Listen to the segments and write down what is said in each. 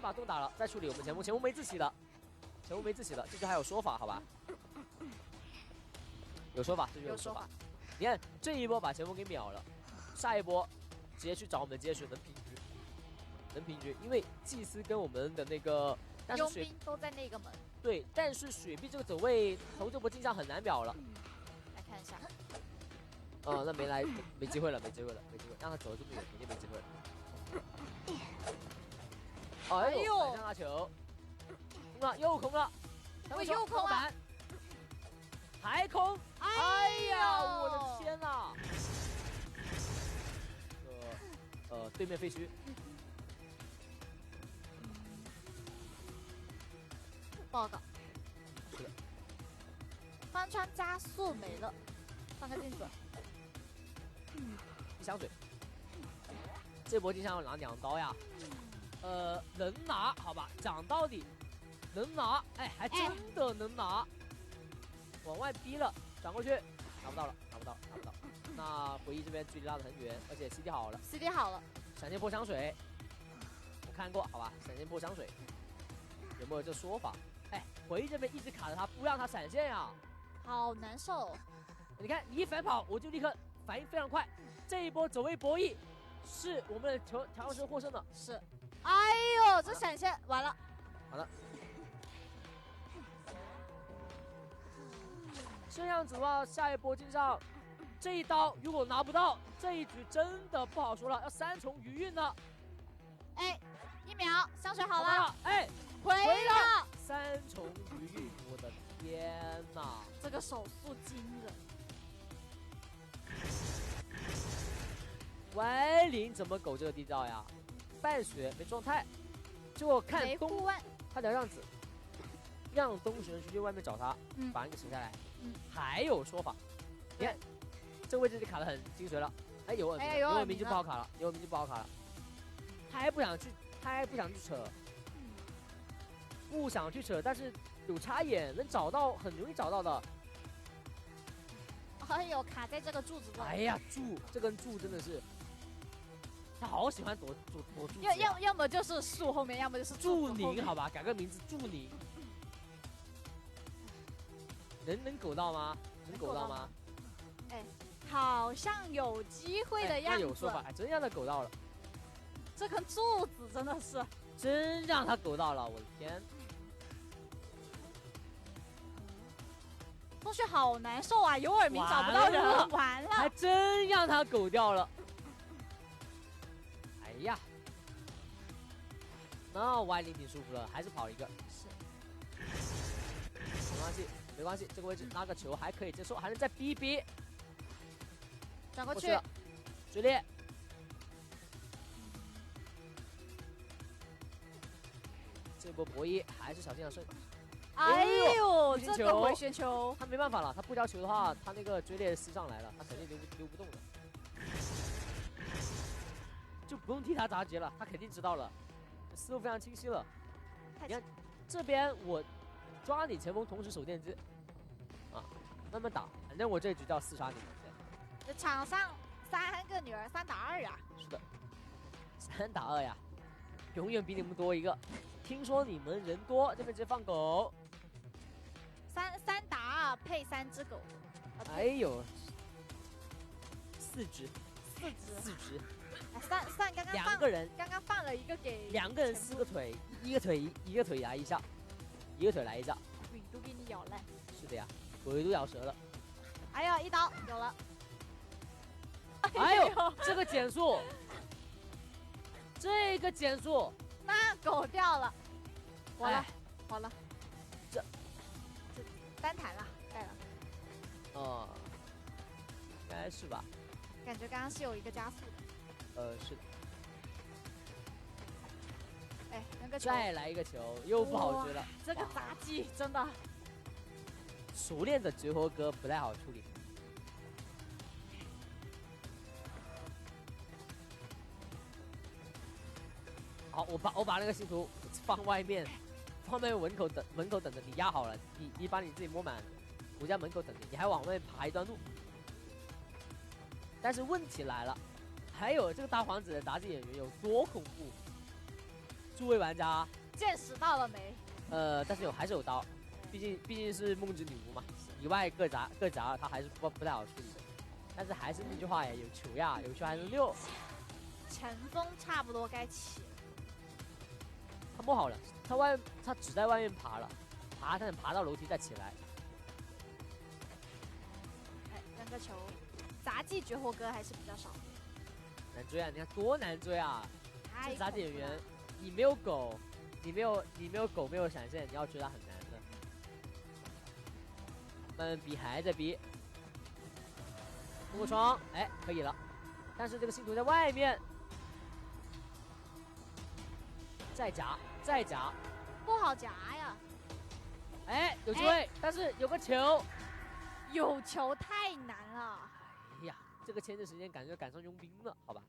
把洞打了，再处理我们前锋没自己了，前锋没自己了，这就还有说法，好吧？有说法，这就有说法。你看这一波把前锋给秒了，下一波直接去找我们接水能平局，因为祭司跟我们的那个，但是佣兵都在那个门。对，但是雪碧这个走位投这波镜像很难秒了。来看一下。那没机会了，让他走这么远，肯定没机会了。哎呦，反向拿球，空了，又空了，又空了，还空，哎呀，我的天哪！对面废墟，不好搞。是的，翻川加速没了，放个镜子。一箱水，这波镜像要拿2刀呀。能拿好吧？讲道理，能拿，哎，还真的能拿。往外逼了，转过去，拿不到。那回忆这边距离拉得很远，而且 CD 好了，闪现破香水，我看过，好吧？闪现破香水，有没有这说法？哎，回忆这边一直卡着他，不让他闪现呀，好难受。你看，你一反跑，我就立刻反应非常快。这一波走位博弈，是我们的调香师获胜的。是。哎呦，这闪现完了。好的。这样子的话，下一波进上，这一刀如果拿不到，这一局真的不好说了，要3重余韵呢。哎，1秒，香水好了，哎，回了，3重余韵，我的天哪，这个手速惊人。歪灵怎么苟这个地道呀？半血没状态，结果看东，他得让子，让东神去外面找他，把那个扯下来。还有说法，你看这位置就卡得很精髓了。哎，有耳鸣就不好卡了，他还不想去扯，但是有插眼能找到，很容易找到的。哎呦，卡在这个柱子上。哎呀，这根柱真的是。他好喜欢躲柱子，要么就是树后面，要么就是祝宁，好吧，改个名字，祝宁。能苟到吗？哎，好像有机会的样子。有说法，还真让他苟到了。这根柱子真的是，真让他苟到了，我的天！同学好难受啊，有耳鸣找不到人，完了，还真让他苟掉了。哎呀，那歪灵挺舒服了，还是跑一个。是，没关系，这个位置拉个球还可以接受，还能再逼，转过去，追猎。这波博弈还是小心要胜。哎呦，这个回旋球，他没办法了，他不交球的话，他那个追猎撕上来了，他肯定溜不动的。就不用替他砸劫了，他肯定知道了，思路非常清晰了。你看这边我抓你前锋，同时手电机，慢慢打，反正我这局就要4杀你们。这场上3个女儿，3打2呀。是的，3打2呀，永远比你们多一个。听说你们人多，这边直接放狗。3打2配3只狗。哎呦，4只。3刚刚2个人，刚刚放了一个给2个人4个腿，一个腿来一下，一个腿来一下，鬼都给你咬烂。是的呀，鬼都咬折了。哎呀，1刀有了。哎呦，这个减速，那狗掉了，完了，这单弹了，盖了。应该是吧？感觉刚刚是有一个加速的。是的。哎，那个球再来一个球，又不好追了。这个杂技真的，熟练的绝活哥不太好处理。好，我把那个信徒放外面门口等着，你压好了，你把你自己摸满，我家门口等着，你还往外爬一段路。但是问题来了，还有这个大皇子的杂技演员有多恐怖？诸位玩家，见识到了没？但是还是有刀，毕竟是梦之女巫嘛，以外各杂他还是不太好处理的。但是还是那句话呀，有球呀，有球还能溜。前锋差不多该起了。他摸好了，他只在外面爬了，他等爬到楼梯再起来。哎，扔个球，杂技绝活哥还是比较少。难追啊！你看多难追啊！这杂技演员，了你没有狗，你没有狗，没有闪现，你要追他很难的。慢慢逼，还在逼。通过窗，哎，可以了。但是这个信徒在外面，再夹，不好夹呀。哎，有机会，但是有个球，有球太难了。哎呀，这个牵制时间感觉赶上佣兵了，好吧。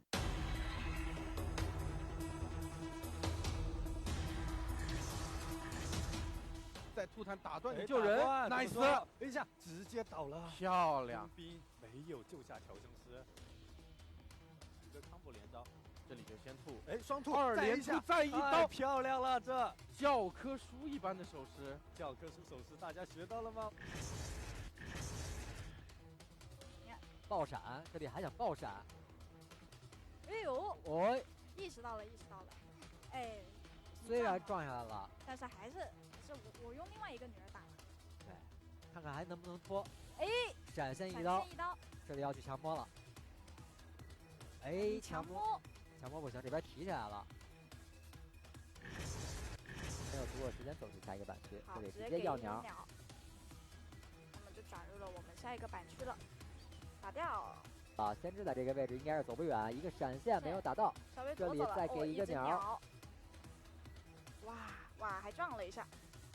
在吐痰打断你救人 ，nice！ 等一下，直接倒了，漂亮。佣兵没有救下调香师，一个康复连招，这里就先吐，哎，双吐，二连吐再一刀，漂亮了，这教科书一般的手势，教科书手势大家学到了吗？爆闪，这里还想爆闪。哎呦，哦，意识到了。哎，虽然撞下来了，但是还是我用另外一个女儿打了。对，看看还能不能拖。哎，闪现一刀，闪现一刀，这里要去强摸了。哎，强摸不行，这边提起来了。没有足够时间走出下一个板区，这里直接要鸟。那么就转入了我们下一个板区了，打掉。啊，先知在这个位置应该是走不远，一个闪现没有打到，稍微这里再给一个鸟。哇，还撞了一下。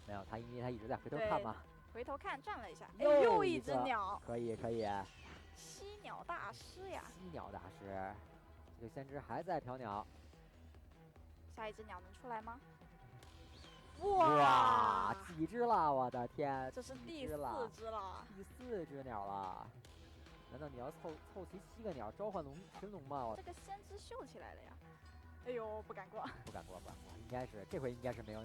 没有，因为他一直在回头看嘛。回头看，转了一下，又一只鸟。可以。吸鸟大师呀！吸鸟大师，这个先知还在瞟鸟。下一只鸟能出来吗？哇，几只了？我的天，这是第4只了。第4只鸟了。难道你要凑齐7个鸟召唤神龙吗？这个先知秀起来了呀！哎呦，不敢过，这回应该是没有。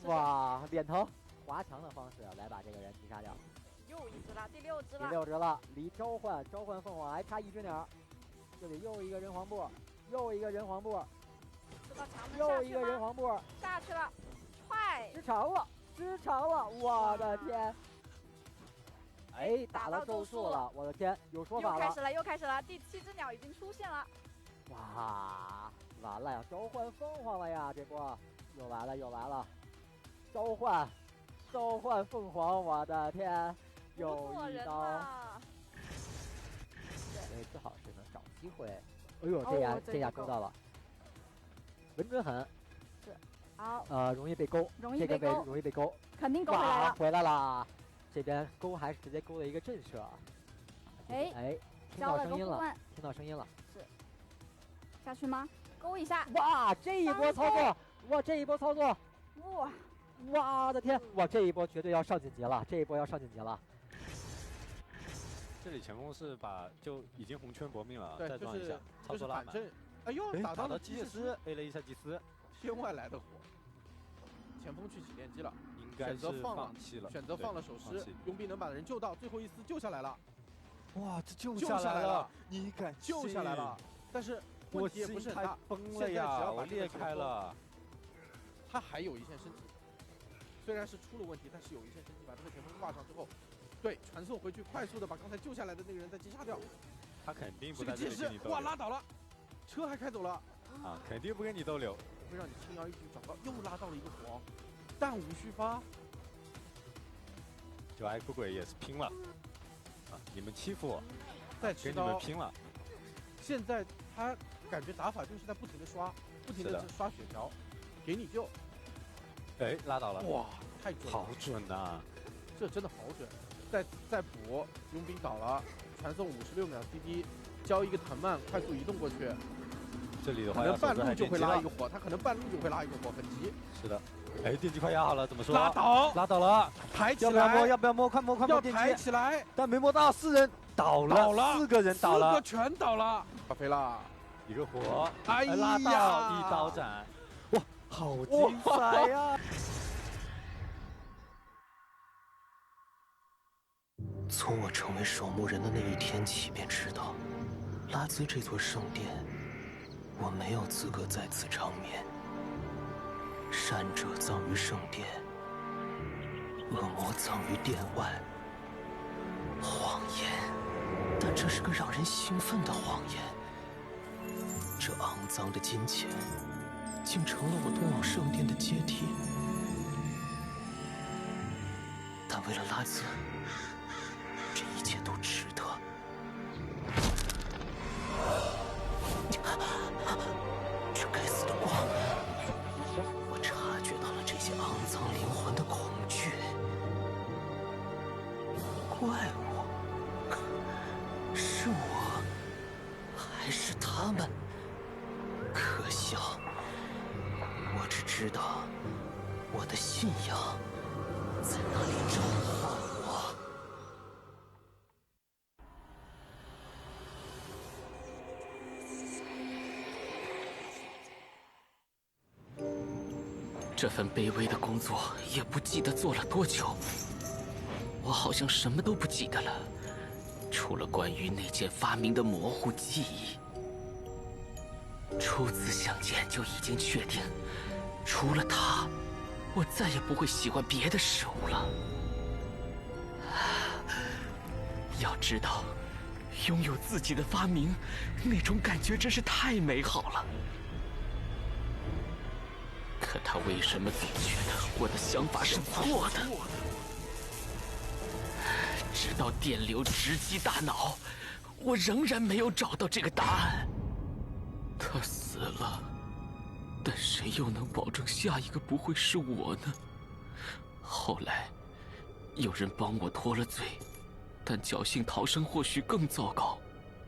哇，脸疼，滑墙的方式来把这个人击杀掉。又一只了，第6只了。第6只了，离召唤凤凰还差1只鸟。这里又一个人皇步，又一个人皇步，下去了，快！失常了，我的天！哎，打到咒术了，我的天，有说法了。又开始了，第7只鸟已经出现了。哇，完了呀，召唤凤凰了呀，这波又来了，召唤凤凰，我的天，有一刀。所以最好是能找机会。哎呦，这下勾到了，稳准狠。是，好。容易被勾，这个位容易被勾，肯定勾回来了。这边勾还是直接勾了一个震慑。哎，听到声音了。是。下去吗？勾一下。哇，这一波操作，哇的天，哇，这一波绝对要上晋级了，这里前锋是就已经红圈搏命了，再撞一下，操作拉满。哎呦，打到了机械师 ，A 了一下祭司，天外来的火。前锋去起电机了。选择放了手尸，佣兵能把人救到，最后一丝救下来了。哇，这救下来了！你敢救下来了？但是问题也不是很大，崩了呀！我裂开了。他还有一线升级，虽然是出了问题，但是有一线升级，把这个前锋挂上之后，对，传送回去，快速的把刚才救下来的那个人再击杀掉。他肯定不在这里跟你逗留。哇，拉倒了，车还开走了。啊，肯定不跟你逗留。会让你轻而易举找到，又拉到了一个火。弹无虚发，就爱哭鬼也是拼了啊！你们欺负我，再跟你们拼了。现在他感觉打法就是在不停的刷血条，给你救。哎，拉倒了！哇，太准了，好准呐！这真的好准。再补，佣兵倒了，传送56秒 CD， 交一个藤蔓，快速移动过去。这里的话，可能半路就会拉一个火，他可能半路就会拉一个火，很急。是的。哎，电机快压好了，怎么说？拉倒了，抬起来！要不要摸？快摸！要抬起来！但没摸到，4人倒了，4个人倒了，4个全倒了，飞了。一个活，哎呀，拉到一刀斩，哇，好精彩呀！从我成为守墓人的那一天起，便知道，拉兹这座圣殿，我没有资格在此长眠。善者葬于圣殿，恶魔葬于殿外。谎言，但这是个让人兴奋的谎言。这肮脏的金钱，竟成了我通往圣殿的阶梯。但为了拉兹，这一切都值得。这该死的光，我察觉到了这些肮脏灵魂的恐惧。怪物，是我，还是他们？可笑！我只知道，我的信仰在哪里召唤我。这份卑微的工作也不记得做了多久，我好像什么都不记得了，除了关于那件发明的模糊记忆。初次相见就已经确定，除了它，我再也不会喜欢别的事物了。要知道，拥有自己的发明，那种感觉真是太美好了。可他为什么总觉得我的想法是错的？直到电流直击大脑，我仍然没有找到这个答案。他死了，但谁又能保证下一个不会是我呢？后来，有人帮我脱了罪，但侥幸逃生或许更糟糕。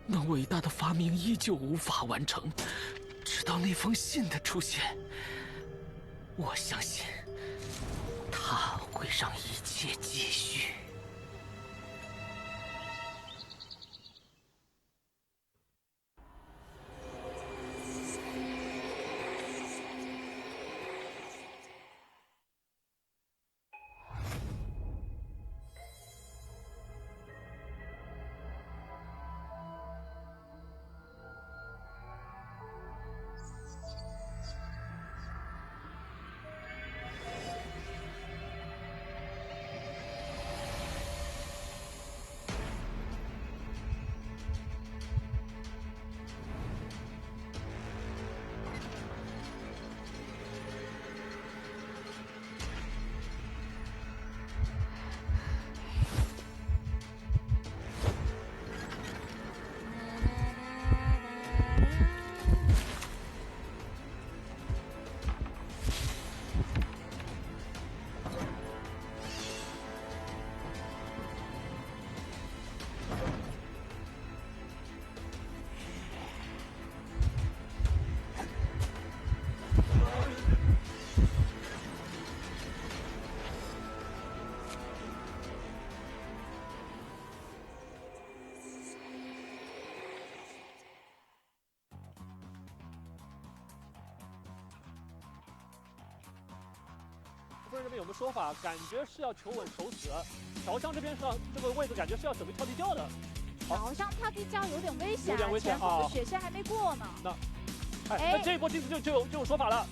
那伟大的发明依旧无法完成，直到那封信的出现。我相信，它会让一切继续。夫人这边有个说法，感觉是要求稳守死。调香这边上这个位置感觉是要准备跳地窖的。调香跳地窖有点危险，有点危险前锋的血线还没过呢。那这一波镜子就有说法了，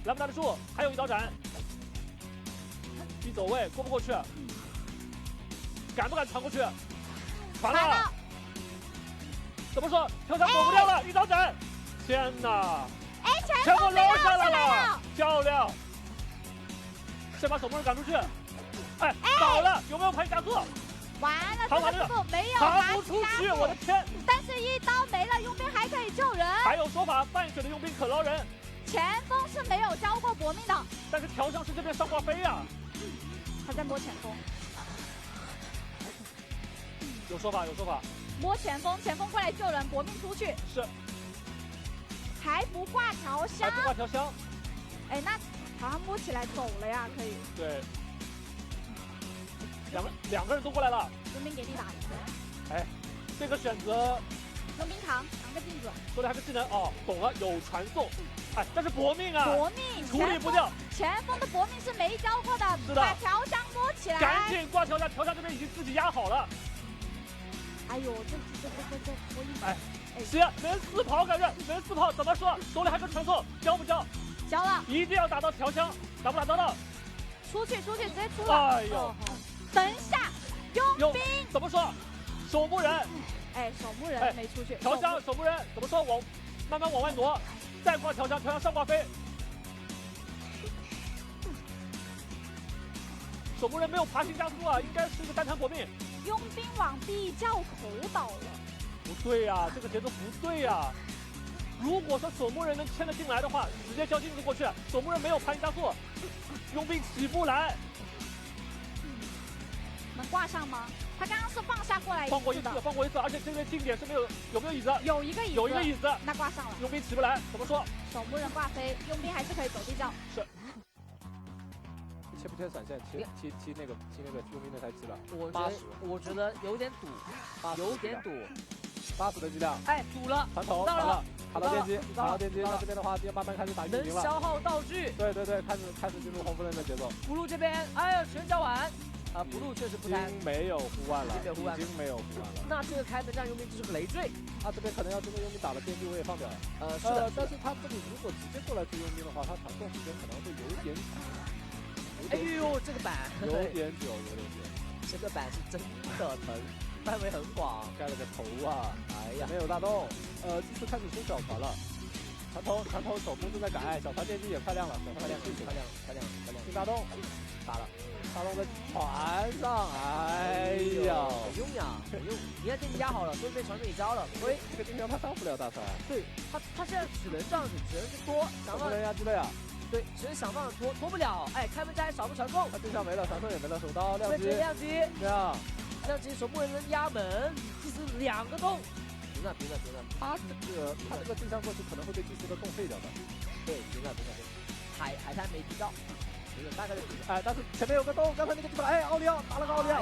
拦不拦得住？还有一刀斩，一走位过不过去？敢不敢传过去？完了！怎么说？调香躲不掉了，一刀斩！天哪！哎，全部捞下来了，漂亮！先把守墓人赶出去。哎，倒了，有没有排加速？完了，这个速度没有爬不出去，我的天！但是一刀没了，佣兵还可以救人。还有说法，半血的佣兵可捞人。前锋是没有交过搏命的，但是调香师这边上挂飞呀，他在摸前锋。有说法，有说法。摸前锋，前锋过来救人，搏命出去。是。还不挂调香。还不挂调香。哎，那好像摸起来走了呀，可以。对。两个人都过来了。佣兵给你打一个。哎，这个选择佣兵扛个镜子。手里还有个技能哦，懂了，有传送。哎，但是搏命啊，搏命处理不掉。前锋的搏命是没教过的，是的把调香摸起来。赶紧挂调香，调香这边已经自己压好了。哎呦，这，我一哎，行，能4跑感觉，能4跑，怎么说？手里还有个传送，交不交？交了，一定要打到调香，打不打得到？出去，直接出了。哎呦，等一下，佣兵怎么说？守墓人，哎，守墓人没出去。调香守墓人怎么说？慢慢往外挪，再挂调香，调香上挂飞。守墓人没有爬行加速啊，应该是一个单弹搏命。佣兵往地窖口倒了。不对呀，这个节奏不对呀。如果说守墓人能牵得进来的话，直接交镜子过去。守墓人没有爬行加速，佣兵起不来。能挂上吗？他刚刚是放下过来放过一次，而且这边定点是有没有椅子？有一个椅子，那挂上了。佣兵起不来，怎么说？守墓人挂飞，佣兵还是可以走地窖。是。切不切闪现？踢那个佣兵那台机了。我觉得有点堵，有点堵。80的剂量。哎，堵了，传头到了，卡到电机，那这边的话就慢慢开始打运营了。能消耗道具。对，开始进入红夫人的节奏。不入这边，哎呀，全交完。啊，不入确实不贪。已经没有护腕了。那这个开门战佣兵就是个累赘。他这边可能要这个佣兵打了电机，我也放掉了。是的。但是他这里如果直接过来追佣兵的话，他传送时间可能会有点久。哎呦，这个板有点久。这个板是真的疼，范围很广，盖了个头啊！哎呀，没有大洞。这次开始收小船了，船头手工正在改，小船电机也快亮了，快亮，进大洞，打了，大洞在船上，哎呀，很用呀，很用。你看电机压好了，对面船队也交了，喂，这个金条他上不了大船。对他现在只能这样子，只能去拖，想办法压制了呀。对，只能想办法拖不了。哎，开门战还少个传送，他对象没了，传送也没了，手刀亮机，亮机，守墓人能压门，祭司2个洞。平了。他这个镜像过去可能会被祭司的洞废掉的。对，平了。海滩没踢到，大概就平了。哎，但是前面有个洞，刚才那个地方，哎，奥利奥打了个奥利奥，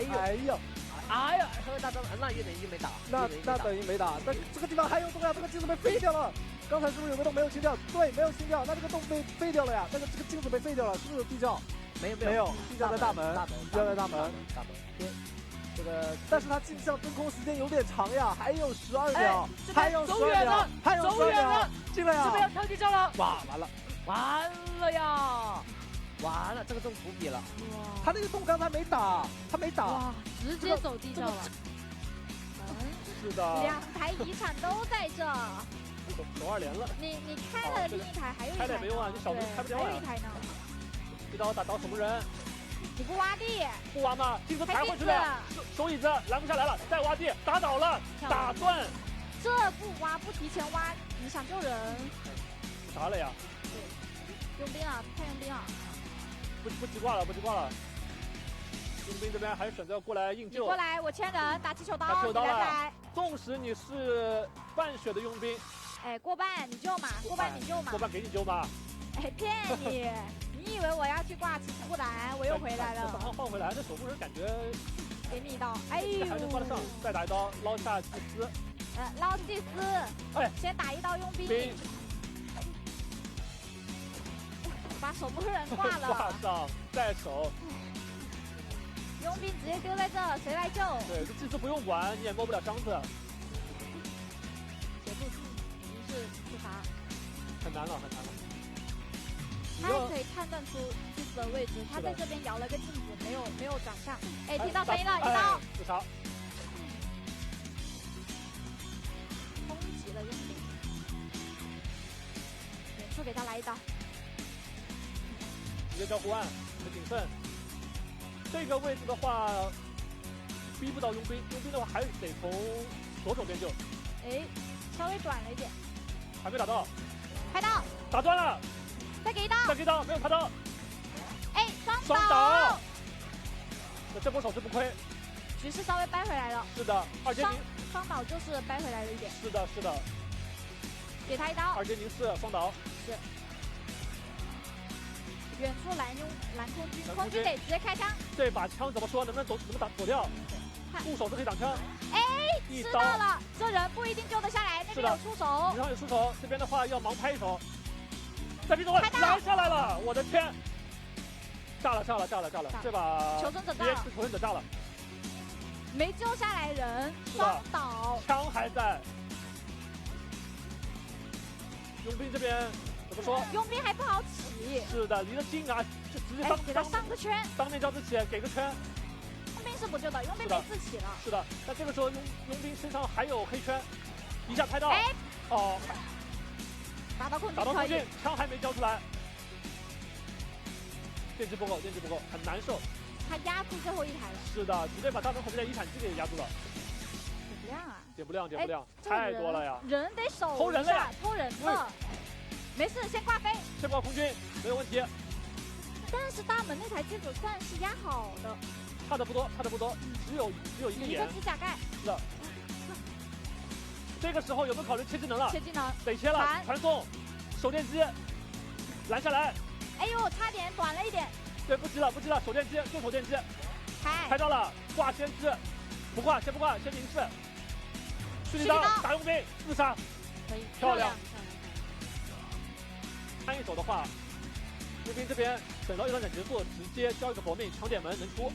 哎呀，大招那也等于没打，那等于没打。但这个地方还有洞呀，这个镜子被废掉了。刚才是不是有个洞没有清掉？对，没有清掉，那这个洞被废掉了呀。这个镜子被废掉了，是不是有地窖？没有，地窖在大门。对，这个，但是他镜像真空时间有点长呀，还有12秒，还有走远了，进来呀！这边要跳地窖了，哇，完了呀！完了，这个洞伏笔了。他那个洞刚才没打，哇，直接走地窖了。是的。2台遗产都在这。走2连了。你开了另一台，还有一台。开了也没用啊，你小门开不掉啊。还有一台呢。一刀打到守墓人。你不挖地？不挖吗？镜子抬回去了，手椅子拦不下来了，再挖地，打倒了，打断。这不挖，不提前挖，你想救人？啥了呀？佣兵啊，看佣兵啊！不急挂了。佣兵这边还是选择过来硬救。你过来，我牵人，打气球刀，你来。纵使你是半血的佣兵，哎，过半你救嘛，过半给你救嘛。哎，骗你！你以为我要去挂骑士护栏，我又回来了。换回来，这守墓人感觉。给你一刀，哎呦！还能挂得上，再打一刀捞下祭司。捞祭司。哎，先打一刀佣兵。把守墓人挂了。挂上再守。佣兵直接丢在这，谁来救？对，这祭司不用管，你也摸不了箱子。协助于是自杀。很难了。他还可以判断出祭司的位置，他在这边摇了个镜子，没有转向。哎，听到声音了，一刀。自杀。攻击了佣兵。远处给他来一刀。直接交护腕，很谨慎。这个位置的话，逼不到佣兵的话还得从左手边救。哎，稍微短了一点。还没打到。开刀。打断了。再给一刀，没有开刀。哎，双倒。那这波手是不亏。局势稍微掰回来了。是的，二阶宁双倒就是掰回来了一点。是的。给他一刀。二阶宁是双倒。是。远处拦空军得直接开枪。这把枪怎么说？能不能躲掉？出手就可以挡枪。哎，一刀知道了，这人不一定救得下来，那边有出手你。上有出手，这边的话要盲拍一手。在逼走位拦下来了，我的天！炸了！这把求生者炸了，求生者炸了，没救下来人，是的双倒。枪还在。佣兵这边怎么说？佣兵还不好起。是的，离得近啊，就直接给他上个圈。当面交之起，给个圈。佣兵是不救的，佣兵没自起了。是的，但这个时候佣兵身上还有黑圈，一下拍到。哎，哦，打到空镜，枪还没交出来。电机不够，很难受。他压住最后一台了。是的，直接把大门口这台遗产机给压住了。点不亮，太多了呀！人得守偷人了，偷人了。没事，先挂飞。先挂空军，没有问题。但是大门那台机子算是压好的。差的不多，只有一个眼。一个指甲盖。是的。这个时候有没有考虑切技能了？切技能。得切了，传送，手电机，拦下来。哎呦，差点短了一点。对，不急了，手电机，就手电机。拍到了，挂先知，不挂，先凝视。蓄力刀打佣兵，自杀。可以，漂亮。按一手的话，佣兵这边等到一刀斩结束，直接交一个搏命，抢点门能出。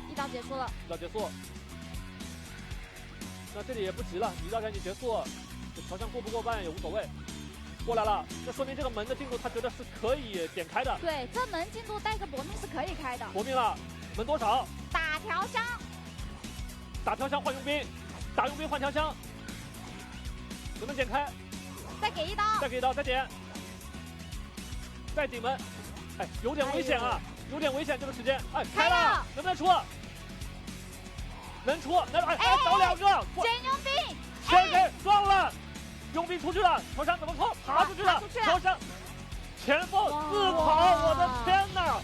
一刀结束了。那这里也不急了，一刀斩结束，这条箱过不过半也无所谓。过来了，那说明这个门的进度他觉得是可以点开的。对，这门进度带个搏命是可以开的。搏命了，门多少？打条箱换佣兵，打佣兵换条箱，能不能点开？再给一刀，再点，再顶门。哎，有点危险啊，这个时间。哎，开了，能不能出？能出，哎，倒2个，捡佣兵，先给撞了。佣兵出去了，头上怎么冲？爬出去了，头上前锋自跑，我的天哪！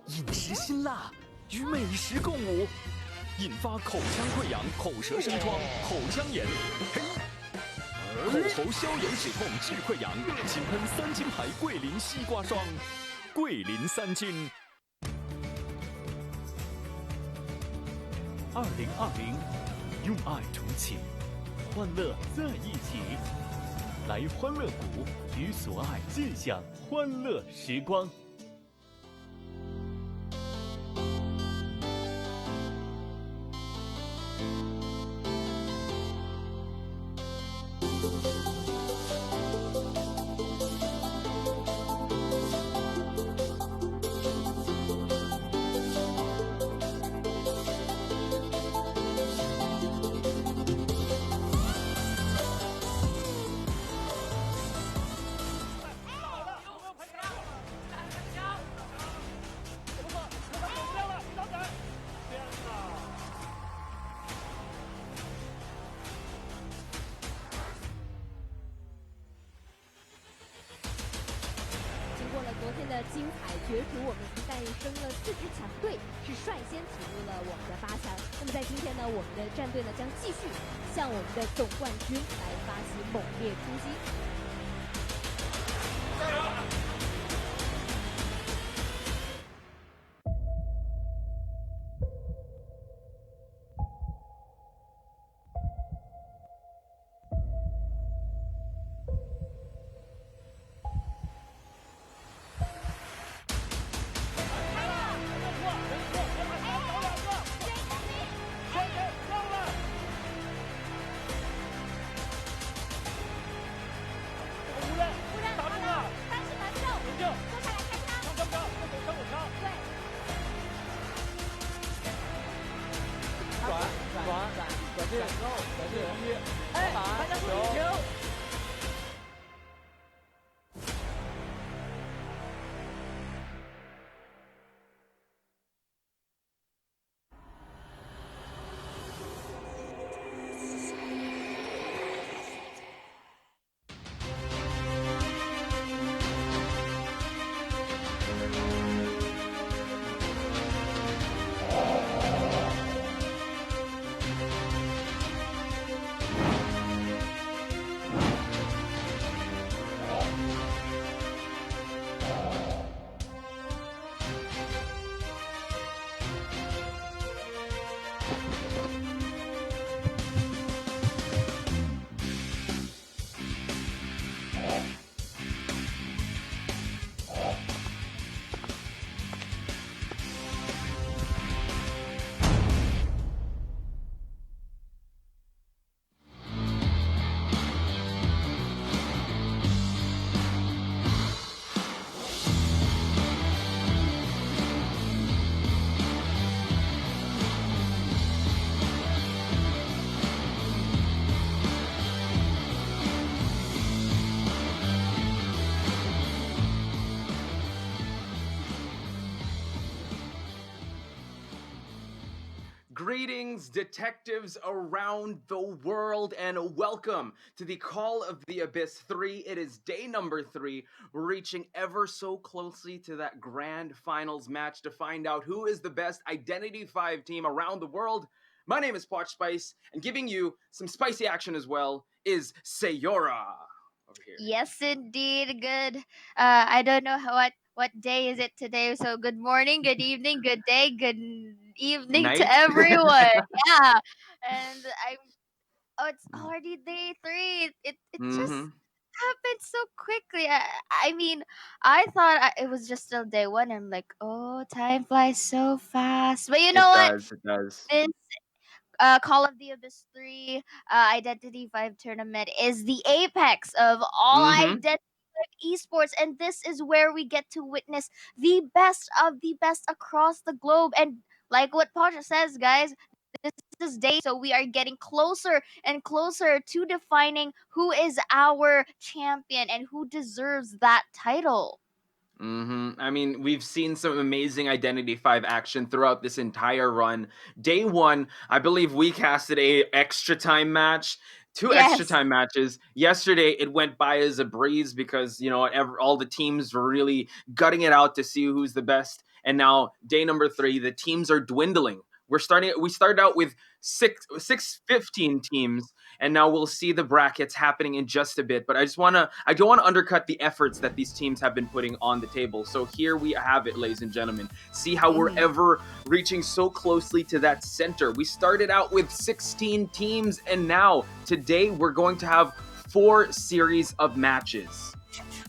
饮食辛辣，与美食共舞，引发口腔溃疡、口舌生疮、口腔炎。嘿，口喉消炎止痛治溃疡，请喷3金牌桂林西瓜霜，桂林3金。2020，用爱重启，欢乐在一起。来欢乐谷，与所爱尽享欢乐时光。昨天的精彩角逐，我们已经诞生了4支强队，是率先进入了我们的8强。那么在今天呢，我们的战队呢将继续向我们的总冠军来发起猛烈出击。加油！哎，大家注意球！ Greetings, detectives around the world, and welcome to the Call of the Abyss 3. It is day number 3. We're reaching ever so closely to that grand finals match to find out who is the best Identity 5 team around the world. My name is Potch Spice, and giving you some spicy action as well is Sayora over here. Yes, indeed. Good. I don't know what day is it today. So good morning, good evening, good day, good evening Night. to everyone. Yeah, and it's already day 3. It just happened so quickly. I mean, I thought it was just still day 1. I'm like, oh, time flies so fast. But you know what? It does. This Call of the Abyss 3 Identity 5 tournament is the apex of all Identity 5 esports, and this is where we get to witness the best of the best across the globe. And like what Pasha says, guys, this is day, so we are getting closer and closer to defining who is our champion and who deserves that title. I mean, we've seen some amazing Identity 5 action throughout this entire run. Day 1, I believe we casted a extra time match. 2 extra time matches. Yesterday, it went by as a breeze because, you know, all the teams were really gutting it out to see who's the best. And now, day number 3, the teams are dwindling. We started out with 15 teams, and now we'll see the brackets happening in just a bit. But I don't want to undercut the efforts that these teams have been putting on the table. So here we have it, ladies and gentlemen. See how we're ever reaching so closely to that center. We started out with 16 teams, and now today we're going to have 4 series of matches.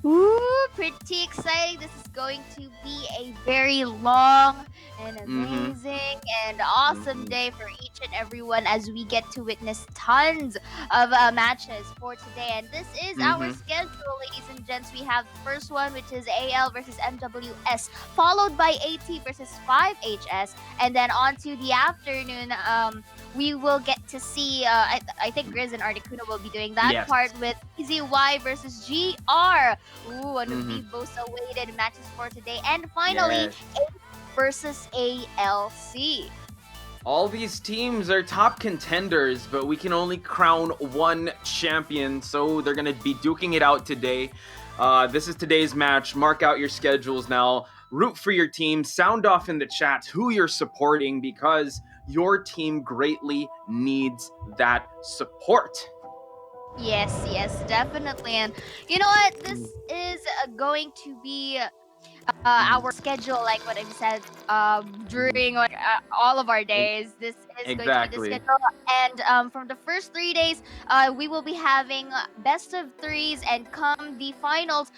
Ooh, pretty exciting. This is going to be a very long and amazing and awesome day for each and everyone as we get to witness tons of matches for today. And this is our schedule, ladies and gents. We have the first one, which is AL versus MWS, followed by AT versus 5HS, and then on to the afternoon, we will get to see, I think Grizz and Articuno will be doing that part with EZY versus GR. Ooh, one of the most awaited matches for today. And finally, A versus ALC. All these teams are top contenders, but we can only crown one champion, so they're going to be duking it out today. This is today's match. Mark out your schedules now. Root for your team. Sound off in the chat who you're supporting because your team greatly needs that support. Yes, definitely. And you know what? This is going to be our schedule, like what I've said during all of our days. This is going to be the schedule. And from the first 3 days, we will be having best of 3s, and come the finals,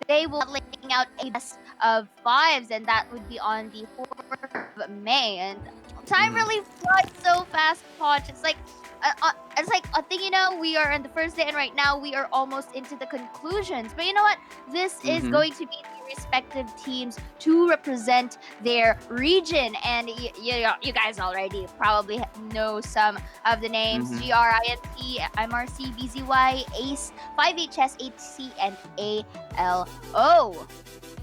they will be laying out a best of 5s, and that would be on the 4th of May. And time really flies so fast, Potch. It's like I think, you know, we are on the first day, and right now we are almost into the conclusions. But you know what? This is going to be the respective teams to represent their region, and you guys already probably know some of the names: GR, INP, MRC, BZY, ACE, 5HS, HC, and ALO.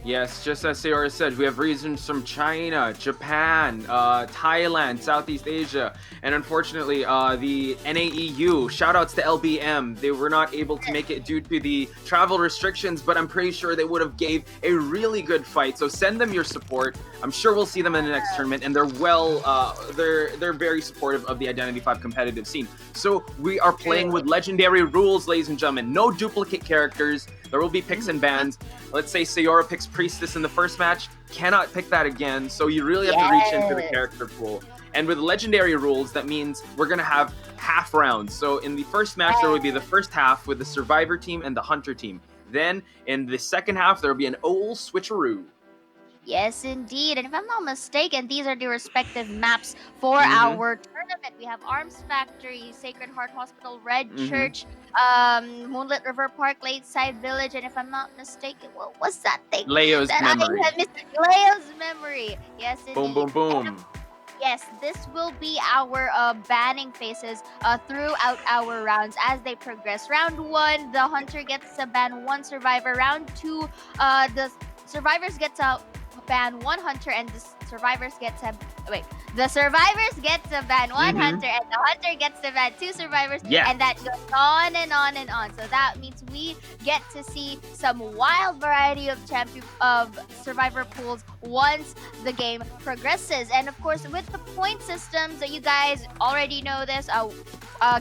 Yes, just as Sayora said, we have regions from China, Japan, Thailand, Southeast Asia, and unfortunately, the NAEU. Shoutouts to LBM. They were not able to make it due to the travel restrictions, but I'm pretty sure they would have gave a really good fight. So send them your support. I'm sure we'll see them in the next tournament, and they're very supportive of the Identity 5 competitive scene. So we are playing with legendary rules, ladies and gentlemen. No duplicate characters. There will be picks and bans. Let's say Sayora picks Priestess in the first match, cannot pick that again, so you really have to reach into the character pool. And with legendary rules, that means we're going to have half rounds. So in the first match, there will be the first half with the Survivor team and the Hunter team. Then in the second half, there will be an old switcheroo. Yes, indeed. And if I'm not mistaken, these are the respective maps for our tournament. We have Arms Factory, Sacred Heart Hospital, Red Church, Moonlit River Park, Lakeside Village, and if I'm not mistaken, what was that thing? Leo's Memory. Leo's Memory. Yes, indeed. Boom, boom, boom. Yes, this will be our banning phases throughout our rounds as they progress. Round 1, the Hunter gets to ban 1 Survivor. Round 2, the Survivors get to ban 1 Hunter, and the Survivors get to The survivors get to ban one Mhm. hunter, and the hunter gets to ban 2 survivors, Yeah. and that goes on and on and on. So that means we get to see some wild variety of survivor pools once the game progresses. And of course, with the point systems that you guys already know this,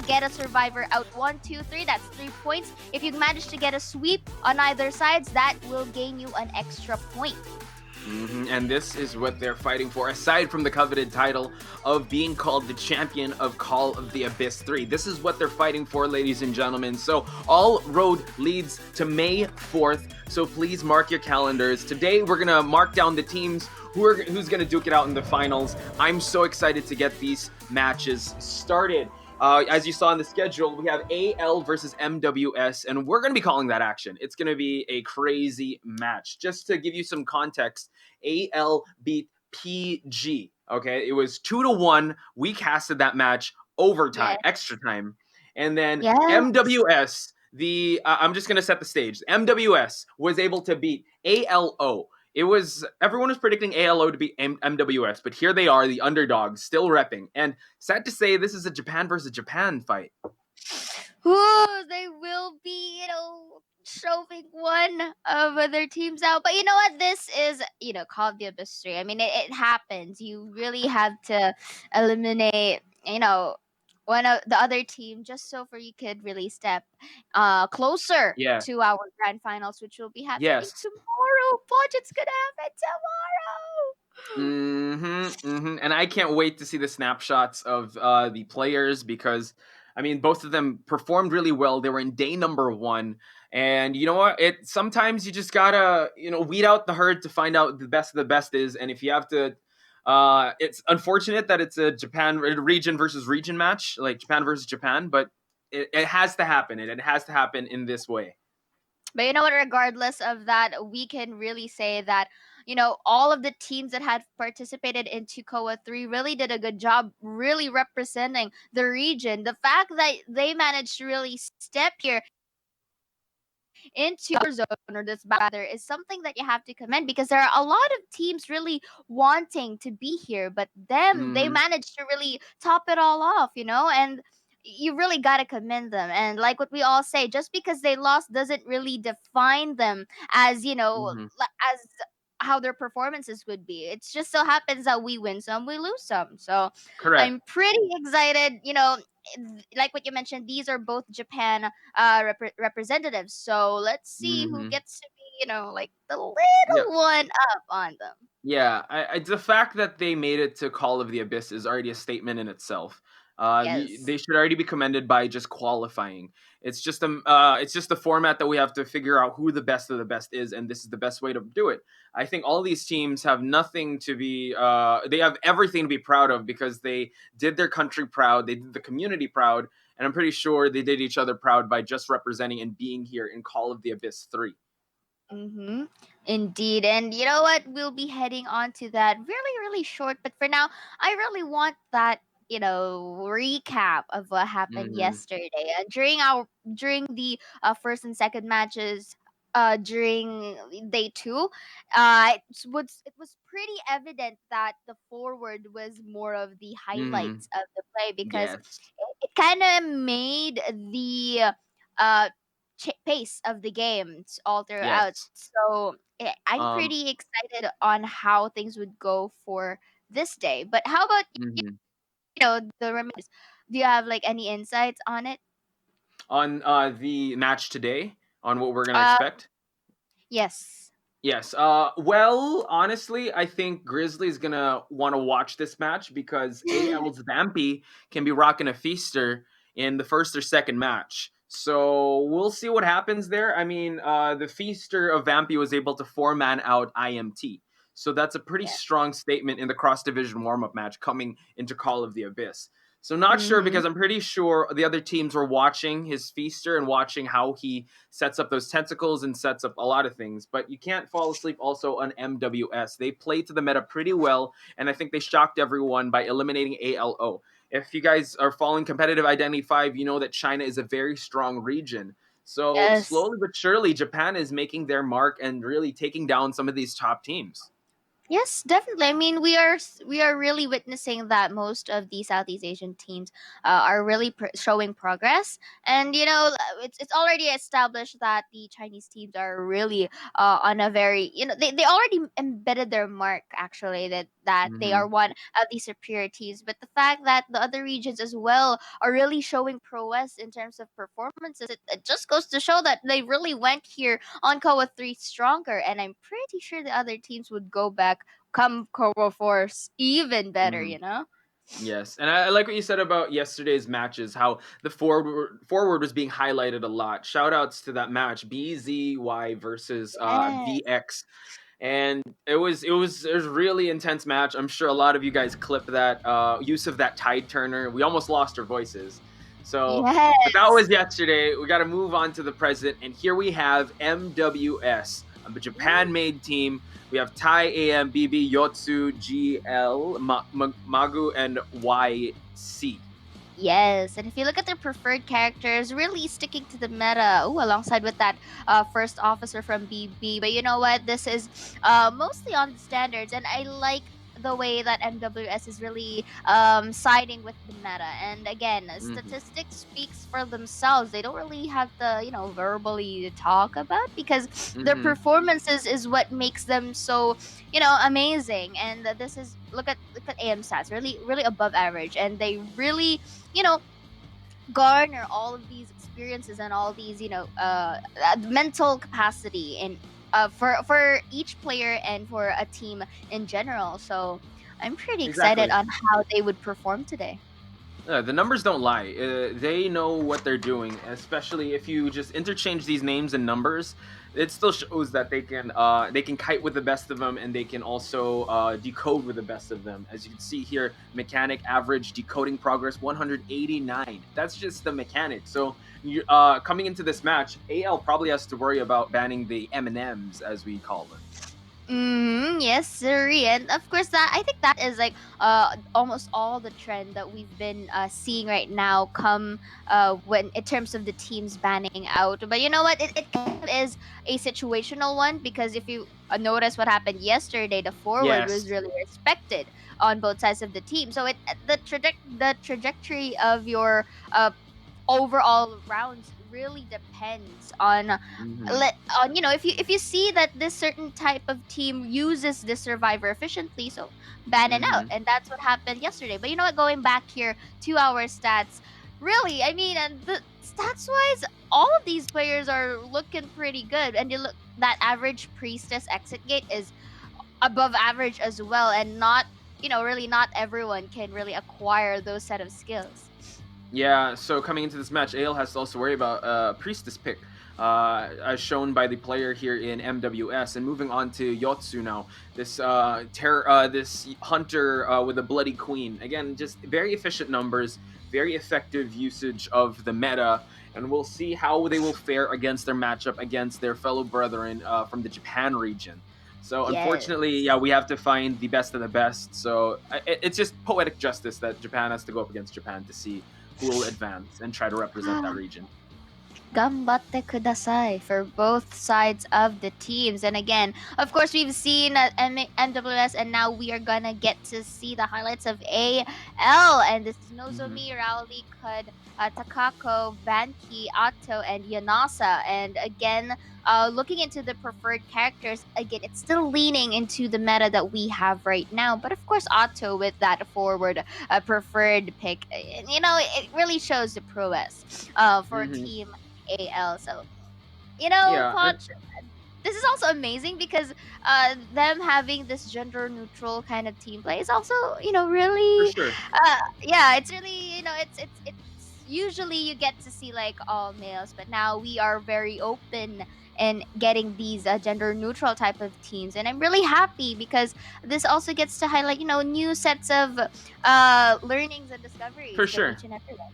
get a survivor out 1, 2, 3. That's 3 points. If you manage to get a sweep on either sides, that will gain you an extra point. And this is what they're fighting for, aside from the coveted title of being called the champion of Call of the Abyss 3. This is what they're fighting for, ladies and gentlemen. So all road leads to May 4th. So please mark your calendars. Today we're gonna mark down the teams who's gonna duke it out in the finals. I'm so excited to get these matches started. As you saw in the schedule, we have AL versus MWS, and we're going to be calling that action. It's going to be a crazy match. Just to give you some context, AL beat PG. Okay, it was 2-1. We casted that match overtime, extra time, and then MWS. I'm just going to set the stage. MWS was able to beat ALO. Everyone was predicting ALO to beat MWS, but here they are, the underdogs, still repping. And sad to say, this is a Japan versus Japan fight. Ooh, they will be, shoving one of their teams out. But you know what? This is, Call of the Abyss 3. I mean, it happens. You really have to eliminate, one of the other team just so for you could really step closer to our grand finals, which will be happening tomorrow. Watch, it's gonna happen tomorrow. And I can't wait to see the snapshots of the players because, I mean, both of them performed really well. They were in day number 1. And you know what? Sometimes you just gotta, weed out the herd to find out the best of the best is. And if you have to, it's unfortunate that it's a Japan region versus region match, like Japan versus Japan, but it has to happen. And it has to happen in this way. But you know what? Regardless of that, we can really say that, all of the teams that had participated into COA 3 really did a good job, really representing the region. The fact that they managed to really step here into your zone or this battle is something that you have to commend because there are a lot of teams really wanting to be here, but they managed to really top it all off, and you really got to commend them. And like what we all say, just because they lost doesn't really define them as, as how their performances would be. It just so happens that we win some, we lose some. So Correct. I'm pretty excited, like what you mentioned, these are both Japan representatives. So let's see who gets to be, like the little one up on them. Yeah, the fact that they made it to Call of the Abyss is already a statement in itself. They should already be commended by just qualifying. It's just the format that we have to figure out who the best of the best is, and this is the best way to do it. I think all these teams have nothing to be. They have everything to be proud of because they did their country proud, they did the community proud, and I'm pretty sure they did each other proud by just representing and being here in Call of the Abyss 3. Indeed. And you know what? We'll be heading on to that really, really short. But for now, I really want that, recap of what happened yesterday. During the first and second matches, during day 2, it was pretty evident that the forward was more of the highlights of the play because it kind of made the pace of the games all throughout. So I'm pretty excited on how things would go for this day. But how about the remains? Do you have like any insights on it? On the match today, on what we're gonna expect? Yes. Yes. Well, honestly, I think Grizzly's gonna want to watch this match because AL's Vampy can be rocking a feaster in the first or second match. So we'll see what happens there. I mean, the feaster of Vampy was able to 4-man out IMT. So that's a pretty strong statement in the cross-division warm-up match coming into Call of the Abyss. So not sure because I'm pretty sure the other teams were watching his feaster and watching how he sets up those tentacles and sets up a lot of things. But you can't fall asleep also on MWS. They played to the meta pretty well, and I think they shocked everyone by eliminating ALO. If you guys are following Competitive Identity 5, you know that China is a very strong region. So slowly but surely, Japan is making their mark and really taking down some of these top teams. Yes, definitely. I mean, we are really witnessing that most of the Southeast Asian teams are really showing progress, and it's already established that the Chinese teams are really on a very they already embedded their mark actually that they Mm-hmm. are one of the superior teams. But the fact that the other regions as well are really showing prowess in terms of performances, it just goes to show that they really went here on COA 3 stronger, and I'm pretty sure the other teams would go back come COA Force even better, Mm-hmm. you know? Yes, and I like what you said about yesterday's matches. How the forward was being highlighted a lot. Shout outs to that match, BZY versus Yes. VX, and it was a really intense match. I'm sure a lot of you guys clipped that use of that tide turner. We almost lost our voices. So, but that Yes. was yesterday. We got to move on to the present, and here we have MWS, a Japan-made team. We have Tai, AM, BB, Yotsu, GL, Magu, and YC. Yes, and if you look at their preferred characters, really sticking to the meta, ooh, alongside with that first officer from BB. But you know what? This is mostly on the standards, and I like the way that MWS is really siding with the meta. And again, Mm-hmm. statistics speaks for themselves. They don't really have to, verbally talk about because their Mm-hmm. performances is what makes them so amazing. And this is look at AM stats, really really above average, and they really you know garner all of these experiences and all these mental capacity in for each player and for a team in general. So I'm pretty excited Exactly. on how they would perform today. The numbers don't lie. They know what they're doing, especially if you just interchange these names and numbers. It still shows that they can kite with the best of them, and they can also decode with the best of them. As you can see here, mechanic average decoding progress 189. That's just the mechanic. So coming into this match, AL probably has to worry about banning the M&Ms, as we call them. Yes, sir. And of course, that I think that is like almost all the trend that we've been seeing right now. Come when in terms of the teams banning out, but you know what? It kind of is a situational one because if you notice what happened yesterday, the forward was Yes. really respected on both sides of the team. So the trajectory of your overall rounds really depends on Mm-hmm. if you see that this certain type of team uses this survivor efficiently, so ban it out, Mm-hmm. and that's what happened yesterday. But you know what, going back here to our stats, really, I mean, and the stats wise, all of these players are looking pretty good, and you look that average priestess exit gate is above average as well, and not really not everyone can really acquire those set of skills. Yeah, so coming into this match, Ale has to also worry about Priestess pick, as shown by the player here in MWS. And moving on to Yotsu now, this this hunter with a bloody queen. Again, just very efficient numbers, very effective usage of the meta, and we'll see how they will fare against their matchup against their fellow brethren from the Japan region. So Yes. unfortunately, yeah, we have to find the best of the best. So it's just poetic justice that Japan has to go up against Japan to see who will advance and try to represent that region. Gambatte kudasai for both sides of the teams. And again, of course, we've seen MWS, and now we are gonna get to see the highlights of AL. And this is Nozomi, Rowley, Kud, Takako, Banki, Atto, and Yanasa. And again, looking into the preferred characters, again, it's still leaning into the meta that we have right now. But of course, Atto with that forward preferred pick, it really shows the prowess for Mm-hmm. team AL. So, Yeah, Poch, this is also amazing because them having this gender neutral kind of team play is also, for really, sure. yeah, it's really, it's usually you get to see like all males, but now we are very open in getting these gender neutral type of teams, and I'm really happy because this also gets to highlight new sets of learnings and discoveries For from sure. each and everyone.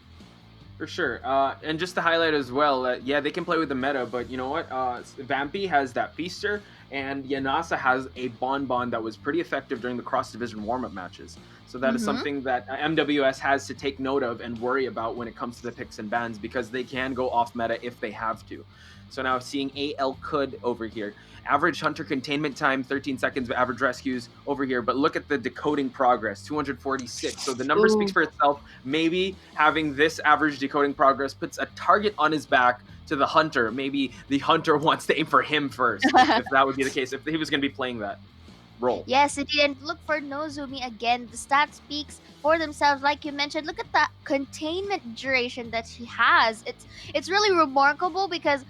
For sure. And just to highlight as well, yeah, they can play with the meta, but you know what? Vampy has that Feaster, and Yanasa has a Bonbon that was pretty effective during the cross-division warm-up matches. So that is Mm-hmm. something that MWS has to take note of and worry about when it comes to the picks and bans, because they can go off meta if they have to. So now seeing AL could over here. Average hunter containment time, 13 seconds, average rescues over here. But look at the decoding progress, 246. So the number speaks for itself. Maybe having this average decoding progress puts a target on his back to the hunter. Maybe the hunter wants to aim for him first, if that would be the case, if he was going to be playing that role. Yes, indeed. And look for Nozumi again. The stats speaks for themselves. Like you mentioned, look at the containment duration that he has. It's really remarkable because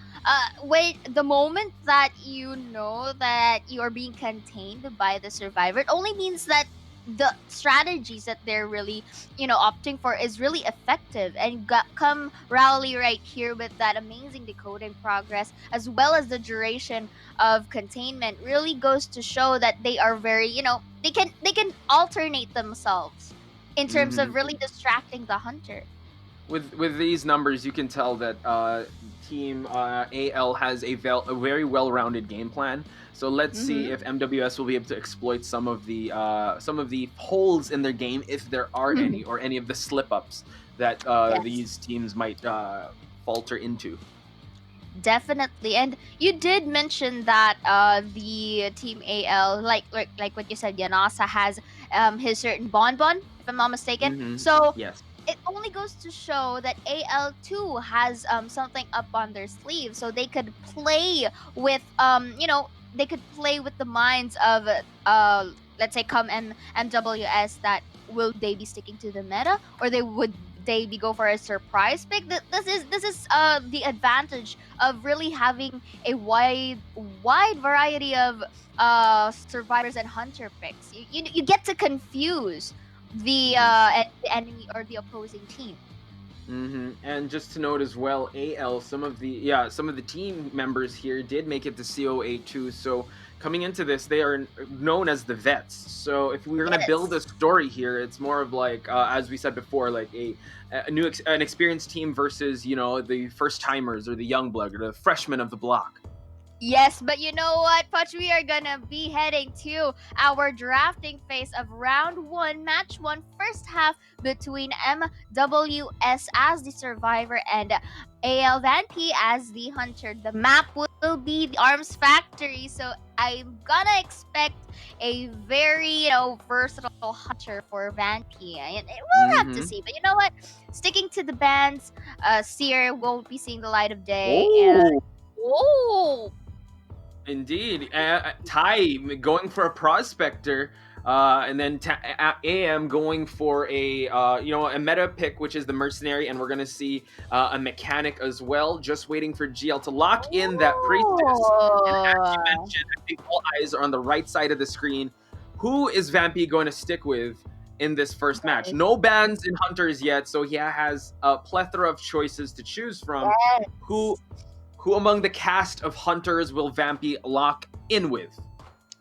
the moment that you know that you are being contained by the survivor, it only means that the strategies that they're really, opting for is really effective. And come rally right here with that amazing decoding progress, as well as the duration of containment, really goes to show that they are very, they can alternate themselves in terms of really distracting the hunter. With these numbers, you can tell that Team AL has a very well-rounded game plan. So let's see if MWS will be able to exploit some of the holes in their game, if there are any, or any of the slip-ups that these teams might falter into. Definitely. And you did mention that the Team AL, like what you said, Yanasa has his certain bonbon, if I'm not mistaken. So yes, it only goes to show that AL2 has something up on their sleeve, so they could play with they could play with the minds of let's say come MWS, that will they be sticking to the meta, or would they be go for a surprise pick? This is the advantage of really having a wide variety of survivors and hunter picks. You get to confuse the enemy or the opposing team. And just to note as well, AL, some of the team members here did make it to COA too. So coming into this, they are known as the vets. So if we're gonna build a story here, it's more of like, as we said before, like an experienced team versus the first timers or the young blood or the freshmen of the block. Yes, but you know what, Putch? We are gonna be heading to our drafting phase of round 1, match 1, first half between MWS as the survivor and AL Vanpy as the hunter. The map will be the Arms Factory, so I'm gonna expect a very versatile hunter for Vanpy, and we'll have to see. But you know what? Sticking to the bans, Seer won't be seeing the light of day. Indeed. Ty going for a prospector, and then AM going for a meta pick, which is the mercenary, and we're gonna see a mechanic as well. Just waiting for GL to lock in that priestess. And as you mentioned, I think all eyes are on the right side of the screen. Who is Vampy going to stick with in this first match? No bans in hunters yet, so he has a plethora of choices to choose from. Who among the cast of hunters will Vampy lock in with?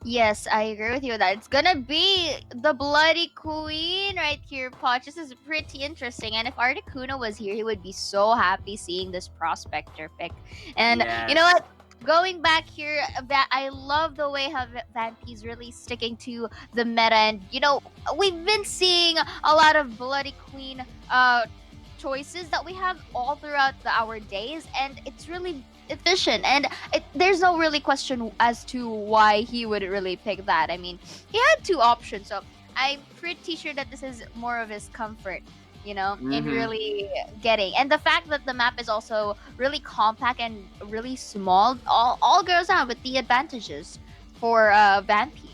Yes, I agree with you with that. It's gonna be the Bloody Queen right here, Potch. This is pretty interesting. And if Articuno was here, he would be so happy seeing this prospector pick. And you know what? Going back here, I love the way how Vampy's really sticking to the meta. And we've been seeing a lot of Bloody Queen choices that we have all throughout our days, and it's really efficient, and there's no really question as to why he would really pick that. I mean, he had 2 options, so I'm pretty sure that this is more of his comfort, in really getting. And the fact that the map is also really compact and really small, all goes on with the advantages for Vampy.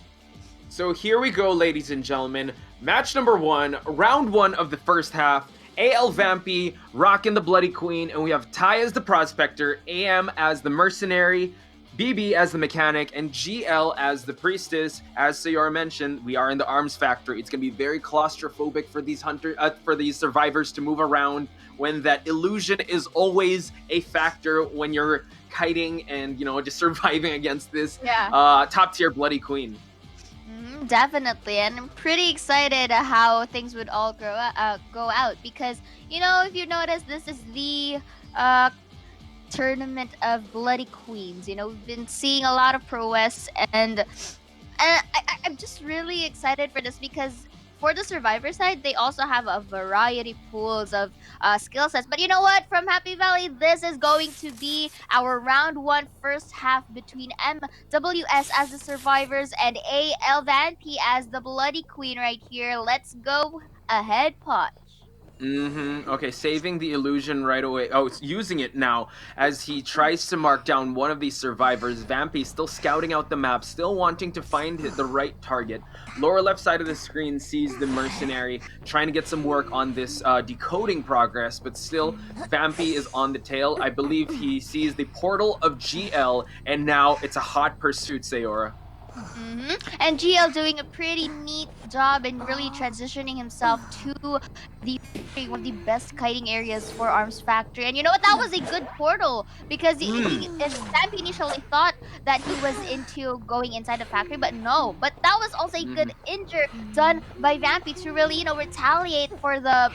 So here we go, ladies and gentlemen. Match number 1, round 1 of the first half. AL Vampy rocking the Bloody Queen, and we have Ty as the prospector, AM as the mercenary, BB as the mechanic, and GL as the priestess. As Sayora mentioned, we are in the Arms Factory. It's going to be very claustrophobic for these survivors to move around, when that illusion is always a factor when you're kiting and just surviving against this top tier Bloody Queen. Definitely, and I'm pretty excited how things would all go out, because if you notice, this is the tournament of Bloody Queens. We've been seeing a lot of prowess, and I'm just really excited for this, because for the survivor side, they also have a variety pools of skill sets. But you know what? From Happy Valley, this is going to be our round 1 first half between MWS as the survivors and AL Vanpy as the bloody queen right here. Let's go ahead, Pot. Okay, saving the illusion right away. Oh, it's using it now as he tries to mark down one of these survivors. Vampy still scouting out the map, still wanting to find the right target. Lower left side of the screen sees the mercenary trying to get some work on this decoding progress, but still Vampy is on the tail. I believe he sees the portal of GL, and now it's a hot pursuit, Sayora. And GL doing a pretty neat job in really transitioning himself to one of the best kiting areas for Arms Factory. And you know what? That was a good portal because Vampy initially thought that he was into going inside the factory, but no. But that was also a good injure done by Vampy to really, retaliate for the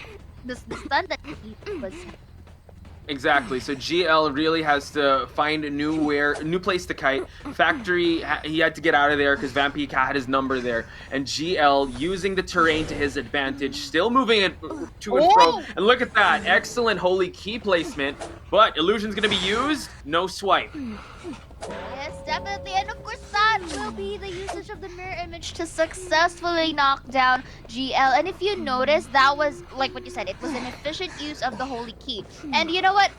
stun that he was. Exactly. So GL really has to find a new place to kite. Factory, he had to get out of there because Vampy had his number there. And GL using the terrain to his advantage, still moving it to and fro. And look at that, excellent holy key placement. But illusion's gonna be used. No swipe. Yes, definitely. And of course, that will be the usage of the mirror image to successfully knock down GL. And if you notice, that was, like what you said, it was an efficient use of the holy key. And you know what?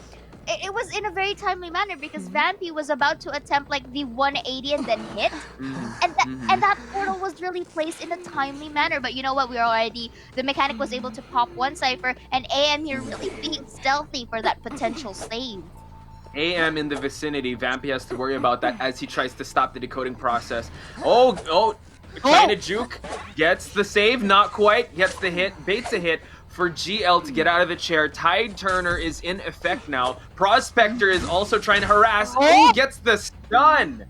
It was in a very timely manner because Vampy was about to attempt like the 180 and then hit. And that portal was really placed in a timely manner. But you know what? The mechanic was able to pop one Cypher, and AM here really being stealthy for that potential save. AM in the vicinity. Vampy has to worry about that as he tries to stop the decoding process. Trying to juke. Gets the save, not quite. Gets the hit, baits a hit for GL to get out of the chair. Tide Turner is in effect now. Prospector is also trying to harass. He gets the stun.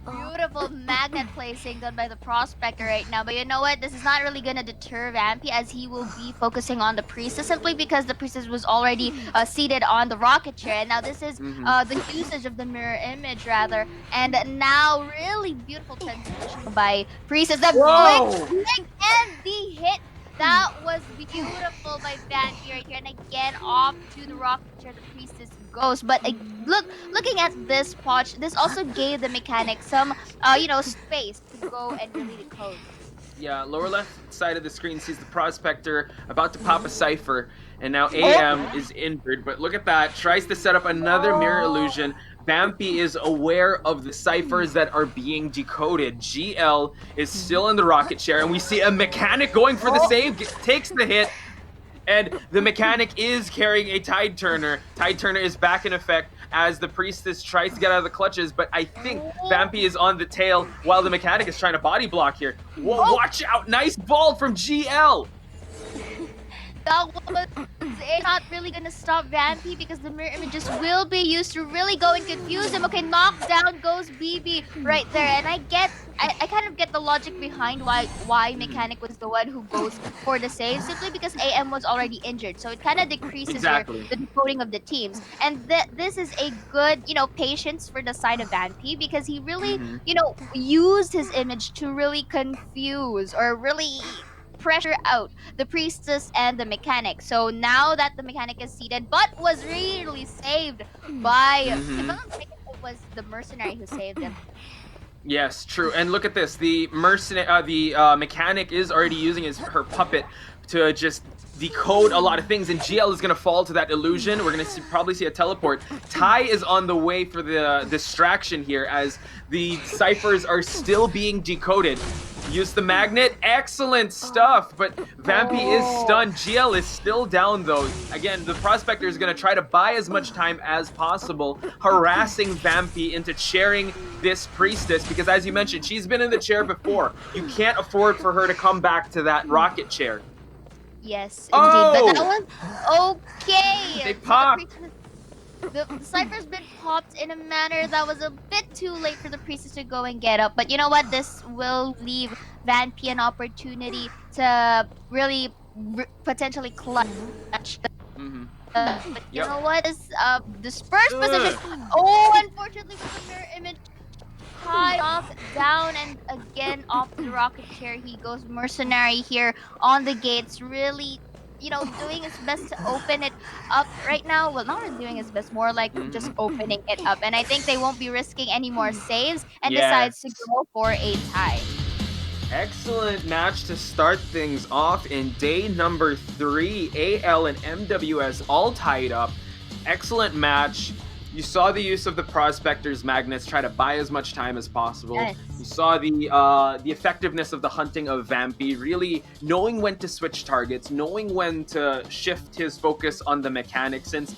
Beautiful magnet placing done by the Prospector right now. But you know what? This is not really going to deter Vampy as he will be focusing on the Priestess simply because the Priestess was already seated on the rocket chair. And now this is the usage of the mirror image rather. And now really beautiful transition by Priestess. The blink and the hit. That was beautiful by Vampy right here. And again, off to the rocket chair the Priestess goes. But looking at this Potch, this also gave the mechanic some, space to go and really decode. Yeah, lower left side of the screen sees the Prospector about to pop a Cypher. And now AM is injured. But look at that. Tries to set up another mirror illusion. Vampy is aware of the ciphers that are being decoded. GL is still in the rocket chair, and we see a mechanic going for the save, takes the hit, and the mechanic is carrying a Tide Turner. Tide Turner is back in effect as the Priestess tries to get out of the clutches, but I think Vampy is on the tail while the mechanic is trying to body block here. Whoa, watch out! Nice ball from GL! That was not really gonna stop Vampy because the mirror images will be used to really go and confuse him. Okay, knockdown goes BB right there, and I kind of get the logic behind why Mechanic was the one who goes for the save, simply because AM was already injured, so it kind of decreases the decoding of the teams. And this is a good, patience for the side of Vampy because he really, used his image to really confuse or really pressure out the Priestess and the Mechanic. So now that the Mechanic is seated, but was really saved by, if I'm not mistaken, it was the Mercenary who saved him. Yes, true. And look at this. The Mechanic is already using her puppet to just decode a lot of things, and GL is going to fall to that illusion. We're going to probably see a teleport. Ty is on the way for the distraction here as the ciphers are still being decoded. Use the magnet. Excellent stuff, but Vampy is stunned. GL is still down though. Again, the Prospector is going to try to buy as much time as possible, harassing Vampy into chairing this Priestess, because as you mentioned, she's been in the chair before. You can't afford for her to come back to that rocket chair. Yes, indeed. But that was okay. They popped. The cipher's been popped in a manner that was a bit too late for the Priestess to go and get up. But you know what? This will leave Vampy an opportunity to really potentially clutch. But you know what? This first position. Oh, unfortunately, with the mirror image high off, down, and again off the rocket chair. He goes mercenary here on the gates, really, doing his best to open it up right now. Well, not really doing his best, more like just opening it up. And I think they won't be risking any more saves and decides to go for a tie. Excellent match to start things off in day number 3. AL and MWS all tied up. Excellent match. You saw the use of the Prospector's Magnets, try to buy as much time as possible. Yes. You saw the effectiveness of the hunting of Vampy, really knowing when to switch targets, knowing when to shift his focus on the mechanic since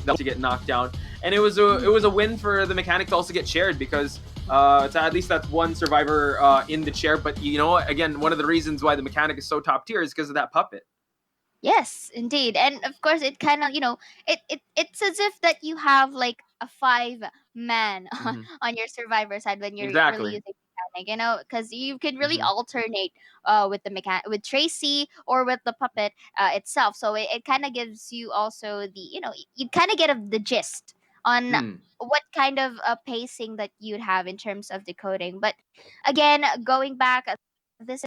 to get knocked down. And it was a win for the mechanic to also get shared because at least that's one survivor in the chair. But you know what? Again, one of the reasons why the mechanic is so top tier is because of that puppet. Yes, indeed. And of course it kind of, it's as if that you have like a 5-man on your survivor side when you're really using mechanic, because you can really alternate with the mechanic, with Tracy or with the puppet itself. So it kind of gives you also the, you kind of get the gist on what kind of pacing that you'd have in terms of decoding. But again, going back, this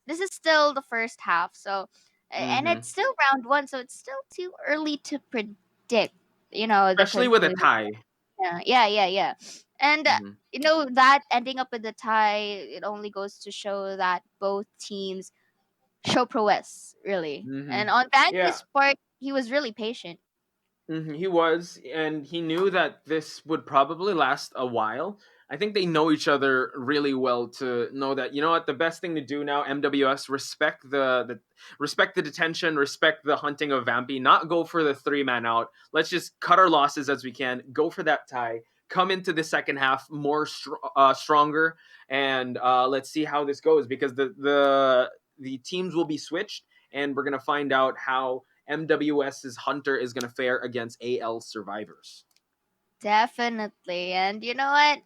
is still the first half. So and it's still round 1, so it's still too early to predict, especially with a tie. Yeah. And that ending up with the tie, it only goes to show that both teams show prowess, really. And on Vanky's part, he was really patient. He was, and he knew that this would probably last a while. I think they know each other really well to know that, you know what, the best thing to do now, MWS, respect the detention, respect the hunting of Vampy, not go for the 3-man out. Let's just cut our losses as we can, go for that tie, come into the second half more stronger, and let's see how this goes, because the teams will be switched, and we're going to find out how MWS's Hunter is going to fare against AL survivors. Definitely. And you know what?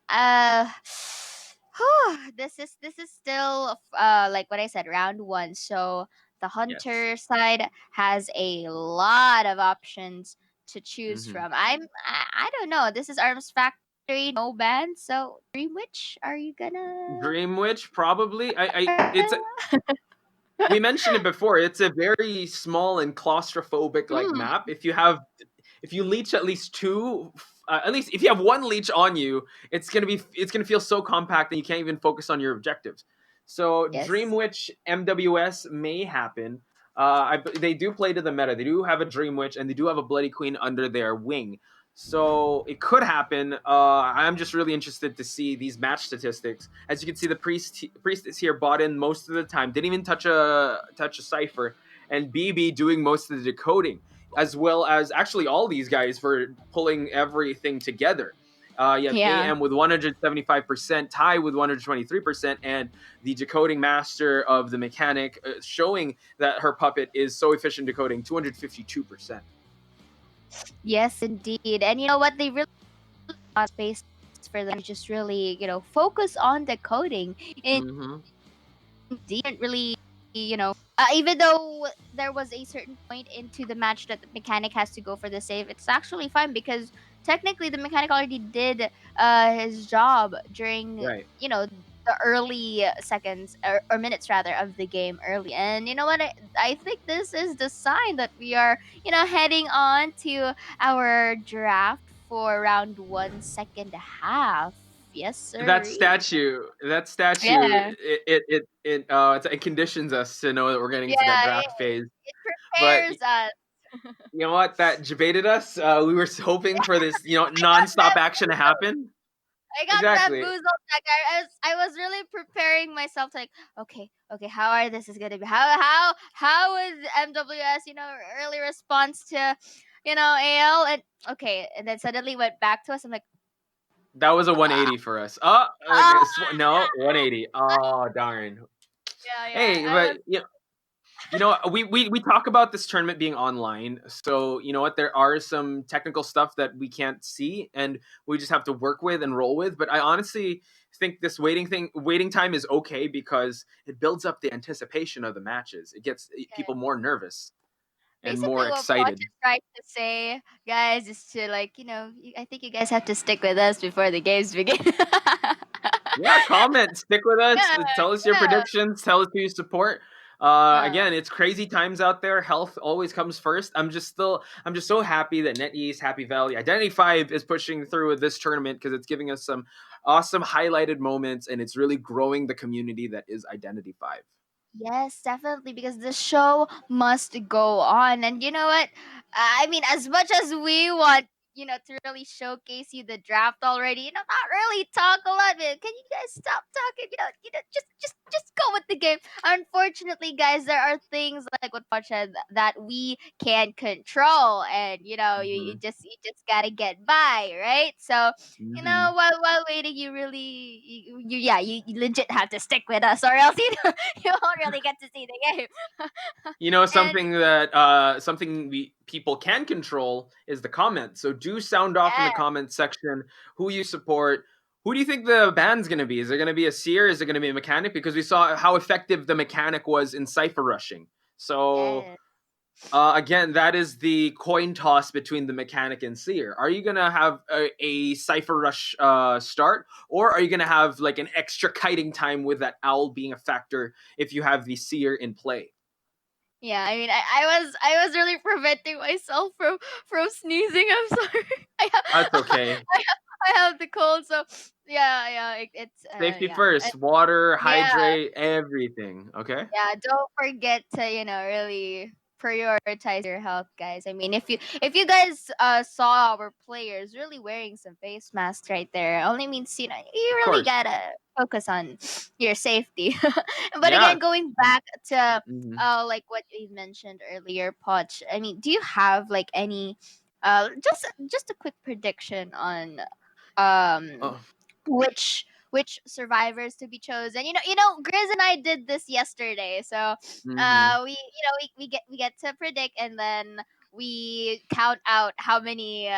This is still like what I said, round 1. So the Hunter side has a lot of options to choose from. I don't know. This is Arms Factory, no ban. So Dream Witch, are you gonna Dream Witch? Probably. It's we mentioned it before. It's a very small and claustrophobic map. If you leech at least 2, at least if you have 1 leech on you, it's gonna feel so compact that you can't even focus on your objectives. So Dream Witch MWS may happen. They do play to the meta. They do have a Dream Witch and they do have a Bloody Queen under their wing. So it could happen. I'm just really interested to see these match statistics. As you can see, the priestess here bought in most of the time, didn't even touch a cipher, and BB doing most of the decoding, as well as actually all these guys for pulling everything together. You have AM with 175%, Ty with 123%, and the decoding master of the mechanic showing that her puppet is so efficient decoding, 252%. Yes, indeed. And you know what? They really got space for them to just really, focus on decoding. And didn't really, even though there was a certain point into the match that the mechanic has to go for the save, it's actually fine because technically the mechanic already did his job during, the early seconds or minutes rather of the game early. And you know what, I think this is the sign that we are heading on to our draft for round 1 second half. Yes sir. That statue Yeah. it conditions us to know that we're getting to that draft phase. It prepares us. You know what, that debated us. We were hoping for this non-stop action to happen. I got bamboozled. Like I was really preparing myself to okay, how are this is gonna be? How was MWS, early response to, AL, and okay, and then suddenly went back to us. I'm like, that was a 180 for us. No, 180. Oh darn. Yeah. Hey, but we talk about this tournament being online, so you know what, there are some technical stuff that we can't see and we just have to work with and roll with, but I honestly think this waiting time is okay because it builds up the anticipation of the matches. It gets people more nervous, and Basically, more what Poch excited. is trying to say, guys, is to like, I think you guys have to stick with us before the games begin. Yeah, comment, stick with us, Yeah, tell us your yeah. predictions, tell us who you support. Again, it's crazy times out there. Health always comes first. I'm just so happy that NetEase, Happy Valley, Identity 5 is pushing through with this tournament because it's giving us some awesome highlighted moments and it's really growing the community that is Identity 5. Yes, definitely, because the show must go on. And you know what? I mean, as much as we want, to really showcase you the draft already, not really talk a lot, man. Can you guys stop talking? Just go with the game. Unfortunately, guys, there are things like what Poch said that we can't control, and you just gotta get by, right? So while waiting, you really, you legit have to stick with us, or else you won't really get to see the game. Something that people can control is the comments. So do sound off in the comment section who you support. Who do you think the ban's going to be? Is it going to be a seer? Is it going to be a mechanic? Because we saw how effective the mechanic was in Cypher rushing. So again, that is the coin toss between the mechanic and seer. Are you going to have a Cypher rush start? Or are you going to have like an extra kiting time with that owl being a factor if you have the seer in play? Yeah, I mean, I was really preventing myself from sneezing. I'm sorry. That's okay. I have the cold, so yeah. It's Safety yeah. first. Water, Yeah, hydrate, everything. Okay? yeah. Don't forget to really prioritize your health, guys. I mean, if you guys saw our players really wearing some face masks right there, it only means you really course. gotta focus on your safety. But Yeah. again, going back to Mhm. like what you mentioned earlier, Poch. I mean, do you have like any just a quick prediction on Oh. which survivors to be chosen? Grizz and I did this yesterday, so Mhm. we get to predict, and then we count out how many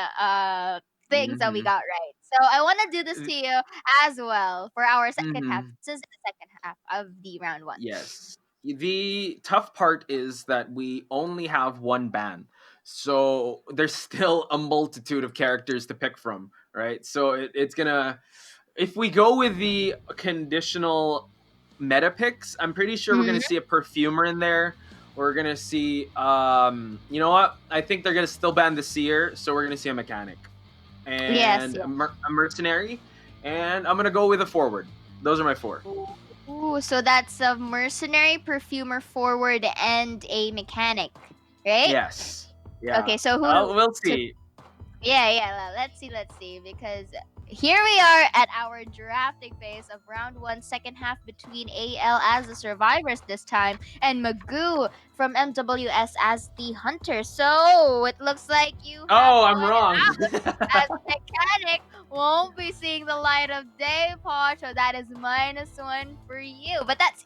things that we Mhm. got right. So I want to do this to you as well for our second half. Mhm. This is the second half of the round one. Yes. The tough part is that we only have one ban. So there's still a multitude of characters to pick from, right? So it's gonna, if we go with the conditional meta picks, I'm pretty sure we're gonna see a perfumer in there. We're gonna see you know what? I think they're gonna still ban the seer, so we're gonna see a mechanic. And Yes. a mercenary. And I'm gonna go with a forward. Those are my four. Ooh, so that's a mercenary, perfumer, forward, and a mechanic, right? Yes. Yeah. Okay, so we'll see. Yeah. Let's see, because here we are at our drafting phase of round one, second half between AL as the survivors this time, and Magoo from MWS as the hunter. So it looks like you have I'm wrong. as mechanic won't be seeing the light of day, Poch. So that is -1 for you. But that's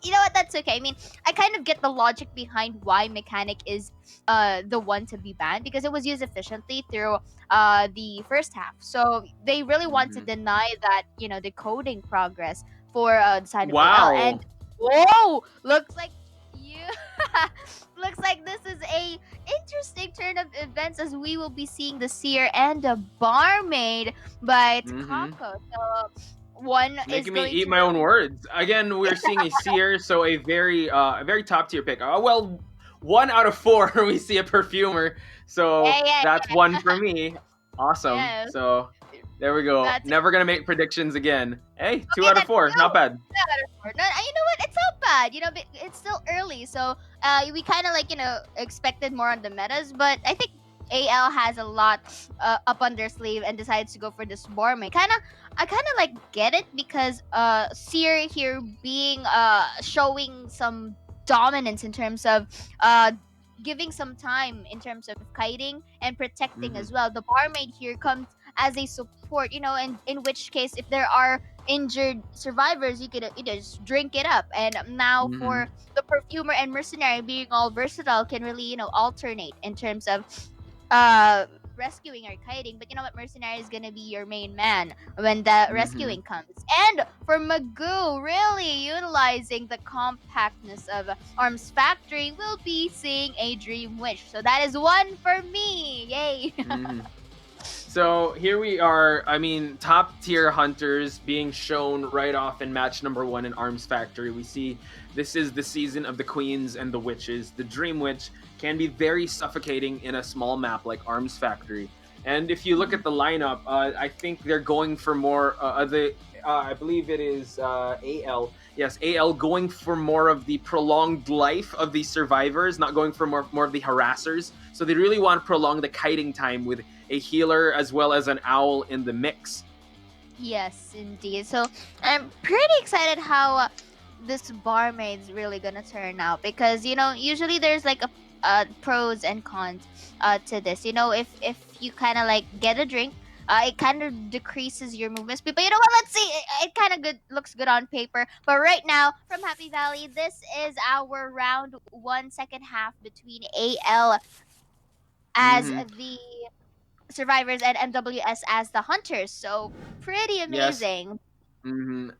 okay. I mean, I kind of get the logic behind why mechanic is the one to be banned, because it was used efficiently through the first half. So they really want to deny that, the coding progress for the side of AL. And whoa, looks like looks like this is a interesting turn of events, as we will be seeing the seer and the barmaid by Kako. So one is making me going eat to my own words. Again, we're seeing a seer, so a very top tier pick. Well, 1 out of 4 we see a perfumer. So that's one for me. Awesome. Yes. So there we go. That's Never gonna make predictions again. Hey, 2 out of 4. Not bad. No, you know what? It's not bad. But it's still early, so we kind of expected more on the metas, but I think AL has a lot up on their sleeve and decides to go for this barmaid. I kind of get it, because Seer here being showing some dominance in terms of giving some time in terms of kiting and protecting as well. The barmaid here comes as a support, and in which case, if there are injured survivors, you could just drink it up. And now for the perfumer and mercenary, being all versatile, can really alternate in terms of rescuing or kiting, but you know what? Mercenary is gonna be your main man when the rescuing comes. And for Magoo, really utilizing the compactness of Arms Factory, we'll be seeing a Dream Wish. So that is one for me. Yay! So here we are. I mean, top tier hunters being shown right off in match number 1 in Arms Factory. We see this is the season of the queens and the witches. The Dream Witch can be very suffocating in a small map like Arms Factory. And if you look at the lineup, I think they're going for more I believe it is AL. Yes, AL going for more of the prolonged life of the survivors, not going for more of the harassers. So they really want to prolong the kiting time with a healer as well as an owl in the mix. Yes, indeed. So I'm pretty excited how this barmaid's really gonna turn out, because you know usually there's like a pros and cons to this. You know, if you kind of like get a drink, it kind of decreases your movement speed. But you know what? Let's see. It kind of looks good on paper. But right now, from Happy Valley, this is our round 1 second half between AL as the survivors and MWS as the hunters. So pretty amazing.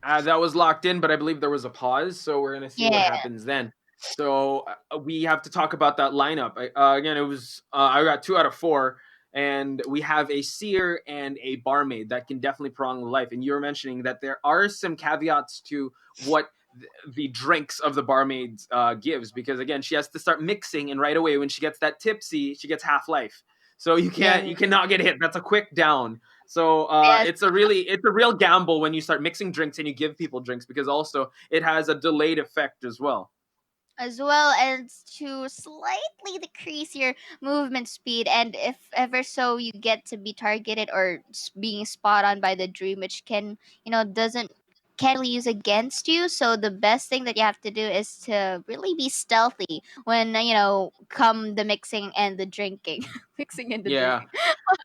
That was locked in, but I believe there was a pause, so we're gonna see what happens then. So we have to talk about that lineup. Again, it was I got 2 out of 4. And we have a seer and a barmaid that can definitely prolong the life. And you were mentioning that there are some caveats to what the drinks of the barmaid gives, because again, she has to start mixing, and right away when she gets that tipsy, she gets half life. So you cannot get hit. That's a quick down. So it's a real gamble when you start mixing drinks and you give people drinks, because also it has a delayed effect as well. As well as to slightly decrease your movement speed, and if ever so you get to be targeted or being spot on by the Dream, which can, you know, can't really use against you. So the best thing that you have to do is to really be stealthy when, you know, come the mixing and the drinking. Mixing and the drinking.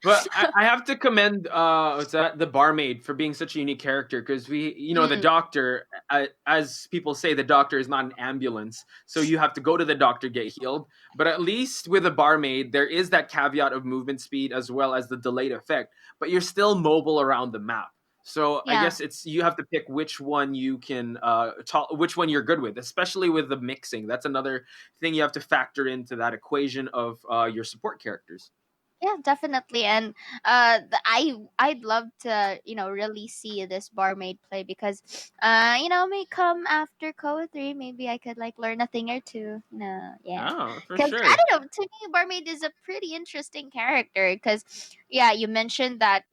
But I have to commend the barmaid for being such a unique character, because the doctor, as people say, the doctor is not an ambulance, so you have to go to the doctor, get healed. But at least with a barmaid, there is that caveat of movement speed as well as the delayed effect, but you're still mobile around the map. So I guess you have to pick which one you can which one you're good with, especially with the mixing. That's another thing you have to factor into that equation of your support characters. Yeah, definitely. And I'd love to, you know, really see this barmaid play, because you know, may come after COA 3, maybe I could like learn a thing or two. No, yeah. Oh, for Because sure. I don't know, to me barmaid is a pretty interesting character, because you mentioned that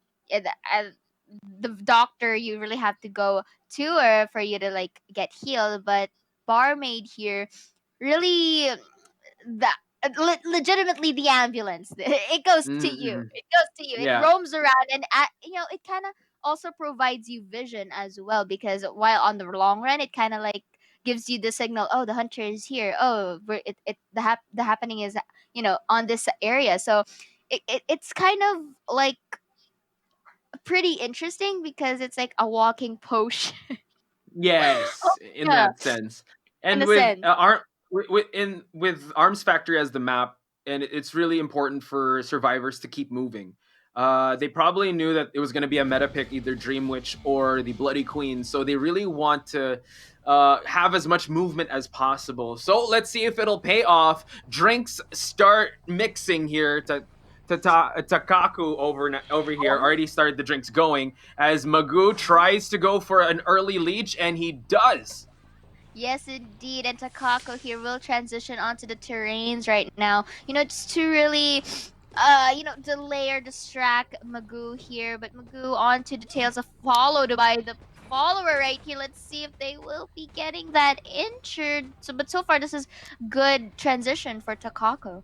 the doctor you really have to go to or for you to like get healed, but barmaid here really that legitimately the ambulance. It goes to you. It goes to you. It roams around, and you know, it kind of also provides you vision as well, because while on the long run it kind of like gives you the signal, oh, the hunter is here, oh, the happening is, you know, on this area. So it's kind of like pretty interesting, because it's like a walking potion. Yes, in that sense. And In a with sense. with Arms Factory as the map, and it's really important for survivors to keep moving. They probably knew that it was going to be a meta pick, either Dream Witch or the Bloody Queen, so they really want to have as much movement as possible. So let's see if it'll pay off. Drinks start mixing here. Takaku over here already started the drinks going, as Magoo tries to go for an early leech, and he does. Yes, indeed. And Takako here will transition onto the terrains right now. You know, just to really, you know, delay or distract Magoo here. But Magoo onto the tails of followed by the follower right here. Let's see if they will be getting that injured. But so far, this is good transition for Takako.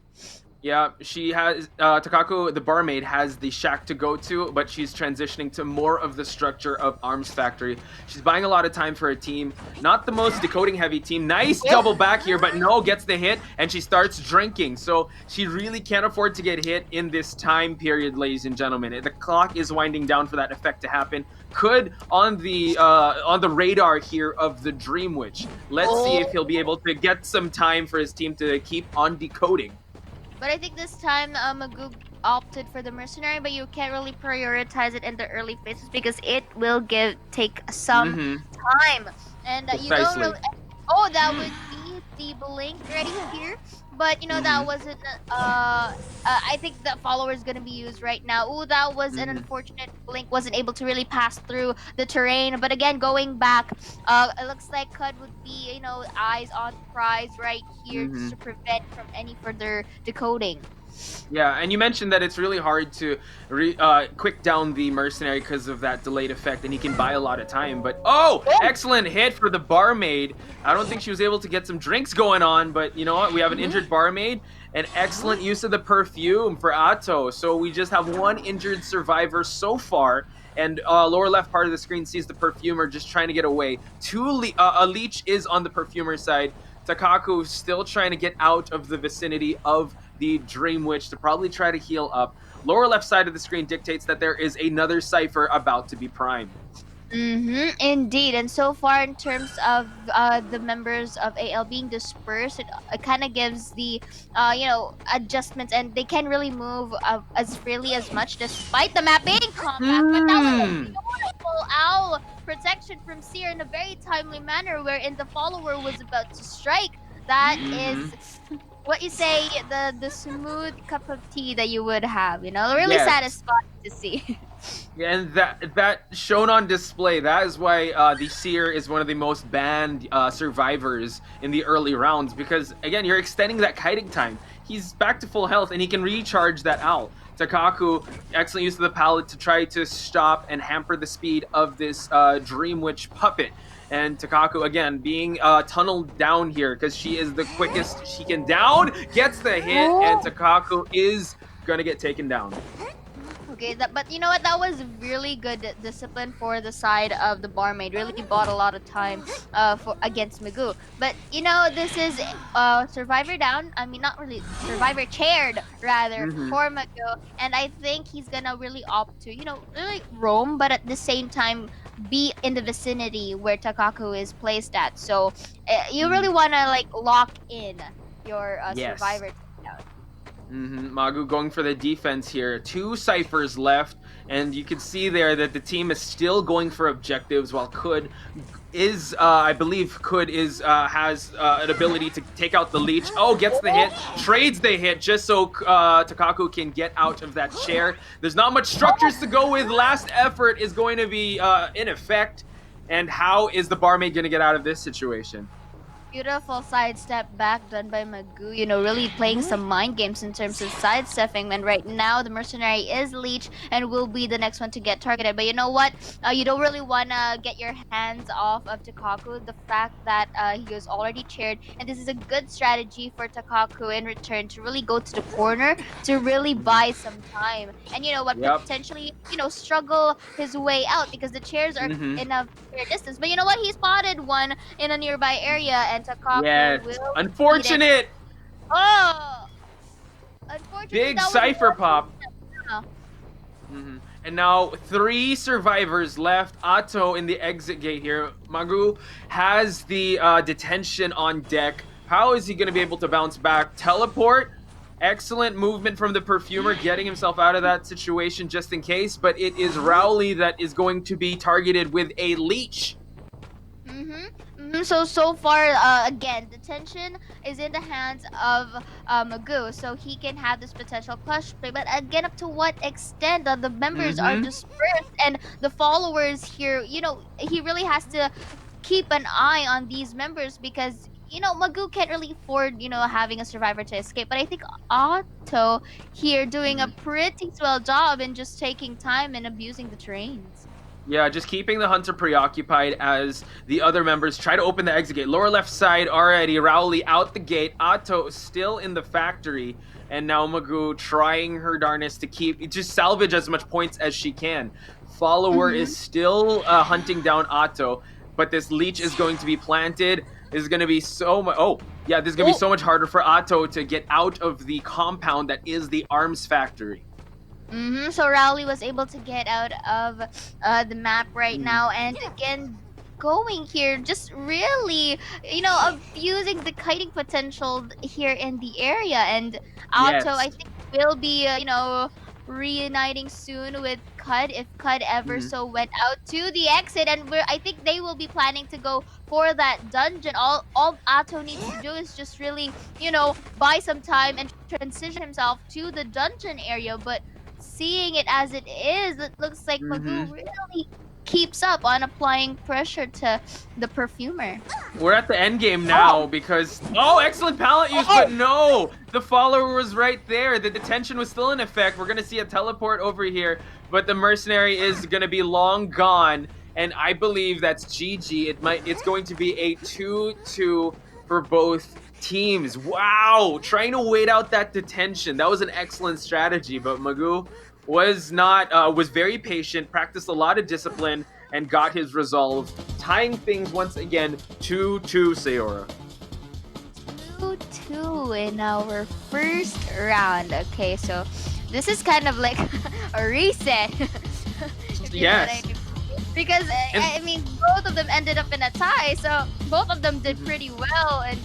Yeah, she has Takaku, the barmaid, has the shack to go to, but she's transitioning to more of the structure of Arms Factory. She's buying a lot of time for her team. Not the most decoding heavy team. Nice double back here, but no, gets the hit, and she starts drinking. So she really can't afford to get hit in this time period, ladies and gentlemen. The clock is winding down for that effect to happen. Could on the radar here of the Dream Witch. Let's see if he'll be able to get some time for his team to keep on decoding. But I think this time, Magoo opted for the mercenary, but you can't really prioritize it in the early phases because it will take some time, and you don't Precisely. really. Oh, that would be the blink ready here, but you know that wasn't. I think the follower is gonna be used right now. Oh, that was an unfortunate blink. Wasn't able to really pass through the terrain, but again, going back, it looks like Cud would be, eyes on the prize right here just to prevent from any further decoding. Yeah, and you mentioned that it's really hard to quick down the mercenary because of that delayed effect, and he can buy a lot of time. But excellent hit for the barmaid. I don't think she was able to get some drinks going on, but you know what? We have an injured barmaid, and excellent use of the perfume for Atto. So we just have one injured survivor so far. And lower left part of the screen sees the perfumer just trying to get away. A leech is on the perfumer side. Takaku still trying to get out of the vicinity of the Dream Witch to probably try to heal up. Lower left side of the screen dictates that there is another cipher about to be primed. Indeed, and so far in terms of the members of AL being dispersed, it kind of gives the adjustments, and they can really move as freely as much despite the map being compact. But that was a beautiful owl protection from Seer in a very timely manner, wherein the follower was about to strike. That is what you say, the smooth cup of tea that you would have, really satisfying to see. Yeah, and that shown on display, that is why the Seer is one of the most banned survivors in the early rounds, because again, you're extending that kiting time. He's back to full health and he can recharge that owl. Takaku, excellent use of the pallet to try to stop and hamper the speed of this Dream Witch puppet. And Takaku, again, being tunneled down here because she is the quickest she can down, gets the hit, and Takaku is going to get taken down. Okay, but you know what? That was really good discipline for the side of the barmaid. Really bought a lot of time against Magoo. But this is survivor down. I mean, not really survivor chaired rather for Magoo, and I think he's gonna really opt to really roam, but at the same time be in the vicinity where Takaku is placed at. So you really wanna lock in your survivor. Magoo going for the defense here. 2 ciphers left, and you can see there that the team is still going for objectives, while Kud is, I believe Kud is has an ability to take out the leech. Oh, gets the hit, trades the hit just so Takaku can get out of that chair. There's not much structures to go with. Last effort is going to be in effect. And how is the barmaid going to get out of this situation? Beautiful sidestep back done by Magoo, really playing some mind games in terms of sidestepping. And right now, the mercenary is Leech and will be the next one to get targeted. But you know what? You don't really want to get your hands off of Takaku. The fact that he was already chaired. And this is a good strategy for Takaku in return to really go to the corner to really buy some time. And you know what? Potentially, struggle his way out because the chairs are in a fair distance. But you know what? He spotted one in a nearby area, and Takaku will unfortunate. Unfortunate. Big cipher pop. And now 3 survivors left. Atto in the exit gate here. Magoo has the detention on deck. How is he going to be able to bounce back? Teleport. Excellent movement from the perfumer, getting himself out of that situation just in case. But it is Rowley that is going to be targeted with a leech. So far, again, the tension is in the hands of Magoo, so he can have this potential clutch play. But again, up to what extent the members are dispersed and the followers here, he really has to keep an eye on these members because, Magoo can't really afford, having a survivor to escape. But I think Atto here doing a pretty swell job in just taking time and abusing the terrains. Yeah, just keeping the hunter preoccupied as the other members try to open the exit gate. Lower left side already, Rowley out the gate. Atto still in the factory. And now Magoo trying her darnest to just salvage as much points as she can. Follower is still hunting down Atto. But this leech is going to be planted. This is going to be so much... this is going to be so much harder for Atto to get out of the compound that is the arms factory. So Rowley was able to get out of the map right now, and again, going here, just really, abusing the kiting potential here in the area. And Atto, I think will be, reuniting soon with Cud if Cud ever so went out to the exit, and I think they will be planning to go for that dungeon. All Ato needs to do is just really, buy some time and transition himself to the dungeon area. But seeing it as it is, it looks like Magoo really keeps up on applying pressure to the perfumer. We're at the end game now because excellent pallet use, but no, the follower was right there. The detention was still in effect. We're gonna see a teleport over here, but the mercenary is gonna be long gone, and I believe that's GG. It's going to be a 2-2 for both teams. Wow, trying to wait out that detention. That was an excellent strategy, but Magoo was very patient, practiced a lot of discipline, and got his resolve, tying things once again 2-2 Sayora. 2-2 in our first round. Okay, so this is kind of like a reset. If you know what I mean. Because I mean, both of them ended up in a tie, so both of them did pretty well. And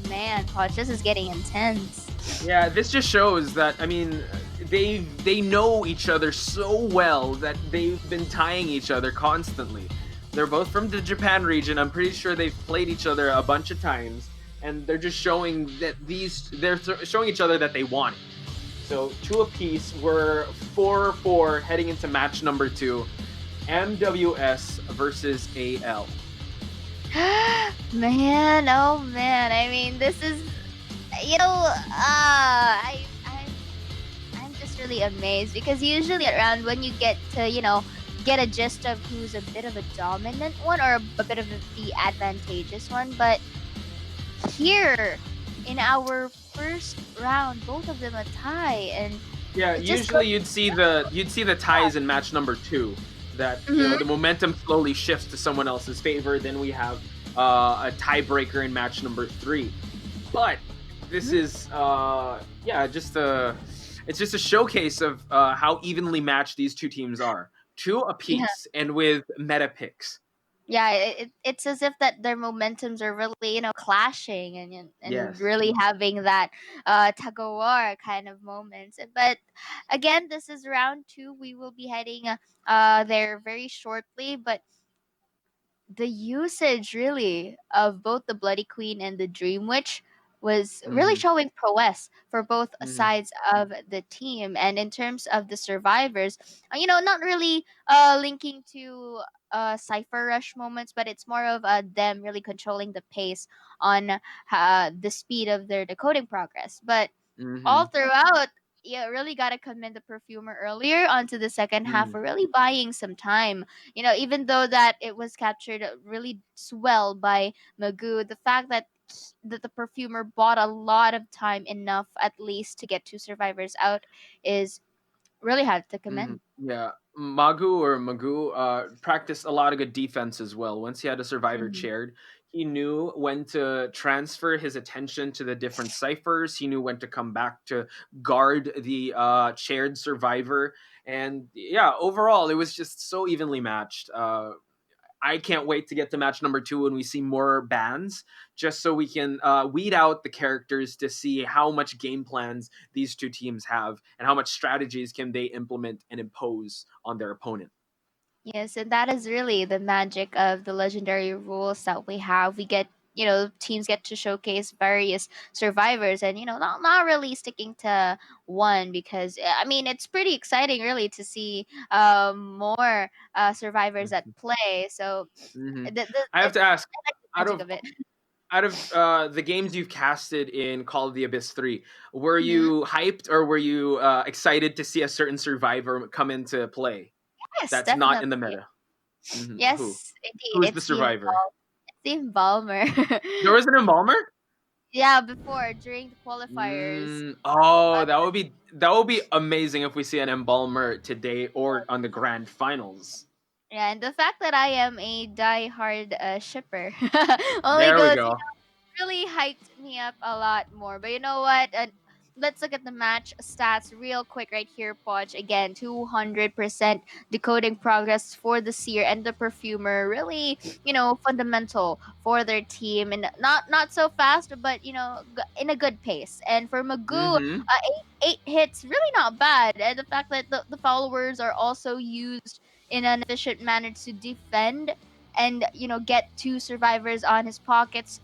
man, Coach, this is getting intense. Yeah, this just shows that, I mean, they know each other so well that they've been tying each other constantly. They're both from the Japan region. I'm pretty sure they've played each other a bunch of times, and they're just showing that they're showing each other that they want it. So 2 apiece. We're 4-4 heading into match number 2. MWS versus AL. Man, oh man. I mean, this is, I'm just really amazed because usually around when you get to, get a gist of who's a bit of a dominant one or a bit of the advantageous one, but here in our first round, both of them a tie, and yeah, usually you'd see the ties in match number 2. That the momentum slowly shifts to someone else's favor. Then we have a tiebreaker in match number 3. But this is it's just a showcase of how evenly matched these two teams are. 2 apiece and with meta picks. Yeah, it's as if that their momentums are really, clashing and really having that tug of war kind of moments. But again, this is round 2. We will be heading there very shortly, but the usage really of both the Bloody Queen and the Dream Witch was really showing prowess for both sides of the team. And in terms of the survivors, not really linking to Cypher Rush moments, but it's more of them really controlling the pace on the speed of their decoding progress. But all throughout, really got to commend the perfumer earlier onto the second half for really buying some time. Even though that it was captured really well by Magoo, the fact that the perfumer bought a lot of time, enough at least to get 2 survivors out, is really hard to commend. Yeah, Magoo practiced a lot of good defense as well. Once he had a survivor chaired, he knew when to transfer his attention to the different ciphers. He knew when to come back to guard the chaired survivor. And yeah, overall, it was just so evenly matched. I can't wait to get to match number 2 when we see more bans, just so we can weed out the characters to see how much game plans these two teams have and how much strategies can they implement and impose on their opponent. Yes, and that is really the magic of the legendary rules that we have. We get, teams get to showcase various survivors, and not really sticking to one, because I mean it's pretty exciting really to see more survivors at play. So I have to ask, I like the magic of it. out of the games you've casted in Call of the Abyss 3, were you hyped or were you excited to see a certain survivor come into play? Yes, that's definitely. not in the meta. Yes, indeed. Who's the survivor? It's the Embalmer. There was an Embalmer? Yeah, before, during the qualifiers. That would be amazing if we see an Embalmer today or on the grand finals. Yeah, and the fact that I am a die-hard shipper there we go. Really hyped me up a lot more. But you know what? let's look at the match stats real quick right here, Podge. Again, 200% decoding progress for the seer and the perfumer. Really, fundamental for their team, and not so fast, but in a good pace. And for Magoo, Mm-hmm. eight hits, really not bad. And the fact that the followers are also used in an efficient manner to defend and get two survivors on his pockets,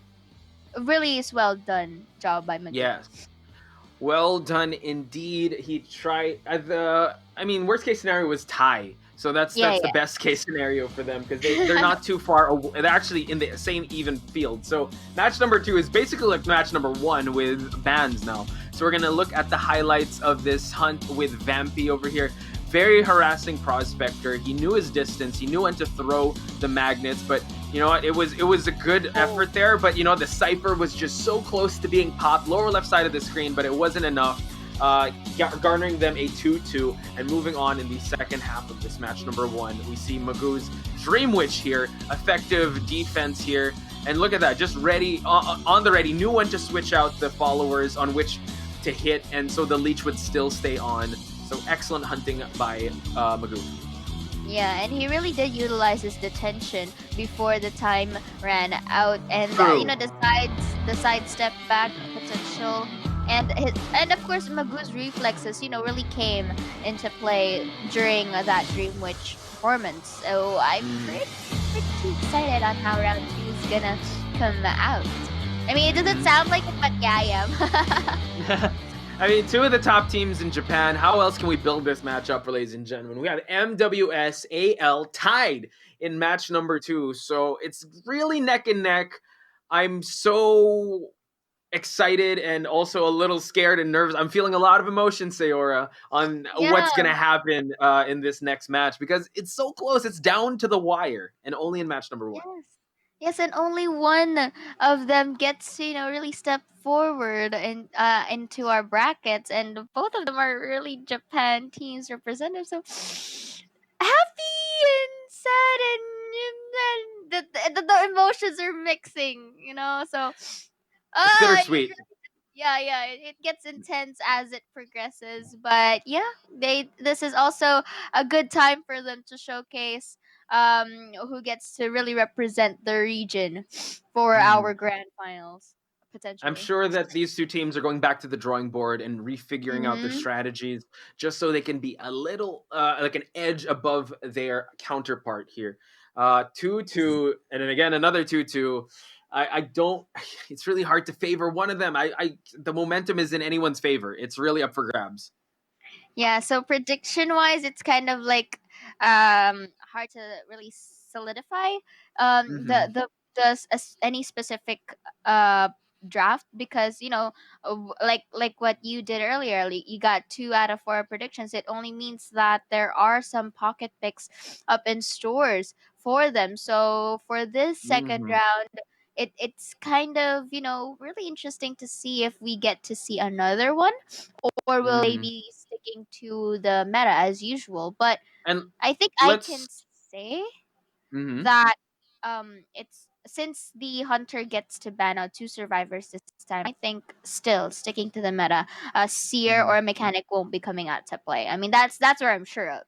really is well done job by Magoo. Yes. Well done indeed. He tried I mean, worst case scenario was tie. So that's Yeah, the yeah. best case scenario for them because they're not too far away. They're actually in the same even field. So match number 2 is basically like match number 1 with bans now. So we're gonna look at the highlights of this hunt with Vampy over here. Very harassing prospector. He knew his distance. He knew when to throw the magnets, but you know what? It was a good effort there, but the Cypher was just so close to being popped. Lower left side of the screen, but it wasn't enough. Garnering them a 2-2 and moving on in the second half of this match number 1. We see Magoo's Dream Witch here. Effective defense here. And look at that, just ready, on the ready. Knew when to switch out the followers on which to hit, and so the leech would still stay on. So excellent hunting by Magoo. Yeah, and he really did utilize his detention before the time ran out, and True. the side step back potential, and of course Magoo's reflexes, really came into play during that Dream Witch performance. So I'm pretty excited on how round 2 is gonna come out. I mean, it doesn't sound like it, but yeah, I am. I mean, 2 of the top teams in Japan. How else can we build this match up, ladies and gentlemen? We have MWS AL tied in match number 2, so it's really neck and neck. I'm so excited and also a little scared and nervous. I'm feeling a lot of emotion, Sayora, on what's going to happen in this next match because it's so close. It's down to the wire and only in match number 1. Yes. Yes, and only one of them gets to, really step forward and into our brackets, and both of them are really Japan teams representative. So happy and sad, and the emotions are mixing, So It's bittersweet. yeah, it gets intense as it progresses, but yeah, this is also a good time for them to showcase who gets to really represent the region for our grand finals potentially. I'm sure that these 2 teams are going back to the drawing board and refiguring out their strategies just so they can be a little like an edge above their counterpart here. 2-2, and then again another 2-2. I don't. It's really hard to favor one of them. The momentum is in anyone's favor. It's really up for grabs. Yeah. So prediction wise, it's kind of like hard to really solidify any specific draft because like what you did earlier, you got 2 out of 4 predictions. It only means that there are some pocket picks up in stores for them. So for this second round, it's kind of really interesting to see if we get to see another one, or will they be sticking to the meta as usual. But And I think I can say that it's since the hunter gets to ban out 2 survivors this time, I think still sticking to the meta, a seer or a mechanic won't be coming out to play. I mean, that's where I'm sure of.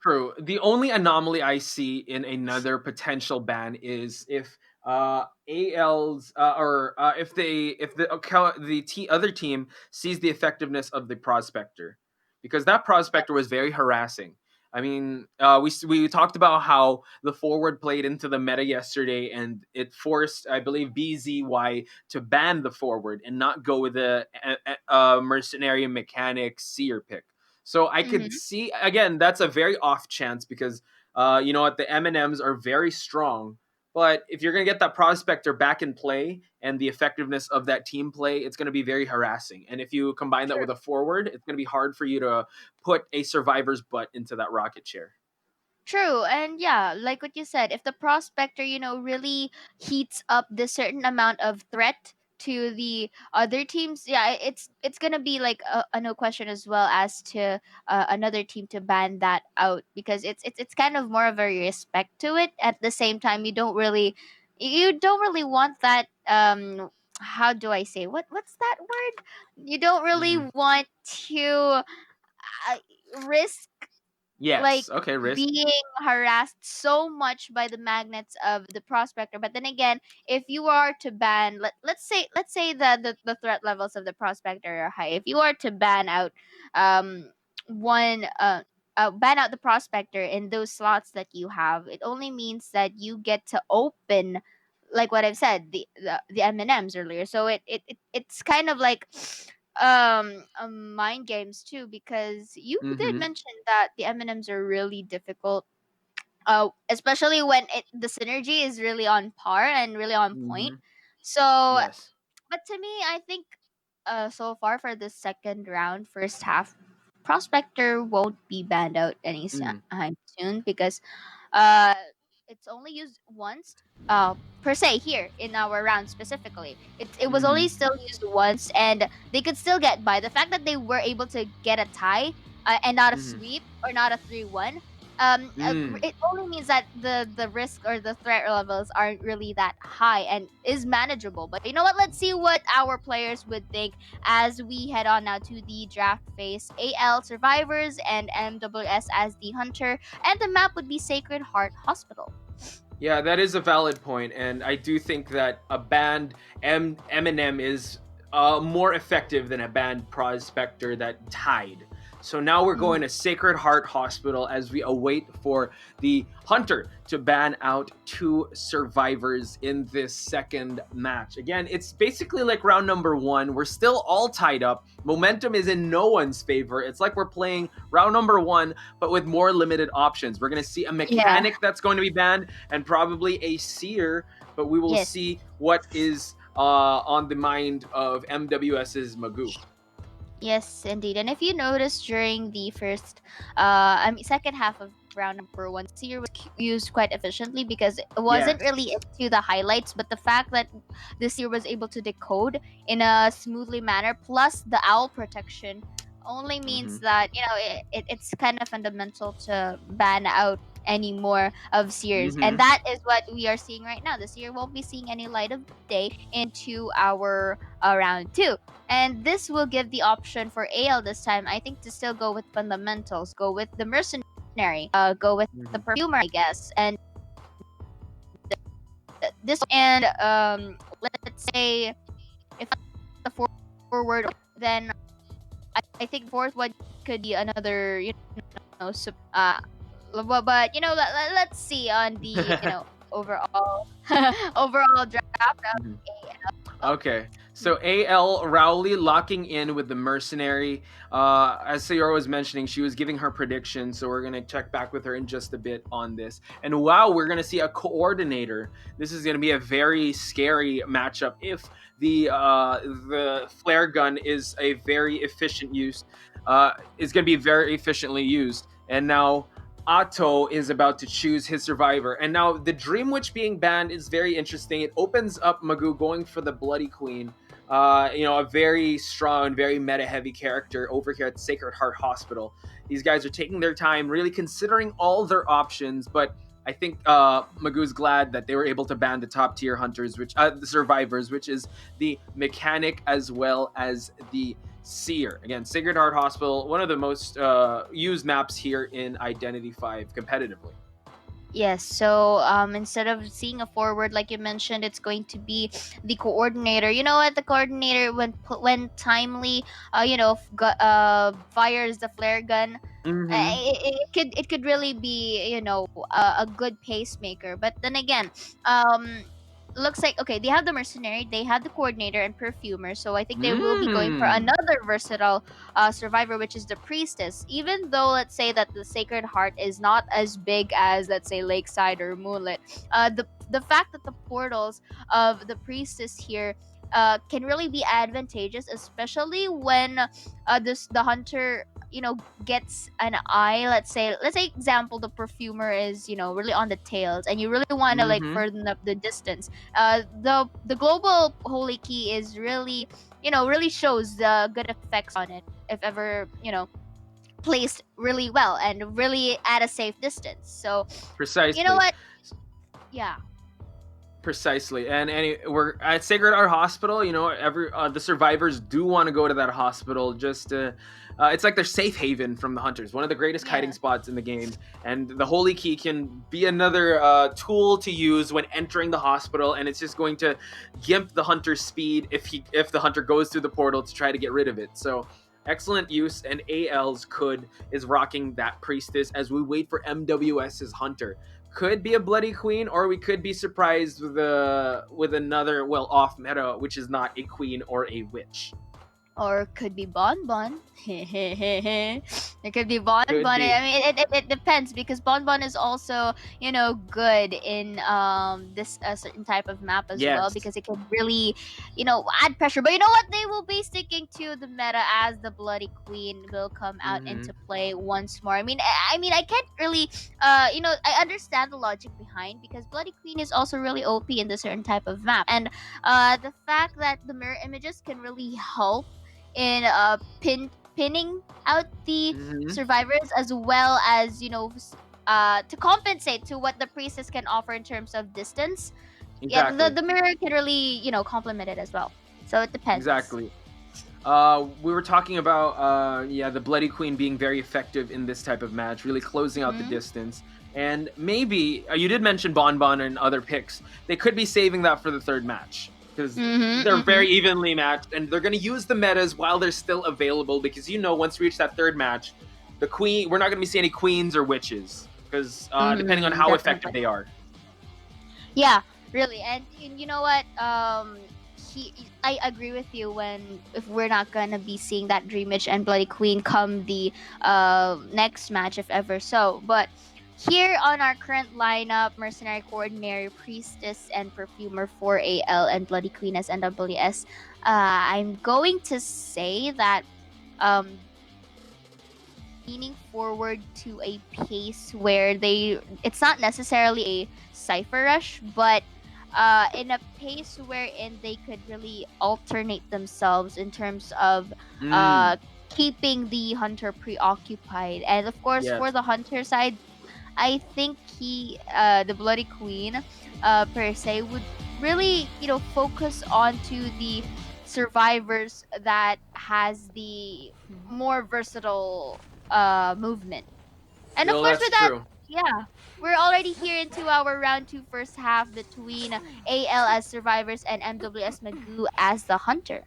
True. The only anomaly I see in another potential ban is if AL's or if the other team sees the effectiveness of the prospector, because that prospector was very harassing. I mean, we talked about how the forward played into the meta yesterday, and it forced, I believe, BZY to ban the forward and not go with a mercenary mechanic seer pick. So I could see, again, that's a very off chance because you know what, the M&Ms are very strong. But if you're going to get that prospector back in play and the effectiveness of that team play, it's going to be very harassing. And if you combine that with a forward, it's going to be hard for you to put a survivor's butt into that rocket chair. True, and yeah, like what you said, if the prospector, really heats up the certain amount of threat to the other teams, yeah, it's gonna be like a no question as well as to another team to ban that out because it's kind of more of a respect to it. At the same time, you don't really want that how do I say, what's that word? You don't really Mhm. want to risk like Yes. Okay. Risk. being harassed so much by the magnets of the prospector. But then again, if you are to ban, let's say the threat levels of the prospector are high. If you are to ban out um one ban out the prospector in those slots that you have, it only means that you get to open, like what I've said, the M&Ms earlier. So it's kind of like mind games too, because you did Mhm. mention that the M&Ms are really difficult, especially when the synergy is really on par and really on point. Mhm. So Yes. but to me, I think so far for the second round, first half, prospector won't be banned out Mm. anytime soon, because uh it's only used once, per se, here in our round specifically. It was only Mhm. still used once, and they could still get by. The fact that they were able to get a tie, and not a Mhm. sweep or not a 3-1, Mm. it only means that the risk or the threat levels aren't really that high and is manageable. But you know what, let's see what our players would think as we head on now to the draft phase. AL survivors and MWS as the hunter, and the map would be Sacred Heart Hospital. Yeah, that is a valid point, and I do think that a banned Eminem is more effective than a banned prospector that tied. So now we're going to Sacred Heart Hospital as we await for the Hunter to ban out 2 survivors in this second match. Again, it's basically like round number 1. We're still all tied up. Momentum is in no one's favor. It's like we're playing round number 1, but with more limited options. We're going to see a Yeah. mechanic that's going to be banned and probably a seer, but we will Yes. see what is on the mind of MWS's Magoo. Yes, indeed. And if you notice during the second half of round number 1, Seer was used quite efficiently because it wasn't Yes. really into the highlights, but the fact that the Seer was able to decode in a smoothly manner, plus the owl protection, only means Mhm. that it's kind of fundamental to ban out any more of Seers, and Mhm. that is what we are seeing right now. The Seer won't be seeing any light of day into our round 2. And this will give the option for AL this time, I think, to still go with fundamentals, go with the mercenary, go with the Mhm. perfumer, I guess. And this, and let's say if the forward, then I think fourth one could be another, but let's see on the overall overall draft of Mhm. AL. Okay, so AL Rowley locking in with the mercenary. As Sayora was mentioning, she was giving her prediction, so we're gonna check back with her in just a bit on this. And wow, we're gonna see a coordinator. This is gonna be a very scary matchup if the flare gun is a very efficient use. Is gonna be very efficiently used, and now Otto is about to choose his survivor. And now the Dream Witch being banned is very interesting. It opens up Magoo going for the Bloody Queen. A very strong, very meta heavy character over here at Sacred Heart Hospital. These guys are taking their time, really considering all their options, but I think Magoo's glad that they were able to ban the top tier hunters, the survivors, which is the mechanic as well as the seer. Again, Sacred Heart Hospital, one of the most used maps here in Identity 5 competitively. Yes, so instead of seeing a forward like you mentioned, it's going to be the coordinator. You know what? The coordinator, when timely, fires the flare gun, Mm-hmm. it could really be a good pacemaker. But then again, looks like, okay, they have the mercenary, they have the coordinator and perfumer, so I think they will be going for another versatile survivor, which is the priestess. Even though, let's say that the Sacred Heart is not as big as, let's say, Lakeside or Moonlit, the fact that the portals of the priestess here can really be advantageous, especially when the hunter gets an eye. Let's say example, the perfumer is really on the tails, and you really want to like Mm-hmm. further up the distance. The global holy key is really really shows the good effects on it if ever placed really well and really at a safe distance. So you know Precisely. what, yeah. Precisely, and we're at Sacred Heart Hospital. You know, the survivors do want to go to that hospital. Just it's like their safe haven from the hunters. One of the greatest kiting spots in the game, and the Holy Key can be another tool to use when entering the hospital. And it's just going to gimp the hunter's speed if the hunter goes through the portal to try to get rid of it. So excellent use, and AL's is rocking that priestess as we wait for MWS's hunter. Could be a Bloody Queen, or we could be surprised with another, well, off meta, which is not a queen or a witch. Or could be Bonbon. It could be Bonbon. Could be. I mean, it depends, because Bonbon is also, you know, good in this certain type of map as well, because it can really, you know, add pressure. But you know what? They will be sticking to the meta as the Bloody Queen will come out into play once more. I mean, I can't really, you know, I understand the logic behind, because Bloody Queen is also really OP in the certain type of map, and the fact that the mirror images can really help in pinning out the survivors, as well as, you know, to compensate to what the priestess can offer in terms of distance. Exactly. Yeah, the mirror can really, you know, complement it as well. So it depends. Exactly. We were talking about the Bloody Queen being very effective in this type of match, really closing out the distance. And maybe you did mention Bonbon and other picks. They could be saving that for the third match, because they're very evenly matched, and they're going to use the metas while they're still available, because, you know, once we reach that third match, the queen, we're not going to be seeing any queens or witches, because depending on how effective they are. Yeah, really. And you know what? I agree with you if we're not going to be seeing that Dream Witch and Bloody Queen come the next match, if ever so. But here on our current lineup, Mercenary, Coordinator, Priestess, and Perfumer for AL, and Bloody Queen as NWS, I'm going to say that leaning forward to a pace where it's not necessarily a Cypher Rush, but in a pace wherein they could really alternate themselves in terms of keeping the hunter preoccupied. And of course, for the hunter side, I think the Bloody Queen, per se, would really, you know, focus onto the survivors that has the more versatile movement. And of course, with that, we're already here into our round 2 first half between AL as survivors and MWS Magoo as the hunter.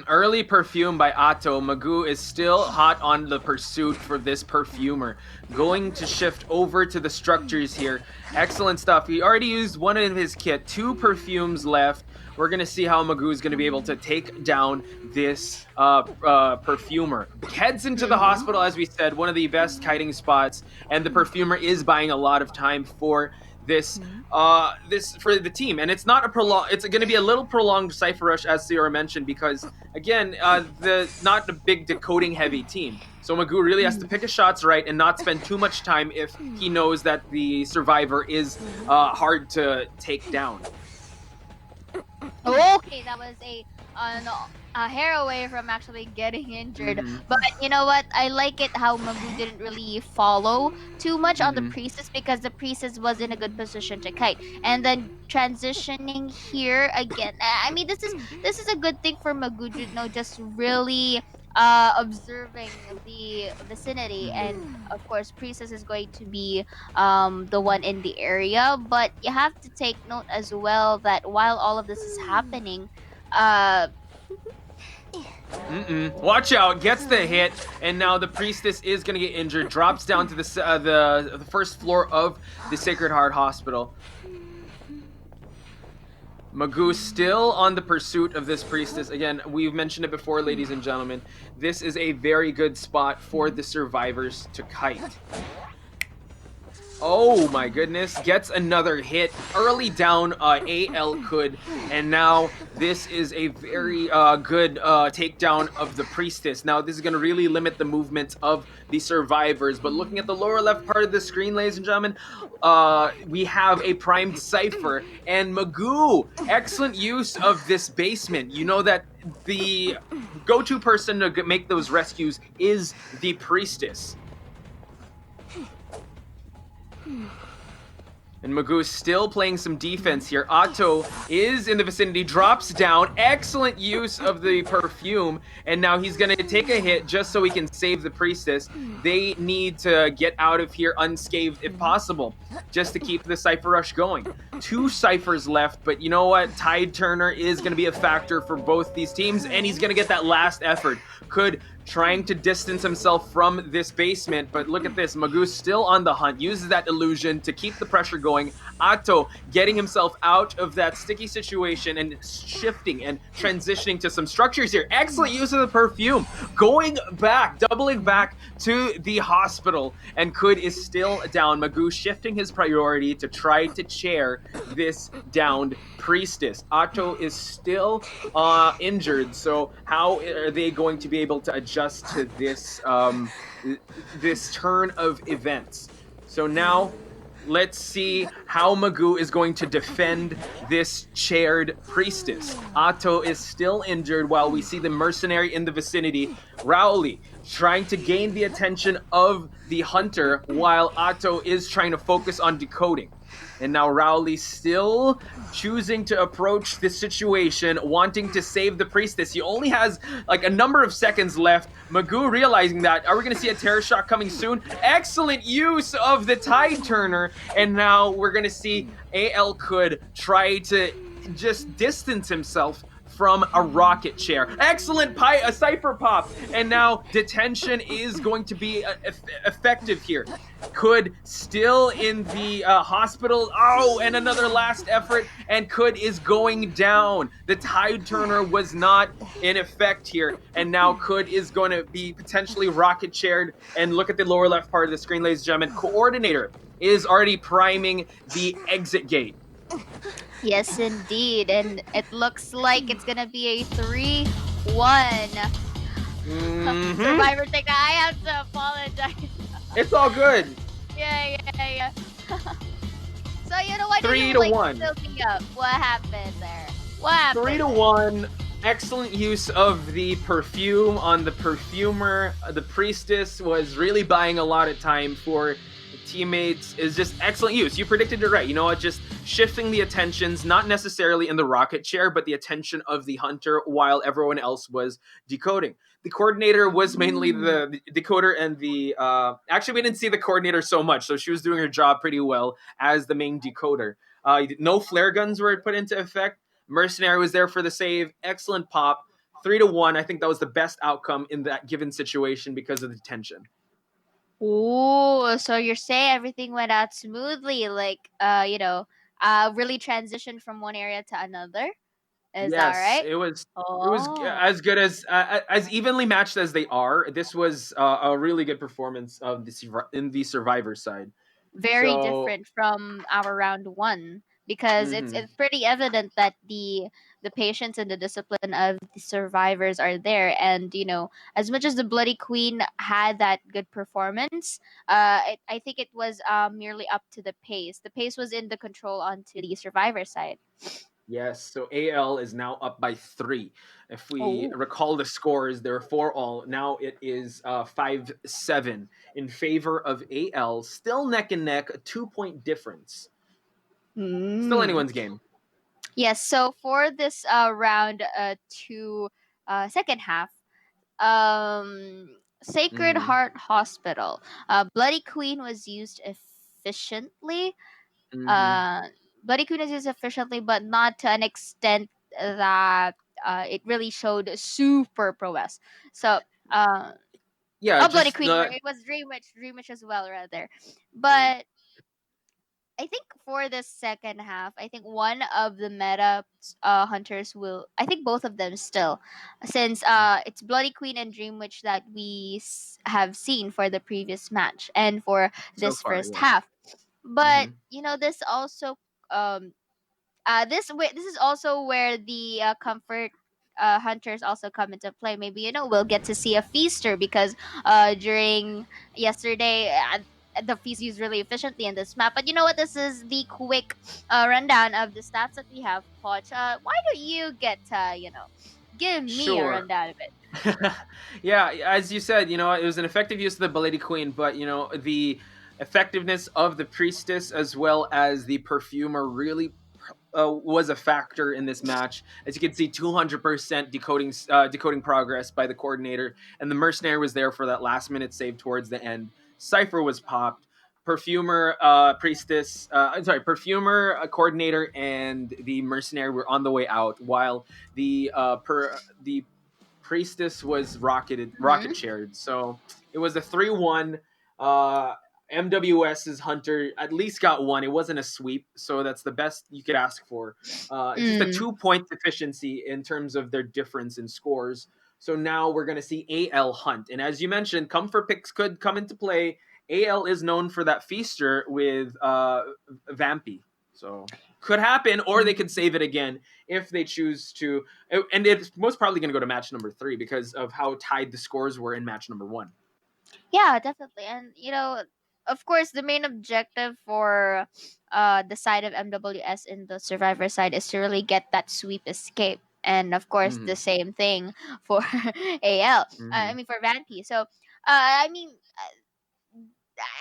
Early perfume by Atto. Magoo is still hot on the pursuit for this perfumer. Going to shift over to the structures here. Excellent stuff. He already used one of his kit. 2 perfumes left. We're going to see how Magoo is going to be able to take down this perfumer. Heads into the hospital, as we said, one of the best kiting spots, and the perfumer is buying a lot of time for this for the team, and it's not it's going to be a little prolonged Cypher Rush, as COA mentioned, because again, not a big decoding heavy team, so Magoo really has to pick his shots right and not spend too much time if he knows that the survivor is hard to take down. Okay, that was a hair away from actually getting injured. But you know what? I like it how Magoo didn't really follow too much on the priestess, because the priestess was in a good position to kite. And then transitioning here again. I mean, this is a good thing for Magoo, you know, just really observing the vicinity. And of course, priestess is going to be the one in the area. But you have to take note as well that while all of this is happening, watch out, gets the hit, and now the priestess is gonna get injured, drops down to the first floor of the Sacred Heart Hospital. Magoo still on the pursuit of this priestess. Again, we've mentioned it before, ladies and gentlemen. This is a very good spot for the survivors to kite. Oh my goodness, gets another hit. Early down, AL could, and now this is a very good takedown of the priestess. Now this is going to really limit the movements of the survivors, but looking at the lower left part of the screen, ladies and gentlemen, we have a primed Cypher, and Magoo, excellent use of this basement. You know that the go-to person to make those rescues is the priestess. And Magoo's still playing some defense here. Otto is in the vicinity, drops down. Excellent use of the perfume. And now he's going to take a hit just so he can save the priestess. They need to get out of here unscathed if possible, just to keep the Cypher Rush going. 2 Cyphers left, but you know what? Tide Turner is going to be a factor for both these teams, and he's going to get that last effort. Could trying to distance himself from this basement, but look at this. Magoo's still on the hunt, uses that illusion to keep the pressure going. Otto getting himself out of that sticky situation and shifting and transitioning to some structures here. Excellent use of the perfume. Going back, doubling back to the hospital, and Kud is still down. Magoo shifting his priority to try to chair this downed priestess. Otto is still injured, so how are they going to be able to adjust to this this turn of events? So now let's see how Magoo is going to defend this chaired priestess. Otto is still injured while we see the mercenary in the vicinity. Rowley trying to gain the attention of the hunter while Otto is trying to focus on decoding. And now Rowley still choosing to approach this situation, wanting to save the priestess. He only has like a number of seconds left. Magoo realizing that. Are we going to see a terror shot coming soon? Excellent use of the Tide Turner. And now we're going to see AL Kud try to just distance himself from a rocket chair. Excellent a Cypher pop. And now detention is going to be effective here. Kud still in the hospital. Oh, and another last effort, and Kud is going down. The Tide Turner was not in effect here, and now Kud is going to be potentially rocket chaired. And look at the lower left part of the screen, ladies and gentlemen. Coordinator is already priming the exit gate. Yes, indeed. And it looks like it's going to be a 3-1. Survivor take. I have to apologize. It's all good. Yeah. So, you know what? 3-1. What happened there? What happened? 3-1. Excellent use of the perfume on the perfumer. The priestess was really buying a lot of time for teammates. Is just excellent use. You predicted it right. You know what? Just shifting the attentions, not necessarily in the rocket chair, but the attention of the hunter while everyone else was decoding. The coordinator was mainly the decoder, and the actually we didn't see the coordinator so much, so she was doing her job pretty well as the main decoder. No flare guns were put into effect. Mercenary was there for the save. Excellent pop. 3-1. I think that was the best outcome in that given situation because of the tension. Ooh, so you're saying everything went out smoothly, like really transitioned from one area to another? Is that right? It was as good as evenly matched as they are. This was a really good performance of in the Survivor side. Very different from our round 1, because it's pretty evident that the patience and the discipline of the survivors are there. And as much as the Bloody Queen had that good performance, I think it was merely up to the pace. The pace was in the control onto the survivor side. Yes, so AL is now up by 3. If we recall the scores, there are 4 all. Now it is 5-7 in favor of AL. Still neck and neck, a 2-point difference. Still anyone's game. Yes, so for this round 2 second half, Sacred Heart Hospital, Bloody Queen was used efficiently. Bloody Queen is used efficiently, but not to an extent that it really showed super prowess. So, Bloody Queen, it was Dream Witch as well, rather. But I think for the second half, I think one of the meta hunters will. I think both of them still, since it's Bloody Queen and Dream Witch that we have seen for the previous match and for this first half. But this also this is also where the comfort hunters also come into play. Maybe we'll get to see a feaster, because during yesterday the feast used really efficiently in this map. But you know what? This is the quick rundown of the stats that we have. Poch, why don't you get give me a rundown of it? Yeah, as you said, it was an effective use of the Bloody Queen, but the effectiveness of the priestess as well as the perfumer really was a factor in this match. As you can see, 200% decoding progress by the coordinator, and the mercenary was there for that last minute save towards the end. Cypher was popped. Perfumer, coordinator, and the mercenary were on the way out, while the priestess was rocket chaired. So it was a 3-1. MWS's Hunter at least got one. It wasn't a sweep, so that's the best you could ask for. Just a 2-point deficiency in terms of their difference in scores. So now we're going to see AL Hunt. And as you mentioned, comfort picks could come into play. AL is known for that feaster with Vampy. So could happen, or they could save it again if they choose to. And it's most probably going to go to match number 3 because of how tied the scores were in match number 1. Yeah, definitely. And of course, the main objective for the side of MWS in the survivor side is to really get that sweep escape. And of course, the same thing for AL. I mean, for Vanpy. So, I mean,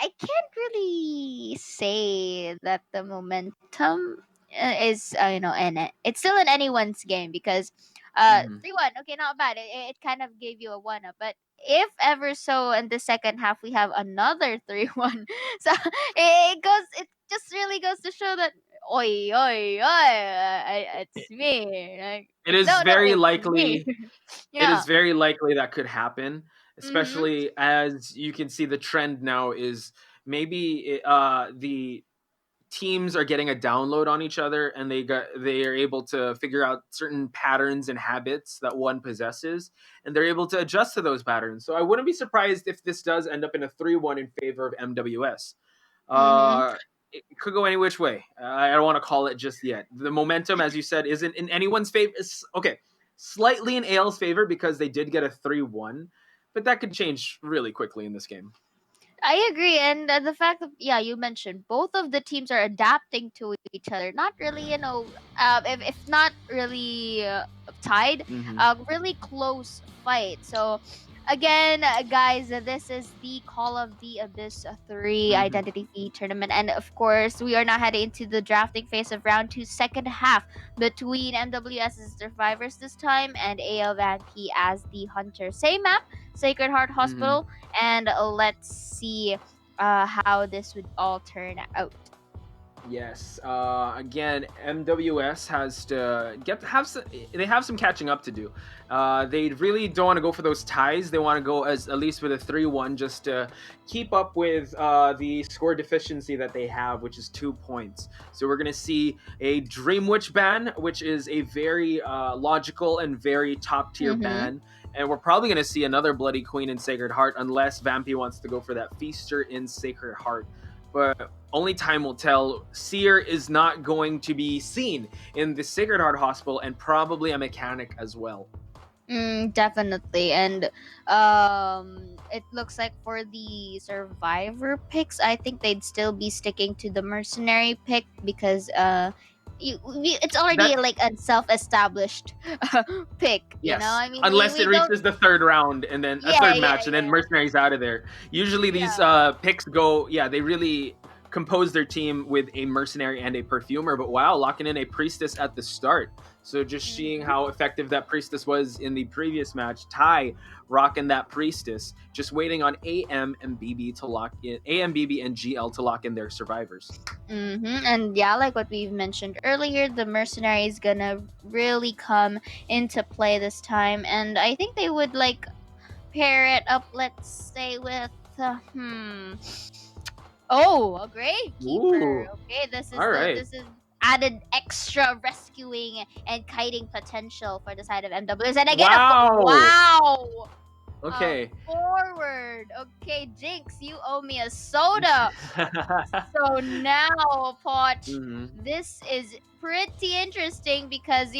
I can't really say that the momentum is in it. It's still in anyone's game because 3-1, okay, not bad. It kind of gave you a 1-up, but if ever so in the second half we have another 3-1, so it just really goes to show that oi oi oi, it's me. Like, it is very likely. Yeah. It is very likely that could happen, especially as you can see the trend now is maybe the teams are getting a download on each other, and they are able to figure out certain patterns and habits that one possesses, and they're able to adjust to those patterns. So I wouldn't be surprised if this does end up in a 3-1 in favor of MWS. It could go any which way. I don't want to call it just yet. The momentum, as you said, isn't in anyone's favor. Okay, slightly in AL's favor because they did get a 3-1, but that could change really quickly in this game. I agree, and the fact that you mentioned both of the teams are adapting to each other. Not really, if not really tied, really close fight. So again, guys, this is the Call of the Abyss 3 Identity Fee tournament, and of course, we are now heading into the drafting phase of round 2, second half between MWS's Survivors this time and AL Vanpy as the Hunter. Same map, Sacred Heart Hospital, and let's see how this would all turn out. Yes. Again, MWS has to they have some catching up to do. They really don't want to go for those ties. They want to go at least with a 3-1 just to keep up with the score deficiency that they have, which is 2 points. So we're going to see a Dream Witch ban, which is a very logical and very top tier ban. And we're probably going to see another Bloody Queen in Sacred Heart unless Vampy wants to go for that Feaster in Sacred Heart. But only time will tell. Seer is not going to be seen in the Sacred Heart Hospital, and probably a mechanic as well. Definitely. And it looks like for the survivor picks, I think they'd still be sticking to the mercenary pick because it's already like a self-established pick. Yes. You know, I mean, unless it reaches the third round and then a third match, and then mercenary's out of there. Usually these picks go, they really compose their team with a mercenary and a perfumer. But wow, locking in a priestess at the start. So just seeing how effective that priestess was in the previous match. Ty rocking that priestess, just waiting on AM and BB to lock in, AM, BB, and GL to lock in their survivors. And like what we've mentioned earlier, the mercenary is gonna really come into play this time, and I think they would like pair it up, let's say, with a great keeper. Okay, this is added extra rescuing and kiting potential for the side of MWS. And again, wow. Okay. Forward. Okay, Jinx, you owe me a soda. So now, Poch, this is pretty interesting because,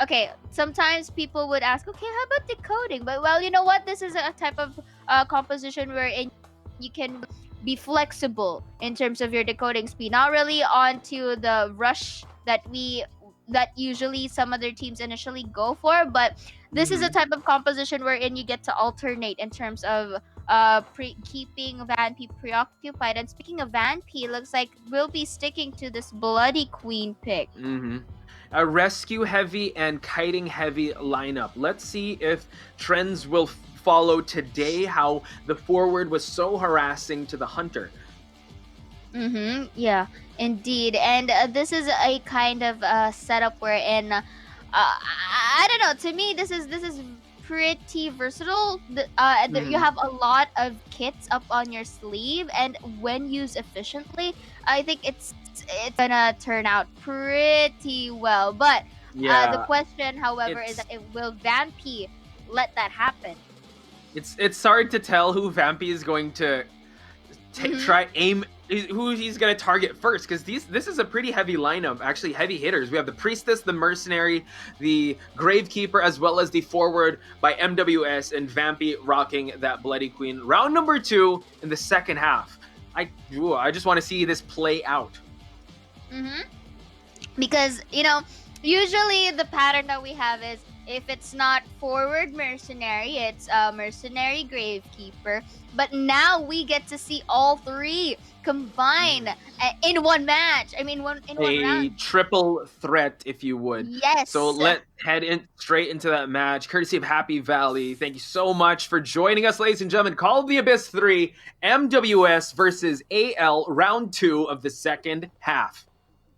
okay, sometimes people would ask, okay, how about decoding? But, well, you know what? This is a type of composition wherein you can be flexible in terms of your decoding speed, not really onto the rush that usually some other teams initially go for, but this is a type of composition wherein you get to alternate in terms of keeping Vampy preoccupied. And speaking of Vampy, looks like we'll be sticking to this Bloody Queen pick. A rescue heavy and kiting heavy lineup. Let's see if trends will follow today, how the forward was so harassing to the hunter. Yeah, indeed. And this is a kind of setup wherein I don't know. To me, this is pretty versatile. You have a lot of kits up on your sleeve, and when used efficiently, I think it's gonna turn out pretty well. But the question, however, is that will Vampy let that happen? It's hard to tell who Vampy is going to try aim, who he's going to target first, because this is a pretty heavy lineup, actually heavy hitters. We have the Priestess, the Mercenary, the Gravekeeper, as well as the forward by MWS, and Vampy rocking that Bloody Queen. Round number 2 in the second half. I just want to see this play out. Because, you know, usually the pattern that we have is, if it's not forward Mercenary, it's Mercenary Gravekeeper. But now we get to see all three combined in one match. I mean, in one round. A triple threat, if you would. Yes. So let's head straight into that match, courtesy of Happy Valley. Thank you so much for joining us, ladies and gentlemen. Call of the Abyss 3, MWS versus AL, round 2 of the second half.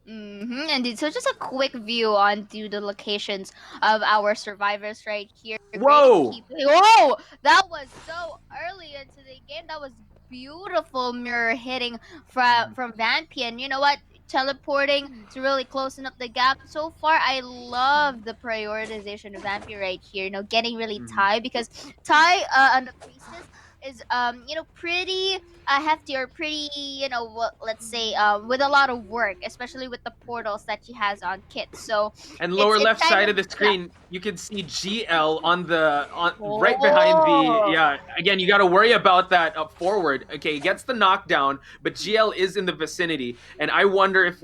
Indeed. So just a quick view onto the locations of our survivors right here. Whoa! Whoa! That was so early into the game. That was beautiful mirror hitting from Vampy. And you know what? Teleporting to really closing up the gap. So far, I love the prioritization of Vampy right here. You know, getting really Ty, because Ty on the Priestess is pretty hefty, or pretty, let's say with a lot of work, especially with the portals that she has on kit. So and lower left side of the screen, you can see GL on right behind the again, you got to worry about that up forward. Okay, he gets the knockdown, but GL is in the vicinity, and I wonder if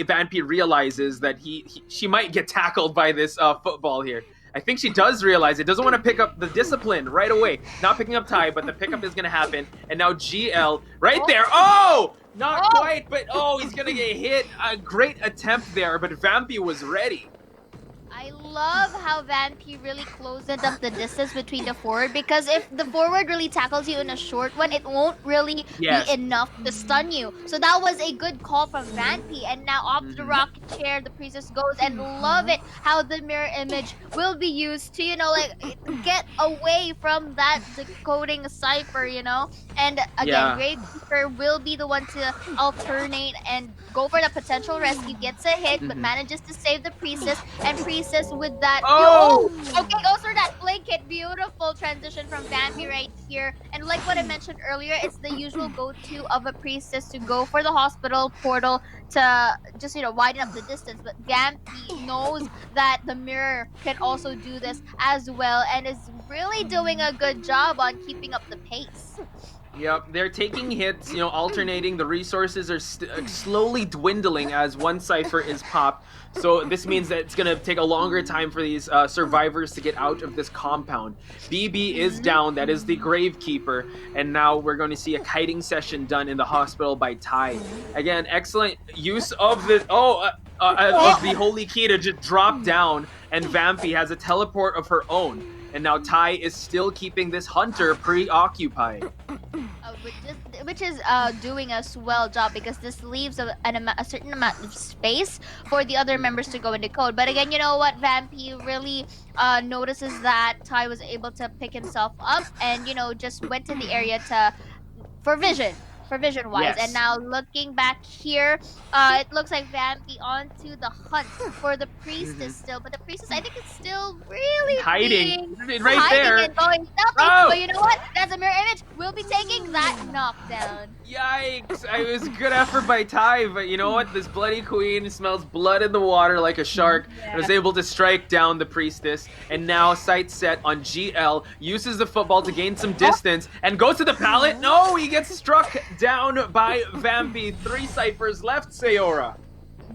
Vampy realizes that she might get tackled by this football here. I think she does realize it. Doesn't want to pick up the discipline right away. Not picking up Ty, but the pickup is going to happen. And now GL right there. Oh! Not quite, but he's going to get hit. A great attempt there, but Vampy was ready. I love how Vampy really closed up the distance between the forward, because if the forward really tackles you in a short one, it won't really be enough to stun you. So that was a good call from Vampy. And now off to the rocket chair, the Priestess goes, and love it how the mirror image will be used to, get away from that decoding cipher, And again, Gravekeeper will be the one to alternate and go for the potential rescue, gets a hit, but manages to save the Priestess, and Priestess with that. Okay, goes for that flake hit. Beautiful transition from Vampy right here. And like what I mentioned earlier, it's the usual go-to of a Priestess to go for the hospital portal to just, widen up the distance. But Vampy knows that the mirror can also do this as well, and is really doing a good job on keeping up the pace. Yep, they're taking hits, alternating. The resources are slowly dwindling as one cipher is popped. So this means that it's going to take a longer time for these survivors to get out of this compound. BB is down. That is the Gravekeeper. And now we're going to see a kiting session done in the hospital by Ty. Again, excellent use of the of the Holy Key to just drop down. And Vampy has a teleport of her own. And now Ty is still keeping this hunter preoccupied. Which is doing a swell job, because this leaves a certain amount of space for the other members to go into code. But again, you know what? Vampy really notices that Ty was able to pick himself up and, just went to the area for vision wise. And now looking back here, it looks like Vampy onto the hunt for the Priestess still, but the Priestess, I think, it's still really hiding there and going stealthy. But you know what? That's a mirror image. We'll be taking that knockdown. Yikes! It was a good effort by Ty, but you know what? This Bloody Queen smells blood in the water like a shark, and is able to strike down the Priestess. And now sights set on GL, uses the football to gain some distance, and goes to the pallet. No, he gets struck down by Vampy. 3 ciphers left, Sayora.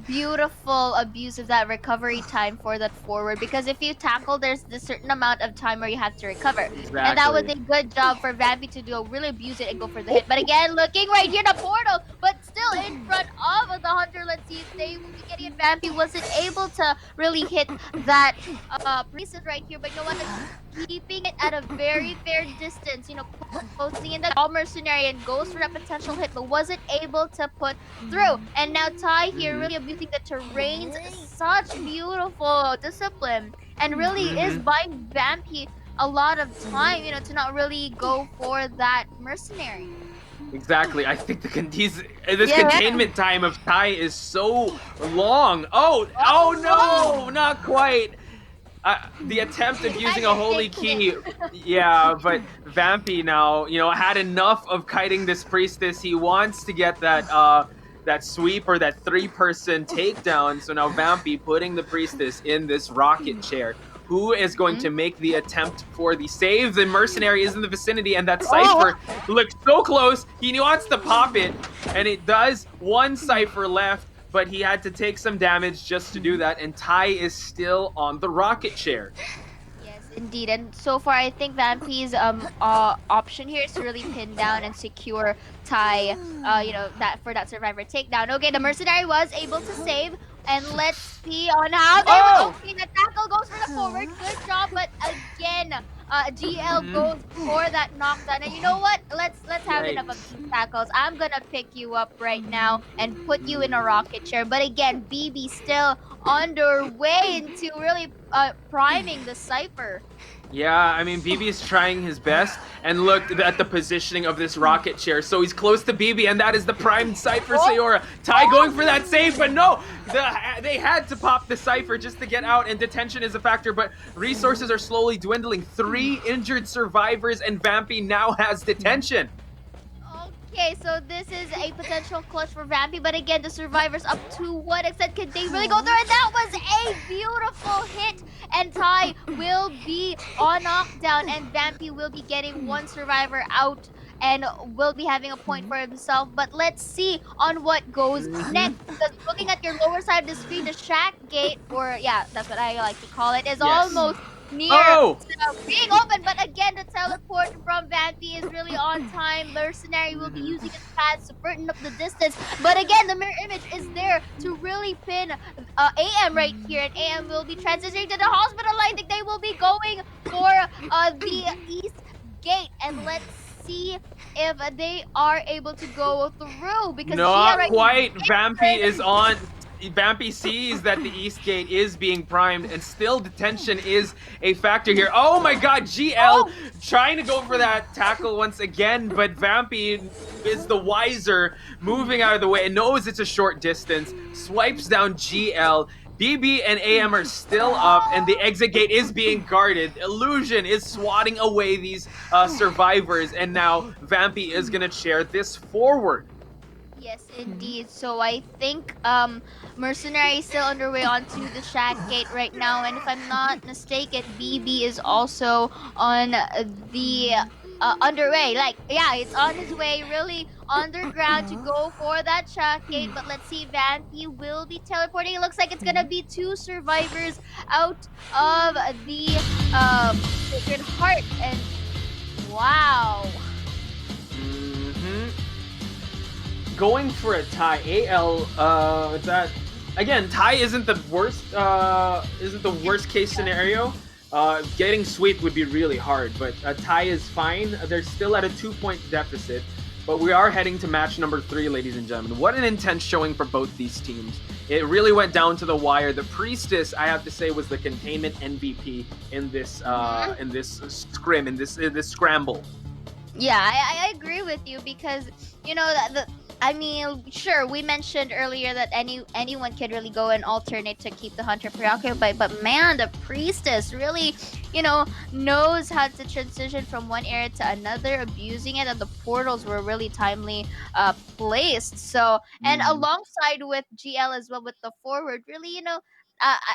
beautiful abuse of that recovery time for that forward, because if you tackle, there's this certain amount of time where you have to recover. Exactly. And that was a good job for Vampy to do, really abuse it and go for the hit. But again, looking right here, the portal, but still in front of the Hunter. Let's see if they will be getting it. Vampy wasn't able to really hit that priestess right here, but you know what? Keeping it at a very fair distance, you know, closing in the all mercenary and goes for that potential hit, but wasn't able to put through. And now Ty here really abusing the terrains, such beautiful discipline, and really is buying Vampy a lot of time, you know, to not really go for that mercenary. Exactly. I think this containment time of Ty is so long. Oh no, not quite. The attempt of using a holy key, yeah, but Vampy now, you know, had enough of kiting this priestess. He wants to get that that sweep or that 3-person takedown. So now Vampy putting the priestess in this rocket chair. Who is going to make the attempt for the save? The mercenary is in the vicinity, and that Cypher looks so close. He wants to pop it, and it does. One Cypher left, but he had to take some damage just to do that, and Ty is still on the rocket chair. Yes, indeed. And so far, I think Vampy's option here is to really pin down and secure Ty, you know, that for that survivor takedown. Okay, the mercenary was able to save. And let's see on how they okay, the tackle goes for the forward. Good job, but again, GL goes for that knockdown. And you know what? Let's have enough of these tackles. I'm gonna pick you up right now and put you in a rocket chair. But again, BB still underway into really priming the Cypher. Yeah, I mean, BB is trying his best, and look at the positioning of this rocket chair. So he's close to BB, and that is the primed Cypher Sayora. Ty going for that save, but no! They had to pop the Cypher just to get out, and detention is a factor, but resources are slowly dwindling. 3 injured survivors, and Vampy now has detention. Okay, so this is a potential clutch for Vampy, but again, the survivors, up to what extent can they really go through? And that was a beautiful hit, and Ty will be on knockdown, and Vampy will be getting 1 survivor out and will be having a point for himself. But let's see on what goes next, because looking at your lower side of the screen, the shack gate, or yeah, that's what I like to call it, is almost near being open, but again, the teleport from Vampy is really on time. Mercenary will be using his pads to burden up the distance, but again, the mirror image is there to really pin AM right here, and AM will be transitioning to the hospital. I think they will be going for the east gate, and let's see if they are able to go through, because not quite. Vampy is on. Vampy sees that the east gate is being primed, and still detention is a factor here. Oh my god, GL trying to go for that tackle once again, but Vampy is the wiser, moving out of the way and knows it's a short distance, swipes down GL. BB and AM are still up, and the exit gate is being guarded. Illusion is swatting away these survivors, and now Vampy is gonna chair this forward. Yes, indeed. So I think Mercenary is still underway onto the shack gate right now, and if I'm not mistaken, BB is also on the underway. Like, yeah, it's on his way, really underground to go for that shack gate. But let's see, Vampy will be teleporting. It looks like it's gonna be 2 survivors out of the Sacred Heart, and wow. Going for a tie. AL, that again, tie isn't the worst case scenario. Getting sweep would be really hard, but a tie is fine. They're still at a 2-point deficit, but we are heading to match number 3, ladies and gentlemen. What an intense showing for both these teams. It really went down to the wire. The Priestess, I have to say, was the containment MVP in this scrim, in this scramble. Yeah, I agree with you, because you know that I mean, sure, we mentioned earlier that anyone can really go and alternate to keep the hunter preoccupied, but man, the priestess really, you know, knows how to transition from one area to another, abusing it, and the portals were really timely placed. So, and alongside with GL as well with the forward, really, you know,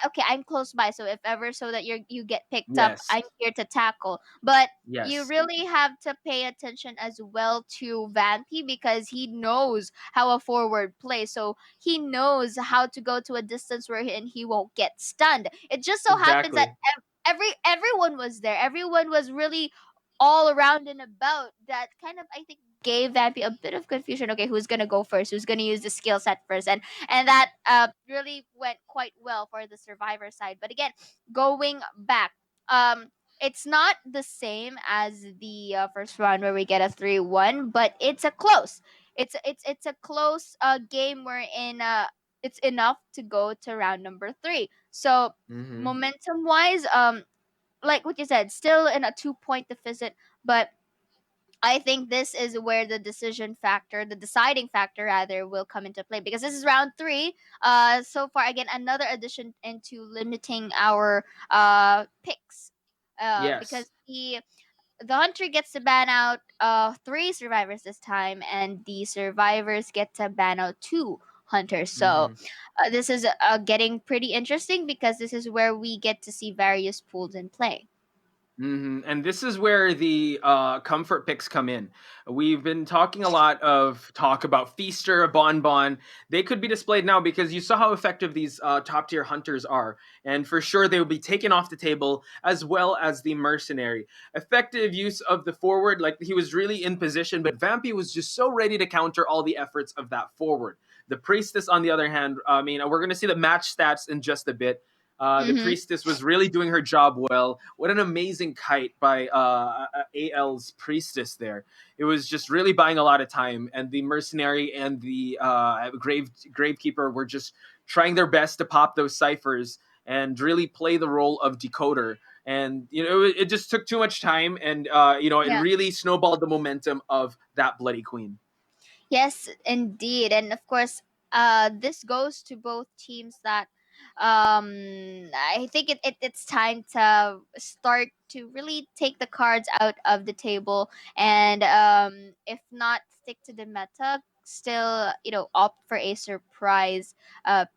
okay, I'm close by, so if ever so that you get picked up, Yes. I'm here to tackle. But you Yes. really have to pay attention as well to Vampy, because he knows how a forward plays. So he knows how to go to a distance where he won't get stunned. It just so happens that Exactly. everyone was there. Everyone was really all around and about. That kind of, I think, gave Vampy a bit of confusion. Okay, who's gonna go first? Who's gonna use the skill set first? And that really went quite well for the survivor side. But again, going back, it's not the same as the first round where we get a 3-1, but it's a close. It's a close game wherein it's enough to go to round number 3. So Mm-hmm. momentum wise, like what you said, still in a 2-point deficit, but I think this is where the decision factor, the deciding factor rather, will come into play, because this is round 3. So far, again, another addition into limiting our picks. Yes. Because the hunter gets to ban out 3 survivors this time, and the survivors get to ban out 2 hunters. So Mm-hmm. this is getting pretty interesting, because this is where we get to see various pools in play. Mm-hmm. And this is where the comfort picks come in. We've been talking a lot of talk about Feaster, Bonbon. They could be displayed now because you saw how effective these top tier hunters are. And for sure, they will be taken off the table, as well as the mercenary. Effective use of the forward, like he was really in position, but Vampy was just so ready to counter all the efforts of that forward. The Priestess, on the other hand, I mean, we're going to see the match stats in just a bit. The Mm-hmm. Priestess was really doing her job well. What an amazing kite by AL's Priestess there. It was just really buying a lot of time, and the Mercenary and the Gravekeeper were just trying their best to pop those ciphers and really play the role of decoder. And it just took too much time, and it Yeah. really snowballed the momentum of that Bloody Queen. Yes, indeed. And of course, this goes to both teams that I think it's time to start to really take the cards out of the table, and if not stick to the meta, still, opt for a surprise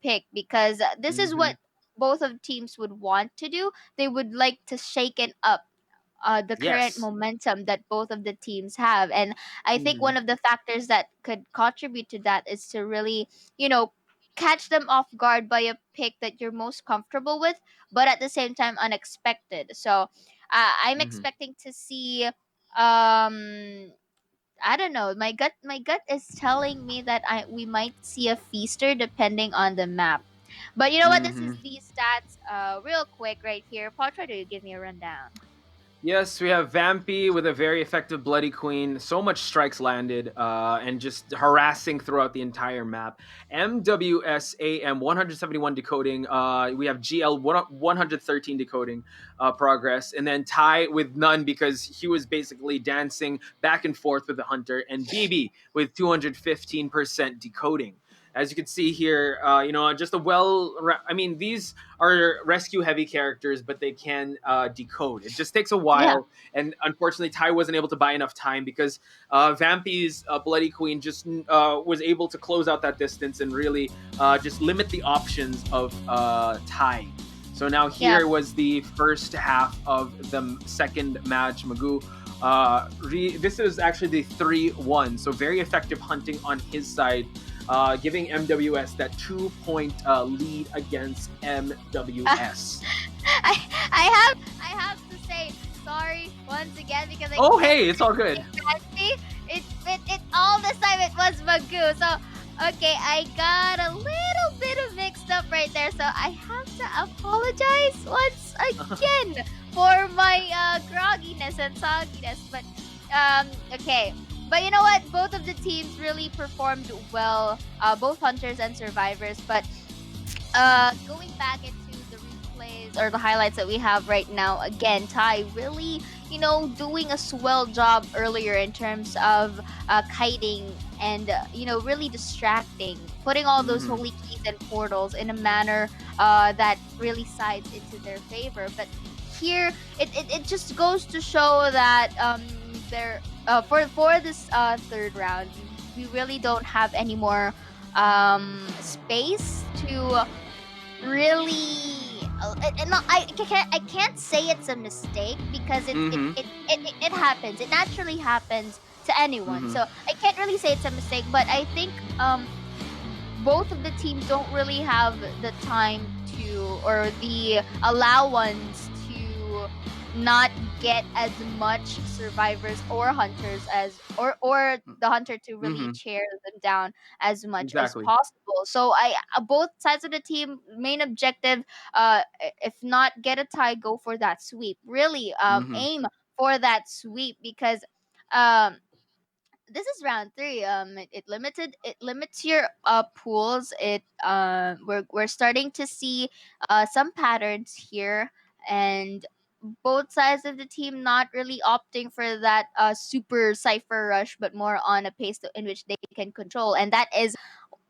pick, because this is Mm-hmm. what both of teams would want to do. They would like to shake it up, the current Yes. momentum that both of the teams have. And I think Mm-hmm. one of the factors that could contribute to that is to really, catch them off guard by a pick that you're most comfortable with, but at the same time unexpected. So I'm Mm-hmm. expecting to see. I don't know. My gut is telling me that we might see a feaster depending on the map. But you know what? This Mm-hmm. is these stats real quick right here. Paul, try to give me a rundown. Yes, we have Vampy with a very effective Bloody Queen. So much strikes landed and just harassing throughout the entire map. MWSAM 171 decoding. We have GL 113 decoding progress. And then Ty with none because he was basically dancing back and forth with the Hunter. And BB with 215% decoding. As you can see here, just I mean, these are rescue heavy characters, but they can decode. It just takes a Yeah. while, and unfortunately, Ty wasn't able to buy enough time because Vampy's Bloody Queen just was able to close out that distance and really just limit the options of Ty. So now here Yeah. was the first half of the second match. Magoo. This is actually the 3-1, so very effective hunting on his side. Giving MWS that 2-point lead against MWS. I have to say sorry once again, because I Oh, kept hey, it's all good. saying it all this time it was Magoo. So okay, I got a little bit of mixed up right there. So I have to apologize once again for my grogginess and sogginess. But okay. But you know what? Both of the teams really performed well, both hunters and survivors. But going back into the replays or the highlights that we have right now, again, Ty really, doing a swell job earlier in terms of kiting and, really distracting, putting all those holy keys and portals in a manner that really sides into their favor. But here, it just goes to show that for this third round, we really don't have any more space to really. I can't say it's a mistake because it happens. It naturally happens to anyone. So I can't really say it's a mistake, but I think both of the teams don't really have the time to or the allowance to not get as much survivors or hunters as or the hunter to really tear them down as much as Exactly. possible. So both sides of the team main objective, if not get a tie, go for that sweep. Really aim for that sweep because um this is round 3. It limits your pools. We're starting to see some patterns here, and both sides of the team not really opting for that super cipher rush, but more on a pace in which they can control, and that is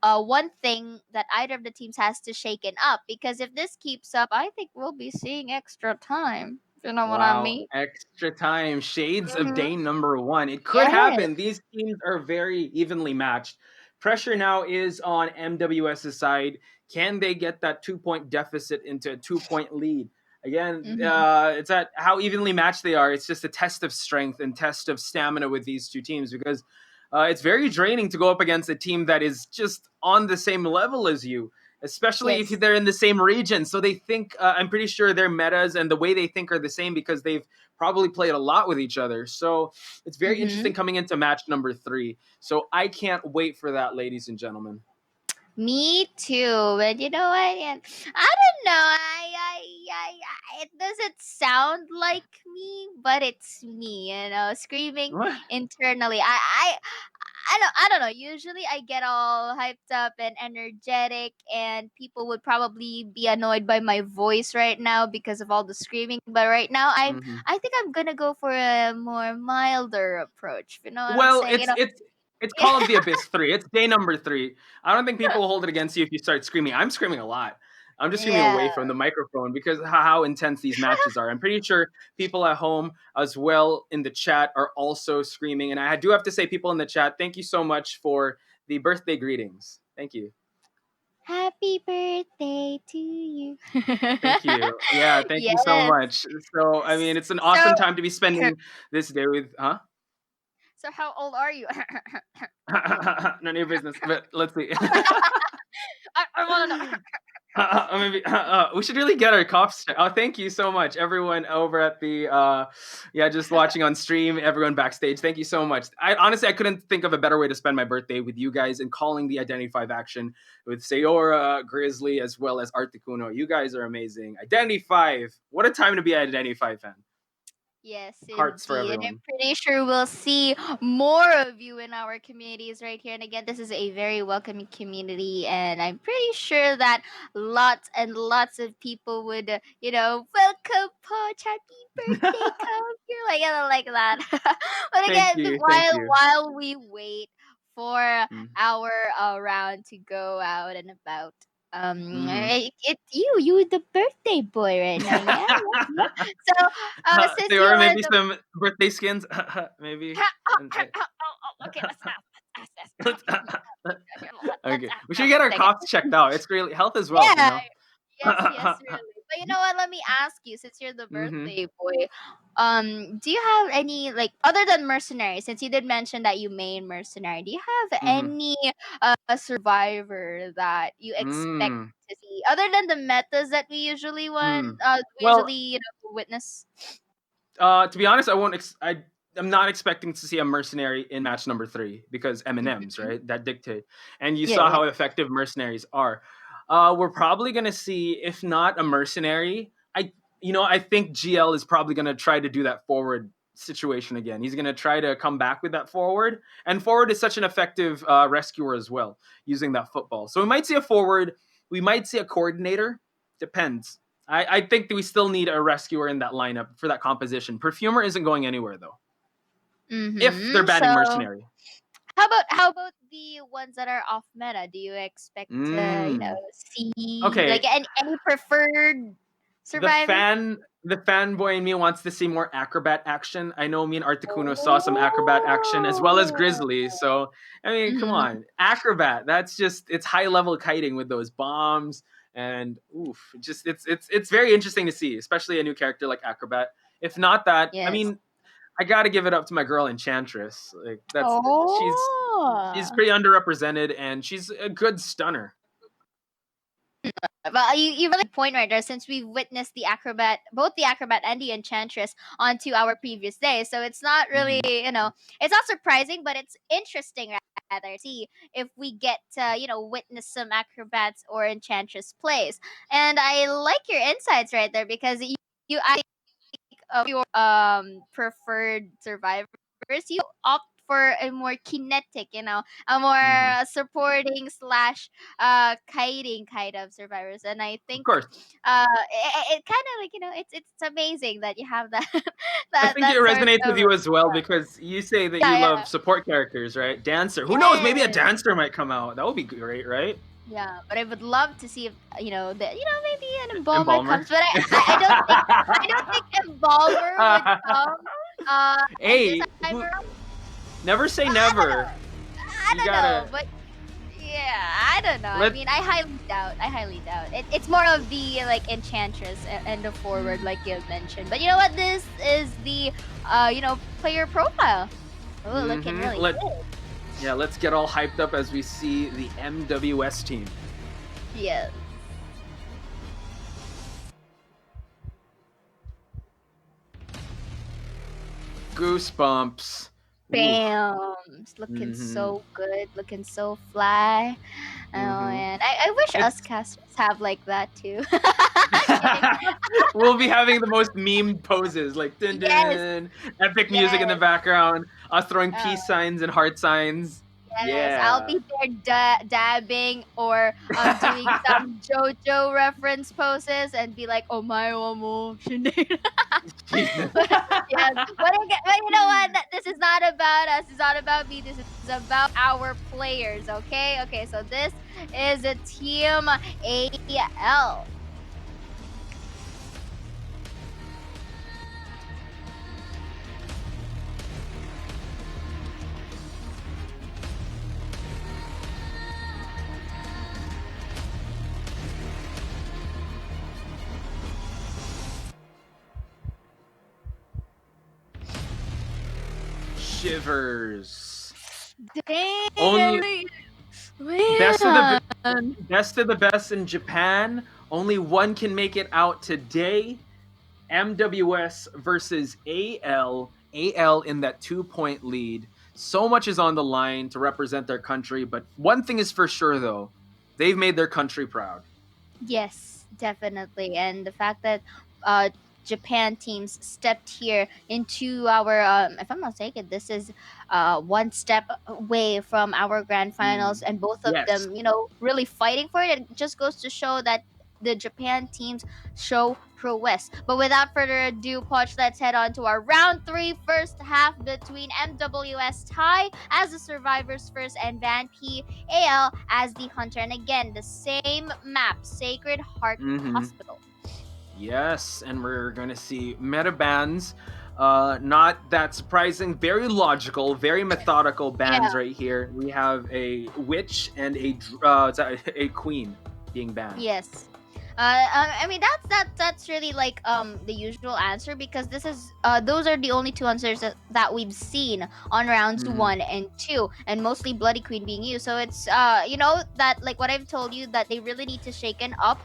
one thing that either of the teams has to shaken up, because if this keeps up, I think we'll be seeing extra time. If you know what I Wow, mean? extra time. Shades of day Mhm. number 1. It could Yes. happen. These teams are very evenly matched. Pressure now is on MWS's side. Can they get that 2-point deficit into a 2-point lead? Again, it's at how evenly matched they are. It's just a test of strength and test of stamina with these two teams because it's very draining to go up against a team that is just on the same level as you, especially if Yes. they're in the same region. So they think, I'm pretty sure their metas and the way they think are the same because they've probably played a lot with each other. So it's very interesting coming into match number 3. So I can't wait for that, ladies and gentlemen. Me too, but you know what? I don't know. It doesn't sound like me, but it's me. You know, screaming What? internally. I don't know. Usually, I get all hyped up and energetic, and people would probably be annoyed by my voice right now because of all the screaming. But right now, I think I'm gonna go for a more milder approach. You know what I'm Well, saying? You know. it's Call of the Abyss 3. It's day number 3. I don't think people will hold it against you if you start screaming. I'm screaming a lot. I'm just screaming Yeah. away from the microphone because how intense these matches are. I'm pretty sure people at home as well in the chat are also screaming. And I do have to say, people in the chat, thank you so much for the birthday greetings. Thank you. Happy birthday to you. Thank you. Yeah, thank you so Yes. much. So, I mean, it's an So, awesome time to be spending this day with, huh? so how old are you? None of your business, but let's see. I want to know. Maybe we should really get our coughs. Oh, thank you so much, everyone over at the just watching on stream, everyone backstage. Thank you so much. I honestly couldn't think of a better way to spend my birthday with you guys and calling the Identity 5 action with Sayora, Grizzly, as well as Articuno. You guys are amazing. Identity 5. What a time to be an Identity 5 fan. Yes, Hearts for indeed. And everyone. I'm pretty sure we'll see more of you in our communities right here. And again, this is a very welcoming community. And I'm pretty sure that lots and lots of people would, welcome Poch, happy birthday, come here, like that. But Thank again, you. Thank you. while we wait for Mm. our round to go out and about, Mhm. it's you the birthday boy right now, yeah. So, since you Sayora, are maybe the some birthday skins, maybe. okay, Okay, we should get our coughs checked out. It's really health is wealth, you yeah, know. yes, really. But you know what? Let me ask you, since you're the Mm-hmm. birthday boy, do you have any, like, other than mercenary? Since you did mention that you main mercenary, do you have any survivor that you expect Mm. to see other than the metas that we usually Mm. usually Well, witness? to be honest, I'm not expecting to see a mercenary in match number 3 because M&Ms, Mhm. right? That dictate. And you Yeah, saw yeah. how effective mercenaries are. We're probably gonna see, if not a mercenary, I think GL is probably gonna try to do that forward situation again. He's gonna try to come back with that forward, and forward is such an effective rescuer as well, using that football. So we might see a forward, we might see a coordinator. Depends. I think that we still need a rescuer in that lineup for that composition. Perfumer isn't going anywhere though. If they're So banning mercenary. how about the ones that are off meta? Do you expect to, Mm. see like Okay. any preferred The survivor? fanboy in me wants to see more acrobat action. I know me and Articuno saw some acrobat action as well as Grizzly. So I mean, come Mhm. on, acrobat. That's just it's high level kiting with those bombs And oof, just it's very interesting to see, especially a new character like Acrobat. If not that, I Yes. mean, I gotta give it up to my girl Enchantress. Like that's she's Oh. pretty underrepresented, and she's a good stunner. Well, you really point right there, since we've witnessed the acrobat, both the acrobat and the enchantress, onto our previous days. So it's not really, it's not surprising, but it's interesting rather to see if we get to, witness some acrobats or enchantress plays. And I like your insights right there, because I think of your preferred survivors, you opt for a more kinetic, a more supporting slash kiting kind of survivors. And I Of think course, it kind of like, it's amazing that you have that I that think it sort resonates with of you as well, because you say that you yeah, love support characters, right? Dancer. Who knows? Maybe a dancer might come out. That would be great, right? yeah. But I would love to see if maybe an embalmer Embalmer. comes, but I don't think embalmer would come Hey, this time who, around. never say never. I You don't gotta- know, but yeah, I don't know. I Let- mean, I highly doubt. It's more of the like enchantress and the forward, like you mentioned. But you know what? This is the player profile. Oh, looking really Let- good. Yeah, let's get all hyped up as we see the MWS team. Yeah. Goosebumps. Oof. Bam! It's looking so good, looking so fly. Oh man, I wish us casters have like that too. We'll be having the most memed poses, like dun dun, epic music in the background, us throwing peace signs and heart signs. Yes, I'll be there dabbing or doing some JoJo reference poses and be like, "Oh my, omo, shinade." Jesus. But you know what? This is not about us. It's not about me. This is about our players. Okay. Okay. So this is a team AL. Shivers. Dang. Only best of the best in Japan. Only one can make it out today. MWS versus AL. AL in that 2-point lead. So much is on the line to represent their country, but one thing is for sure though, they've made their country proud. Yes, definitely. And the fact that Japan teams stepped here into our, if I'm not mistaken, this is one step away from our grand finals, and both of them, really fighting for it. It just goes to show that the Japan teams show prowess. But without further ado, Poch, let's head on to our round 3 first half between MWS Thai as the survivors first and Van P AL as the hunter. And again, the same map, Sacred Heart Hospital. Yes, and we're going to see meta bans. Not that surprising, very logical, very methodical bans right here. We have a witch and a queen being banned. Yes. I mean that's really like the usual answer, because this is those are the only two answers that we've seen on rounds 1 and 2, and mostly Bloody Queen being used. So it's that, like what I've told you, that they really need to shaken up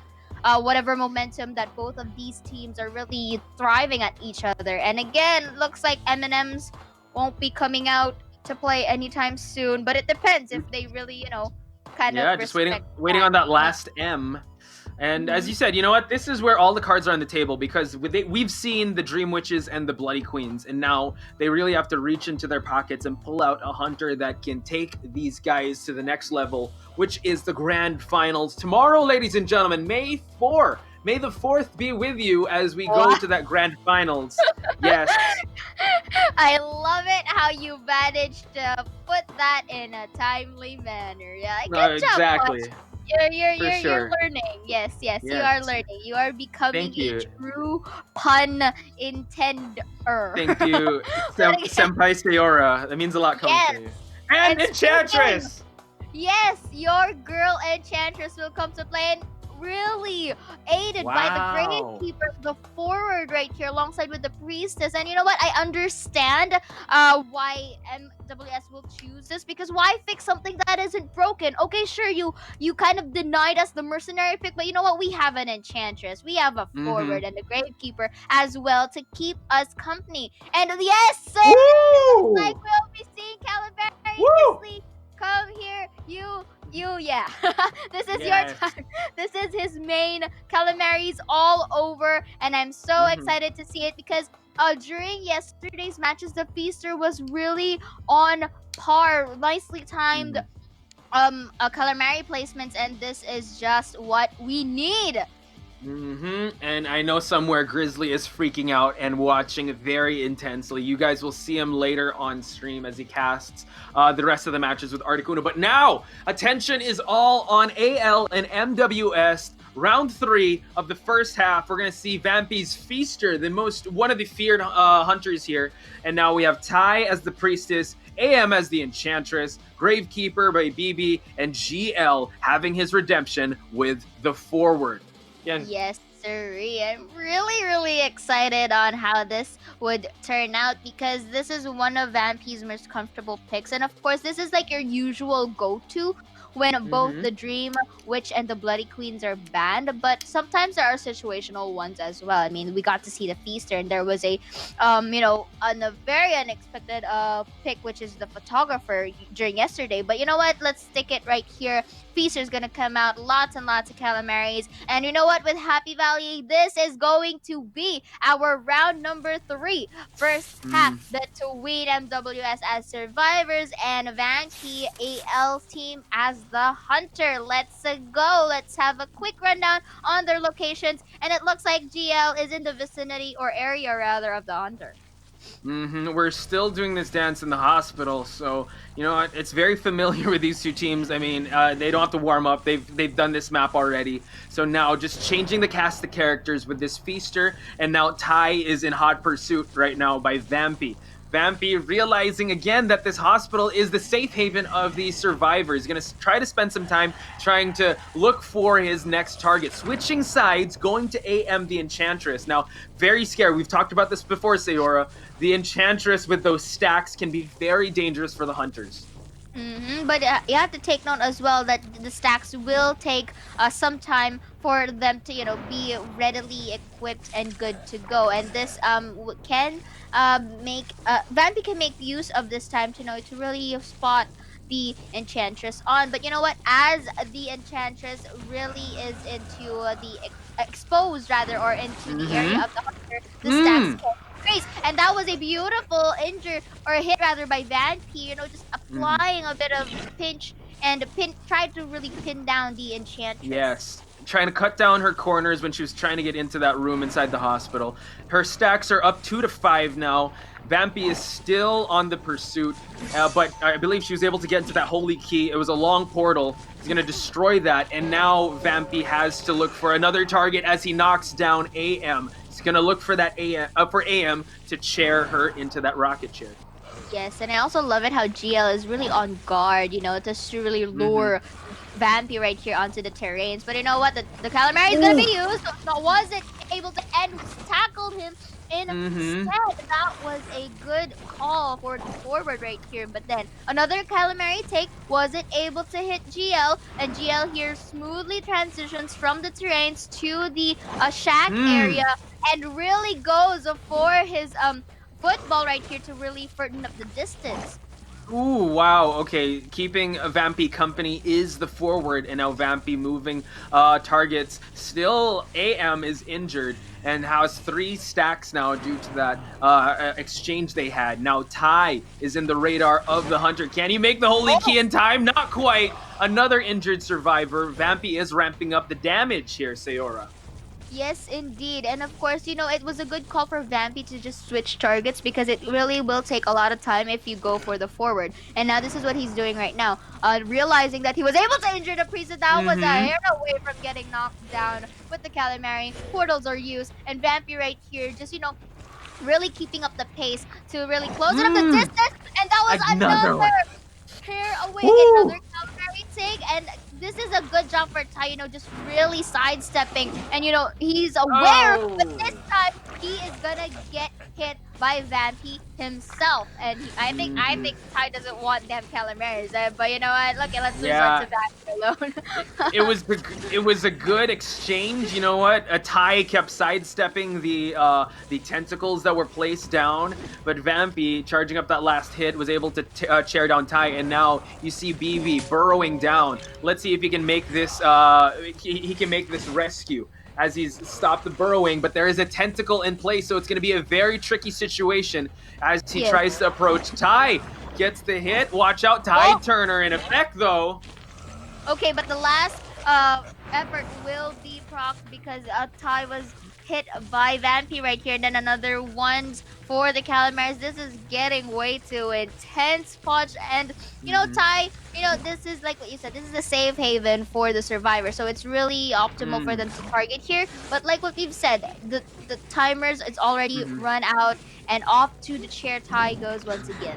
whatever momentum that both of these teams are really thriving at each other. And again, looks like M&Ms won't be coming out to play anytime soon, but it depends if they really kind of just waiting on that last M. And as you said, you know what? This is where all the cards are on the table, because we've seen the Dream Witches and the Bloody Queens, and now they really have to reach into their pockets and pull out a hunter that can take these guys to the next level, which is the grand finals tomorrow, ladies and gentlemen, May 4. May the 4th be with you as we go to that grand finals. Yes. I love it how you managed to put that in a timely manner. Yeah, good job, exactly. Poch. You're learning. Yes, you are learning. You are becoming a true pun intender. Thank you, Senpai Sayora. That means a lot coming from you. And Enchantress! Yes, your girl Enchantress will come to play. And really aided by the Gravekeeper, the forward right here, alongside with the Priestess. And you know what? I understand why MWS will choose this, because why fix something that isn't broken? Okay, sure, you kind of denied us the mercenary pick, but you know what? We have an Enchantress, we have a forward, and the Gravekeeper as well to keep us company. And yes, sir, like we'll be seeing Calamari Grizzly come here. Yeah. This is your time. This is his main. Calamari's all over, and I'm so excited to see it because during yesterday's matches, the Feaster was really on par, nicely timed Calamari placements, and this is just what we need. And I know somewhere Grizzly is freaking out and watching very intensely. You guys will see him later on stream as he casts the rest of the matches with Articuno. But now, attention is all on AL and MWS. Round 3 of the first half. We're going to see Vampy's Feaster, one of the feared hunters here. And now we have Ty as the Priestess, AM as the Enchantress, Gravekeeper by BB, and GL having his redemption with the forward. Yes, sir. I'm really, really excited on how this would turn out, because this is one of Vampy's most comfortable picks. And of course, this is like your usual go-to when both the Dream Witch and the Bloody Queens are banned, but sometimes there are situational ones as well. I mean, we got to see the Feaster, and there was a a very unexpected pick, which is the Photographer during yesterday. But you know what? Let's stick it right here. Feaster's gonna come out, lots and lots of Calamaris, and you know what? With Happy Valley, this is going to be our round number 3. First half, the Tween MWS as survivors and Vampy AL team as the hunter. Let's go. Let's have a quick rundown on their locations, and it looks like GL is in the vicinity, or area rather, of the hunter. We're still doing this dance in the hospital, so you know what? It's very familiar with these two teams. I mean, they don't have to warm up. They've done this map already. So now just changing the cast of characters with this Feaster, and now Ty is in hot pursuit right now by Vampy. Vampy realizing again that this hospital is the safe haven of these survivors. He's going to try to spend some time trying to look for his next target. Switching sides, going to AM the Enchantress. Now, very scary. We've talked about this before, Sayora. The Enchantress with those stacks can be very dangerous for the hunters. But you have to take note as well that the stacks will take some time for them to, be readily equipped and good to go. And this can make Vampy can make use of this time to really spot the Enchantress on. But you know what? As the Enchantress really is into the exposed rather, or into the area of the hunter, the stacks can face. And that was a beautiful injure or hit rather by Vampy, just applying a bit of pinch and tried to really pin down the Enchantress. Yes, trying to cut down her corners when she was trying to get into that room inside the hospital. Her stacks are up 2 to 5 now. Vampy is still on the pursuit, but I believe she was able to get into that holy key. It was a long portal. He's going to destroy that, and now Vampy has to look for another target as he knocks down AM. He's going to look for that AM to chair her into that rocket chair. Yes, and I also love it how GL is really on guard, to really lure Vampy right here onto the terrains. But you know what? The Calamari is going to be used. So wasn't able to end, tackled him instead. That was a good call for the forward right here. But then another Calamari take wasn't able to hit GL, and GL here smoothly transitions from the terrains to the shack area and really goes for his football right here to really shorten up the distance. Ooh, wow. Okay, keeping Vampy company is the forward, and now Vampy moving targets. Still, AM is injured and has 3 stacks now due to that exchange they had. Now Ty is in the radar of the hunter. Can he make the holy key in time? Not quite. Another injured survivor. Vampy is ramping up the damage here, Sayora. Yes, indeed. And of course, it was a good call for Vampy to just switch targets, because it really will take a lot of time if you go for the forward. And now this is what he's doing right now. Realizing that he was able to injure the priest, that was a hair away from getting knocked down with the Calamari. Portals are used, and Vampy right here just, really keeping up the pace to really close it up the distance. And that was another hair away, another Calamari take, and this is a good job for Tai, just really sidestepping. And, he's aware, but this time he is gonna get hit by Vampy himself. And I think Tai doesn't want them Calamares. But you know what? Look, let's resort to Vampy alone. It was a good exchange. You know what? A Tai kept sidestepping the tentacles that were placed down, but Vampy, charging up that last hit, was able to chair down Tai, and now you see BB burrowing down. Let's see if he can make this. He can make this rescue as he's stopped the burrowing, but there is a tentacle in place, so it's going to be a very tricky situation as he tries to approach. Tai gets the hit. Watch out, Tide Turner in effect, though. Okay, but the last effort will be proc because Tai was hit by Vampy right here. And then another ones for the Calamars. This is getting way too intense, Podge. And, Tai, this is like what you said. This is a safe haven for the survivor. So it's really optimal for them to target here. But like what we've said, the timers, it's already run out. And off to the chair Tai goes once again.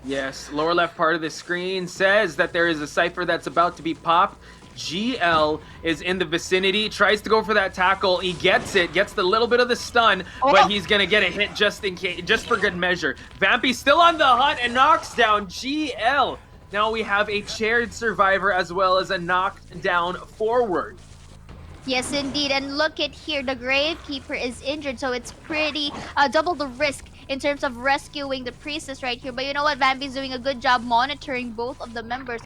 Yes, lower left part of the screen says that there is a cipher that's about to be popped. GL is in the vicinity, tries to go for that tackle. He gets it, gets the little bit of the stun, but he's gonna get a hit just in case, just for good measure. Vampy still on the hunt and knocks down GL. Now we have a chaired survivor as well as a knocked down forward. Yes, indeed. And look at here, the Gravekeeper is injured, so it's pretty double the risk in terms of rescuing the priestess right here. But you know what? Vampy's doing a good job monitoring both of the members,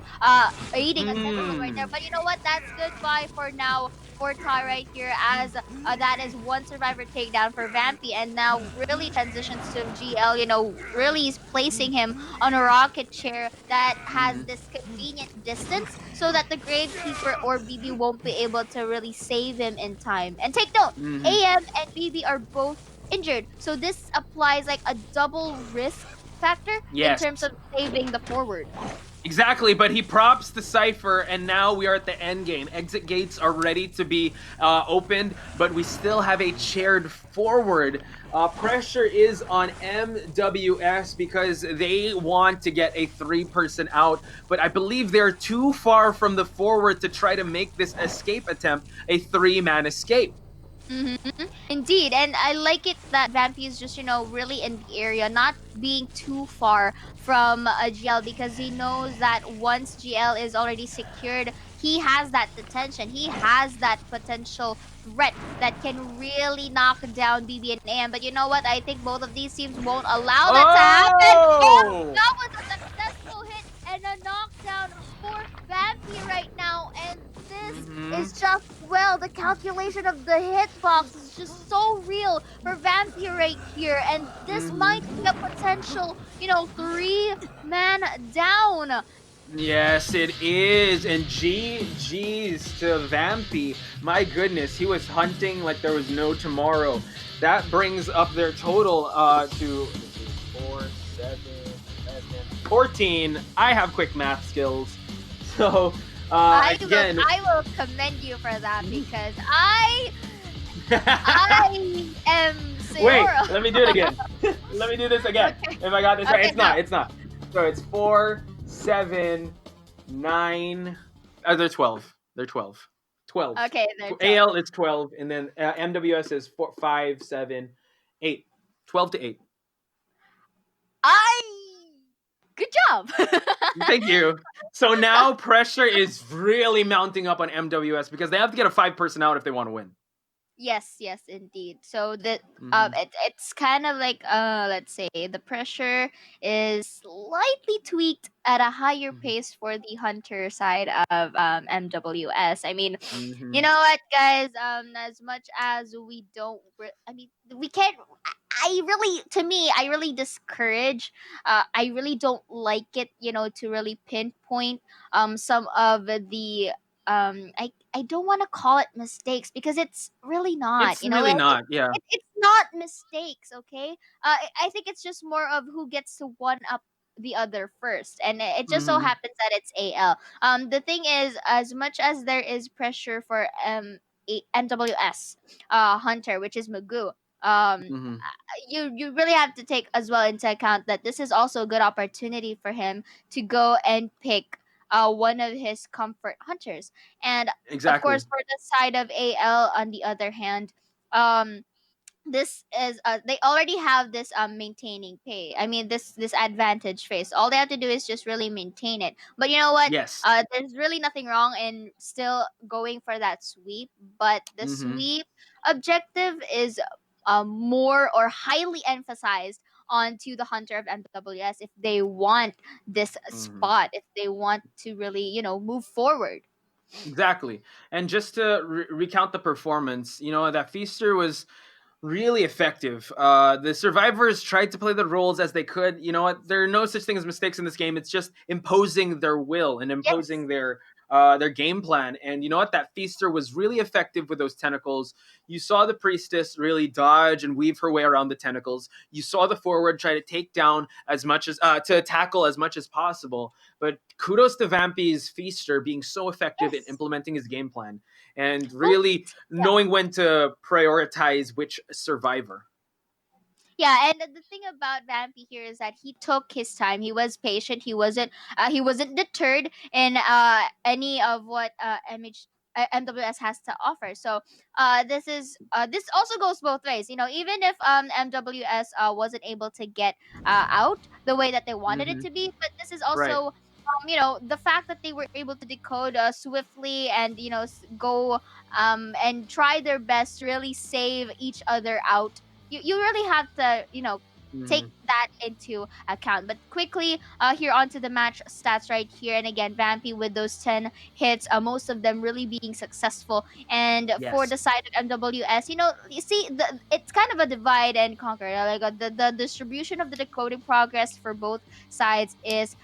aiding a tentacle right there. But you know what? That's goodbye for now for Tai right here, as that is one survivor takedown for Vampy. And now really transitions to GL, really is placing him on a rocket chair that has this convenient distance so that the Gravekeeper or BB won't be able to really save him in time. And take note, AM and BB are both injured, so this applies like a double risk factor in terms of saving the forward. Exactly, but he props the cipher, and now we are at the end game. Exit gates are ready to be opened, but we still have a chaired forward. Pressure is on MWS because they want to get a 3-person out, but I believe they're too far from the forward to try to make this escape attempt a 3-man escape. Indeed, and I like it that Vampy is just, really in the area, not being too far from GL, because he knows that once GL is already secured, he has that detention. He has that potential threat that can really knock down BB and AM. But you know what? I think both of these teams won't allow that to happen. And that was a successful hit and a knockdown for Vampy right now. And this is just, the calculation of the hitbox is just so real for Vampy right here. And this might be a potential, 3-man down. Yes, it is. And GG's to Vampy. My goodness, he was hunting like there was no tomorrow. That brings up their total to 4, 7, 14. I have quick math skills. So, again... I will commend you for that, because I am Seora. Wait, let me do it again. Let me do this again. Okay. If I got this right. It's not. So it's 4, 7, 9. They're 12. They're 12. 12. Okay, they're 12. AL is 12, and then MWS is 4, 5, 7, 8. 12 to 8. Good job. Thank you. So now pressure is really mounting up on MWS because they have to get a 5-person out if they want to win. Yes, indeed. So that it's kind of like let's say the pressure is slightly tweaked at a higher pace for the Hunter side of MWS. I mean, you know what, guys? As much as we don't, we can't. I really discourage. I really don't like it, to really pinpoint some of the I don't want to call it mistakes, because it's really not. It's really not. Yeah. It's not mistakes, okay? I think it's just more of who gets to one up the other first, and it just so happens that it's AL. The thing is, as much as there is pressure for MWS Hunter, which is Magoo, you really have to take as well into account that this is also a good opportunity for him to go and pick one of his comfort hunters. And of Exactly. course, for the side of AL, on the other hand, um, this is they already have this maintaining pay. I mean, this advantage phase. All they have to do is just really maintain it. But you know what? Yes. There's really nothing wrong in still going for that sweep. But the Mm-hmm. sweep objective is more or highly emphasized onto the hunter of MWS if they want this Mm-hmm. spot, if they want to really move forward. Exactly. And just to recount the performance, that Feaster was really effective. The survivors tried to play the roles as they could. You know what? There are no such thing as mistakes in this game. It's just imposing their will and Yes. imposing their game plan. And you know what? That Feaster was really effective with those tentacles. You saw the priestess really dodge and weave her way around the tentacles. You saw the forward try to take down as much as to tackle as much as possible. But kudos to Vampy's Feaster being so effective in Yes. implementing his game plan and Well, really yeah. knowing when to prioritize which survivor. Yeah, and the thing about Vampy here is that he took his time. He was patient. He wasn't deterred in any of what MWS has to offer. So this also goes both ways. Even if MWS wasn't able to get out the way that they wanted it Mm-hmm. to be, but this is Right. also the fact that they were able to decode swiftly and go and try their best to really save each other out. You really have to take Mm-hmm. that into account. But quickly, here onto the match stats right here. And again, Vampy with those 10 hits, most of them really being successful. And for Yes. the side of MWS, you see it's kind of a divide and conquer. Like the distribution of the decoding progress for both sides is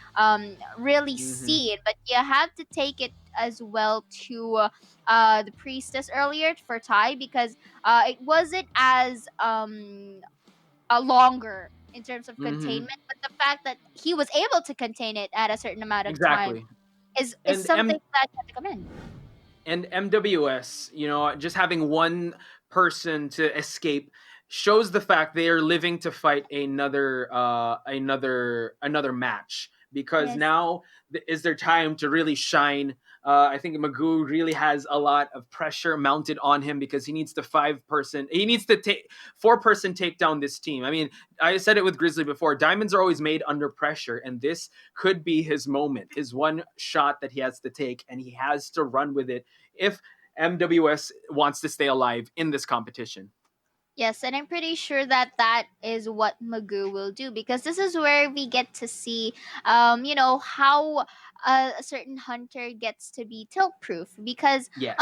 really Mm-hmm. seen, but you have to take it as well to the priestess earlier for Ty, because it wasn't as a longer in terms of Mm-hmm. containment, but the fact that he was able to contain it at a certain amount of time Exactly. is And something that you have to commend. MWS, just having one person to escape shows the fact they are living to fight another match, because Yes. now is their time to really shine. I think Magoo really has a lot of pressure mounted on him because he needs to take 4-person take down this team. I mean, I said it with Grizzly before. Diamonds are always made under pressure, and this could be his moment, his one shot that he has to take, and he has to run with it if MWS wants to stay alive in this competition. Yes, and I'm pretty sure that that is what Magoo will do, because this is where we get to see, how a certain hunter gets to be tilt proof. Because, Yes.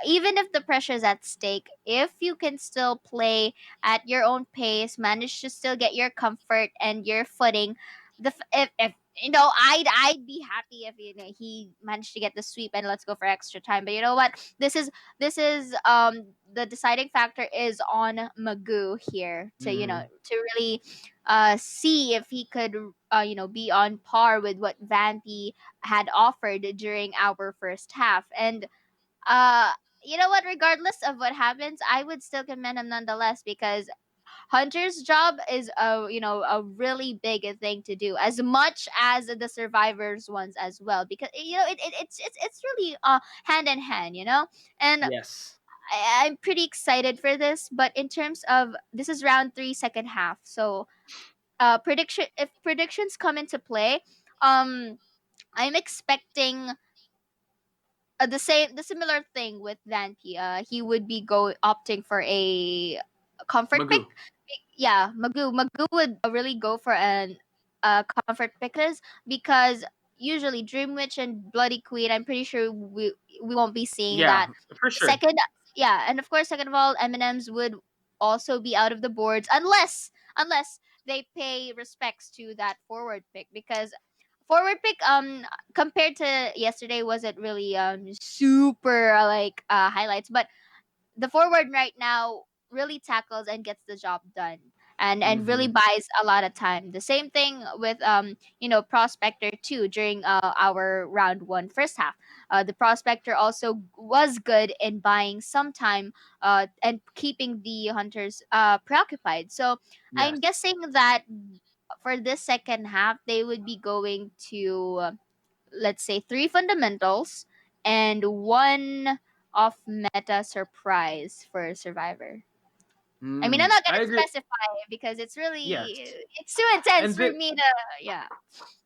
even if the pressure is at stake, if you can still play at your own pace, manage to still get your comfort and your footing, if I'd be happy if he managed to get the sweep and let's go for extra time. But you know what? This is the deciding factor is on Magoo here to Mm-hmm. to really see if he could be on par with what Vampy had offered during our first half. And uh you know what, regardless of what happens, I would still commend him nonetheless, because Hunter's job is a really big thing to do, as much as the survivors ones as well, because it's really hand in hand, and Yes. I'm pretty excited for this. But in terms of, this is round 3, second half, so prediction if predictions come into play, um I'm expecting the similar thing with Vanpy. He would be opting for a comfort pick. Magoo. Yeah, Magoo would really go for an comfort pickers, because usually Dream Witch and Bloody Queen, I'm pretty sure we won't be seeing Yeah, that. for sure. Second, yeah, and of course, second of all, M&Ms would also be out of the boards, unless they pay respects to that forward pick, because forward pick, compared to yesterday, wasn't really super like highlights, but the forward right now really tackles and gets the job done, and really Mm-hmm. buys a lot of time. The same thing with prospector too during our round 1 first half. The prospector also was good in buying some time and keeping the hunters preoccupied. So Yes. I'm guessing that for this second half they would be going to let's say 3 fundamentals and 1 off meta surprise for Survivor. I mean, I'm not I gonna agree. specify because it's really Yes. it's too intense And for thi- me to yeah.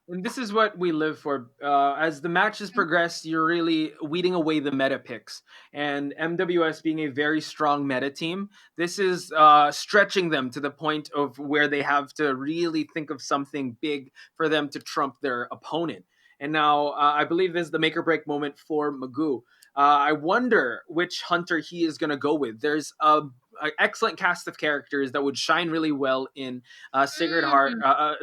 And this is what we live for. As the matches progress, you're really weeding away the meta picks. And MWS being a very strong meta team, this is stretching them to the point of where they have to really think of something big for them to trump their opponent. And now I believe this is the make or break moment for Magoo. I wonder which hunter he is going to go with. There's an excellent cast of characters that would shine really well in Sigurd Heart,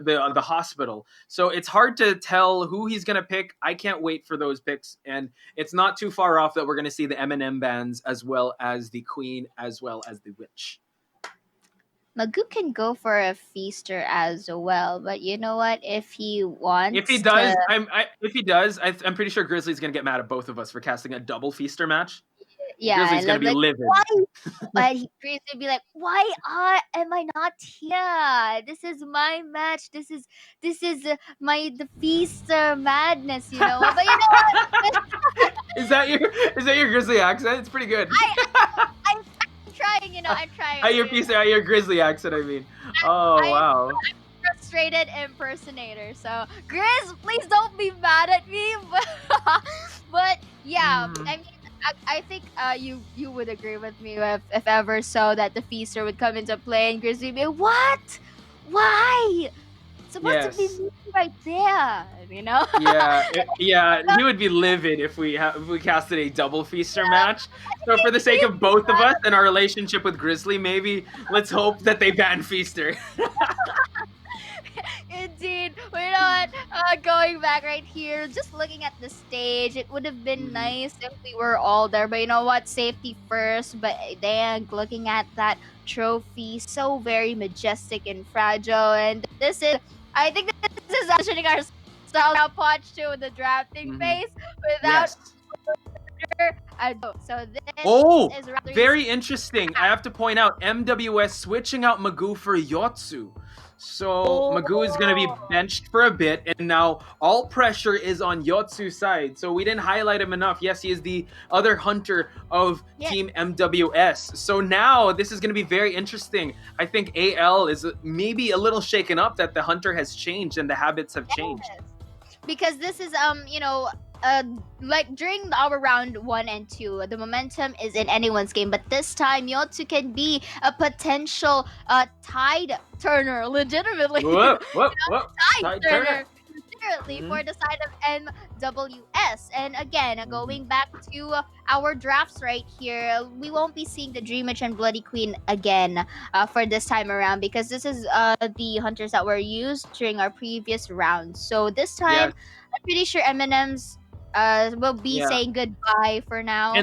the hospital. So it's hard to tell who he's going to pick. I can't wait for those picks. And it's not too far off that we're going to see the M&M bands as well as the Queen as well as the Witch. Magoo can go for a feaster as well, but you know what? If he wants, If he does, I'm pretty sure Grizzly's going to get mad at both of us for casting a double feaster match. yeah, Grizzly's going to be like, livid. why? But Grizzly would be like, why am I not here? This is my match. This is the feaster madness, you know. But you know what? Is that your Grizzly accent? It's pretty good. I'm trying, you know. I'm trying. Your Grizzly accent, I mean. Oh, wow. I'm frustrated impersonator. So, Grizz, please don't be mad at me. But yeah, I mean, I think you would agree with me if ever so that the feaster would come into play and Grizzly would be what? Why? It's supposed to be me right there, you know? Yeah. He would be livid if we casted a double feaster match. So for the sake of both of us and our relationship with Grizzly, maybe let's hope that they ban feaster. Indeed. Well, you know what? Going back right here, just looking at the stage, it would have been nice if we were all there. But you know what? Safety first. But then looking at that trophy, so very majestic and fragile. And I think this is positioning ourselves now, Potch, to the drafting phase without. So this is very interesting. I have to point out MWS switching out Magoo for Yotsu. So Magoo is going to be benched for a bit, and now all pressure is on Yotsu's side. So we didn't highlight him enough. Yes, he is the other hunter of Team MWS. So now this is going to be very interesting. I think AL is maybe a little shaken up that the hunter has changed and the habits have changed. Because this is like during our round 1 and 2, the momentum is in anyone's game, but this time Yotsu can be a potential tide turner, legitimately. Tide turner. Legitimately for the side of MWS. And again, going back to our drafts right here, we won't be seeing the Dream Witch and Bloody Queen again for this time around, because this is the hunters that were used during our previous rounds. So this time, I'm pretty sure M&M's will be saying goodbye for now.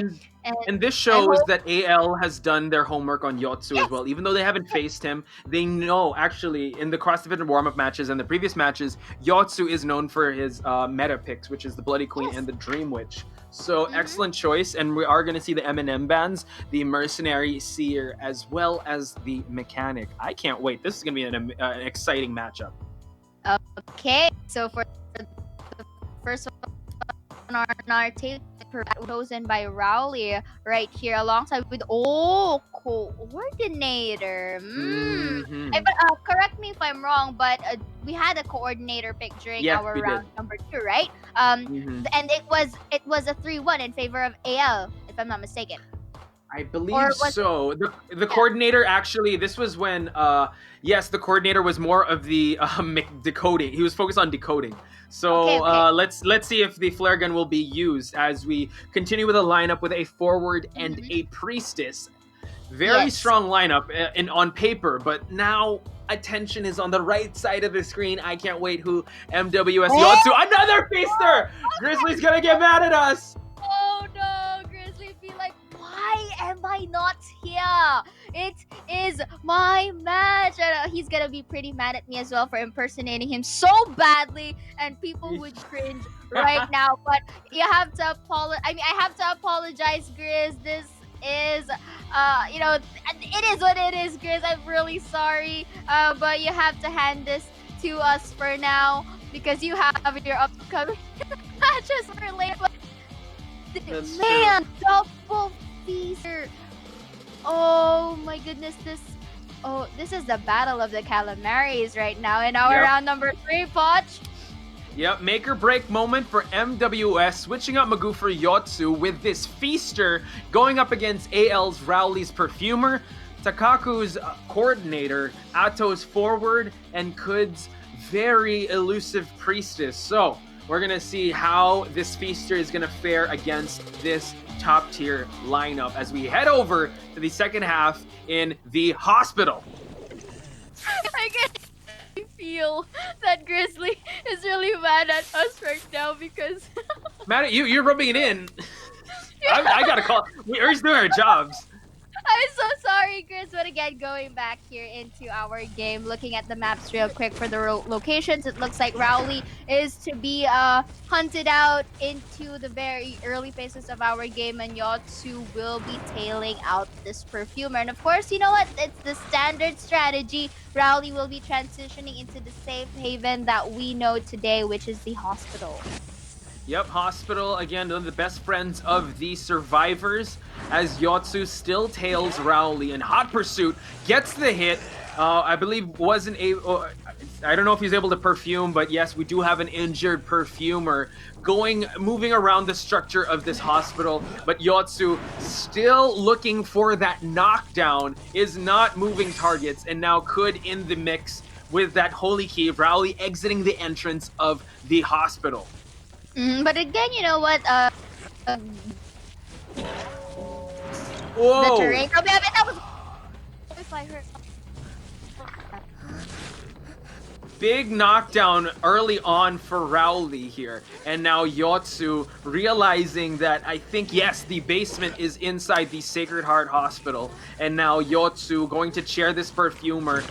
And this shows that AL has done their homework on Yotsu as well. Even though they haven't faced him, they know actually in the cross-division warm-up matches and the previous matches, Yotsu is known for his meta picks, which is the Bloody Queen and the Dream Witch. So excellent choice, and we are going to see the M&M bands, the Mercenary, Seer, as well as the Mechanic. I can't wait. This is going to be an exciting matchup. Okay, so for the first one on our tape, chosen by Rowley right here alongside with coordinator. But correct me if I'm wrong, but we had a coordinator pick during our round number 2, right? And it was a 3-1 in favor of AL, if I'm not mistaken. I believe so. The coordinator actually, this was when the coordinator was more of the decoding. He was focused on decoding. So let's see if the flare gun will be used as we continue with a lineup with a forward and a priestess. Very strong lineup on paper, but now attention is on the right side of the screen. I can't wait who MWS Yotsu. Another feaster! Grizzly's gonna get mad at us. Oh no, Grizzly be like, why am I not here? It is my match. And he's gonna be pretty mad at me as well for impersonating him so badly, and people would cringe right now. But you have to apologize. I have to apologize, Grizz. This is it is what it is, Grizz. I'm really sorry, but you have to hand this to us for now because you have your upcoming matches were late, but That's man, double feaster. Oh my goodness, this is the battle of the calamaris right now in our round number 3, Poch. Yep, make or break moment for MWS, switching out Magoo for Yotsu with this Feaster going up against AL's Rowley's Perfumer, Takaku's Coordinator, Ato's Forward, and Kud's very elusive Priestess. So, we're going to see how this Feaster is going to fare against this top tier lineup as we head over to the second half in the hospital. I can feel that Grizzly is really mad at us right now because Mad at you, you're rubbing it in. I gotta call. We're just doing our jobs. I'm so sorry, Chris. But again, going back here into our game, looking at the maps real quick for the locations, it looks like Rowley is to be hunted out into the very early phases of our game, and Yotsu will be tailing out this Perfumer. And of course, you know what? It's the standard strategy. Rowley will be transitioning into the safe haven that we know today, which is the hospital. Yep, Hospital, again, one of the best friends of the survivors, as Yotsu still tails Rowley, and Hot Pursuit gets the hit. I believe wasn't able, I don't know if he's able to perfume, but yes, we do have an injured Perfumer moving around the structure of this hospital, but Yotsu still looking for that knockdown, is not moving targets, and now Could in the mix with that Holy Key, Rowley exiting the entrance of the hospital. But again, you know what? Whoa! The terrain. Oh, that was. If I heard. Big knockdown early on for Rowley here, and now Yotsu realizing that I think, yes, the basement is inside the Sacred Heart Hospital, and now Yotsu going to chair this Perfumer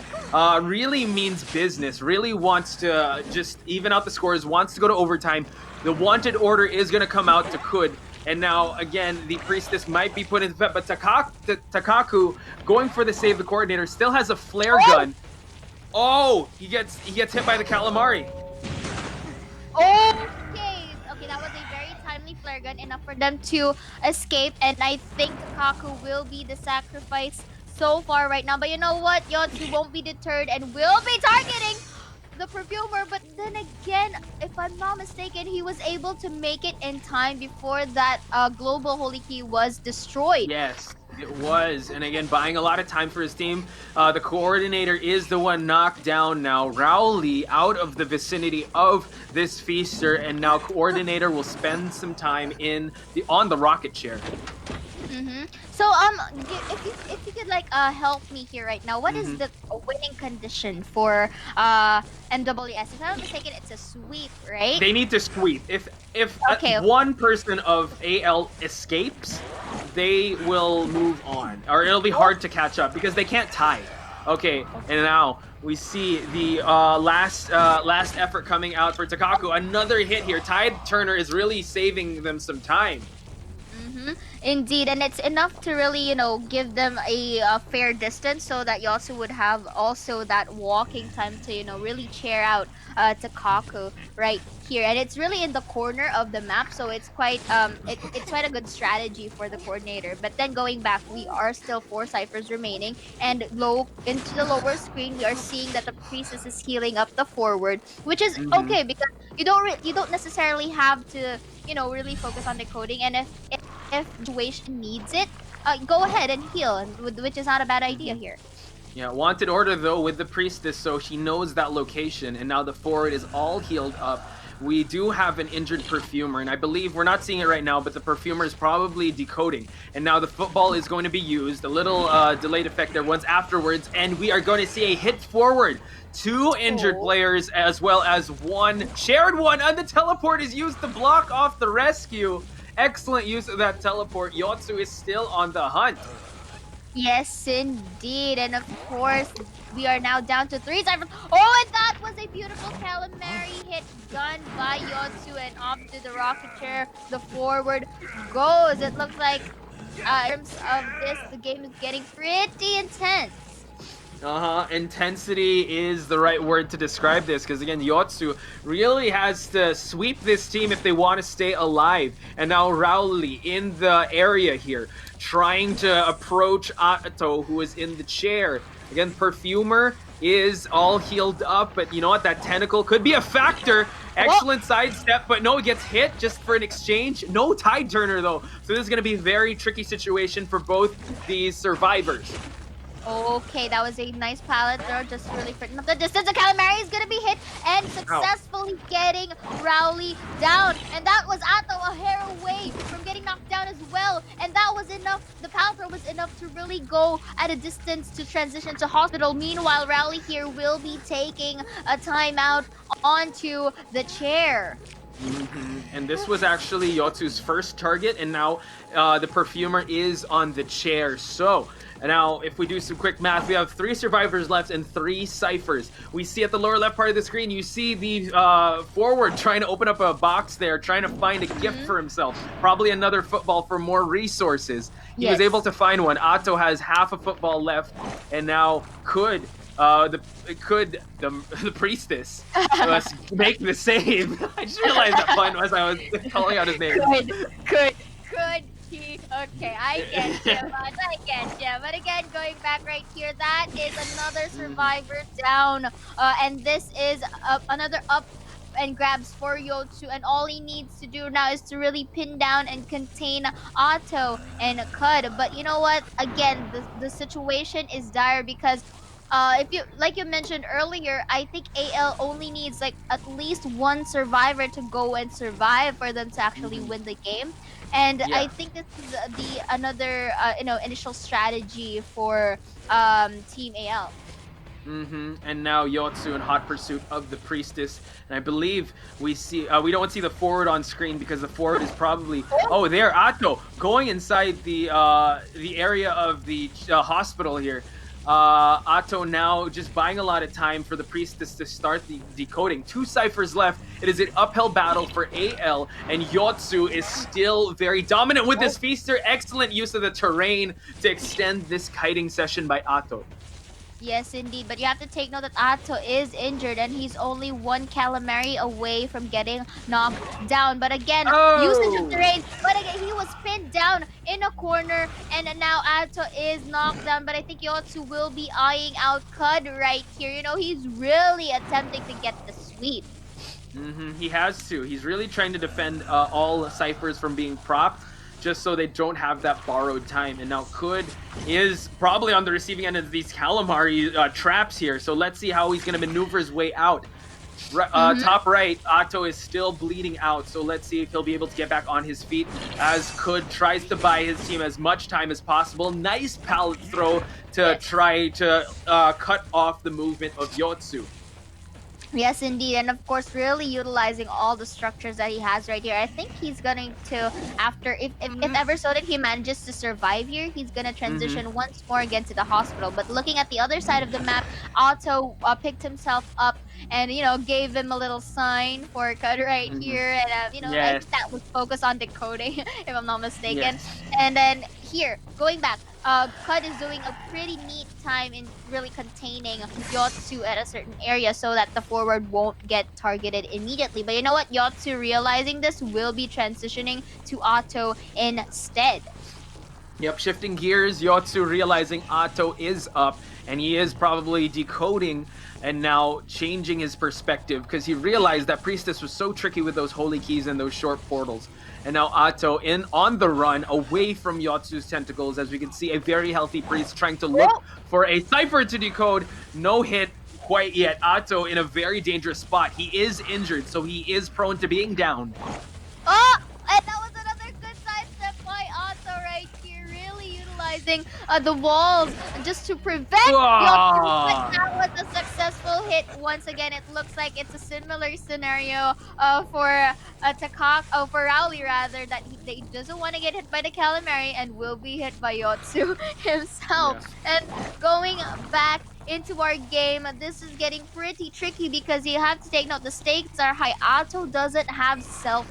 really means business, really wants to just even out the scores, wants to go to overtime. The wanted order is going to come out to Kud, and now again the Priestess might be put in effect, but Takaku going for the save the Coordinator still has a flare gun. Oh, he gets hit by the Calamari. Okay, that was a very timely flare gun, enough for them to escape, and I think Takaku will be the sacrifice so far right now. But you know what? Yotsu won't be deterred and will be targeting the Perfumer, but then again, if I'm not mistaken, he was able to make it in time before that global Holy Key was destroyed. Yes, it was. And again, buying a lot of time for his team. The Coordinator is the one knocked down now. Rowley out of the vicinity of this Feaster, and now Coordinator will spend some time on the rocket chair. So if you could like help me here right now, what is the winning condition for MWS? If I'm not mistaken, it's a sweep, right? They need to sweep. If one person of AL escapes, they will move on, or it'll be hard to catch up because they can't tie. Okay, and now we see the last effort coming out for Takaku. Another hit here. Tide Turner is really saving them some time. Indeed, and it's enough to really, you know, give them a fair distance so that Yotsu would have also that walking time to, you know, really chair out Takaku right here. And it's really in the corner of the map, so it's quite it's quite a good strategy for the Coordinator. But then going back, we are still 4 ciphers remaining, and into the lower screen we are seeing that the Priestess is healing up the forward, which is okay because you don't necessarily have to, you know, really focus on decoding, and if situation needs it, go ahead and heal, which is not a bad idea here. Yeah, wanted order though with the Priestess, so she knows that location, and now the forward is all healed up. We do have an injured Perfumer, and I believe we're not seeing it right now, but the Perfumer is probably decoding. And now the football is going to be used, a little delayed effect there once afterwards, and we are going to see a hit forward. 2 injured players as well as 1 shared one, and the teleport is used to block off the rescue. Excellent use of that teleport. Yotsu is still on the hunt. Yes, indeed. And of course, we are now down to 3 ciphers. Oh, and that was a beautiful Calamari hit done by Yotsu, and off to the rocket chair. The forward goes. It looks like in terms of this, the game is getting pretty intense. Intensity is the right word to describe this, because again, Yotsu really has to sweep this team if they want to stay alive. And now Rowley in the area here, trying to approach Ato, who is in the chair. Again, Perfumer is all healed up, but you know what? That tentacle could be a factor. Excellent sidestep, but no, it gets hit just for an exchange. No tide turner, though. So this is going to be a very tricky situation for both these survivors. Okay, that was a nice pallet throw, just really freaking up the distance. The Calamari is gonna be hit and successfully getting Rowley down. And that was Atto a hair away from getting knocked down as well. And that was enough, the pallet throw was enough to really go at a distance to transition to hospital. Meanwhile, Rowley here will be taking a timeout onto the chair. And this was actually Yotsu's first target, and now the Perfumer is on the chair. So now, if we do some quick math, we have 3 survivors left and 3 ciphers. We see at the lower left part of the screen, you see the forward trying to open up a box there, trying to find a gift for himself. Probably another football for more resources. He was able to find one. Atto has half a football left, and now could the priestess make the save. I just realized that fun as I was calling out his name. Could he? Okay, I get you, but I get you. But again, going back right here, that is another survivor down. And this is another up and grabs for Yotsu, and all he needs to do now is to really pin down and contain Atto and Cud. But you know what? Again, the situation is dire because if you, like you mentioned earlier, I think AL only needs like at least one survivor to go and survive for them to actually win the game. And I think this is another initial strategy for Team AL. And now Yotsu in hot pursuit of the priestess, and I believe we see we don't see the forward on screen because the forward is probably there. Atto going inside the area of the hospital here. Atto now just buying a lot of time for the priestess to start the decoding. 2 ciphers left. It is an uphill battle for AL, and Yotsu is still very dominant with this feaster. Excellent use of the terrain to extend this kiting session by Atto. Yes, indeed. But you have to take note that Atto is injured, and he's only 1 calamari away from getting knocked down. But again, usage of terrain. But again, he was pinned down in a corner, and now Atto is knocked down. But I think Yotsu will be eyeing out Cud right here. You know, he's really attempting to get the sweep. He has to. He's really trying to defend all ciphers from being propped, just so they don't have that borrowed time. And now Kud is probably on the receiving end of these calamari traps here. So let's see how he's going to maneuver his way out. Top right, Atto is still bleeding out. So let's see if he'll be able to get back on his feet as Kud tries to buy his team as much time as possible. Nice pallet throw to try to cut off the movement of Yotsu. Yes, indeed. And of course, really utilizing all the structures that he has right here. I think he's going to, after, if ever so that he manages to survive here, he's going to transition once more again to the hospital. But looking at the other side of the map, Atto picked himself up and, you know, gave him a little sign for Cud right here. And, you know, I think that was focused on decoding, if I'm not mistaken. And then here, going back, Cud is doing a pretty neat time in really containing Yotsu at a certain area so that the forward won't get targeted immediately. But you know what? Yotsu, realizing this, will be transitioning to Atto instead. Yep, shifting gears, Yotsu realizing Atto is up, and he is probably decoding and now changing his perspective because he realized that Priestess was so tricky with those holy keys and those short portals. And now Atto on the run away from Yotsu's tentacles, as we can see a very healthy Priest trying to look for a cipher to decode. No hit quite yet. Atto in a very dangerous spot. He is injured, so he is prone to being down. And that was another good sidestep by Atto right here, really utilizing the walls just to prevent Yotsu. But that was a successful hit. Once again, it looks like it's a similar scenario for for Rowley rather, that he doesn't want to get hit by the calamari and will be hit by Yotsu himself. And going back into our game, this is getting pretty tricky because you have to take note the stakes are high. Atto doesn't have self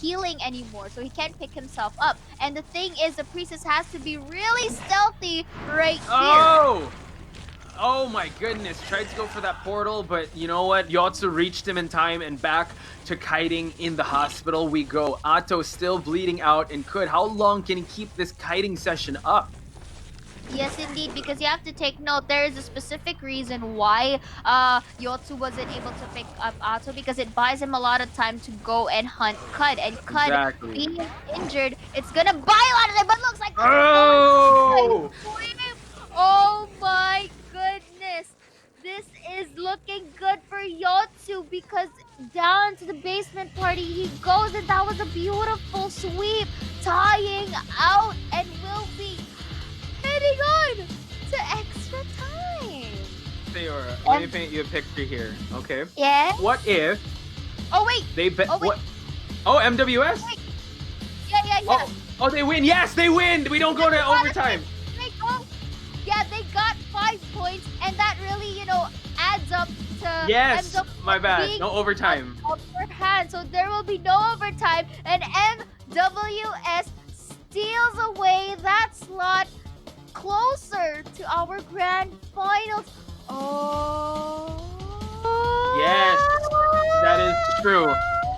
healing anymore, so he can't pick himself up. And the thing is, the priestess has to be really stealthy right here. Oh my goodness, tried to go for that portal, but you know what? Yotsu reached him in time, and back to kiting in the hospital we go. Atto still bleeding out, and how long can he keep this kiting session up? Yes, indeed, because you have to take note. There is a specific reason why Yotsu wasn't able to pick up Atto, because it buys him a lot of time to go and hunt Cud. And Cud Exactly. being injured, it's gonna buy a lot of time. But looks like Cud is Oh! going. Oh my goodness. This is looking good for Yotsu, because down to the basement party he goes, and that was a beautiful sweep, tying out, and will be heading on to extra time. Sayora, let me paint you a picture here, okay? Yeah? What if Oh, wait. they bet? Oh, wait. What? Oh, MWS? Wait. Yeah. Oh, they win! Yes, they win! We don't go to overtime. They go. Yeah, they got 5 points, and that really, adds up to. Yes, MWS my bad. being No overtime. on upper hand, so there will be no overtime, and MWS steals away that slot closer to our grand finals. Oh. Yes, that is true.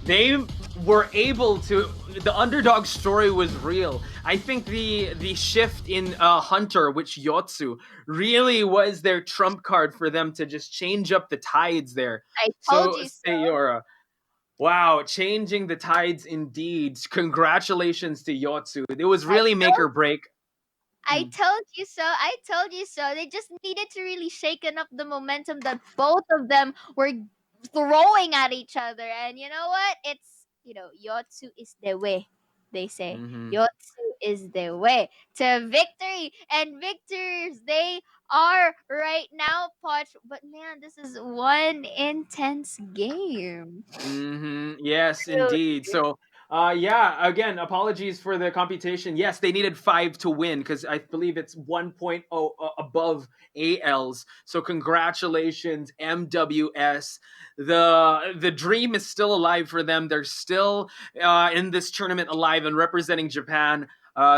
They were able to. The underdog story was real. I think the shift in Hunter, which Yotsu, really was their trump card for them to just change up the tides there. I told you so. Sayora, wow, changing the tides indeed. Congratulations to Yotsu. It was really make or break. I told you so. I told you so. They just needed to really shaken up the momentum that both of them were throwing at each other. And you know what? It's, Yotsu is the way, they say. Yotsu is the way to victory. And victors, they are right now, Poch. But man, this is one intense game. Yes, indeed. So, yeah, again, apologies for the computation. Yes, they needed 5 to win, because I believe it's 1.0 above ALs. So, congratulations, MWS. The dream is still alive for them. They're still in this tournament alive and representing Japan.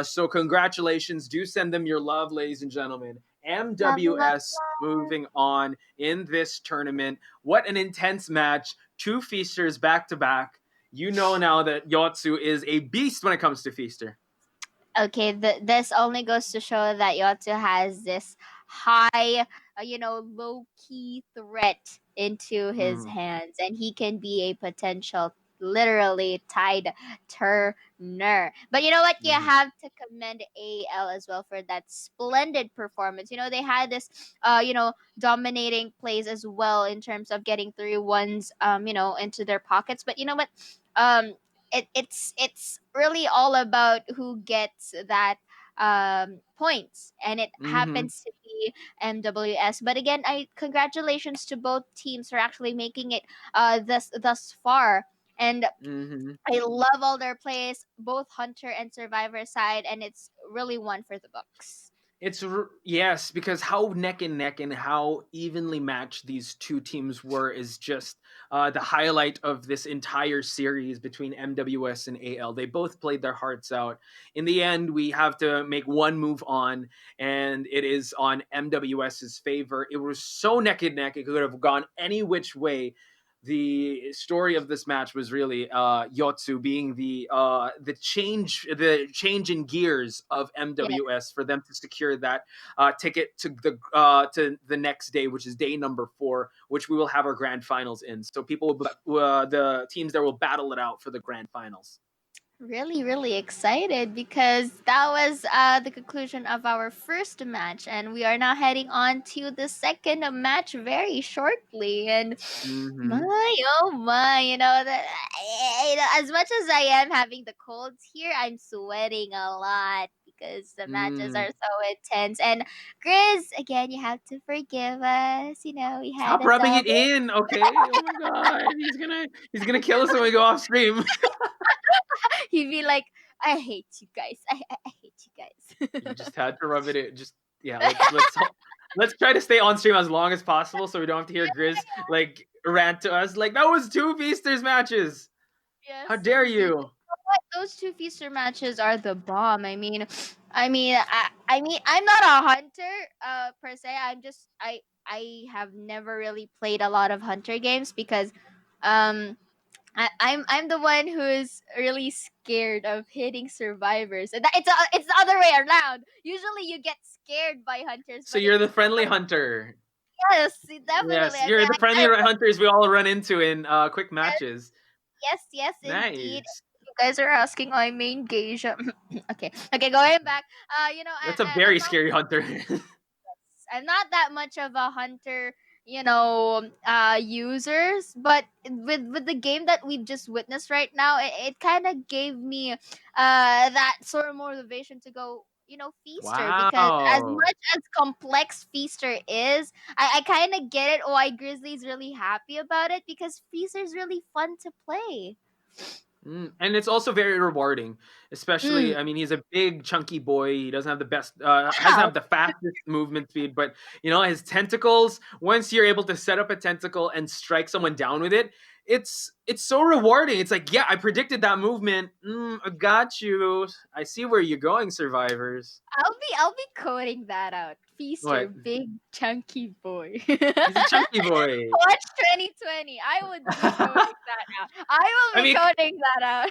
So, congratulations. Do send them your love, ladies and gentlemen. MWS moving on in this tournament. What an intense match. 2 feasters back to back. You know now that Yotsu is a beast when it comes to feaster. Okay, this only goes to show that Yotsu has this high, low key threat into his hands, and he can be a potential, literally tied turner. But you know what? You have to commend AL as well for that splendid performance. They had this, dominating plays as well in terms of getting 3-1s, into their pockets. But you know what? It's really all about who gets that points, and it happens to be MWS. But again, I congratulations to both teams for actually making it thus far. And I love all their plays, both Hunter and Survivor side, and it's really one for the books. Yes, because how neck and neck and how evenly matched these two teams were is just the highlight of this entire series between MWS and AL. They both played their hearts out. In the end, we have to make one move on, and it is on MWS's favor. It was so neck and neck; it could have gone any which way. The story of this match was really Yotsu being the change in gears of MWS for them to secure that ticket to the next day, which is day number 4, which we will have our grand finals in. So the teams there will battle it out for the grand finals. Really, really excited, because that was the conclusion of our first match, and we are now heading on to the second match very shortly. And my oh my, as much as I am having the colds here, I'm sweating a lot because the matches are so intense. And Grizz, again, you have to forgive us. We had Stop rubbing it in, okay? Oh my god, he's gonna kill us when we go off stream. He'd be like, I hate you guys. I hate you guys. You just had to rub it in. Just let's try to stay on stream as long as possible so we don't have to hear Grizz rant to us like that was 2 feasters matches. Yes, how dare you? Those 2 feaster matches are the bomb. I'm not a hunter per se. I have never really played a lot of hunter games because I'm the one who is really scared of hitting survivors. And it's the other way around. Usually you get scared by hunters, So but you're it's the friendly hunter. yes, definitely. Yes, you're the friendly hunters we all run into in quick matches. Yes, indeed. Nice. You guys are asking my main gauge. Okay, going back. That's a very scary hunter. I'm not that much of a hunter, users, but with the game that we've just witnessed right now, it kind of gave me that sort of motivation to go, Feaster, because as Wow. much as complex Feaster is, I kind of get it why Grizzly's really happy about it, because Feaster's really fun to play. And it's also very rewarding, especially. I mean, he's a big, chunky boy. He doesn't have the best, doesn't have the fastest movement speed, but his tentacles. Once you're able to set up a tentacle and strike someone down with it, it's so rewarding. It's like, yeah, I predicted that movement. I got you. I see where you're going, survivors. I'll be coding that out. Feaster, What? big chunky boy. He's a chunky boy. Watch 2020. I would be coding that out. I will be coding that out.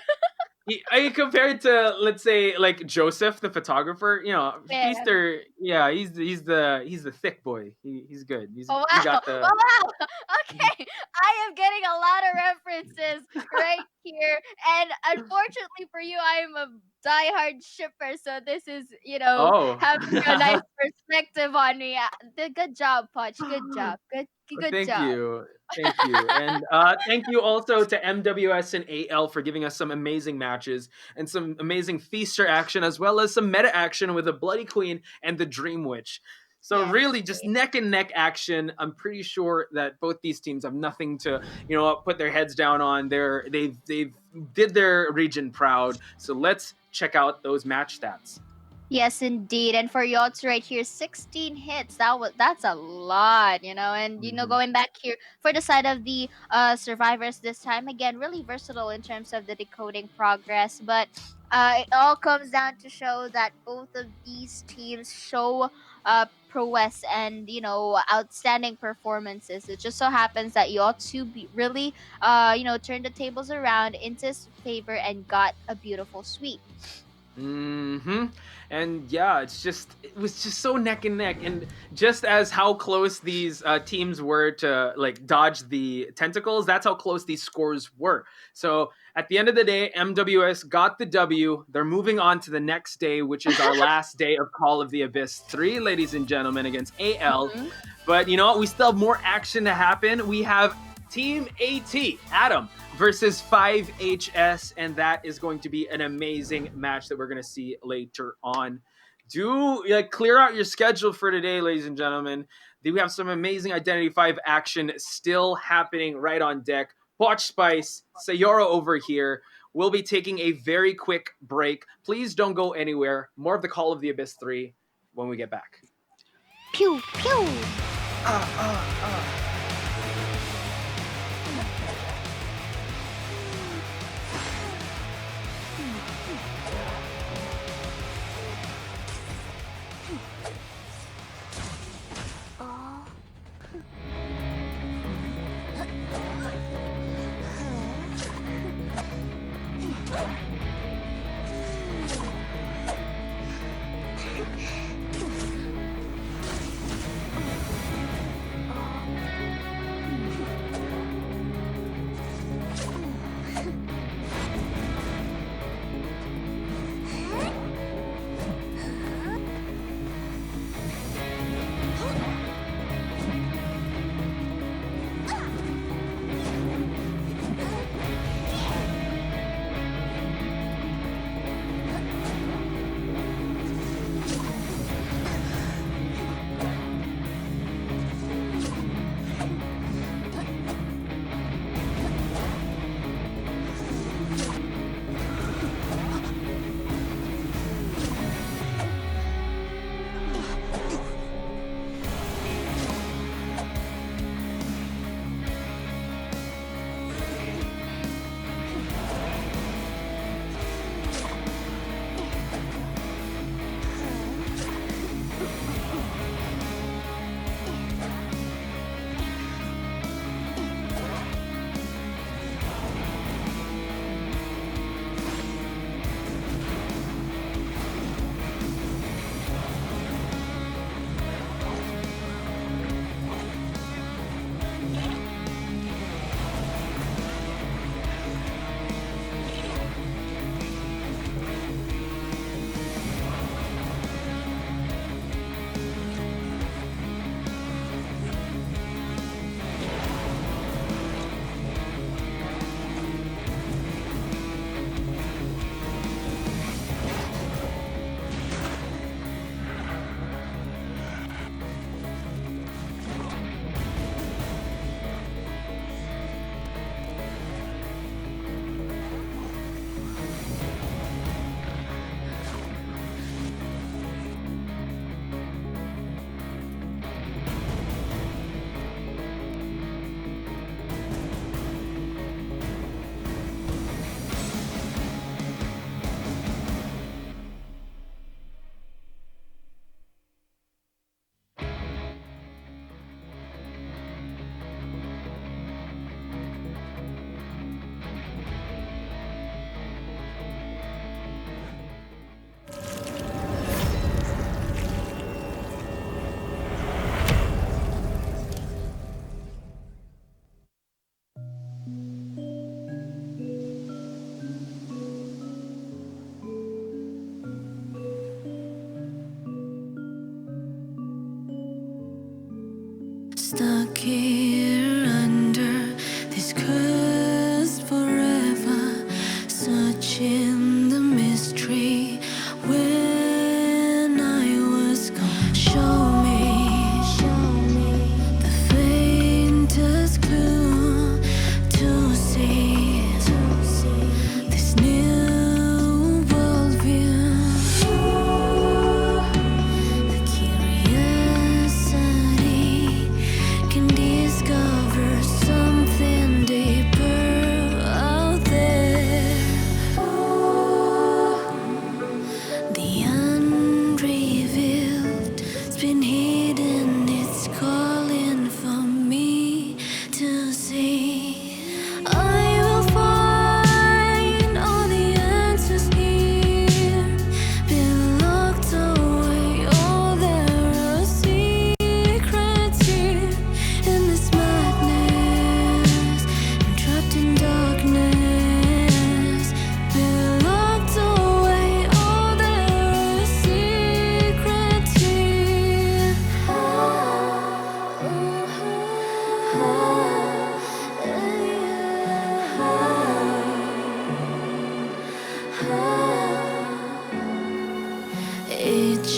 I compared to, let's say, like Joseph, the photographer. Feaster. Yeah, he's the thick boy. He's good. He got the. Oh, wow. Okay, I am getting a lot of references right here, and unfortunately for you, I am a diehard shipper, so this is having a nice perspective on me. Good job, Potch. Good job. Good Thank job. you. Thank you. And thank you also to MWS and AL for giving us some amazing matches and some amazing Feaster action, as well as some meta action with the Bloody Queen and the Dream Witch. So really just neck and neck action. I'm pretty sure that both these teams have nothing to, put their heads down on. They've did their region proud. So let's check out those match stats. Yes, indeed. And for Yachts right here, 16 hits. That's a lot, And going back here for the side of the survivors this time, again, really versatile in terms of the decoding progress. But it all comes down to show that both of these teams show prowess and outstanding performances. It just so happens that Yachts really turned the tables around into his favor and got a beautiful sweep. And yeah, it was just so neck and neck. And just as how close these teams were to dodge the tentacles, that's how close these scores were. So at the end of the day, MWS got the W. They're moving on to the next day, which is our last day of Call of the Abyss 3, ladies and gentlemen, against AL. But you know what? We still have more action to happen. We have Team AT, Adam, versus 5HS, and that is going to be an amazing match that we're going to see later on. Do clear out your schedule for today, ladies and gentlemen. We have some amazing Identity 5 action still happening right on deck. Botch Spice, Sayora over here. We'll be taking a very quick break. Please don't go anywhere. More of the Call of the Abyss 3 when we get back. Pew, pew.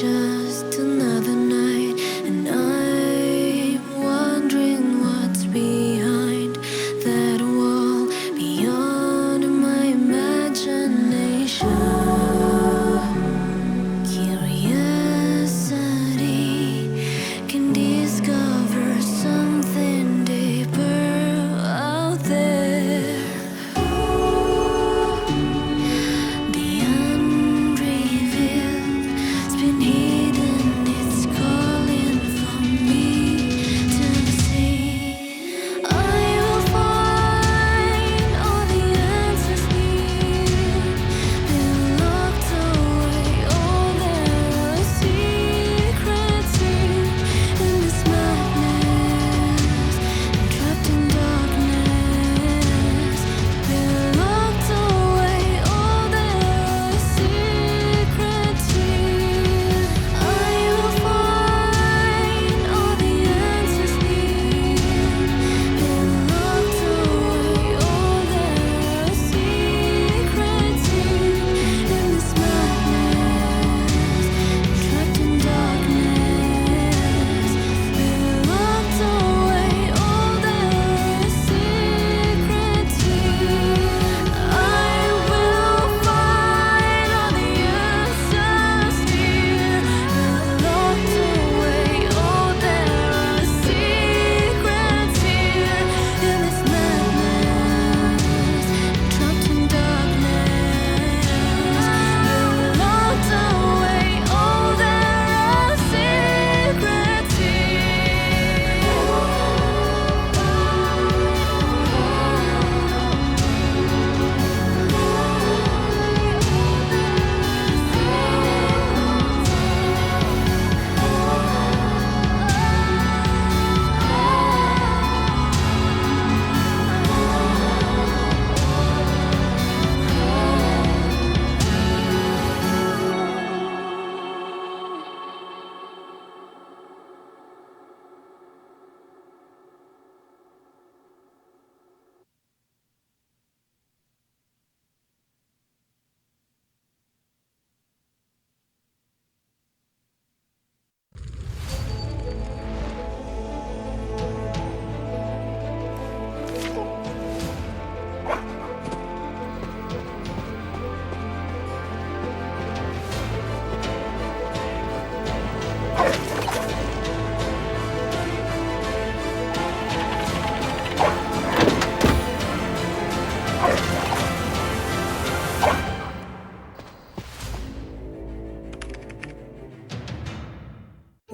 just another night, and I'm wondering what's behind that wall, beyond my imagination. Curiosity can discover something deeper out there. The unrevealed's been hidden, it's calling for me to see. I will find all the answers here, been locked away. Oh, there are secrets here in this madness, and trapped in darkness, been locked away. Oh, there are secrets here. I will find all the answers here, been locked away. Oh, there are secrets here in this madness, trapped in darkness, been locked away. Oh, there are secrets here. I will find all the answers here, been locked away. Oh, there are secrets here in this madness, trapped in darkness, been locked away. Oh, there are secrets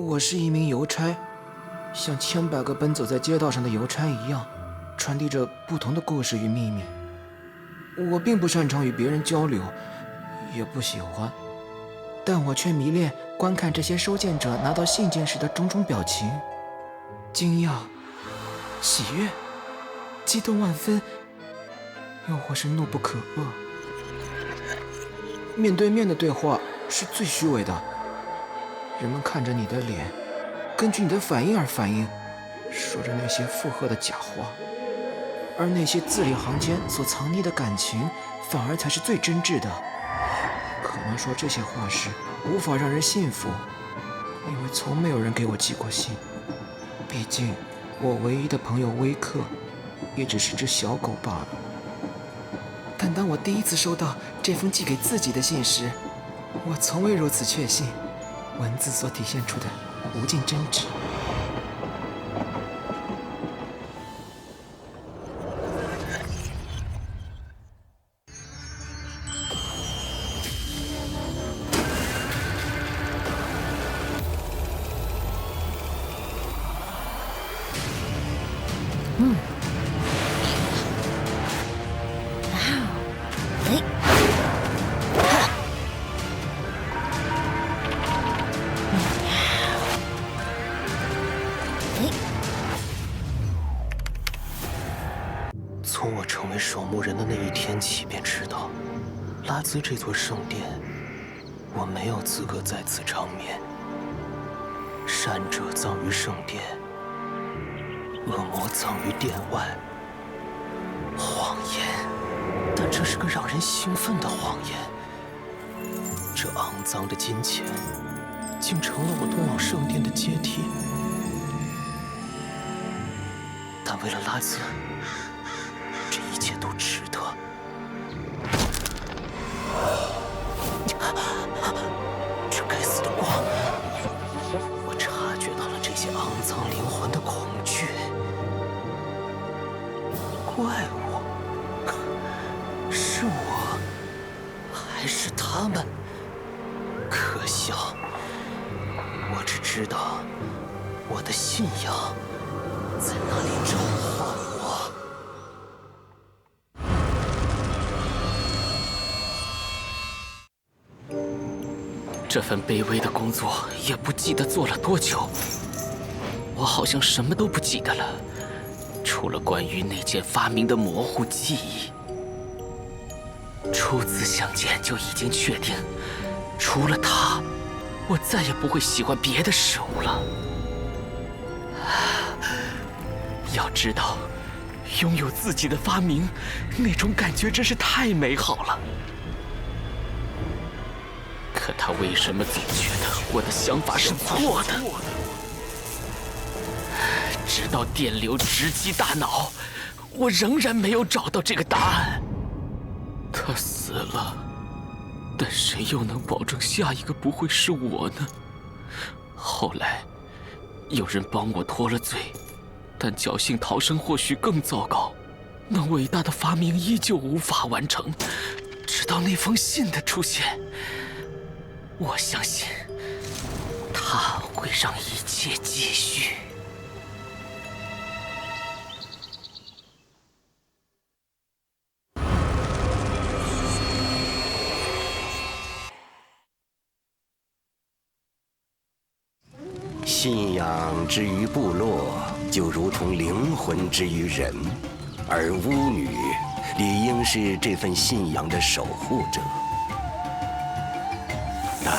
我是一名邮差，像千百个奔走在街道上的邮差一样，传递着不同的故事与秘密。我并不擅长与别人交流，也不喜欢，但我却迷恋观看这些收件者拿到信件时的种种表情：惊讶、喜悦、激动万分，又或是怒不可遏。面对面的对话是最虚伪的。人们看着你的脸，根据你的反应而反应，说着那些附和的假话，而那些字里行间所藏匿的感情，反而才是最真挚的。可能说这些话时，无法让人信服，因为从没有人给我寄过信。毕竟，我唯一的朋友威克，也只是只小狗罢了。但当我第一次收到这封寄给自己的信时，我从未如此确信。文字所体现出的无尽真挚。从我成为守墓人的那一天起，便知道，拉兹这座圣殿，我没有资格在此长眠。善者葬于圣殿，恶魔葬于殿外。谎言，但这是个让人兴奋的谎言。这肮脏的金钱，竟成了我通往圣殿的阶梯。但为了拉兹，这一切都值得。这该死的光，我察觉到了这些肮脏灵魂的恐惧。怪物，是我，还是他们？可笑！我只知道，我的信仰在那里召唤我。这份卑微的工作也不记得做了多久，我好像什么都不记得了，除了关于那件发明的模糊记忆。初次相见就已经确定，除了它，我再也不会喜欢别的事物了。要知道，拥有自己的发明，那种感觉真是太美好了。可他为什么总觉得我的想法是错的？直到电流直击大脑，我仍然没有找到这个答案。他死了，但谁又能保证下一个不会是我呢？后来，有人帮我脱了罪，但侥幸逃生或许更糟糕。那伟大的发明依旧无法完成，直到那封信的出现。我相信，它会让一切继续。信仰之于部落，就如同灵魂之于人，而巫女理应是这份信仰的守护者。但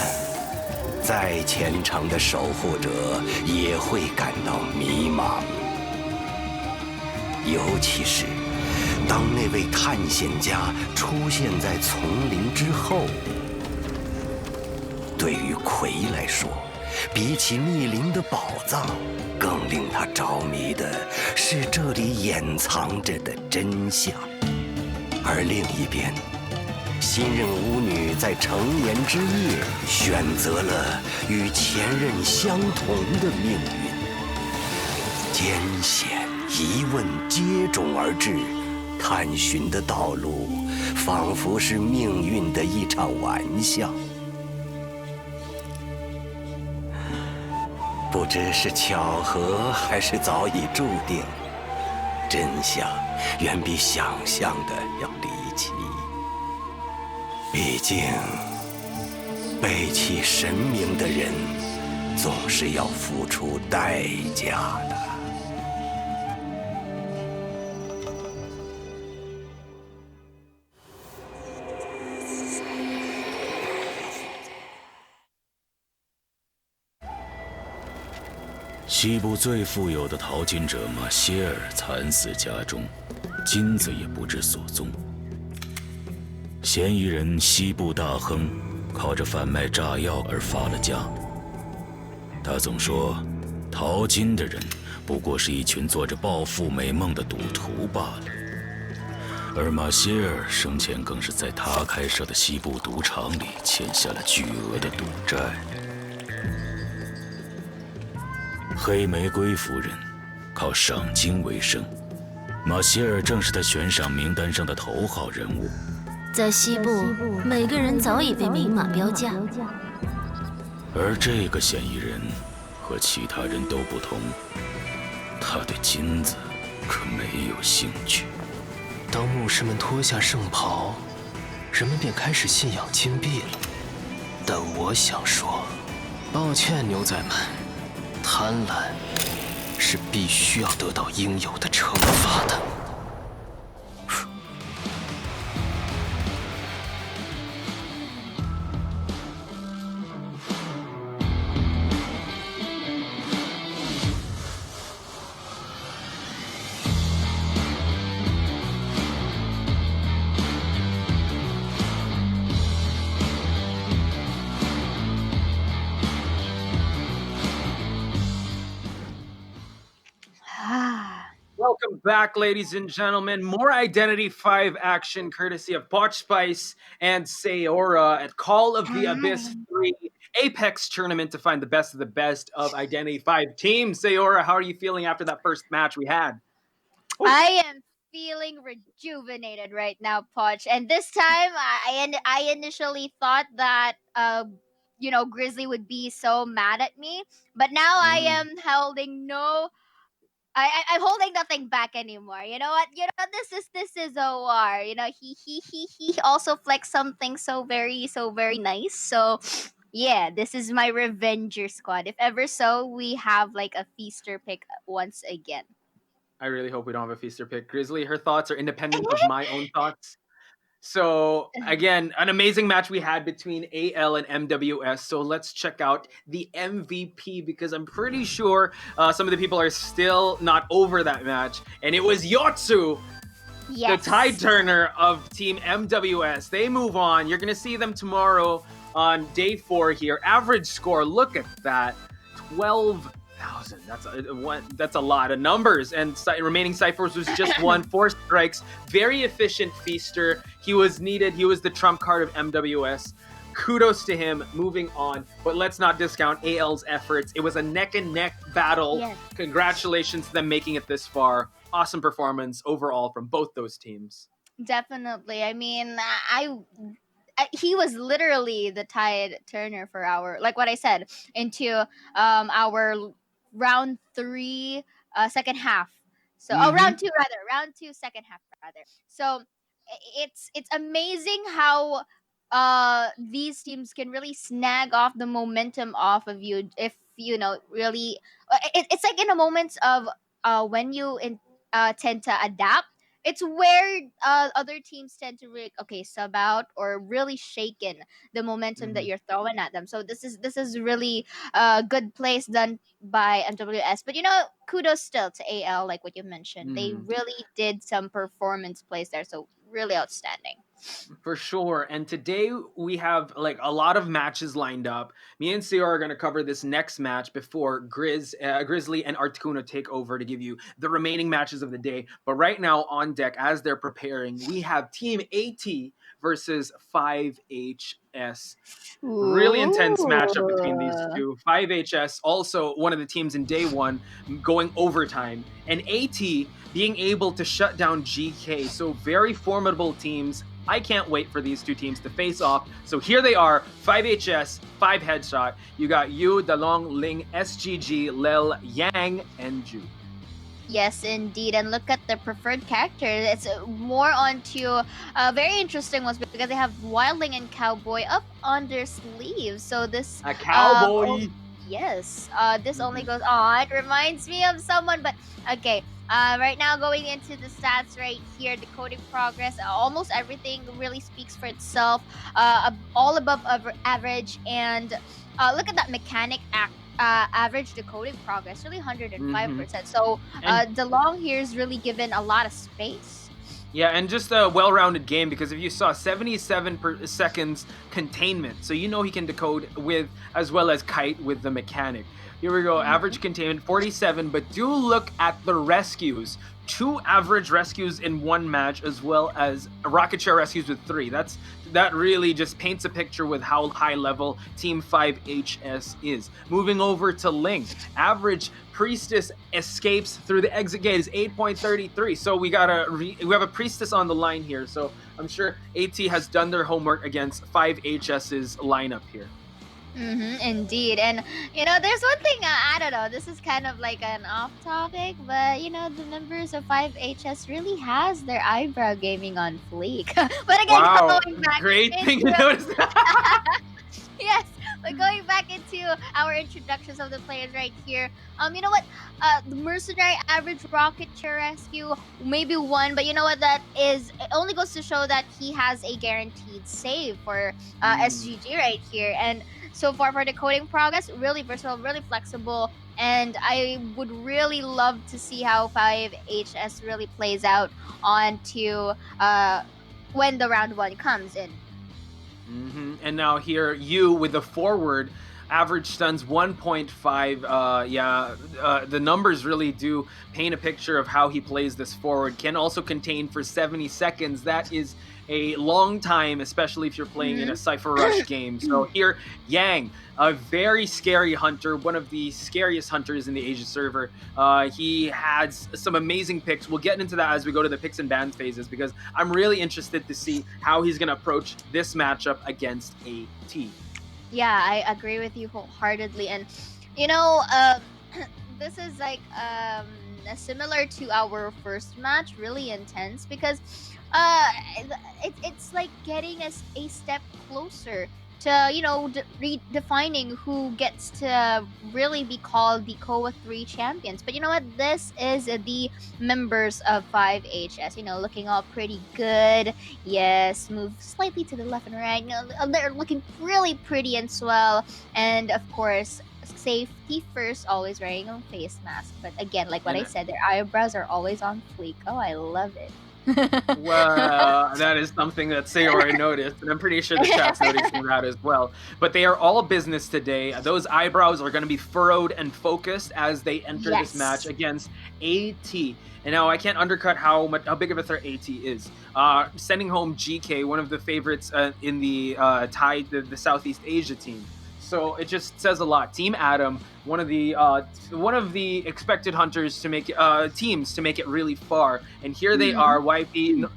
再虔诚的守护者也会感到迷茫，尤其是当那位探险家出现在丛林之后。对于葵来说，比起密林的宝藏，更令他着迷的是这里掩藏着的真相。而另一边，新任巫女在成年之夜选择了与前任相同的命运，艰险疑问接踵而至，探寻的道路仿佛是命运的一场玩笑。不知是巧合还是早已注定，真相远比想象的要离奇。毕竟，背弃神明的人，总是要付出代价的。西部最富有的淘金者马歇尔惨死家中，金子也不知所踪。嫌疑人西部大亨靠着贩卖炸药而发了家。他总说，淘金的人不过是一群做着暴富美梦的赌徒罢了。而马歇尔生前更是在他开设的西部赌场里欠下了巨额的赌债。黑玫瑰夫人靠赏金为生，马歇尔正是他悬赏名单上的头号人物。在西部，每个人早已被明码标价。而这个嫌疑人和其他人都不同，他对金子可没有兴趣。当牧师们脱下圣袍，人们便开始信仰金币了。但我想说，抱歉，牛仔们，贪婪是必须要得到应有的惩罚的。back, ladies and gentlemen. More Identity 5 action courtesy of Botch Spice and Sayora at Call of the Abyss 3 Apex tournament to find the best of the best of Identity 5 teams. Sayora, how are you feeling after that first match we had? I am feeling rejuvenated right now, Poch. And this time, I initially thought that Grizzly would be so mad at me, but now I am holding I'm holding nothing back anymore. You know what? This is OR. He also flexed something so very nice. So yeah, this is my Revenger squad. If ever so, we have like a feaster pick once again. I really hope we don't have a feaster pick. Grizzly, her thoughts are independent of my own thoughts. So again, an amazing match we had between AL and MWS. So let's check out the MVP because I'm pretty sure some of the people are still not over that match. And it was Yotsu, the tide turner of Team MWS. They move on. You're going to see them tomorrow on day 4 here. Average score, look at that, 12,000. That's a lot of numbers. And remaining ciphers was just 4 strikes. Very efficient feaster. He was needed. He was the trump card of MWS. Kudos to him. Moving on, but let's not discount AL's efforts. It was a neck and neck battle. Yes. Congratulations to them making it this far. Awesome performance overall from both those teams. Definitely. I mean, he was literally the tide turner for like what I said, into our round 3 second half. So round 2 rather. Round 2 second half rather. So it's amazing how these teams can really snag off the momentum off of you if really it's like in a moments of when you tend to adapt. It's where other teams tend to sub out or really shaken the momentum that you're throwing at them. So this is really a good place done by MWS. But kudos still to AL, like what you mentioned. They really did some performance plays there, so really outstanding. For sure. And today we have like a lot of matches lined up. Me and Sayora are going to cover this next match before Grizzly and Articuno take over to give you the remaining matches of the day. But right now on deck, as they're preparing, we have Team AT versus 5HS. Really intense matchup between these two. 5HS, also one of the teams in day 1, going overtime. And AT being able to shut down GK. So very formidable teams. I can't wait for these two teams to face off. So here they are, 5HS, 5 headshot. You got Yu, Dalong, Ling, SGG, Lel, Yang, and Ju. Yes, indeed. And look at the preferred characters. It's more onto very interesting ones because they have Wildling and Cowboy up on their sleeves. So this a cowboy. Yes. This only goes on. It reminds me of someone, but okay. Right now, going into the stats right here, the coding progress, almost everything really speaks for itself. All above average, and look at that mechanic average decoding progress, really 105%. So the long here is really given a lot of space. Yeah, and just a well-rounded game because if you saw 77 seconds containment, so he can decode with as well as kite with the mechanic. Here we go, average containment 47, but do look at the rescues. 2 average rescues in 1 match as well as rocket share rescues with 3. That really just paints a picture with how high level Team 5HS is. Moving over to Ling, average Priestess escapes through the exit gate is 8.33. So we have a Priestess on the line here. So I'm sure AT has done their homework against 5HS's lineup here. Indeed. And there's one thing I don't know, this is kind of like an off topic, but the members of 5HS really has their eyebrow gaming on fleek. But again, going back great thing to notice. Yes, but going back into our introductions of the players right here, you know what? The Mercenary average rocket chair rescue, maybe 1, but you know what? It only goes to show that he has a guaranteed save for SGG right here. And so far for the coding progress, really versatile, really flexible, and I would really love to see how 5HS really plays out onto when the round 1 comes in. And now here, you with the forward, average stuns 1.5. The numbers really do paint a picture of how he plays this forward. Can also contain for 70 seconds. That is a long time, especially if you're playing in a Cypher Rush game. So here, Yang, a very scary hunter, one of the scariest hunters in the Asia server. He has some amazing picks. We'll get into that as we go to the picks and bans phases, because I'm really interested to see how he's going to approach this matchup against AT. Yeah, I agree with you wholeheartedly. And, this is like similar to our first match, really intense, because it's like getting us a step closer to redefining who gets to really be called the COA 3 champions. But you know what, this is the members of 5HS, looking all pretty good. Yes, move slightly to the left and right. They're looking really pretty and swell. And of course, safety first, always wearing a face mask. But again, like what I said, their eyebrows are always on fleek. Oh, I love it. Well, that is something that Sayori noticed, and I'm pretty sure the chat's noticing that as well. But they are all business today. Those eyebrows are going to be furrowed and focused as they enter this match against AT. And now I can't undercut how big of a threat AT is. Sending home GK, one of the favorites in the the Southeast Asia team. So it just says a lot. Team Adam, one of the expected hunters to make teams to make it really far, and here they are. YP.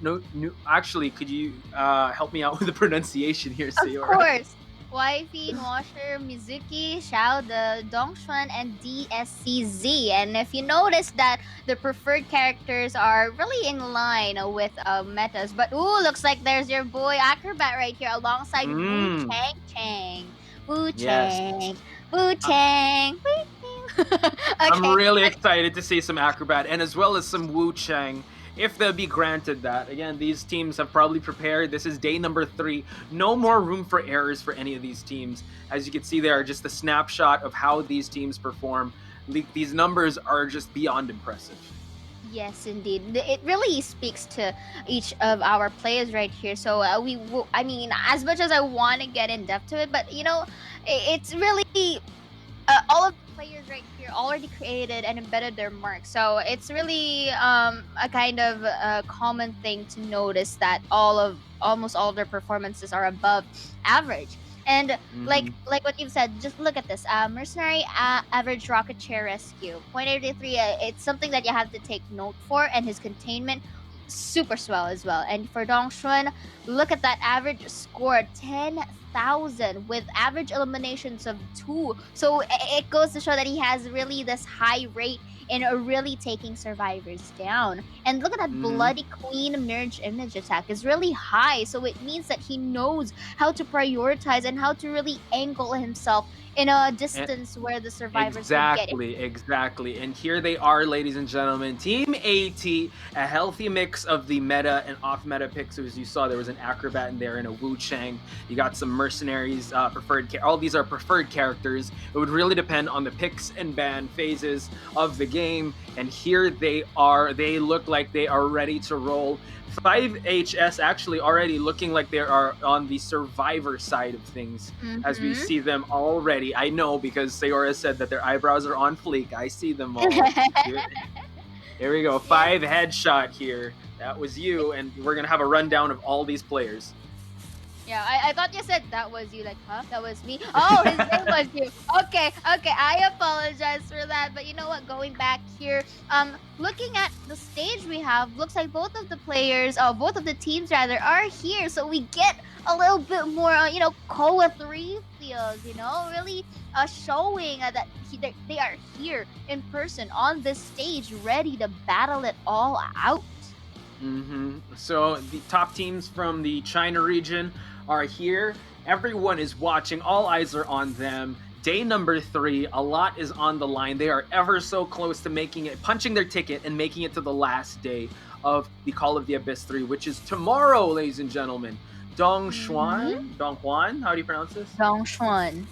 Actually, could you help me out with the pronunciation here, Sayori? Of course. YP, Washer, Mizuki, Xiao, the Dongshuan, and DSCZ. And if you notice that the preferred characters are really in line with metas, but looks like there's your boy Acrobat right here alongside Wu Chang Chang. Wu Chang. Wu Chang. I'm really excited to see some Acrobat, and as well as some Wu Chang, if they'll be granted that. Again, these teams have probably prepared. This is day number 3. No more room for errors for any of these teams. As you can see there, just a snapshot of how these teams perform. These numbers are just beyond impressive. Yes, indeed. It really speaks to each of our players right here. So as much as I want to get in depth to it, but it's really all of the players right here already created and embedded their mark. So it's really a kind of a common thing to notice that almost all of their performances are above average. And like what you've said, just look at this. Mercenary average rocket chair rescue 0.83. It's something that you have to take note for, and his containment super swell as well. And for Dongshuan, look at that average score, 10,000 with average eliminations of 2. So it goes to show that he has really this high rate in really taking survivors down. And look at that Bloody Queen Merge Image attack is really high. So it means that he knows how to prioritize and how to really angle himself in a distance where the survivors can get it. Exactly. And here they are, ladies and gentlemen. Team AT, a healthy mix of the meta and off-meta picks. As you saw, there was an Acrobat in there and a Wu Chang. You got some mercenaries, all these are preferred characters. It would really depend on the picks and ban phases of the game. And here they are. They look like they are ready to roll. 5HS actually already looking like they are on the survivor side of things, as we see them already. I know, because Sayori said that their eyebrows are on fleek. I see them all. Here we go. 5 headshot here. That was you, and we're gonna have a rundown of all these players. Yeah, I thought you said that was you, like, huh? That was me? Oh, his name was you. Okay, I apologize for that. But you know what, going back here, looking at the stage we have, looks like both of the teams rather, are here. So we get a little bit more, COA 3 feels, really showing that they are here in person on this stage, ready to battle it all out. So the top teams from the China region are here. Everyone is watching. All eyes are on them. Day number 3, a lot is on the line. They are ever so close to punching their ticket and making it to the last day of the Call of the Abyss 3, which is tomorrow, ladies and gentlemen. Donghuan, how do you pronounce this? Dongshuan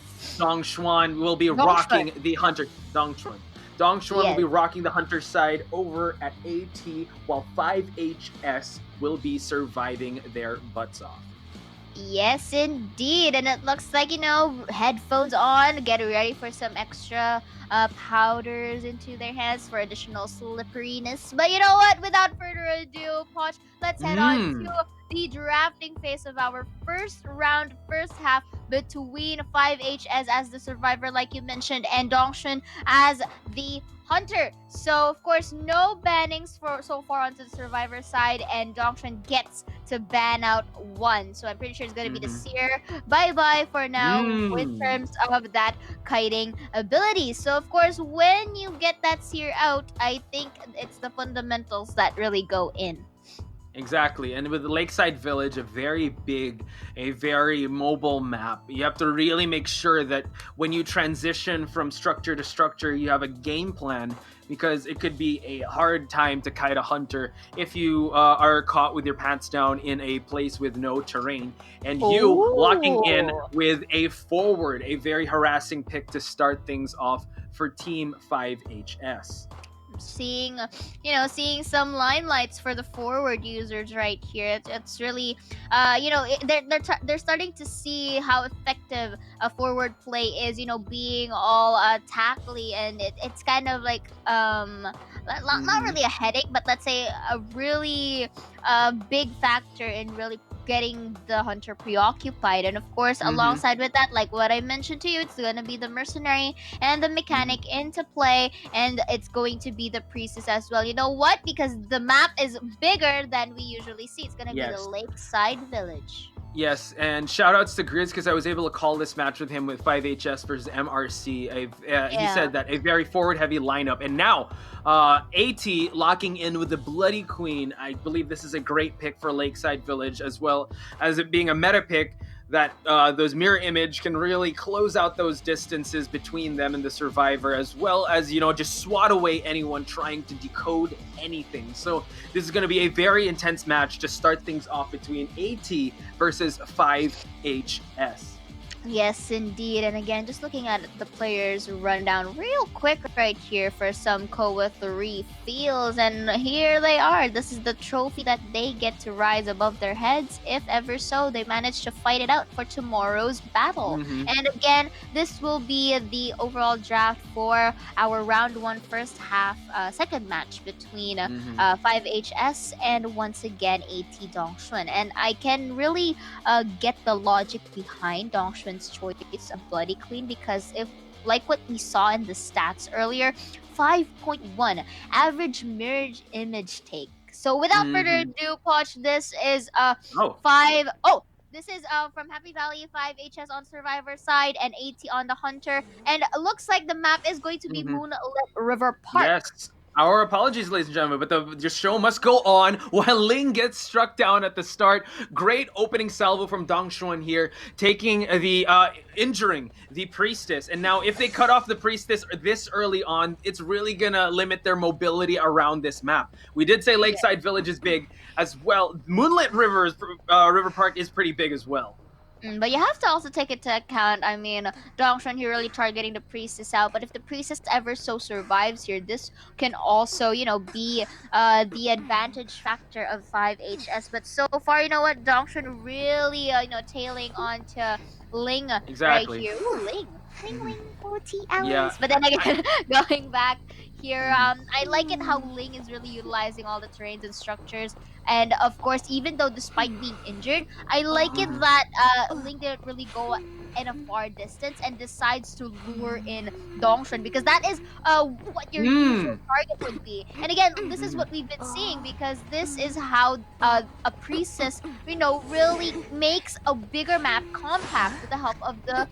will be rocking the hunter. Dongshuan will be rocking the hunter side over at AT, while 5HS will be surviving their butts off. Yes, indeed. And it looks like, headphones on, get ready for some extra powders into their hands for additional slipperiness. But you know what? Without further ado, Poch, let's head on to the drafting phase of our first round, first half between 5HS as the survivor, like you mentioned, and Dongshun as the hunter. So of course, no bannings for so far onto the survivor side, and Dongshun gets to ban out one. So I'm pretty sure it's gonna be the Seer. Bye-bye for now in terms of that kiting ability. So of course, when you get that Seer out, I think it's the fundamentals that really go in. Exactly, and with Lakeside Village, a very big, a very mobile map, you have to really make sure that when you transition from structure to structure, you have a game plan, because it could be a hard time to kite a hunter if you are caught with your pants down in a place with no terrain, and you locking in with a forward, a very harassing pick to start things off for Team 5HS. Seeing some limelights for the forward users right here. It's really they're starting to see how effective a forward play is, being all tackly, and it's kind of like not really a headache, but let's say a really big factor in really getting the hunter preoccupied. And of course, alongside with that, like what I mentioned to you, it's going to be the mercenary and the mechanic into play, and it's going to be the priestess as well. You know what? Because the map is bigger than we usually see. It's going to be the Lakeside Village. Yes, and shoutouts to Grizz, because I was able to call this match with him with 5HS versus MRC. He said that a very forward-heavy lineup. And now, AT locking in with the Bloody Queen. I believe this is a great pick for Lakeside Village, as well as it being a meta pick that those mirror image can really close out those distances between them and the survivor, as well as, just swat away anyone trying to decode anything. So this is going to be a very intense match to start things off between AT versus 5HS. Yes, indeed. And again, just looking at the players rundown real quick right here for some COA 3 feels. And here they are. This is the trophy that they get to rise above their heads, if ever so they manage to fight it out for tomorrow's battle. And again, this will be the overall draft for our round 1 first half second match between 5HS and once again AT Dongshun. And I can really get the logic behind Dongshun choice of Bloody Queen, because if, like what we saw in the stats earlier, 5.1 average mirror image take. So without further ado, Poch, this is this is from Happy Valley, 5HS on Survivor side and AT on the Hunter, and it looks like the map is going to be Moonlit River Park. Yes. Our apologies, ladies and gentlemen, but the show must go on while Ling gets struck down at the start. Great opening salvo from Dongshun here, taking the injuring the priestess. And now if they cut off the priestess this early on, it's really gonna limit their mobility around this map. We did say Lakeside Village is big as well. Moonlit River Park is pretty big as well. But you have to also take into account, I mean, Dongshun here really targeting the priestess out, but if the priestess ever so survives here, this can also, be the advantage factor of 5HS. But so far, you know what, Dongshun really, tailing on to Ling right here. Ooh, Ling, 40 hours. Yeah. But then again, going back here, I like it how Ling is really utilizing all the terrains and structures. And of course, even though despite being injured, I like it that Ling didn't really go in a far distance and decides to lure in Dongshun, because that is what your usual target would be. And again, this is what we've been seeing, because this is how a priestess, really makes a bigger map compact with the help of the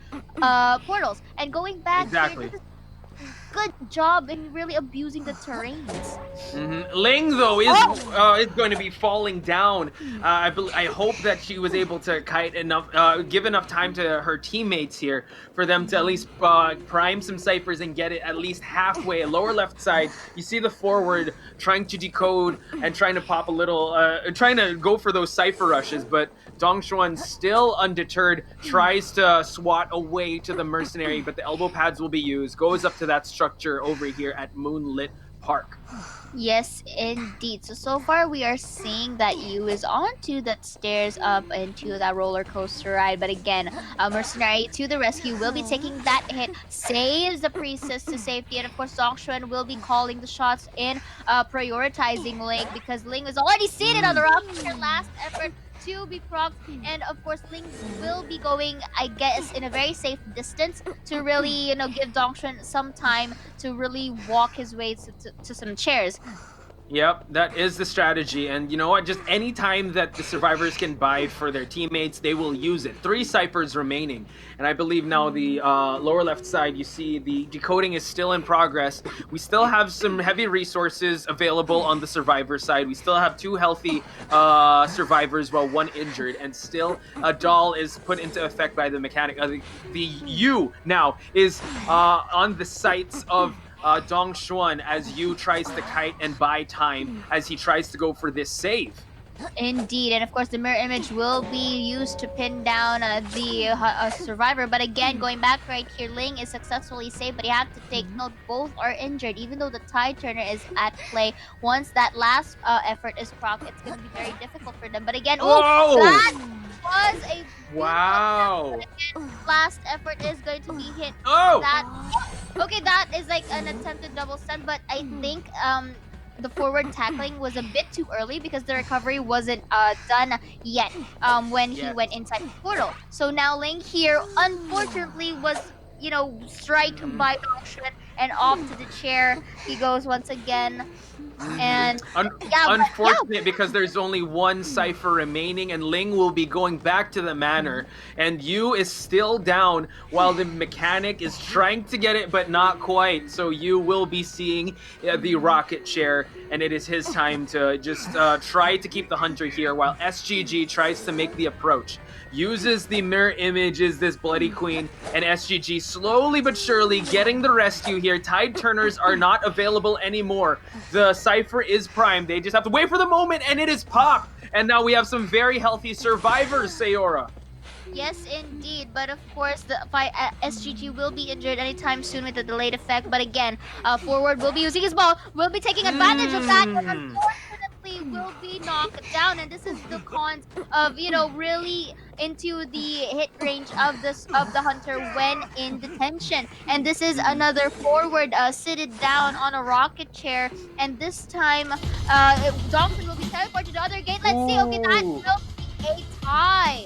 portals. And going back here, good job in really abusing the terrains. Ling, though, is going to be falling down. I hope that she was able to kite enough, give enough time to her teammates here for them to at least prime some ciphers and get it at least halfway. Lower left side, you see the forward trying to decode and trying to pop a little, trying to go for those cipher rushes, but Dongshun, still undeterred, tries to swat away to the mercenary, but the elbow pads will be used, goes up to that structure over here at Moonlit park. Yes, indeed. So far we are seeing that Yu is onto that stairs up into that roller coaster ride. But again, Mercenary to the rescue will be taking that hit, saves the priestess to safety, and of course Dongshuan will be calling the shots in prioritizing Ling because Ling is already seated on the rocket chair. Last effort to be proc, and of course Ling will be going, I guess, in a very safe distance to really, give Dongshuan some time to really walk his way to some chairs. Yep, that is the strategy. And you know what? Just any time that the survivors can buy for their teammates, they will use it. 3 ciphers remaining. And I believe now the lower left side, you see the decoding is still in progress. We still have some heavy resources available on the survivor side. We still have 2 healthy survivors while 1 injured. And still a doll is put into effect by the mechanic. The U now is on the sights of Dong Xuan as Yu tries to kite and buy time as he tries to go for this save. Indeed, and of course the mirror image will be used to pin down the survivor. But again, going back right here, Ling is successfully saved, but you have to take note both are injured. Even though the tide turner is at play, once that last effort is proc, it's going to be very difficult for them. But again, Whoa! That was a wow. Last effort is going to be hit. Oh! Okay, that is like an attempted double stun, but I think the forward tackling was a bit too early because the recovery wasn't done yet when he went inside the portal. So now Ling here, unfortunately, was strike by Dongshuan and off to the chair he goes once again. And unfortunate because there's only 1 cipher remaining and Ling will be going back to the manor and Yu is still down while the mechanic is trying to get it but not quite. So Yu will be seeing the rocket chair and it is his time to just try to keep the hunter here while SGG tries to make the approach. Uses the mirror images, this Bloody Queen, and SGG slowly but surely getting the rescue here. Tide Turners are not available anymore. The Cypher is primed. They just have to wait for the moment, and it is popped. And now we have some very healthy survivors, Sayora. Yes, indeed. But of course, the SGG will be injured anytime soon with the delayed effect. But again, forward will be using his ball, will be taking advantage of that, and unfortunately will be knocked down. And this is the cons of really into the hit range of the hunter when in detention. And this is another forward seated down on a rocket chair, and this time Dawson will be teleported to the other gate. Let's see. Okay, that will be a tie.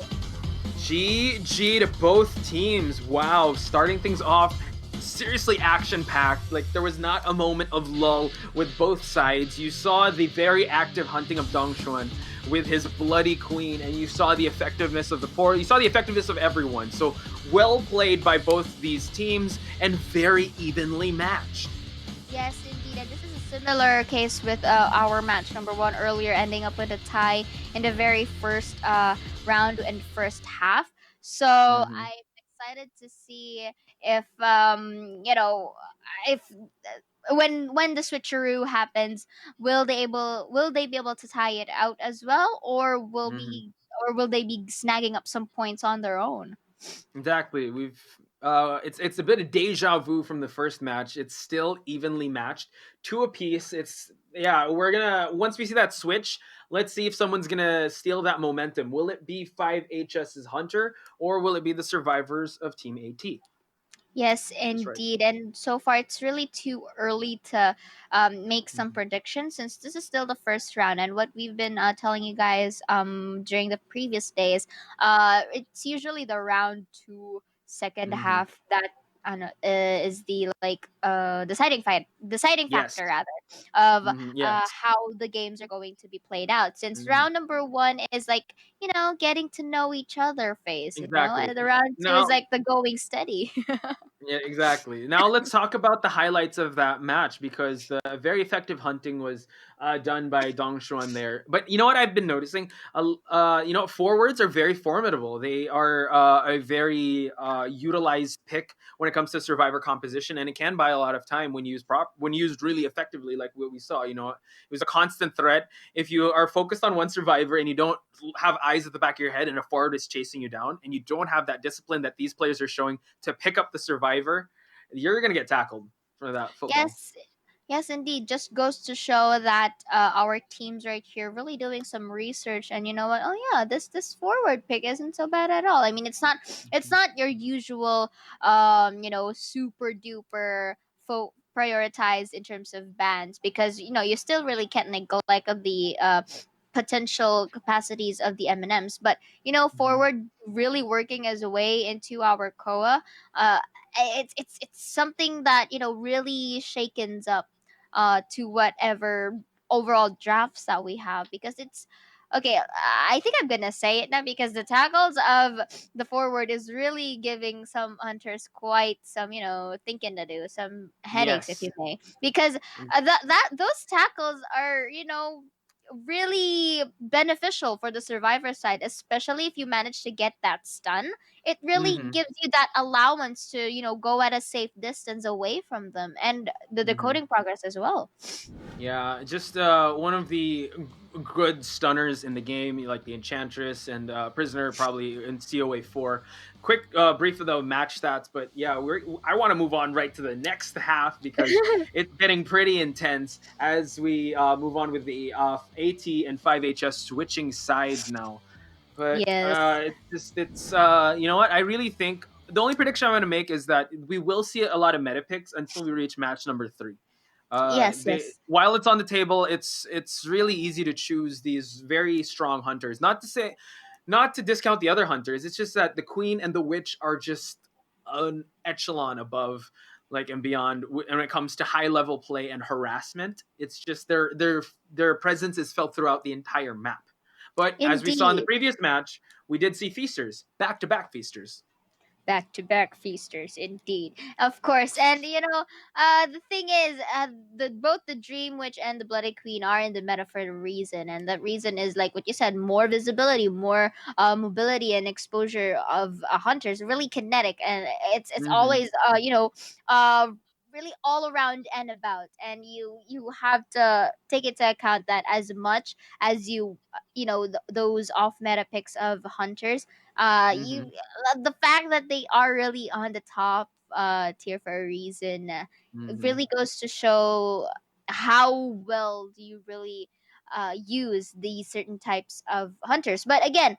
GG to both teams. Wow, starting things off seriously action-packed. Like, there was not a moment of lull with both sides. You saw the very active hunting of Dongshuan with his Bloody Queen, and you saw the effectiveness of the portal. You saw the effectiveness of everyone. So, well played by both these teams, and very evenly matched. Yes, indeed. And this is a similar case with our match number 1 earlier, ending up with a tie in the very first round and first half. So I'm excited to see if if when the switcheroo happens, will they be able to tie it out as well, or will they be snagging up some points on their own? Exactly. We've it's a bit of deja vu from the first match. It's still evenly matched, 2 apiece. We're gonna once we see that switch, let's see if someone's gonna steal that momentum. Will it be 5HS's Hunter or will it be the survivors of Team AT? Yes, indeed. And so far, it's really too early to make some predictions since this is still the first round. And what we've been telling you guys during the previous days, it's usually the round 2 second half that is the deciding factor rather of how the games are going to be played out. Since round number 1 is like getting to know each other phase, Exactly. and the round 2 is like the going steady. Yeah, exactly. Now let's talk about the highlights of that match because very effective hunting was done by Dong Xuan there. But you know what I've been noticing? Forwards are very formidable. They are a very utilized pick when it comes to survivor composition, and it can buy a lot of time when used really effectively, like what we saw. It was a constant threat. If you are focused on one survivor and you don't have eyes at the back of your head and a forward is chasing you down, and you don't have that discipline that these players are showing to pick up the survivor, you're going to get tackled for that football. Yes, indeed. Just goes to show that our teams right here really doing some research, and you know what? Oh yeah, this forward pick isn't so bad at all. I mean, it's not your usual super duper prioritized in terms of bans, because you still really can't neglect like of the potential capacities of the M&Ms, but forward really working as a way into our COA. uh it's something that really shakens up to whatever overall drafts that we have, because it's okay. I think I'm gonna say it now, because the tackles of the forward is really giving some hunters quite some thinking to do, some headaches, if Yes. you may, because that those tackles are really beneficial for the survivor side, especially if you manage to get that stun. It really Mm-hmm. gives you that allowance to go at a safe distance away from them, and the Mm-hmm. decoding progress as well. Yeah, just one of the good stunners in the game, like the Enchantress and Prisoner, probably in COA 4. Quick brief of the match stats, but yeah, I want to move on right to the next half because it's getting pretty intense as we move on with the AT and 5HS switching sides now. But Yes. it's you know what? I really think the only prediction I'm going to make is that we will see a lot of meta picks until we reach match number 3. Yes, yes. While it's on the table, it's really easy to choose these very strong hunters. Not to discount the other hunters. It's just that the queen and the witch are just an echelon above, like and beyond, when it comes to high level play and harassment. It's just their presence is felt throughout the entire map. But as we saw in the Indeed. previous match, we did see feasters, back to back feasters. Back to back feasters, indeed, of course. And the thing is, the both the Dream Witch and the Bloody Queen are in the meta for a reason, and that reason is like what you said: more visibility, more mobility, and exposure of hunters. Really kinetic, and it's Mm-hmm. always really all around and about, and you have to take into account that as much as those off meta picks of hunters, Mm-hmm. you the fact that they are really on the top tier for a reason, it Mm-hmm. really goes to show how well do you really use these certain types of hunters. But again,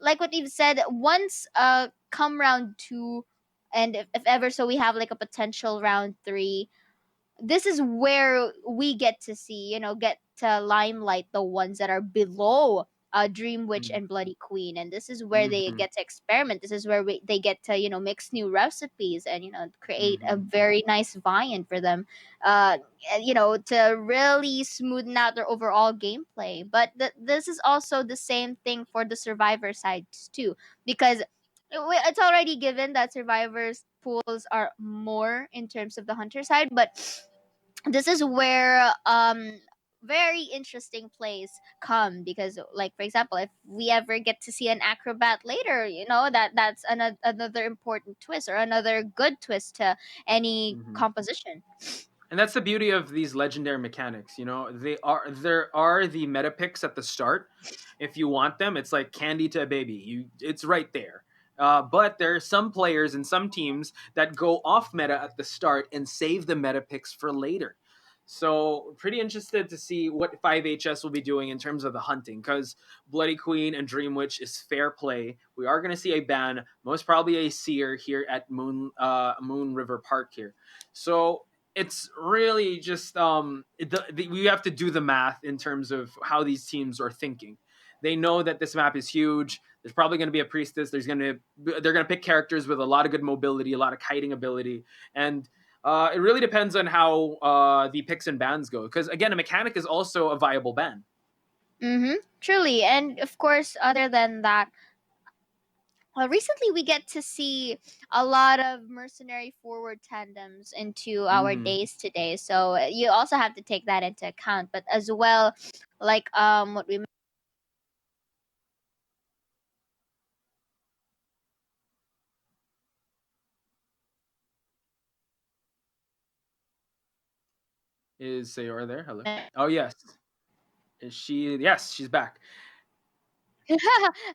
like what you've said, once come round 2, and if ever so we have like a potential round 3, this is where we get to see, get to limelight the ones that are below Dream Witch and Bloody Queen, and this is where they Mm-hmm. get to experiment. This is where they get to mix new recipes and create a Mm-hmm. very nice viand for them, uh, to really smoothen out their overall gameplay. But this is also the same thing for the survivor sides too, because it's already given that survivors pools are more in terms of the hunter side, but this is where very interesting plays come, because like for example, if we ever get to see an acrobat later, that's another important twist, or another good twist to any Mm-hmm. composition. And that's the beauty of these legendary mechanics. There are the meta picks at the start. If you want them, it's like candy to a baby. It's right there. But there are some players and some teams that go off meta at the start and save the meta picks for later. So pretty interested to see what 5HS will be doing in terms of the hunting, because Bloody Queen and Dream Witch is fair play. We are going to see a ban, most probably a seer here at Moon River Park here. So it's really just we have to do the math in terms of how these teams are thinking. They know that this map is huge. There's probably going to be a priestess. They're going to pick characters with a lot of good mobility, a lot of kiting ability, and it really depends on how the picks and bans go. Because again, a mechanic is also a viable ban. Mm-hmm. Truly, and of course, other than that, recently we get to see a lot of mercenary forward tandems into our Mm-hmm. days today, so you also have to take that into account. But as well, like what we Is Sayora there? Hello. Oh yes. Is she? Yes, she's back.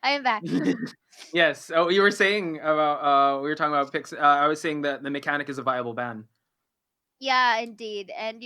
I am back. Yes. Oh, you were saying about we were talking about picks. I was saying that the mechanic is a viable ban. Yeah, indeed. And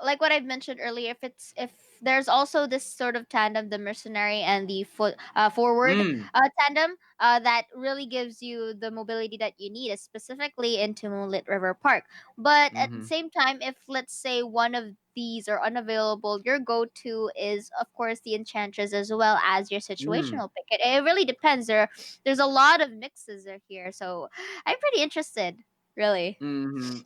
like what I've mentioned earlier, if there's also this sort of tandem, the mercenary and the forward Mm. tandem, that really gives you the mobility that you need, specifically into Moonlit River Park. But at the Mm-hmm. same time, if let's say one of these are unavailable, your go-to is of course the Enchantress as well as your Mm. situational pick. It really depends. There's a lot of mixes are here, so I'm pretty interested, really.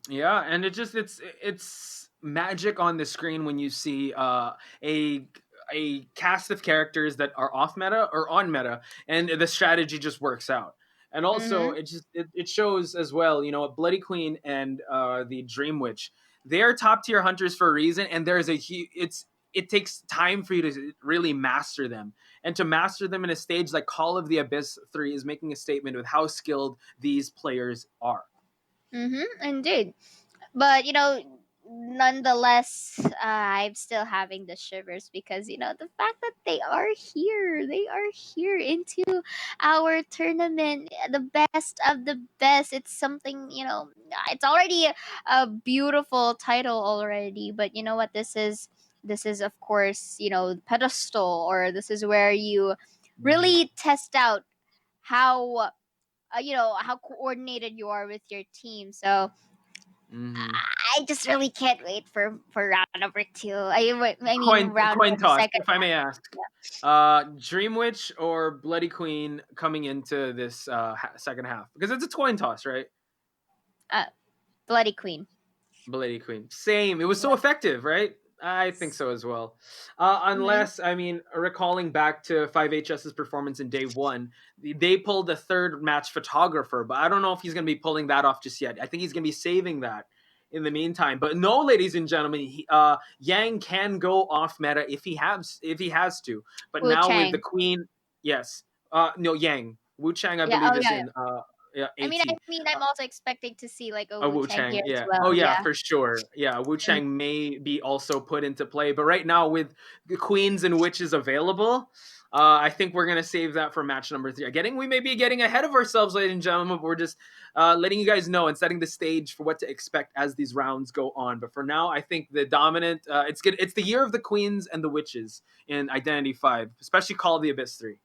Yeah, and it's magic on the screen when you see a a cast of characters that are off meta or on meta, and the strategy just works out. And also, Mm-hmm. it shows as well. Bloody Queen and the Dream Witch, they are top tier hunters for a reason, and there's a huge. It takes time for you to really master them, and to master them in a stage like Call of the Abyss 3 is making a statement with how skilled these players are. Mm-hmm, indeed. But nonetheless, I'm still having the shivers because the fact that they are here into our tournament, the best of the best. It's something, it's already a beautiful title already. But you know what? This is of course, pedestal, or this is where you really test out how how coordinated you are with your team. So Mm-hmm. I just really can't wait for round number two. I mean round Coin toss, second if I may round. ask. Dream Witch or Bloody Queen coming into this second half? Because it's a coin toss, right? Bloody Queen. Bloody Queen. Same. It was so effective, right? I think so as well. Mm-hmm. Unless, I mean, recalling back to 5HS's performance in day one, they pulled the third match photographer, but I don't know if he's going to be pulling that off just yet. I think he's going to be saving that in the meantime. But no, ladies and gentlemen, Yang can go off meta if he has to. But Wu now with the Chang. Queen, yes. No, Yang. Wu Chang, I Yeah. believe, Oh is yeah. in yeah, I mean, AT. I'm also expecting to see like a A Wu Wu Chang Chang, here as yeah. Oh well. yeah, Yeah. for sure. Yeah, Wu Mm. Chang may be also put into play, but right now with the queens and witches available, I think we're gonna save that for match number 3. We may be getting ahead of ourselves, ladies and gentlemen. But we're just letting you guys know and setting the stage for what to expect as these rounds go on. But for now, I think the dominant, it's good. It's the year of the queens and the witches in Identity 5, especially Call of the Abyss 3.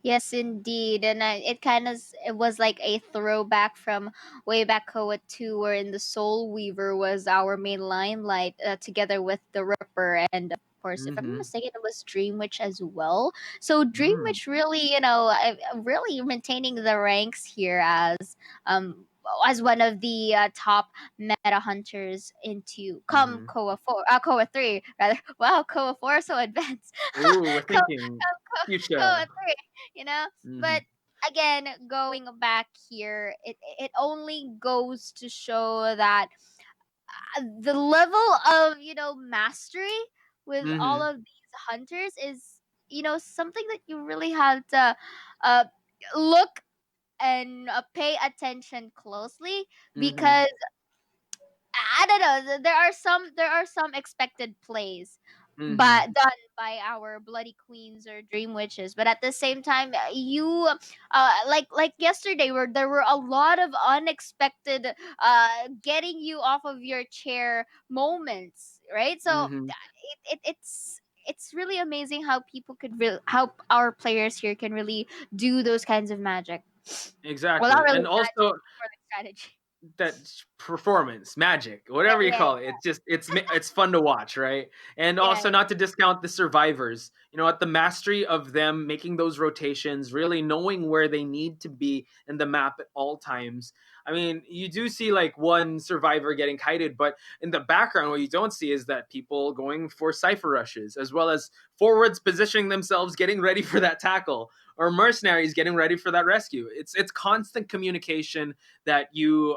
Yes, indeed, and it was like a throwback from way back COA 2, wherein the Soul Weaver was our main limelight, together with the Ripper, and of course, if I'm not Mm-hmm. mistaken, it was Dream Witch as well. So Dream Mm. Witch really, really maintaining the ranks here um as one of the top meta hunters into come Mm-hmm. COA 4, COA 3 rather. Wow, COA 4 is so advanced. Ooh, we're Co- thinking COA future. 3, Mm-hmm. but again, going back here, it only goes to show that the level of mastery with all Mm-hmm. of these hunters is something that you really have to uh look and pay attention closely, Mm-hmm. because I don't know. There are some expected plays, Mm-hmm. but done by our bloody queens or dream witches. But at the same time, you like yesterday, where there were a lot of unexpected getting you off of your chair moments, right? So Mm-hmm. it's really amazing how people how our players here can really do those kinds of magic. Well, not Exactly. really And magic, also more like strategy. that performance, magic, Yeah, whatever you yeah, call it. It's fun to watch, right? And yeah, also not to discount the survivors. At the mastery of them making those rotations, really knowing where they need to be in the map at all times. I mean, you do see like one survivor getting kited, but in the background, what you don't see is that people going for cipher rushes, as well as forwards positioning themselves, getting ready for that tackle, or mercenaries getting ready for that rescue. It's constant communication that you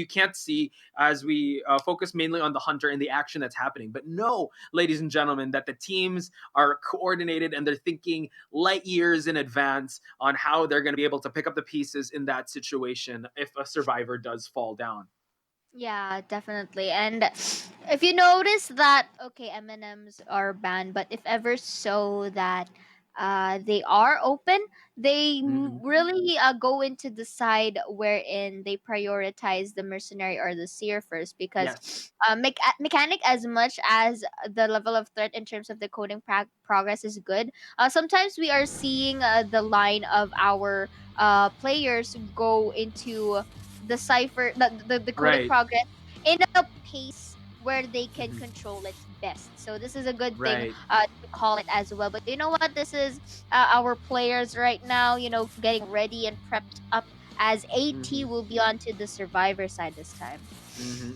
can't see as we focus mainly on the hunter and the action that's happening. But no, ladies and gentlemen, that the teams are coordinated and they're thinking light years in advance on how they're going to be able to pick up the pieces in that situation if a survivor does fall down. Yeah, definitely. And if you notice that, okay, M&Ms are banned, but if ever so that they are open. They Mhm. really go into the side wherein they prioritize the mercenary or the seer first, because Yes. mechanic, as much as the level of threat in terms of the coding progress is good, sometimes we are seeing the line of our players go into the cipher, the coding Right. progress in a pace where they can Mhm. control it best. So this is a good thing Right. to call it as well. But you know what? This is our players right now, getting ready and prepped up, as AT Mhm. will be onto the survivor side this time.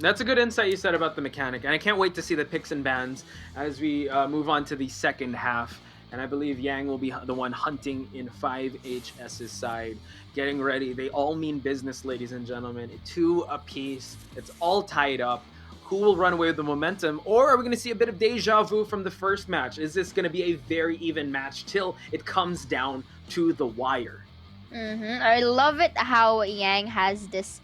That's a good insight you said about the mechanic, and I can't wait to see the picks and bans as we move on to the second half. And I believe Yang will be the one hunting in 5HS's side, getting ready. They all mean business, ladies and gentlemen. 2 apiece. It's all tied up. Who will run away with the momentum? Or are we going to see a bit of deja vu from the first match? Is this going to be a very even match till it comes down to the wire? I love it how Yang has this,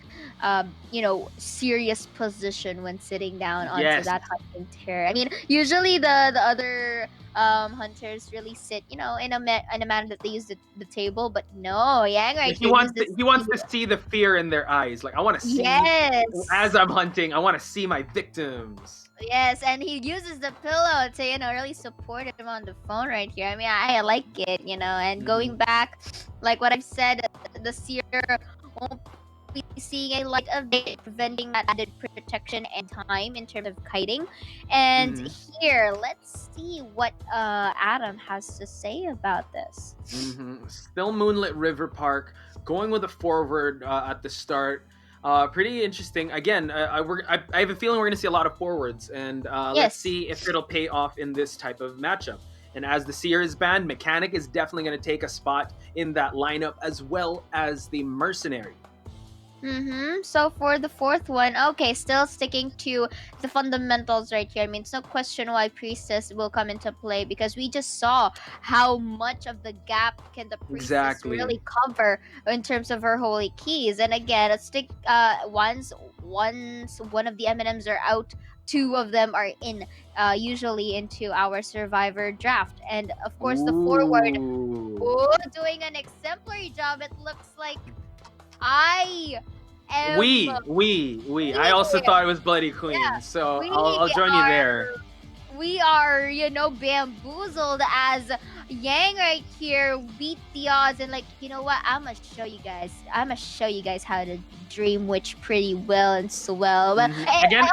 serious position when sitting down onto Yes. that hunting chair. I mean, usually the other hunters really sit, in a manner that they use the table, but no, Yang right He here wants uses he wants to see the fear in their eyes. Like, I want to see, yes. as I'm hunting, I want to see my victims. Yes, and he uses the pillow to, really support him on the phone right here. I mean, I like it, and going back, like what I've said, the seer won't be seeing a light of day, preventing that added protection and time in terms of kiting. And here, let's see what Adam has to say about this. Still Moonlit River Park, going with a forward at the start. Pretty interesting. Again, I have a feeling we're going to see a lot of forwards, and let's Yes. see if it'll pay off in this type of matchup. And as the Seer is banned, Mechanic is definitely going to take a spot in that lineup, as well as the Mercenary. So for the fourth one, okay, still sticking to the fundamentals right here. I mean, it's no question why Priestess will come into play, because we just saw how much of the gap can the Priestess really cover in terms of her holy keys. And again, let's stick once one of the M&Ms are out, 2 of them are in, usually into our survivor draft. And of course, the forward, doing an exemplary job. It looks like I am. I also thought it was Bloody Queen, so I'll join you there. We are, bamboozled, as Yang right here beat the odds, and like, you know what? I'm gonna show you guys how to Dream Witch pretty well and swell. But Again,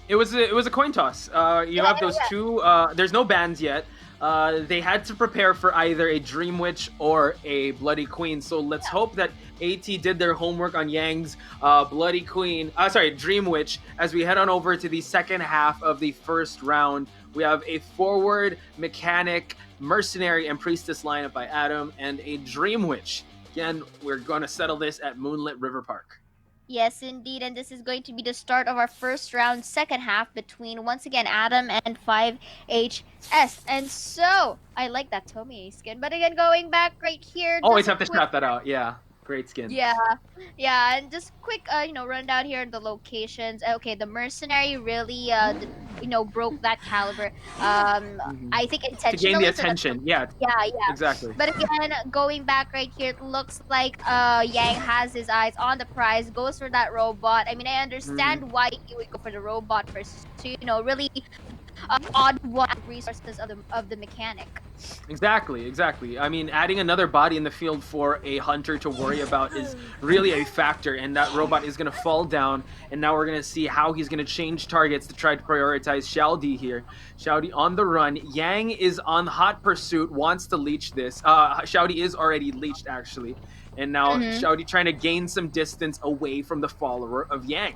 it was a coin toss. You have those 2. There's no bans yet. They had to prepare for either a Dream Witch or a Bloody Queen. So let's hope that AT did their homework on Yang's Bloody Queen. Dream Witch. As we head on over to the second half of the first round, we have a forward, Mechanic, Mercenary, and Priestess lineup by Adam, and a Dream Witch. Again, we're going to settle this at Moonlit River Park. Yes, indeed, and this is going to be the start of our first round, second half, between, once again, Adam and 5HS. And so, I like that Tomie skin, but again, going back right here. Always have to shout that out, yeah. Great skin. Yeah, and just quick, rundown here the locations. Okay, the Mercenary really, broke that caliber. I think intentionally. To gain the attention, yeah. Exactly. But again, going back right here, it looks like Yang has his eyes on the prize, goes for that robot. I mean, I understand why he would go for the robot versus to, really odd one resources of the Mechanic. Exactly. I mean, adding another body in the field for a hunter to worry about is really a factor, and that robot is going to fall down, and now we're going to see how he's going to change targets to try to prioritize Xiaodi here. Xiaodi on the run. Yang is on hot pursuit, wants to leech this. Xiaodi is already leeched, actually. And now Xiaodi trying to gain some distance away from the follower of Yang.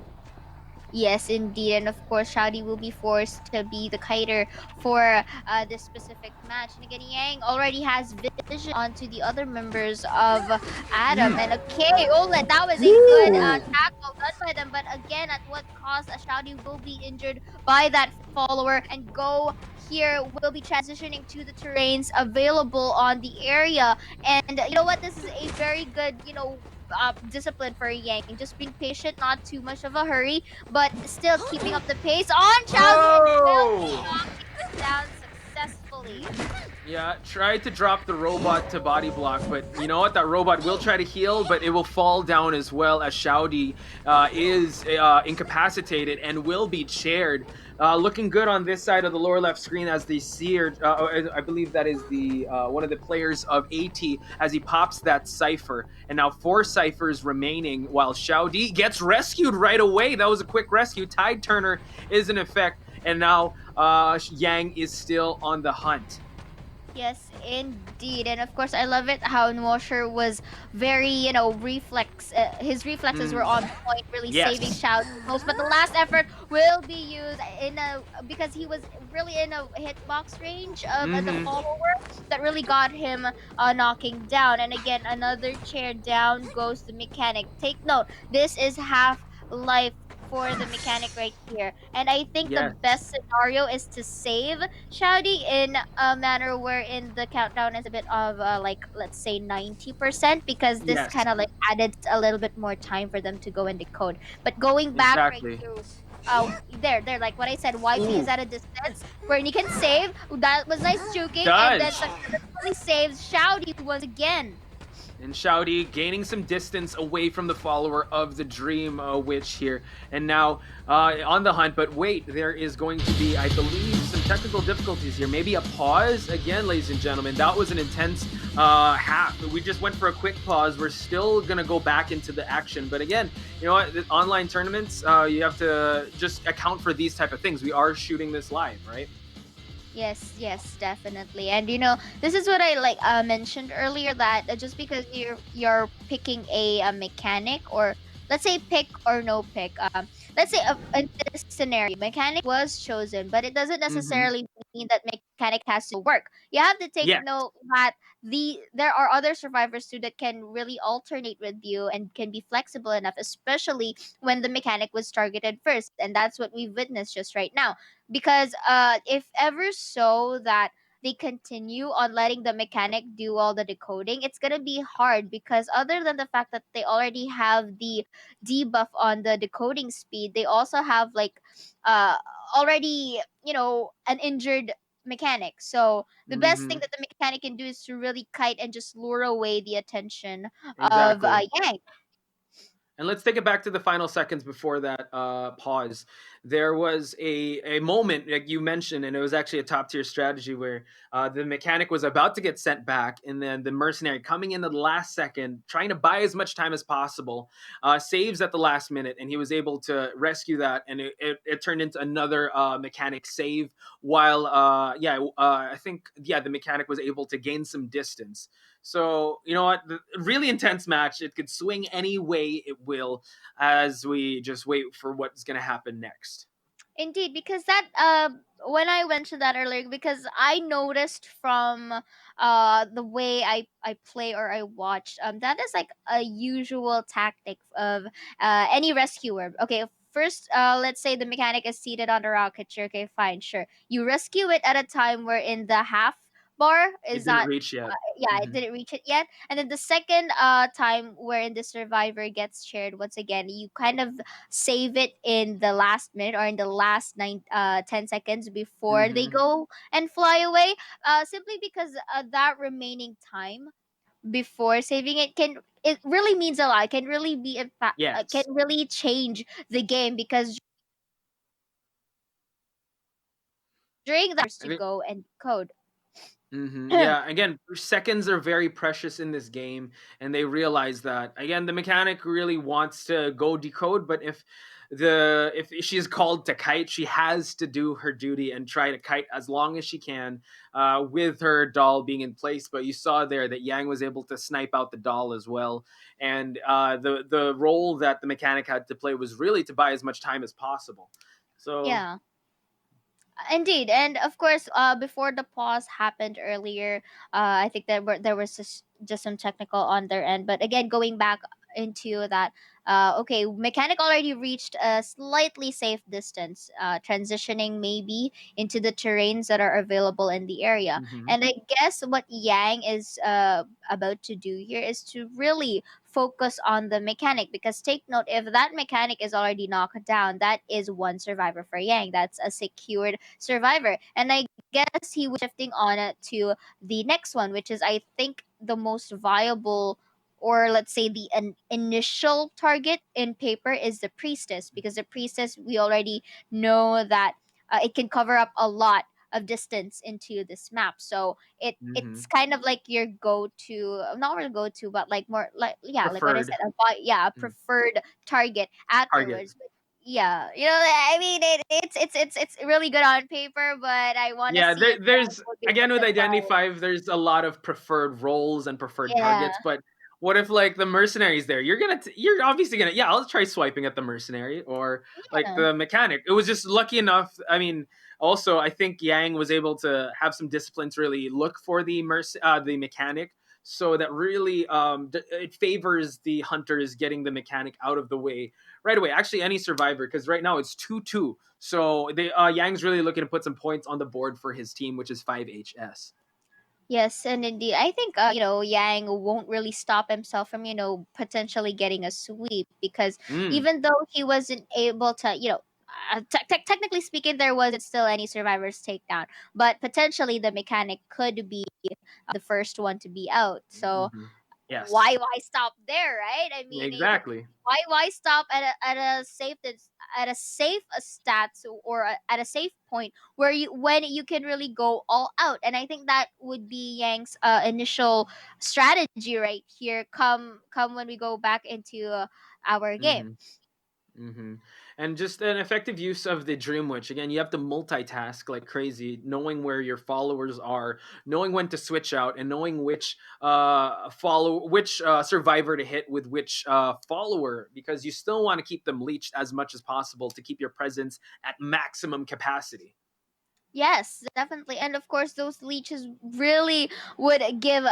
Yes, indeed. And of course, Xiaodi will be forced to be the kiter for this specific match. And again, Yang already has vision onto the other members of Adam. And okay, Olet, that was a good tackle done by them. But again, at what cost? Xiaodi will be injured by that follower. And Go here will be transitioning to the terrains available on the area. And you know what? This is a very good, discipline for Yang. Just being patient, not too much of a hurry, but still keeping up the pace on Xiaodi. Down successful Yeah, tried to drop the robot to body block, but you know what? That robot will try to heal, but it will fall down as well as Shaudi is incapacitated and will be chaired. Looking good on this side of the lower left screen as the seer, I believe that is the one of the players of AT as he pops that cipher. And now 4 ciphers remaining while Shaudi gets rescued right away. That was a quick rescue. Tide Turner is in effect, and now Yang is still on the hunt. Yes, indeed. And of course, I love it how Nwasher was very, his reflexes were on point, really saving Yes. Shout most. But the last effort will be used because he was really in a hitbox range of the Mhm. follower that really got him knocking down. And again, another chair down goes the mechanic. Take note, this is half life for the mechanic right here. And I think the Yes. best scenario is to save Shouty in a manner wherein the countdown is a bit of let's say 90% because this Yes. kind of like added a little bit more time for them to go and decode. But going back right Exactly. here, there, like what I said, YP is Ooh. at a distance where he can save. That was nice juking, and then Does. successfully saves Shouty once again. And Shouty gaining some distance away from the follower of the Dream Witch here. And now on the hunt. But wait, there is going to be, I believe, some technical difficulties here. Maybe a pause again, ladies and gentlemen. That was an intense half. We just went for a quick pause. We're still going to go back into the action. But again, you know what? The online tournaments, you have to just account for these type of things. We are shooting this live, right? Yes, definitely. And this is what I mentioned earlier that just because you're picking a mechanic, or let's say pick or no pick. Let's say in this scenario, mechanic was chosen, but it doesn't Mm-hmm. necessarily mean that mechanic has to work. You have to take Yes. note that there are other survivors too that can really alternate with you and can be flexible enough, especially when the mechanic was targeted first, and that's what we've witnessed just right now. Because if ever so that they continue on letting the mechanic do all the decoding, it's gonna be hard because other than the fact that they already have the debuff on the decoding speed, they also have uh already an injured mechanic. So the best thing Mm-hmm. that the mechanic can do is to really kite and just lure away the attention of Exactly. Yang. And let's take it back to the final seconds before that pause. There was a moment, like you mentioned, and it was actually a top tier strategy where the mechanic was about to get sent back, and then the mercenary coming in at the last second, trying to buy as much time as possible, saves at the last minute, and he was able to rescue that, and it turned into another mechanic save. While I think the mechanic was able to gain some distance. So, you know what? Really intense match. It could swing any way it will as we just wait for what's going to happen next. Indeed, because that when I mentioned that earlier, because I noticed from the way I play or I watched, that is like a usual tactic of any rescuer. Okay, first let's say the mechanic is seated on the rocket chair. Okay, fine, sure. You rescue it at a time where in the half bar It is didn't that reach yet. yeah, it Mhm. didn't reach it yet. And then the second time wherein the survivor gets shared once again, you kind of save it in the last minute or in the last 10 seconds before they Mhm. go and fly away, simply because that remaining time before saving it really means a lot, can really be can Yes. really change the game because during the I to think go and code. Yeah, again, seconds are very precious in this game, and they realize that. Again, the mechanic really wants to go decode, but if she's called to kite, she has to do her duty and try to kite as long as she can, with her doll being in place. But you saw there that Yang was able to snipe out the doll as well, and the role that the mechanic had to play was really to buy as much time as possible. So Yeah. Indeed, and of course, before the pause happened earlier, I think there was just some technical on their end. But again, going back into that, okay, mechanic already reached a slightly safe distance, transitioning maybe into the terrains that are available in the area. mhm. And I guess what Yang is about to do here is to really focus on the mechanic, because take note, if that mechanic is already knocked down, that is one survivor for Yang. That's a secured survivor. And I guess he was shifting on it to the next one, which is I think the most viable, or let's say the initial target in paper is the priestess, because the priestess, we already know that it can cover up a lot of distance into this map. So it's kind of like your go-to, not really go-to, but like more like, yeah, like what I said, Preferred a preferred target target. afterwards. But yeah, I mean, it's really good on paper, but I want to Yeah, see if that there's will be again with Identity simplified. 5, there's a lot of preferred roles and preferred Yeah, targets. But what if like the mercenary's there? You're obviously gonna, yeah, I'll try swiping at the mercenary or like yeah. the mechanic. It was just lucky enough. I mean, also I think Yang was able to have some discipline to really look for the mechanic. So that really it favors the hunters getting the mechanic out of the way right away. Actually, any survivor, because right now it's 2-2. So they Yang's really looking to put some points on the board for his team, which is 5HS. Yes, and indeed, I think Yang won't really stop himself from potentially getting a sweep, because Mm. even though he wasn't able to technically speaking, there wasn't still any survivors takedown, but potentially the mechanic could be the first one to be out. So Hmm. Yes, why stop there, right? I mean, exactly. why stop at a safe stats, or at a safe point where when you can really go all out. And I think that would be Yang's initial strategy right here, come when we go back into our game. Hmm. Hmm. And just an effective use of the Dream Witch. Again, you have to multitask like crazy, knowing where your followers are, knowing when to switch out, and knowing which survivor to hit with which follower, because you still want to keep them leeched as much as possible to keep your presence at maximum capacity. Yes, definitely. And of course, those leeches really would give,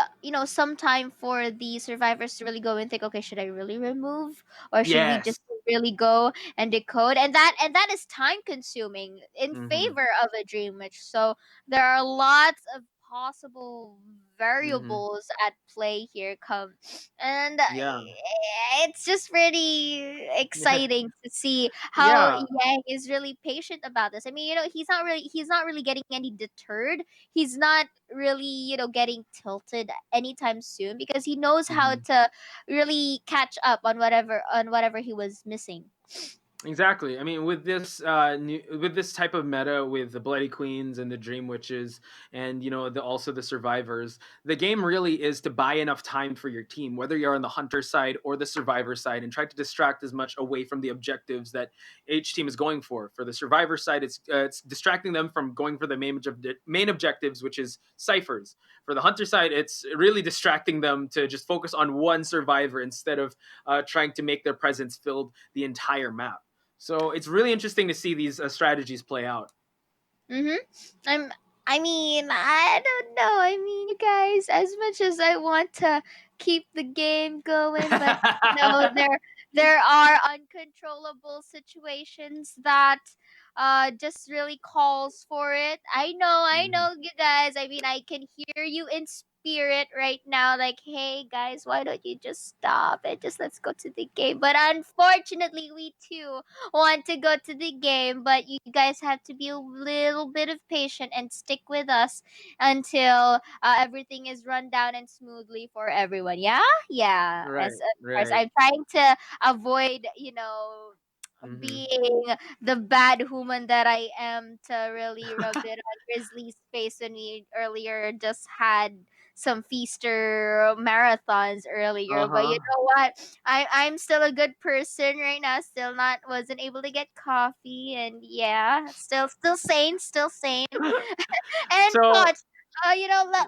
some time for the survivors to really go and think, okay, should I really remove, or should we Yes. just really go and decode? And that is time consuming in Hmm. favor of a dream witch. So there are lots of possible Hmm. variables at play here come, and Yeah. it's just really Yeah. exciting to see how Yeah. Yang is really patient about this. I mean, he's not really getting any deterred. He's not really, getting tilted anytime soon, because he knows how Hmm. to really catch up on whatever he was missing. Exactly. I mean, with with this type of meta, with the Bloody Queens and the Dream Witches, and also the survivors, the game really is to buy enough time for your team, whether you're on the hunter side or the survivor side, and try to distract as much away from the objectives that each team is going for. For the survivor side, it's distracting them from going for the main objectives, which is ciphers. For the hunter side, it's really distracting them to just focus on one survivor instead of trying to make their presence filled the entire map. So it's really interesting to see these strategies play out. Mm-hmm. I'm. I mean, I don't know. I mean, you guys, as much as I want to keep the game going, but there are uncontrollable situations that just really calls for it. I Mhm. know, you guys. I mean, I can hear you in spirit right now, like, hey guys, why don't you just stop and just let's go to the game? But unfortunately, we too want to go to the game, but you guys have to be a little bit of patient and stick with us until everything is run down and smoothly for everyone. Yeah, yeah. As Right, of course, right. I'm trying to avoid, Hmm. being the bad woman that I am, to really rub it on Grizzly's face when we earlier just had some feaster marathons earlier. Uh But you huh. know what? I'm still a good person right now. Still not wasn't able to get coffee, and yeah, still sane, still sane. And So coach, let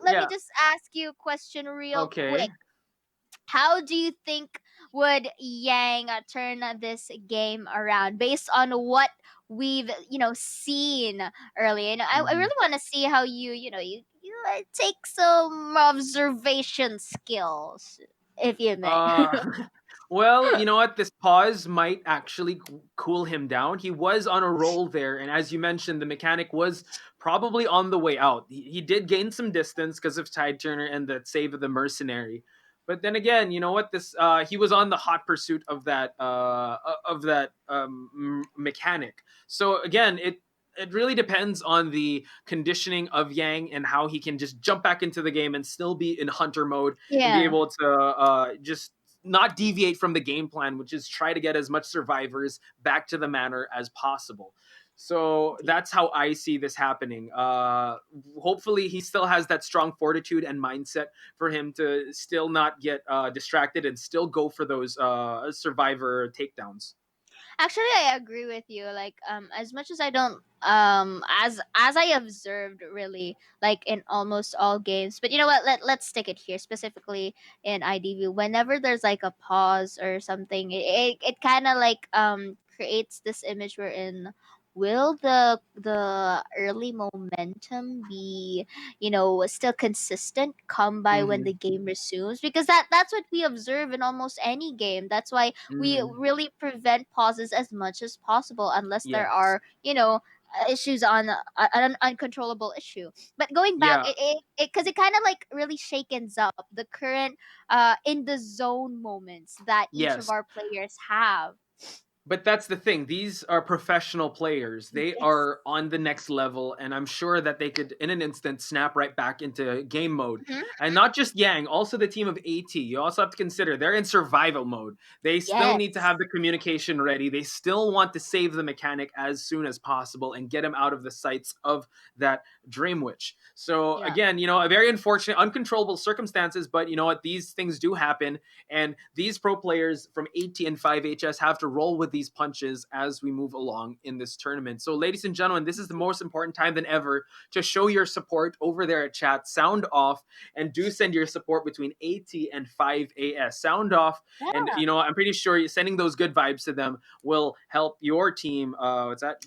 me yeah, just ask you a question real quick. okay. How do you think would Yang turn this game around based on what we've seen earlier? And I Hmm. really want to see how you take some observation skills, if you may. Uh, well, you know what? This pause might actually cool him down. He was on a roll there, and as you mentioned, the mechanic was probably on the way out. He did gain some distance because of Tide Turner and the save of the mercenary. But then again, you know what? This he was on the hot pursuit of that mechanic. So again, it really depends on the conditioning of Yang and how he can just jump back into the game and still be in hunter mode and be Yeah. able to just not deviate from the game plan, which is try to get as much survivors back to the manor as possible. So that's how I see this happening. Hopefully, he still has that strong fortitude and mindset for him to still not get distracted and still go for those survivor takedowns. Actually, I agree with you. Like, as much as I don't, as I observed, really, like in almost all games. But you know what? Let's stick it here specifically in IDV. Whenever there's like a pause or something, it kind of like creates this image wherein will the early momentum be, still consistent come by when Mm-hmm. the game resumes, because that's what we observe in almost any game. That's why we Mm-hmm. really prevent pauses as much as possible, unless there Yes. are issues on an uncontrollable issue. But going back, Yeah. it because it kind of like really shakens up the current in the zone moments that each of Yes. our players have. But that's the thing. These are professional players. They Yes. are on the next level, and I'm sure that they could, in an instant, snap right back into game mode. Mhm. And not just Yang, also the team of AT. You also have to consider they're in survival mode. They still need to Yes. have the communication ready. They still want to save the mechanic as soon as possible and get him out of the sights of that Dream Witch. So Yeah. again, a very unfortunate, uncontrollable circumstances, but you know what? These things do happen, and these pro players from AT and 5HS have to roll with these punches as we move along in this tournament. So, ladies and gentlemen, this is the most important time than ever to show your support over there at chat. Sound off and do send your support between AT and 5AS. Sound off, and Yeah. I'm pretty sure sending those good vibes to them will help your team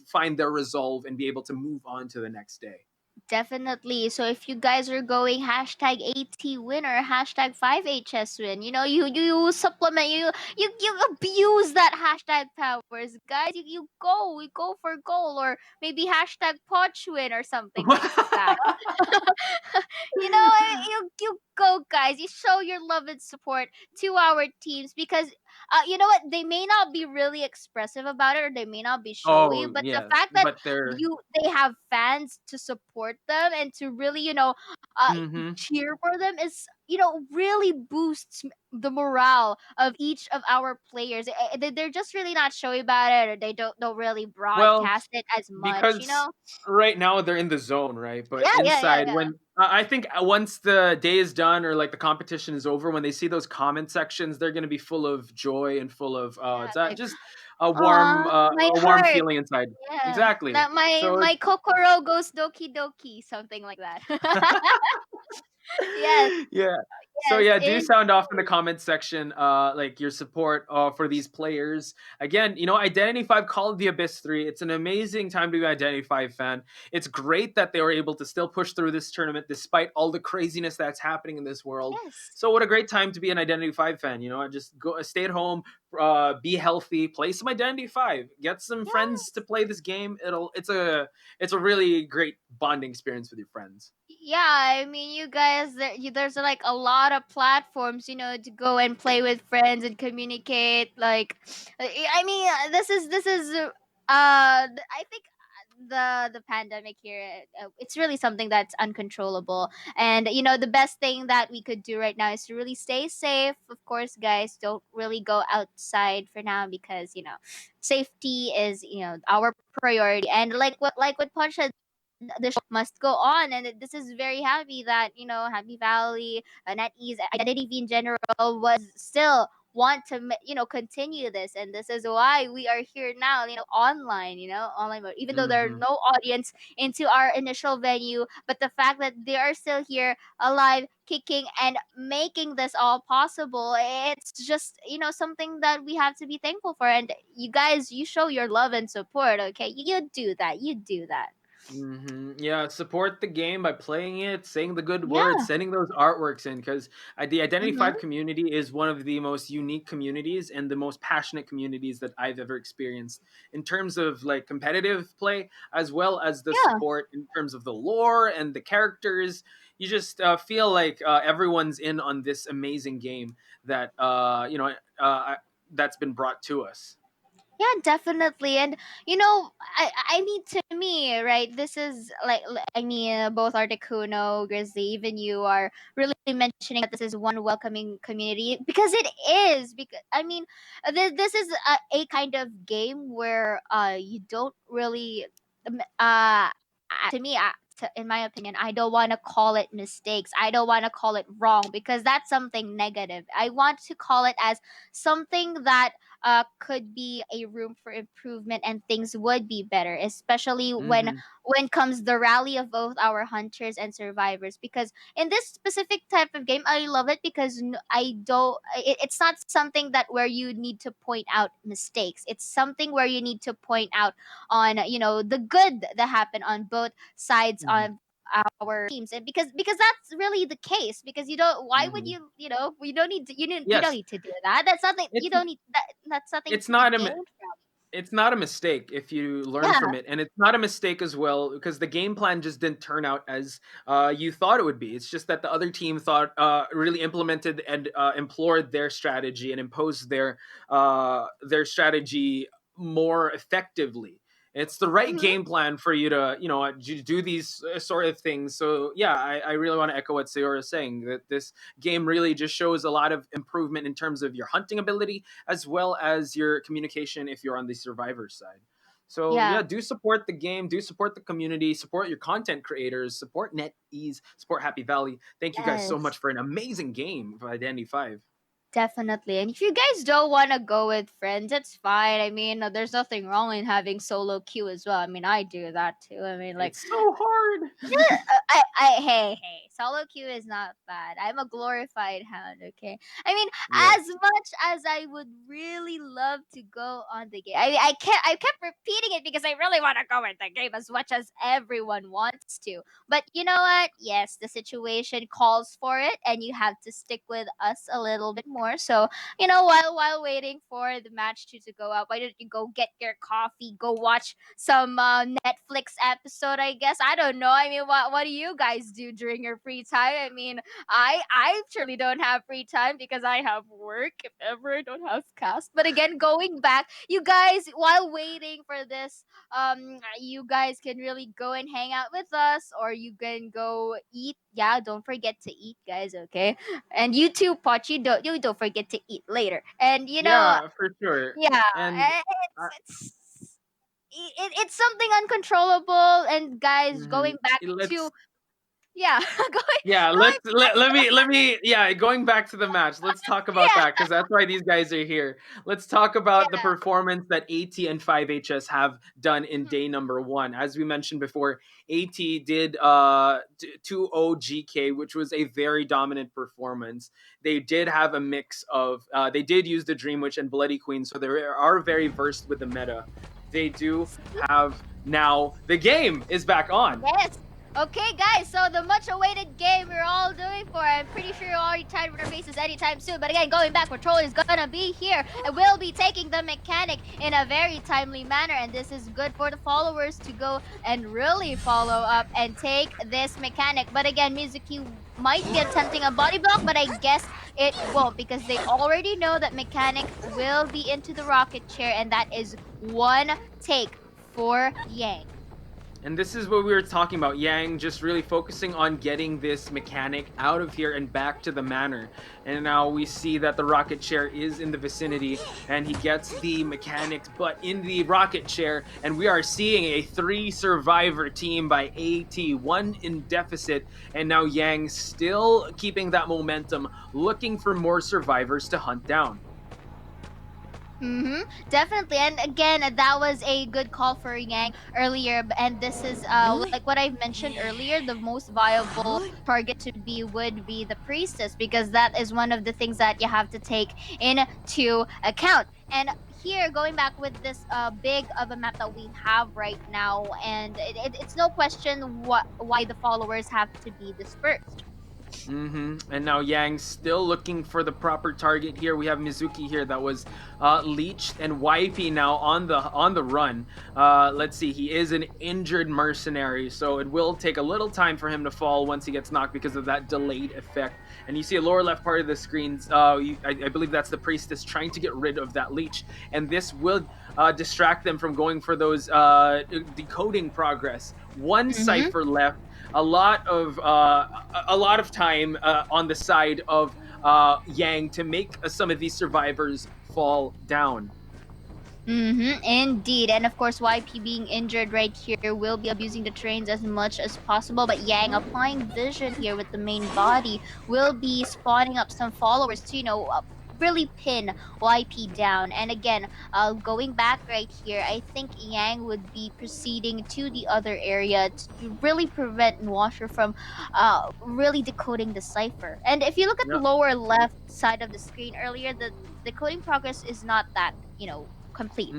find their resolve and be able to move on to the next day. Definitely. So if you guys are going hashtag AT win or hashtag 5HS win, you supplement, you abuse that hashtag powers, guys. We go for goal, or maybe hashtag Poch win or something like that. You go, guys. You show your love and support to our teams, because you know what, they may not be really expressive about it, or they may not be showy, Oh but the yes, fact that but they're they have fans to support them and to really mm-hmm. cheer for them is really boosts the morale of each of our players. They're just really not showy about it, or they don't really Well, broadcast it as much. because right now they're in the zone, right? But inside, Yeah. when I think once the day is done or like the competition is over, when they see those comment sections, they're gonna be full of joy and full of it's Like, just my a warm heart. feeling inside. Yeah. Exactly. That my kokoro goes doki doki, something like that. Yes, Yeah. So yes, yeah, do in sound off in the comment section, like your support for these players. Again, Identity 5 Call of the Abyss 3. It's an amazing time to be an Identity 5 fan. It's great that they were able to still push through this tournament despite all the craziness that's happening in this world. yes, So what a great time to be an Identity 5 fan. Just go stay at home, be healthy, play some Identity 5, get some friends to play this game. It's a really great bonding experience with your friends. yeah. I mean, you guys, there's like a lot of platforms, to go and play with friends and communicate. Like, I mean, this is I think the pandemic here, it's really something that's uncontrollable, and the best thing that we could do right now is to really stay safe. Of course, guys, don't really go outside for now, because safety is our priority. And like what Punch said, the show must go on, and this is very happy that Happy Valley, NetEase, Identity V in general was still want to continue this, and this is why we are here now, online mode, even though there's Mm-hmm. no audience into our initial venue. But the fact that they are still here, alive, kicking, and making this all possible, it's just something that we have to be thankful for. And you guys, you show your love and support. Okay, you do that, Yeah, support the game by playing it, saying the good words, yeah. sending those artworks in, because the Identity Mm-hmm. 5 community is one of the most unique communities and the most passionate communities that I've ever experienced in terms of like competitive play, as well as the Yeah. support in terms of the lore and the characters. You just feel like everyone's in on this amazing game that that's been brought to us. Yeah, definitely. And you know, I mean, to me, right, this is like I mean, both Articuno, Grizzly, even you are really mentioning that this is one welcoming community, because it is. Because I mean, this is a kind of game where you don't really to me, in my opinion, I don't want to call it mistakes. I don't want to call it wrong, because that's something negative. I want to call it as something that could be a room for improvement, and things would be better, especially Mm-hmm. when comes the rally of both our hunters and survivors. Because in this specific type of game, I love it because I don't. It's not something that where you need to point out mistakes. It's something where you need to point out on, you know, the good that happened on both sides Mm-hmm. on our teams. And because that's really the case, because you don't, why would Mm-hmm. you know, we don't need to, you don't Yes, need to do that. That's something you it's don't need, that's something it's to be not a gained from. it's not a mistake if you learn Yeah. from it, and it's not a mistake as well because the game plan just didn't turn out as you thought it would be. It's just that the other team thought really implemented and implored their strategy and imposed their strategy more effectively. It's the right Hmm. game plan for you to, you know, do these sort of things. So yeah, I really want to echo what Sayora is saying, that this game really just shows a lot of improvement in terms of your hunting ability as well as your communication if you're on the survivor side. So yeah, Yeah. do support the game, do support the community, support your content creators, support NetEase, support Happy Valley. Thank you guys so Yes. much for an amazing game for Identity 5. Definitely. And if you guys don't want to go with friends, it's fine. I mean, there's nothing wrong in having solo queue as well. I mean, I do that too. I mean, like, It's so hard. yeah, hey, solo queue is not bad. I'm a glorified hound, okay? I mean, Yes. as much as I would really love to go on the game, I kept repeating it because I really want to go in the game as much as everyone wants to. But you know what? Yes, the situation calls for it, and you have to stick with us a little bit more. So, you know, while waiting for the match to go up, why don't you go get your coffee, go watch some Netflix episode, I guess. I don't know. I mean, what do you guys do during your free time? I mean, I surely don't have free time because I have work if ever I don't have cast. But again, going back, you guys, while waiting for this, you guys can really go and hang out with us, or you can go eat. Yeah, don't forget to eat, guys, okay? And you too, Pot, you don't forget to eat later. And you know, Yeah, for sure. yeah, And it's it's something uncontrollable. And guys, going back to, let's yeah, yeah, going let me yeah, going back to the match. Let's talk about yeah, that because that's why these guys are here. Let's talk about the yeah. performance that AT and 5HS have done in Mhm. day number 1. As we mentioned before, AT did 2-0 GK, which was a very dominant performance. They did have a mix of they did use the Dream Witch and Bloody Queen, so they are very versed with the meta. They do have now the game is back on. Yes. Okay, guys, so the much awaited game we're all doing for, I'm pretty sure you're already tired of our faces anytime soon. But again, going back, Patrol is gonna be here and will be taking the mechanic in a very timely manner. And this is good for the followers to go and really follow up and take this mechanic. But again, Mizuki might be attempting a body block, but I guess it won't, because they already know that mechanic will be into the rocket chair, and that is one take for Yang. And this is what we were talking about. Yang just really focusing on getting this mechanic out of here and back to the manor. And now we see that the rocket chair is in the vicinity and he gets the mechanics but in the rocket chair. And we are seeing a 3 survivor team by AT, 1 in deficit. And now Yang still keeping that momentum, looking for more survivors to hunt down. Mm-hmm. Definitely. And again, that was a good call for Yang earlier. And this is like what I mentioned earlier, the most viable target to be would be the priestess, because that is one of the things that you have to take into account. And here, going back with this big of a map that we have right now, and it's no question why the followers have to be dispersed. And now Yang's still looking for the proper target here. We have Mizuki here that was leeched, and YP now on the run. Let's see, he is an injured mercenary, so it will take a little time for him to fall once he gets knocked because of that delayed effect. And you see a lower left part of the screen. I believe that's the priestess trying to get rid of that leech, and this will distract them from going for those decoding progress. One cipher left. A lot of time on the side of Yang to make some of these survivors fall down. Indeed. And of course, YP being injured right here will be abusing the trains as much as possible. But Yang applying vision here with the main body will be spawning up some followers to, really pin YP down. And again, going back right here, I think Yang would be proceeding to the other area to really prevent Nwasher from really decoding the cipher. And if you look at the lower left side of the screen earlier, the decoding progress is not that, complete.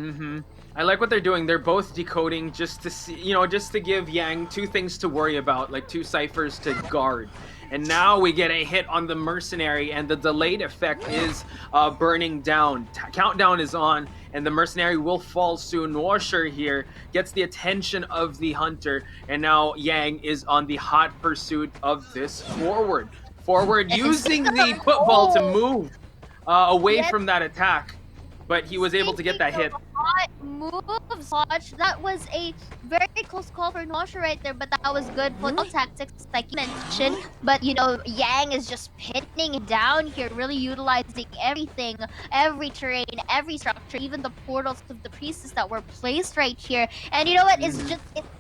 I like what they're doing. They're both decoding just to see, just to give Yang two things to worry about, like two ciphers to guard. And now we get a hit on the mercenary, and the delayed effect is burning down. Countdown is on, and the mercenary will fall soon. Nwasher here gets the attention of the hunter, and now Yang is on the hot pursuit of this forward. Forward using the football to move away from that attack. But he was able to get that hit. Hot moves, Hodge. That was a very close call for Nwasher right there, but that was good football tactics, like you mentioned. But Yang is just pinning it down here, really utilizing everything, every terrain, every structure, even the portals of the priestess that were placed right here. And you know what? It's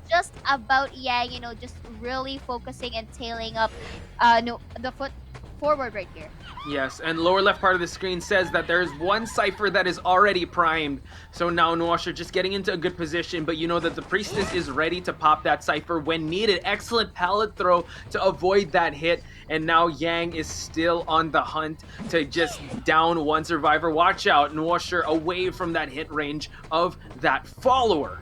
just about Yang, just really focusing and tailing up the foot forward right here. Yes, and lower left part of the screen says that there's one cipher that is already primed. So now Nwasher just getting into a good position, but you know that the priestess is ready to pop that cipher when needed. Excellent pallet throw to avoid that hit, and now Yang is still on the hunt to just down one survivor. Watch out, Nwasher away from that hit range of that follower.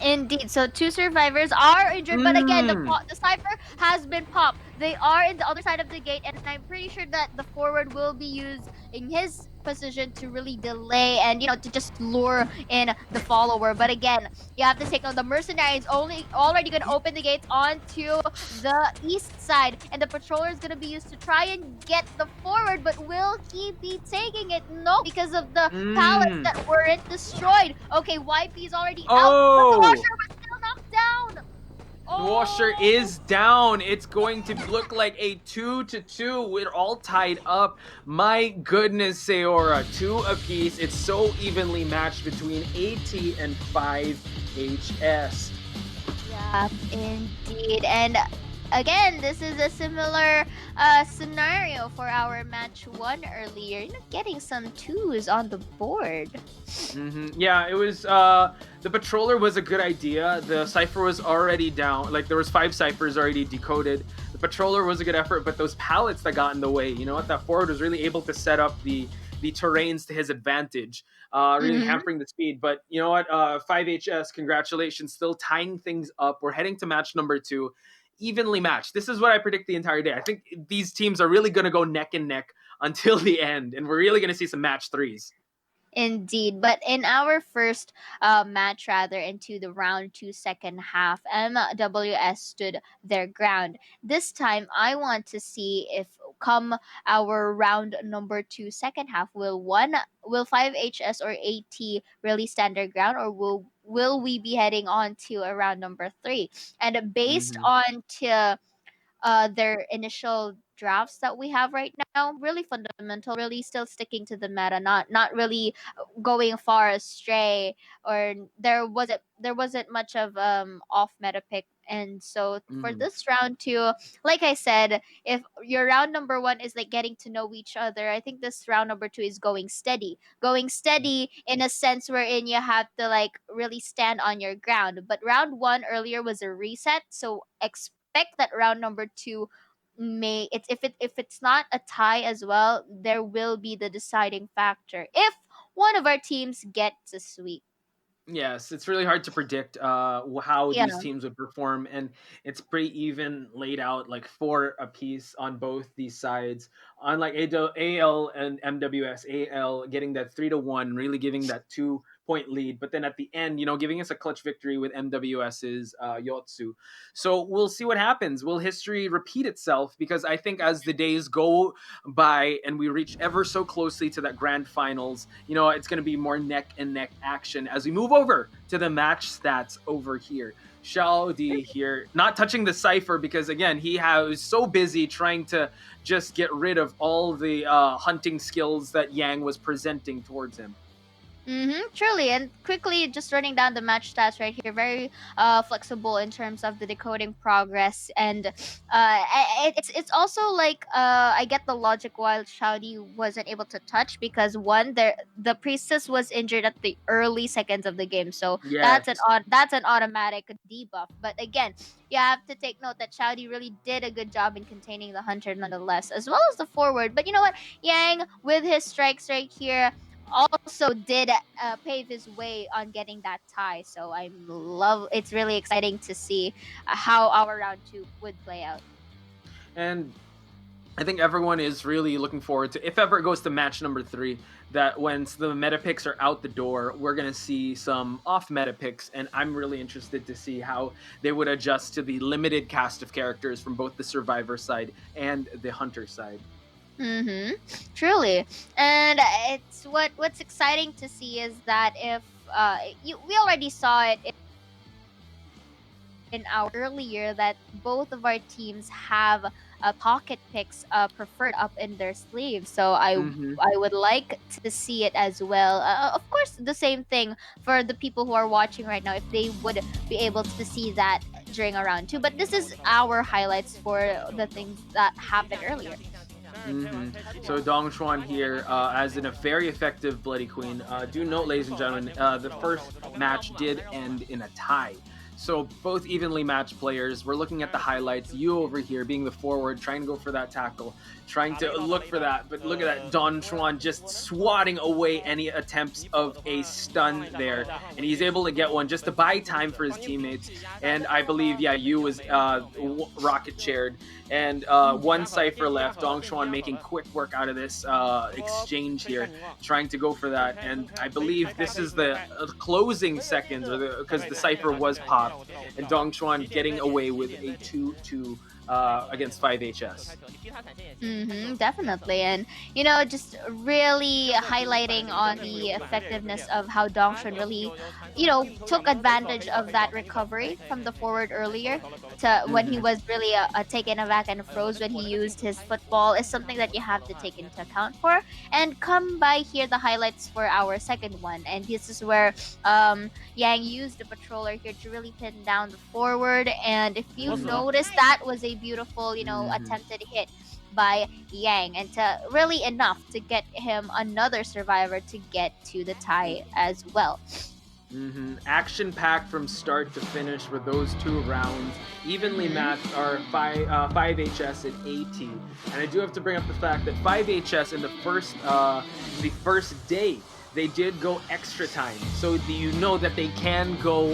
Indeed. So two survivors are injured, but again, the cipher has been popped. They are in the other side of the gate, and I'm pretty sure that the forward will be used in his position to really delay and to just lure in the follower. But again, you have to take note, the mercenary is already going to open the gates onto the east side, and the patroller is going to be used to try and get the forward. But will he be taking it? No, because of the pallets that weren't destroyed. Okay, YP is already out, but the Washer was still knocked down. Nwasher is down. It's going to look like a 2-2. We're all tied up. My goodness, Sayora. 2 apiece. It's so evenly matched between AT and 5HS. Yeah, indeed. And again, this is a similar scenario for our match 1 earlier. Getting some 2s on the board. Yeah, it was the patroller was a good idea. The cipher was already down. Like there was 5 ciphers already decoded. The patroller was a good effort, but those pallets that got in the way, you know what? That forward was really able to set up the terrains to his advantage, really hampering the speed. But you know what? 5HS, congratulations, still tying things up. We're heading to match number 2. Evenly matched. This is what I predict the entire day. I think these teams are really going to go neck and neck until the end, and we're really going to see some match 3s. Indeed, but in our first match, rather into the round 2 second half, MWS stood their ground. This time, I want to see if come our round number 2 second half, will 5HS or AT really stand their ground, or will we be heading on to a round number 3? And based on their initial drafts that we have right now, really fundamental, really still sticking to the meta, not really going far astray, or there wasn't much of off meta pick. And so for this round 2, like I said, if your round number 1 is like getting to know each other, I think this round number 2 is going steady in a sense wherein you have to like really stand on your ground. But round 1 earlier was a reset, so expect that round number 2 if it's not a tie as well, there will be the deciding factor if one of our teams gets a sweep. Yes, it's really hard to predict how Yeah. these teams would perform, and it's pretty even laid out, like four apiece on both these sides. Unlike AL and MWS, AL getting that 3-1, really giving that 2 point lead, but then at the end, giving us a clutch victory with MWS's Yotsu. So we'll see what happens. Will history repeat itself? Because I think as the days go by and we reach ever so closely to that grand finals, it's going to be more neck and neck action as we move over to the match stats over here. Shao Di here, not touching the cipher because again he was so busy trying to just get rid of all the hunting skills that Yang was presenting towards him. Truly, and quickly just running down the match stats right here. Very flexible in terms of the decoding progress, and it's also like I get the logic why Shouty wasn't able to touch because one, the priestess was injured at the early seconds of the game, so Yes. that's an automatic debuff. But again, you have to take note that Shouty really did a good job in containing the hunter nonetheless, as well as the forward. But you know what, Yang with his strikes right here also did pave his way on getting that tie. So it's really exciting to see how our round 2 would play out. And I think everyone is really looking forward to, if ever it goes to match number 3, that once the meta picks are out the door, we're going to see some off meta picks. And I'm really interested to see how they would adjust to the limited cast of characters from both the survivor side and the hunter side. Truly, and it's what's exciting to see is that if we already saw it in our earlier that both of our teams have pocket picks preferred up in their sleeves. So I would like to see it as well. Of course, the same thing for the people who are watching right now, if they would be able to see that during a round 2. But this is our highlights for the things that happened earlier. So Dong Xuan here, as in a very effective Bloody Queen. Do note, ladies and gentlemen, the first match did end in a tie. So both evenly matched players. We're looking at the highlights. You over here being the forward, trying to go for that tackle, trying to look for that. But look at that, Don Chuan just swatting away any attempts of a stun there. And he's able to get one just to buy time for his teammates. And I believe, Yu was rocket chaired. And one cipher left. Dong Chuan making quick work out of this exchange here, trying to go for that. And I believe this is the closing seconds, because the cipher was popped. And Dong Chuan getting away with a 2-2 against 5HS. Definitely. And, just really highlighting on the effectiveness of how Dongshun really, took advantage of that recovery from the forward earlier to when he was really taken aback and froze when he used his football is something that you have to take into account for. And come by here the highlights for our second one. And this is where Yang used the patroller here to really pin down the forward. And if you notice, that was a beautiful, attempted hit by Yang, and to really enough to get him another survivor to get to the tie as well. Action packed from start to finish with those 2 rounds. Evenly matched are 5HS and AT. And I do have to bring up the fact that 5HS in the first day, they did go extra time. So you know that they can go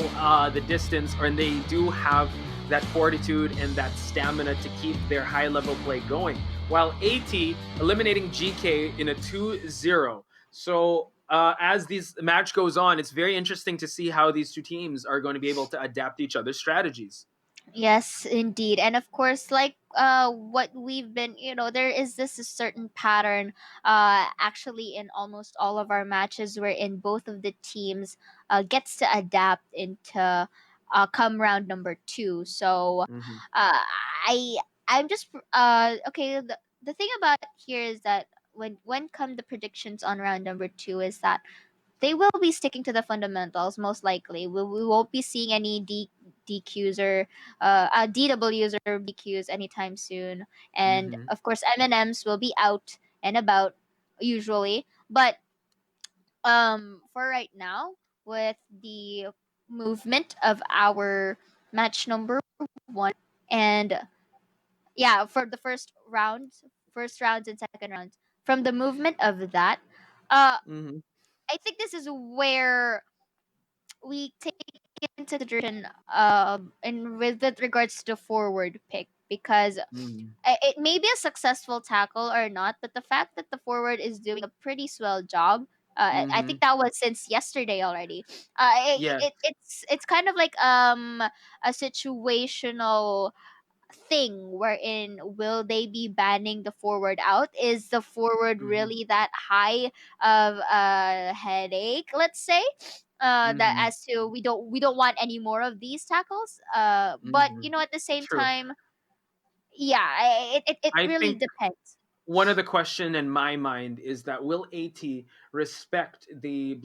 the distance, and they do have that fortitude and that stamina to keep their high level play going. While AT eliminating GK in a 2-0. So as this match goes on, it's very interesting to see how these 2 teams are going to be able to adapt each other's strategies. Yes, indeed. And of course, like what we've been, there is this a certain pattern actually in almost all of our matches wherein both of the teams gets to adapt into come round number 2. So I'm just okay, the thing about here is that when come the predictions on round number 2 is that they will be sticking to the fundamentals most likely. We won't be seeing any DQs or DWs or BQs anytime soon. And of course, M&Ms will be out and about usually. But for right now, with the movement of our match number 1 and for the first rounds and second rounds, from the movement of that, I think this is where we take into consideration in with regards to forward pick, because it may be a successful tackle or not, but the fact that the forward is doing a pretty swell job. I think that was since yesterday already. Yeah. It's kind of like a situational thing wherein will they be banning the forward out? Is the forward really that high of a headache, let's say? That as to we don't want any more of these tackles. But at the same True. time, yeah, it I really think depends. one of the question in my mind is that will AT respect the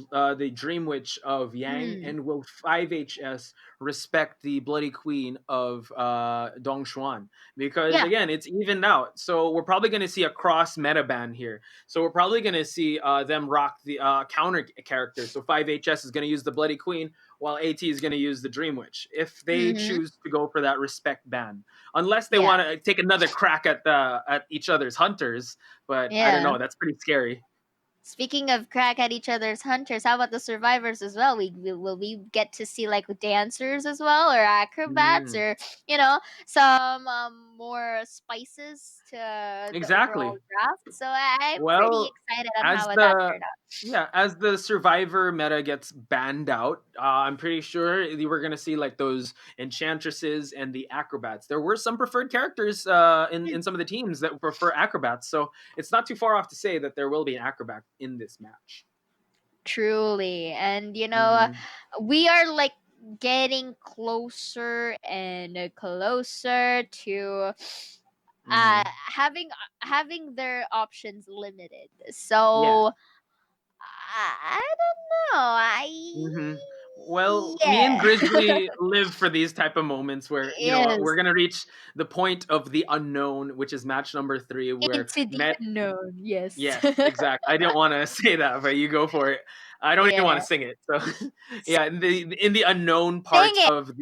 Dream Witch of Yang, Mm. and will 5HS respect the Bloody Queen of Dongshuan? Because Yeah. again, it's evened out, so we're probably going to see a cross meta ban here. So we're probably going to see them rock the counter character. So 5HS is going to use the Bloody Queen, while AT is going to use the Dream Witch, if they Mm-hmm. choose to go for that respect ban. Unless they Yeah. want to take another crack at each other's hunters, but I don't Yeah. know. That's pretty scary. Speaking of crack at each other's hunters, how about the survivors as well? Will we get to see like dancers as well, or acrobats, or some more spices to the overall Exactly. draft? So I'm pretty Well, excited on as how that the turned out. as the survivor meta gets banned out, I'm pretty sure we're gonna see like those enchantresses and the acrobats. There were some preferred characters in some of the teams that prefer acrobats, so it's not too far off to say that there will be an acrobat in this match. Truly, and we are like getting closer and closer to having their options limited. Yeah. So I don't know. Well, me and Yeah. Grizzly live for these type of moments where Yes. we're gonna reach the point of the unknown, which is match number 3, where Into the unknown. Yes. Yes, exactly. I didn't want to say that, but you go for it. I don't even want Yeah. to sing it. So, yeah, in the unknown Sing part it. of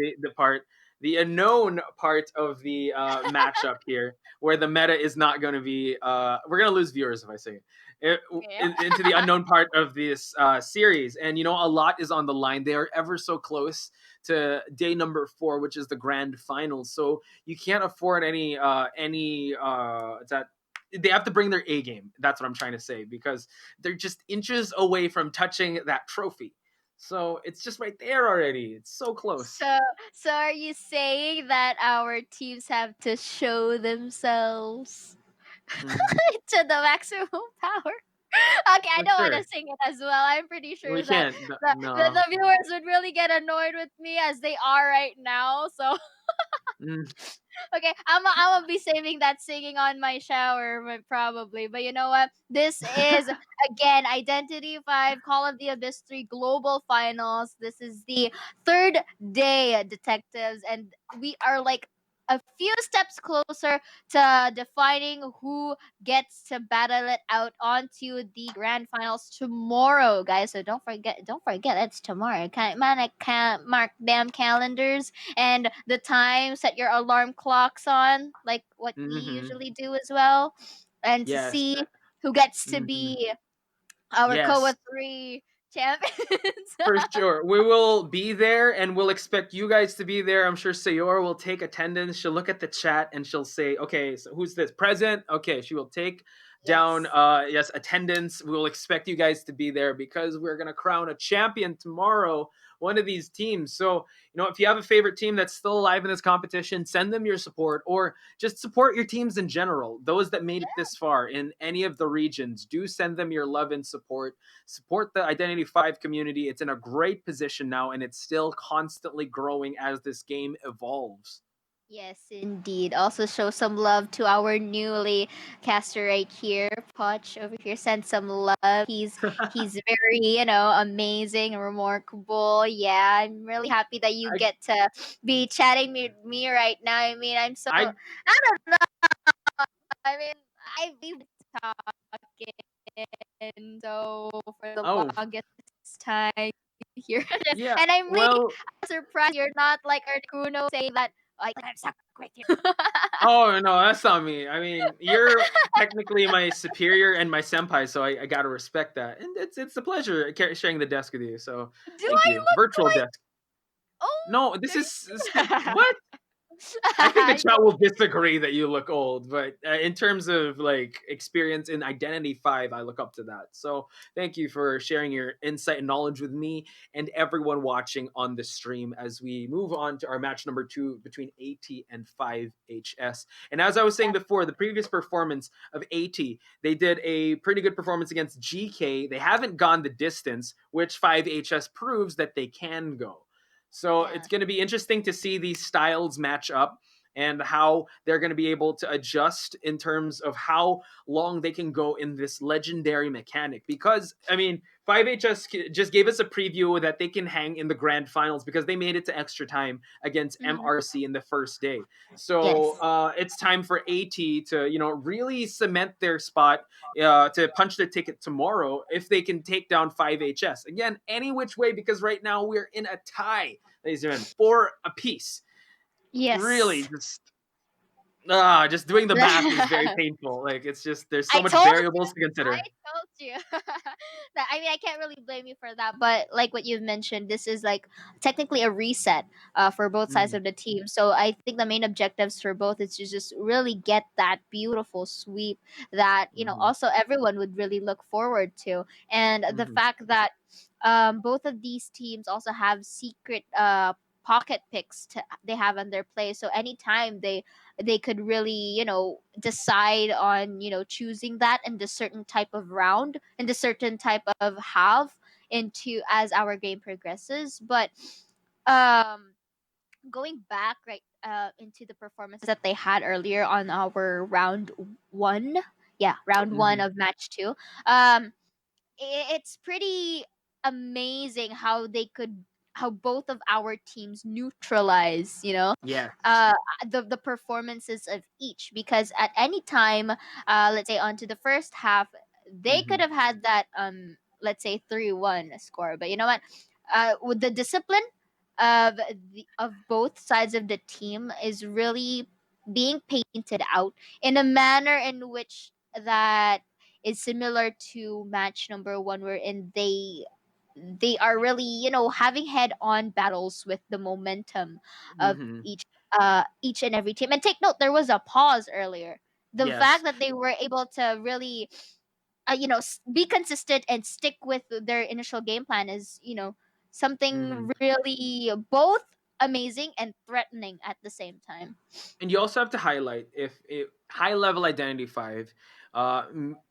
the unknown part of the matchup here, where the meta is not going to be. We're gonna lose viewers if I sing it. Into the unknown part of this series, and a lot is on the line. They are ever so close to day number 4, which is the grand final. So you can't afford any that they have to bring their A game. That's what I'm trying to say, because they're just inches away from touching that trophy. So it's just right there already. It's so close. So are you saying that our teams have to show themselves to the maximum power? Okay, I For don't want sure. to sing it as well. I'm pretty sure We that can't. the No. viewers would really get annoyed with me as they are right now. So okay, I'm gonna be saving that singing on my shower probably. But you know what? This is again Identity 5 Call of the Abyss 3 Global Finals. This is the third day, detectives, and we are like a few steps closer to defining who gets to battle it out onto the grand finals tomorrow, guys. So don't forget it's tomorrow. I can't mark damn calendars and the time. Set your alarm clocks on, like what we usually do as well, and to Yes. see who gets to Mhm. be our Yes. COA 3 champions. For sure. We will be there, and we'll expect you guys to be there. I'm sure Sayora will take attendance. She'll look at the chat and she'll say, okay, so who's this? Present? Okay, she will take down attendance. We will expect you guys to be there because we're gonna crown a champion tomorrow, one of these teams. So, if you have a favorite team that's still alive in this competition, send them your support, or just support your teams in general. Those that made it this far in any of the regions, do send them your love and support. Support the Identity 5 community. It's in a great position now, and it's still constantly growing as this game evolves. Yes, indeed. Also show some love to our newly caster right here, Poch over here. Send some love. He's very, amazing and remarkable. Yeah, I'm really happy that you get to be chatting with me right now. I mean, I don't know. I mean, I've been talking so for the Oh. longest time here, Yeah, and I'm really well, surprised you're not like Articuno saying that like I'm with you. Oh no, that's not me. I mean, you're technically my superior and my senpai, so I gotta respect that. And it's a pleasure sharing the desk with you. So Do thank I you. look Virtual like? desk. Oh, No, this there is what? I think the chat will disagree that you look old, but in terms of like experience in Identity 5, I look up to that. So thank you for sharing your insight and knowledge with me and everyone watching on the stream as we move on to our match number 2 between AT and 5HS. And as I was saying before, the previous performance of AT, they did a pretty good performance against GK. They haven't gone the distance, which 5HS proves that they can go. So it's going to be interesting to see these styles match up and how they're going to be able to adjust in terms of how long they can go in this legendary mechanic. Because, I mean, 5HS just gave us a preview that they can hang in the grand finals because they made it to extra time against MRC in the first day. So it's time for AT to, really cement their spot to punch their ticket tomorrow if they can take down 5HS. Again, any which way, because right now we're in a tie, ladies and gentlemen, 4 apiece. Yes. Really, just doing the math is very painful. Like, it's just, there's so much variables to consider. I told you. I mean, I can't really blame you for that, but like what you've mentioned, this is like technically a reset for both sides of the team. So I think the main objectives for both is to just really get that beautiful sweep that also everyone would really look forward to, and the fact that both of these teams also have secret pocket picks they have on their play. So anytime they could really decide on choosing that in the certain type of round, in the certain type of half into as our game progresses. But um going back right into the performances that they had earlier on our round one, round one of match 2, it's pretty amazing how both of our teams neutralize Yeah. the performances of each, because at any time, let's say onto the first half, they could have had that let's say 3-1 score, but you know what, with the discipline of both sides of the team is really being painted out in a manner in which that is similar to match number 1, wherein they are really having head on battles with the momentum of each and every team. And take note, there was a pause earlier. The fact that they were able to really be consistent and stick with their initial game plan is something really both amazing and threatening at the same time. And you also have to highlight, if high level Identity 5,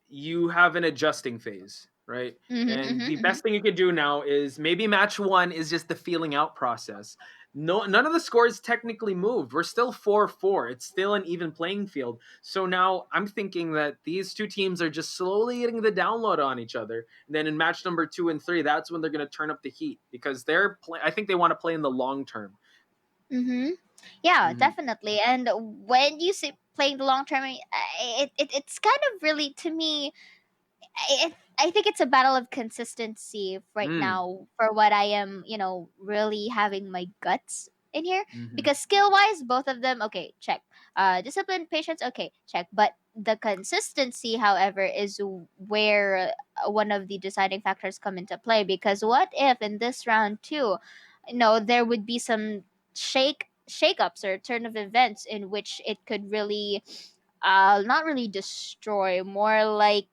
you have an adjusting phase, right? And the best thing you can do now is maybe match 1 is just the feeling out process. None of the scores technically moved. We're still 4-4. It's still an even playing field. So now I'm thinking that these two teams are just slowly getting the download on each other. And then in match number 2 and 3, that's when they're going to turn up the heat, because I think they want to play in the long term. Yeah, definitely. And when you say playing the long term, it's kind of really, to me, I think it's a battle of consistency right now for what I am, really having my guts in here. Because skill wise, both of them, okay, check. Discipline, patience, okay, check. But the consistency, however, is where one of the deciding factors come into play. Because what if in this round too, there would be some shake-ups or turn of events in which it could really not really destroy, more like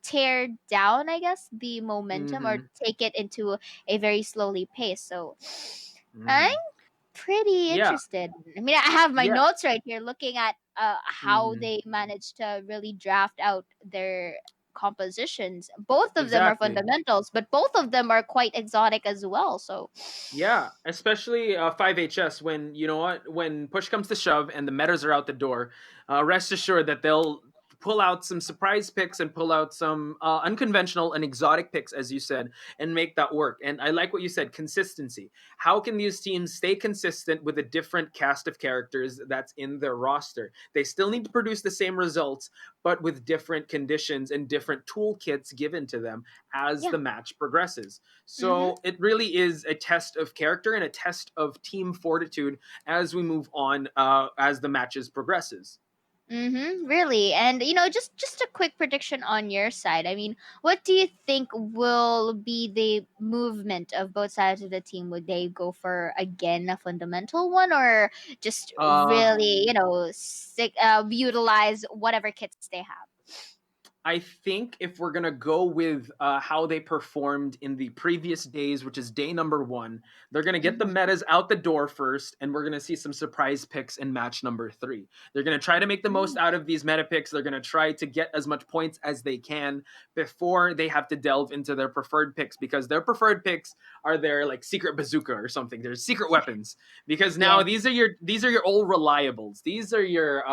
tear down, I guess, the momentum, or take it into a very slowly pace. So I'm pretty interested. I mean, I have my notes right here looking at how they managed to really draft out their compositions. Both of them are fundamentals, but both of them are quite exotic as well. So yeah, especially 5HS, when when push comes to shove and the metas are out the door, rest assured that they'll pull out some surprise picks and pull out some unconventional and exotic picks, as you said, and make that work. And I like what you said, consistency. How can these teams stay consistent with a different cast of characters that's in their roster? They still need to produce the same results, but with different conditions and different toolkits given to them as the match progresses. So it really is a test of character and a test of team fortitude as we move on as the matches progresses. Really. And just a quick prediction on your side. I mean, what do you think will be the movement of both sides of the team? Would they go for again a fundamental one, or just really, utilize whatever kits they have? I think if we're going to go with how they performed in the previous days, which is day number 1, they're going to get the metas out the door first, and we're going to see some surprise picks in match number 3. They're going to try to make the most out of these meta picks. They're going to try to get as much points as they can before they have to delve into their preferred picks, because their preferred picks are their like secret bazooka or something. They're secret weapons, because now these are your old reliables. These are your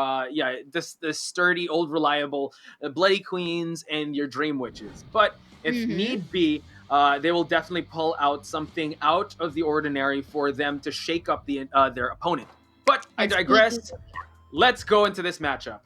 this sturdy old reliable Bloody Queen and your Dream Witches. But if need be, they will definitely pull out something out of the ordinary for them to shake up their opponent. But I digress. Let's go into this matchup.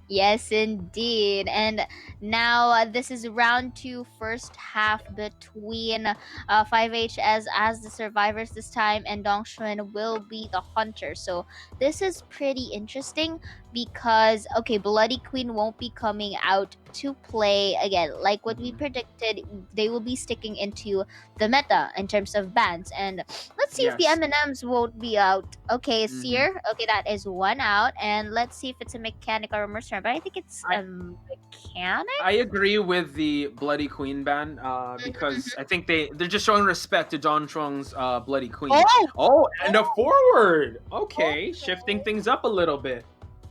Yes, indeed. And now this is round 2, first half between 5HS as the survivors this time, and Dongxuan will be the hunter. So this is pretty interesting because, okay, Bloody Queen won't be coming out to play again. Like what we predicted, they will be sticking into the meta in terms of bans. And let's see if the M&Ms won't be out. Okay, Seer. Okay, that is 1 out. And let's see if it's a mechanic or a mercenary. But I think it's a mechanic. I agree with the Bloody Queen ban because I think they're just showing respect to Don Chuang's Bloody Queen. And a forward. Okay, shifting things up a little bit.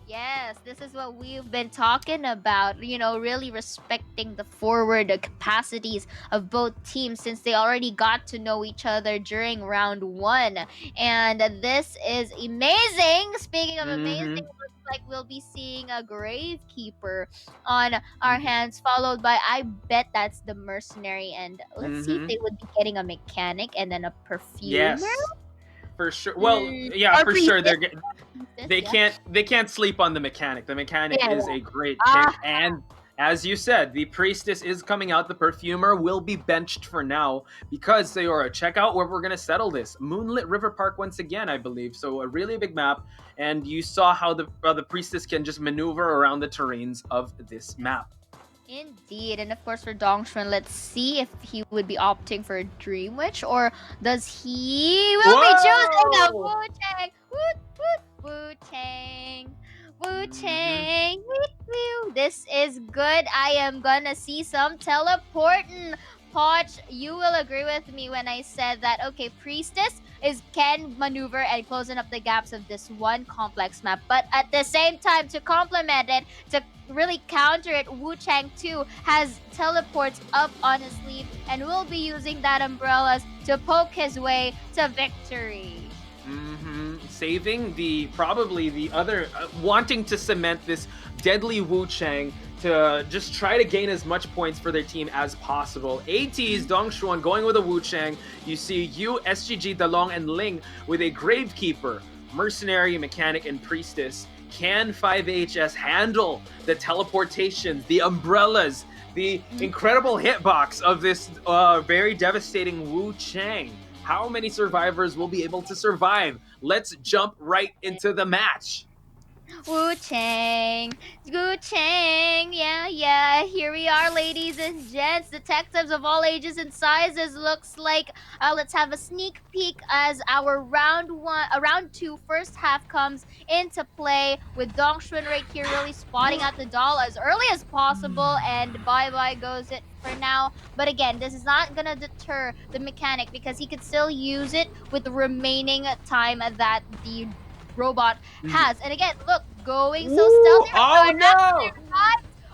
Yes, this is what we've been talking about, really respecting the forward capacities of both teams since they already got to know each other during round 1. And this is amazing. Speaking of amazing, it looks like we'll be seeing a Gravekeeper on our hands, followed by, I bet that's the Mercenary. And let's see if they would be getting a mechanic and then a perfumer. Yes. For sure. Well, yeah, for sure. They can't sleep on the mechanic. The mechanic is a great pick, and as you said, the priestess is coming out. The perfumer will be benched for now because Sayora, check out where we're gonna settle this. Moonlit River Park once again, I believe. So a really big map, and you saw how the priestess can just maneuver around the terrains of this map. Indeed, and of course for Dongxuan, let's see if he would be opting for a Dream Witch, or does he will be choosing a Wu-Chang. Wu-Chang. Wu-Chang. This is good. I am gonna see some teleporting. Poch, you will agree with me when I said that, okay, Priestess can maneuver and closing up the gaps of this one complex map, but at the same time, to complement it, to really counter it, Wu-Chang too has teleports up on his sleeve and will be using that umbrellas to poke his way to victory. Saving probably the other, wanting to cement this deadly Wu-Chang to just try to gain as much points for their team as possible. AT's Dongxuan going with a Wu-Chang. You see you, SGG, Dalong, and Ling with a Gravekeeper, Mercenary, Mechanic, and Priestess. Can 5HS handle the teleportations, the umbrellas, the incredible hitbox of this very devastating Wu-Chang? How many survivors will be able to survive? Let's jump right into the match. Wu-Chang, Wu-Chang, yeah, here we are, ladies and gents, detectives of all ages and sizes. Looks like let's have a sneak peek as our round 2 first half comes into play, with Dongxuan right here really spotting out the doll as early as possible, and bye-bye goes it for now. But again, this is not gonna deter the mechanic because he could still use it with the remaining time that the robot has. And again, look, going so stealthy. Oh no!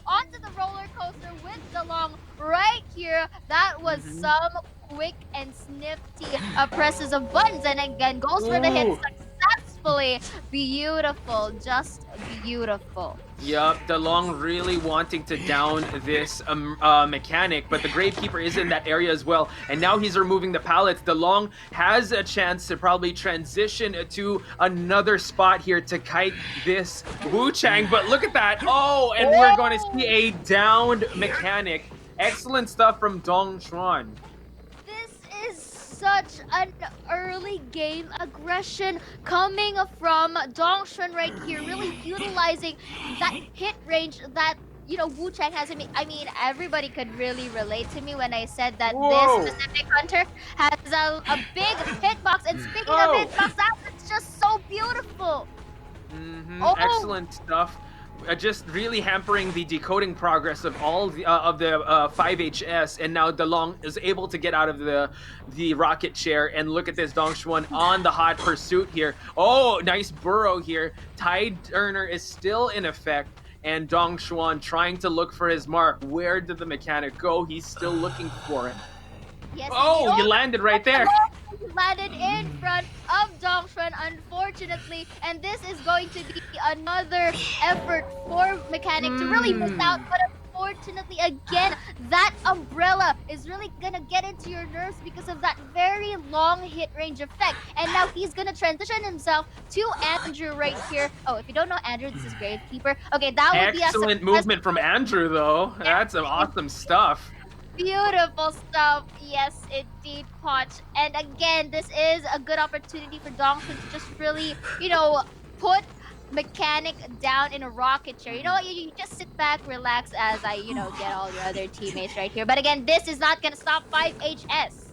Onto the roller coaster with the long right here. That was some quick and snifty presses of buttons, and again goes for the hit Simply beautiful, just beautiful. Yup, DeLong really wanting to down this mechanic, but the Gravekeeper is in that area as well, and now he's removing the pallets. DeLong has a chance to probably transition to another spot here to kite this Wu Chang, but look at that! Oh, and we're going to see a downed mechanic. Excellent stuff from Dong Xuan. This is such an early game aggression coming from Dongshun right here, really utilizing that hit range that Wu Chang has. I mean, everybody could really relate to me when I said that this specific hunter has a big hitbox. And speaking of hitbox, that's just so beautiful. Excellent stuff. Just really hampering the decoding progress of all the 5HS, and now DeLong is able to get out of the rocket chair. And look at this, Dong Xuan on the hot pursuit here. Oh, nice burrow here. Tide Turner is still in effect, and Dong Xuan trying to look for his mark. Where did the mechanic go? He's still looking for it. Yes, oh, you landed right there. He landed in front of Dongshun, unfortunately, and this is going to be another effort for Mechanic to really miss out. But unfortunately, again, that umbrella is really gonna get into your nerves because of that very long hit range effect. And now he's gonna transition himself to Andrew right here. Oh, if you don't know Andrew, this is Gravekeeper. Okay, that would be excellent movement from Andrew, though. That's some awesome stuff. Beautiful stuff. Yes, indeed, Potch. And again, this is a good opportunity for Dongshun to just really, put Mechanic down in a rocket chair. You know what? You just sit back, relax as I, get all your other teammates right here. But again, this is not going to stop 5HS.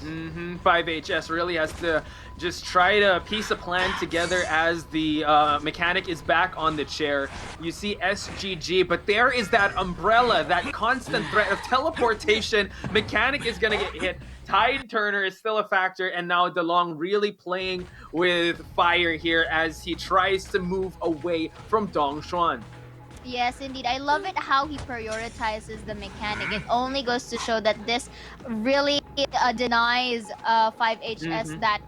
5HS really has to just try to piece a plan together as the mechanic is back on the chair. You see SGG, but there is that umbrella, that constant threat of teleportation. Mechanic is gonna get hit. Tide Turner is still a factor, and now DeLong really playing with fire here as he tries to move away from Dong Xuan. Yes, indeed. I love it how he prioritizes the mechanic. It only goes to show that this really denies 5HS that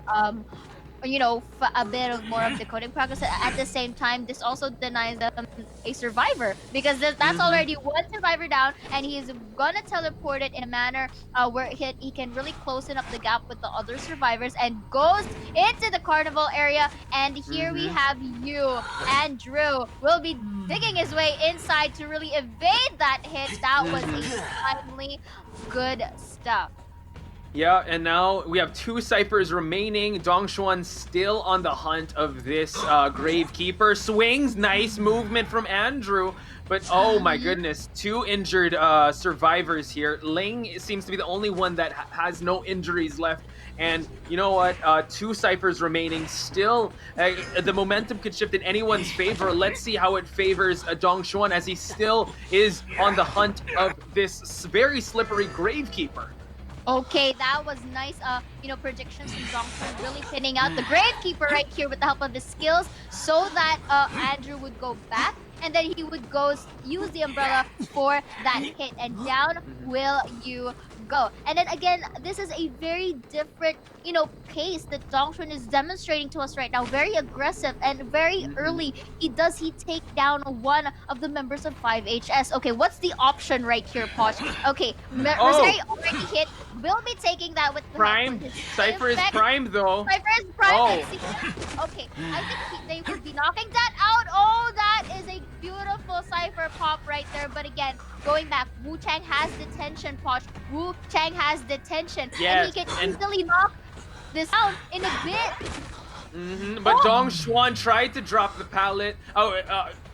a bit of more of decoding progress. At the same time, this also denies them a survivor, because that's already one survivor down, and he's gonna teleport it in a manner where he can really close up the gap with the other survivors and goes into the carnival area. And here we have you, Andrew, will be digging his way inside to really evade that hit. That was a timely good stuff. Yeah, and now we have 2 ciphers remaining. Dong Xuan still on the hunt of this Gravekeeper. Swings, nice movement from Andrew. But oh my goodness, 2 injured survivors here. Ling seems to be the only one that has no injuries left. And you know what? 2 ciphers remaining. Still, the momentum could shift in anyone's favor. Let's see how it favors Dong Xuan as he still is on the hunt of this very slippery Gravekeeper. Okay, that was nice, predictions from Dongshun, really pinning out the Gravekeeper right here with the help of his skills, so that Andrew would go back, and then he would go use the umbrella for that hit, and down will you go. And then again, this is a very different, pace that Dongshun is demonstrating to us right now. Very aggressive and very early. He take down one of the members of 5HS. Okay, what's the option right here, Posh? Okay, Mercenary already hit. Will be taking that with the Prime. Cypher is prime though. Cypher is prime. Okay, I think they would be knocking that out. Oh, that is a beautiful Cypher pop right there. But again, going back, Wu Chang has detention, Posh. Wu Chang has detention. Yes, and he can easily knock this out in a bit. But Dong Xuan tried to drop the pallet.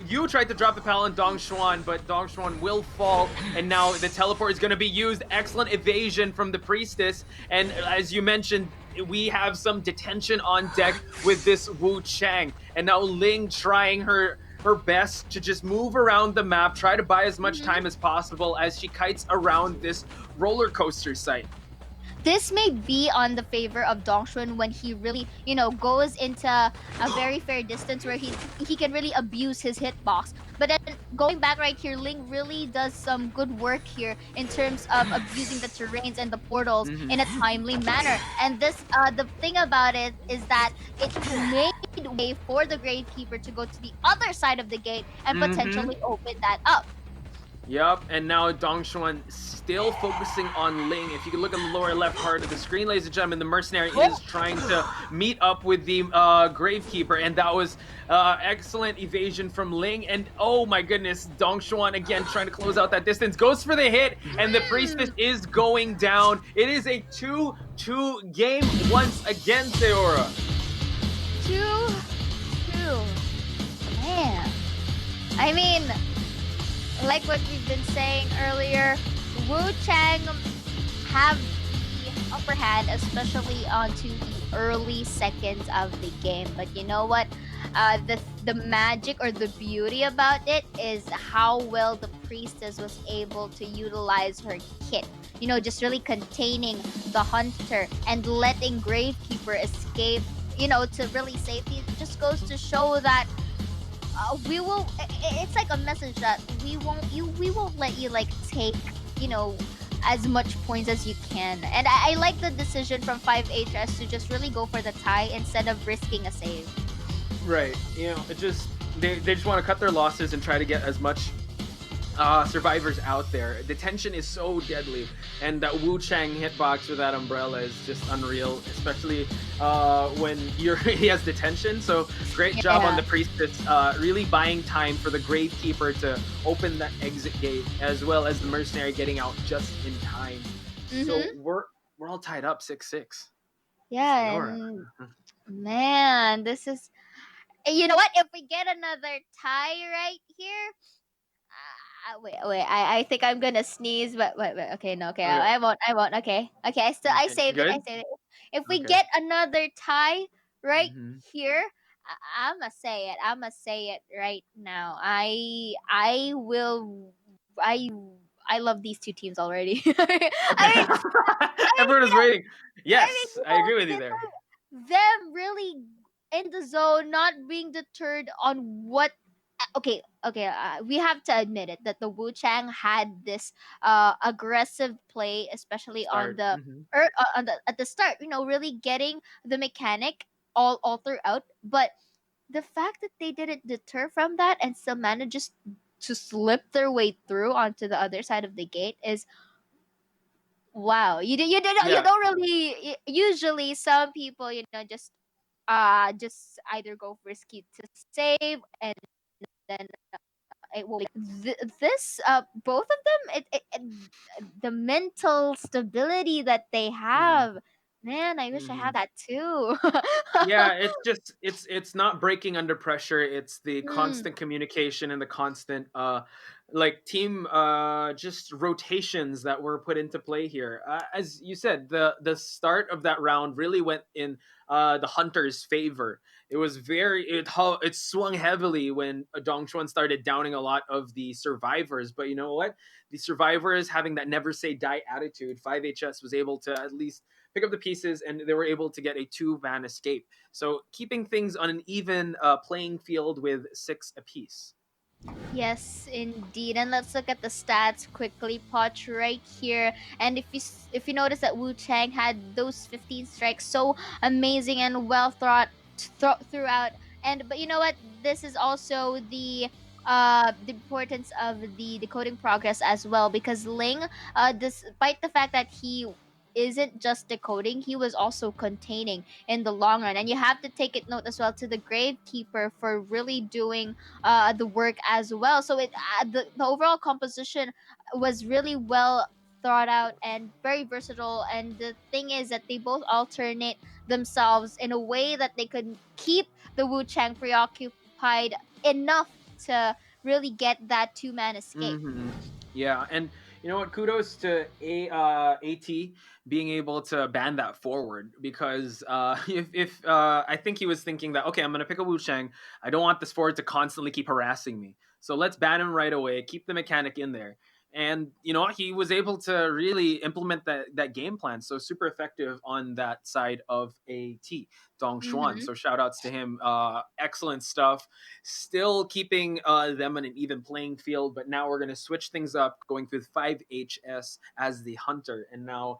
You tried to drop the pallet on Dong Xuan, but Dong Xuan will fall. And now the teleport is going to be used. Excellent evasion from the priestess. And as you mentioned, we have some detention on deck with this Wu Chang. And now Ling trying her best to just move around the map, try to buy as much time as possible as she kites around this roller coaster site. This may be on the favor of Dongshun when he really, goes into a very fair distance where he can really abuse his hitbox. But then going back right here, Ling really does some good work here in terms of abusing the terrains and the portals in a timely manner. And this, the thing about it is that it may way for the Gravekeeper to go to the other side of the gate and potentially open that up. Yep, and now Dongshuan still focusing on Ling. If you can look in the lower left part of the screen, ladies and gentlemen, the mercenary is trying to meet up with the Gravekeeper, and that was excellent evasion from Ling. And oh my goodness, Dongshuan again trying to close out that distance, goes for the hit, and the Priestess is going down. It is a 2-2 game once again, Seora. 2-2. Man. I mean, like what we've been saying earlier, Wu Chang have the upper hand, especially onto the early seconds of the game. But you know what? The magic or the beauty about it is how well the Priestess was able to utilize her kit. You know, just really containing the Hunter and letting Gravekeeper escape, you know, to really safety. It just goes to show that we will. It's like a message that we won't let you like take, you know, as much points as you can. And I like the decision from 5HS to just really go for the tie instead of risking a save. Right. You know, it just they just want to cut their losses and try to get as much survivors out there. The tension is so deadly, and that Wu Chang hitbox with that umbrella is just unreal, especially when he has the tension. So great job on the Priestess, really buying time for the Gravekeeper to open that exit gate, as well as the mercenary getting out just in time. So we're all tied up 6-6. Yeah, and man, this is. You know what? If we get another tie right here, wait. I think I'm gonna sneeze, but wait. Okay, no, okay. I won't. Okay. I saved it. I saved it. If we get another tie right here, I'ma say it. I'ma say it right now. I will. I love these two teams already. Everyone is waiting. Yes, I agree with you there. Them really in the zone, not being deterred on what. Okay. We have to admit it that the Wu Chang had this aggressive play, especially on the at the start. You know, really getting the mechanic all throughout. But the fact that they didn't deter from that and still manages to slip their way through onto the other side of the gate is. Wow, you don't really usually some people just either go risky to save and then it will this both of them the mental stability that they have, man, I wish I had that too. Yeah, it's not breaking under pressure. It's the constant communication and the constant like team just rotations that were put into play here. As you said, the start of that round really went in the Hunter's favor. It was it swung heavily when Dongshuan started downing a lot of the survivors. But you know what? The survivors having that never say die attitude, 5HS was able to at least pick up the pieces, and they were able to get a 2-man escape. So keeping things on an even playing field with 6 apiece. Yes, indeed. And let's look at the stats quickly, Poch, right here. And if you notice that Wu Chang had those 15 strikes, so amazing and well throughout. But you know what? This is also the importance of the decoding progress as well, because Ling, despite the fact that he isn't just decoding, he was also containing in the long run. And you have to take it note as well to the Gravekeeper for really doing the work as well. So the overall composition was really well thought out and very versatile. And the thing is that they both alternate themselves in a way that they could keep the Wu Chang preoccupied enough to really get that 2-man escape. Yeah, and you know what? Kudos to AT being able to ban that forward, because if I think he was thinking that, okay, I'm gonna pick a Wu Chang. I don't want this forward to constantly keep harassing me, so let's ban him right away. Keep the mechanic in there. And you know, he was able to really implement that game plan. So super effective on that side of AT Dongshuan. So shout outs to him. Excellent stuff. Still keeping them on an even playing field, but now we're gonna switch things up, going with 5HS as the Hunter. And now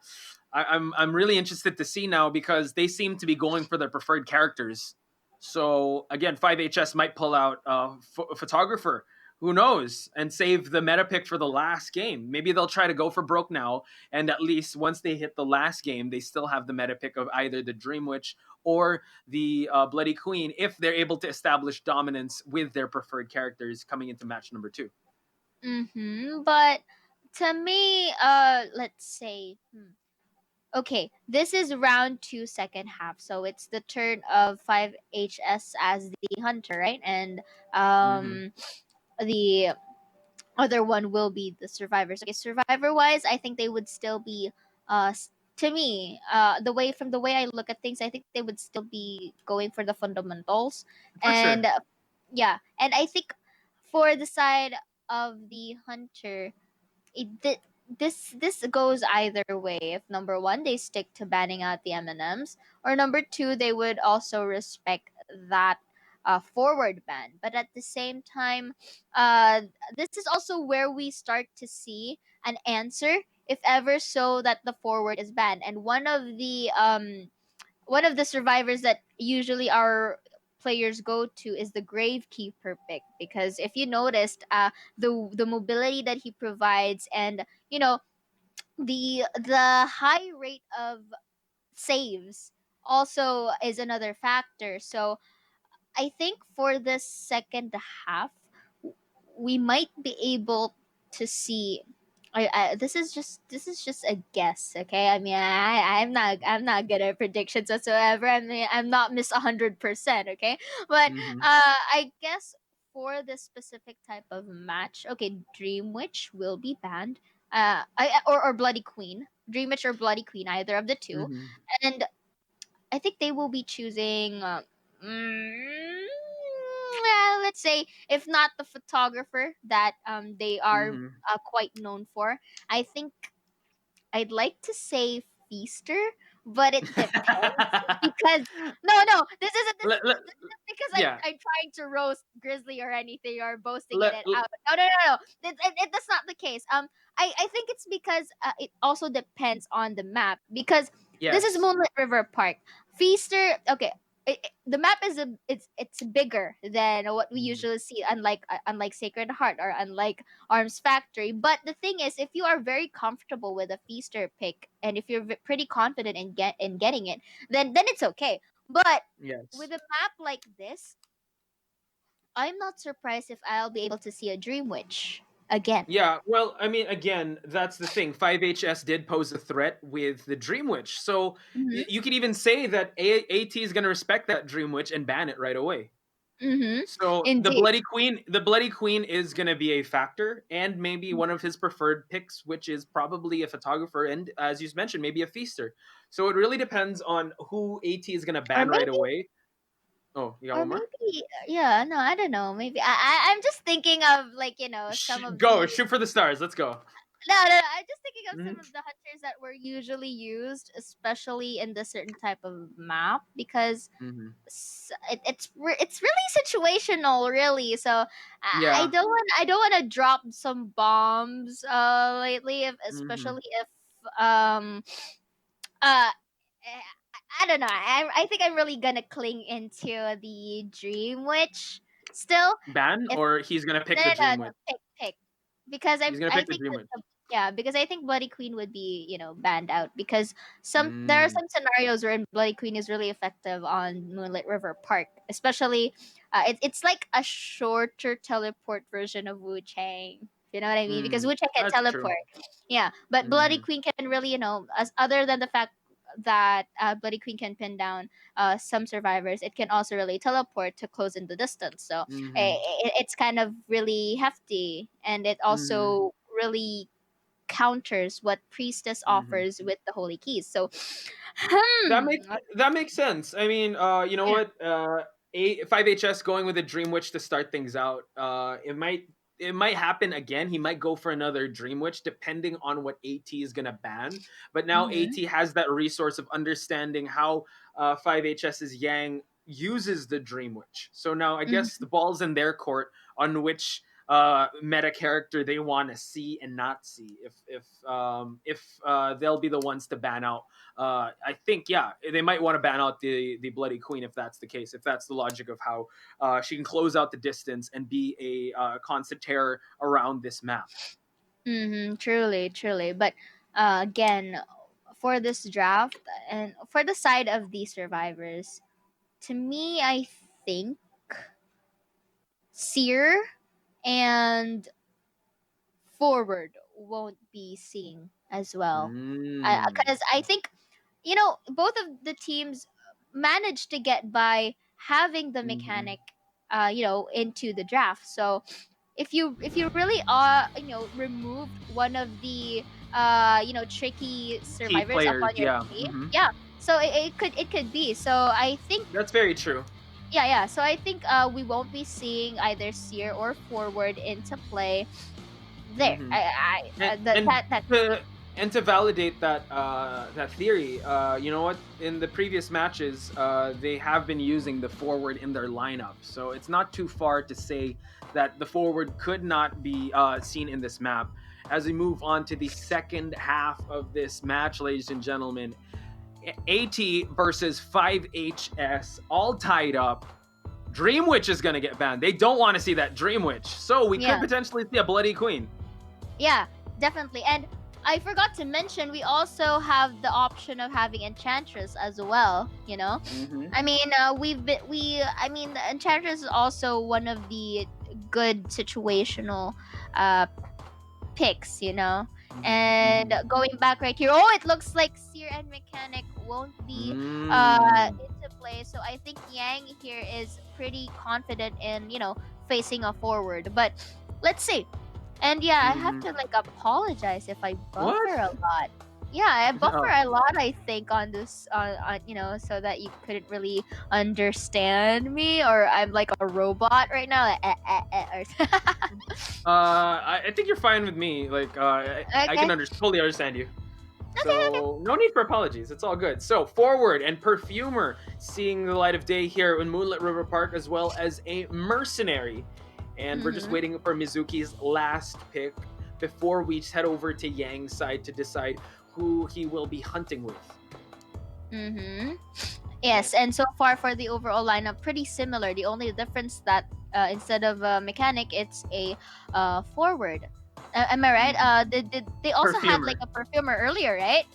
I'm really interested to see now, because they seem to be going for their preferred characters So again, 5HS might pull out Photographer. Who knows? And save the meta pick for the last game. Maybe they'll try to go for broke now, and at least once they hit the last game, they still have the meta pick of either the Dream Witch or the Bloody Queen if they're able to establish dominance with their preferred characters coming into match number 2. But to me, let's say, okay, this is round 2, second half, so it's the turn of 5HS as the hunter, right? And the other one will be the survivors. Okay, survivor wise, I think they would still be to me, the way I look at things, I think they would still be going for the fundamentals. For And sure. yeah, and I think for the side of the hunter, this goes either way. If number one, they stick to banning out the M&Ms, or number two, they would also respect that forward ban. But at the same time, uh, this is also where we start to see an answer, if ever so, that the forward is banned. And one of the survivors that usually our players go to is the Gravekeeper pick, because if you noticed, the mobility that he provides, and the high rate of saves also is another factor. So I think for the second half, we might be able to see. This is just a guess, okay? I mean, I'm not good at predictions whatsoever. I mean, I'm not Miss 100%, okay? But I guess for this specific type of match, okay, Dream Witch will be banned. Or Bloody Queen, Dream Witch or Bloody Queen, either of the two, and I think they will be choosing. Let's say, if not the photographer that they are quite known for, I think I'd like to say Feaster, but it depends because this isn't because yeah. I'm trying to roast Grizzly or anything, or boasting Let- it out. No. That's not the case. I think it's because it also depends on the map, because this is Yes. Moonlit River Park. Feaster, okay. The map is it's bigger than what we usually see, unlike Sacred Heart or unlike Arms Factory. But the thing is, if you are very comfortable with a Feaster pick, and if you're pretty confident in getting it, then it's okay. But Yes. with a map like this, I'm not surprised if I'll be able to see a Dream Witch again. Yeah, well, I mean, again, that's the thing. 5HS did pose a threat with the Dream Witch, so you could even say that AT is going to respect that Dream Witch and ban it right away. So the Indeed. Bloody Queen is going to be a factor, and maybe one of his preferred picks, which is probably a photographer, and as you mentioned, maybe a feaster. So it really depends on who AT is going to Or ban right maybe away. Oh, you got Or one more? maybe, yeah, no, I don't know. Maybe I'm just thinking of, like, some of Go, the. shoot for the stars. Let's go. No, I'm just thinking of some Mhm. of the hunters that were usually used, especially in the certain type of map, because it's really situational, really. So I Yeah. don't want to drop some bombs lately, especially if uh I don't know. I think I'm really gonna cling into the Dream Witch still. Ban, If or he's going to pick no, the no, no, Dream no, Witch? pick, because He's going to I pick the think Dream that Witch. yeah, because I think Bloody Queen would be, banned out, because there are Mm. some scenarios where Bloody Queen is really effective on Moonlit River Park, especially it's like a shorter teleport version of Wu Chang. You know what I mean? Because Wu Chang can That's true. teleport. Yeah, but Bloody Queen can really, as other than the fact that Bloody Queen can pin down some survivors, it can also really teleport to close in the distance. So it's kind of really hefty, and it also really counters what Priestess offers with the Holy Keys. So, That makes sense. I mean, you know what? 5HS going with a Dream Witch to start things out. It might happen again. He might go for another Dream Witch depending on what AT is gonna ban. But now AT has that resource of understanding how 5HS's Yang uses the Dream Witch. So now I guess the ball's in their court on which meta character they want to see and not see. If they'll be the ones to ban out. I think they might want to ban out the Bloody Queen if that's the case. If that's the logic of how she can close out the distance and be a constant terror around this map. Truly, truly. But again, for this draft and for the side of the survivors, to me, I think Seer and Forward won't be seeing as well. Because I think, both of the teams managed to get by having the mechanic, into the draft. So if you really removed one of the tricky Key survivors up players, on your team, so it could be. So I think that's very true. Yeah. So I think we won't be seeing either Seer or Forward into play there. And to validate that theory, you know what? In the previous matches, they have been using the Forward in their lineup, so it's not too far to say that the Forward could not be seen in this map. As we move on to the second half of this match, ladies and gentlemen, AT versus 5HS, all tied up. Dream Witch is gonna get banned. They don't want to see that Dream Witch, so we could potentially see a Bloody Queen. Yeah, definitely. And I forgot to mention, we also have the option of having Enchantress as well. I mean, Enchantress is also one of the good situational picks. And going back right here, it looks like Seer and Mechanic won't be into play. So I think Yang here is pretty confident in facing a Forward. But let's see. And I have to apologize if I buffer a lot. Yeah, I buffer a lot, I think, on this, so that you couldn't really understand me, or I'm like a robot right now. I think you're fine with me. I can totally understand you. So no need for apologies. It's all good. So Forward and Perfumer seeing the light of day here in Moonlit River Park, as well as a Mercenary. And we're just waiting for Mizuki's last pick before we head over to Yang's side to decide who he will be hunting with. Yes, and so far for the overall lineup, pretty similar. The only difference that instead of a Mechanic, it's a Forward. Am I right? They also had a Perfumer earlier, right?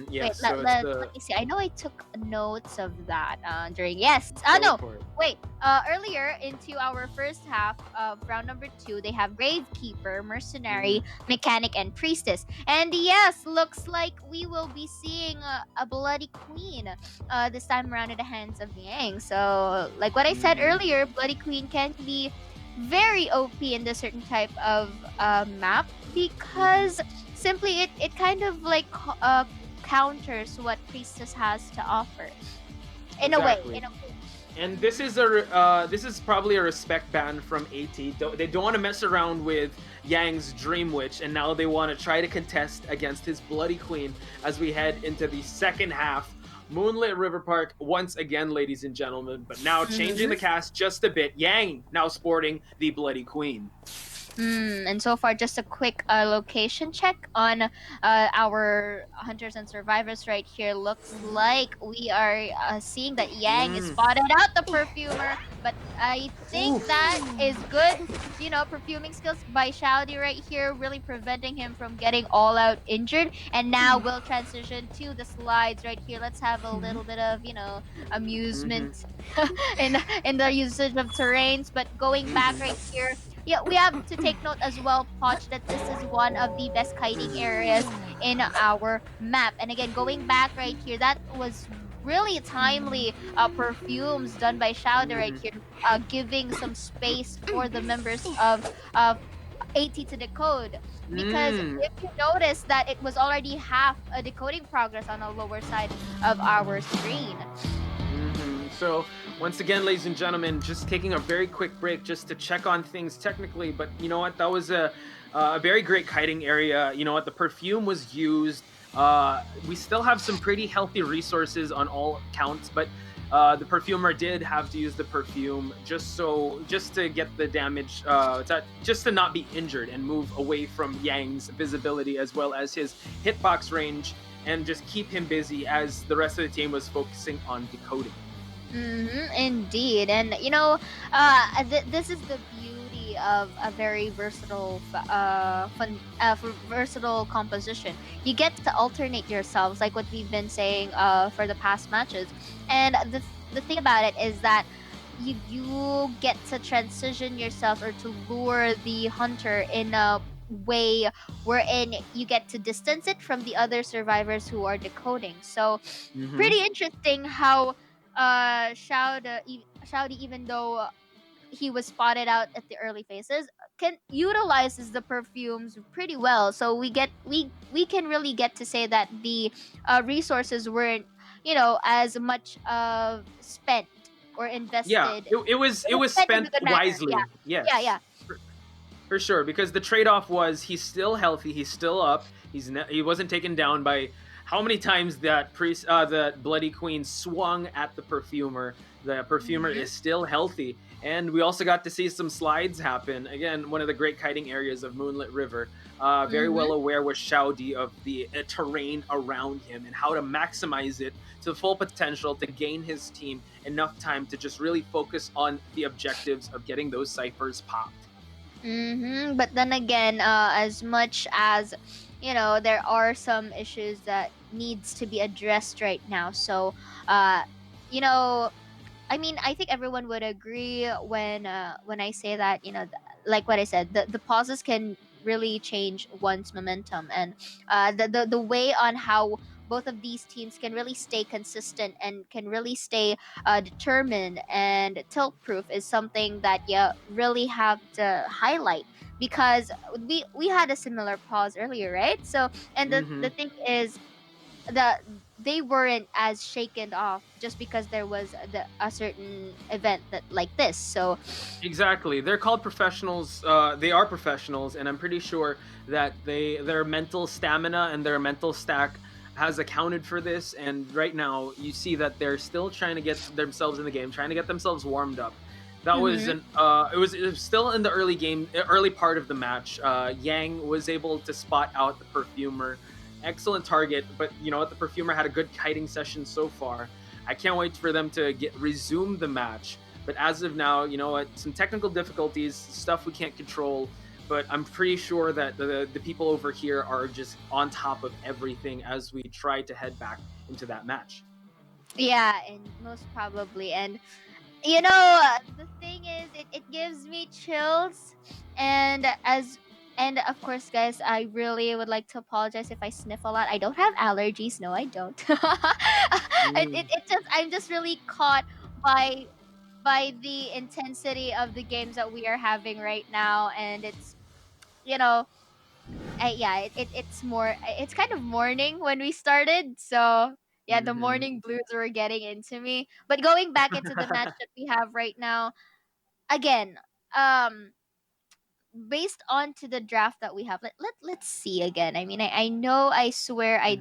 Yes. Wait, let me see. I know I took notes of that during. Yes. No. Wait. Earlier into our first half of round number 2, they have Gravekeeper, Mercenary, Mechanic, and Priestess. And yes, looks like we will be seeing a Bloody Queen this time around in the hands of Yang. So, like what I said earlier, Bloody Queen can be very OP in this certain type of map, because simply it kind of counters what Priestess has to offer in a way. And this is probably a respect ban from AT. They don't want to mess around with Yang's Dream Witch, and now they want to try to contest against his Bloody Queen as we head into the second half. Moonlit River Park once again, ladies and gentlemen, but now changing the cast just a bit. Yang now sporting the Bloody Queen. And so far, just a quick location check on our hunters and survivors right here. Looks like we are seeing that Yang is spotted out the Perfumer, but I think that is good. Perfuming skills by Shouty right here, really preventing him from getting all out injured. And now we'll transition to the slides right here. Let's have a little bit of, amusement in the usage of terrains. But going back right here, we have to take note as well, Poch, that this is one of the best kiting areas in our map. And again, going back right here, that was really timely perfumes done by Shouder right here, giving some space for the members of AT to decode. Because if you notice that it was already half a decoding progress on the lower side of our screen. So once again, ladies and gentlemen, just taking a very quick break just to check on things technically, but you know what, that was a very great kiting area. You know what, the perfume was used. We still have some pretty healthy resources on all counts, but The perfumer did have to use the perfume just to get the damage, just to not be injured and move away from Yang's visibility as well as his hitbox range, and just keep him busy as the rest of the team was focusing on decoding. Indeed, and this is the beauty of a very versatile composition. You get to alternate yourselves, like what we've been saying for the past matches, and the thing about it is that you get to transition yourself or to lure the hunter in a way wherein you get to distance it from the other survivors who are decoding. So pretty interesting how Shouty, even though he was spotted out at the early phases, can utilizes the perfumes pretty well. So we can really get to say that the resources weren't as much of spent or Yeah, invested. it was Spent in a spent good manner. wisely. Yeah, yeah, Yes. yeah. For sure, because the trade-off was he's still healthy, he's still up, he wasn't taken down by how many times that that Bloody Queen swung at the perfumer. The perfumer is still healthy, and we also got to see some slides happen. Again, one of the great kiting areas of Moonlit River. Very well aware was Xiaodi of the terrain around him and how to maximize it to full potential to gain his team enough time to just really focus on the objectives of getting those ciphers popped. But then again, as much as there are some issues that needs to be addressed right now. So, you know, I mean, I think everyone would agree when I say that like what I said, the pauses can really change one's momentum, and the way on how both of these teams can really stay consistent and can really stay determined and tilt proof is something that you really have to highlight, because we had a similar pause earlier, right? So, and the thing is that they weren't as shaken off just because there was a certain event that like this. So Exactly. They're called professionals. They are professionals, and I'm pretty sure that their mental stamina and their mental stack has accounted for this. And right now, you see that they're still trying to get themselves in the game, trying to get themselves warmed up. That was it was still in the early part of the match. Yang was able to spot out the perfumer. Excellent target, but you know what? The perfumer had a good kiting session so far. I can't wait for them to resume the match. But as of now, you know what? Some technical difficulties, stuff we can't control. But I'm pretty sure that the people over here are just on top of everything as we try to head back into that match. yeah, and most probably, and the thing is, it gives me chills, and of course, guys, I really would like to apologize if I sniff a lot. I don't have allergies. No, I don't. It just, I'm just really caught by the intensity of the games that we are having right now, and it's you know yeah, it's kind of morning when we started, so yeah, the morning blues were getting into me. But going back into the match that we have right now, again, um based on to the draft that we have, let's see again. I mean, I know, I swear, I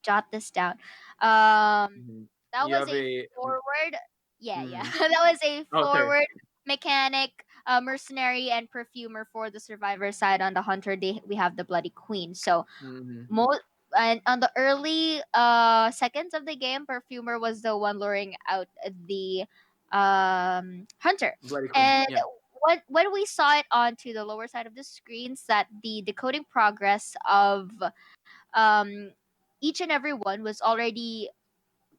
jot this down. That You was have a a forward. Yeah, yeah. That was a okay. forward mechanic, mercenary, and perfumer for the survivor side. On the hunter, we have the Bloody Queen. So most, and on the early seconds of the game, perfumer was the one luring out the hunter. Bloody Queen. And Yeah. when we saw it onto the lower side of the screens, that the decoding progress of um each and every one was already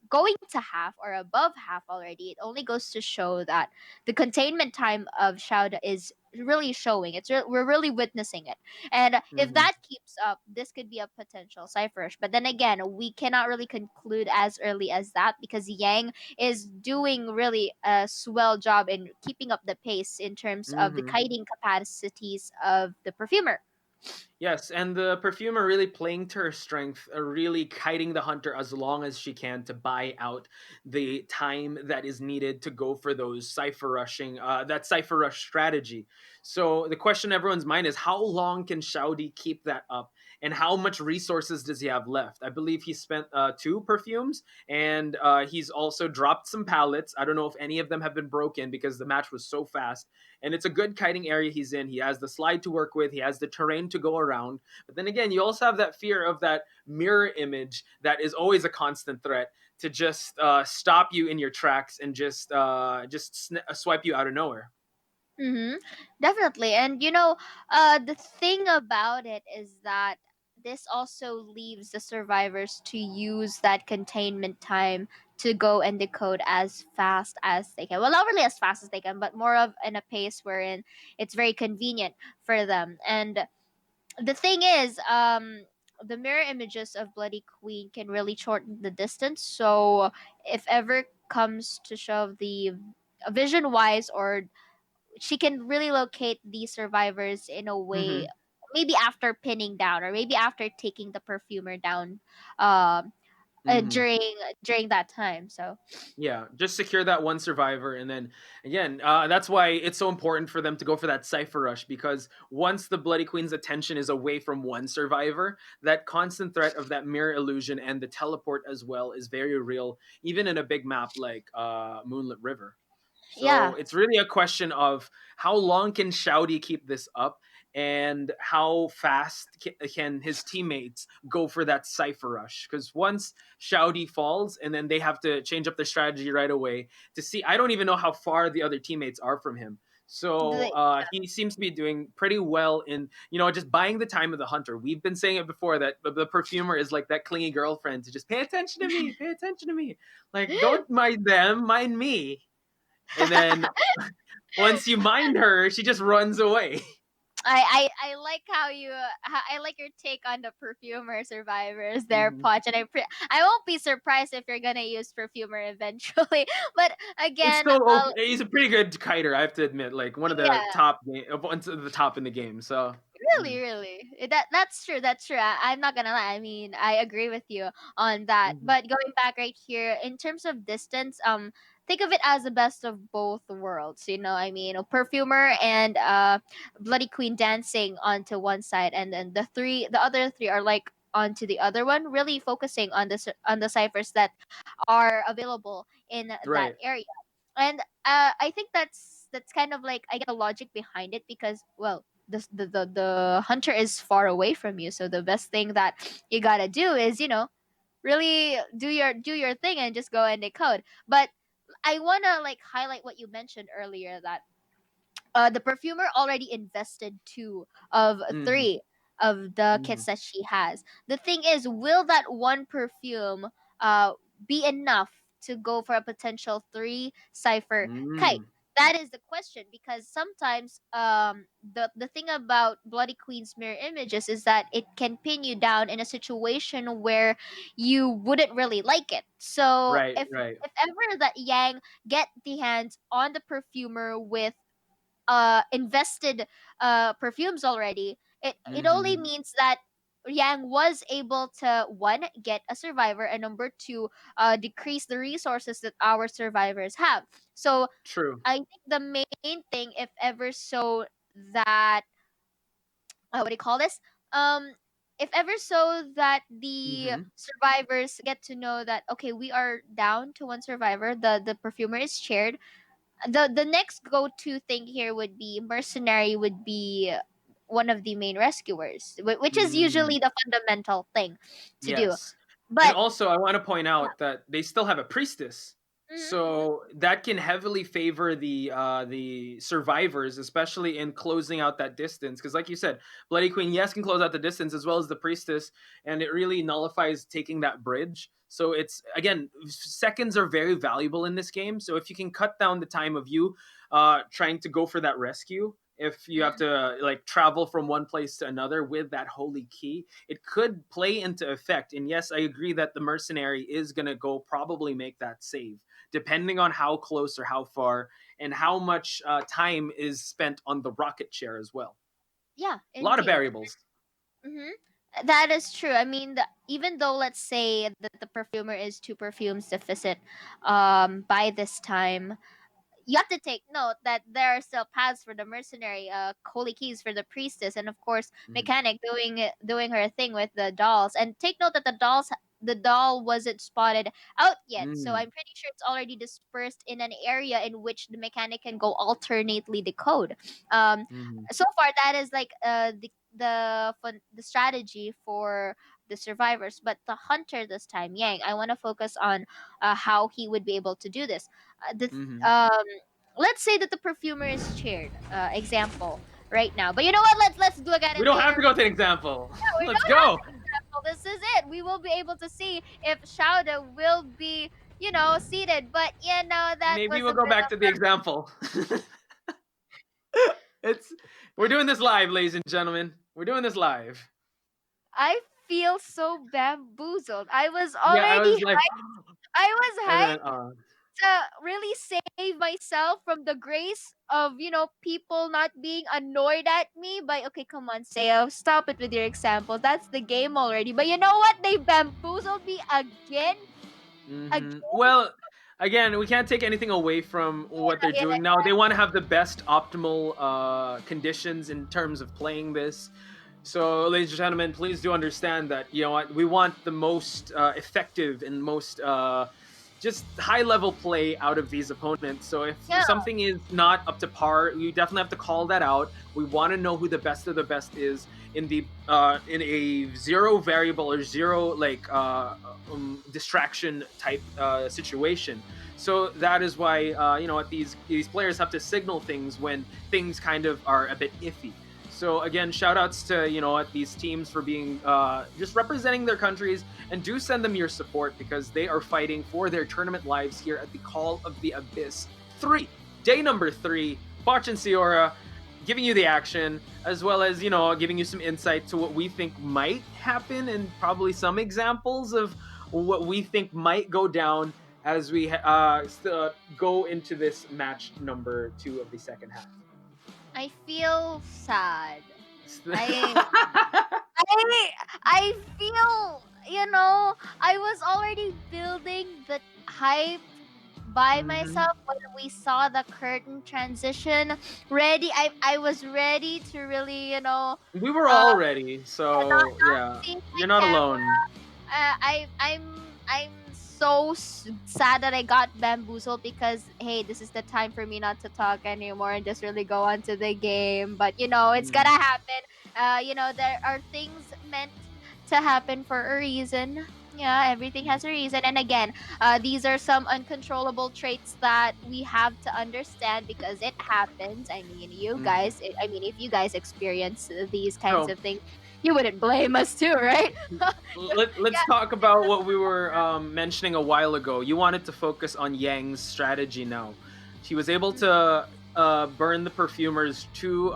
going to half or above half already. It only goes to show that the containment time of Shouda is really showing. We're really witnessing it. And if that keeps up, this could be a potential cipherish. But then again, we cannot really conclude as early as that, because Yang is doing really a swell job in keeping up the pace in terms of the kiting capacities of the perfumer. Yes, and the perfumer really playing to her strength, really kiting the hunter as long as she can to buy out the time that is needed to go for those cipher rushing, that cipher rush strategy. So the question in everyone's mind is, how long can Shaudi keep that up? and how much resources does he have left. I believe he spent 2 perfumes, and he's also dropped some pallets. I don't know if any of them have been broken because the match was so fast. And it's a good kiting area he's in. He has the slide to work with, he has the terrain to go around. But then again, you also have that fear of that mirror image that is always a constant threat to just stop you in your tracks and just swipe you out of nowhere. Mm-hmm. Definitely. And the thing about it is that this also leaves the survivors to use that containment time to go and decode as fast as they can. Well, not really as fast as they can, but more of in a pace wherein it's very convenient for them. And the thing is, the mirror images of Bloody Queen can really shorten the distance. So if ever comes to shove, the vision wise, or she can really locate the survivors in a way, Mm-hmm. maybe after pinning down, or maybe after taking the perfumer down, um Mm-hmm. during that time. So Yeah, just secure that one survivor, and then again, that's why it's so important for them to go for that cipher rush, because once the Bloody Queen's attention is away from one survivor, that constant threat of that mirror illusion and the teleport as well is very real, even in a big map like Moonlit River. yeah. So it's really a question of how long can Shouty keep this up, and how fast can his teammates go for that cipher rush. Because once Shouty falls, and then they have to change up their strategy right away to see. I don't even know how far the other teammates are from him. So he seems to be doing pretty well in just buying the time of the hunter. We've been saying it before that the perfumer is like that clingy girlfriend to just pay attention to me, pay attention to me. Like, don't mind them, mind me. And then once you mind her, she just runs away. I like I like your take on the perfumer survivors there, Mhm. Potch, and I won't be surprised if you're gonna use perfumer eventually. But It's again, still okay. He's a pretty good kiter, I have to admit. Like one of the yeah. top one of the top in the game. So Really, really. That's true. That's true. I'm not gonna lie. I mean, I agree with you on that. Mhm. But going back right here, in terms of distance, think of it as the best of both worlds. I mean, perfumer and Bloody Queen dancing onto one side, and then the other three are like onto the other one, really focusing on on the ciphers that are available in that Right. area. And I think that's kind of like, I get the logic behind it, because, well, the hunter is far away from you, so the best thing that you gotta do is, really do your thing and just go and decode. But I wanna like highlight what you mentioned earlier, that the perfumer already invested 2 of 3 of the kits Mhm. that she has. The thing is, will that one perfume uh be enough to go for a potential 3 cipher kite? Mm. That is the question, because sometimes the thing about Bloody Queen's mirror images is that it can pin you down in a situation where you wouldn't really like it. So Right, right. if ever that Yang get the hands on the perfumer with invested perfumes already, it only Mhm. means that Yang was able to, one, get a survivor, and number two, decrease the resources that our survivors have. So True. I think the main thing, if ever so that what do you call this? Um, if ever so that the Mhm. survivors get to know that, okay, we are down to one survivor, the perfumer is shared, the next go-to thing here would be mercenary, would be one of the main rescuers, which is Mm. usually the fundamental thing to do. Yes. And But also, I want to point out that they still have a priestess. mhm, So that can heavily favor the survivors, especially in closing out that distance. Because, like you said, Bloody Queen, yes, can close out the distance as well as the priestess, and it really nullifies taking that bridge. So it's again, seconds are very valuable in this game. So if you can cut down the time of you trying to go for that rescue, if you have to like travel from one place to another with that holy key, it could play into effect. And yes, I agree that the mercenary is going to go probably make that save, depending on how close or how far, and how much time is spent on the rocket chair as well. yeah, A lot of indeed. variables. hmm That is true. I mean, even though, let's say that the perfumer is 2 perfumes deficit by this time, you have to take note that there are still paths for the mercenary, holy keys for the priestess, and of course mechanic doing her thing with the dolls. And take note that the doll wasn't spotted out yet, so I'm pretty sure it's already dispersed in an area in which the mechanic can go alternately decode. So far that is like the strategy for the survivors, but the hunter this time, Yang, I want to focus on how he would be able to do this. Um, let's say that the perfumer is cheered. Example right now, but you know what? Let's look at it We don't have later. to go to an example. No, we Let's don't have go. an example. This is it. We will be able to see if Shauda will be, seated. But that Maybe was we'll a go bit back of to the example. We're doing this live, ladies and gentlemen. We're doing this live. I feel so bamboozled. I was Yeah, I already was like, hyped. I was and then hyped to really save myself from the grace of people not being annoyed at me. But okay, come on, Sayo, stop it with your examples. That's the game already. But you know what? They bamboozled me again. Again. well, again, we can't take anything away from what they're doing now. They want to have the best optimal conditions in terms of playing this. So, ladies and gentlemen, please do understand that what we want the most effective and most just high level play out of these opponents. So if something is not up to par, you definitely have to call that out. We want to know who the best of the best is in the in a zero variable or zero distraction type situation. So that is why these players have to signal things when things kind of are a bit iffy. So again, shout outs to these teams for being just representing their countries, and do send them your support because they are fighting for their tournament lives here at the Call of the Abyss 3. Day number 3, Botch and Siora giving you the action, as well as giving you some insight to what we think might happen, and probably some examples of what we think might go down as we go into this match number 2 of the second half. I feel sad. I feel, I was already building the hype by myself when we saw the curtain transition. I was ready to really, we were all ready, so yeah, you're not camera. alone. I'm so sad that I got bamboozled because hey, this is the time for me not to talk anymore and just really go on to the game. But it's gonna happen. There are things meant to happen for a reason. Yeah, everything has a reason. And again, these are some uncontrollable traits that we have to understand because it happens. I mean, you guys, if you guys experience these kinds of things, you wouldn't blame us too, right? Let's talk about what we were mentioning a while ago. You wanted to focus on Yang's strategy now. She was able to burn the perfumer's 2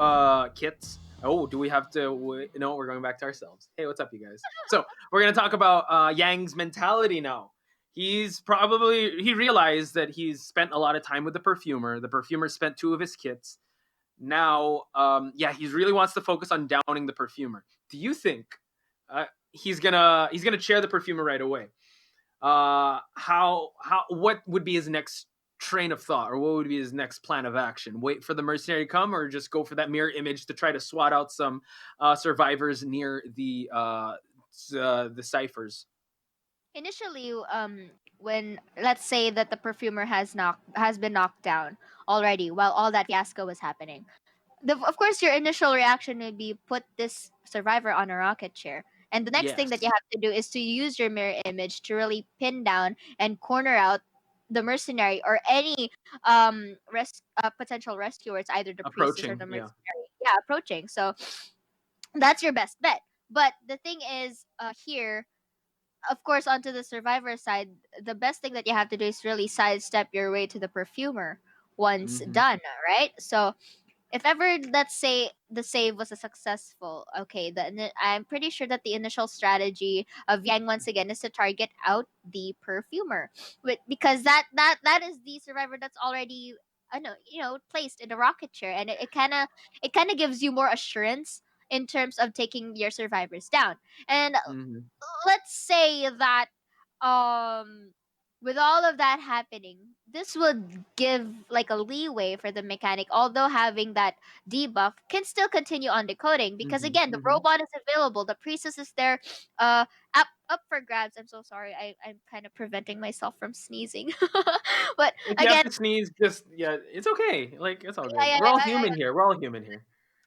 kits. Oh, do we have to? No, we're going back to ourselves. Hey, what's up, you guys? So we're gonna talk about Yang's mentality now. He realized that he's spent a lot of time with the perfumer. The perfumer spent 2 of his kits. Now, he really wants to focus on downing the perfumer. Do you think he's gonna chair the perfumer right away? What would be his next train of thought, or what would be his next plan of action? Wait for the mercenary to come, or just go for that mirror image to try to swat out some survivors near the ciphers? Initially, when let's say that the perfumer has been knocked down already while all that fiasco was happening, of course your initial reaction would be put this survivor on a rocket chair. And the next thing that you have to do is to use your mirror image to really pin down and corner out the mercenary or any potential rescuers, either the priestess or the mercenary. Yeah, approaching. So that's your best bet. But the thing is, here, of course, onto the survivor side, the best thing that you have to do is really sidestep your way to the perfumer once done, right? So if ever, let's say the save was a successful, okay, then I'm pretty sure that the initial strategy of Yang once again is to target out the perfumer, because that is the survivor that's already, I know, placed in a rocket chair, and it kind of gives you more assurance in terms of taking your survivors down. And let's say that with all of that happening, this would give like a leeway for the mechanic, although having that debuff can still continue on decoding because again the robot is available, the priestess is there, up for grabs. I'm so sorry, I'm kind of preventing myself from sneezing. But If you have again, to sneeze, just it's okay. Like it's all good. yeah, We're all human here. We're all human here.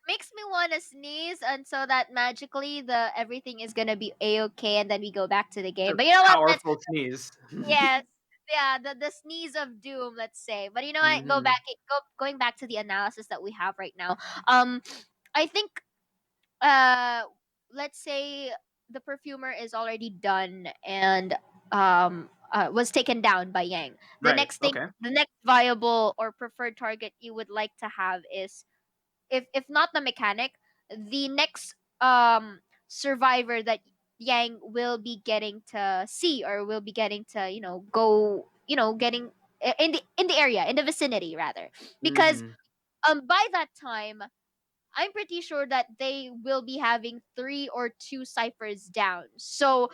makes me want to sneeze, and so that magically the everything is gonna be a-okay, and then we go back to the game. A But you know what? Let's powerful sneeze. yes, yeah, the sneeze of doom, let's say. But you know what? Going back to the analysis that we have right now. I think uh, let's say the perfumer is already done and was taken down by Yang. The Right. next thing, Okay. the next viable or preferred target you would like to have is if not the mechanic, the next survivor that Yang will be getting to see or will be getting to go getting in the area, in the vicinity rather, because by that time I'm pretty sure that they will be having 3 or 2 ciphers down. So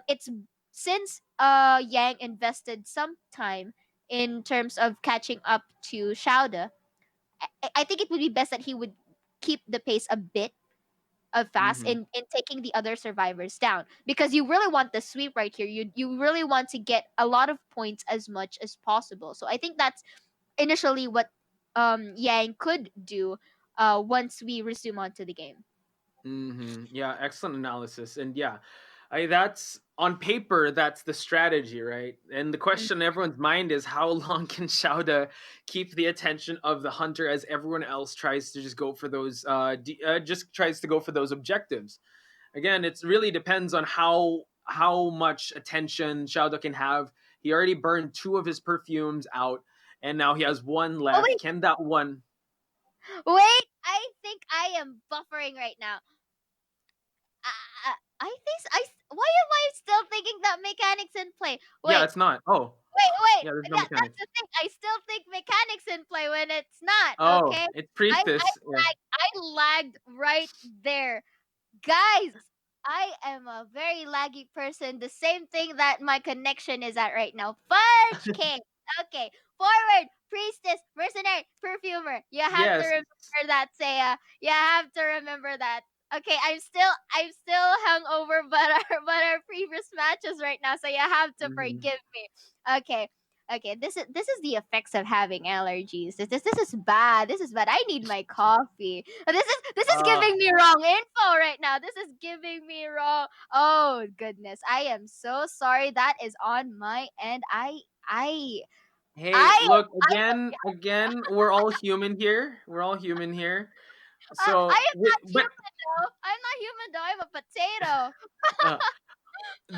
it's since Yang invested some time in terms of catching up to Shauda, I think it would be best that he would keep the pace a bit of fast in taking the other survivors down, because you really want the sweep right here. You really want to get a lot of points as much as possible. So I think that's initially what Yang could do once we resume onto the game. Yeah, excellent analysis. And yeah, that's on paper, that's the strategy, right? And the question in everyone's mind is how long can Shauda keep the attention of the hunter as everyone else tries to just go for those objectives. Again, it really depends on how much attention Shauda can have. He already burned 2 of his perfumes out, and now he has 1 left. Can that one? Wait, I think I am buffering right now. I think why am I still thinking that mechanics in play? Wait, Yeah, it's not. Oh. wait. Yeah, there's no That's mechanics. the thing. I still think mechanics in play when it's not. Oh, Okay, it's priestess. Yeah. I lagged right there, guys. I am a very laggy person. The same thing that my connection is at right now. Fudge cake. Okay, forward, priestess, mercenary, perfumer. You have to Yes. remember that, Saya. You have to remember that. Okay, I'm still hungover, but our previous matches right now, so you have to forgive me. Okay. Okay, this is the effects of having allergies. This is bad. This is bad. I need my coffee. This is giving me wrong info right now. This is giving me wrong. Oh goodness, I am so sorry. That is on my end. Hey, look, again, we're all human here. We're all human here. So, I am not but human though. I'm not human though. I'm a potato.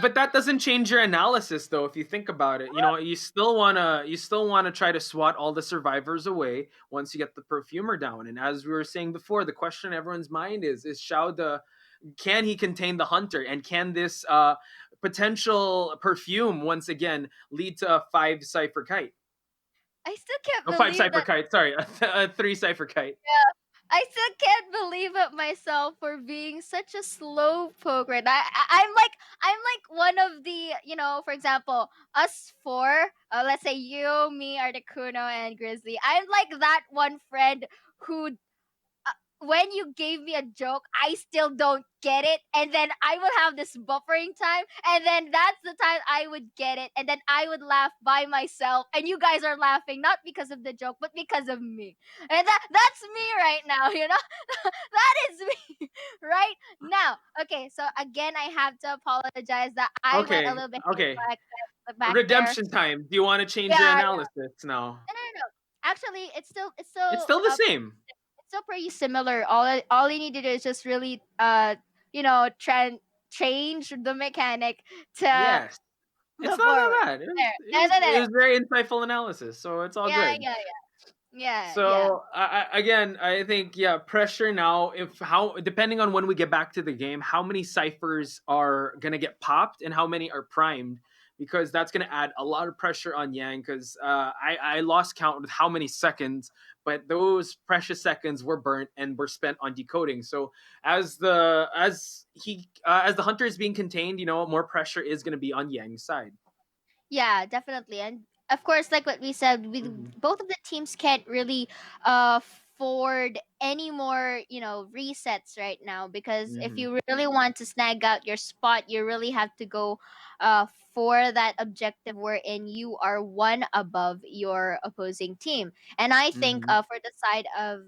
but that doesn't change your analysis though. If you think about it, you still wanna try to swat all the survivors away once you get the perfumer down. And as we were saying before, the question in everyone's mind is Shauda, can he contain the hunter, and can this potential perfume once again lead to a 5 cipher kite? I still can't Oh, believe 5 cipher that. kite. Sorry, a 3 cipher kite. Yeah, I still can't believe it myself for being such a slow poke. Right, I'm like one of the for example, us four. Let's say you, me, Articuno, and Grizzly. I'm like that one friend who when you gave me a joke, I still don't get it. And then I will have this buffering time. And then that's the time I would get it. And then I would laugh by myself. And you guys are laughing, not because of the joke, but because of me. And that's me right now, that is me right now. Okay, so again, I have to apologize that I went a little bit Okay. back there. Redemption time. Do you want to change your Yeah. analysis now? No. Actually, it's still the same. It's still pretty similar. All you need to do is just really change the mechanic to Yes. It's not that bad. It was very insightful analysis, so it's all good. Yeah. So I think pressure now. Depending on when we get back to the game, how many ciphers are gonna get popped and how many are primed, because that's gonna add a lot of pressure on Yang. Because I lost count with how many seconds, but those precious seconds were burnt and were spent on decoding. So as the hunter is being contained, more pressure is gonna be on Yang's side. Yeah, definitely. And of course, like what we said, we both of the teams can't really afford any more, resets right now, because if you really want to snag out your spot, you really have to go for that objective wherein you are one above your opposing team. And I think for the side of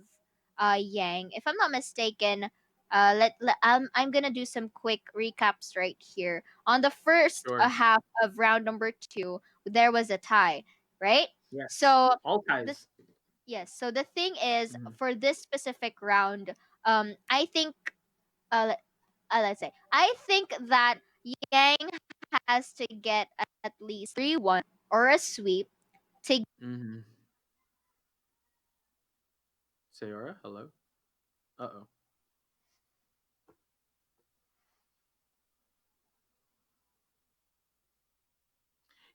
Yang, if I'm not mistaken, I'm gonna do some quick recaps right here. On the first Sure. half of round number 2, there was a tie, right? Yes. So All the ties. yes, so the thing is, for this specific round, I think let's say I think that Yang has to get at least 3-1 or a sweep to Sayora, hello. Uh-oh.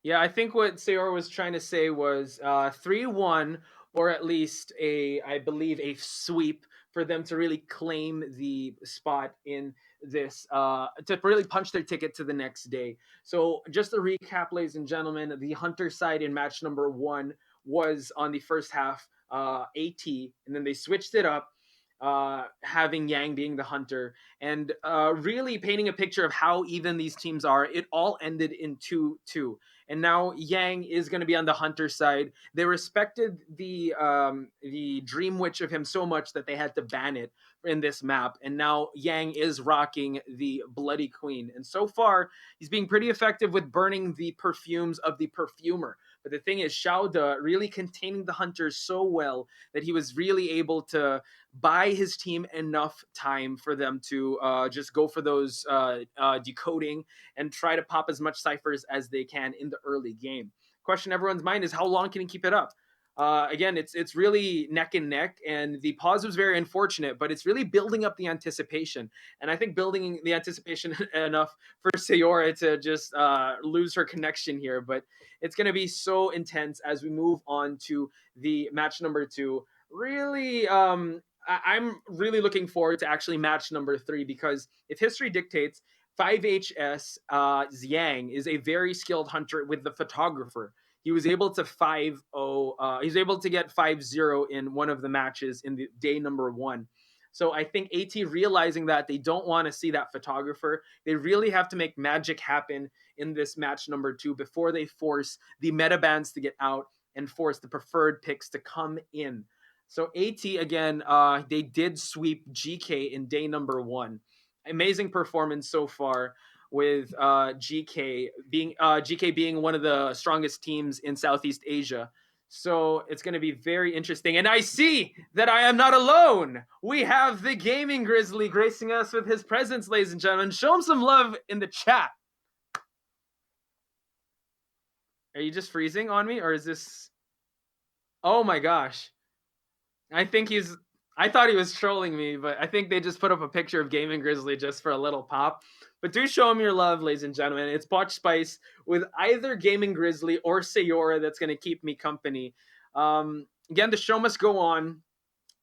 Yeah, I think what Sayora was trying to say was 3-1 or at least I believe, a sweep for them to really claim the spot in this, to really punch their ticket to the next day. So just to recap, ladies and gentlemen, the Hunter side in match number 1 was on the first half AT, and then they switched it up, having Yang being the Hunter, and really painting a picture of how even these teams are. It all ended in 2-2. And now Yang is going to be on the Hunter side. They respected the Dream Witch of him so much that they had to ban it in this map. And now Yang is rocking the Bloody Queen. And so far, he's being pretty effective with burning the perfumes of the perfumer. But the thing is, Xiaoda really containing the Hunters so well that he was really able to buy his team enough time for them to just go for those decoding and try to pop as much ciphers as they can in the early game. Question in everyone's mind is, how long can he keep it up? Again, it's really neck and neck, and the pause was very unfortunate, but it's really building up the anticipation. And I think building the anticipation enough for Sayora to just lose her connection here. But it's going to be so intense as we move on to the match number 2. Really, I'm really looking forward to actually match number 3, because if history dictates, 5HS Yang is a very skilled hunter with the photographer. He was able to 5-0. He's able to get 5-0 in one of the matches in the day number 1. So I think AT realizing that they don't want to see that photographer, they really have to make magic happen in this match number 2 before they force the meta bans to get out and force the preferred picks to come in. So AT again, they did sweep GK in day number 1. Amazing performance so far, with GK being one of the strongest teams in Southeast Asia. So it's going to be very interesting. And I see that I am not alone. We have the Gaming Grizzly gracing us with his presence, ladies and gentlemen. Show him some love in the chat. Are you just freezing on me, or is this... Oh my gosh. I thought he was trolling me, but I think they just put up a picture of Gaming Grizzly just for a little pop. But do show him your love, ladies and gentlemen. It's Botch Spice with either Gaming Grizzly or Sayora that's going to keep me company. Again, the show must go on.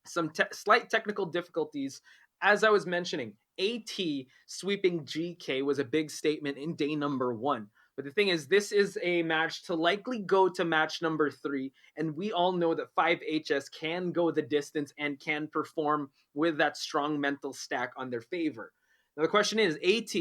Some slight technical difficulties. As I was mentioning, AT sweeping GK was a big statement in day number 1. But the thing is, this is a match to likely go to match number 3, and we all know that 5HS can go the distance and can perform with that strong mental stack on their favor. Now the question is, AT,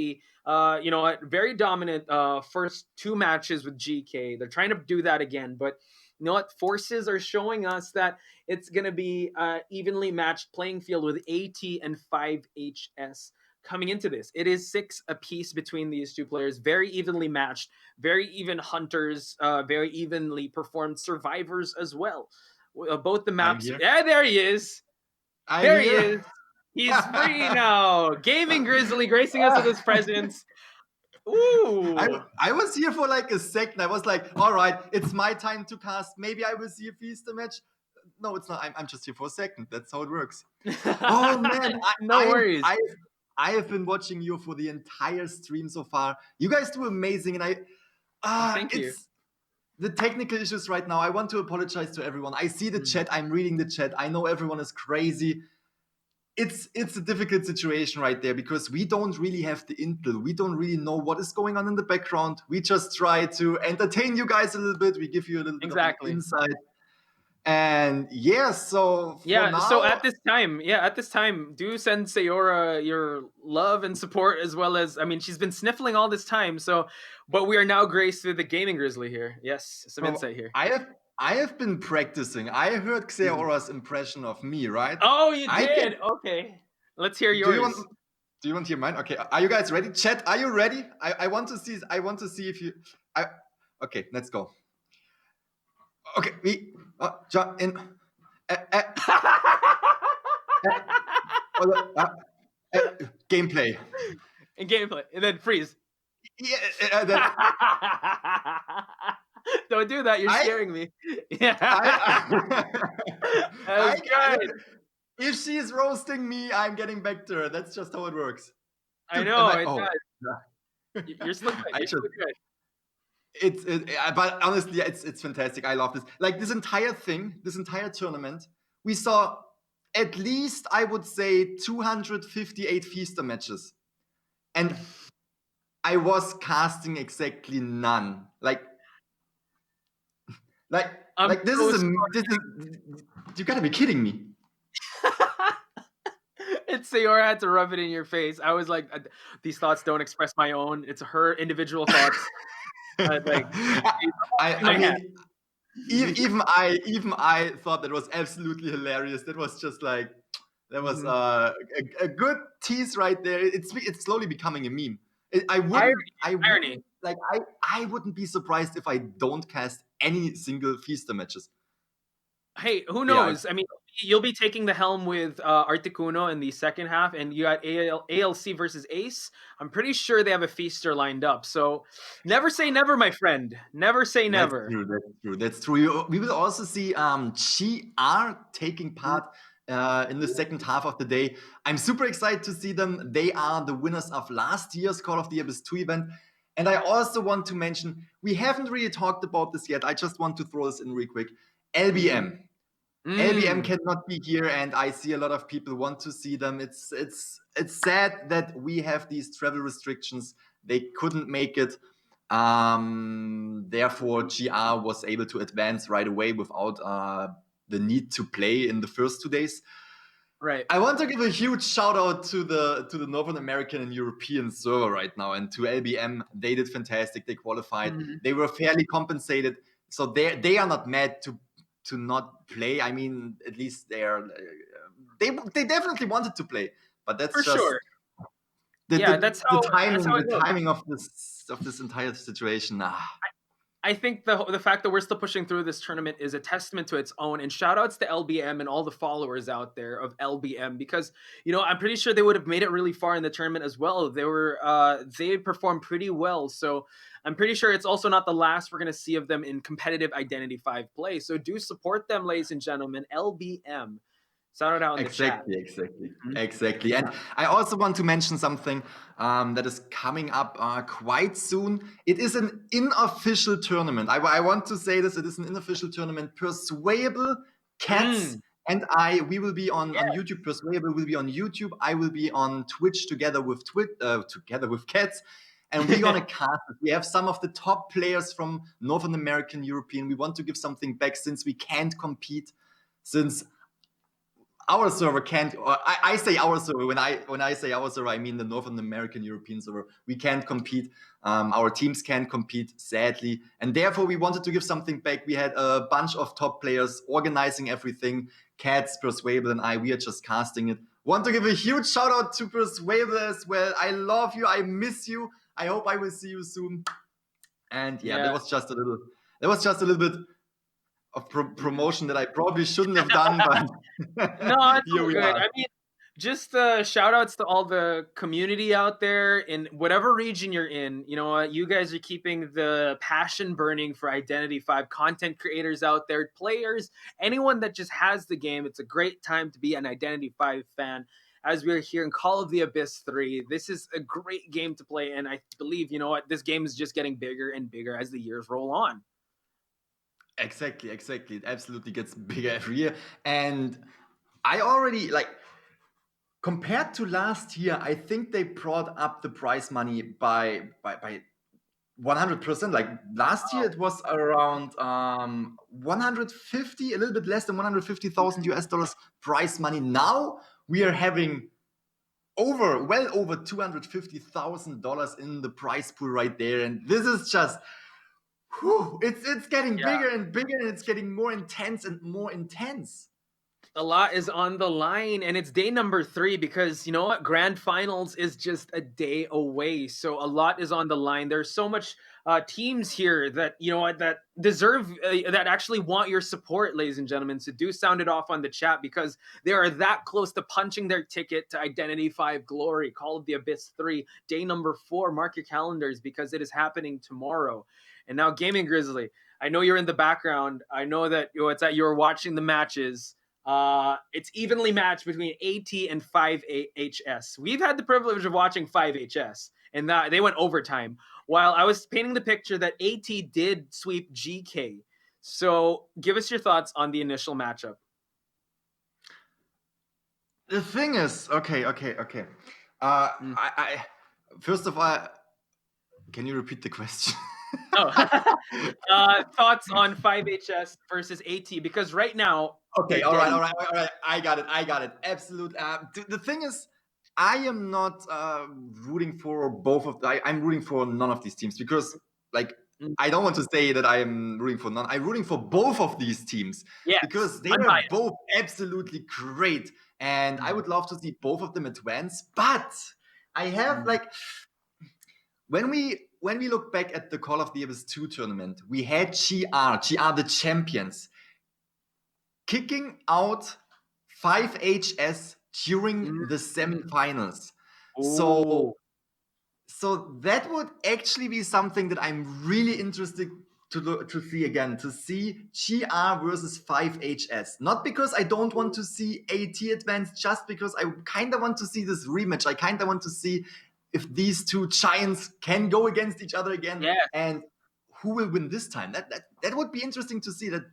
very dominant first 2 matches with GK. They're trying to do that again, but you know what? Forces are showing us that it's going to be evenly matched playing field with AT and 5HS coming into this. It is 6 apiece between these two players, very evenly matched, very even hunters, very evenly performed survivors as well. Both the maps. Yeah, there he is. There he is. He's free now. Gaming Grizzly gracing us with his presence. Ooh. I was here for like a second. I was like, all right, it's my time to cast. Maybe I will see a Feaster match. No, it's not. I'm just here for a second. That's how it works. Oh man, no worries. I have been watching you for the entire stream so far. You guys do amazing, and thank you. The technical issues right now. I want to apologize to everyone. I see the chat. I'm reading the chat. I know everyone is crazy. it's a difficult situation right there because we don't really have the intel. We don't really know what is going on in the background. We just try to entertain you guys a little bit. We give you a little bit of insight. And yeah, so for now, so at this time, do send Sayora your love and support, as well as, I mean, she's been sniffling all this time, so, but we are now graced with the gaming grizzly here. Yes, some insight here. I have been practicing. I heard Xeora's impression of me, right? Oh, you did? Okay. Let's hear yours. Do you want to hear mine? Okay. Are you guys ready? Chat, are you ready? I want to see if you okay, let's go. Okay, we jump in gameplay. In gameplay, and then freeze. Yeah, don't do that. You're scaring me. Yeah. If she's roasting me, I'm getting back to her. That's just how it works. I know. You're still good. But honestly, it's fantastic. I love this. Like this entire tournament, we saw at least, I would say, 258 Feaster matches, and I was casting exactly none. Like this is you gotta be kidding me. It's Sayora had to rub it in your face. I was like, these thoughts don't express my own. It's her individual thoughts. I mean, even I thought that was absolutely hilarious. That was just like, that was a good tease right there. It's slowly becoming a meme. I wouldn't be surprised if I don't cast any single Feaster matches. Hey, who knows? I mean, you'll be taking the helm with Articuno in the second half, and you got ALC versus Ace. I'm pretty sure they have a Feaster lined up. So never say never, my friend. Never say never. That's true. We will also see GR taking part in the second half of the day. I'm super excited to see them. They are the winners of last year's Call of the Abyss 2 event. And I also want to mention, we haven't really talked about this yet. I just want to throw this in real quick. LBM. LBM cannot be here, and I see a lot of people want to see them. It's sad that we have these travel restrictions. They couldn't make it. Therefore, GR was able to advance right away without the need to play in the first 2 days. Right. I want to give a huge shout out to the Northern American and European server right now, and to LBM. They did fantastic. They qualified. They were fairly compensated, so they are not mad to not play. I mean, at least they definitely wanted to play, but that's for just sure. The timing of this entire situation. I think the fact that we're still pushing through this tournament is a testament to its own, and shout outs to LBM and all the followers out there of LBM, because, you know, I'm pretty sure they would have made it really far in the tournament as well. They performed pretty well, so I'm pretty sure it's also not the last we're going to see of them in competitive Identity 5 play. So do support them, ladies and gentlemen. LBM. Shout out in the chat. Exactly. And I also want to mention something that is coming up quite soon. It is an unofficial tournament. I want to say this. It is an unofficial tournament. Persuable, Cats, and we will be on YouTube. Persuable will be on YouTube. I will be on Twitch together with Cats. And we're going to cast it. We have some of the top players from Northern American, European. We want to give something back since we can't compete, since our server can't. I say our server. When I say our server, I mean the Northern American, European server. We can't compete. Our teams can't compete, sadly. And therefore, we wanted to give something back. We had a bunch of top players organizing everything. Cats, Persuable, and we are just casting it. Want to give a huge shout out to Persuable as well. I love you. I miss you. I hope I will see you soon. And that was just a little bit of promotion that I probably shouldn't have done, but no, it's all good. I mean, just shout outs to all the community out there in whatever region you're in. You know what? You guys are keeping the passion burning for Identity 5. Content creators out there, players, anyone that just has the game. It's a great time to be an Identity 5 fan. As we're here in Call of the Abyss 3, this is a great game to play, and I believe, you know what, this game is just getting bigger and bigger as the years roll on. Exactly. It absolutely gets bigger every year. And I already, compared to last year, I think they brought up the prize money by 100%. Like last year, it was around 150, a little bit less than 150,000 US dollars prize money. Now we are having well over $250,000 in the prize pool right there, and this is just, it's getting bigger and bigger, and it's getting more intense and more intense. A lot is on the line, and it's day number 3 because you know what? Grand Finals is just a day away, so a lot is on the line. There's so much teams here that you know what that deserve that actually want your support, ladies and gentlemen. So do sound it off on the chat because they are that close to punching their ticket to Identity 5 Glory, Call of the Abyss 3, day number 4. Mark your calendars because it is happening tomorrow. And now, Gaming Grizzly, I know you're in the background. I know that you're watching the matches. It's evenly matched between AT and 5HS. We've had the privilege of watching 5HS, and they went overtime. While I was painting the picture that AT did sweep GK. So give us your thoughts on the initial matchup. The thing is, okay. I first of all, can you repeat the question? Thoughts on 5HS versus AT, because right now. Okay, all right. I got it. Absolute. The thing is, I am not rooting for both of. I'm rooting for none of these teams because, like, I don't want to say that I am rooting for none. I'm rooting for both of these teams because they are both absolutely great, and I would love to see both of them advance. But I have when we look back at the Call of the Abyss 2 tournament, we had GR the champions, kicking out 5HS during the semifinals. So that would actually be something that I'm really interested to see again, to see GR versus 5HS. Not because I don't want to see AT advance, just because I kind of want to see this rematch. I kind of want to see if these two giants can go against each other again, and who will win this time. That would be interesting to see. That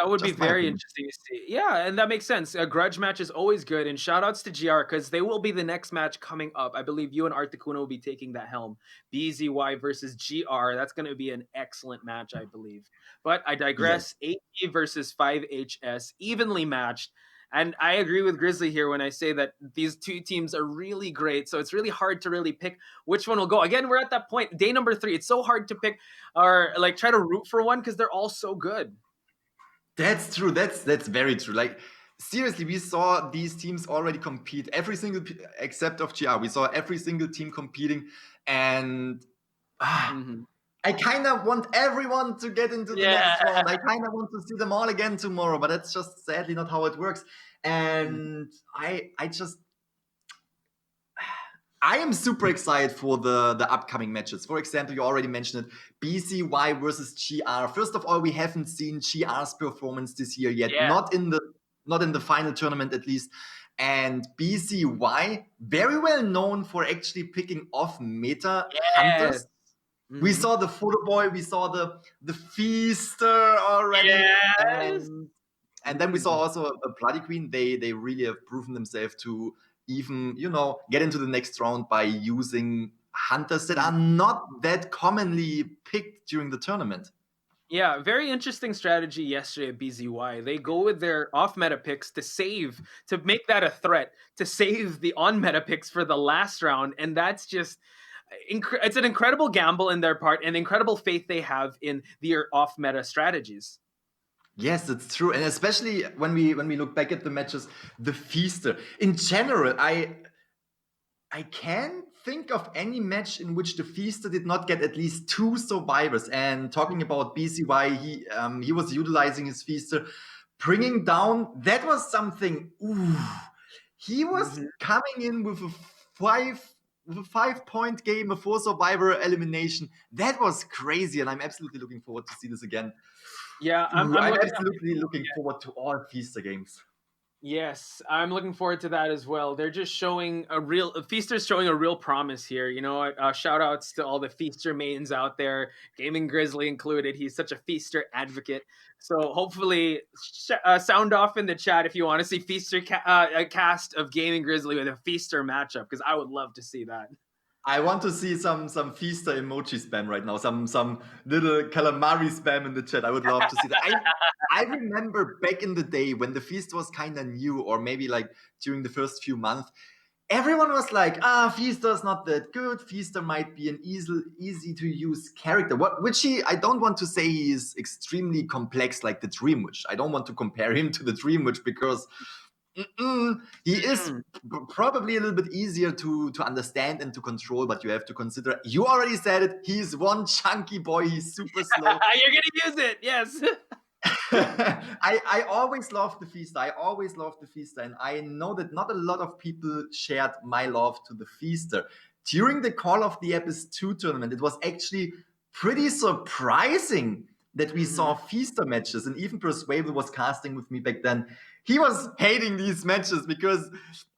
would be very interesting to see. Yeah, and that makes sense. A grudge match is always good, and shout-outs to GR, because they will be the next match coming up. I believe you and Articuno will be taking that helm. BZY versus GR. That's going to be an excellent match, I believe. But I digress. Yes. AT versus 5HS, evenly matched. And I agree with Grizzly here when I say that these two teams are really great. So it's really hard to really pick which one will go. Again, we're at that point, day number 3. It's so hard to pick or like try to root for one because they're all so good. That's true. That's very true. Like, seriously, we saw these teams already compete. Every single, except of GR, we saw every single team competing. And I kind of want everyone to get into the next round. I kind of want to see them all again tomorrow, but that's just sadly not how it works. And I am super excited for the upcoming matches. For example, you already mentioned it, BZY versus GR. First of all, we haven't seen GR's performance this year yet, not in the final tournament at least. And BZY, very well known for actually picking off meta hunters. We saw the photo boy, we saw the feaster already. And then we saw also a Bloody Queen. They really have proven themselves to even, get into the next round by using hunters that are not that commonly picked during the tournament. Yeah, very interesting strategy yesterday at BZY. They go with their off-meta picks to make that a threat, to save the on-meta picks for the last round. And that's just, it's an incredible gamble in their part and incredible faith they have in their off-meta strategies. Yes, it's true. And especially when we look back at the matches, the Feaster. In general, I can't think of any match in which the Feaster did not get at least 2 survivors. And talking about BZY, he was utilizing his Feaster, bringing down, that was something, he was coming in with a 5-point game, a 4 survivor elimination. That was crazy, and I'm absolutely looking forward to see this again. Yeah, I'm absolutely looking forward to all Feaster games. Yes, I'm looking forward to that as well. They're just showing Feaster's showing a real promise here. You know, shout outs to all the Feaster mains out there, Gaming Grizzly included. He's such a Feaster advocate. So hopefully, sound off in the chat if you want to see Feaster a cast of Gaming Grizzly with a Feaster matchup, because I would love to see that. I want to see some Feaster emoji spam right now, some little calamari spam in the chat. I would love to see that. I remember back in the day when the Feast was kind of new, or maybe like during the first few months, everyone was like, Feaster's not that good. Feaster might be an easy to use character. I don't want to say he is extremely complex like the Dream Witch. I don't want to compare him to the Dream Witch because he is probably a little bit easier to understand and to control, but you have to consider, you already said it, he's one chunky boy, he's super slow. You're gonna use it, yes. I always loved the Feaster. And I know that not a lot of people shared my love to the Feaster. During the Call of the Abyss 2 tournament, it was actually pretty surprising that we saw Feaster matches, and even Persuable was casting with me back then. He was hating these matches because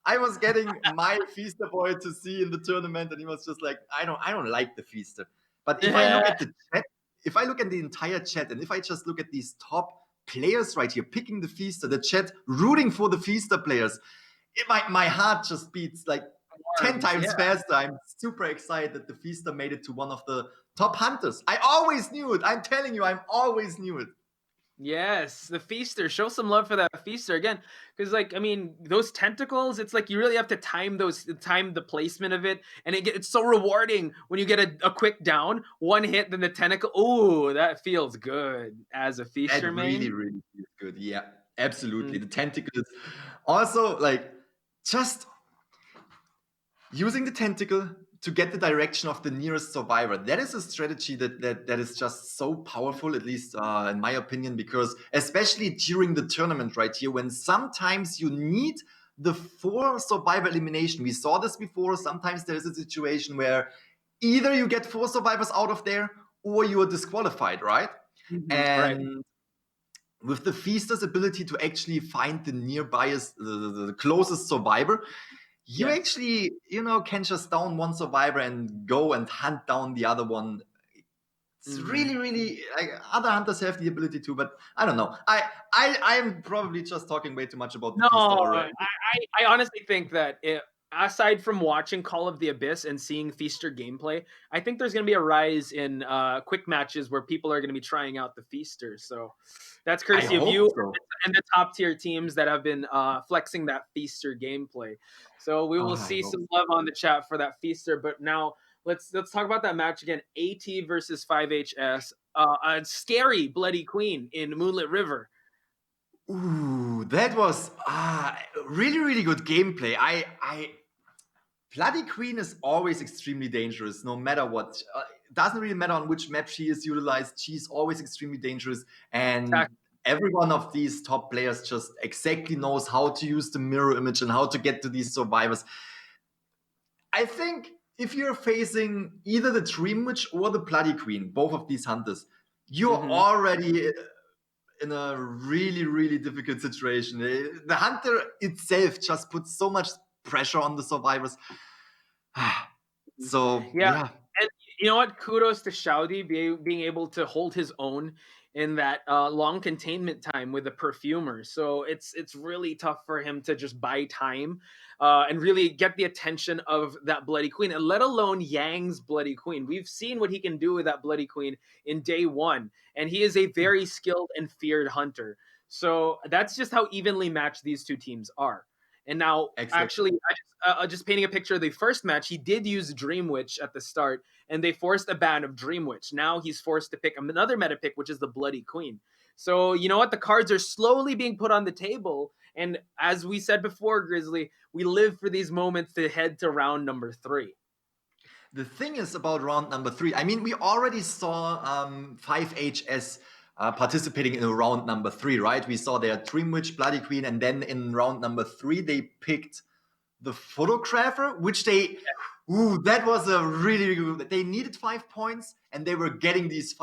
I was getting my Feaster boy to see in the tournament, and he was just like, I don't like the Feaster. But if I look at the chat, if I look at the entire chat, and if I just look at these top players right here, picking the Feaster, the chat rooting for the Feaster players, my heart just beats like 10 times faster. I'm super excited that the Feaster made it to one of the top hunters. I always knew it. I'm telling you, I always knew it. Yes, the Feaster. Show some love for that Feaster again, because like I mean, those tentacles. It's like you really have to time the placement of it, and it's so rewarding when you get a quick down, one hit, then the tentacle. Ooh, that feels good as a Feaster That main. really, really feels good. Yeah, absolutely. The tentacles. Also, like just using the tentacle to get the direction of the nearest survivor. That is a strategy that is just so powerful, at least in my opinion, because especially during the tournament right here, when sometimes you need the 4 survivor elimination. We saw this before. Sometimes there is a situation where either you get 4 survivors out of there or you are disqualified, right? And with the Feaster's ability to actually find the the closest survivor, you actually, can just down one survivor and go and hunt down the other one. It's really, really, like, other hunters have the ability to, but I don't know. I'm probably just talking way too much about the Feaster already. I honestly think that aside from watching Call of the Abyss and seeing Feaster gameplay, I think there's going to be a rise in quick matches where people are going to be trying out the Feaster. So that's courtesy of you and the top tier teams that have been flexing that Feaster gameplay. So we will see some love on the chat for that Feaster. But now let's talk about that match again. AT versus 5HS, a scary Bloody Queen in Moonlit River. Ooh, that was really, really good gameplay. Bloody Queen is always extremely dangerous, no matter what. It doesn't really matter on which map she is utilized. She's always extremely dangerous, and every one of these top players just exactly knows how to use the mirror image and how to get to these survivors. I think if you're facing either the Dream Witch or the Bloody Queen, both of these hunters, you're already in a really, really difficult situation. The hunter itself just puts so much pressure on the survivors. So, yeah. And you know what? Kudos to Shaudi being able to hold his own in that long containment time with the perfumer. So it's really tough for him to just buy time and really get the attention of that Bloody Queen, and let alone Yang's Bloody Queen. We've seen what he can do with that Bloody Queen in day 1, and he is a very skilled and feared hunter. So that's just how evenly matched these two teams are. And now, actually, just painting a picture of the first match, he did use Dream Witch at the start, and they forced a ban of Dream Witch. Now he's forced to pick another meta pick, which is the Bloody Queen. So, you know what? The cards are slowly being put on the table. And as we said before, Grizzly, we live for these moments to head to round number 3. The thing is about round number 3, I mean, we already saw 5HS participating in round number 3, right? We saw their Dream Witch, Bloody Queen, and then in round number 3, they picked the Photographer, which that was a really good. They needed 5 points, and they were getting these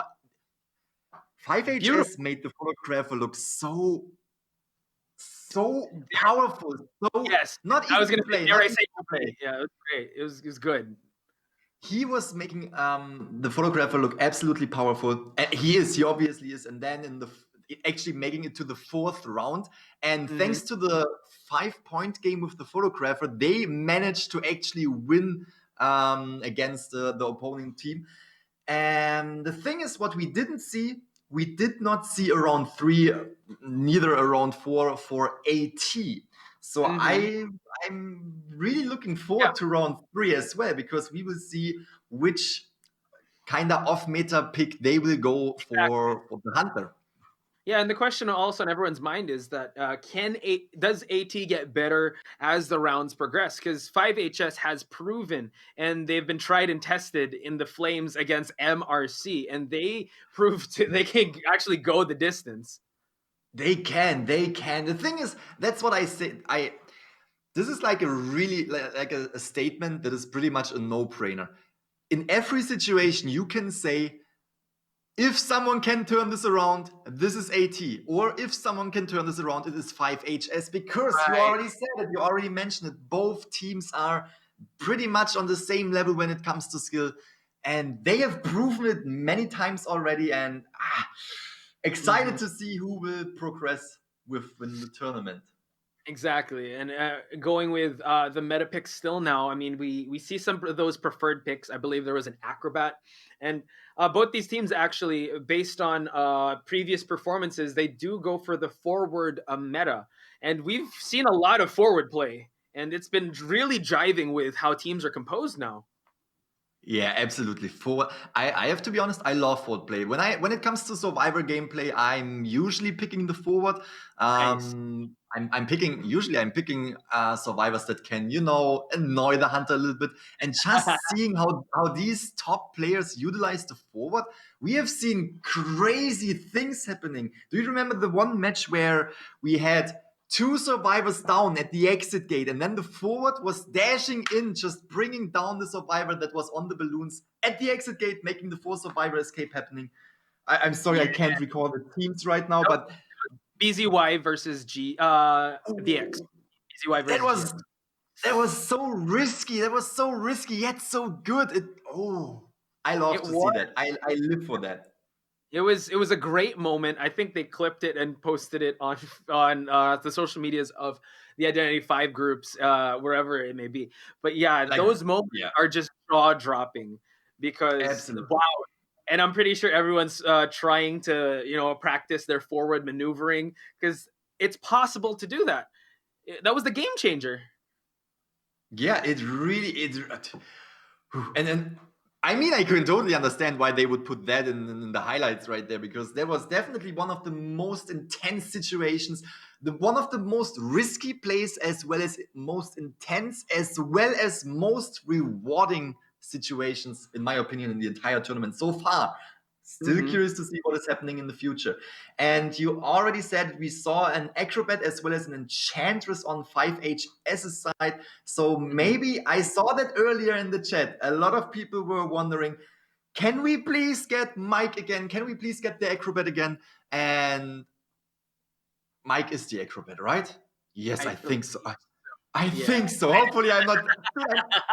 5HS made the Photographer look so so powerful, so Yes, not I easy was to gonna say, play, dare not I easy say to play. play? Yeah, it was great. It was good. He was making the photographer look absolutely powerful. He obviously is. And then actually making it to the 4th round. And thanks to the 5-point game with the photographer, they managed to actually win against the opponent team. And the thing is, what we didn't see, we did not see around 3, neither around 4 for AT. So I'm really looking forward to round 3 as well, because we will see which kind of off-meta pick they will go for the Hunter. Yeah, and the question also on everyone's mind is that does AT get better as the rounds progress? Because 5HS has proven, and they've been tried and tested in the Flames against MRC, and they proved they can actually go the distance. They can. The thing is, that's what I said. This is like a really like a statement that is pretty much a no-brainer. In every situation, you can say, if someone can turn this around, this is AT. Or if someone can turn this around, it is 5HS. Because you already said it, you already mentioned it. Both teams are pretty much on the same level when it comes to skill. And they have proven it many times already. And excited to see who will progress within the tournament. Exactly, and going with the meta picks still now. I mean, we see some of those preferred picks. I believe there was an acrobat, and both these teams actually, based on previous performances, they do go for the forward meta, and we've seen a lot of forward play, and it's been really jiving with how teams are composed now. Yeah, absolutely. I have to be honest, I love forward play. When it comes to survivor gameplay, I'm usually picking the forward. I'm picking survivors that can, annoy the hunter a little bit. And just seeing how these top players utilize the forward, we have seen crazy things happening. Do you remember the one match where we had 2 survivors down at the exit gate, and then the forward was dashing in, just bringing down the survivor that was on the balloons at the exit gate, making the 4 survivor escape happening? I'm sorry, I can't recall the teams right now, but BZY versus VX. BZY versus GX. That was so risky. That was so risky, yet so good. I love to see that. I live for that. It was a great moment. I think they clipped it and posted it on the social medias of the Identity 5 groups, wherever it may be. But yeah, those moments are just jaw dropping because wow. And I'm pretty sure everyone's trying to practice their forward maneuvering, because it's possible to do that. That was the game changer. Yeah, it really and then. I mean, I can totally understand why they would put that in the highlights right there, because there was definitely one of the most intense situations, one of the most risky plays, as well as most intense, as well as most rewarding situations, in my opinion, in the entire tournament so far. Still curious to see what is happening in the future. And you already said we saw an acrobat as well as an enchantress on 5HS's side. So maybe I saw that earlier in the chat. A lot of people were wondering, can we please get Mike again? Can we please get the acrobat again? And Mike is the acrobat, right? Yes, I think so. I think so. Hopefully I'm not.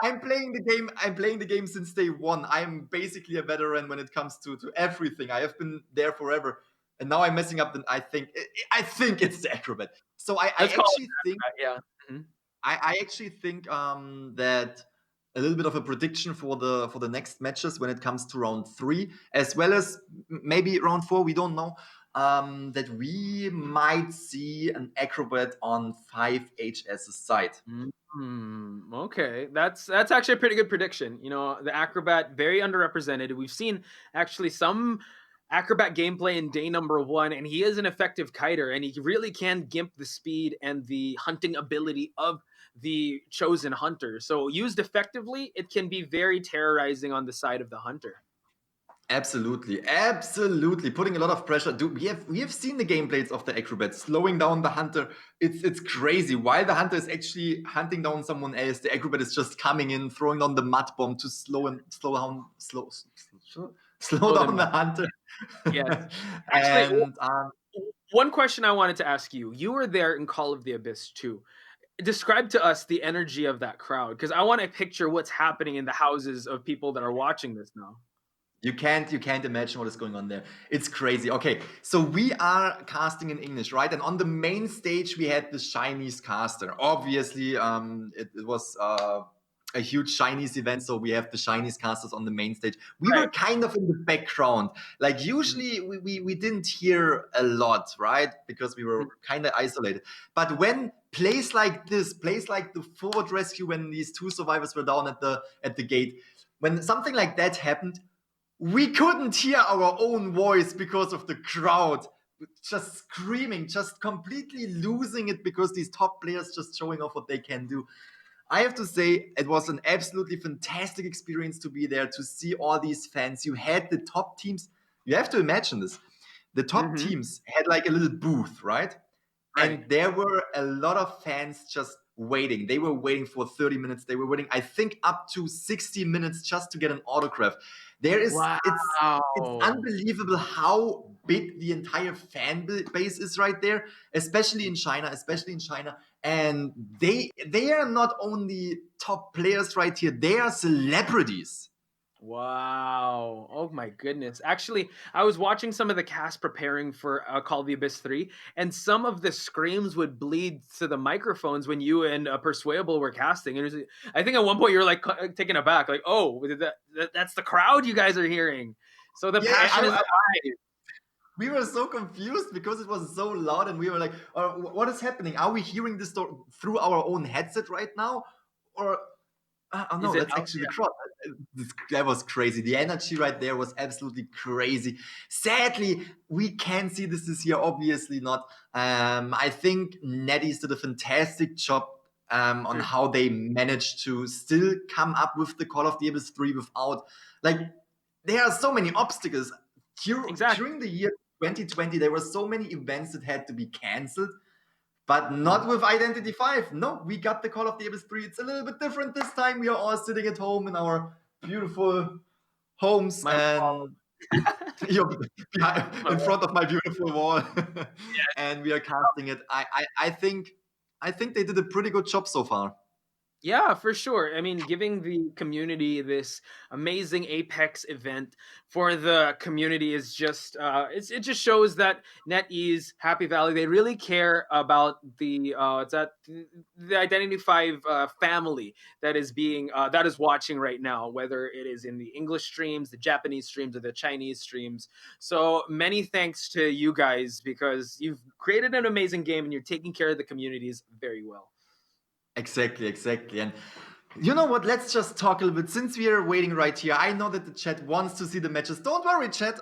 I'm playing the game. I'm playing the game since day one. I'm basically a veteran when it comes to everything. I have been there forever, and now I'm messing up. I think it's the acrobat. So I actually think. I actually think that a little bit of a prediction for the next matches when it comes to round 3, as well as maybe round 4. We don't know. That we might see an acrobat on 5HS's side. Okay, that's actually a pretty good prediction. The acrobat, very underrepresented. We've seen actually some acrobat gameplay in day number 1, and he is an effective kiter, and he really can gimp the speed and the hunting ability of the chosen hunter. So used effectively, it can be very terrorizing on the side of the hunter. Absolutely, putting a lot of pressure. We have seen the gameplays of the acrobat slowing down the hunter. It's crazy. While the hunter is actually hunting down someone else, the acrobat is just coming in, throwing down the mud bomb to slow down the hunter. Yes, actually, One question I wanted to ask you. You were there in Call of the Abyss too. Describe to us the energy of that crowd, because I want to picture what's happening in the houses of people that are watching this now. You can't imagine what is going on there. It's crazy. Okay, so we are casting in English, right? And on the main stage we had the Chinese caster. Obviously, it was a huge Chinese event, so we have the Chinese casters on the main stage. We were kind of in the background. Like usually we didn't hear a lot, right? Because we were kind of isolated. But when plays like this, plays like the forward rescue, when these two survivors were down at the gate, when something like that happened, we couldn't hear our own voice because of the crowd just screaming, just completely losing it because these top players just showing off what they can do. I have to say, it was an absolutely fantastic experience to be there, to see all these fans. You had the top teams. You have to imagine this. The top teams had like a little booth, right? And there were a lot of fans just waiting. They were waiting for 30 minutes. They were waiting, I think, up to 60 minutes just to get an autograph. It's unbelievable how big the entire fan base is right there, especially in China. And they are not only top players right here, they are celebrities. Wow. Oh my goodness. Actually, I was watching some of the cast preparing for Call of the Abyss 3, and some of the screams would bleed to the microphones when you and Persuadable were casting. And I think at one point you were like taken aback, like, oh, that's the crowd you guys are hearing. So the passion is alive. We were so confused because it was so loud, and we were like, what is happening? Are we hearing this through our own headset right now? Or, oh no, that's actually the crowd. That was crazy. The energy right there was absolutely crazy. Sadly, we can't see this year, obviously not. I think Netties did a fantastic job on how they managed to still come up with the Call of the Abyss 3 without, like, there are so many obstacles. During the year 2020, there were so many events that had to be cancelled, but not with Identity 5. No, we got the Call of the Abyss 3. It's a little bit different this time. We are all sitting at home in our beautiful homes and in front of my beautiful wall, and we are casting it. I think they did a pretty good job so far. Yeah, for sure. I mean, giving the community this amazing Apex event for the community is just it just shows that NetEase, Happy Valley, they really care about the Identity 5 family that is watching right now, whether it is in the English streams, the Japanese streams, or the Chinese streams. So many thanks to you guys, because you've created an amazing game and you're taking care of the communities very well. Exactly. And you know what? Let's just talk a little bit. Since we are waiting right here, I know that the chat wants to see the matches. Don't worry, chat.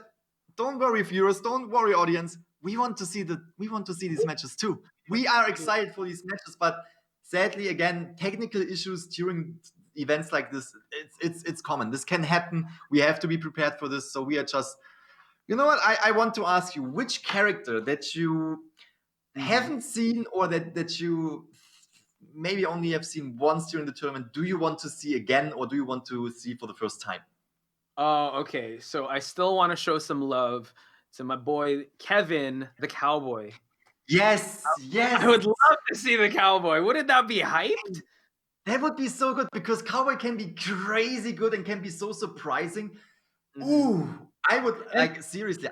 Don't worry, viewers. Don't worry, audience. We want to see these matches too. We are excited for these matches, but sadly, again, technical issues during events like this, it's common. This can happen. We have to be prepared for this. So we are just, you know what? I want to ask you, which character that you haven't seen, or that you maybe only have seen once during the tournament, do you want to see again, or do you want to see for the first time? Oh, okay. So I still want to show some love to my boy Kevin, the cowboy. Yes. I would love to see the cowboy. Wouldn't that be hyped? That would be so good, because cowboy can be crazy good and can be so surprising. Ooh, I would like, seriously.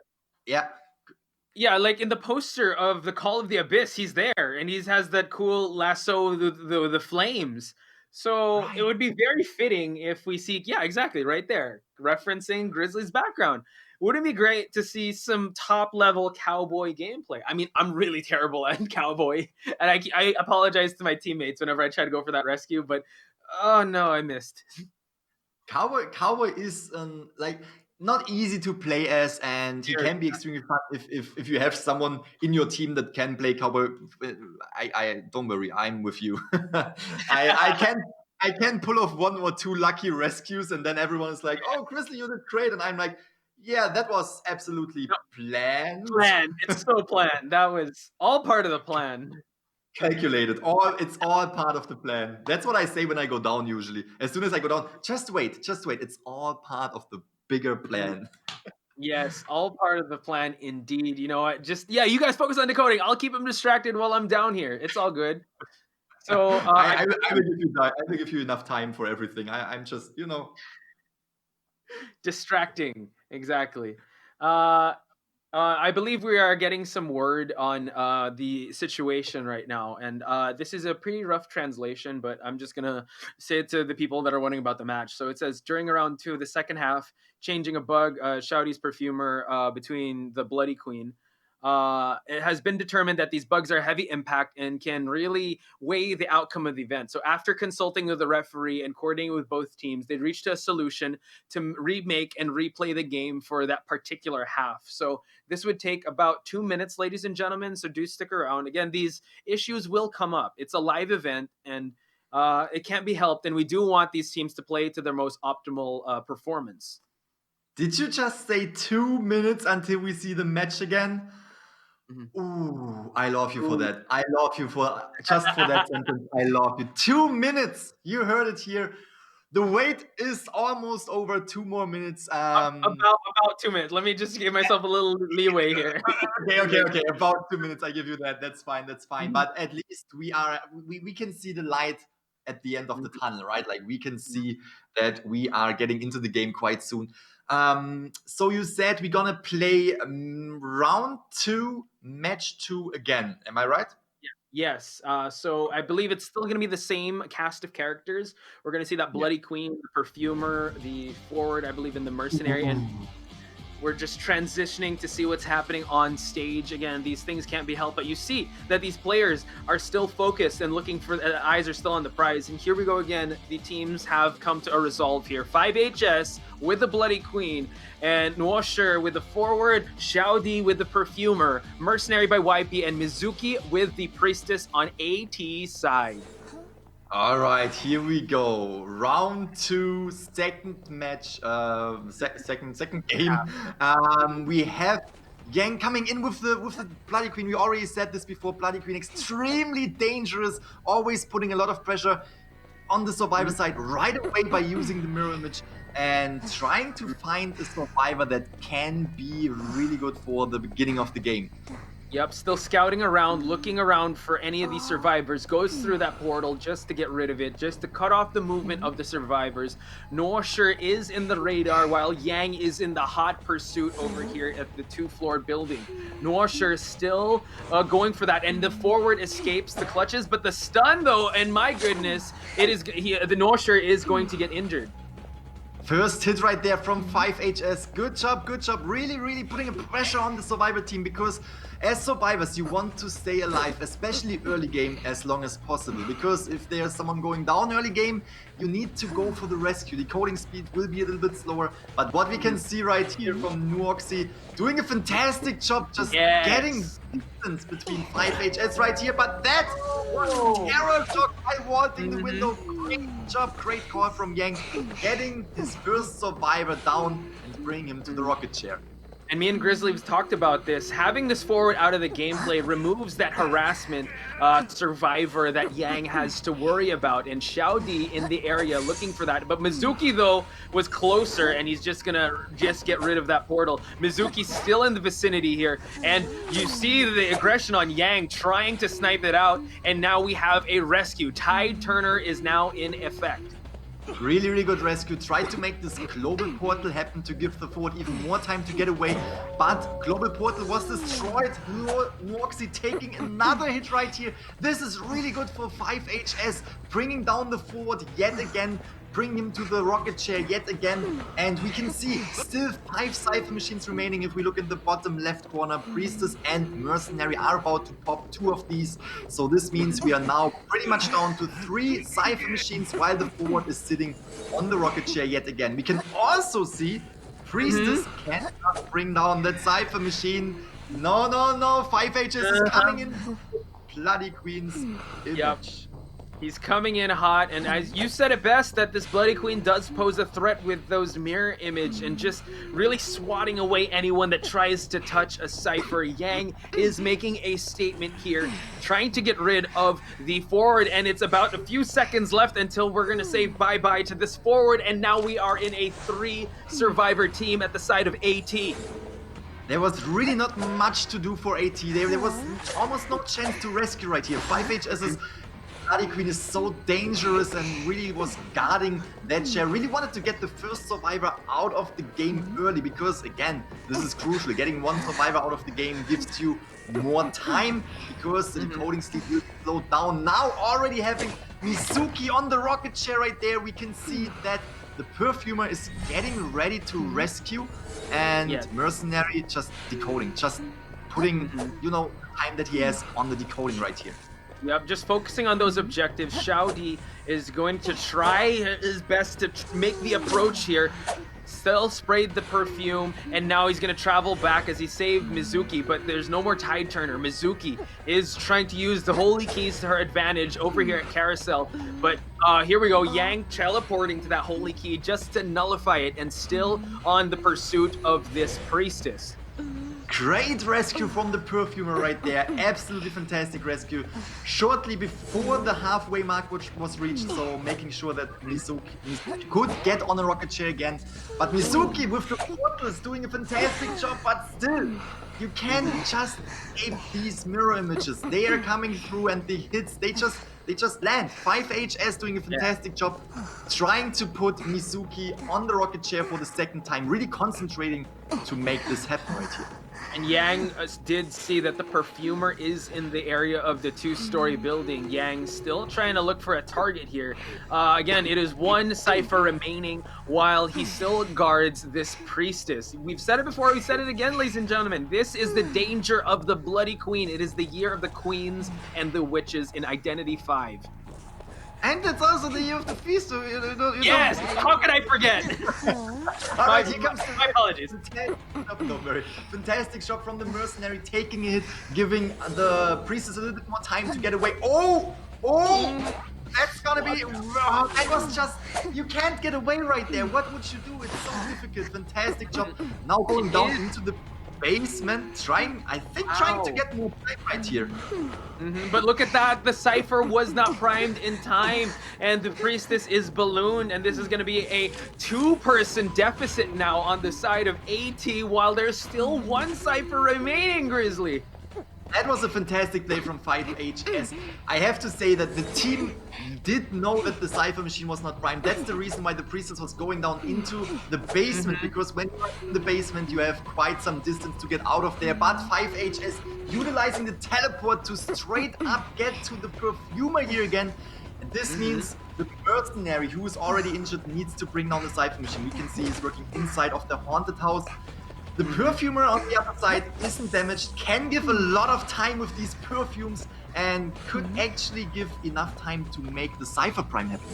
Yeah, like in the poster of the Call of the Abyss, he's there, and he has that cool lasso, the flames. So it would be very fitting if we see, yeah, exactly, right there, referencing Grizzly's background. Wouldn't it be great to see some top-level cowboy gameplay? I mean, I'm really terrible at cowboy, and I apologize to my teammates whenever I try to go for that rescue, but oh no, I missed. Cowboy is like not easy to play as, and he can be extremely fun if you have someone in your team that can play cowboy. I don't worry, I'm with you. I can pull off one or two lucky rescues, and then everyone is like, "Oh, Grizzly, you did great," and I'm like, "Yeah, that was absolutely planned." It's so planned. That was all part of the plan. Calculated. It's all part of the plan. That's what I say when I go down usually. As soon as I go down, just wait. It's all part of the bigger plan. Yes, all part of the plan indeed. You know what? Just yeah, you guys focus on decoding. I'll keep him distracted while I'm down here. It's all good. So I will give you enough time for everything. I'm just, you know. distracting. Exactly. I believe we are getting some word on the situation right now, and this is a pretty rough translation, but I'm just gonna say it to the people that are wondering about the match. So it says during round 2 of the second half, changing a bug, Shouty's perfumer between the Bloody Queen. It has been determined that these bugs are heavy impact and can really weigh the outcome of the event. So after consulting with the referee and coordinating with both teams, they reached a solution to remake and replay the game for that particular half. So this would take about 2 minutes, ladies and gentlemen, so do stick around. Again, these issues will come up. It's a live event, and it can't be helped, and we do want these teams to play to their most optimal performance. Did you just say 2 minutes until we see the match again? Ooh, I love you for that. I love you for just for that sentence. I love you. 2 minutes. You heard it here. The wait is almost over. 2 more minutes. About 2 minutes. Let me just give myself a little leeway here. Okay. About 2 minutes. I give you that. That's fine. That's fine. But at least we can see the light at the end of the tunnel, right? Like we can see that we are getting into the game quite soon. So you said we're gonna play round 2, match 2 again. Am I right? Yes. So I believe it's still going to be the same cast of characters. We're going to see that Bloody Queen, the Perfumer, the Forward, I believe, in the Mercenary, and we're just transitioning to see what's happening on stage. Again, these things can't be helped, but you see that these players are still focused and looking for, eyes are still on the prize. And here we go again. The teams have come to a resolve here. 5HS with the Bloody Queen, and Nuosher with the Forward, Xiaodi with the Perfumer, Mercenary by YP, and Mizuki with the Priestess on AT side. All right, here we go. Round 2, second match, second game. We have Yang coming in with the Bloody Queen. We already said this before. Bloody Queen extremely dangerous, always putting a lot of pressure on the survivor side right away by using the mirror image and trying to find a survivor that can be really good for the beginning of the game. Yep, still scouting around, looking around for any of these survivors, goes through that portal just to get rid of it, just to cut off the movement of the survivors. Norsher is in the radar while Yang is in the hot pursuit over here at the 2-floor building. Norsher still going for that, and the Forward escapes the clutches, but the stun though, and my goodness, the Norsher is going to get injured. First hit right there from 5HS. Good job. Really putting a pressure on the survivor team, because as survivors, you want to stay alive, especially early game, as long as possible. Because if there's someone going down early game, you need to go for the rescue. Decoding speed will be a little bit slower. But what we can see right here from Nuoxy, doing a fantastic job just getting distance between 5HS right here. But that was a terror shot by vaulting the window. Great job, great call from Yang, getting his first survivor down and bringing him to the rocket chair. And me and Grizzly have talked about this. Having this Forward out of the gameplay removes that harassment survivor that Yang has to worry about. And Xiaodi in the area looking for that. But Mizuki, though, was closer, and he's just gonna get rid of that portal. Mizuki's still in the vicinity here. And you see the aggression on Yang trying to snipe it out. And now we have a rescue. Tide Turner is now in effect. Really good rescue. Tried to make this global portal happen to give the Forward even more time to get away, but global portal was destroyed. Noxy taking another hit right here. This is really good for 5HS, bringing down the Forward yet again, bring him to the rocket chair yet again, and we can see still 5 Cypher machines remaining. If we look in the bottom left corner, Priestess and Mercenary are about to pop 2 of these, so this means we are now pretty much down to 3 Cypher machines while the Forward is sitting on the rocket chair yet again. We can also see Priestess cannot bring down that Cypher machine. No, 5HS is coming in. Bloody Queen's image. He's coming in hot, and as you said it best, that this Bloody Queen does pose a threat with those mirror image and just really swatting away anyone that tries to touch a Cypher. Yang is making a statement here, trying to get rid of the forward, and it's about a few seconds left until we're going to say bye-bye to this forward, and now we are in a 3-survivor team at the side of AT. There was really not much to do for AT. There was almost no chance to rescue right here. 5HS's Bloody Queen is so dangerous and really was guarding that chair. Really wanted to get the first survivor out of the game early because, again, this is crucial. Getting one survivor out of the game gives you more time because the decoding speed will slow down. Now already having Mizuki on the rocket chair right there, we can see that the Perfumer is getting ready to rescue, and Mercenary just decoding, just putting, you know, time that he has on the decoding right here. Yep, just focusing on those objectives. Xiaodi is going to try his best to make the approach here. Still sprayed the perfume, and now he's going to travel back as he saved Mizuki, but there's no more Tide Turner. Mizuki is trying to use the Holy Keys to her advantage over here at Carousel, but here we go. Yang teleporting to that Holy Key just to nullify it, and still on the pursuit of this Priestess. Great rescue from the Perfumer right there. Absolutely fantastic rescue. Shortly before the halfway mark which was reached, so making sure that Mizuki could get on a rocket chair again. But Mizuki with the portal is doing a fantastic job, but still, you can't just escape these mirror images. They are coming through, and the hits, they just land. 5HS doing a fantastic job trying to put Mizuki on the rocket chair for the second time, really concentrating to make this happen right here. And Yang did see that the Perfumer is in the area of the 2-story building. Yang still trying to look for a target here. Again, it is one Cypher remaining while he still guards this Priestess. We've said it before, we said it again, ladies and gentlemen. This is the danger of the Bloody Queen. It is the year of the Queens and the Witches in Identity 5. And it's also the year of the feast. Yes! How could I forget? Alright, here comes my apologies. Don't worry. Fantastic shot from the Mercenary, taking it, giving the Priestess a little bit more time to get away. Oh! That's gonna be... That was just... You can't get away right there. What would you do? It's so difficult. Fantastic job. Now going down into the basement, trying to get more time right here. But look at that, the Cypher was not primed in time, and the Priestess is ballooned, and this is going to be a 2-person deficit now on the side of AT, while there's still one Cypher remaining, Grizzly. That was a fantastic play from 5HS. I have to say that the team did know that the Cypher machine was not primed. That's the reason why the Priestess was going down into the basement, because when you're in the basement, you have quite some distance to get out of there. But 5HS utilizing the teleport to straight up get to the Perfumer here again. And this means the Mercenary, who is already injured, needs to bring down the Cypher machine. We can see he's working inside of the haunted house. The Perfumer on the other side isn't damaged, can give a lot of time with these perfumes, and could actually give enough time to make the Cypher Prime happen.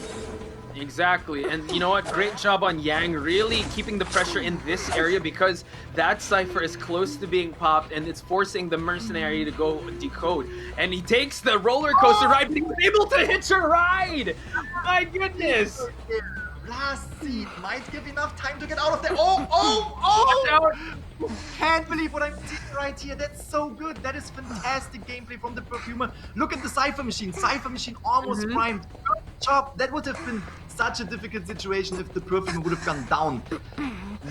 Exactly, and you know what? Great job on Yang, really keeping the pressure in this area, because that Cypher is close to being popped, and it's forcing the Mercenary to go decode. And he takes the roller coaster ride, but he was able to hitch a ride! My goodness! Last seed might give enough time to get out of there. Oh! Can't believe what I'm seeing right here. That's so good. That is fantastic gameplay from the Perfumer. Look at the Cypher machine. Cypher machine almost primed. Good job. That would have been such a difficult situation if the Perfumer would have gone down.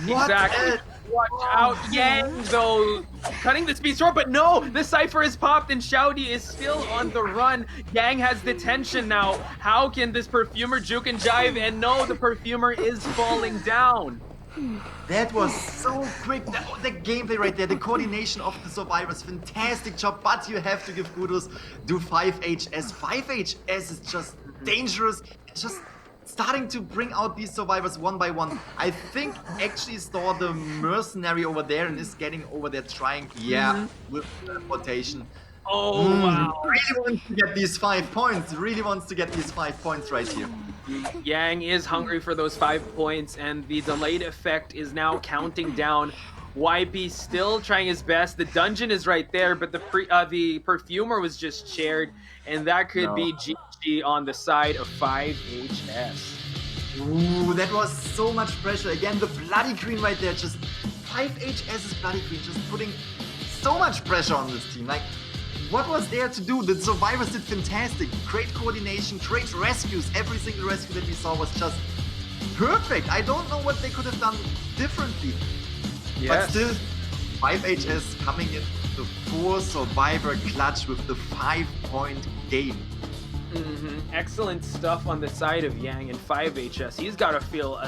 Exactly. Watch out, Yang, though, cutting the speed short, but no, the Cypher is popped and Xiaodi is still on the run. Yang has the tension now. How can this Perfumer juke and jive? And no, the Perfumer is falling down. That was so quick. The gameplay right there, the coordination of the survivors, fantastic job, but you have to give kudos to 5HS. 5HS is just dangerous. It's just starting to bring out these survivors one by one. I think actually saw the Mercenary over there and is getting over there trying, with teleportation. Oh, wow. Really wants to get these 5 points. Really wants to get these 5 points right here. Yang is hungry for those 5 points, and the delayed effect is now counting down. YP still trying his best. The dungeon is right there, but the Perfumer was just shared, and that could be GG energy on the side of 5HS. Ooh, that was so much pressure. Again, the Bloody Queen right there, just 5HS's Bloody Queen, just putting so much pressure on this team. Like, what was there to do? The survivors did fantastic. Great coordination, great rescues. Every single rescue that we saw was just perfect. I don't know what they could have done differently. Yes. But still, 5HS coming in the 4 survivor clutch with the 5-point game. Excellent stuff on the side of Yang and 5HS. He's got to feel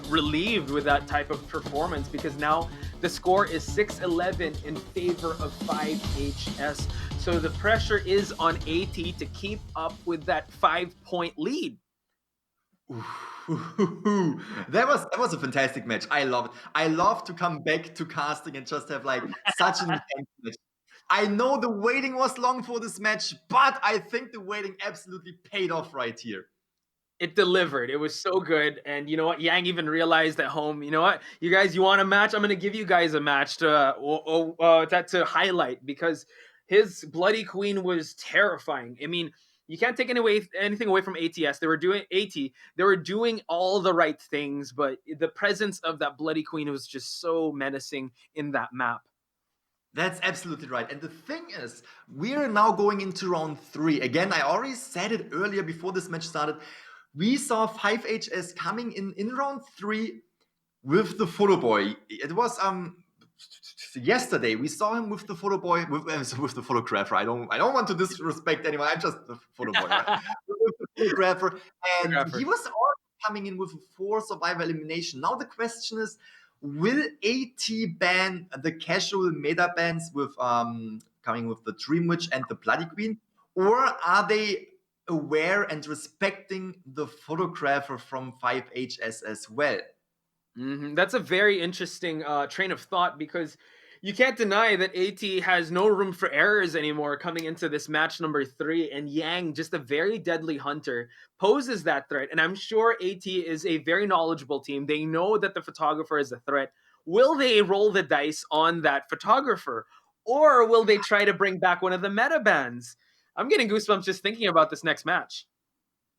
relieved with that type of performance, because now the score is 6-11 in favor of 5HS. So the pressure is on AT to keep up with that 5-point lead. That was a fantastic match. I love it. I love to come back to casting and just have like such an intense match. I know the waiting was long for this match, but I think the waiting absolutely paid off right here. It delivered. It was so good. And you know what? Yang even realized at home, you know what? You guys, you want a match? I'm going to give you guys a match to highlight, because his Bloody Queen was terrifying. I mean, you can't take anything away from ATS. They were doing all the right things, but the presence of that Bloody Queen was just so menacing in that map. That's absolutely right. And the thing is, we're now going into round 3. Again, I already said it earlier before this match started. We saw 5HS coming in round 3 with the photo boy. It was yesterday. We saw him with the photo boy, with the photographer. I don't want to disrespect anyone. I'm just the photo boy, right? With the photographer. And he was also coming in with a 4 survivor elimination. Now the question is, will AT ban the casual meta bans with coming with the Dream Witch and the Bloody Queen, or are they aware and respecting the photographer from 5HS as well? That's a very interesting train of thought, because you can't deny that AT has no room for errors anymore coming into this match number 3, and Yang, just a very deadly hunter, poses that threat. And I'm sure AT is a very knowledgeable team. They know that the photographer is a threat. Will they roll the dice on that photographer, or will they try to bring back one of the meta bans? I'm getting goosebumps just thinking about this next match.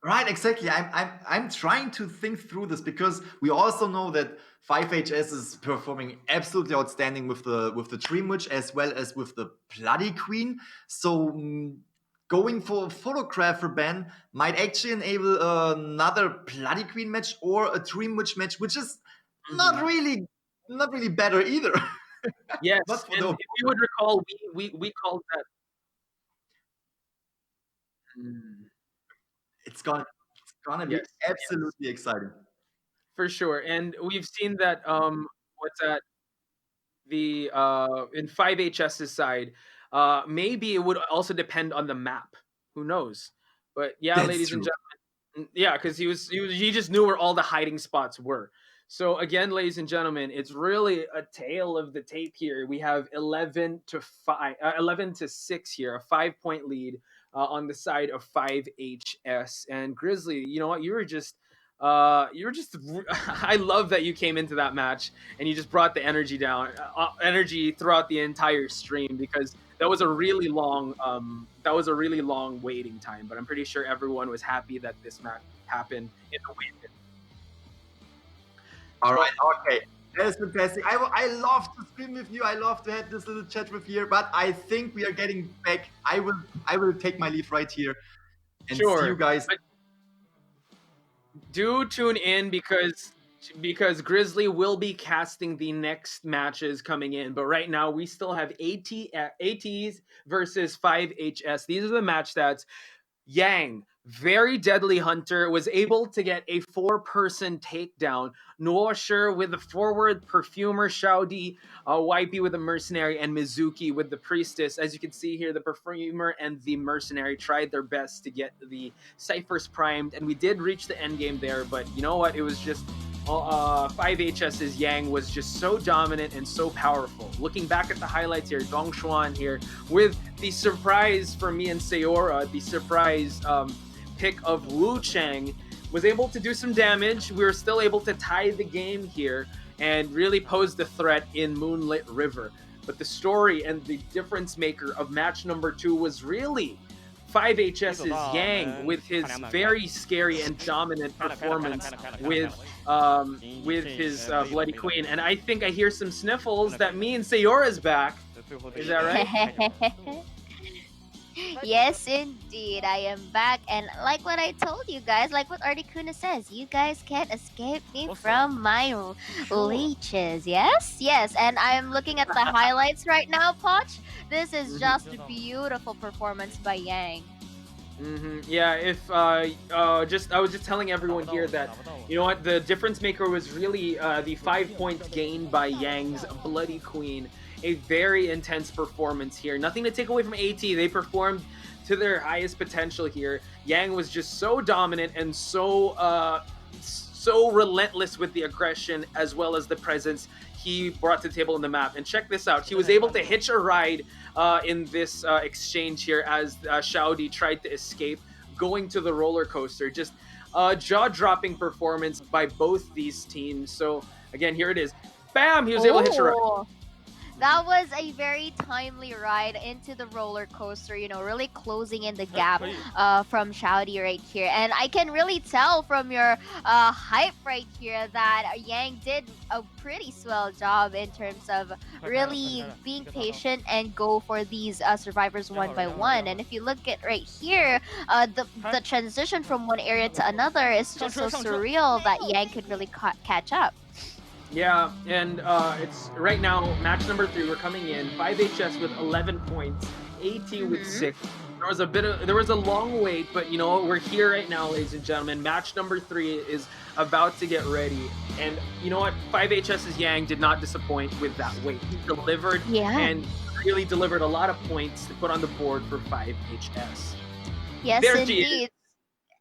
Right, exactly. I'm trying to think through this, because we also know that 5HS is performing absolutely outstanding with the Dream Witch as well as with the Bloody Queen. So going for a photographer ban might actually enable another Bloody Queen match or a Dream Witch match, which is not really better either. Yes, and if you would recall, we called that. It's gonna be absolutely exciting. For sure. And we've seen that the in 5HS's side, maybe it would also depend on the map. Who knows? But yeah, That's ladies true. and gentlemen, yeah, because he just knew where all the hiding spots were. So again, ladies and gentlemen, it's really a tale of the tape here. We have 11 to 6 here, a 5-point lead on the side of 5HS. And Grizzly, you know what? You were just I love that you came into that match and you just brought the energy throughout the entire stream, because that was a really long waiting time. But I'm pretty sure everyone was happy that this match happened in the way it did. All right, okay. That is fantastic. I love to stream with you. I love to have this little chat with you, but I think we are getting back. I will take my leave right here and see you guys. But do tune in, because Grizzly will be casting the next matches coming in. But right now we still have ATs versus 5HS. These are the match stats. Yang, very deadly hunter, was able to get a 4-person takedown. Nuosher with the forward, Perfumer, Shaodi, YP with the mercenary, and Mizuki with the priestess. As you can see here, the Perfumer and the mercenary tried their best to get the ciphers primed, and we did reach the end game there. But you know what? It was just 5HS's Yang was just so dominant and so powerful. Looking back at the highlights here, Dong Xuan here with the surprise for me and Sayora, the surprise pick of Wu Chang, was able to do some damage. We were still able to tie the game here and really pose the threat in Moonlit River. But the story and the difference maker of match number 2 was really 5HS's Yang with his very scary and dominant performance with his Bloody Queen. And I think I hear some sniffles. That means Sayora's back. Is that right? Yes, indeed, I am back, and like what I told you guys, like what Articuno says, you guys can't escape me from my leeches. Yes, yes, and I'm looking at the highlights right now, Poch. This is just a beautiful performance by Yang. Yeah, if I was just telling everyone here that, you know what, the difference maker was really the 5-point gain by Yang's Bloody Queen. A very intense performance here. Nothing to take away from AT. They performed to their highest potential here. Yang was just so dominant and so relentless with the aggression as well as the presence he brought to the table in the map. And check this out. He was able to hitch a ride in this exchange here as Shaodi tried to escape, going to the roller coaster. Just a jaw-dropping performance by both these teams. So again, here it is. Bam! He was able to hitch a ride. That was a very timely ride into the roller coaster, you know, really closing in the gap from Shaodi right here. And I can really tell from your hype right here that Yang did a pretty swell job in terms of really being patient and go for these survivors one by one. And if you look at right here, the transition from one area to another is just so surreal that Yang could really catch up. Yeah, and it's right now match number 3. We're coming in 5HS with 11 points, AT with 6. There was a long wait, but you know we're here right now, ladies and gentlemen. Match number 3 is about to get ready, and you know what? 5HS's Yang did not disappoint with that wait. He delivered and really delivered a lot of points to put on the board for 5HS. Yes, there indeed.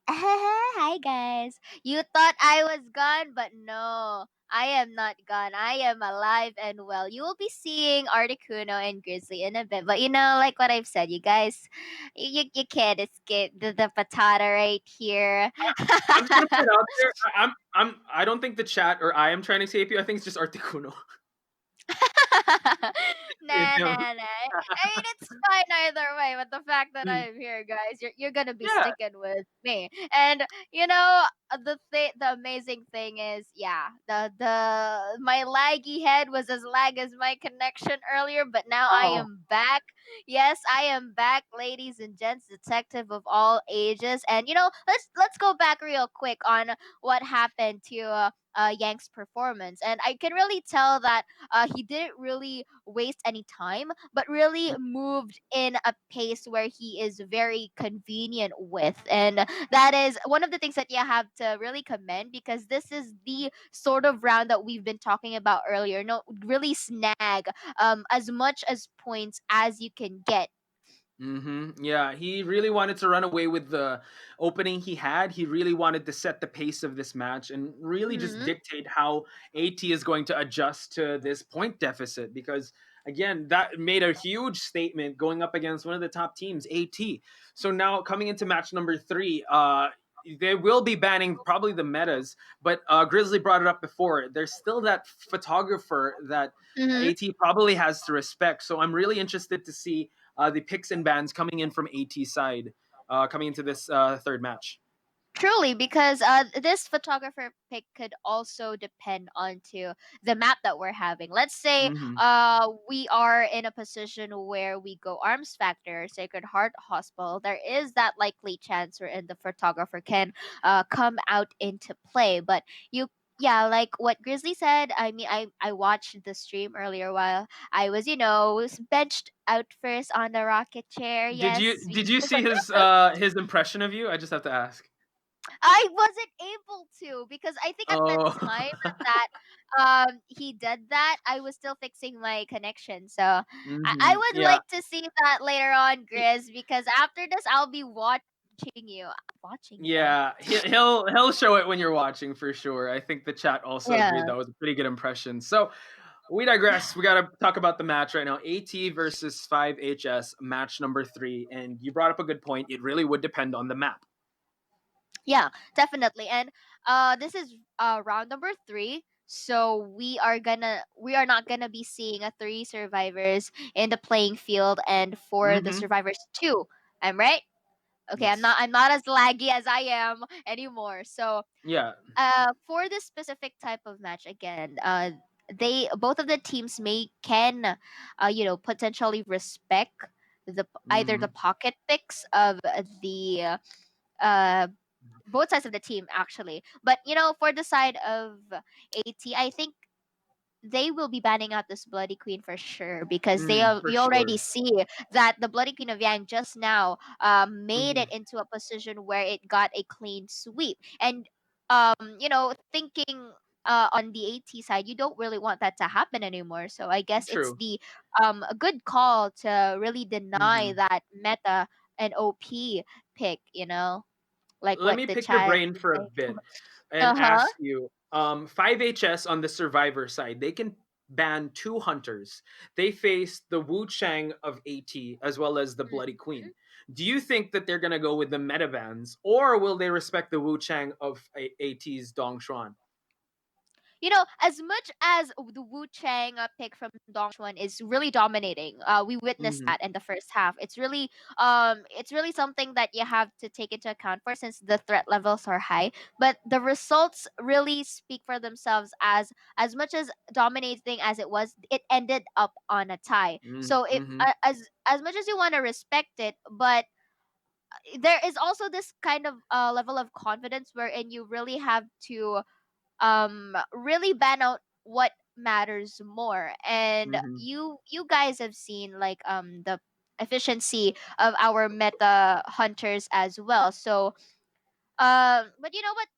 Hi guys. You thought I was gone, but no. I am not gone. I am alive and well. You will be seeing Articuno and Grizzly in a bit. But you know, like what I've said, you guys, you can't escape the patata right here. I'm just gonna put it out there. I don't think the chat or I am trying to escape you. I think it's just Articuno. Nah. I mean, it's fine either way. But the fact that I'm here, guys, you're gonna be sticking with me. And you know, the amazing thing is, my laggy head was as lag as my connection earlier, but now I am back. Yes, I am back, ladies and gents, detective of all ages. And you know, let's go back real quick on what happened to Yang's performance, and I can really tell that he didn't really waste any time, but really moved in a pace where he is very convenient with. And that is one of the things that you have to really commend, because this is the sort of round that we've been talking about earlier. No, really snag as much as points as you can get. Yeah, he really wanted to run away with the opening he had. He really wanted to set the pace of this match and really just dictate how AT is going to adjust to this point deficit, because again, that made a huge statement going up against one of the top teams, AT. So now coming into match number 3, they will be banning probably the metas, but Grizzly brought it up before. There's still that photographer that AT probably has to respect. So I'm really interested to see the picks and bans coming in from AT side coming into this third match. Truly, because this photographer pick could also depend onto the map that we're having. Let's say we are in a position where we go Arms Factor, Sacred Heart Hospital. There is that likely chance wherein the photographer can come out into play. But like what Grizzly said, I mean, I watched the stream earlier while I was, was benched out first on the rocket chair. Did you see his impression of you? I just have to ask. I wasn't able to, because I think at the time that he did that, I was still fixing my connection. So I would like to see that later on, Grizz, because after this I'll be watching you. Yeah, he'll show it when you're watching for sure. I think the chat also agreed that was a pretty good impression. So we digress. We got to talk about the match right now. AT versus 5HS, match number 3. And you brought up a good point. It really would depend on the map. Yeah, definitely. And this is round number 3. So we are not gonna be seeing a 3 survivors in the playing field, and for the survivors 2. I'm right? Okay, Yes. I'm not as laggy as I am anymore. So Yeah. for this specific type of match again, they both of the teams can potentially respect either the pocket picks of the uh both sides of the team actually. But for the side of AT, I think they will be banning out this Bloody Queen for sure, because For we already sure. see that the Bloody Queen of Yang just now made Mhm. it into a position where it got a clean sweep. And thinking on the AT side, you don't really want that to happen anymore. So I guess it's True. the a good call to really deny Mhm. that meta and OP pick, like Let what me the pick your chat brain is for a saying. bit and Uh-huh. ask you 5HS on the survivor side, they can ban 2 hunters. They face the Wu Chang of AT as well as the Bloody Queen. Do you think that they're going to go with the meta bans, or will they respect the Wu Chang of AT's Dong Xuan? As much as the Wu Chang pick from Dongchuan is really dominating, we witnessed Mhm. that in the first half. It's really something that you have to take into account for, since the threat levels are high. But the results really speak for themselves. As much as dominating as it was, it ended up on a tie. So it Mhm. as much as you want to respect it, but there is also this kind of level of confidence wherein you really have to really ban out what matters more. And Mhm. you guys have seen like the efficiency of our meta hunters as well. So but you know what,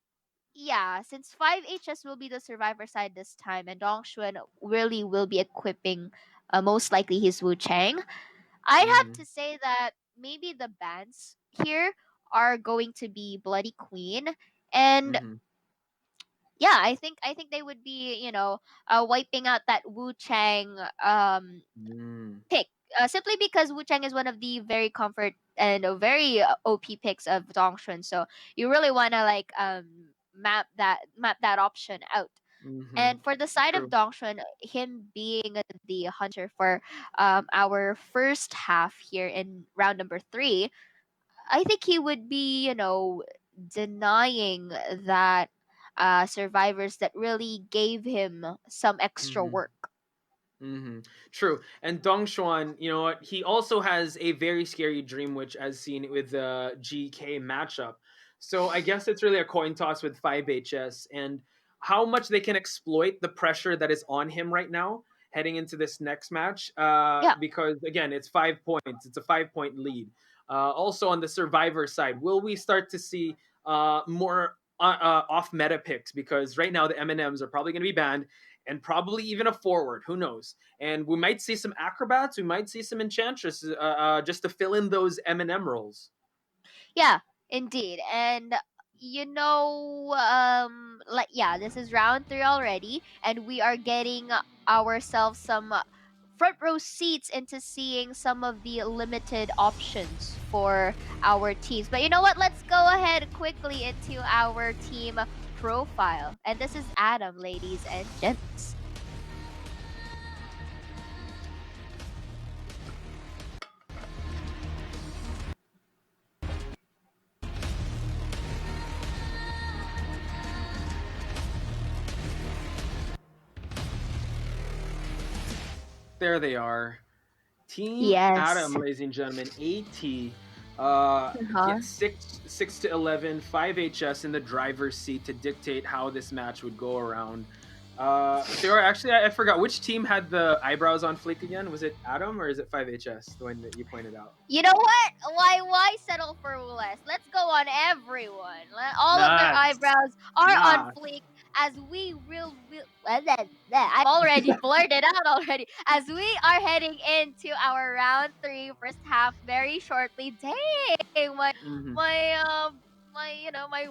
yeah, since 5HS will be the survivor side this time, and Dongxuan really will be equipping most likely his Wu Chang, I'd have to say that maybe the bans here are going to be Bloody Queen. And Mhm. yeah, I think they would be, wiping out that Wu Chang Mm. pick, simply because Wu Chang is one of the very comfort and very OP picks of Dongxuan. So you really want to like map that option out. Mhm. And for the side of True. Dongxuan, him being the hunter for our first half here in round number 3, I think he would be, denying that survivors that really gave him some extra Mhm. work. True. And Dong Xuan, you know what? He also has a very scary Dream Witch, as seen with the GK matchup. So I guess it's really a coin toss with 5HS and how much they can exploit the pressure that is on him right now heading into this next match. Yeah. Because again, it's 5 points. It's a 5-point lead. Also on the survivor side, will we start to see more off meta picks? Because right now the M&Ms are probably going to be banned, and probably even a forward. Who knows? And we might see some acrobats. We might see some enchantresses just to fill in those M&M roles. Yeah, indeed. And like, yeah, this is round 3 already, and we are getting ourselves some front row seats into seeing some of the limited options for our teams. But you know what? Let's go ahead quickly into our team profile. And this is Adam, ladies and gents. There they are. Team Yes. Adam, ladies and gentlemen. AT. Uh-huh. 6 to 11, 5HS in the driver's seat to dictate how this match would go around. There are actually, I forgot which team had the eyebrows on fleek again. Was it Adam or is it 5HS, the one that you pointed out? You know what? Why settle for less? Let's go on everyone. All of their Nice. eyebrows are on Nice. fleek, as we will I've already blurred it out already. As we are heading into our round 3 first half very shortly. Dang, my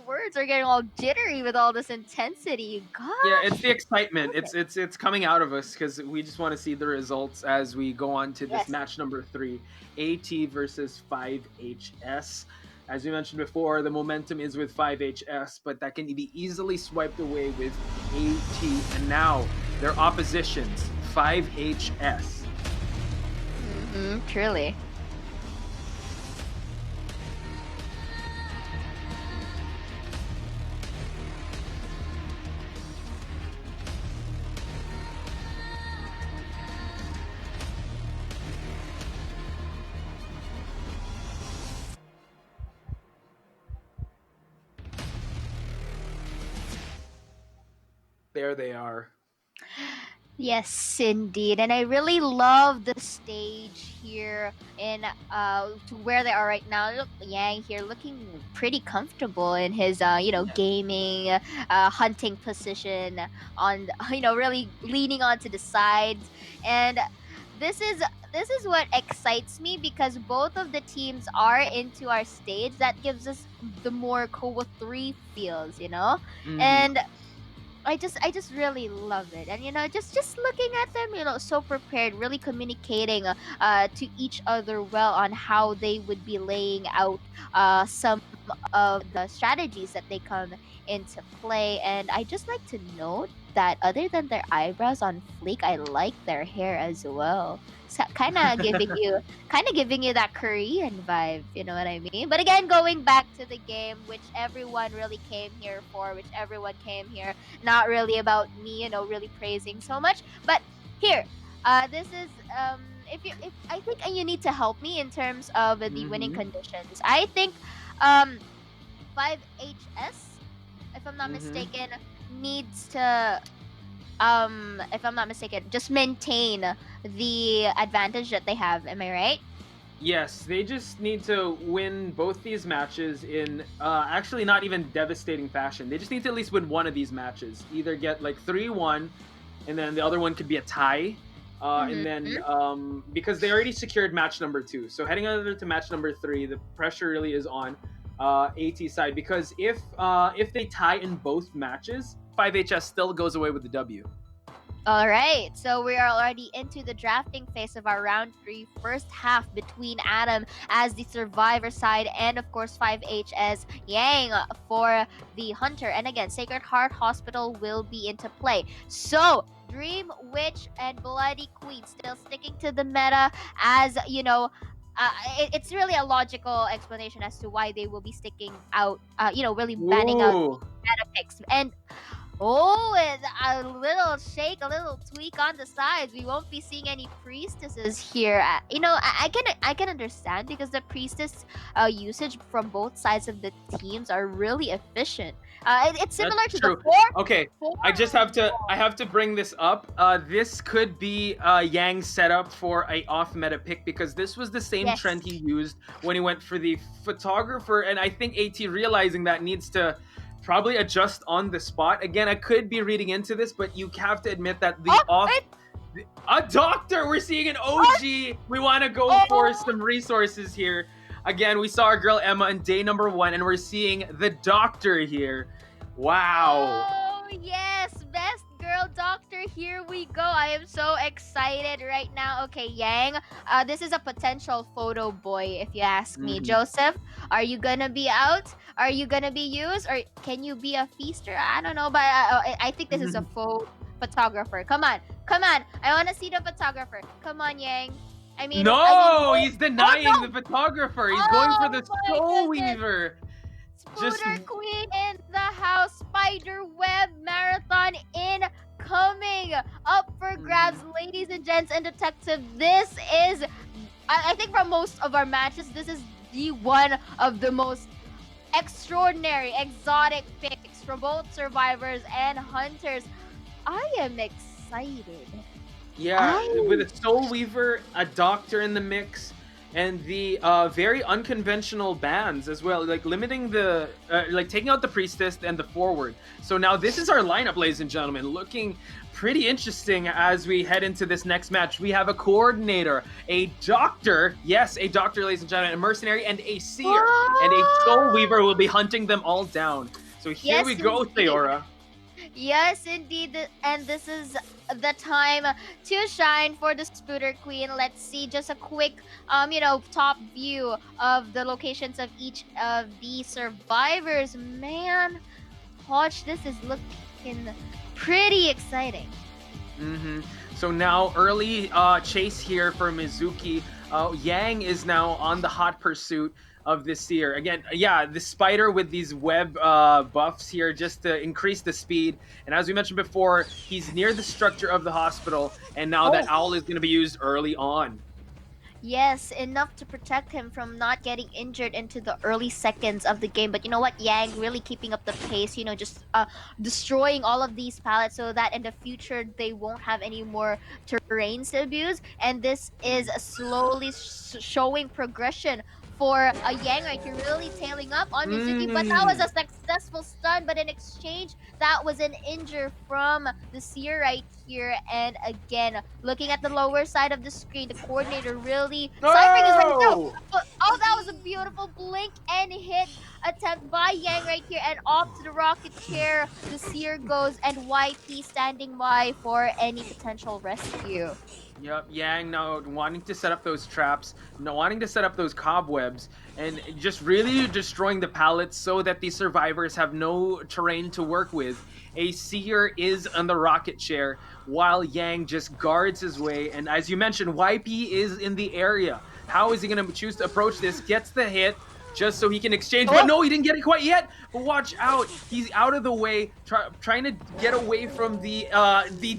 words are getting all jittery with all this intensity. Yeah, it's Gosh. the excitement. Okay. It's coming out of us because we just want to see the results as we go on to this Yes. match number 3, AT versus 5HS. As we mentioned before, the momentum is with 5HS, but that can be easily swiped away with AT. And now their oppositions, 5HS. Truly. There they are. Yes, indeed, and I really love the stage here in to where they are right now. Look, Yang here looking pretty comfortable in his gaming hunting position on really leaning onto the sides, and this is this is what excites me because both of the teams are into our stage. That gives us the more COA 3 feels, and I just really love it, and just looking at them, so prepared, really communicating to each other well on how they would be laying out some of the strategies that they come into play. And I just like to note that other than their eyebrows on fleek, I like their hair as well. So kind of giving you that Korean vibe, you know what I mean? But again, going back to the game, which everyone really came here for, which everyone came here, not really about me, really praising so much. But here, this is if I think you need to help me in terms of the winning conditions. I think 5HS, if I'm not mistaken, needs to if I'm not mistaken, just maintain the advantage that they have. Am I right? Yes, they just need to win both these matches in actually not even devastating fashion. They just need to at least win one of these matches. Either get like 3-1, and then the other one could be a tie. And then because they already secured match number 2, so heading over to match number 3, the pressure really is on AT side, because if they tie in both matches, 5HS still goes away with the W. All right, so we are already into the drafting phase of our round 3 first half between Adam as the survivor side and of course 5HS Yang for the hunter. And again, Sacred Heart Hospital will be into play. So Dream Witch and Bloody Queen still sticking to the meta, as it's really a logical explanation as to why they will be sticking out, really banning out meta picks. And and a little shake, a little tweak on the sides. We won't be seeing any priestesses here. I can understand because the priestess usage from both sides of the teams are really efficient. It's similar That's to true. the 4. Okay, I have to bring this up. This could be Yang's setup for a off meta pick, because this was the same trend he used when he went for the photographer, and I think AT realizing that needs to probably adjust on the spot. Again, I could be reading into this, but you have to admit that a doctor, we're seeing an OG. We want to go for some resources here. Again, we saw our girl Emma in day number 1, and we're seeing the doctor here. Wow. Oh, yes, best girl doctor, here we go. I am so excited right now. Okay, Yang, this is a potential photo boy, if you ask me. Joseph, are you gonna be out? Are you gonna be used? Or can you be a feaster? I don't know, but I think this is a faux photographer. Come on. I want to see the photographer. Come on, Yang. He's denying the photographer. He's going for the Soul Weaver. Spooter Queen in the house. Spider Web Marathon incoming. Up for grabs, ladies and gents and detective. This is, I think from most of our matches, this is the one of the most extraordinary, exotic picks from both survivors and hunters. I am excited. Yeah, with a Soul Weaver, a doctor in the mix, and the very unconventional bans as well, like limiting the, taking out the priestess and the forward. So now this is our lineup, ladies and gentlemen, looking pretty interesting as we head into this next match. We have a coordinator, a doctor, yes, a doctor, ladies and gentlemen, a mercenary, and a seer, and a Soul Weaver will be hunting them all down. So here we go, Theora. Yes, indeed, and this is the time to shine for the Spooter Queen. Let's see just a quick, top view of the locations of each of the survivors. Man, Hodge, this is looking pretty exciting. So now early chase here for Mizuki. Yang is now on the hot pursuit of this seer. Again, the spider with these web buffs here just to increase the speed. And as we mentioned before, he's near the structure of the hospital, and now that owl is going to be used early on. Yes, enough to protect him from not getting injured into the early seconds of the game. But you know what? Yang really keeping up the pace, just destroying all of these pallets so that in the future they won't have any more terrains to abuse. And this is slowly showing progression for a Yang right here, really tailing up on Mizuki. But that was a successful stun. But in exchange, that was an injure from the Seer right here. And again, looking at the lower side of the screen, the coordinator really ciphering his way through. Oh, that was a beautiful blink and hit attempt by Yang right here, and off to the rocket chair the Seer goes, and YP standing by for any potential rescue. Yep, Yang now wanting to set up those traps, wanting to set up those cobwebs, and just really destroying the pallets so that the survivors have no terrain to work with. A Seer is on the rocket chair while Yang just guards his way, and as you mentioned, YP is in the area. How is he going to choose to approach this? Gets the hit, just so he can exchange. But no, he didn't get it quite yet. But watch out. He's out of the way, trying to get away from the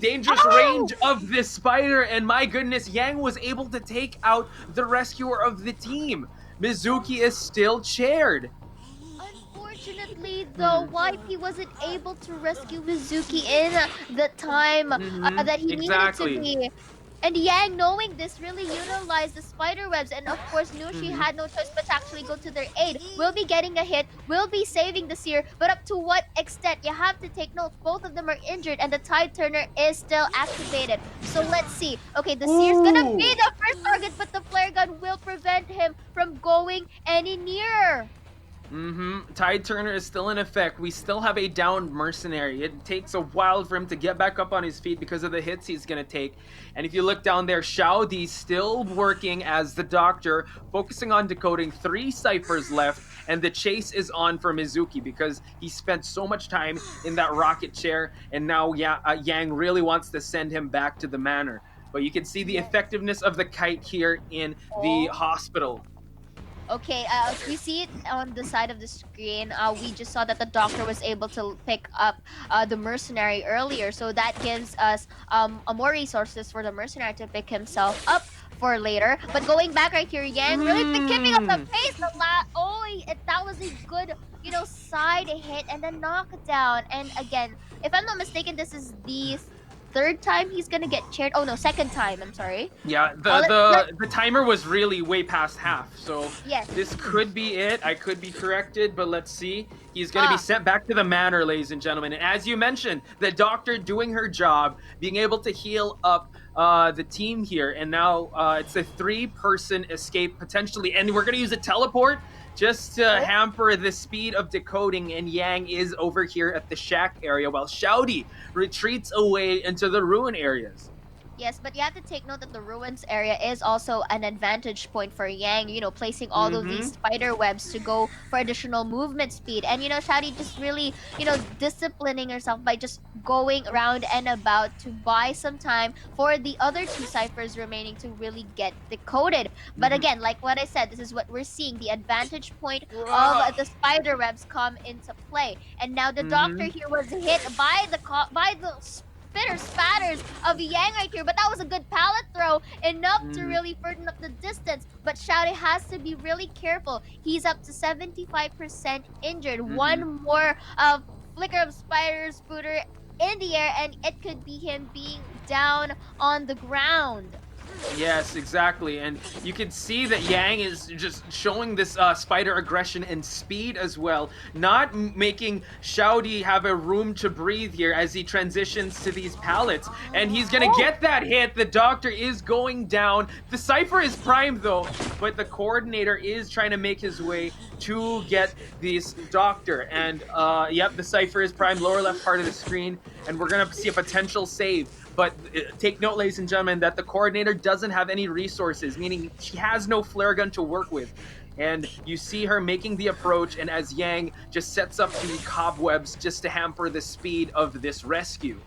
dangerous range of this spider. And my goodness, Yang was able to take out the rescuer of the team. Mizuki is still chaired. Unfortunately, though, YP wasn't able to rescue Mizuki in the time that he needed to be. And Yang, knowing this, really utilized the spider webs, and of course Nushi had no choice but to actually go to their aid. Will be getting a hit, will be saving the Seer, but up to what extent? You have to take note, both of them are injured, and the Tide Turner is still activated. So let's see. Okay, the Seer's gonna be the first target, but the flare gun will prevent him from going any nearer. Tide Turner is still in effect. We still have a downed mercenary. It takes a while for him to get back up on his feet because of the hits he's going to take. And if you look down there, Xiaodi still working as the doctor, focusing on decoding 3 ciphers left. And the chase is on for Mizuki because he spent so much time in that rocket chair. And now Yang really wants to send him back to the manor. But you can see the effectiveness of the kite here in the hospital. Okay, you see it on the side of the screen. We just saw that the doctor was able to pick up the mercenary earlier, so that gives us more resources for the mercenary to pick himself up for later. But going back right here, Yang really been keeping up the pace. That was a good, side hit and then knockdown. And again, if I'm not mistaken, this is the 3rd time he's gonna get chaired. Oh no, 2nd time. I'm sorry. Yeah, the timer was really way past half, so yes. This could be it. I could be corrected, but let's see. He's gonna be sent back to the manor, ladies and gentlemen. And as you mentioned, the doctor doing her job, being able to heal up the team here, and now it's a 3-person escape potentially, and we're gonna use a teleport just to hamper the speed of decoding, and Yang is over here at the shack area while Xiaodi retreats away into the ruin areas. Yes, but you have to take note that the ruins area is also an advantage point for Yang, placing all of these spider webs to go for additional movement speed. And, Shadi just really, disciplining herself by just going around and about to buy some time for the other 2 ciphers remaining to really get decoded. But again, like what I said, this is what we're seeing. The advantage point of the spider webs come into play. And now the doctor here was hit by the spitter spatters of Yang right here, but that was a good pallet throw, enough to really further up the distance. But Xiaodi has to be really careful. He's up to 75% injured. One more flicker of spider spooter in the air, and it could be him being down on the ground. Yes, exactly. And you can see that Yang is just showing this spider aggression and speed as well, not making Xiaodi have a room to breathe here as he transitions to these pallets. And he's gonna get that hit. The doctor is going down. The cipher is primed though, but the coordinator is trying to make his way to get this doctor. And yep, the cipher is primed, lower left part of the screen, and we're gonna see a potential save. But take note, ladies and gentlemen, that the coordinator doesn't have any resources, meaning she has no flare gun to work with. And you see her making the approach, and as Yang just sets up the cobwebs just to hamper the speed of this rescue.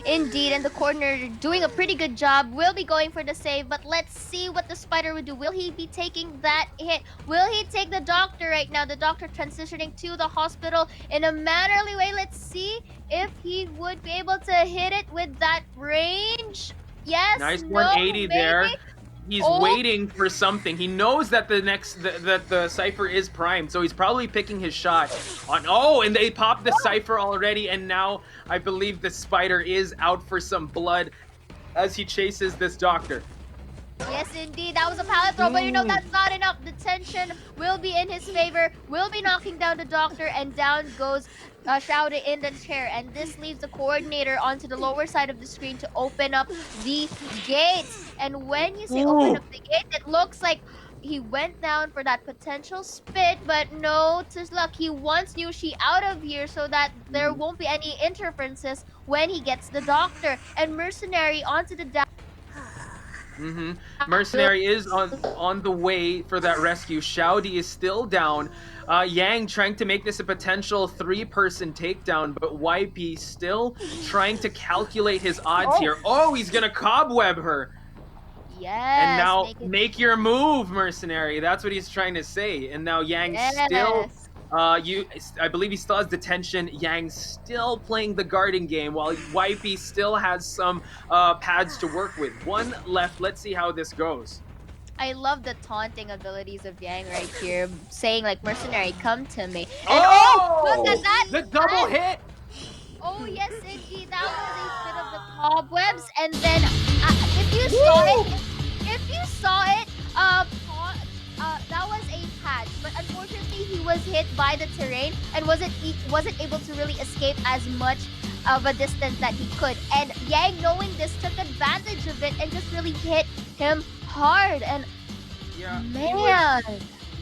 Indeed, and the coordinator doing a pretty good job. Will be going for the save, but let's see what the spider would do. Will he be taking that hit? Will he take the doctor right now? The doctor transitioning to the hospital in a mannerly way. Let's see if he would be able to hit it with that range. Yes, nice no, 180 maybe. there. he's waiting for something. He knows that the Cypher is primed, so he's probably picking his shot on. Oh, and they popped the Cypher already, and now I believe the Spider is out for some blood as he chases this doctor. Yes, indeed. That was a pallet throw, but you know, that's not enough. The tension will be in his favor, will be knocking down the doctor, and down goes Shouda in the chair. And this leaves the coordinator onto the lower side of the screen to open up the gates. And when you say open up the gate, it looks like he went down for that potential spit, but no, to his luck, he wants Yushi out of here so that there won't be any interferences when he gets the doctor. And Mercenary onto the down. Mercenary is on the way for that rescue. Shaodi is still down. Yang trying to make this a potential 3-person takedown, but YP still trying to calculate his odds here. Oh, he's gonna cobweb her. Yes. And now make your move, Mercenary. That's what he's trying to say. And now Yang still I believe he still has detention. Yang's still playing the guarding game while YP still has some pads to work with. One left. Let's see how this goes. I love the taunting abilities of Yang right here, saying like, Mercenary, come to me. And look at that! The double hit! Oh yes, indeed, that was a bit of the cobwebs. And then, if you saw it, that was a patch. But unfortunately, he was hit by the terrain and wasn't able to really escape as much of a distance that he could. And Yang, knowing this, took advantage of it and just really hit him hard. And man,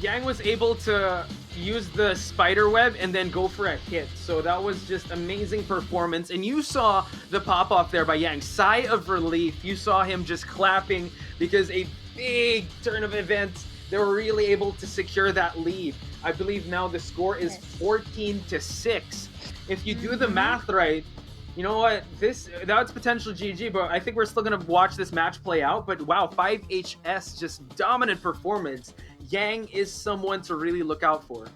Yang was able to use the spider web and then go for a hit. So that was just amazing performance. And you saw the pop off there by Yang. Sigh of relief. You saw him just clapping because a big turn of events, they were really able to secure that lead. I believe now the score is 14-6. If you do the math right, you know what? That's potential GG, but I think we're still gonna watch this match play out. But wow, 5HS, just dominant performance. Yang is someone to really look out for.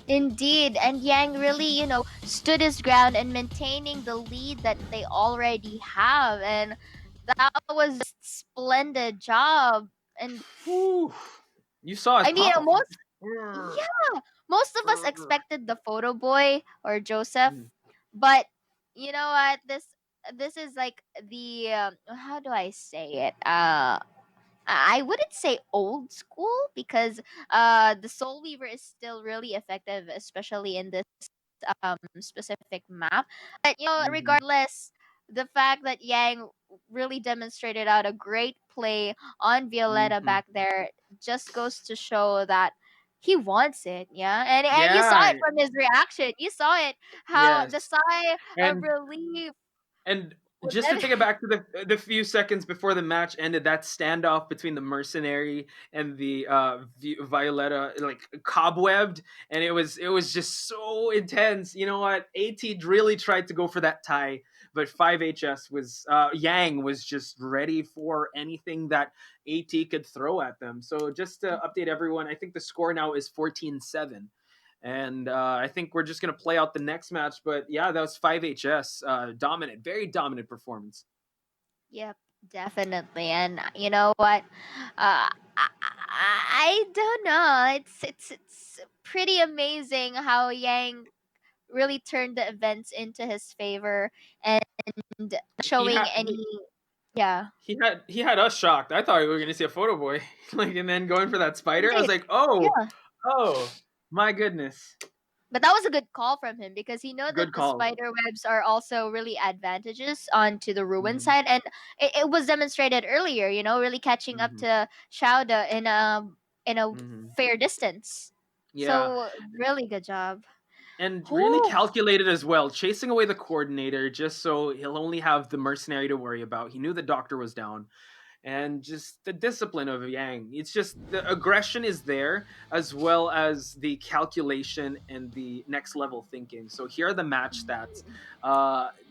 Indeed, and Yang really, stood his ground and maintaining the lead that they already have, and that was a splendid job. And you saw it. I mean, most of us expected the photo boy or Joseph, but you know what? This is like the how do I say it? I wouldn't say old school because the Soul Weaver is still really effective, especially in this specific map. But regardless, the fact that Yang really demonstrated out a great play on Violetta back there just goes to show that he wants it, and you saw it from his reaction. You saw it, how the sigh of relief. And just to take it back to the few seconds before the match ended, that standoff between the Mercenary and the Violetta, like cobwebbed, and it was just so intense. You know what? AT really tried to go for that tie, but 5HS was Yang was just ready for anything that AT could throw at them. So just to update everyone, I think the score now is 14-7. And I think we're just going to play out the next match. But yeah, that was 5HS. Dominant, very dominant performance. Yep, definitely. And you know what? I don't know. It's pretty amazing how Yang really turned the events into his favor and showing He had us shocked. I thought we were going to see a photo boy, and then going for that spider. I was like, oh, my goodness. But that was a good call from him because he knows that the spider webs are also really advantageous onto the ruin side, and it was demonstrated earlier. Really catching up to Shouda in a fair distance. Yeah. So really good job. And really calculated as well, chasing away the coordinator just so he'll only have the Mercenary to worry about. He knew the doctor was down. And just the discipline of Yang. It's just the aggression is there, as well as the calculation and the next level thinking. So here are the match stats.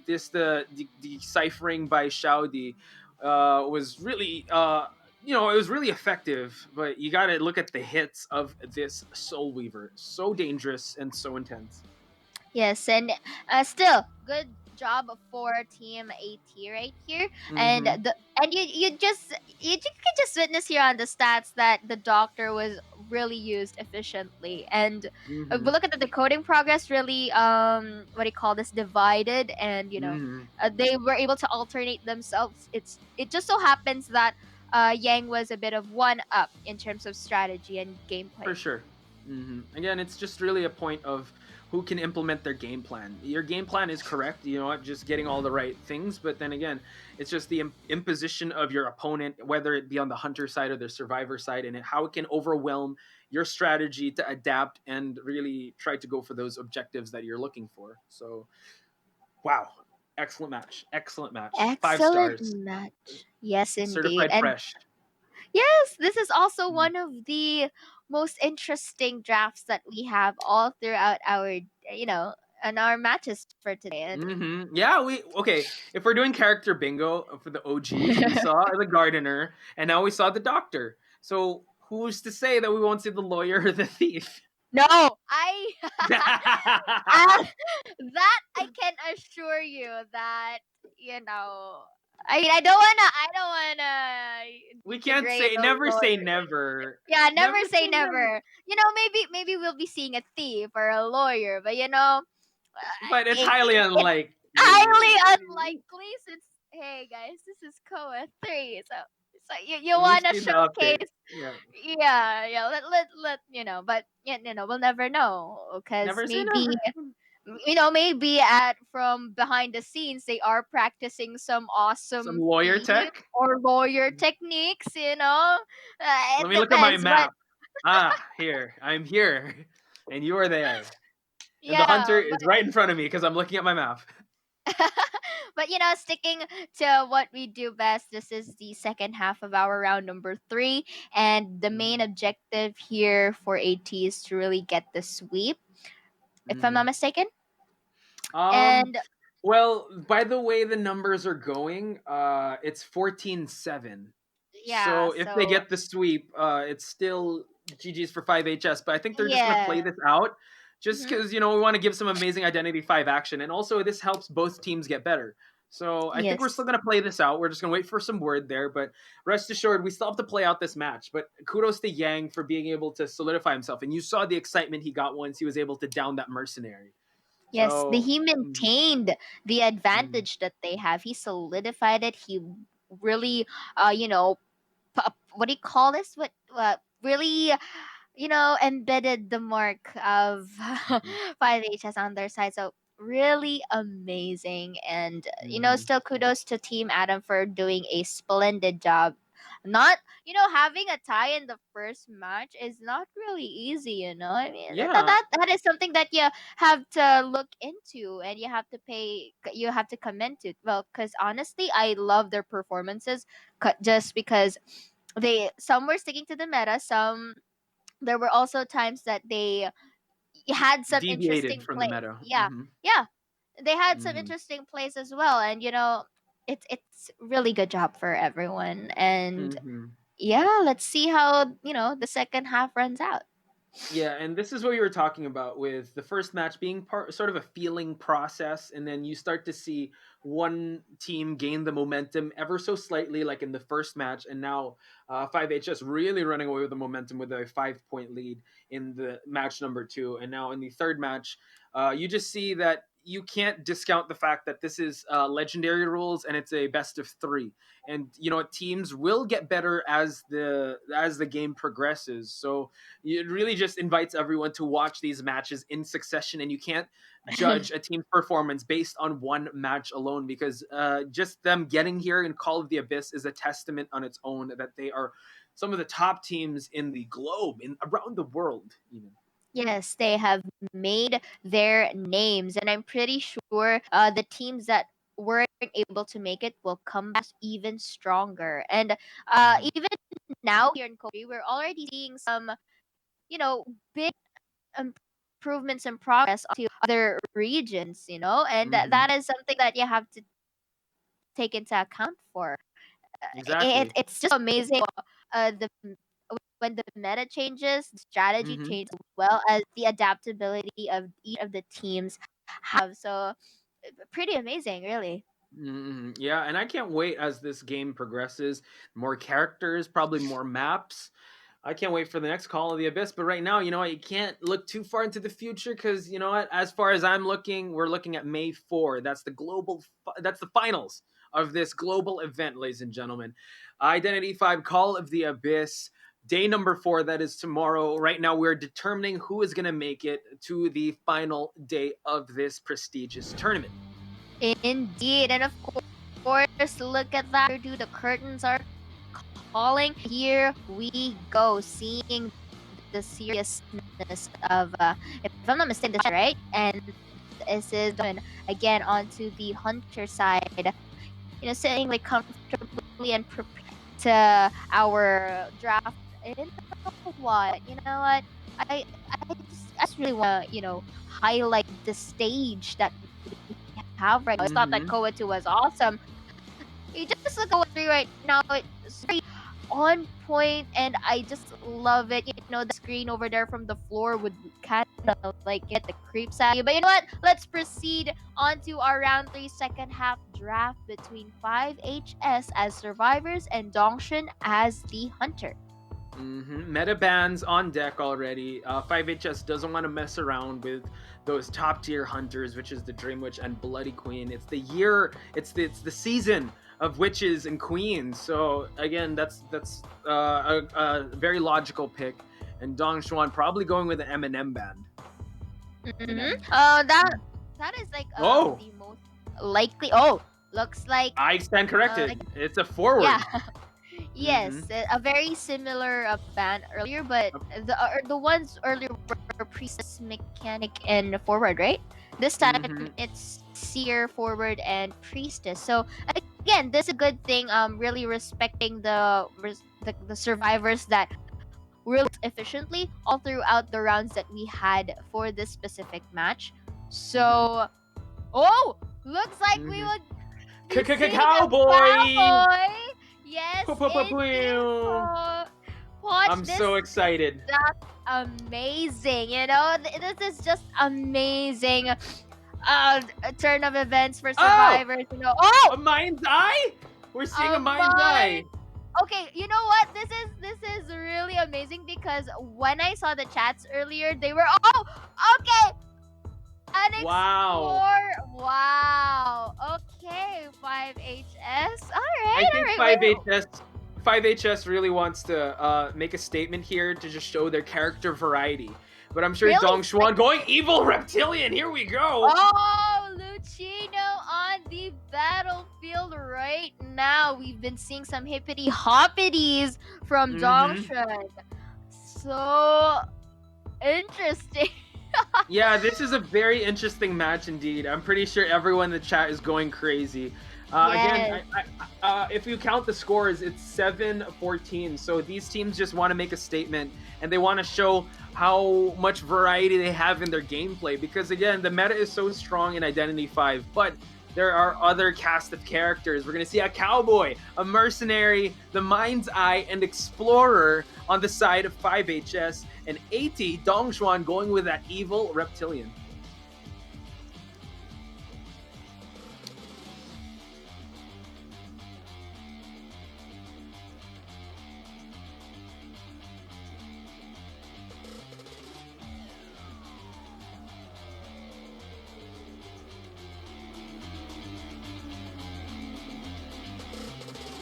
The deciphering by Shaodi was really, it was really effective. But you got to look at the hits of this Soul Weaver. So dangerous and so intense. Yes, and still good job for Team AT right here, and Mhm. you can just witness here on the stats that the doctor was really used efficiently, and we Mhm. look at the decoding progress really what do you call this, divided, and Mhm. they were able to alternate themselves. It just so happens that Yang was a bit of one up in terms of strategy and gameplay. For sure. Again, it's just really a point of who can implement their game plan. Your game plan is correct, you know what, just getting all the right things, but then again, it's just the imposition of your opponent, whether it be on the hunter side or the survivor side, and how it can overwhelm your strategy to adapt and really try to go for those objectives that you're looking for. So, wow, excellent match. Excellent match. 5 Excellent stars. match. Yes, indeed. Certified And fresh. yes, this is also one of the most interesting drafts that we have all throughout our, and our matches for today. And Yeah, okay. If we're doing character bingo for the OGs, we saw the gardener, and now we saw the doctor. So who's to say that we won't see the lawyer or the thief? no, that I can assure you that, I don't wanna We can't degrade say the never say lawyer. never. Yeah, never Never say say never. never. Maybe we'll be seeing a thief or a lawyer, but But it's highly it's unlikely. highly unlikely since, hey guys, this is COA 3, so you We've wanna seen the update. showcase. Yeah. Yeah, let but we'll never know, because Never say maybe, never. maybe at from behind the scenes they are practicing some Some awesome lawyer thief tech. or lawyer techniques. Let It me look at my depends, but map. Here. I'm here. And you are there. And the hunter yeah, is right in front of me because I'm looking at my map. but sticking to what we do best, this is the second half of our round number 3, and the main objective here for AT is to really get the sweep, if I'm not mistaken. And Well, by the way the numbers are going, it's 14-7. yeah, So if they so get the sweep, it's still GG's for 5HS, but I think they're just going to play yeah. this out just Mhm. because, we want to give some amazing Identity 5 action. And also, this helps both teams get better. So I think we're Yes. still going to play this out. We're just going to wait for some word there. But rest assured, we still have to play out this match. But kudos to Yang for being able to solidify himself. And you saw the excitement he got once he was able to down that mercenary. Yes, So, he maintained the advantage that they have. He solidified it. He really, what do you call this? What really, embedded the mark of 5HS on their side. So really amazing, and still kudos to Team Adam for doing a splendid job. Not, having a tie in the first match is not really easy. I mean, yeah. that is something that you have to look into, and you have to commend it. Well, because honestly, I love their performances, just because some were sticking to the meta, some there were also times that they had some Deviated interesting from the plays. meta. Yeah, they had some interesting plays as well, and it's really good job for everyone. And yeah, let's see how the second half runs out. Yeah, and this is what you were talking about with the first match being sort of a feeling process, and then you start to see one team gain the momentum ever so slightly, like in the first match, and now 5HS really running away with the momentum with a 5-point lead in the match number 2, and now in the third match, you just see that you can't discount the fact that this is legendary rules and it's a best of 3, and teams will get better as the game progresses. So it really just invites everyone to watch these matches in succession, and you can't judge a team's performance based on one match alone, because just them getting here in Call of the Abyss is a testament on its own that they are some of the top teams in the globe, around the world even. Yes, they have made their names, and I'm pretty sure the teams that weren't able to make it will come back even stronger. And even now here in Korea, we're already seeing some, big improvements and progress to other regions, and that is something that you have to take into account for. Exactly. It's just amazing. The when the meta changes, the strategy changes, as well as the adaptability of each of the teams have. So pretty amazing, really. Yeah, and I can't wait as this game progresses. More characters, probably more maps. I can't wait for the next Call of the Abyss. But right now, you know what? You can't look too far into the future because you know what? As far as I'm looking, we're looking at May 4. That's the that's the finals of this global event, ladies and gentlemen. Identity 5 Call of the Abyss. Day number 4, that is tomorrow. Right now, we're determining who is going to make it to the final day of this prestigious tournament. Indeed, and of course, look at that, dude. The curtains are calling. Here we go, seeing the seriousness of, if I'm not mistaken, this right? And this is going again onto the hunter side. You know, sitting like comfortably and prepared to our draft. And you know what? You know what? I just really want to, you know, highlight the stage that we have right now. I thought that COA 2 was awesome. You just look at COA 3 right now. It's very on point, and I just love it. You know, the screen over there from the floor would kind of like get the creeps at you. But you know what? Let's proceed on to our round 3 second half draft between 5HS as survivors and Dongshin as the hunter. Meta bans on deck already. 5HS doesn't want to mess around with those top tier hunters, which is the Dream Witch and Bloody Queen. It's the year, it's the season of witches and queens. So again, that's a very logical pick. And Dong Xuan probably going with the Eminem band. That is like the most likely. Oh, looks like I stand corrected. It's a forward. Yeah. Yes, a very similar band earlier, but the ones earlier were priestess, mechanic, and forward, right? This time it's seer, forward, and priestess. So again, this is a good thing. Really respecting the survivors that worked efficiently all throughout the rounds that we had for this specific match. So, looks like we would be seeing a cowboy. Yes, I'm so excited. That's amazing. You know, this is just amazing. Turn of events for survivors. You know, a mind's eye. We're seeing a mind's eye. Okay, you know what? This is really amazing because when I saw the chats earlier, they were okay. An wow. Okay, 5HS. All right. I think 5HS really wants to make a statement here to just show their character variety. But I'm sure Dong Xuan going evil reptilian. Here we go. Oh, Lucino on the battlefield right now. We've been seeing some hippity hoppities from Dong Xuan. So interesting. Yeah, this is a very interesting match indeed. I'm pretty sure everyone in the chat is going crazy. Again, if you count the scores, it's 7-14. So these teams just want to make a statement, and they want to show how much variety they have in their gameplay. Because again, the meta is so strong in Identity 5, but there are other cast of characters. We're going to see a cowboy, a mercenary, the mind's eye, and explorer on the side of 5HS, and 80 Dong Xuan going with that evil reptilian.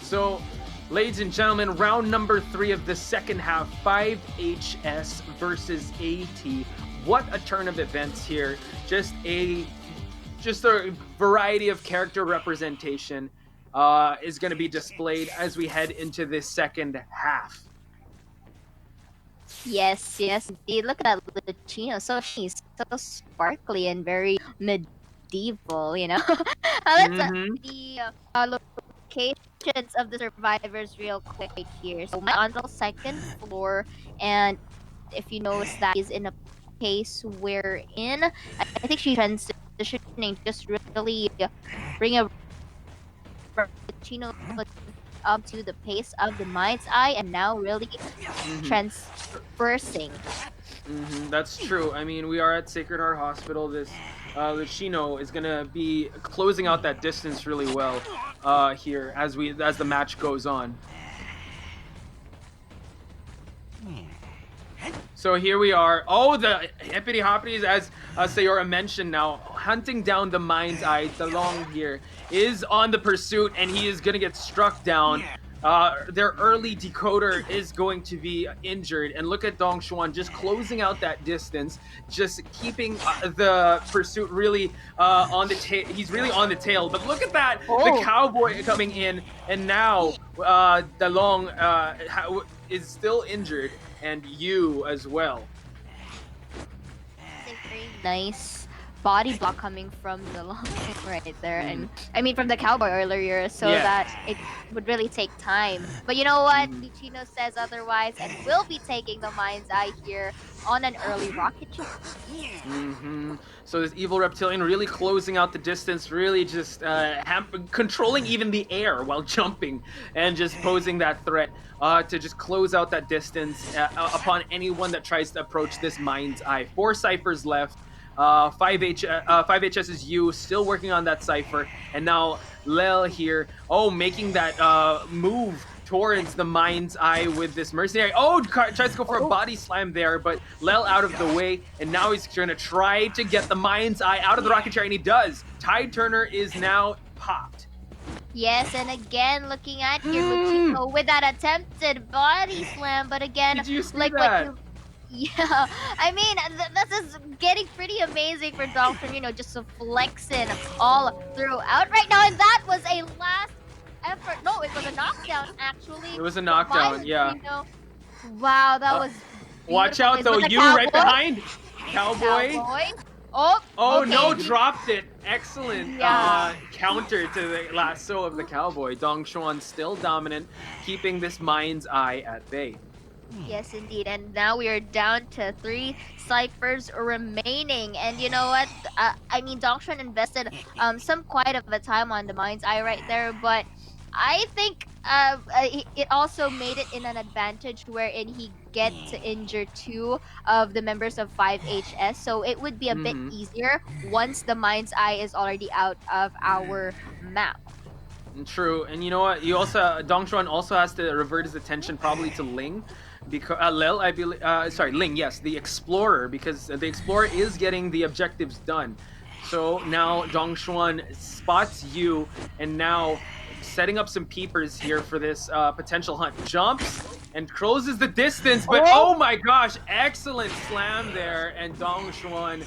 So, ladies and gentlemen, round number 3 of the second half, 5HS versus AT. What a turn of events here. Just a variety of character representation is going to be displayed as we head into this second half. Yes, indeed. Look at that Lucino. So she's so sparkly and very medieval, you know. Let's the locations of the survivors real quick right here. So on the second floor, and if you notice that is in a case wherein I think she's transitioning, just really bring a Lucino up to the pace of the mind's eye, and now really transversing. That's true. I mean, we are at Sacred Heart Hospital. This Lucino is gonna be closing out that distance really well here as the match goes on. So here we are. Oh, the hippity hoppities, as Sayora mentioned now, hunting down the Mind's Eye. DeLong here is on the pursuit, and he is going to get struck down. Their early decoder is going to be injured. And look at Dong Xuan just closing out that distance, just keeping the pursuit really on the tail. He's really on the tail. But look at that. The cowboy coming in. And now DeLong is still injured. And you as well. It's a very nice body block coming from the long right there, and I mean from the cowboy earlier, so that it would really take time. But you know what? Lucino says otherwise, and will be taking the Mind's Eye here on an early rocket ship. So this evil reptilian really closing out the distance, really just controlling even the air while jumping and just posing that threat to just close out that distance upon anyone that tries to approach this Mind's Eye. 4 ciphers left. 5HS is you, still working on that cipher, and now Lel here, making that move towards the Mind's Eye with this mercenary. Tries to go for a body slam there, but Lel out of the way, and now he's going to try to get the Mind's Eye out of the rocket chair, and he does. Tide Turner is now popped. Yes, and again, looking at here, Lucino with that attempted body slam, but again, did you see like that? what you... Yeah, I mean, this is getting pretty amazing for Dolphin, just to flexing all throughout right now, and that was a last effort. No, it was a knockdown, actually. It was a knockdown, yeah. Wow, that was Watch out, though, you right behind. Cowboy. Okay. No, dropped it. Excellent counter to the lasso of the cowboy. Dong Xuan still dominant, keeping this Mind's Eye at bay. Yes, indeed. And now we are down to 3 ciphers remaining. And you know what? I mean, Dong Xuan invested some quite of a time on the Mind's Eye right there, but I think it also made it in an advantage wherein he gets to injure 2 of the members of 5HS. So it would be a bit easier once the Mind's Eye is already out of our map. True, and you know what? You also Dong Xuan also has to revert his attention probably to Ling, because Lel, I believe. Sorry, Ling. Yes, the Explorer, because the Explorer is getting the objectives done. So now Dong Xuan spots you, and now setting up some peepers here for this potential hunt. Jumps and closes the distance, but oh my gosh, excellent slam there, and Dong Xuan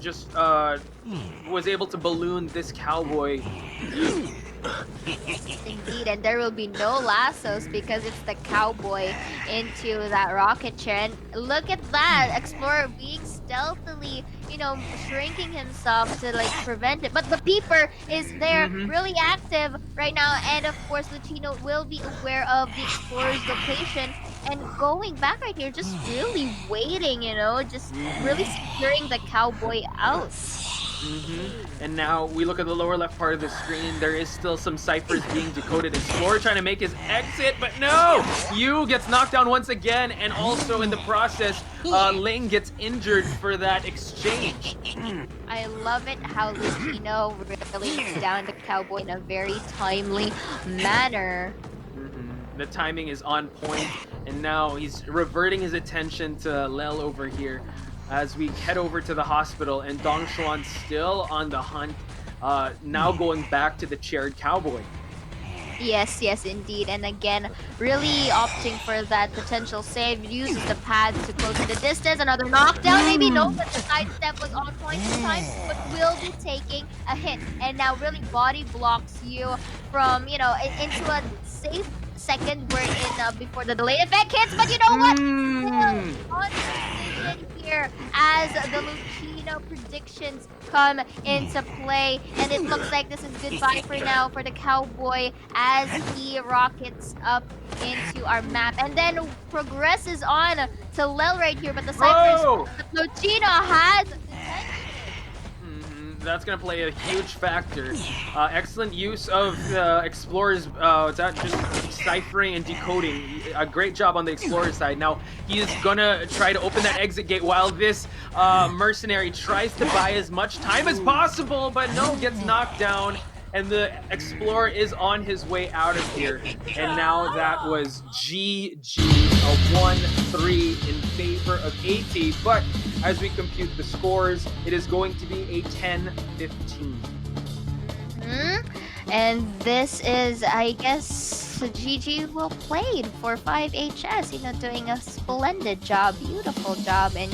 just was able to balloon this cowboy. Indeed, and there will be no lassos because it's the cowboy into that rocket chair. And look at that, Explorer being stealthily, shrinking himself to prevent it. But the peeper is there, really active right now, and of course Lucino will be aware of the Explorer's location and going back right here, just really waiting, just really securing the cowboy out. And now we look at the lower left part of the screen. There is still some ciphers being decoded. Explorer trying to make his exit, but no! Yu gets knocked down once again, and also in the process, Ling gets injured for that exchange. I love it how Lucino really takes down the cowboy in a very timely manner. The timing is on point, and now he's reverting his attention to Lel over here as we head over to the hospital, and Dong Xuan still on the hunt, now going back to the chaired cowboy. Yes, indeed. And again, really opting for that potential save. Uses the pads to close the distance. Another knockdown, maybe. No, but the sidestep was on point this time, but will be taking a hit. And now really body blocks you from, into a safe second wherein before the delayed effect hits. But you know what? Still on position here as the Lucino predictions come into play, and it looks like this is goodbye for now for the cowboy as he rockets up into our map and then progresses on to Lel right here. But the Cypress, Lucino has that's gonna play a huge factor. Excellent use of Explorer's, just ciphering and decoding. A great job on the Explorer side. Now, he is gonna try to open that exit gate while this mercenary tries to buy as much time as possible, but no, gets knocked down. And the Explorer is on his way out of here. And now that was GG, a 1-3 in favor of AT. But as we compute the scores, it is going to be a 10-15. And this is, I guess, GG well played for 5HS, doing a splendid job, beautiful job, and,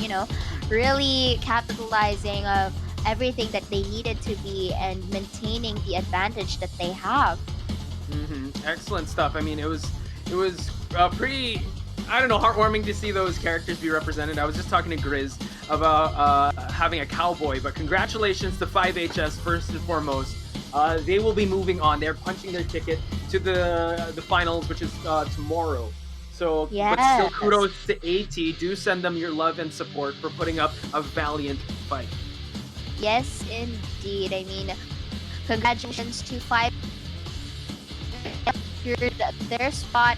really capitalizing of everything that they needed to be and maintaining the advantage that they have. Excellent stuff. I mean, it was pretty, I don't know, heartwarming to see those characters be represented. I was just talking to Grizz about having a cowboy, but congratulations to 5HS first and foremost. They will be moving on. They're punching their ticket to the finals, which is tomorrow. So, But still kudos to AT. Do send them your love and support for putting up a valiant fight. Yes, indeed. I mean, congratulations to 5. Secured their spot,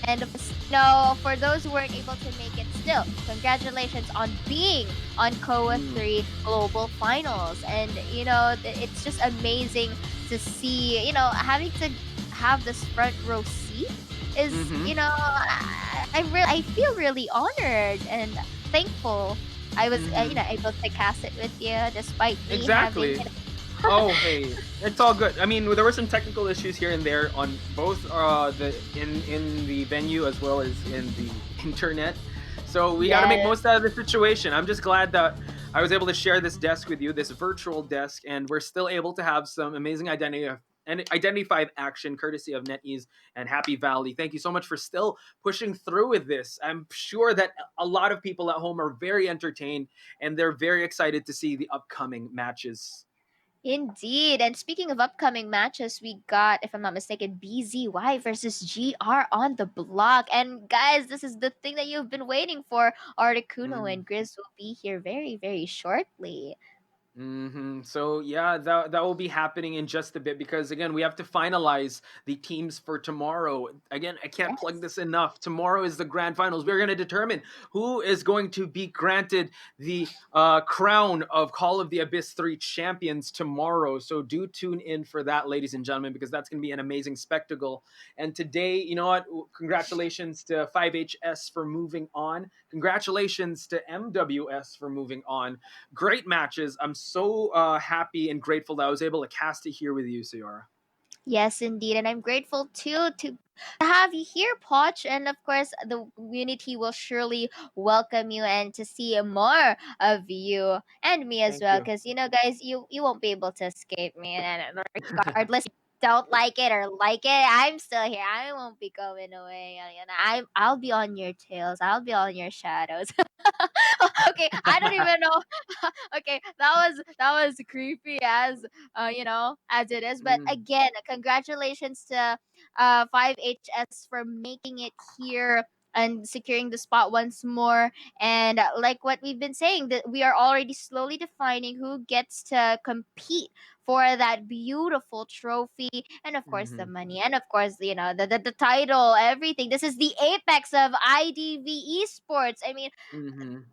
and for those who weren't able to make it, still congratulations on being on COA 3 Global Finals. And it's just amazing to see, having to have this front row seat is, I feel really honored and thankful. I was, able to cast it with you despite me Exactly. having. Oh, hey, it's all good. I mean, there were some technical issues here and there on both in the venue as well as in the internet. So we got to make most out of the situation. I'm just glad that I was able to share this desk with you, this virtual desk, and we're still able to have some amazing Identity 5 action courtesy of NetEase and Happy Valley. Thank you so much for still pushing through with this. I'm sure that a lot of people at home are very entertained and they're very excited to see the upcoming matches. Indeed. And speaking of upcoming matches, we got, if I'm not mistaken, BZY versus GR on the block. And guys, this is the thing that you've been waiting for. Articuno and Grizz will be here very, very shortly. So yeah, that will be happening in just a bit because again, we have to finalize the teams for tomorrow. Again, I can't plug this enough. Tomorrow is the grand finals. We're going to determine who is going to be granted the crown of Call of the Abyss 3 champions tomorrow. So do tune in for that, ladies and gentlemen, because that's going to be an amazing spectacle. And today, you know what? Congratulations to 5HS for moving on. Congratulations to MWS for moving on. Great matches. I'm so happy and grateful that I was able to cast it here with you, Sayora. Yes, indeed. And I'm grateful too to have you here, Poch. And of course, the community will surely welcome you and to see more of you and me as well. Because, guys, you won't be able to escape me. And regardless, don't like it or like it, I'm still here. I won't be going away. I'll be on your tails. I'll be on your shadows. Okay, I don't even know. Okay, that was creepy as as it is. But again, congratulations to 5HS for making it here and securing the spot once more. And like what we've been saying, that we are already slowly defining who gets to compete for that beautiful trophy, and of course the money, and of course the title, everything. This is the apex of IDV esports. I mean,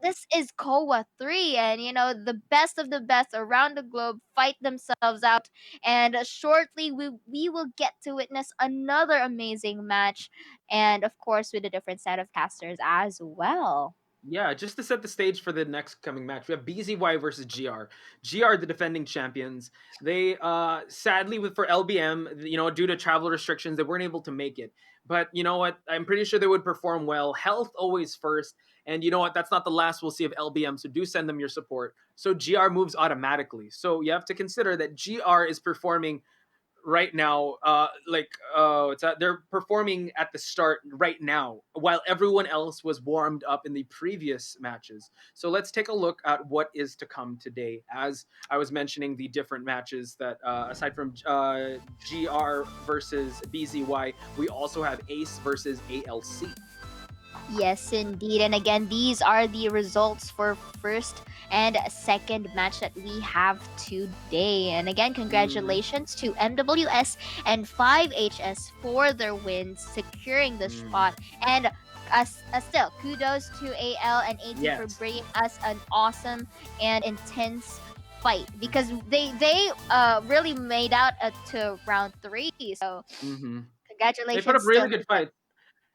this is COA 3, and the best of the best around the globe fight themselves out. And shortly we will get to witness another amazing match, and of course with a different set of casters as well. Yeah, just to set the stage for the next coming match, we have BZY versus GR. GR, the defending champions. They sadly for LBM, due to travel restrictions, they weren't able to make it. But you know what? I'm pretty sure they would perform well. Health always first. And you know what? That's not the last we'll see of LBM, so do send them your support. So GR moves automatically. So you have to consider that GR is performing right now, they're performing at the start right now, while everyone else was warmed up in the previous matches. So let's take a look at what is to come today. As I was mentioning, the different matches that, aside from GR versus BZY, we also have Ace versus ALC. Yes, indeed. And again, these are the results for first and second match that we have today. And again, congratulations to MWS and 5HS for their wins, securing the spot. And still, kudos to AL and AT for bringing us an awesome and intense fight, because they really made out to round 3. So congratulations. They put up really to good fights.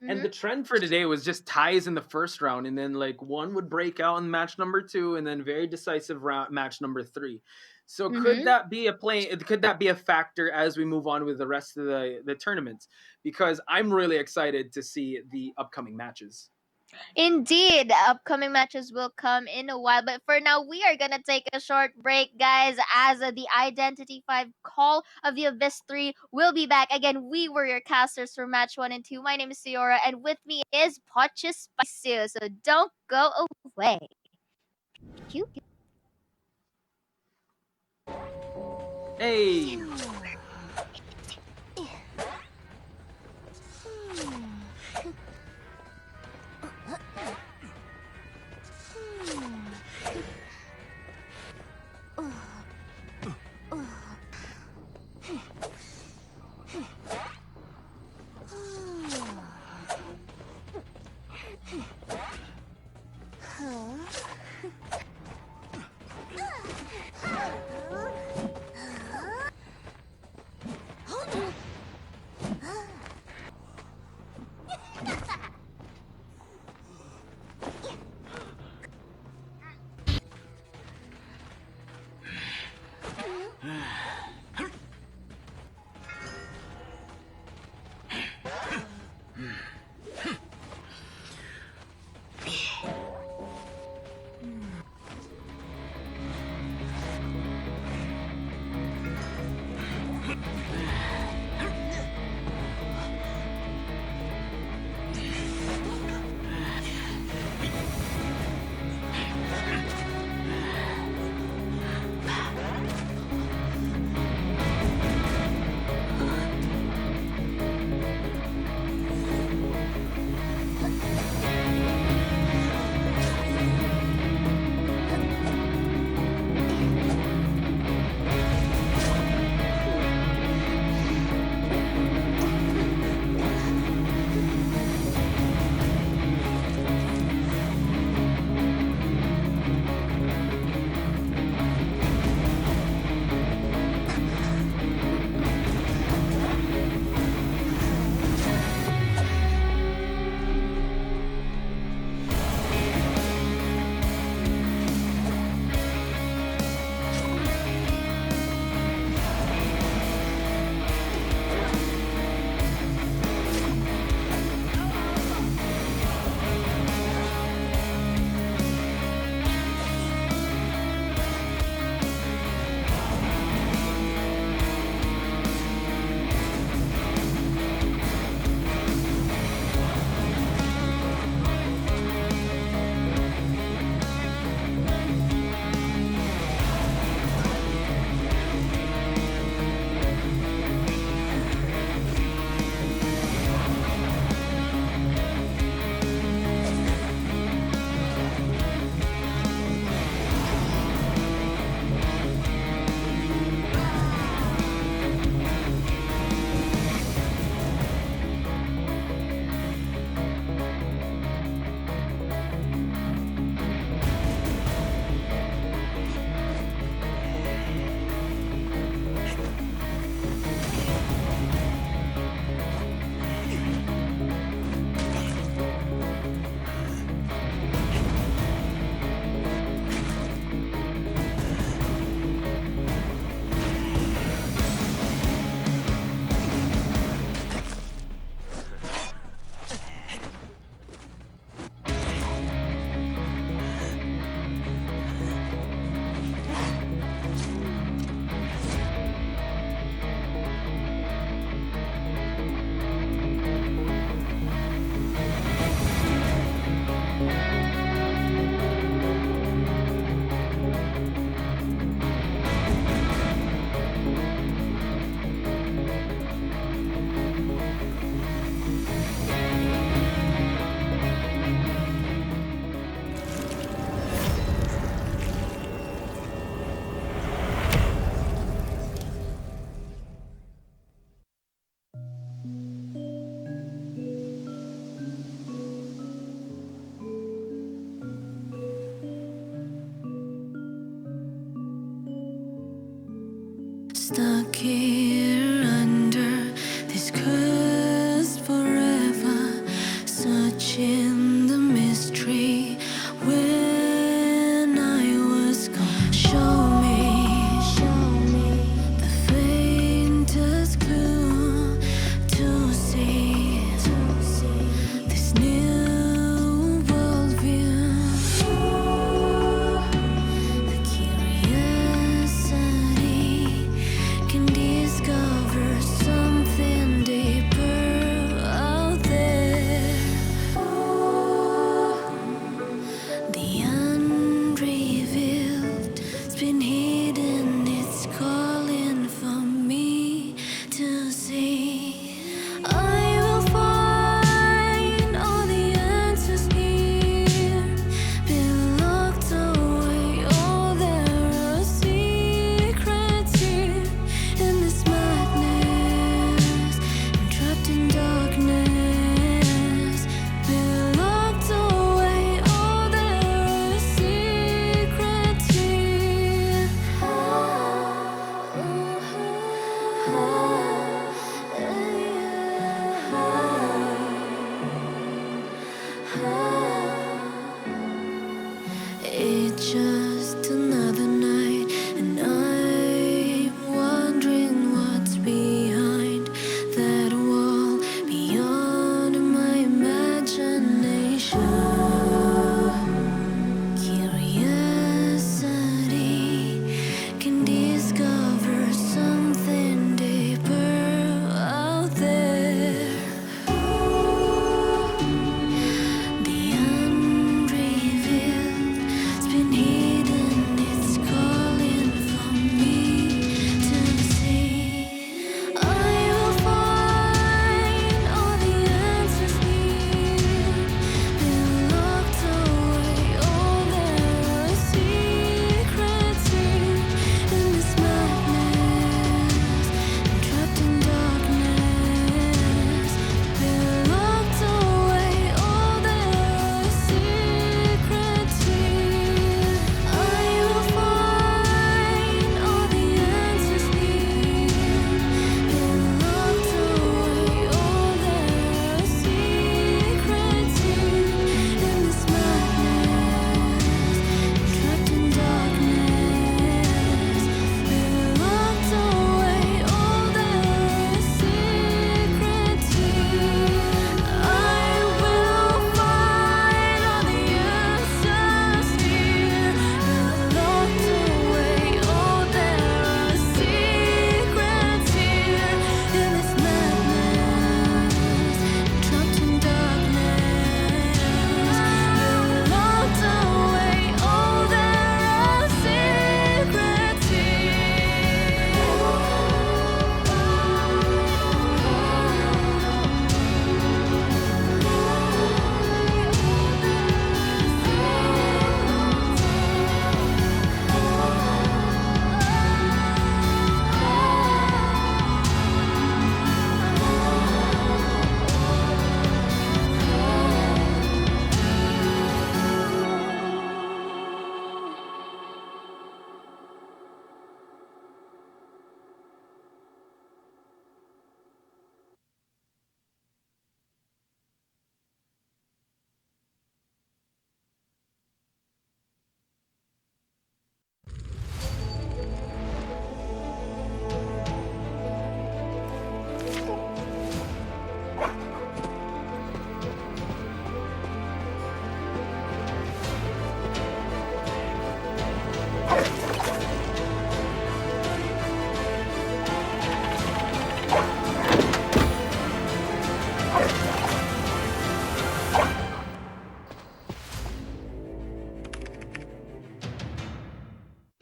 Mhm. And the trend for today was just ties in the first round, and then like one would break out in match number 2, and then very decisive round match number 3. So could that be a factor as we move on with the rest of the tournaments? Because I'm really excited to see the upcoming matches. Indeed, upcoming matches will come in a while, but for now we are gonna take a short break, guys, as the Identity 5 Call of the Abyss 3 will be back. Again, we were your casters for match 1 and 2. My name is Ciora, and with me is Pochus Spicio, so don't go away. Pew, pew. Hey!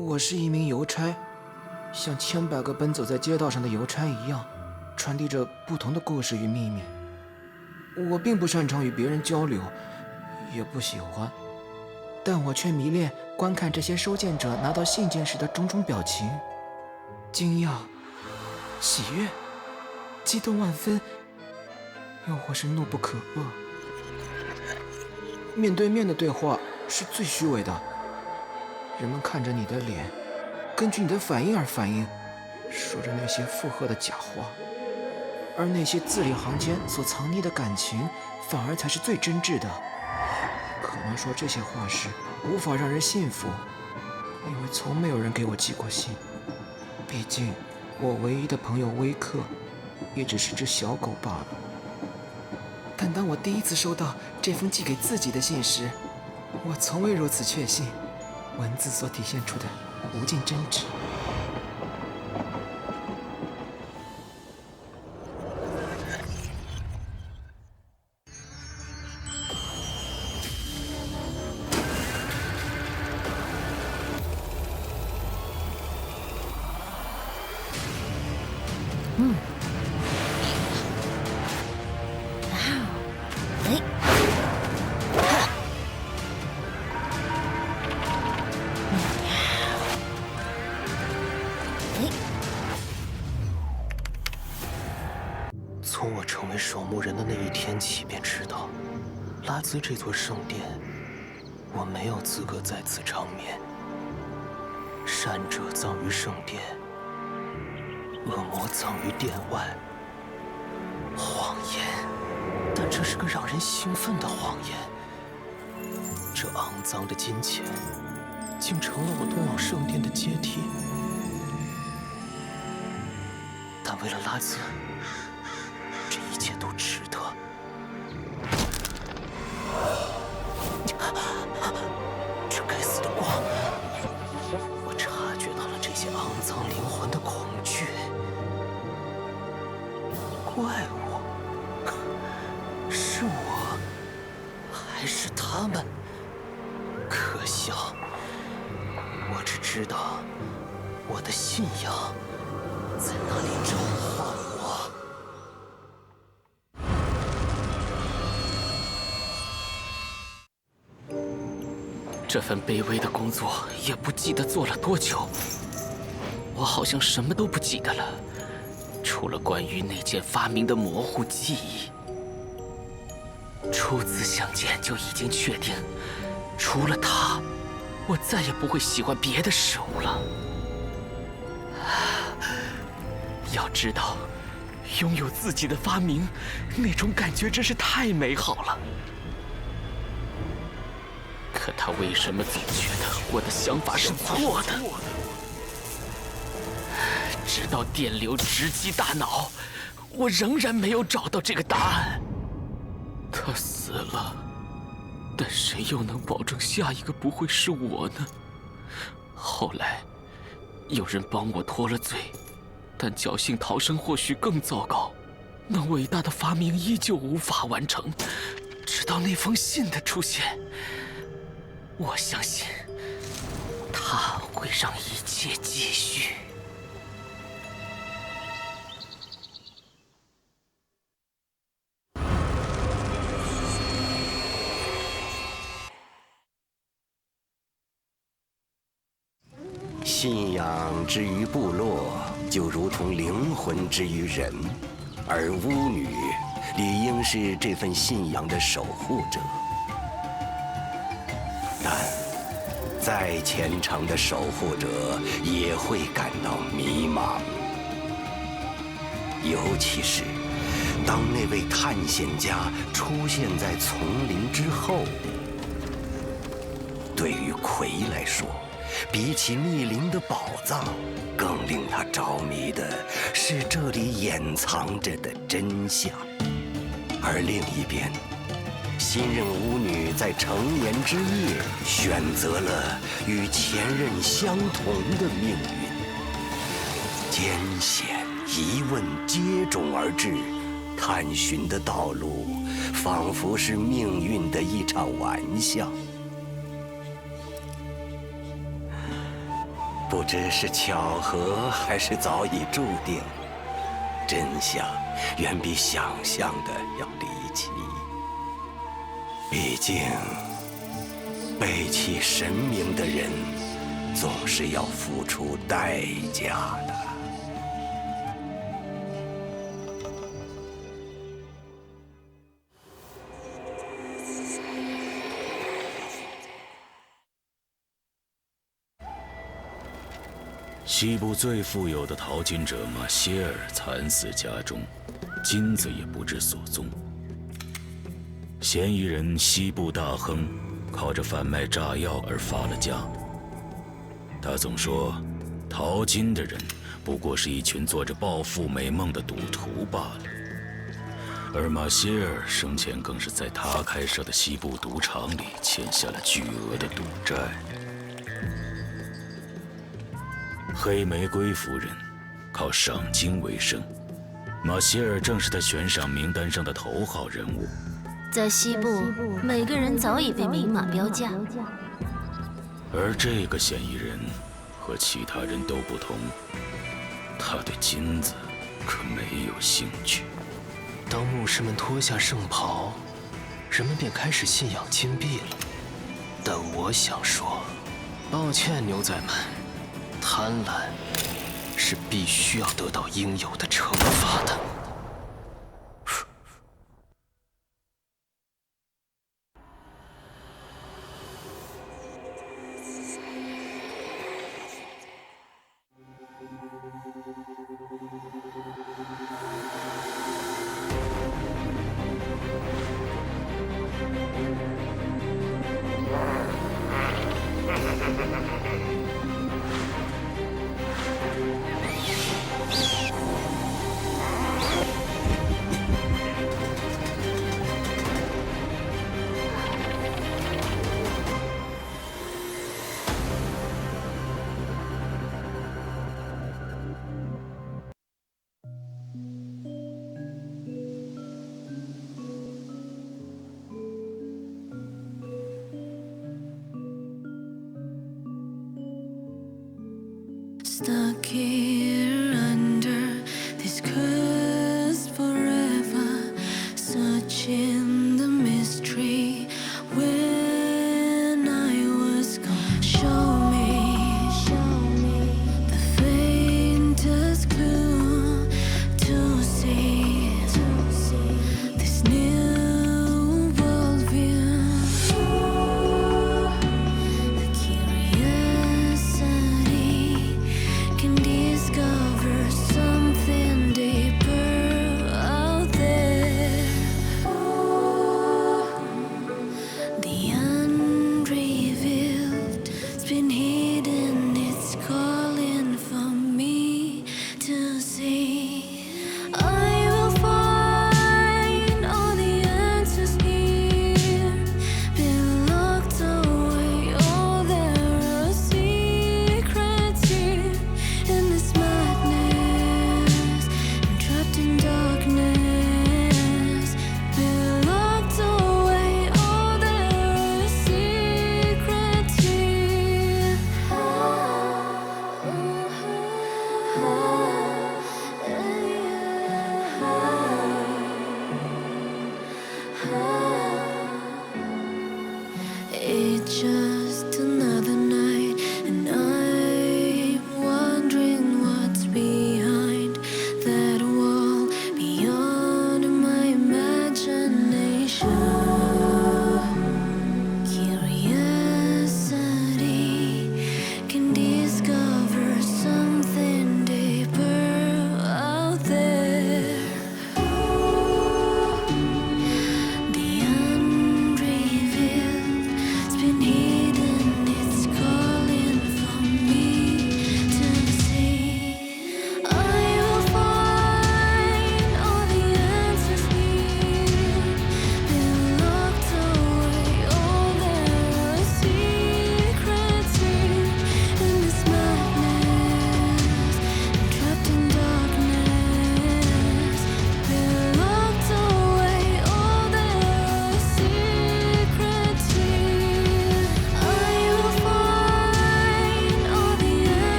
我是一名邮差，像千百个奔走在街道上的邮差一样，传递着不同的故事与秘密。我并不擅长与别人交流，也不喜欢，但我却迷恋观看这些收件者拿到信件时的种种表情：惊讶、喜悦、激动万分，又或是怒不可遏。面对面的对话是最虚伪的，人们看着你的脸，根据你的反应而反应，说着那些附和的假话，而那些字里行间所藏匿的感情，反而才是最真挚的。可能说这些话时无法让人信服，因为从没有人给我寄过信。毕竟我唯一的朋友威克也只是只小狗罢了。但当我第一次收到这封寄给自己的信时，我从未如此确信文字所体现出的无尽真挚。从我成为守墓人的那一天起，便知道，拉兹这座圣殿，我没有资格在此长眠。善者葬于圣殿，恶魔葬于殿外。谎言，但这是个让人兴奋的谎言。这肮脏的金钱，竟成了我通往圣殿的阶梯。但为了拉兹，这一切都值得。这该死的光，我察觉到了这些肮脏灵魂的恐惧。怪物，是我，还是他们？可笑！我只知道，我的信仰在那里召唤我。这份卑微的工作也不记得做了多久，我好像什么都不记得了，除了关于那件发明的模糊记忆。初次相见就已经确定，除了它，我再也不会喜欢别的事物了。要知道，拥有自己的发明，那种感觉真是太美好了。可他为什么总觉得我的想法是错的？直到电流直击大脑，我仍然没有找到这个答案。他死了，但谁又能保证下一个不会是我呢？后来，有人帮我脱了罪，但侥幸逃生或许更糟糕。那伟大的发明依旧无法完成，直到那封信的出现。我相信，他会让一切继续。信仰之于部落，就如同灵魂之于人，而巫女理应是这份信仰的守护者。但再虔诚的守护者也会感到迷茫，尤其是当那位探险家出现在丛林之后。对于葵来说，比起密林的宝藏，更令他着迷的是这里掩藏着的真相。而另一边，新任巫女在成年之夜选择了与前任相同的命运，艰险疑问接踵而至，探寻的道路仿佛是命运的一场玩笑。不知是巧合还是早已注定，真相远比想象的要离奇。毕竟，背弃神明的人，总是要付出代价的。西部最富有的淘金者马歇尔惨死家中，金子也不知所踪。嫌疑人西部大亨靠着贩卖炸药而发了家。他总说，淘金的人不过是一群做着暴富美梦的赌徒罢了。而马歇尔生前更是在他开设的西部赌场里欠下了巨额的赌债。黑玫瑰夫人靠赏金为生，马歇尔正是他悬赏名单上的头号人物。在西部，每个人早已被明码标价。而这个嫌疑人和其他人都不同，他对金子可没有兴趣。当牧师们脱下圣袍，人们便开始信仰金币了。但我想说，抱歉，牛仔们，贪婪是必须要得到应有的惩罚的。Stuck here under this curse forever, searching the mystery when I was gone. Show me the faintest clue to see this new worldview. The curiosity can discover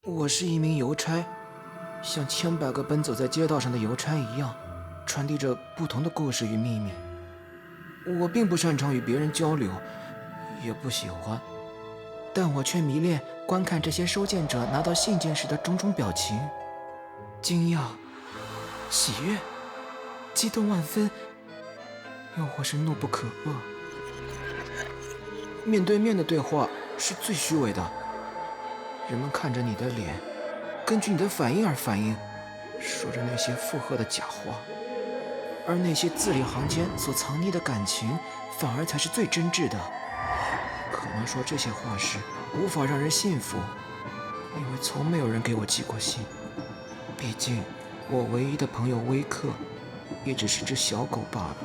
我是一名邮差，像千百个奔走在街道上的邮差一样，传递着不同的故事与秘密。我并不擅长与别人交流，也不喜欢，但我却迷恋观看这些收件者拿到信件时的种种表情：惊讶、喜悦、激动万分，又或是怒不可遏。面对面的对话是最虚伪的，人们看着你的脸，根据你的反应而反应，说着那些附和的假话，而那些字里行间所藏匿的感情，反而才是最真挚的。可能说这些话时无法让人信服，因为从没有人给我寄过信。毕竟我唯一的朋友威克也只是只小狗罢了。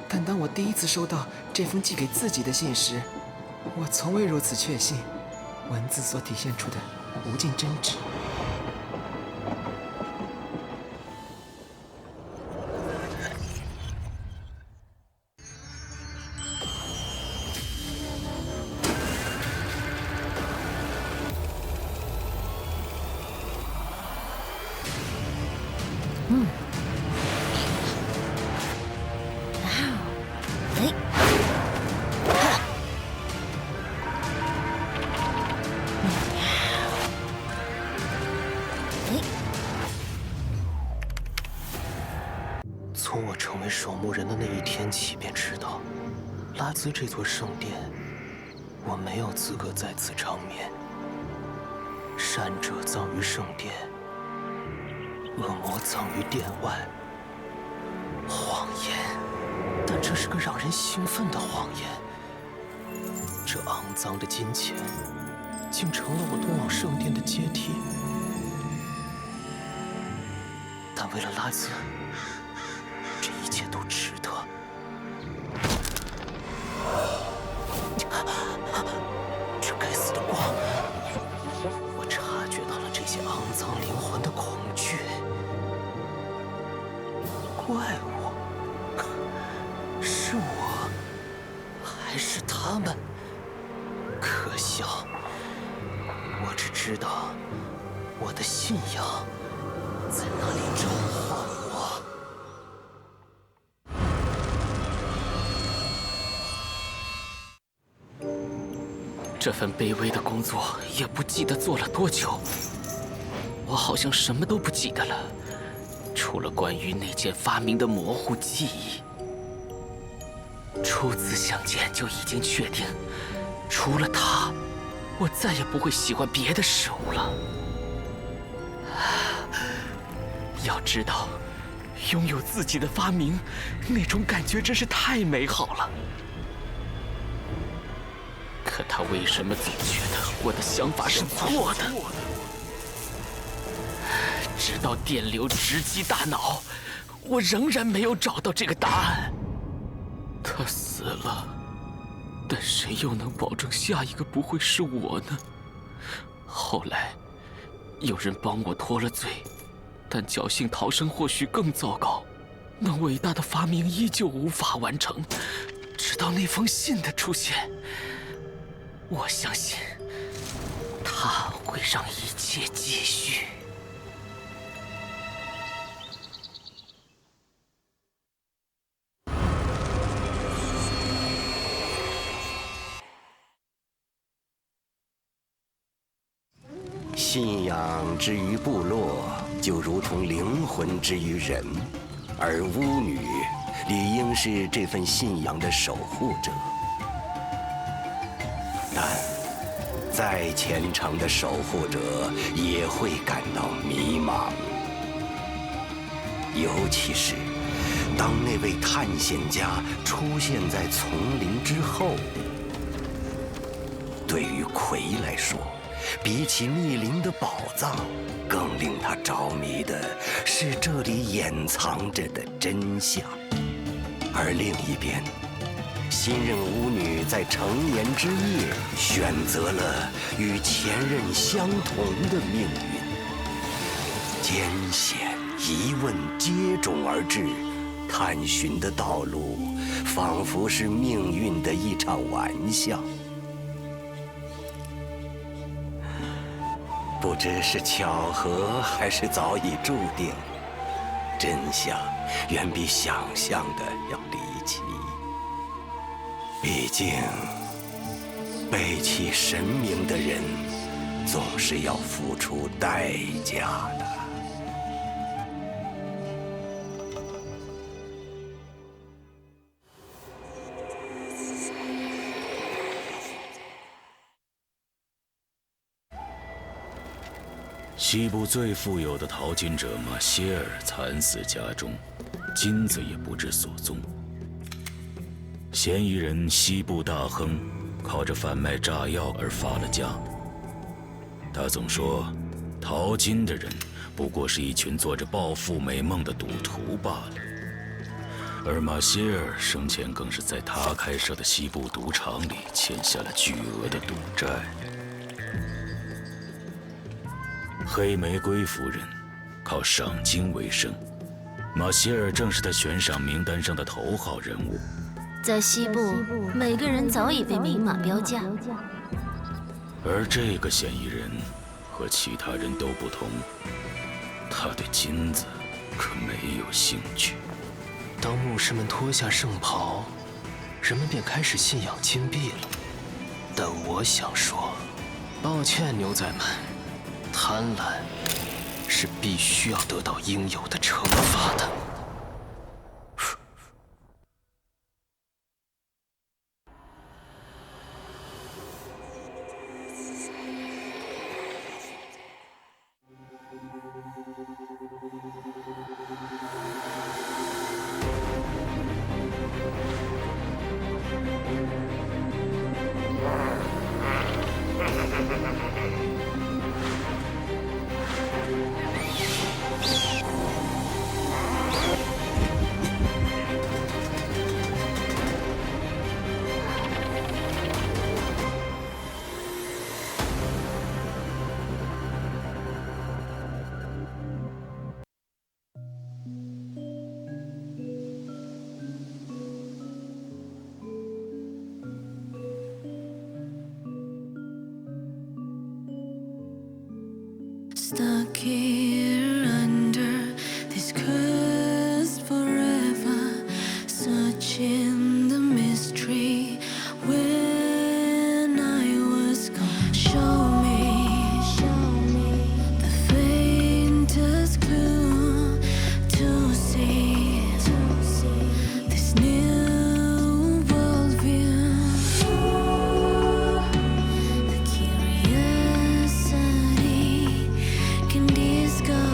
但当我第一次收到这封寄给自己的信时，我从未如此确信文字所体现出的无尽真挚。从我成为守墓人的那一天起，便知道，拉兹这座圣殿，我没有资格在此长眠。善者葬于圣殿，恶魔葬于殿外。谎言，但这是个让人兴奋的谎言。这肮脏的金钱，竟成了我通往圣殿的阶梯。但为了拉兹，这一切都值得。这该死的光，我察觉到了这些肮脏灵魂的恐惧。怪物，是我，还是他们？可笑！我只知道，我的信仰在那里召唤我。这份卑微的工作也不记得做了多久，我好像什么都不记得了，除了关于那件发明的模糊记忆。初次相见就已经确定，除了它，我再也不会喜欢别的事物了。要知道，拥有自己的发明，那种感觉真是太美好了。可他为什么总觉得我的想法是错的？直到电流直击大脑，我仍然没有找到这个答案。他死了，但谁又能保证下一个不会是我呢？后来，有人帮我脱了罪，但侥幸逃生或许更糟糕。那伟大的发明依旧无法完成，直到那封信的出现。我相信，它会让一切继续。信仰之于部落，就如同灵魂之于人，而巫女理应是这份信仰的守护者。但再虔诚的守护者也会感到迷茫，尤其是当那位探险家出现在丛林之后。对于葵来说，比起密林的宝藏，更令他着迷的是这里掩藏着的真相。而另一边，新任巫女在成年之夜选择了与前任相同的命运，艰险疑问接踵而至，探寻的道路仿佛是命运的一场玩笑。不知是巧合还是早已注定，真相远比想象的要离奇。毕竟，背弃神明的人，总是要付出代价的。西部最富有的淘金者马歇尔惨死家中，金子也不知所踪。嫌疑人西部大亨靠着贩卖炸药而发了家。他总说，淘金的人不过是一群做着暴富美梦的赌徒罢了。而马歇尔生前更是在他开设的西部赌场里欠下了巨额的赌债。黑玫瑰夫人靠赏金为生，马歇尔正是他悬赏名单上的头号人物。在西部，每个人早已被明码标价。而这个嫌疑人和其他人都不同，他对金子可没有兴趣。当牧师们脱下圣袍，人们便开始信仰金币了。但我想说，抱歉，牛仔们，贪婪是必须要得到应有的惩罚的。Stuck here under this curse forever, searching the mystery when I was gone. Show me the faintest clue to see this new worldview. The curiosity can disguise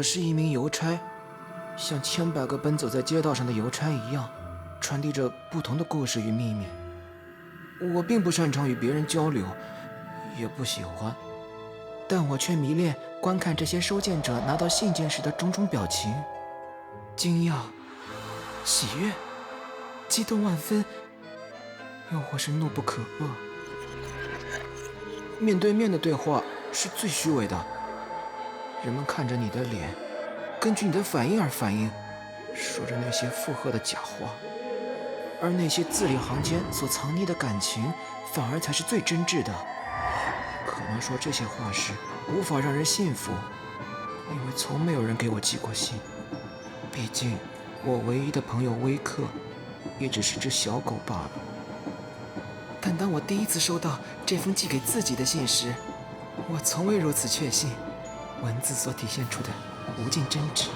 是一名邮差，像千百个奔走在街道上的邮差一样，传递着不同的故事与秘密。我并不擅长与别人交流，也不喜欢，但我却迷恋观看这些收件者拿到信件时的种种表情：惊讶、喜悦、激动万分，又或是怒不可遏。面对面的对话是最虚伪的，人们看着你的脸，根据你的反应而反应，说着那些附和的假话，而那些字里行间所藏匿的感情，反而才是最真挚的。可能说这些话时无法让人信服，因为从没有人给我寄过信。毕竟我唯一的朋友威克也只是只小狗罢了。但当我第一次收到这封寄给自己的信时，我从未如此确信文字所体现出的无尽真挚。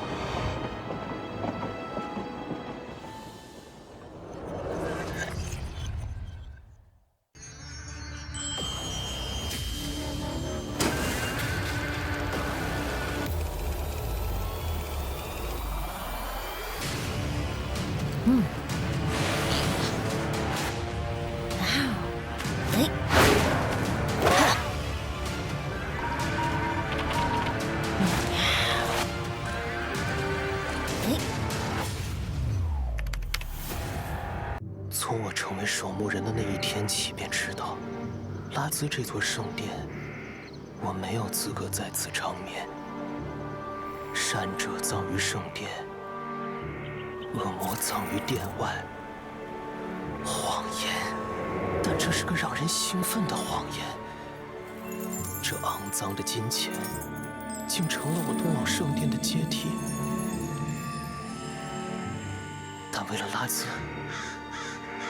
从我成为守墓人的那一天起，便知道，拉兹这座圣殿，我没有资格在此长眠。善者葬于圣殿，恶魔葬于殿外。谎言，但这是个让人兴奋的谎言。这肮脏的金钱，竟成了我通往圣殿的阶梯。但为了拉兹，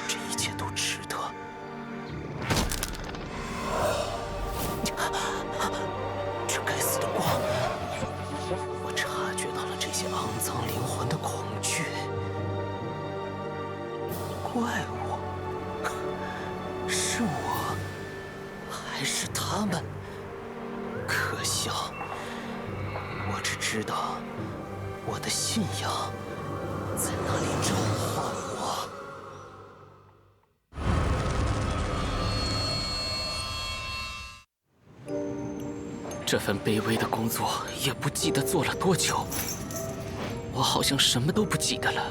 这一切都值得。这该死的光，我察觉到了这些肮脏灵魂的恐惧。怪物，是我，还是他们？可笑！我只知道，我的信仰在那里召唤我。这份卑微的工作也不记得做了多久，我好像什么都不记得了，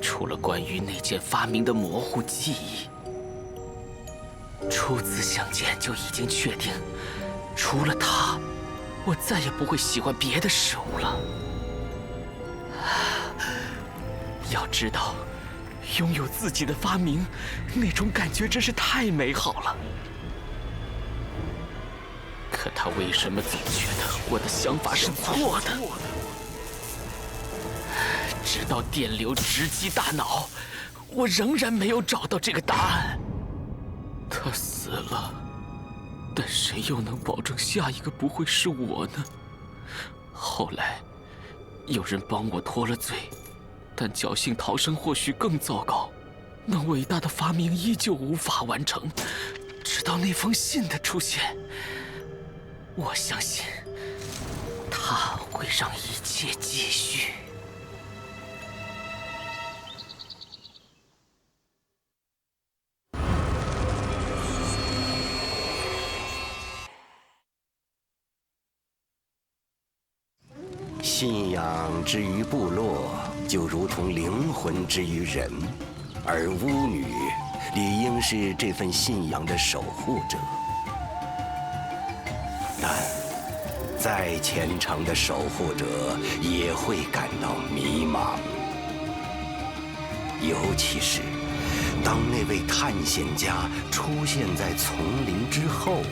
除了关于那件发明的模糊记忆。初次相见就已经确定，除了它，我再也不会喜欢别的事物了。要知道，拥有自己的发明，那种感觉真是太美好了。可他为什么总觉得我的想法是错的？直到电流直击大脑，我仍然没有找到这个答案。他死了，但谁又能保证下一个不会是我呢？后来，有人帮我脱了罪，但侥幸逃生或许更糟糕。那伟大的发明依旧无法完成，直到那封信的出现。我相信，它会让一切继续。信仰之于部落，就如同灵魂之于人，而巫女理应是这份信仰的守护者。但再虔诚的守护者也会感到迷茫，尤其是当那位探险家出现在丛林之后。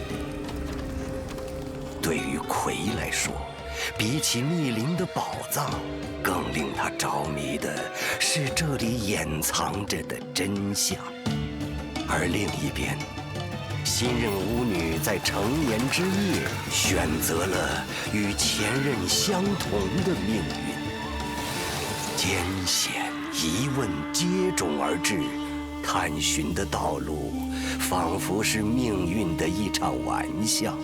对于葵来说，比起密林的宝藏，更令他着迷的是这里掩藏着的真相。而另一边，新任巫女在成年之夜选择了与前任相同的命运，艰险疑问接踵而至，探寻的道路仿佛是命运的一场玩笑。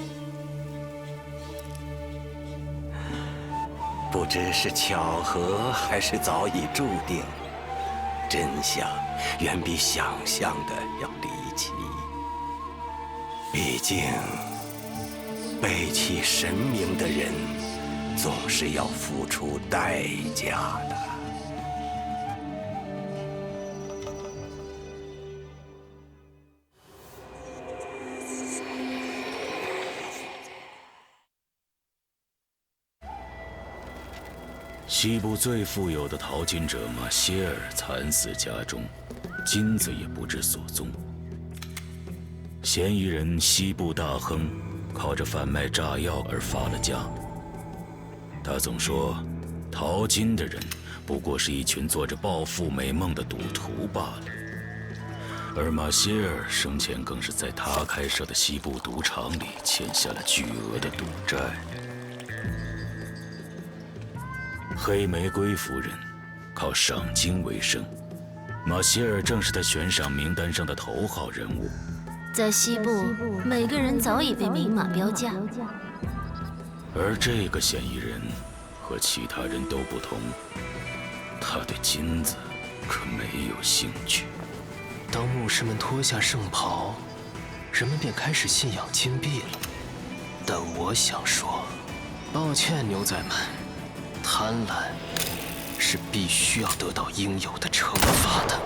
不知是巧合还是早已注定，真相远比想象的要离奇。毕竟，背弃神明的人，总是要付出代价的。西部最富有的淘金者马歇尔惨死家中，金子也不知所踪。嫌疑人西部大亨靠着贩卖炸药而发了家。他总说，淘金的人不过是一群做着暴富美梦的赌徒罢了。而马歇尔生前更是在他开设的西部赌场里欠下了巨额的赌债。黑玫瑰夫人靠赏金为生，马歇尔正是他悬赏名单上的头号人物。在西部，每个人早已被明码标价。而这个嫌疑人和其他人都不同，他对金子可没有兴趣。当牧师们脱下圣袍，人们便开始信仰金币了。但我想说，抱歉，牛仔们，贪婪是必须要得到应有的惩罚的。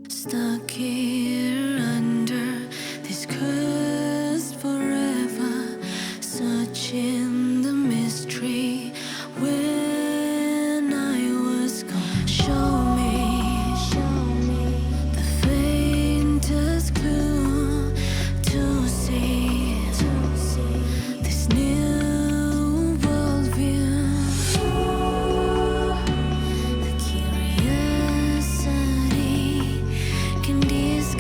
Stuck here under this curse forever, searching the mystery when I was gone. Show me the faintest clue to see this new worldview. The curiosity can disappear.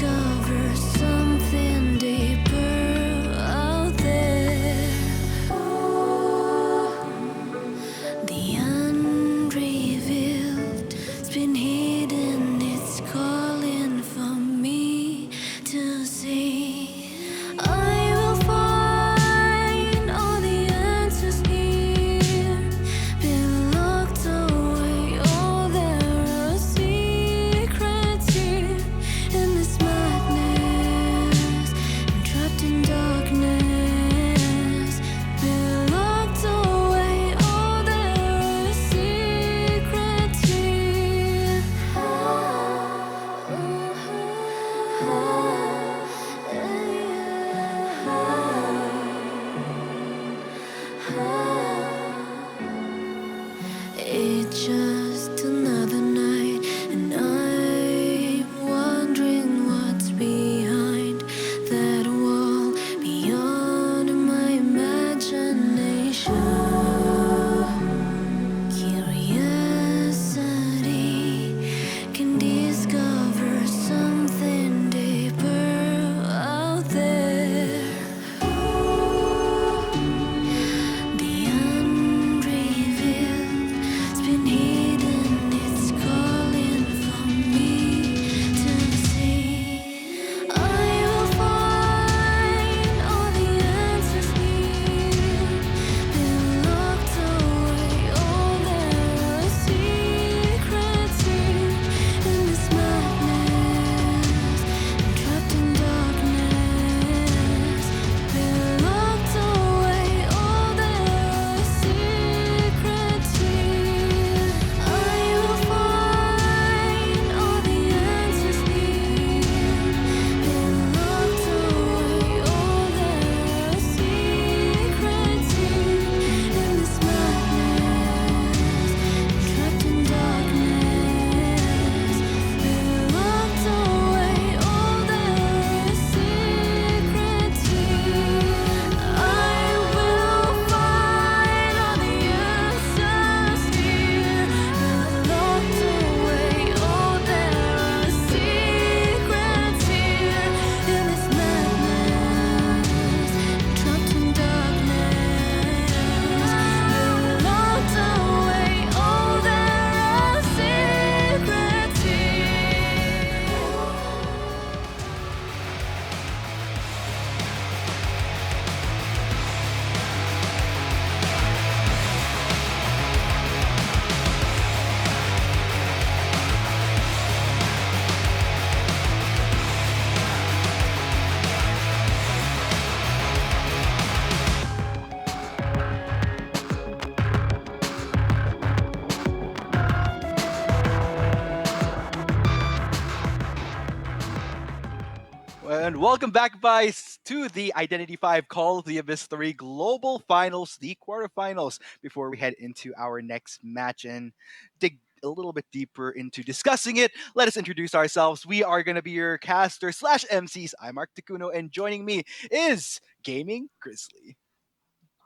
And welcome back, guys, to the Identity 5 Call of the Abyss 3 Global Finals, the quarterfinals. Before we head into our next match and dig a little bit deeper into discussing it, let us introduce ourselves. We are going to be your caster / MCs. I'm Mark Takuno, and joining me is Gaming Grizzly.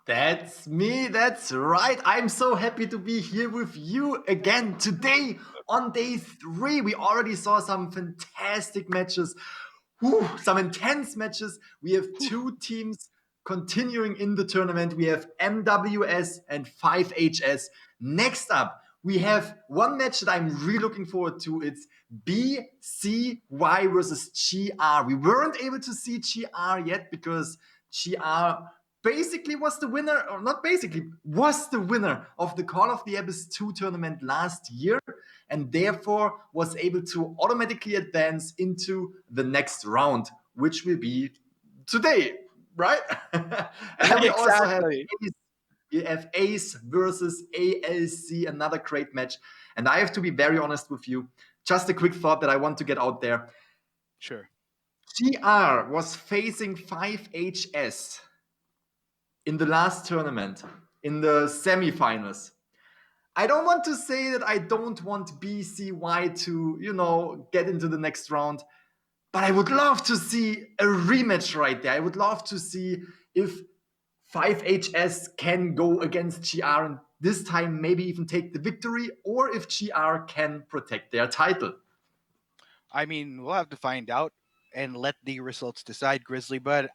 That's me, that's right. I'm so happy to be here with you again today on day 3. We already saw some fantastic matches, some intense matches. We have 2 teams continuing in the tournament. We have MWS and 5HS. Next up, we have one match that I'm really looking forward to. It's BCY versus GR. We weren't able to see GR yet because GR basically was the winner, or not basically, was the winner of the Call of the Abyss 2 tournament last year, and therefore was able to automatically advance into the next round, which will be today, right? And then we also have Ace versus ALC, another great match. And I have to be very honest with you. Just a quick thought that I want to get out there. Sure. GR was facing 5HS in the last tournament, in the semifinals. I don't want to say that I don't want BCY to, get into the next round, but I would love to see a rematch right there. I would love to see if 5HS can go against GR and this time maybe even take the victory, or if GR can protect their title. I mean, we'll have to find out and let the results decide, Grizzly, but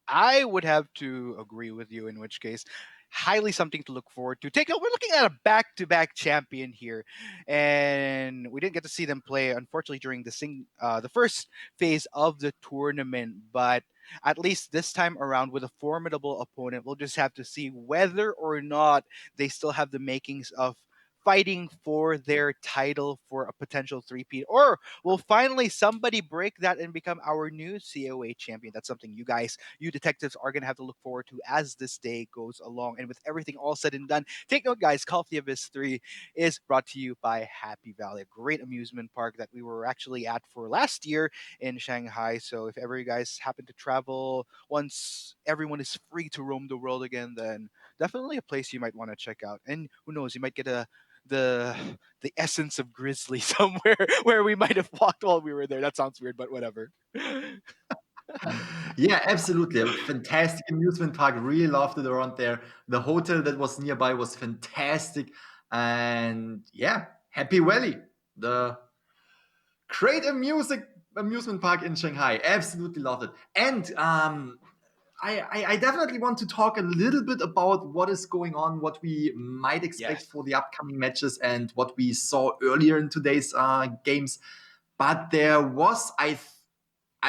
I would have to agree with you, in which case, highly something to look forward to. We're looking at a back-to-back champion here, and we didn't get to see them play, unfortunately, during the first phase of the tournament, but at least this time around with a formidable opponent, we'll just have to see whether or not they still have the makings of fighting for their title for a potential three-peat, or will finally somebody break that and become our new COA champion? That's something you detectives are going to have to look forward to as this day goes along. And with everything all said and done, take note, guys, Call of the Abyss 3 is brought to you by Happy Valley, a great amusement park that we were actually at for last year in Shanghai. So if ever you guys happen to travel once everyone is free to roam the world again, then definitely a place you might want to check out. And who knows, you might get the essence of Grizzly somewhere where we might have walked while we were there. That sounds weird, but whatever. Yeah, absolutely. A fantastic amusement park. Really loved it around there. The hotel that was nearby was fantastic. And yeah, Happy Valley, the great amusement park in Shanghai. Absolutely loved it. And I definitely want to talk a little bit about what is going on, what we might expect for the upcoming matches, and what we saw earlier in today's games. But there was, I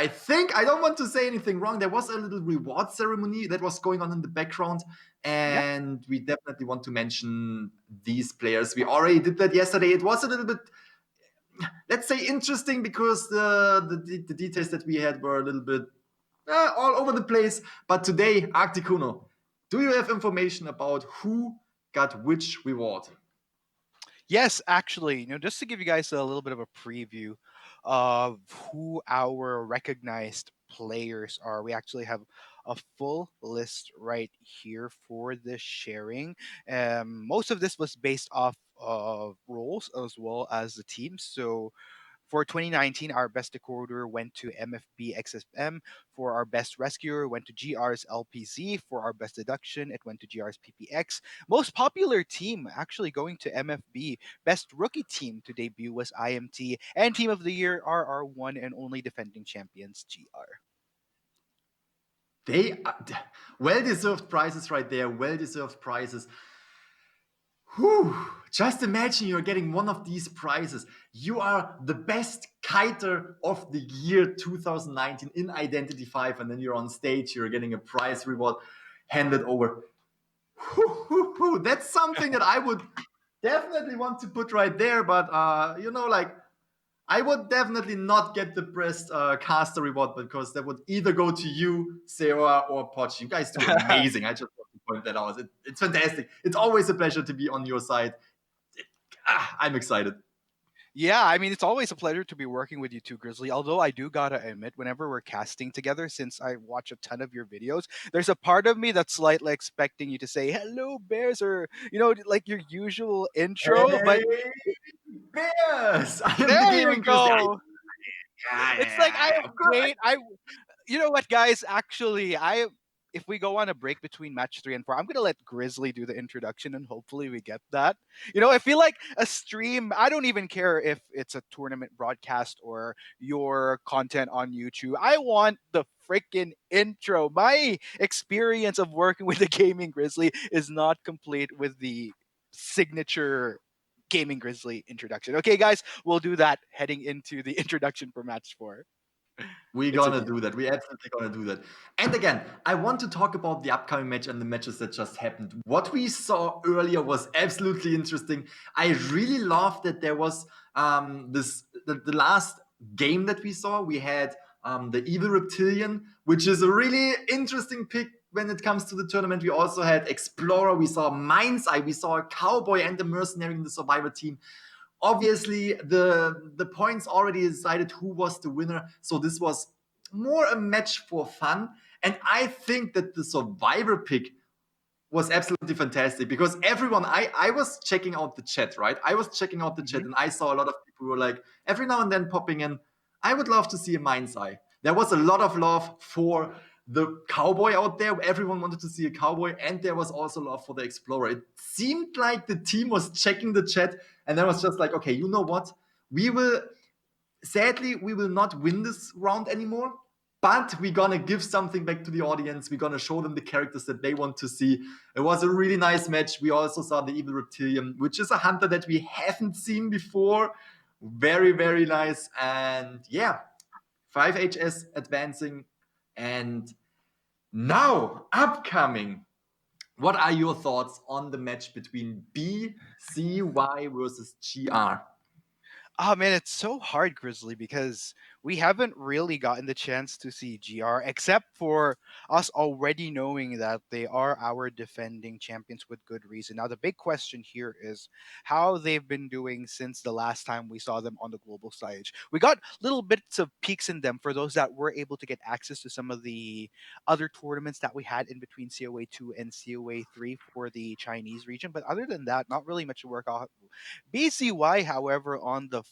think, I don't want to say anything wrong, there was a little reward ceremony that was going on in the background, and we definitely want to mention these players. We already did that yesterday. It was a little bit, let's say, interesting because the details that we had were a little bit all over the place. But today, Arcticuno, do you have information about who got which reward? Yes, actually, just to give you guys a little bit of a preview of who our recognized players are, we actually have a full list right here for this sharing. Most of this was based off of roles as well as the teams. So for 2019, our best decoder went to MFB XFM. For our best rescuer, went to GR's LPZ. For our best deduction, it went to GR's PPX. Most popular team actually going to MFB. Best rookie team to debut was IMT. And team of the year are our one and only defending champions, GR. They are well-deserved prizes right there. Well-deserved prizes. Whew. Just imagine you're getting one of these prizes. You are the best kiter of the year 2019 in Identity 5, and then you're on stage, you're getting a prize reward handed over. Whew. That's something that I would definitely want to put right there, but I would definitely not get the best caster reward because that would either go to you, Sarah, or Poch. You guys do amazing. I just want to point that out. It's fantastic. It's always a pleasure to be on your side. I'm excited. Yeah, I mean, it's always a pleasure to be working with you too, Grizzly. Although I do gotta admit, whenever we're casting together, since I watch a ton of your videos, there's a part of me that's slightly expecting you to say "Hello, Bears" or like your usual intro. But Hey, Bears! I am the there you gaming Grizzly. go. It's like I Of course. wait. You know what, guys? Actually, if we go on a break between match 3 and 4, I'm gonna let Grizzly do the introduction, and hopefully we get that. I feel like a stream. I don't even care if it's a tournament broadcast or your content on YouTube. I want the freaking intro. My experience of working with the gaming Grizzly is not complete with the signature gaming Grizzly introduction. Okay, guys, we'll do that heading into the introduction for match 4. We're It's a gonna deal. do that. We're absolutely gonna do that. And again, I want to talk about the upcoming match and the matches that just happened. What we saw earlier was absolutely interesting. I really loved that there was the last game that we saw. We had the Evil Reptilian, which is a really interesting pick when it comes to the tournament. We also had Explorer, we saw Mind's Eye, we saw a Cowboy and a Mercenary in the Survivor team. Obviously, the points already decided who was the winner, so this was more a match for fun. And I think that the Survivor pick was absolutely fantastic because everyone, I was checking out the chat, right? I was checking out the chat and I saw a lot of people who were like, every now and then popping in, I would love to see a Mind's Eye. There was a lot of love for the Cowboy out there. Everyone wanted to see a Cowboy, and there was also love for the Explorer. It seemed like the team was checking the chat, and then was just like, okay, you know what? Sadly, we will not win this round anymore, but we're gonna give something back to the audience. We're gonna show them the characters that they want to see. It was a really nice match. We also saw the Evil Reptilian, which is a hunter that we haven't seen before. Very, very nice. And yeah, 5HS advancing. And now, upcoming, what are your thoughts on the match between BCY versus GR? Oh man, it's so hard, Grizzly, because we haven't really gotten the chance to see GR, except for us already knowing that they are our defending champions with good reason. Now, the big question here is how they've been doing since the last time we saw them on the global stage. We got little bits of peaks in them for those that were able to get access to some of the other tournaments that we had in between COA 2 and COA 3 for the Chinese region. But other than that, not really much to work out. BCY, however, on the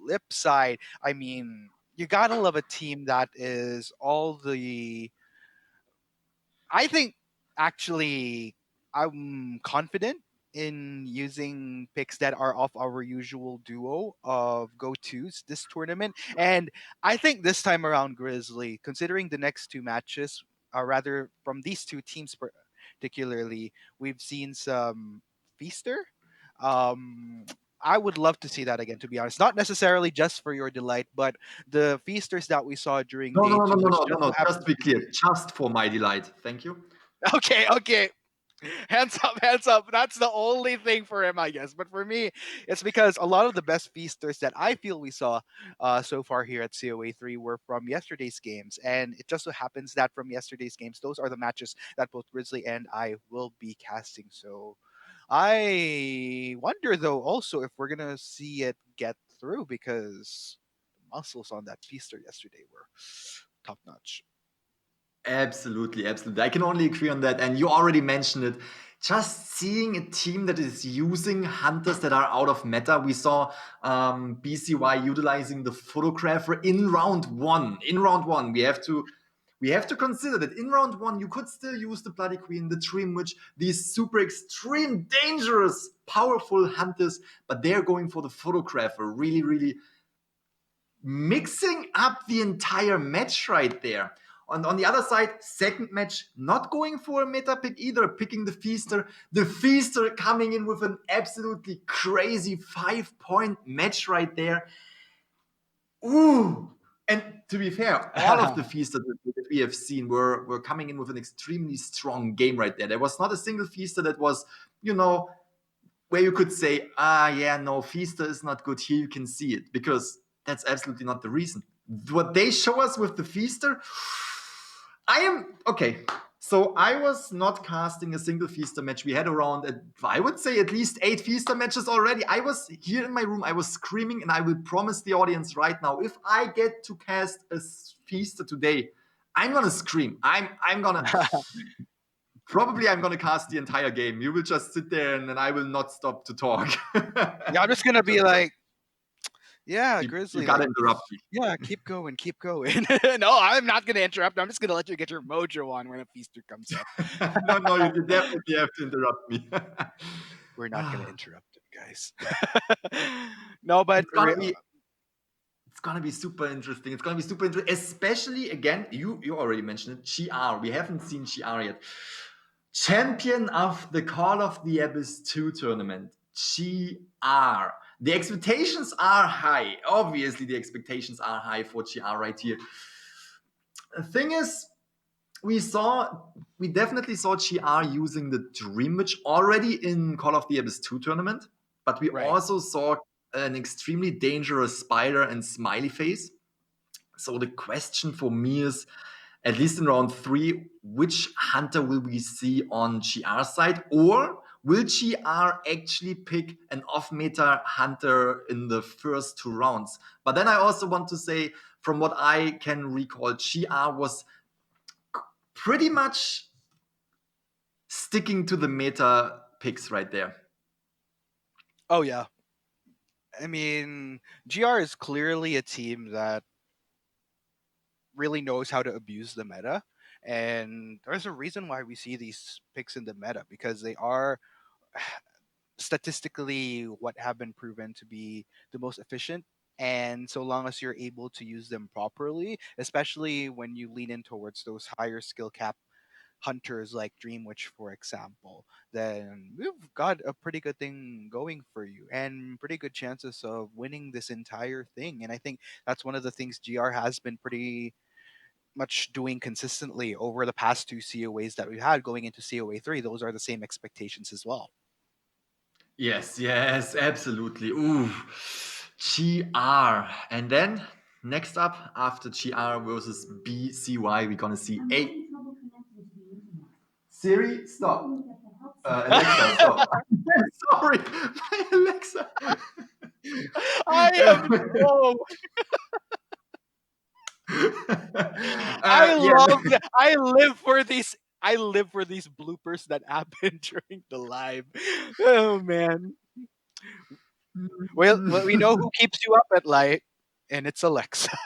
flip side, I mean, you gotta love a team that is all the. I think actually, I'm confident in using picks that are off our usual duo of go-tos this tournament. And I think this time around, Grizzly, considering the next two matches, or rather from these two teams particularly, we've seen some Feaster. Um, I would love to see that again, to be honest. Not necessarily just for your delight, but the Feasters that we saw during No, day no, no, two, no, which no, no, just no. so Just happened to be to clear, be. just for my delight. Thank you. Okay, okay. Hands up, hands up. That's the only thing for him, I guess. But for me, it's because a lot of the best feasters that I feel we saw so far here at COA 3 were from yesterday's games. And it just so happens that from yesterday's games, those are the matches that both Grizzly and I will be casting. So I wonder, though, also if we're going to see it get through because the muscles on that feaster yesterday were top notch. Absolutely, absolutely. I can only agree on that. And you already mentioned it. Just seeing a team that is using hunters that are out of meta. We saw BCY utilizing the photographer in round one. In round one, we have to consider that in round one, you could still use the Bloody Queen, the Dream Witch, these super extreme, dangerous, powerful hunters, but they're going for the photographer. Really, really mixing up the entire match right there. On the other side, second match, not going for a meta pick either, picking the Feaster. The Feaster coming in with an absolutely crazy 5-point match right there. Ooh! And to be fair, all of the Feasters that we have seen were coming in with an extremely strong game right there. There was not a single Feaster that was, where you could say, yeah, no, Feaster is not good. Here you can see it, because that's absolutely not the reason. What they show us with the Feaster, okay. So I was not casting a single Feaster match. We had around, I would say, at least 8 Feaster matches already. I was here in my room, I was screaming, and I will promise the audience right now, if I get to cast a Feaster today, I'm gonna scream. I'm gonna probably I'm gonna cast the entire game. You will just sit there and then I will not stop to talk. Yeah, I'm just gonna be like, yeah, Grizzly. You gotta like, interrupt me. Yeah, keep going, keep going. No, I'm not gonna interrupt. I'm just gonna let you get your mojo on when a feaster comes up. No, you definitely have to interrupt me. We're not gonna interrupt it, guys. No, but it's gonna be super interesting. It's gonna be super interesting, especially again. You already mentioned it. GR. We haven't seen GR yet. Champion of the Call of the Abyss 2 tournament. GR. The expectations are high. Obviously, the expectations are high for GR right here. The thing is, we definitely saw GR using the Dream Witch already in Call of the Abyss 2 tournament, but we also saw an extremely dangerous Spider and Smiley Face. So the question for me is, at least in round 3, which hunter will we see on GR side? Or will GR actually pick an off-meta hunter in the first 2 rounds? But then I also want to say, from what I can recall, GR was pretty much sticking to the meta picks right there. Oh yeah. I mean, GR is clearly a team that really knows how to abuse the meta. And there's a reason why we see these picks in the meta, because they are statistically what have been proven to be the most efficient. And so long as you're able to use them properly, especially when you lean in towards those higher skill cap hunters like Dream Witch, for example, then we've got a pretty good thing going for you and pretty good chances of winning this entire thing. And I think that's one of the things GR has been pretty much doing consistently over the past 2 COAs that we've had going into COA 3. Those are the same expectations as well. Yes, absolutely. Ooh, GR. And then next up, after GR versus BCY, we're gonna see Siri, stop. Alexa, stop. Sorry, my Alexa. I am so. I love that. I live for these. I live for these bloopers that happen during the live. Oh man. Well, we know who keeps you up at night, and it's Alexa.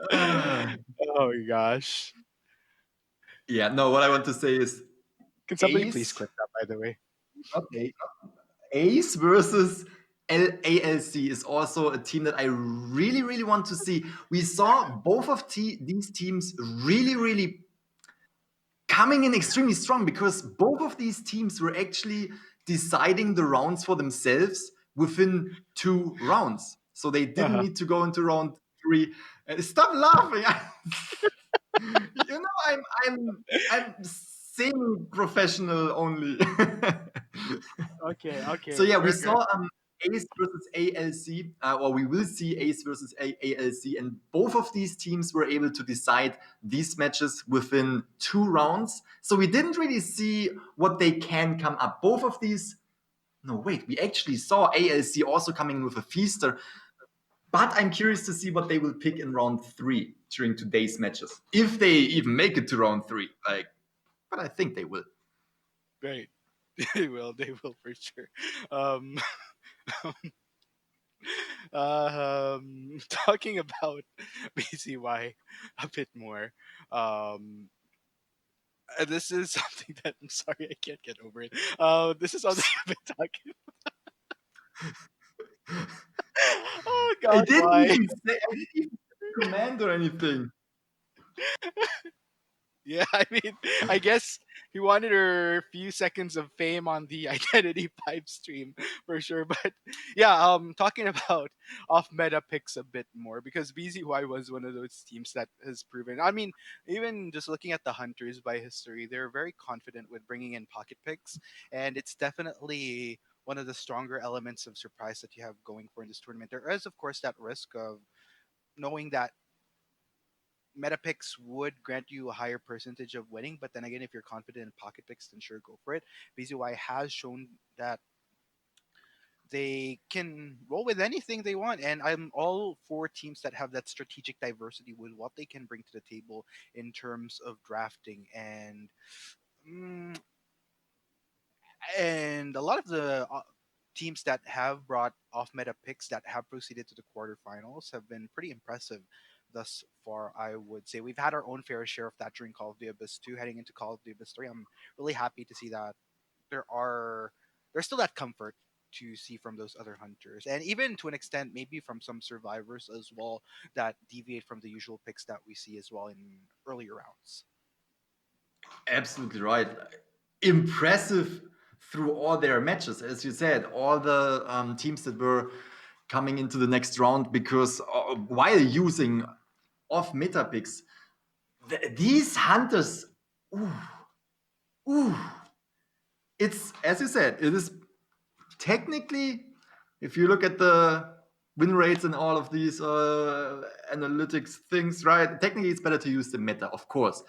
Oh my gosh. Yeah, no, what I want to say is, Can somebody please click that, by the way? Okay. Ace versus ALC is also a team that I really, really want to see. We saw both of these teams really coming in extremely strong, because both of these teams were actually deciding the rounds for themselves within 2 rounds. So they didn't need to go into round 3. Stop laughing. You know, I'm semi-professional only. Okay. So yeah, we saw Ace versus ALC, or we will see Ace versus ALC, and both of these teams were able to decide these matches within 2 rounds. So we didn't really see what they can come up. Both of these, no wait, we actually saw ALC also coming with a Feaster, but I'm curious to see what they will pick in round 3 during today's matches, if they even make it to round 3. But I think they will. Right. They will for sure. Talking about BCY a bit more. This is something that I'm sorry I can't get over it. This is something I've been talking about. Oh God, I didn't why? even say command or anything. Yeah, I mean, I guess he wanted a few seconds of fame on the Identity Pipe stream for sure. But yeah, talking about off meta picks a bit more, because BZY was one of those teams that has proven. I mean, even just looking at the Hunters by history, they're very confident with bringing in pocket picks, and it's definitely one of the stronger elements of surprise that you have going for in this tournament. There is, of course, that risk of knowing that meta picks would grant you a higher percentage of winning, but then again, if you're confident in pocket picks, then sure, go for it. BZY has shown that they can roll with anything they want, and I'm all for teams that have that strategic diversity with what they can bring to the table in terms of drafting and a lot of the teams that have brought off meta picks that have proceeded to the quarterfinals have been pretty impressive thus far. I would say we've had our own fair share of that during Call of the Abyss 2. Heading into Call of the Abyss 3, I'm really happy to see that there's still that comfort to see from those other hunters, and even to an extent maybe from some survivors as well, that deviate from the usual picks that we see as well in earlier rounds. Absolutely right. Impressive through all their matches, as you said, all the teams that were coming into the next round, because while using off meta picks, these hunters, it's, as you said, it is technically, if you look at the win rates and all of these analytics things, right? Technically, it's better to use the meta, of course.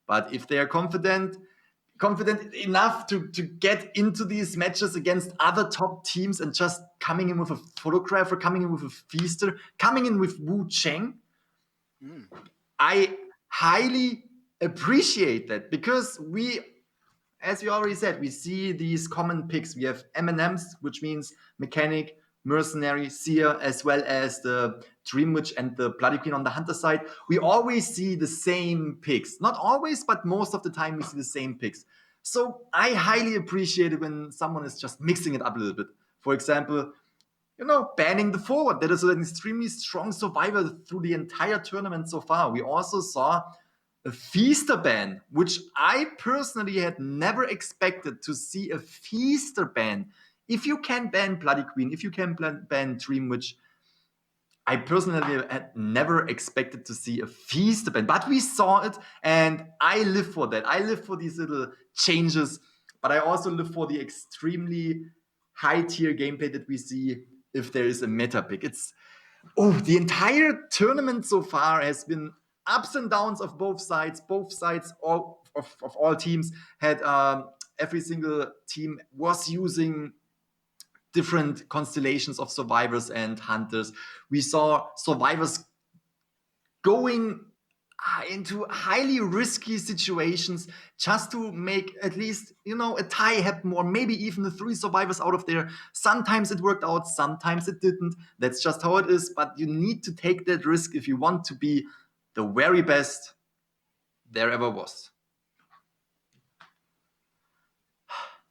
But if they are confident enough to get into these matches against other top teams and just coming in with a photographer, coming in with a feaster, coming in with Wu Cheng, I highly appreciate that, because we, as you already said, we see these common picks. We have M&Ms, which means Mechanic, Mercenary, Seer, as well as the Dream Witch and the Bloody Queen on the Hunter side. We always see the same picks. Not always, but most of the time we see the same picks. So I highly appreciate it when someone is just mixing it up a little bit. For example, banning the forward. That is an extremely strong survivor through the entire tournament so far. We also saw a Feaster ban, which I personally had never expected to see a Feaster ban. If you can ban Bloody Queen, if you can ban Dream Witch, I personally had never expected to see a Feaster ban. But we saw it, and I live for that. I live for these little changes, but I also live for the extremely high-tier gameplay that we see if there is a meta pick. The entire tournament so far has been ups and downs of both sides. Both sides of all teams had every single team was using different constellations of survivors and hunters. We saw survivors going into highly risky situations just to make at least a tie happen, or maybe even the 3 survivors out of there. Sometimes it worked out, sometimes it didn't. That's just how it is, but you need to take that risk if you want to be the very best there ever was.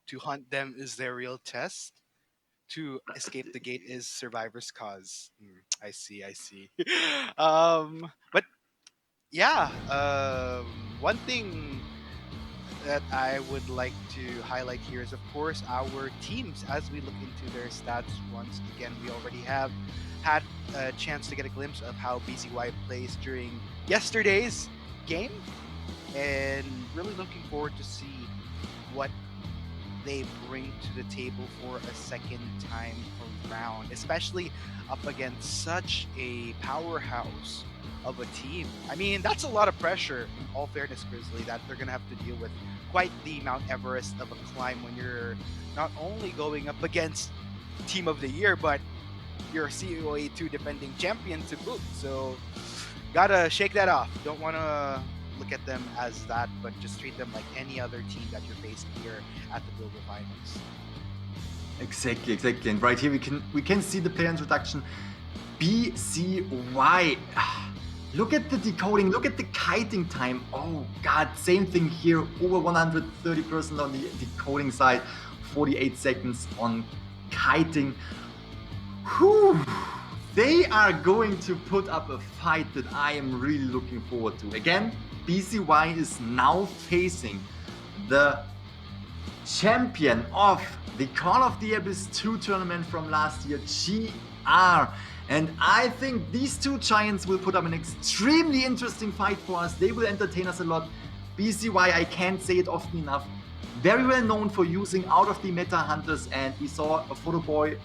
To hunt them is their real test. To escape the gate is survivor's cause. I see. But yeah, one thing that I would like to highlight here is, of course, our teams. As we look into their stats once again, we already have had a chance to get a glimpse of how BZY plays during yesterday's game, and really looking forward to see what they bring to the table for a second time around, especially up against such a powerhouse of a team. I mean, that's a lot of pressure, in all fairness, Grizzly, that they're going to have to deal with. Quite the Mount Everest of a climb when you're not only going up against Team of the Year, but you're COA 2 defending champion to boot. So, gotta shake that off. Don't want to look at them as that, but just treat them like any other team that you're facing here at the Global Finals. Exactly. And right here we can see the player introduction. BZY. Look at the decoding, look at the kiting time. Oh god, same thing here. Over 130% on the decoding side, 48 seconds on kiting. Whew. They are going to put up a fight that I am really looking forward to. Again, BZY is now facing the champion of the Call of the Abyss 2 tournament from last year, GR. And I think these two giants will put up an extremely interesting fight for us. They will entertain us a lot. BZY, I can't say it often enough, very well known for using out of the meta hunters, and we saw a photographer,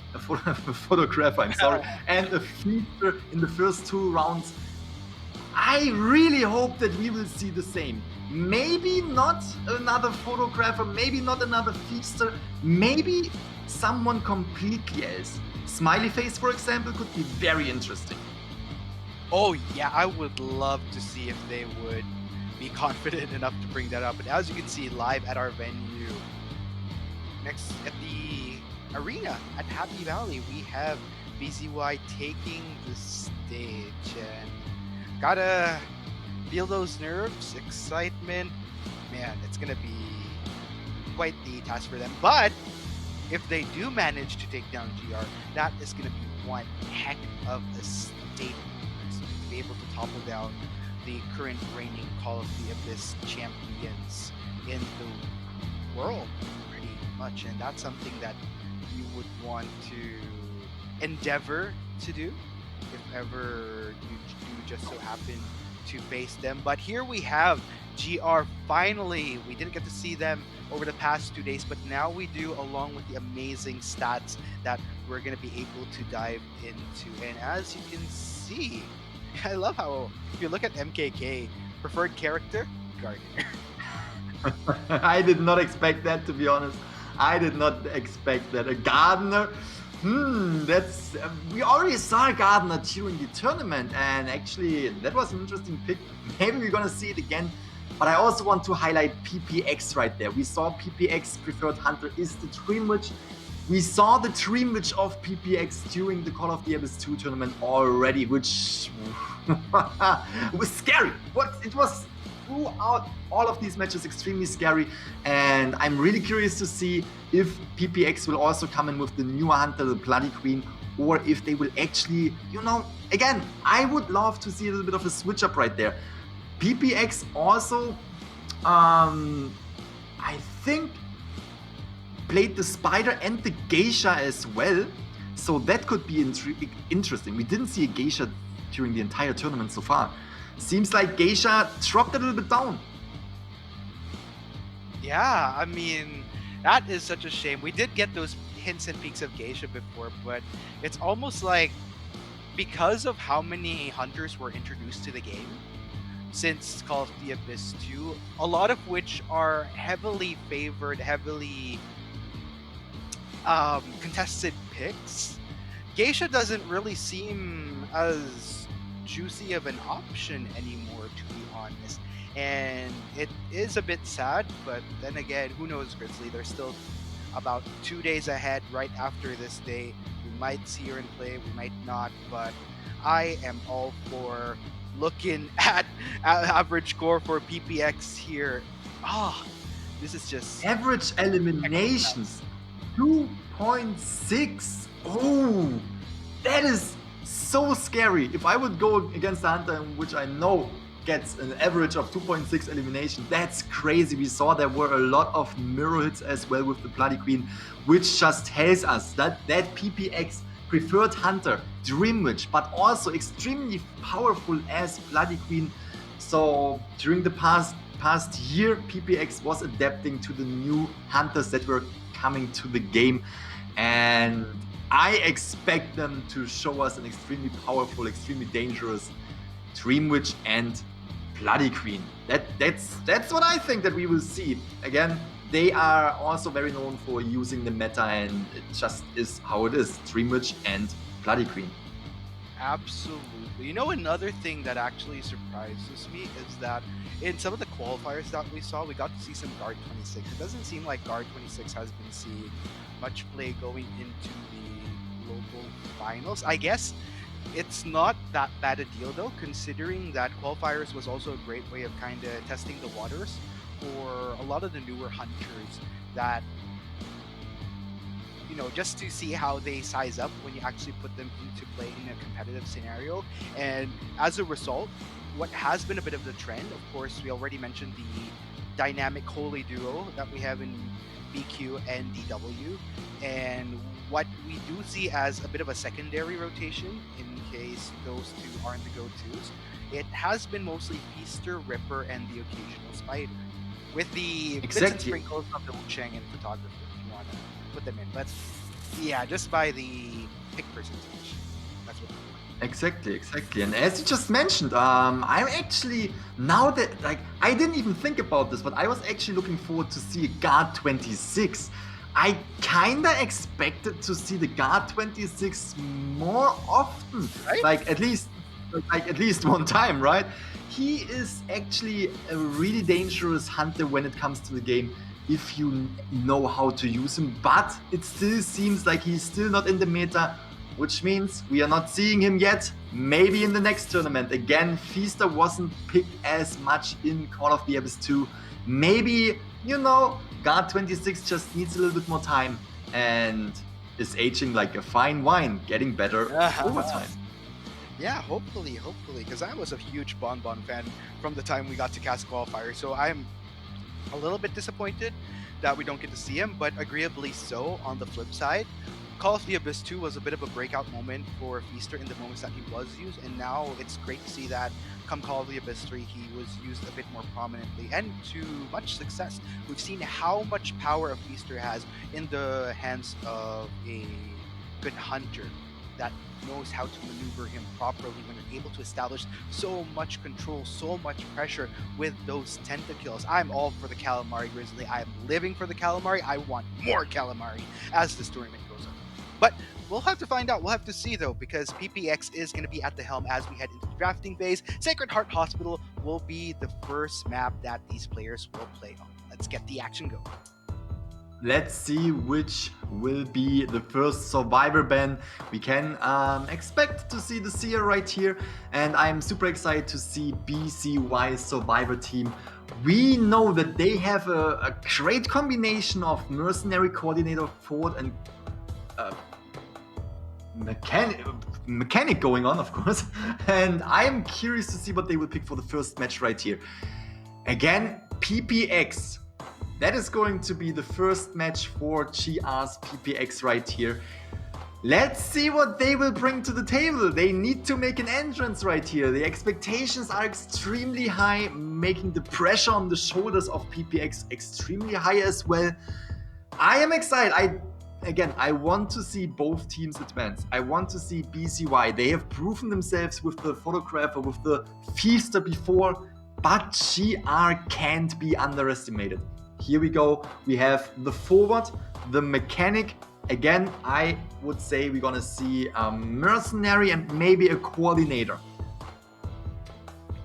and a feature in the first 2 rounds. I really hope that we will see the same. Maybe not another photographer, maybe not another feaster, maybe someone completely else. Smiley Face, for example, could be very interesting. Oh yeah, I would love to see if they would be confident enough to bring that up. But as you can see live at our venue, next at the arena at Happy Valley, we have BZY taking the stage, and gotta feel those nerves, excitement. Man, it's gonna be quite the task for them. But if they do manage to take down GR, that is gonna be one heck of a statement to be able to topple down the current reigning Call of the Abyss champions in the world, pretty much. And that's something that you would want to endeavor to do if ever you do just so happen to face them. But here we have GR finally. We didn't get to see them over the past 2 days, but now we do, along with the amazing stats that we're going to be able to dive into. And as you can see, I love how, if you look at MKK, preferred character, Gardener. I did not expect that, to be honest. I did not expect that. A Gardener? That's... we already saw a Gardener during the tournament, and actually that was an interesting pick. Maybe we're gonna see it again. But I also want to highlight PPX right there. We saw PPX Preferred Hunter is the Dream Witch. We saw the Dream Witch of PPX during the Call of the Abyss 2 tournament already, which was scary. It was throughout all of these matches extremely scary, and I'm really curious to see if PPX will also come in with the newer hunter, the Bloody Queen, or if they will actually, you know, again, I would love to see a little bit of a switch up right there. PPX also, I think, played the Spider and the Geisha as well, so that could be interesting. We didn't see a Geisha during the entire tournament so far. Seems like Geisha dropped a little bit down. Yeah, I mean, that is such a shame. We did get those hints and peeks of Geisha before, but it's almost like because of how many hunters were introduced to the game since Call of the Abyss 2, a lot of which are heavily favored, heavily contested picks, Geisha doesn't really seem as juicy of an option anymore, to be honest. And it is a bit sad, but then again, who knows, Grizzly? There's still about 2 days ahead right after this day. We might see her in play, we might not, but I am all for looking at average score for PPX here. This is just... average eliminations, 2.6. Oh, that is so scary. If I would go against a hunter which I know gets an average of 2.6 elimination, that's crazy. We saw there were a lot of mirror hits as well with the Bloody Queen, which just tells us that PPX Preferred Hunter, Dream Witch, but also extremely powerful as Bloody Queen. So during the past year, PPX was adapting to the new hunters that were coming to the game, and I expect them to show us an extremely powerful, extremely dangerous Dream Witch and Bloody Queen. That's what I think that we will see. Again, they are also very known for using the meta, and it just is how it is. Dream Witch and Bloody Queen. Absolutely. You know, another thing that actually surprises me is that in some of the qualifiers that we saw, we got to see some Guard 26. It doesn't seem like Guard 26 has been seeing much play going into the global finals. I guess it's not that bad a deal though, considering that qualifiers was also a great way of kind of testing the waters for a lot of the newer hunters, that, you know, just to see how they size up when you actually put them into play in a competitive scenario. And as a result, what has been a bit of the trend, of course, we already mentioned the dynamic holy duo that we have in BQ and DW, and what we do see as a bit of a secondary rotation in case those two aren't the go-tos, it has been mostly Feaster, Ripper, and the occasional Spider, with the bits and sprinkles of the Wuchang and Photographer if you want to put them in. But yeah, just by the pick percentage, that's what we're doing. Exactly. And as you just mentioned, I'm actually, now that, like, I didn't even think about this, but I was actually looking forward to see Guard 26. I kinda expected to see the Guard 26 more often, Right? like at least one time, right? He is actually a really dangerous hunter when it comes to the game if you know how to use him, but it still seems like he's still not in the meta, which means we are not seeing him yet. Maybe in the next tournament. Again, Feaster wasn't picked as much in Call of the Abyss 2. Maybe, Guard 26 just needs a little bit more time and is aging like a fine wine, getting better over time. Yeah, hopefully, because I was a huge Bon fan from the time we got to Cast Qualifier, so I'm a little bit disappointed that we don't get to see him, but agreeably so on the flip side. Call of the Abyss 2 was a bit of a breakout moment for Feaster in the moments that he was used, and now it's great to see that come Call of the Abyss 3, he was used a bit more prominently and to much success. We've seen how much power a Feaster has in the hands of a good hunter that knows how to maneuver him properly when you're able to establish so much control, so much pressure with those tentacles. I'm all for the Calamari Grizzly. I'm living for the Calamari. I want more Calamari as this tournament goes on. But we'll have to find out. We'll have to see, though, because PPX is going to be at the helm as we head into the drafting phase. Sacred Heart Hospital will be the first map that these players will play on. Let's get the action going. Let's see which will be the first survivor ban. We can expect to see the Seer right here, and I'm super excited to see BCY's survivor team. We know that they have a great combination of mercenary coordinator Ford and mechanic going on, of course, and I'm curious to see what they will pick for the first match right here. Again, PPX. That is going to be the first match for GR's PPX right here. Let's see what they will bring to the table. They need to make an entrance right here. The expectations are extremely high, making the pressure on the shoulders of PPX extremely high as well. I am excited. I want to see both teams advance. I want to see BCY. They have proven themselves with the photographer, with the Feaster before, but GR can't be underestimated. Here we go. We have the forward, the mechanic. Again, I would say we're gonna see a mercenary and maybe a coordinator.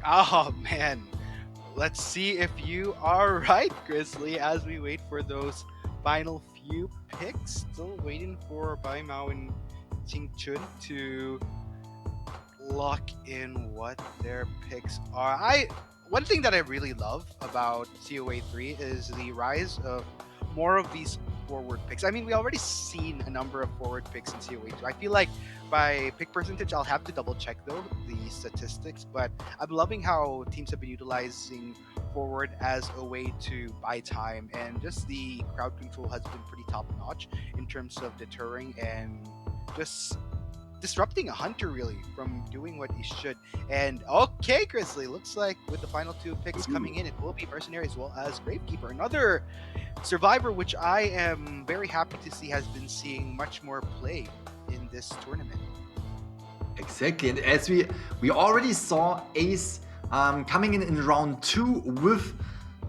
Oh man, let's see if you are right, Grizzly, as we wait for those final few picks. Still waiting for Bai Mao and Qing Chun to lock in what their picks are. One thing that I really love about COA 3 is the rise of more of these forward picks. I mean, we already seen a number of forward picks in COA 2. I feel like by pick percentage, I'll have to double check though the statistics, but I'm loving how teams have been utilizing forward as a way to buy time, and just the crowd control has been pretty top notch in terms of deterring and just disrupting a hunter really from doing what he should. And okay, Grizzly, looks like with the final two picks coming in, it will be Mercenary as well as Gravekeeper, another survivor which I am very happy to see has been seeing much more play in this tournament. Exactly, and as we already saw Ace coming in round 2 with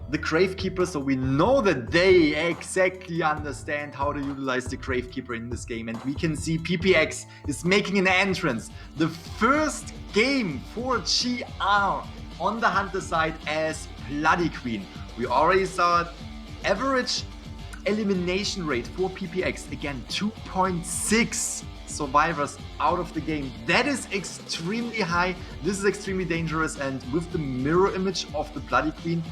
the Gravekeeper, so we know that they exactly understand how to utilize the Gravekeeper in this game, and we can see PPX is making an entrance. The first game for GR on the Hunter side as Bloody Queen. We already saw it. Average elimination rate for PPX, again 2.6 survivors out of the game. That is extremely high. This is extremely dangerous, and with the mirror image of the Bloody Queen,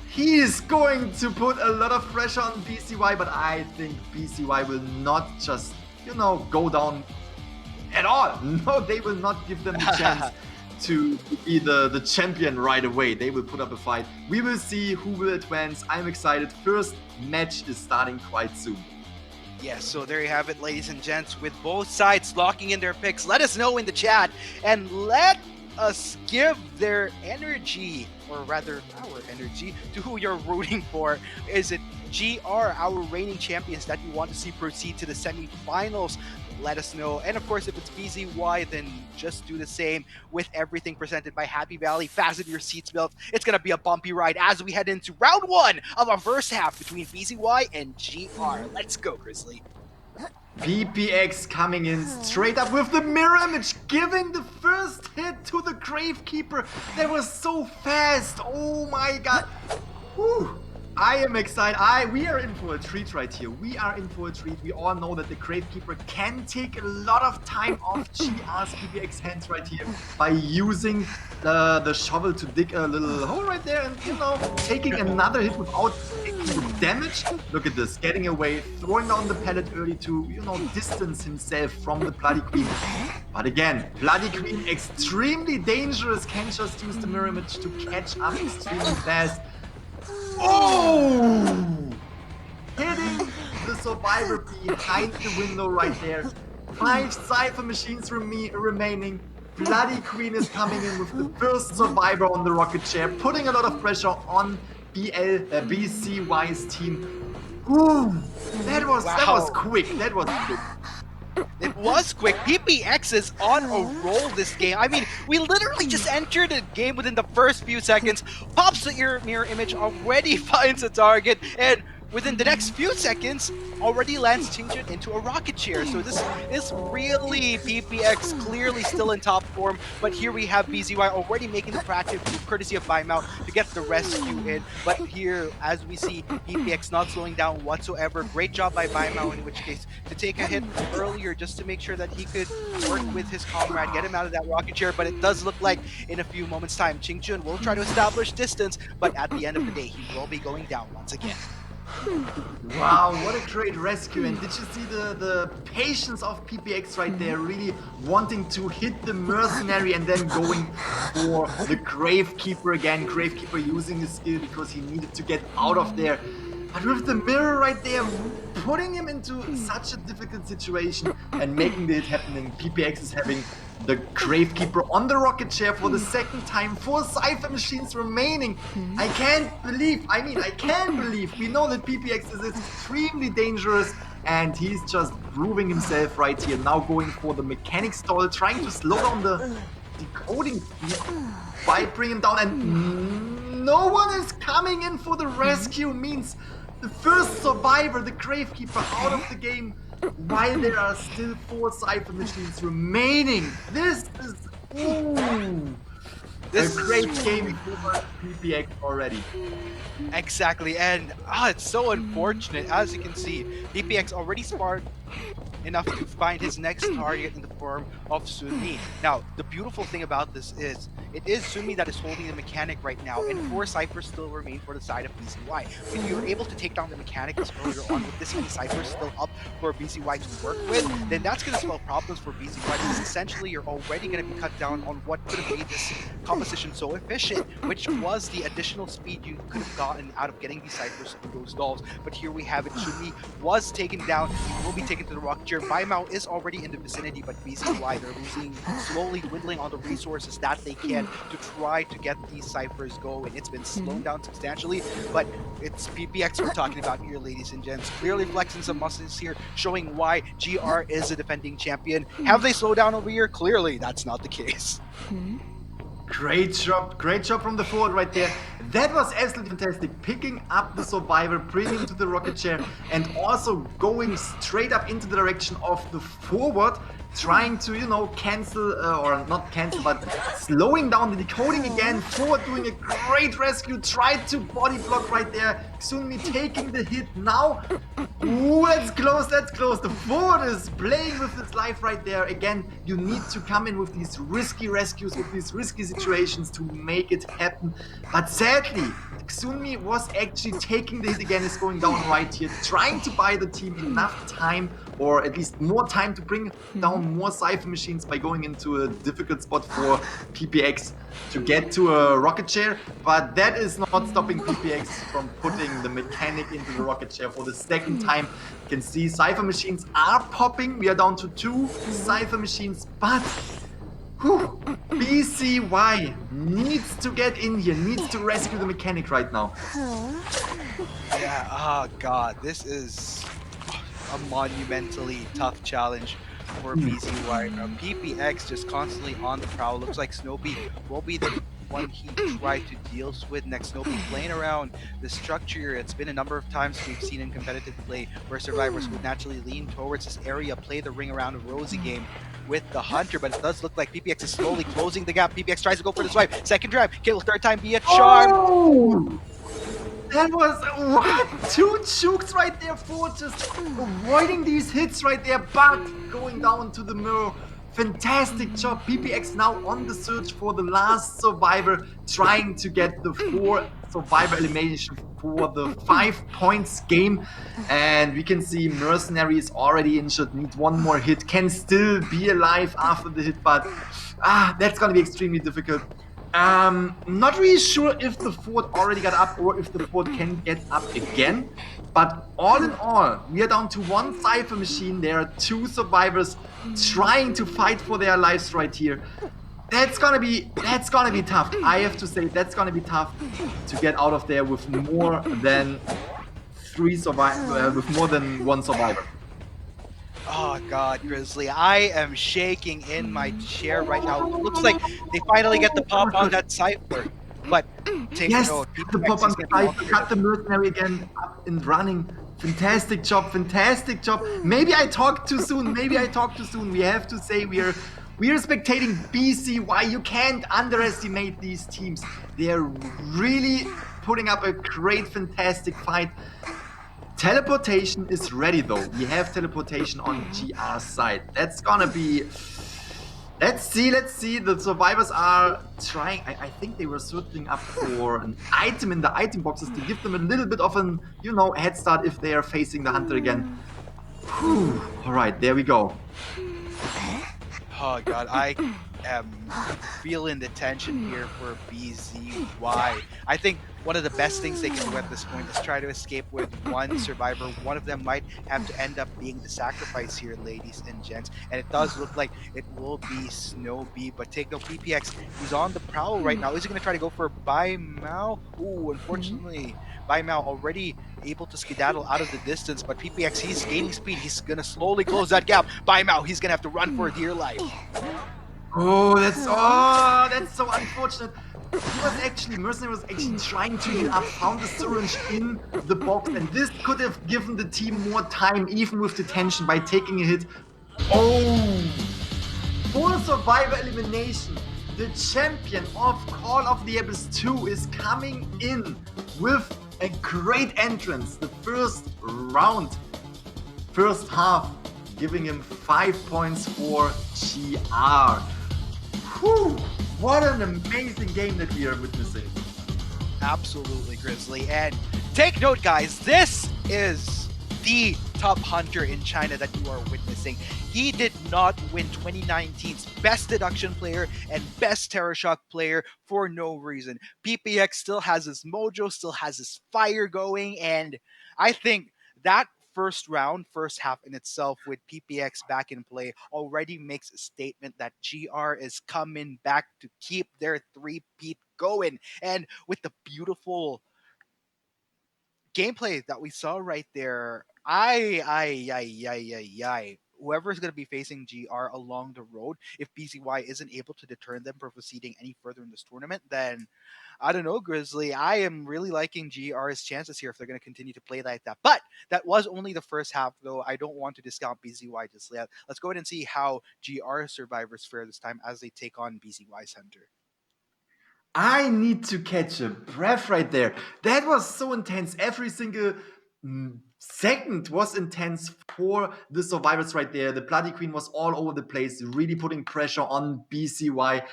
he is going to put a lot of pressure on BCY, but I think BCY will not just, go down at all. No, they will not give them the chance to be the champion right away. They will put up a fight. We will see who will advance. I'm excited. First match is starting quite soon. Yes, so there you have it, ladies and gents, with both sides locking in their picks. Let us know in the chat, and let us give their energy, or rather our energy, to who you're rooting for. Is it GR, our reigning champions, that you want to see proceed to the semi-finals? let us know. And of course, if it's BZY, then just do the same with everything presented by Happy Valley. Fasten your seatbelts. It's going to be a bumpy ride as we head into round 1 of our first half between BZY and GR. Let's go, Grizzly. PPX coming in straight up with the mirror image, giving the first hit to the Gravekeeper. That was so fast. Oh my god. Whew. I am excited. We are in for a treat right here. We are in for a treat. We all know that the Gravekeeper can take a lot of time off GR's PPX hands right here by using the shovel to dig a little hole right there and, you know, taking another hit without taking the damage. Look at this, getting away, throwing down the pallet early to, you know, distance himself from the Bloody Queen. But again, Bloody Queen extremely dangerous, can just use the mirror image to catch up extremely fast. Oh! Hitting the survivor behind the window right there. 5 Cypher machines remaining. Bloody Queen is coming in with the first survivor on the rocket chair, putting a lot of pressure on BCY's team. Ooh, that was quick. That was quick. It was quick. PPX is on a roll this game. I mean, we literally just entered the game within the first few seconds. Pops the mirror image, already finds a target, and within the next few seconds, already lands Qingjun into a rocket chair. So this is really PPX clearly still in top form, but here we have BZY already making the practice courtesy of Baimao to get the rescue in. But here, as we see, PPX not slowing down whatsoever. Great job by Baimao, in which case, to take a hit earlier just to make sure that he could work with his comrade, get him out of that rocket chair. But it does look like in a few moments' time, Qingjun will try to establish distance, but at the end of the day, he will be going down once again. Wow, what a great rescue. And did you see the patience of PPX right there, really wanting to hit the mercenary and then going for the Gravekeeper again. Gravekeeper using his skill because he needed to get out of there. But with the mirror right there, putting him into such a difficult situation and making the hit happening, PPX is having the Gravekeeper on the rocket chair for the second time, 4 Cypher machines remaining. I can't believe, we know that PPX is extremely dangerous and he's just proving himself right here. Now going for the mechanic stall, trying to slow down the decoding by bringing him down, and no one is coming in for the rescue. Means the first survivor, the Gravekeeper, out of the game while there are still 4 Cypher machines remaining. This is a great game for PPX already. Exactly, and it's so unfortunate. As you can see, PPX already sparked enough to find his next target in the form of Sunmi. Now, the beautiful thing about this is, it is Sunmi that is holding the mechanic right now, and 4 Cyphers still remain for the side of BZY. If you're able to take down the mechanic as earlier on with this many Cyphers still up for BZY to work with, then that's going to spell problems for BZY, because essentially you're already going to be cut down on what could have made this composition so efficient, which was the additional speed you could have gotten out of getting these Cyphers through those dolls. But here we have it. Sunmi was taken down. He will be taken to the rocket chair. Baimao is already in the vicinity, but BZY, they're losing, slowly dwindling on the resources that they can to try to get these Cyphers going. It's been slowed down substantially, but it's PPX we're talking about here, ladies and gents. Clearly flexing some muscles here, showing why GR is a defending champion. Have they slowed down over here? Clearly, that's not the case. Great job from the forward right there. That was absolutely fantastic. Picking up the survivor, bringing him to the rocket chair, and also going straight up into the direction of the forward, trying to, you know, cancel, or not cancel, but slowing down the decoding again. Forward doing a great rescue, tried to body block right there. Sunmi taking the hit now. Ooh, that's close. The forward is playing with his life right there. Again, you need to come in with these risky rescues, with these risky situations to make it happen. But sadly, Sunmi was actually taking the hit again, is going down right here, trying to buy the team enough time, or at least more time, to bring down more Cypher machines by going into a difficult spot for PPX to get to a rocket chair. But that is not stopping PPX from putting the mechanic into the rocket chair for the second time. You can see Cypher machines are popping. We are down to 2 Cypher machines, but BCY needs to get in here, needs to rescue the mechanic right now. Yeah, oh god, this is a monumentally tough challenge for BZY. PPX just constantly on the prowl. Looks like Snowbee will be the one he tried to deal with next. Snowbee playing around the structure. It's been a number of times we've seen in competitive play where survivors would naturally lean towards this area, play the ring around a Rosie game with the Hunter, but it does look like PPX is slowly closing the gap. PPX tries to go for the swipe. Second drive, kill, third time be a charm. Oh! That was what? 2 chukes right there for just avoiding these hits right there, but going down to the mirror. Fantastic job. PPX now on the search for the last survivor, trying to get the 4 survivor elimination for the 5 points game. And we can see Mercenary is already injured, need one more hit, can still be alive after the hit, but that's gonna be extremely difficult. Not really sure if the fort already got up or if the fort can get up again. But all in all, we are down to 1 Cypher machine. There are 2 survivors trying to fight for their lives right here. That's gonna be tough. I have to say that's gonna be tough to get out of there with more than 3 survivors, with more than 1 survivor. Oh god, Grizzly, I am shaking in my chair right now. It looks like they finally get the pop on that Cypher. But take note, the pop on the Cypher, got the Mercenary again up and running. Fantastic job, fantastic job. Maybe I talked too soon, We have to say we are spectating BZY. You can't underestimate these teams. They are really putting up a great, fantastic fight. Teleportation is ready though. We have teleportation on GR's side. That's gonna be... Let's see. The survivors are trying. I think they were searching up for an item in the item boxes to give them a little bit of an, head start if they are facing the Hunter again. Whew. All right, there we go. Oh god, I am feeling the tension here for BZY. I think one of the best things they can do at this point is try to escape with 1 survivor. One of them might have to end up being the sacrifice here, ladies and gents. And it does look like it will be Snowbee. But take note, PPX, he's on the prowl right now. Is he going to try to go for Bai Mao? Ooh, unfortunately, Bai Mao already able to skedaddle out of the distance. But PPX, he's gaining speed. He's going to slowly close that gap. Bai Mao, he's going to have to run for dear life. Oh, that's so unfortunate. Mercenary was actually trying to heal up, found the syringe in the box, and this could have given the team more time, even with the tension, by taking a hit. Oh! For survivor elimination, the champion of Call of the Abyss 2 is coming in with a great entrance. The first round, first half, giving him 5 points for GR. Whew! What an amazing game that we are witnessing. Absolutely, Grizzly. And take note, guys, this is the top hunter in China that you are witnessing. He did not win 2019's Best Deduction Player and Best Terror Shock Player for no reason. PPX still has his mojo, still has his fire going, and I think that first round, first half in itself with PPX back in play already makes a statement that GR is coming back to keep their 3-peat going. And with the beautiful gameplay that we saw right there, whoever is going to be facing GR along the road, if BZY isn't able to deter them from proceeding any further in this tournament, then I don't know, Grizzly. I am really liking GR's chances here if they're going to continue to play like that. But that was only the first half, though. I don't want to discount BZY just yet. Let's go ahead and see how GR survivors fare this time as they take on BZY's Hunter. I need to catch a breath right there. That was so intense. Every single second was intense for the survivors right there. The Bloody Queen was all over the place, really putting pressure on BZY.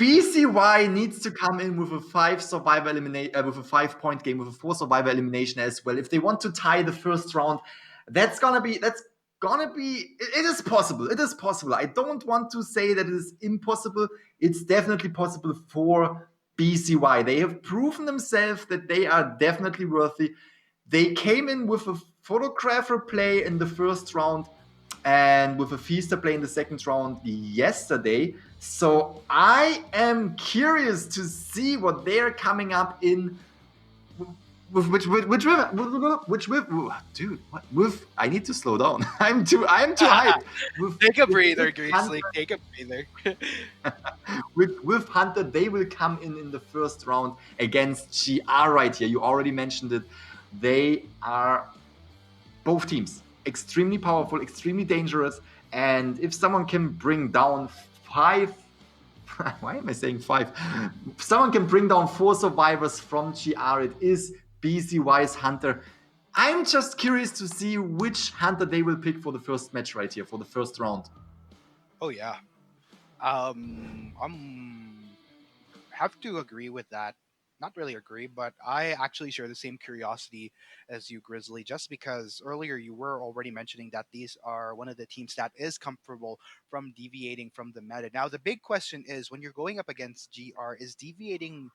BZY needs to come in with a 5-point game, with a 4 survivor elimination as well. If they want to tie the first round, it is possible. It is possible. I don't want to say that it is impossible. It's definitely possible for BZY. They have proven themselves that they are definitely worthy. They came in with a photographer play in the first round and with a feaster play in the second round yesterday. So I am curious to see what they're coming up in dude, what? With, I need to slow down. I'm too hyped. Take a breather, Grizzly. Take a breather. with Hunter, they will come in the first round against GR right here. You already mentioned it. They are both teams extremely powerful, extremely dangerous, and if someone can bring down 5 why am I saying 5? Someone can bring down 4 survivors from GR, it is BZY's Hunter. I'm just curious to see which Hunter they will pick for the first match right here, for the first round. Oh yeah. I'm have to agree with that. Not really agree, but I actually share the same curiosity as you, Grizzly, just because earlier you were already mentioning that these are one of the teams that is comfortable from deviating from the meta. Now, the big question is when you're going up against GR, is deviating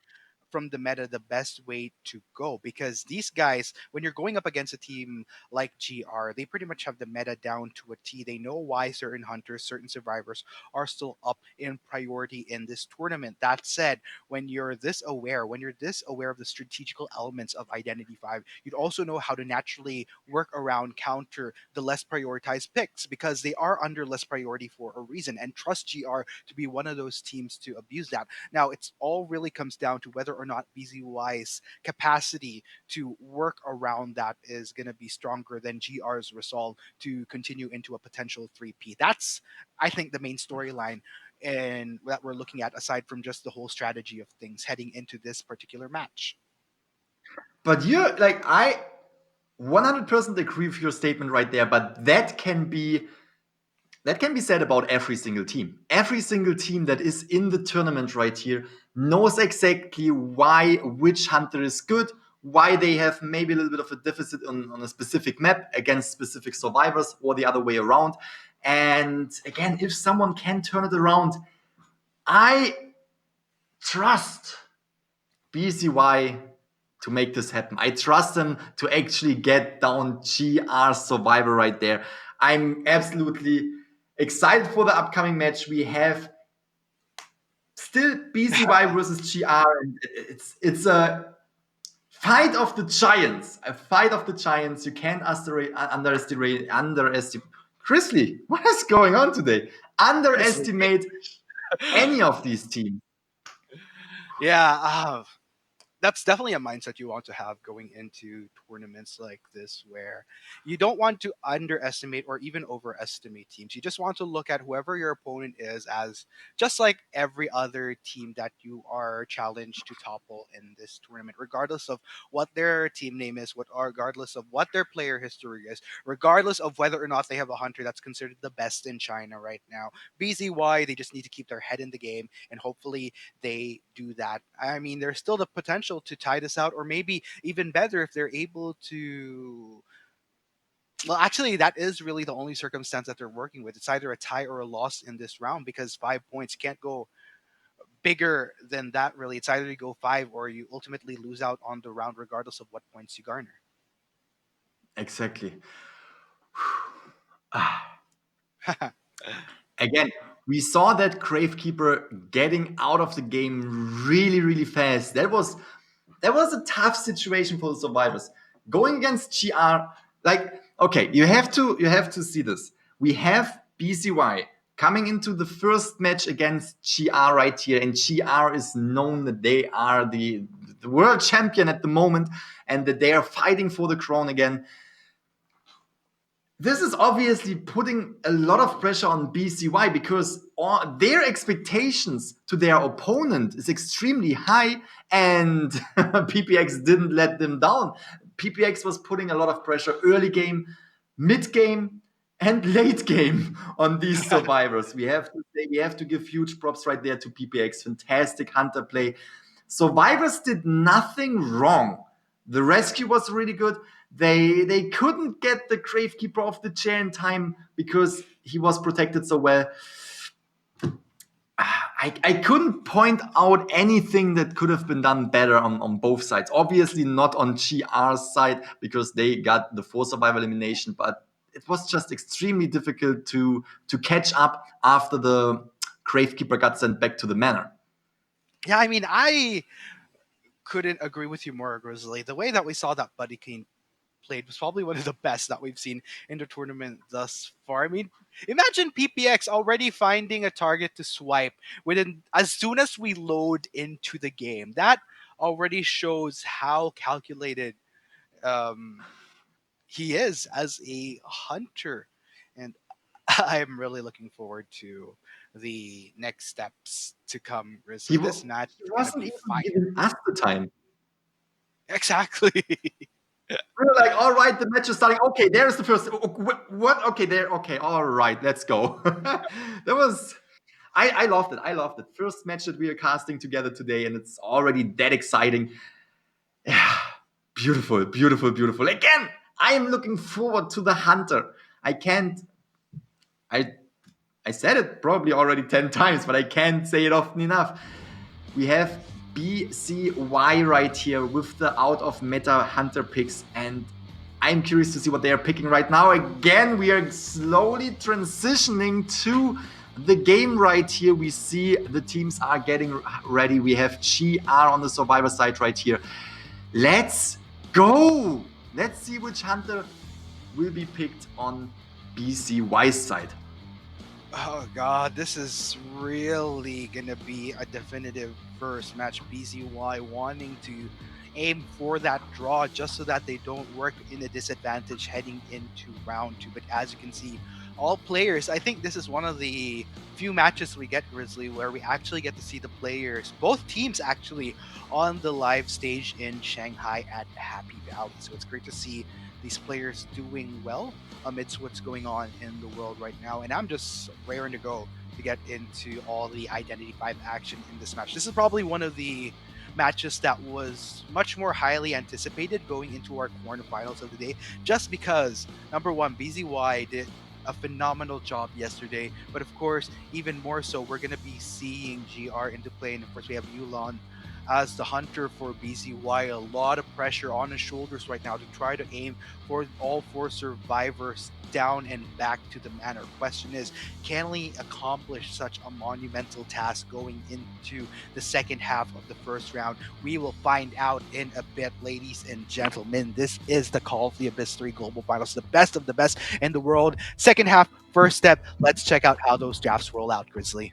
from the meta the best way to go? Because these guys, when you're going up against a team like GR, they pretty much have the meta down to a T. They know why certain hunters, certain survivors are still up in priority in this tournament. That said, when you're this aware of the strategical elements of Identity 5, you'd also know how to naturally work around, counter the less prioritized picks because they are under less priority for a reason, and trust GR to be one of those teams to abuse that. Now, it's all really comes down to whether or not BZY's capacity to work around that is going to be stronger than GR's resolve to continue into a potential 3P. That's, I think, the main storyline and that we're looking at aside from just the whole strategy of things heading into this particular match. But you're like, I 100% agree with your statement right there, but that can be said about every single team. Every single team that is in the tournament right here knows exactly why which hunter is good, why they have maybe a little bit of a deficit on a specific map against specific survivors or the other way around. And again, if someone can turn it around, I trust BZY to make this happen. I trust them to actually get down GR Survivor right there. I'm absolutely excited for the upcoming match. We have still BZY versus GR. And it's a fight of the giants. A fight of the giants. You can't underestimate. Grizzly, what is going on today? Underestimate any of these teams. Yeah, that's definitely a mindset you want to have going into tournaments like this, where you don't want to underestimate or even overestimate teams. You just want to look at whoever your opponent is as just like every other team that you are challenged to topple in this tournament, regardless of what their team name is, regardless of what their player history is, regardless of whether or not they have a hunter that's considered the best in China right now. BZY, they just need to keep their head in the game, and hopefully they do that. I mean, there's still the potential to tie this out, or maybe even better if they're able to. Well, actually, that is really the only circumstance that they're working with. It's either a tie or a loss in this round because 5 points can't go bigger than that, really. It's either you go 5 or you ultimately lose out on the round, regardless of what points you garner. Exactly. Again, we saw that Gravekeeper getting out of the game really, really fast. That was a tough situation for the survivors. Going against GR, like, okay, you have to see this. We have BZY coming into the first match against GR right here, and GR is known that they are the world champion at the moment, and that they are fighting for the crown again. This is obviously putting a lot of pressure on BZY because their expectations to their opponent is extremely high, and PPX didn't let them down. PPX was putting a lot of pressure early game, mid game, and late game on these survivors. We have to give huge props right there to PPX. Fantastic hunter play. Survivors did nothing wrong. The rescue was really good. They couldn't get the Gravekeeper off the chair in time because he was protected so well. I couldn't point out anything that could have been done better on both sides. Obviously not on GR's side because they got the 4 survival elimination, but it was just extremely difficult to catch up after the Gravekeeper got sent back to the manor. Yeah, I mean, I couldn't agree with you more, Grizzly. The way that we saw that Buddy King played was probably one of the best that we've seen in the tournament thus far. I mean, imagine PPX already finding a target to swipe within as soon as we load into the game. That already shows how calculated he is as a hunter. And I'm really looking forward to the next steps to come, Grizzly. This match He is going to wasn't be even fire. giving us the time. Exactly. We were like, all right, the match is starting. Okay, there's the first. What? Okay, there. Okay, all right, let's go. That was. I loved it. I loved it. First match that we are casting together today, and it's already that exciting. Yeah, beautiful, beautiful, beautiful. Again, I am looking forward to the Hunter. I can't. I said it probably already 10 times, but I can't say it often enough. We have BCY right here with the out of meta Hunter picks, and I'm curious to see what they are picking right now. Again, we are slowly transitioning to the game right here. We see the teams are getting ready. We have GR on the survivor side right here. Let's go! Let's see which Hunter will be picked on BCY's side. Oh god, this is really gonna be a definitive first match. BZY wanting to aim for that draw just so that they don't work in a disadvantage heading into round 2. But as you can see, all players, I think this is one of the few matches we get, Grizzly, where we actually get to see the players, both teams actually, on the live stage in Shanghai at Happy Valley. So it's great to see these players doing well amidst what's going on in the world right now. And I'm just raring to go to get into all the Identity 5 action in this match. This is probably one of the matches that was much more highly anticipated going into our quarterfinals of the day, just because, number one, BZY did a phenomenal job yesterday, but of course, even more so, we're going to be seeing GR into play, and of course, we have Yulon as the hunter for BZY. A lot of pressure on his shoulders right now to try to aim for all 4 survivors down and back to the manor. Question is, can we accomplish such a monumental task going into the second half of the first round? We will find out in a bit, ladies and gentlemen. This is the Call of the Abyss 3 Global Finals, the best of the best in the world. Second half, first step. Let's check out how those drafts roll out, Grizzly.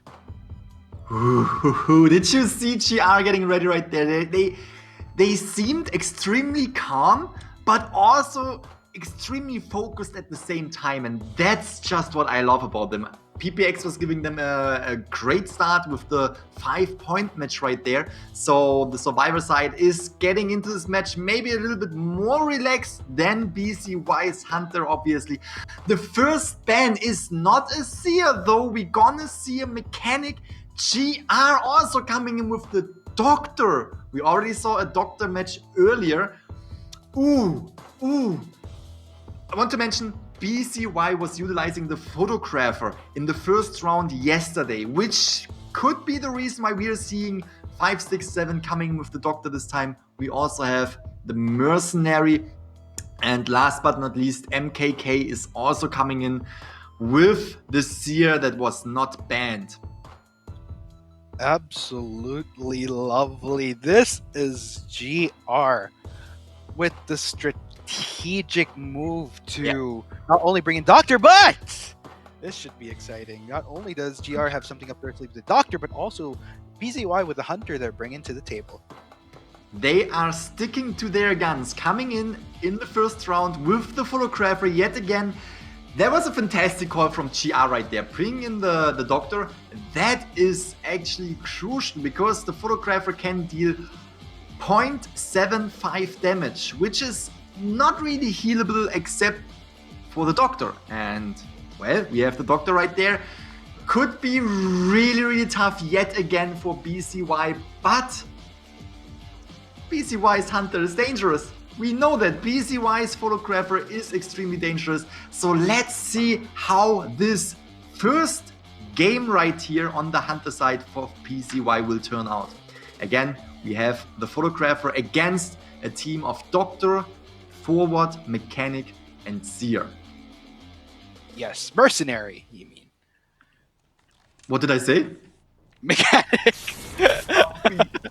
Ooh, did you see GR getting ready right there? They seemed extremely calm, but also extremely focused at the same time, and that's just what I love about them. PPX was giving them a great start with the 5-point match right there. So the survivor side is getting into this match maybe a little bit more relaxed than BCY's Hunter, obviously. The first ban is not a seer, though. We're gonna see a mechanic. GR also coming in with the Doctor. We already saw a Doctor match earlier. Ooh. I want to mention BCY was utilizing the photographer in the first round yesterday, which could be the reason why we are seeing 5, 6, 7 coming with the Doctor this time. We also have the Mercenary, and last but not least, MKK is also coming in with the Seer that was not banned. Absolutely lovely. This is GR with the strategic move to not only bring in Doctor, but this should be exciting. Not only does GR have something up their sleeve with the Doctor, but also BZY with the Hunter they're bringing to the table. They are sticking to their guns, coming in the first round with the photographer yet again. That was a fantastic call from GR right there, bringing in the Doctor. That is actually crucial because the photographer can deal 0.75 damage, which is not really healable except for the Doctor. And, well, we have the Doctor right there. Could be really, really tough yet again for BCY, but BCY's Hunter is dangerous. We know that BCY's photographer is extremely dangerous. So let's see how this first game right here on the Hunter side for BCY will turn out. Again, we have the photographer against a team of Doctor, Forward, Mechanic, and Seer. Yes, Mercenary, you mean. What did I say? Mechanic.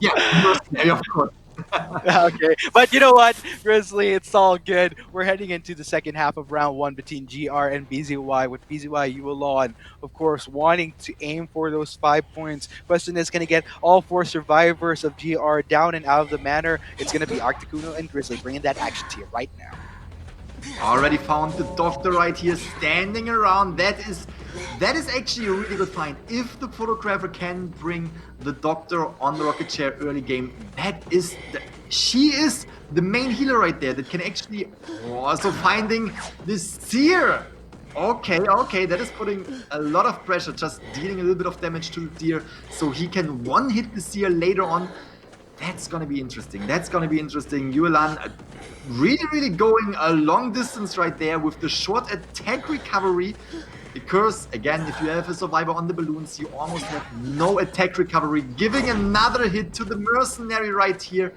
Yeah, Mercenary, of course. Okay, but you know what, Grizzly, it's all good. We're heading into the second half of round one between GR and BZY, with BZY Yuelon, of course, wanting to aim for those 5 points. Question is, going to get all 4 survivors of GR down and out of the manor. It's going to be Arcticuno and Grizzly bringing that action to you right now. Already found the doctor right here standing around. That is actually a really good find. If the photographer can bring the doctor on the rocket chair early game, she is the main healer right there that can actually also finding the seer. Okay, that is putting a lot of pressure, just dealing a little bit of damage to the seer so he can one-hit the seer later on. That's gonna be interesting. Yuelan really going a long distance right there with the short attack recovery. Because, again, if you have a survivor on the balloons, you almost have no attack recovery. Giving another hit to the mercenary right here.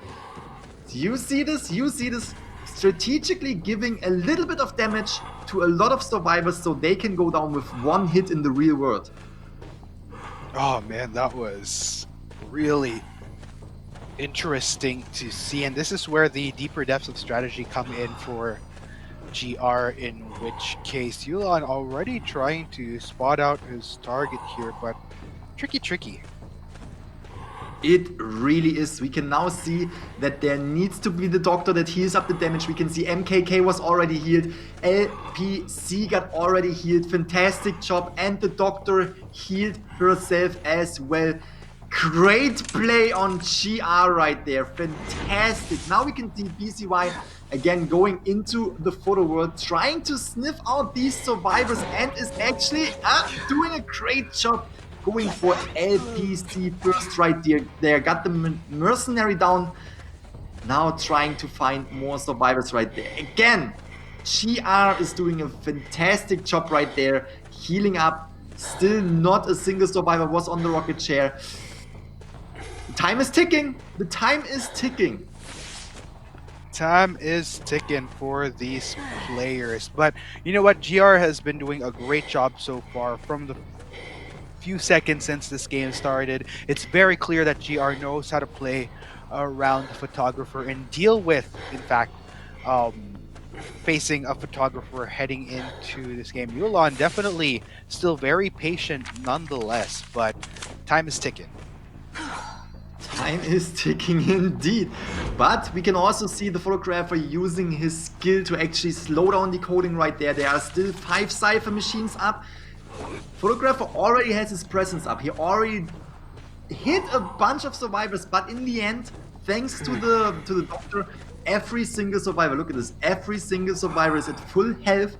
You see this? Strategically giving a little bit of damage to a lot of survivors so they can go down with 1 hit in the real world. Oh man, that was really interesting to see, and this is where the deeper depths of strategy come in for GR, in which case Yulan already trying to spot out his target here, but tricky. It really is. We can now see that there needs to be the doctor that heals up the damage. We can see MKK was already healed. LPC got already healed. Fantastic job. And the doctor healed herself as well. Great play on GR right there. Fantastic. Now we can see BCY again going into the photo world, trying to sniff out these survivors, and is actually doing a great job going for LPC first right there. Got the mercenary down. Now trying to find more survivors right there. Again, GR is doing a fantastic job right there. Healing up. Still not a single survivor was on the rocket chair. The time is ticking. Time is ticking for these players. But you know what? GR has been doing a great job so far from the few seconds since this game started. It's very clear that GR knows how to play around the photographer and deal with, in fact, facing a photographer heading into this game. Yulan definitely still very patient nonetheless, but time is ticking. Time is ticking indeed. But we can also see the photographer using his skill to actually slow down decoding right there. There are still 5 cipher machines up. Photographer already has his presence up. He already hit a bunch of survivors, but in the end, thanks to the doctor, every single survivor, look at this, every single survivor is at full health.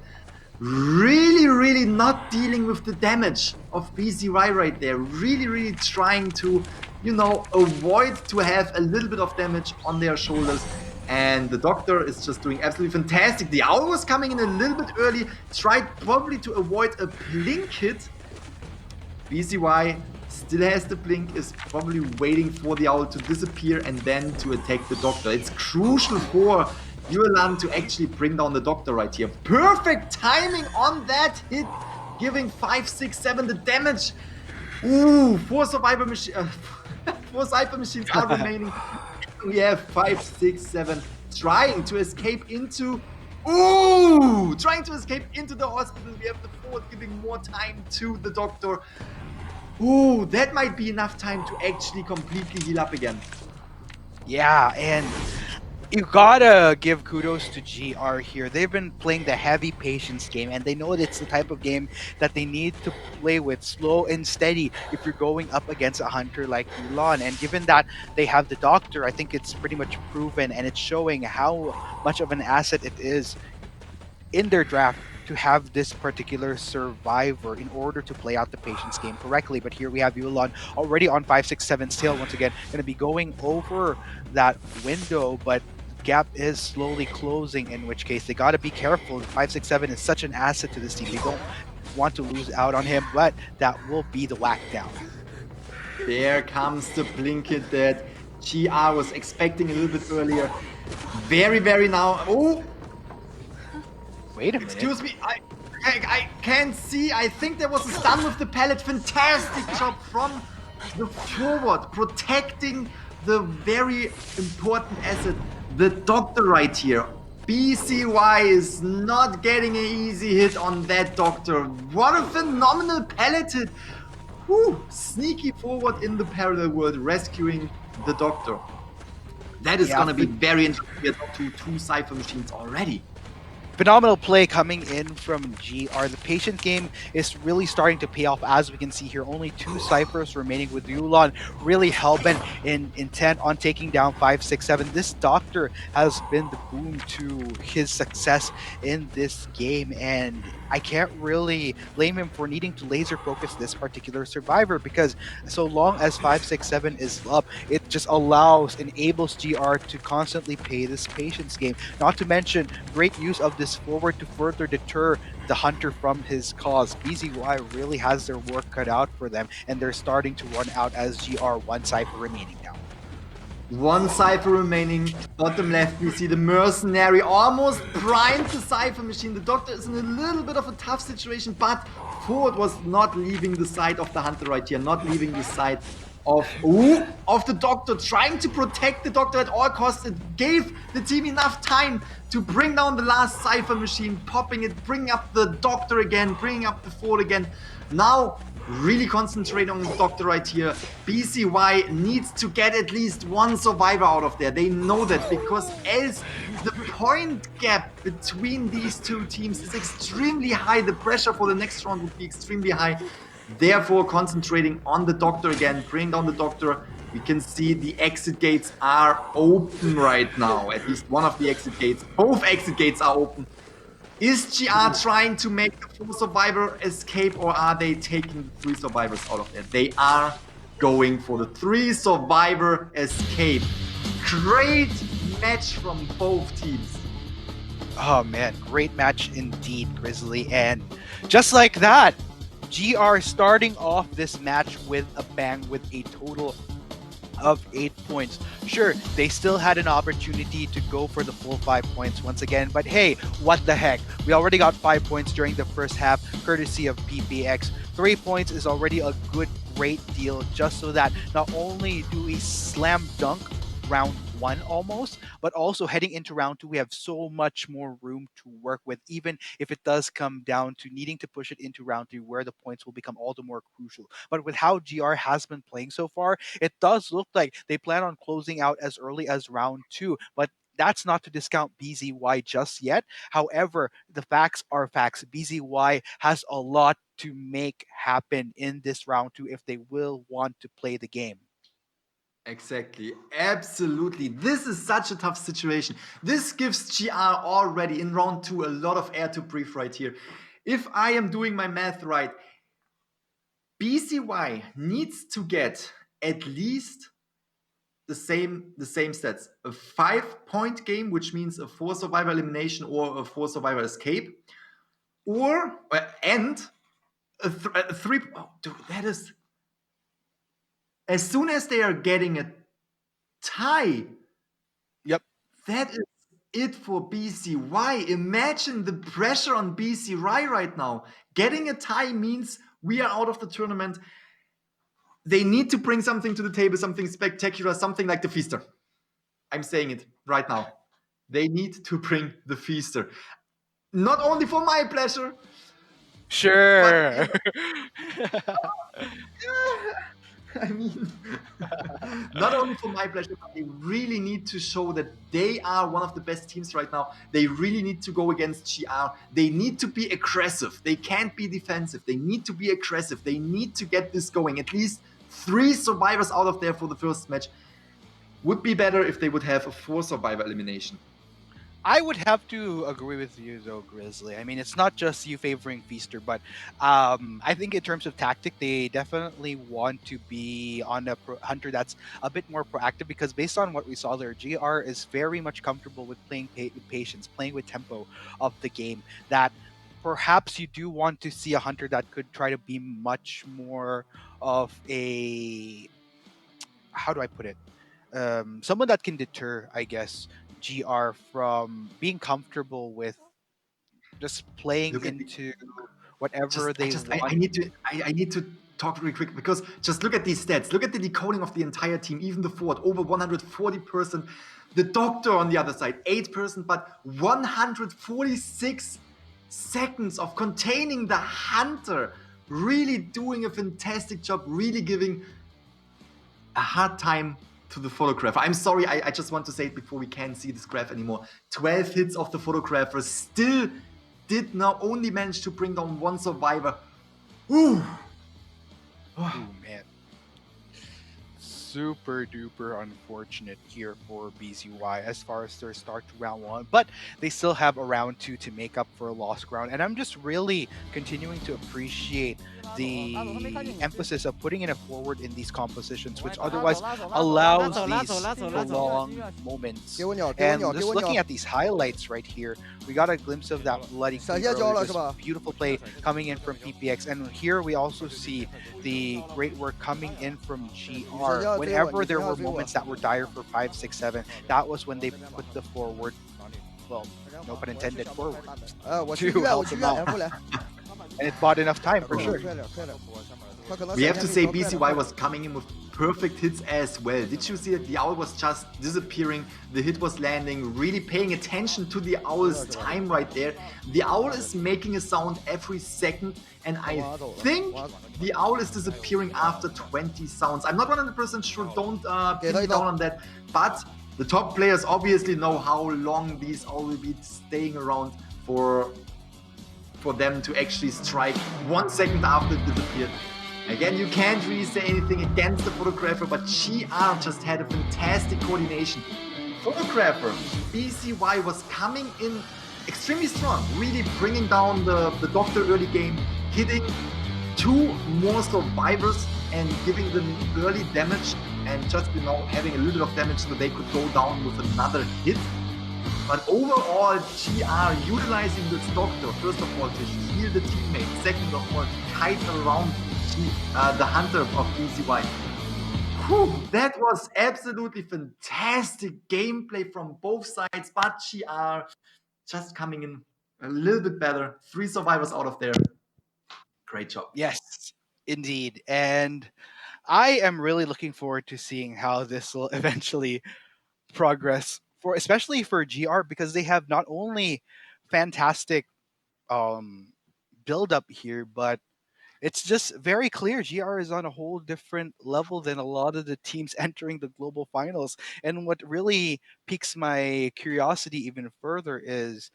Really not dealing with the damage of BCY right there. Really trying to, avoid to have a little bit of damage on their shoulders. And the doctor is just doing absolutely fantastic. The owl was coming in a little bit early, tried probably to avoid a blink hit. BCY still has the blink, is probably waiting for the owl to disappear and then to attack the doctor. It's crucial for Yuelan to actually bring down the doctor right here. Perfect timing on that hit, giving 5, 6, 7 the damage. Ooh, 4 survivor machines. 4 cipher machines are remaining. We have 5, 6, 7 trying to escape into. Trying to escape into the hospital. We have the 4 giving more time to the doctor. That might be enough time to actually completely heal up again. Yeah, and you gotta give kudos to GR here. They've been playing the heavy patience game, and they know that it's the type of game that they need to play with slow and steady if you're going up against a hunter like Yulan. And given that they have the doctor, I think it's pretty much proven, and it's showing how much of an asset it is in their draft to have this particular survivor in order to play out the patience game correctly. But here we have Yulan already on 5, 6, 7 still. Once again, going to be going over that window, but gap is slowly closing, in which case they got to be careful. 5, 6, 7 is such an asset to this team. They don't want to lose out on him, but that will be the whack down. There comes the blink hit that GR was expecting a little bit earlier. Very now. Wait a minute. Excuse me, I can't see. I think there was a stun with the pallet. Fantastic job from the forward, protecting the very important asset, the doctor right here. BCY is not getting an easy hit on that doctor. What a phenomenal pallet hit. Whew, sneaky forward in the parallel world, rescuing the doctor. That is going to be very interesting to two Cypher machines already. Phenomenal play coming in from GR. The patient game is really starting to pay off, as we can see here. Only 2 Cyphers remaining, with Yulon really hellbent in intent on taking down 567. This doctor has been the boon to his success in this game, and I can't really blame him for needing to laser focus this particular survivor, because so long as 567 is up, it just enables GR to constantly play this patience game. Not to mention great use of this forward to further deter the hunter from his cause. BZY really has their work cut out for them, and they're starting to run out as GR 1 Cypher remaining now. 1 Cypher remaining. Bottom left, we see the mercenary almost primed the Cypher machine. The doctor is in a little bit of a tough situation, but forward was not leaving the side of the hunter right here, not leaving the side of the doctor, trying to protect the doctor at all costs. It gave the team enough time to bring down the last Cypher machine, popping it, bringing up the doctor again, bringing up the forward again. Now really concentrate on the doctor right here. BCY needs to get at least 1 survivor out of there. They know that, because else the point gap between these two teams is extremely high. The pressure for the next round would be extremely high. Therefore, concentrating on the doctor again, bring down the doctor. We can see the exit gates are open right now. At least one of the exit gates. Both exit gates are open. Is GR trying to make the 4 survivor escape, or are they taking the 3 survivors out of there? They are going for the 3 survivor escape. Great match from both teams. Oh man, great match indeed, Grizzly. And just like that, GR starting off this match with a bang, with a total of 8 points. Sure, they still had an opportunity to go for the full 5 points once again, but hey, what the heck? We already got 5 points during the first half, courtesy of PPX. 3 points is already a great deal, just so that not only do we slam dunk round 1 almost, but also heading into round 2, we have so much more room to work with, even if it does come down to needing to push it into round 3, where the points will become all the more crucial. But with how GR has been playing so far, it does look like they plan on closing out as early as round 2, but that's not to discount BZY just yet. However, the facts are facts. BZY has a lot to make happen in this round 2 if they will want to play the game. Exactly. Absolutely. This is such a tough situation. This gives GR already in round 2 a lot of air to breathe right here. If I am doing my math right, BCY needs to get at least the same stats. A 5-point game, which means a 4 survivor elimination or a 4 survivor escape, and a 3. Oh, dude, that is. As soon as they are getting a tie, that is it for BCY. Imagine the pressure on BCY right now. Getting a tie means we are out of the tournament. They need to bring something to the table, something spectacular, something like the Feaster. I'm saying it right now. They need to bring the Feaster. Not only for my pleasure. Sure. I mean, not only for my pleasure, but they really need to show that they are one of the best teams right now. They really need to go against GR. They need to be aggressive. They can't be defensive. They need to be aggressive. They need to get this going. At least 3 survivors out of there for the first match. Would be better if they would have a 4 survivor elimination. I would have to agree with you though, Grizzly. I mean, it's not just you favoring Feaster, but I think in terms of tactic, they definitely want to be on a hunter that's a bit more proactive, because based on what we saw there, GR is very much comfortable with playing with patience, playing with tempo of the game, that perhaps you do want to see a hunter that could try to be much more of a, how do I put it? Someone that can deter, I guess, GR from being comfortable with just playing into whatever they want. I need to talk really quick because just look at these stats. Look at the decoding of the entire team, even the forward, over 140%. The doctor on the other side, 8%, but 146 seconds of containing the hunter. Really doing a fantastic job, really giving a hard time to the photographer. I'm sorry, I just want to say it before we can't see this graph anymore. 12 hits of the photographer, still did not only manage to bring down one survivor. Ooh. Oh man. Super duper unfortunate here for BZY as far as their start to round 1, but they still have a round 2 to make up for a lost ground, and I'm just really continuing to appreciate the emphasis of putting it forward in these compositions, which otherwise allows these prolonged moments. And just looking at these highlights right here, we got a glimpse of that bloody beautiful play coming in from PPX, and here we also see the great work coming in from GR. Whenever there were moments that were dire for 5, 6, 7, that was when they put the forward, well, no pun intended, forward to help them out. And it bought enough time for sure. We have to say BZY was coming in with perfect hits as well. Did you see that the owl was just disappearing, the hit was landing, really paying attention to the owl's time right there. The owl is making a sound every second, and I think the owl is disappearing after 20 sounds. I'm not 100% sure, don't pin me down on that, but the top players obviously know how long these owl will be staying around for them to actually strike 1 second after it disappeared. Again, you can't really say anything against the photographer, but GR just had a fantastic coordination. Photographer, BZY was coming in extremely strong, really bringing down the doctor early game, hitting 2 more survivors and giving them early damage, and just, having a little bit of damage so they could go down with another hit. But overall, GR utilizing this doctor, first of all, to heal the teammate, second of all, to kite around the hunter of BZY. Whew, that was absolutely fantastic gameplay from both sides, but GR just coming in a little bit better. 3 survivors out of there. Great job. Yes, indeed. And I am really looking forward to seeing how this will eventually progress, especially for GR, because they have not only fantastic build up here, but it's just very clear GR is on a whole different level than a lot of the teams entering the global finals. And what really piques my curiosity even further is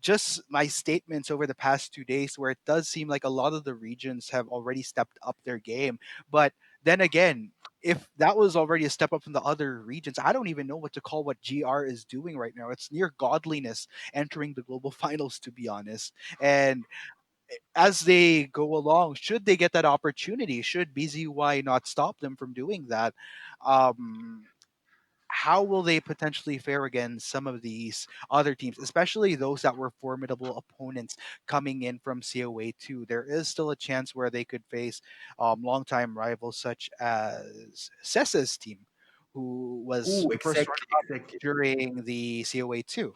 just my statements over the past 2 days, where it does seem like a lot of the regions have already stepped up their game. But then again, if that was already a step up from the other regions, I don't even know what to call what GR is doing right now. It's near godliness entering the global finals, to be honest. And as they go along, should they get that opportunity, should BZY not stop them from doing that, how will they potentially fare against some of these other teams, especially those that were formidable opponents coming in from COA 2? There is still a chance where they could face longtime rivals such as Sessa's team, who was first runner-up during the COA 2.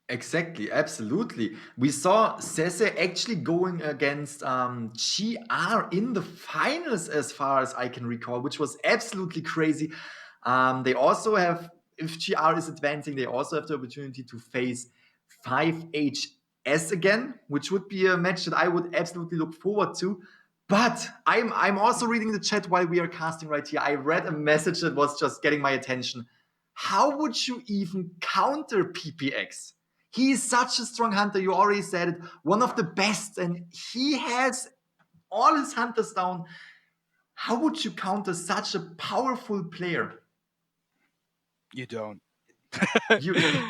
Exactly, absolutely. We saw Sese actually going against GR in the finals, as far as I can recall, which was absolutely crazy. They also have, if GR is advancing, they also have the opportunity to face 5HS again, which would be a match that I would absolutely look forward to. But I'm also reading the chat while we are casting right here. I read a message that was just getting my attention. How would you even counter PPX? He is such a strong hunter. You already said it. One of the best, and he has all his hunters down. How would you counter such a powerful player? You don't. You don't.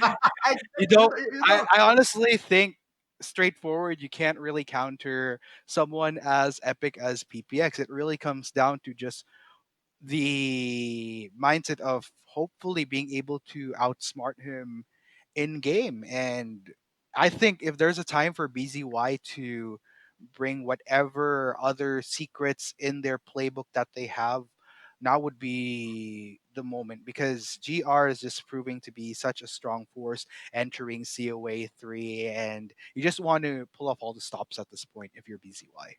You don't. I honestly think, straightforward, you can't really counter someone as epic as PPX. It really comes down to just the mindset of hopefully being able to outsmart him in game. And I think if there's a time for BZY to bring whatever other secrets in their playbook that they have, now would be the moment, because GR is just proving to be such a strong force entering COA 3, and you just want to pull off all the stops at this point if you're BZY.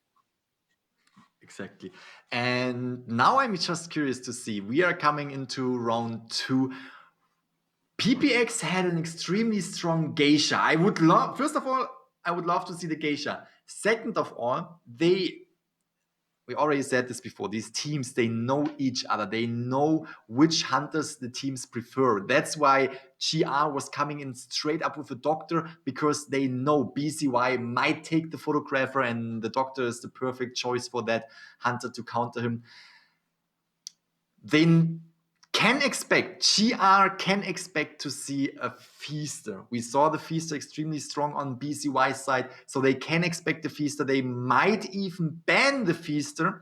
Exactly. And now I'm just curious to see. We are coming into round 2. PPX had an extremely strong geisha. First of all, I would love to see the geisha. Second of all, we already said this before, these teams, they know each other. They know which hunters the teams prefer. That's why GR was coming in straight up with the doctor, because they know BCY might take the photographer and the doctor is the perfect choice for that hunter to counter him. They GR can expect to see a feaster. We saw the feaster extremely strong on BCY's side, so they can expect the feaster. They might even ban the feaster,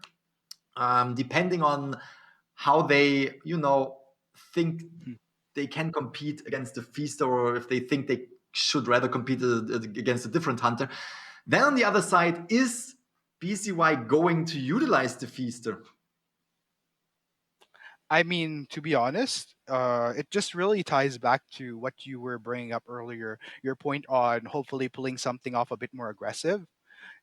depending on how they, think they can compete against the feaster, or if they think they should rather compete against a different hunter. Then on the other side, is BCY going to utilize the feaster? I mean, to be honest, it just really ties back to what you were bringing up earlier. Your point on hopefully pulling something off a bit more aggressive.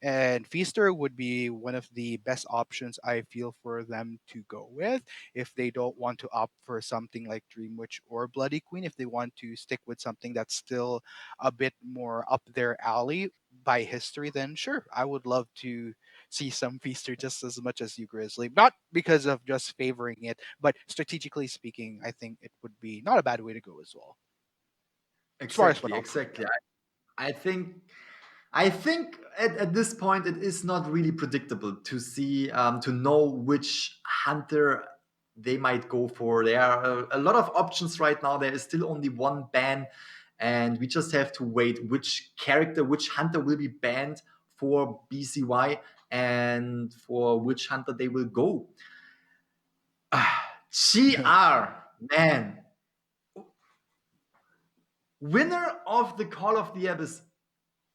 And Feaster would be one of the best options, I feel, for them to go with if they don't want to opt for something like Dream Witch or Bloody Queen. If they want to stick with something that's still a bit more up their alley by history, then sure, I would love to see some Feaster just as much as you, Grizzly. Not because of just favoring it, but strategically speaking, I think it would be not a bad way to go as well. Exactly. I think at this point it is not really predictable to see, to know which hunter they might go for. There are a lot of options right now. There is still only one ban, and we just have to wait which hunter will be banned for BCY and for which hunter they will go. GR, man. Winner of the Call of the Abyss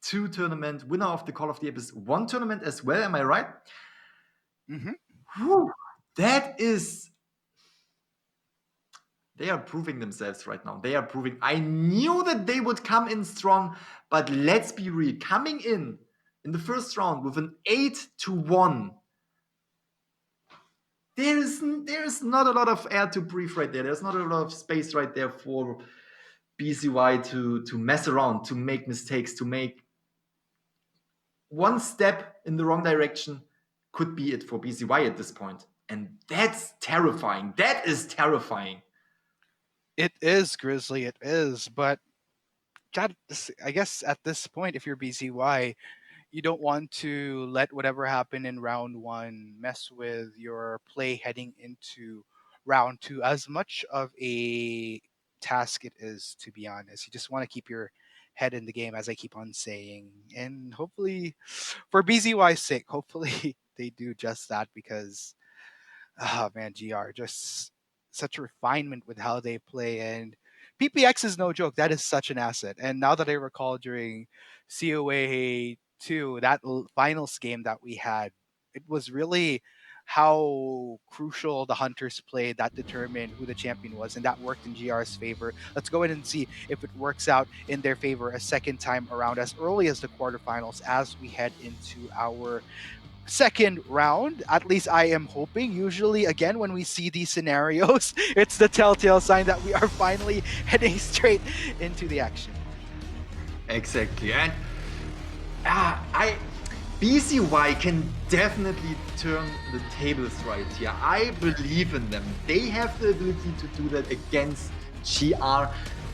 2 tournament, winner of the Call of the Abyss 1 tournament as well, am I right? Whew, they are proving themselves right now. I knew that they would come in strong, but let's be real, coming in the first round with an 8-1, there is not a lot of air to breathe right there. There's not a lot of space right there for BCY to mess around, to make mistakes, to make one step in the wrong direction could be it for BCY at this point. And that's terrifying. That is terrifying. It is, Grizzly, it is. But I guess at this point, if you're BCY, you don't want to let whatever happened in round 1 mess with your play heading into round 2. As much of a task it is, to be honest, you just want to keep your head in the game, as I keep on saying. And hopefully, for BZY's sake, hopefully they do just that, because oh man, GR just such refinement with how they play, and PPX is no joke. That is such an asset. And now that I recall, during COA 2, that finals game that we had, it was really how crucial the hunters played that determined who the champion was, and that worked in GR's favor. Let's go ahead and see if it works out in their favor a second time around, as early as the quarterfinals, as we head into our second round. At least I am hoping. Usually, again, when we see these scenarios, it's the telltale sign that we are finally heading straight into the action. Exactly. And BCY can definitely turn the tables right here. I believe in them. They have the ability to do that against GR.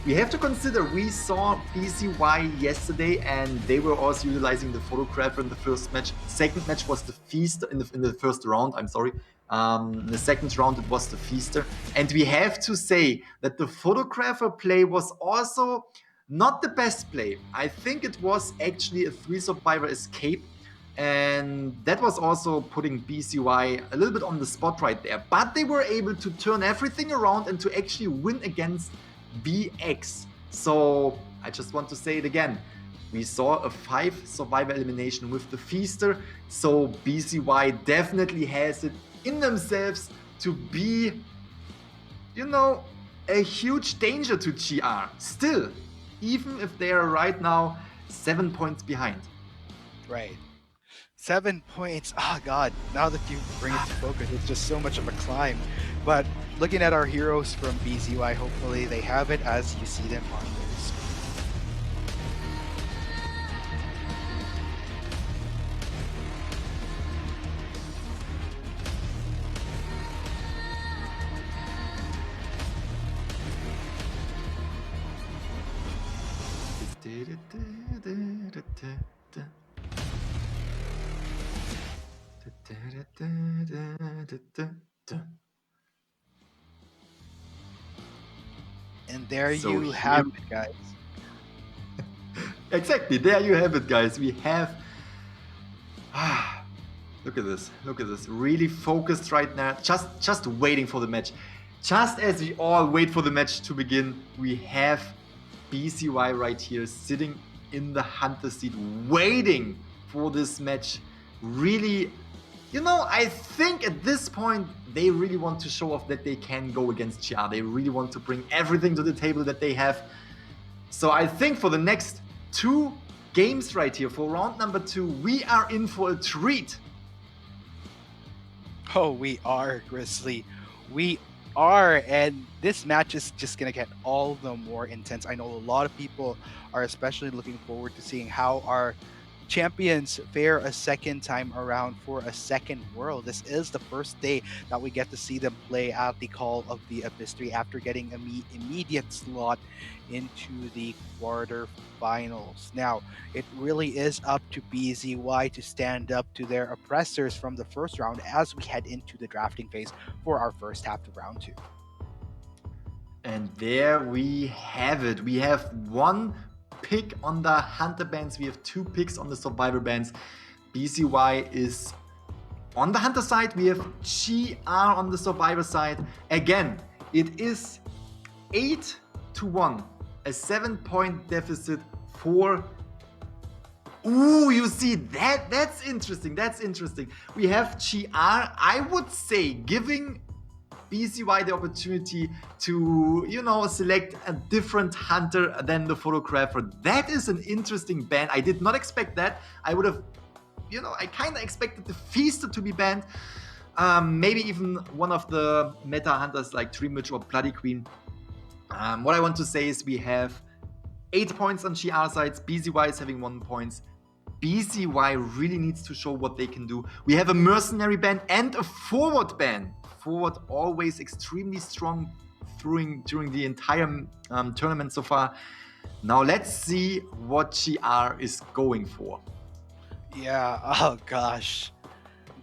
We have to consider, we saw BCY yesterday, and they were also utilizing the photographer in the first match. Second match was the Feaster in the first round, I'm sorry. The second round, it was the Feaster. And we have to say that the photographer play was also not the best play. I think it was actually a 3-survivor escape. And that was also putting BCY a little bit on the spot right there. But they were able to turn everything around and to actually win against BX. So I just want to say it again. We saw a 5-survivor elimination with the Feaster. So BCY definitely has it in themselves to be, a huge danger to GR. Still, even if they are right now 7 points behind. Right. 7 points. Oh god, now that you bring it to focus, it's just so much of a climb. But looking at our heroes from BZY, hopefully they have it as you see them on their screen. And there So you have it, guys. Exactly, there you have it, guys. We have. Look at this. Look at this. Really focused right now. Just waiting for the match. Just as we all wait for the match to begin, we have BZY right here sitting in the hunter seat, waiting for this match. Really, you know, I think at this point they really want to show off that they can go against GR. They really want to bring everything to the table that they have. So I think for the next 2 games right here, for round number 2, we are in for a treat. Oh, we are, Grizzly. We are, and this match is just going to get all the more intense. I know a lot of people are especially looking forward to seeing how our champions fare a second time around for a second world. This is the first day that we get to see them play at the Call of the Abyss 3 after getting immediate slot into the quarterfinals. Now, it really is up to BZY to stand up to their oppressors from the first round as we head into the drafting phase for our first half of round 2. And there we have it. We have 1 pick on the Hunter bands. We have 2 picks on the Survivor bands. BZY is on the Hunter side. We have GR on the Survivor side. Again, it is 8-1. A 7-point deficit for... Ooh, you see, that's interesting. That's interesting. We have GR, I would say, giving BZY the opportunity to, you know, select a different hunter than the photographer. That is an interesting ban. I did not expect that. I would have, you know, I kind of expected the Feaster to be banned. Maybe even one of the meta hunters like Dreamwitch or Bloody Queen. What I want to say is we have 8 points on GR sides. BZY is having 1 point. BZY really needs to show what they can do. We have a mercenary ban and a forward ban. Forward always extremely strong during the entire tournament so far. Now let's see what GR is going for. Yeah, oh gosh.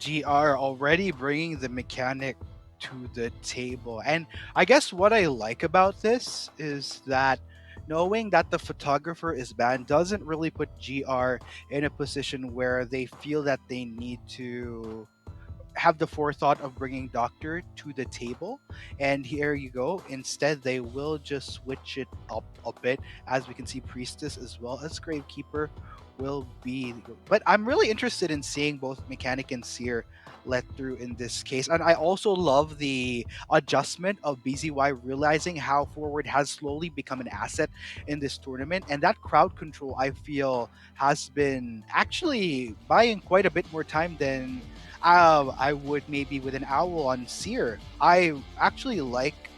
GR already bringing the mechanic to the table. And I guess what I like about this is that knowing that the photographer is banned doesn't really put GR in a position where they feel that they need to have the forethought of bringing Doctor to the table. And here you go. Instead, they will just switch it up a bit. As we can see, Priestess as well as Gravekeeper will be. But I'm really interested in seeing both Mechanic and Seer let through in this case. And I also love the adjustment of BZY realizing how Forward has slowly become an asset in this tournament. And that crowd control, I feel, has been actually buying quite a bit more time than I would maybe with an Owl on Seer. I actually like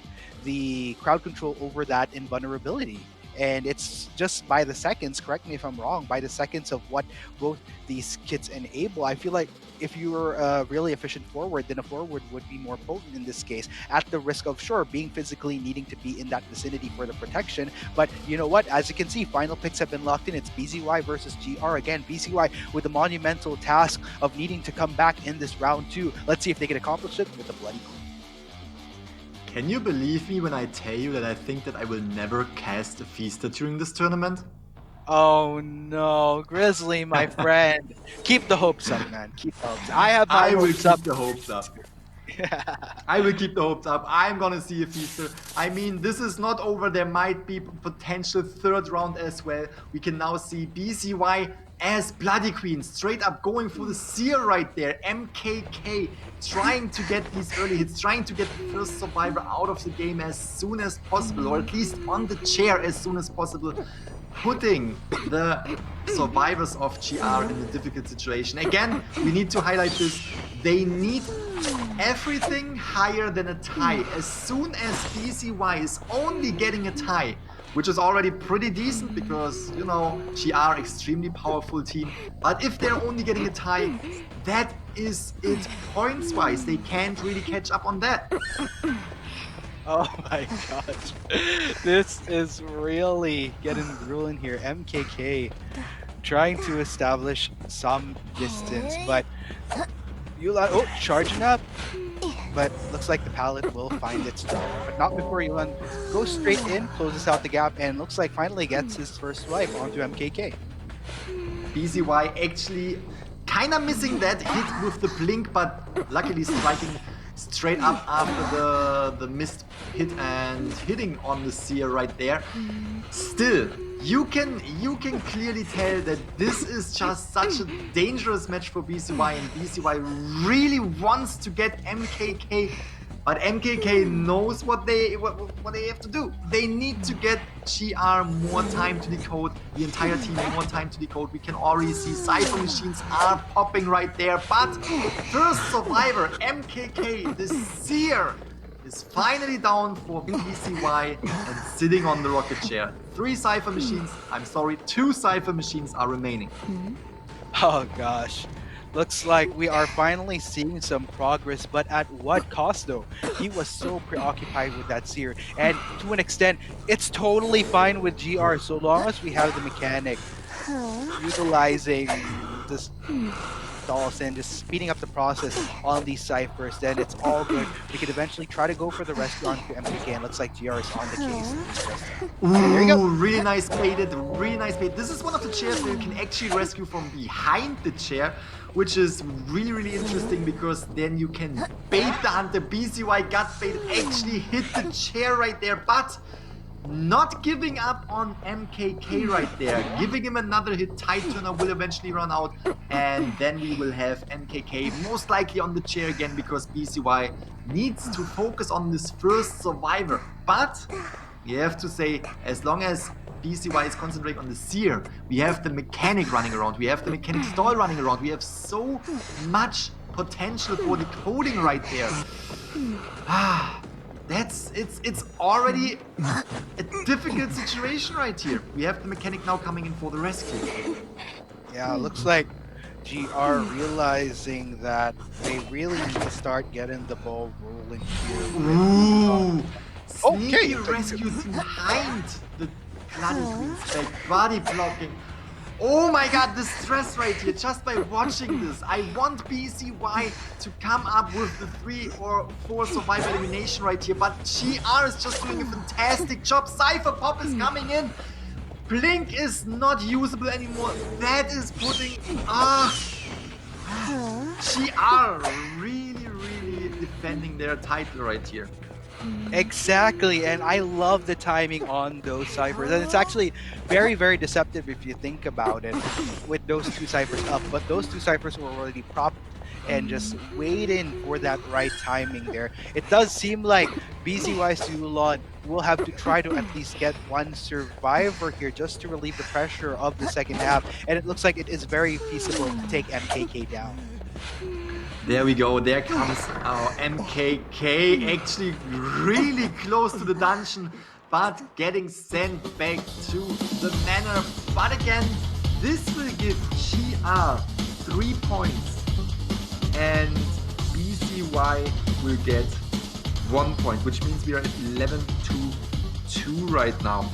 the crowd control over that invulnerability. And it's just by the seconds, correct me if I'm wrong, by the seconds of what both these kits enable. I feel like if you were a really efficient forward, then a forward would be more potent in this case, at the risk of, sure, being physically needing to be in that vicinity for the protection. But you know what? As you can see, final picks have been locked in. It's BZY versus GR. Again, BZY with the monumental task of needing to come back in this round 2. Let's see if they can accomplish it with the Bloody Queen. Can you believe me when I tell you that I think that I will never cast a Feaster during this tournament? Oh no, Grizzly, my friend. Keep the hopes up, man. Keep the hopes up. I will keep the hopes up. I will keep the hopes up. I'm gonna see a Feaster. I mean, this is not over. There might be potential 3rd round as well. We can now see BZY as Bloody Queen, straight up going for the Seer right there. MKK trying to get these early hits, trying to get the first Survivor out of the game as soon as possible, or at least on the chair as soon as possible. putting the survivors of GR in a difficult situation. Again, we need to highlight this. They need everything higher than a tie. As soon as BCY is only getting a tie, which is already pretty decent because, you know, GR extremely powerful team. But if they're only getting a tie, that is it points-wise. They can't really catch up on that. Oh my gosh. This is really getting grueling here. MKK trying to establish some distance, but Yulan, oh, charging up. But looks like the pallet will find its target. But not before Yulan goes straight in, closes out the gap, and looks like finally gets his first swipe onto MKK. BCY actually kind of missing that hit with the blink, but luckily striking straight up after the missed hit and hitting on the seer right there. Still, you can clearly tell that this is just such a dangerous match for BCY, and BCY really wants to get MKK, but MKK knows what they have to do. They need to get GR more time to decode, the entire team more time to decode. We can already see Cypher machines are popping right there, but first survivor, MKK, the seer, is finally down for BCY and sitting on the rocket chair. 2 Cypher machines are remaining. Oh gosh. Looks like we are finally seeing some progress, but at what cost though? He was so preoccupied with that seer, and to an extent, it's totally fine with GR so long as we have the mechanic utilizing this stalls and just speeding up the process on these ciphers. Then it's all good. We could eventually try to go for the rescue onto MKK, and looks like GR is on the case. Ooh, there you go. Really nice baited, really nice bait. This is one of the chairs where you can actually rescue from behind the chair, which is really, really interesting because then you can bait the hunter. BCY got baited, actually hit the chair right there, but not giving up on MKK right there. Giving him another hit. Tide Turner will eventually run out, and then we will have MKK most likely on the chair again because BCY needs to focus on this first survivor. But you have to say, as long as BCY is concentrating on the seer, we have the mechanic running around, we have the mechanic stall running around, we have so much potential for decoding right there. It's already a difficult situation right here. We have the mechanic now coming in for the rescue. Yeah, looks like GR realizing that they really need to start getting the ball rolling here. Ooh! Sneaky Okay, rescue behind the Bloody Queen's back. Body blocking. Oh my god, the stress right here, just by watching this. I want BCY to come up with the 3 or 4 survival elimination right here, but GR is just doing a fantastic job. Cypher Pop is coming in. Blink is not usable anymore. That is putting... GR really, really defending their title right here. Exactly, and I love the timing on those ciphers, and it's actually very, very deceptive if you think about it with those 2 ciphers up, but those 2 ciphers were already propped and just waiting for that right timing there. It does seem like BCY Sulon will have to try to at least get 1 survivor here just to relieve the pressure of the second half, and it looks like it is very feasible to take MKK down. There we go, there comes our MKK, actually really close to the dungeon, but getting sent back to the manor. But again, this will give GR 3 points, and BCY will get 1 point, which means we are at 11-2 right now.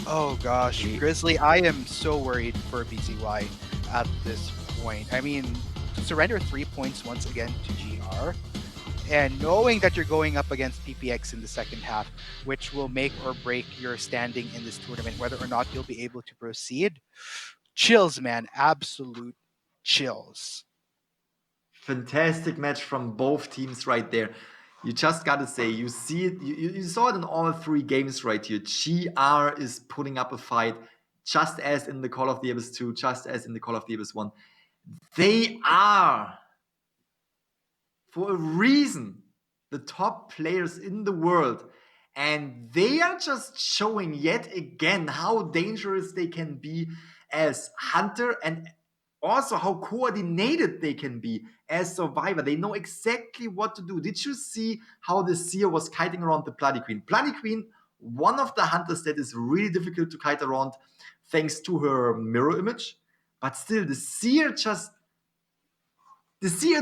Oh gosh, Grizzly, I am so worried for BCY at this point. I mean, to surrender 3 points once again to GR, and knowing that you're going up against PPX in the second half, which will make or break your standing in this tournament, whether or not you'll be able to proceed. Chills, man. Absolute chills. Fantastic match from both teams right there. You just gotta say, you see it, you saw it in all 3 games right here. GR is putting up a fight, just as in the Call of the Abyss 2, just as in the Call of the Abyss 1. They are, for a reason, the top players in the world. And they are just showing yet again how dangerous they can be as hunter, and also how coordinated they can be as survivor. They know exactly what to do. Did you see how the seer was kiting around the Bloody Queen? Bloody Queen, one of the hunters that is really difficult to kite around thanks to her mirror image. But still, the seer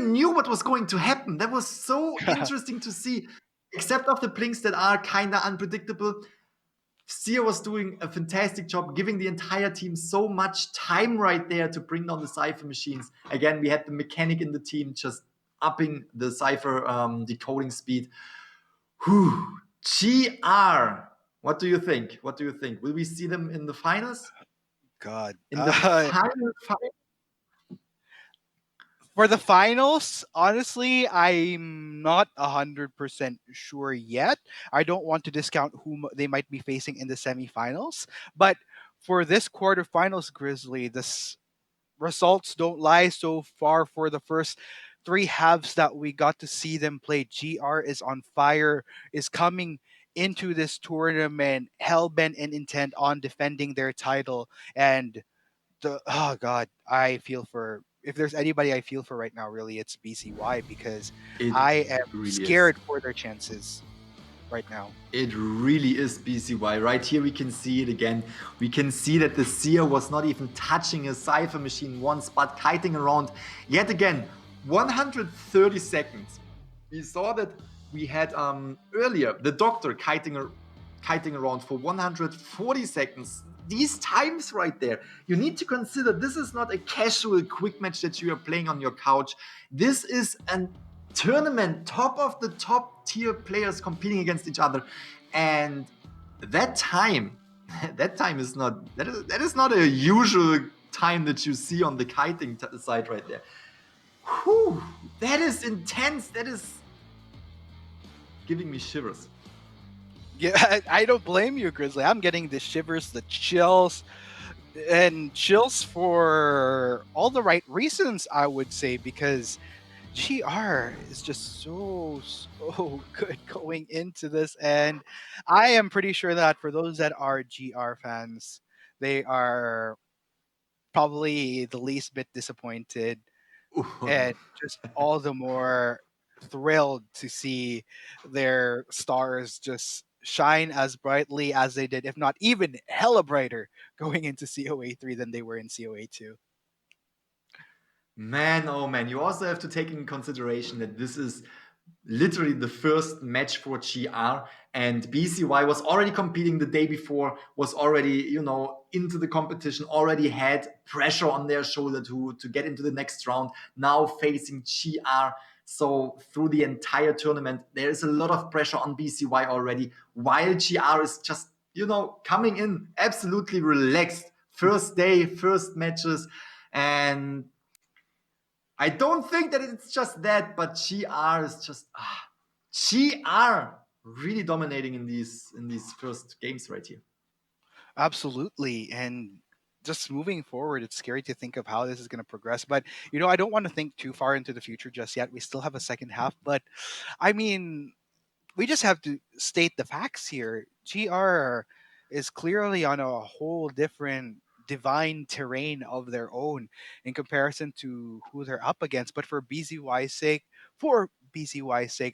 knew what was going to happen. That was so interesting to see. Except of the blinks that are kind of unpredictable, Seer was doing a fantastic job, giving the entire team so much time right there to bring down the Cypher machines. Again, we had the mechanic in the team just upping the Cypher decoding speed. Whew. GR. What do you think? What do you think? Will we see them in the finals? God. In the final fight? For the finals, honestly, I'm not 100% sure yet. I don't want to discount whom they might be facing in the semifinals. But for this quarterfinals, Grizzly, results don't lie so far for the first three halves that we got to see them play. GR is on fire, is coming into this tournament hell-bent and intent on defending their title. And oh god, I feel for, if there's anybody I feel for right now, really it's BCY, because It I am really scared is. for their chances right now. It really is BCY. Right here we can see it again. We can see that the Seer was not even touching a Cypher machine once, but kiting around yet again 130 seconds. We saw that we had earlier the Doctor kiting around for 140 seconds. These times right there, you need to consider this is not a casual quick match that you are playing on your couch. This is an tournament, top of the top tier players competing against each other, and that time is not that is not a usual time that you see on the kiting side right there. Whew, that is intense. That is giving me shivers. Yeah, I don't blame you, Grizzly. I'm getting the shivers, the chills, and chills for all the right reasons, I would say, because GR is just so good going into this. And I am pretty sure that for those that are GR fans, they are probably the least bit disappointed and just all the more thrilled to see their stars just shine as brightly as they did, if not even hella brighter, going into COA 3 than they were in COA 2. Man, oh man, you also have to take in consideration that this is literally the first match for GR, and BCY was already competing the day before, was already, into the competition, already had pressure on their shoulder to get into the next round, now facing GR. So through the entire tournament, there is a lot of pressure on BCY already, while GR is just, coming in absolutely relaxed. First day, first matches, and I don't think that it's just that, but GR is just GR really dominating in these first games right here. Absolutely. And just moving forward, it's scary to think of how this is going to progress. But, I don't want to think too far into the future just yet. We still have a second half. But, I mean, we just have to state the facts here. GR is clearly on a whole different divine terrain of their own in comparison to who they're up against. But for BCY's sake,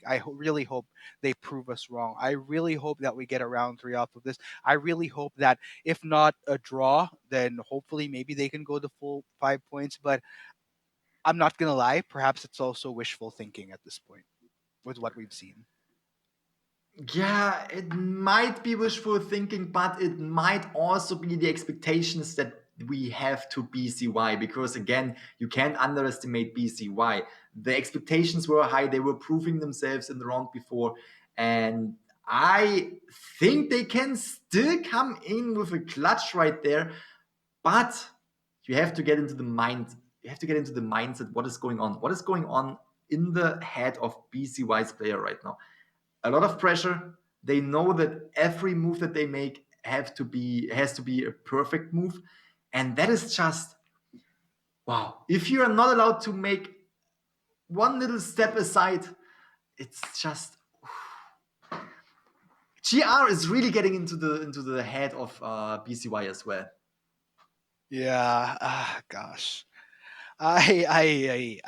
I really hope they prove us wrong. I really hope that we get a round 3 off of this. I really hope that if not a draw, then hopefully maybe they can go the full 5 points. But I'm not gonna lie, perhaps it's also wishful thinking at this point with what we've seen. Yeah, it might be wishful thinking, but it might also be the expectations that we have to BCY, because again, you can't underestimate BCY. The expectations were high, they were proving themselves in the round before, and I think they can still come in with a clutch right there, but you have to get into the mindset. What is going on in the head of BCY's player right now? A lot of pressure. They know that every move that they make has to be a perfect move, and that is just wow. If you are not allowed to make one little step aside, it's just GR is really getting into the head of BCY as well. Yeah. Gosh. Yeah.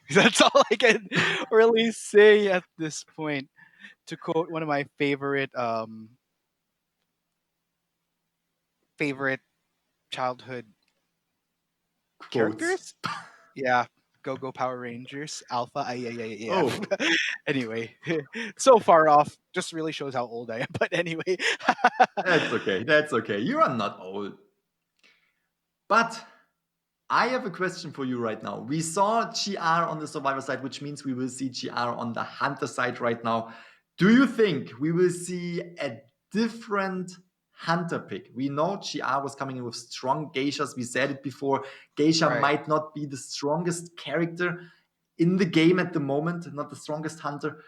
That's all I can really say at this point. To quote one of my favorite childhood Quotes. characters. Yeah, Go Power Rangers, Alpha. Yeah. Oh. Anyway, so far off. Just really shows how old I am. But anyway, That's okay. That's okay. You are not old. But I have a question for you right now. We saw GR on the Survivor side, which means we will see GR on the Hunter side right now. Do you think we will see a different Hunter pick? We know GR was coming in with strong geishas. We said it before. Geisha Right. might not be the strongest character in the game at the moment, not the strongest Hunter.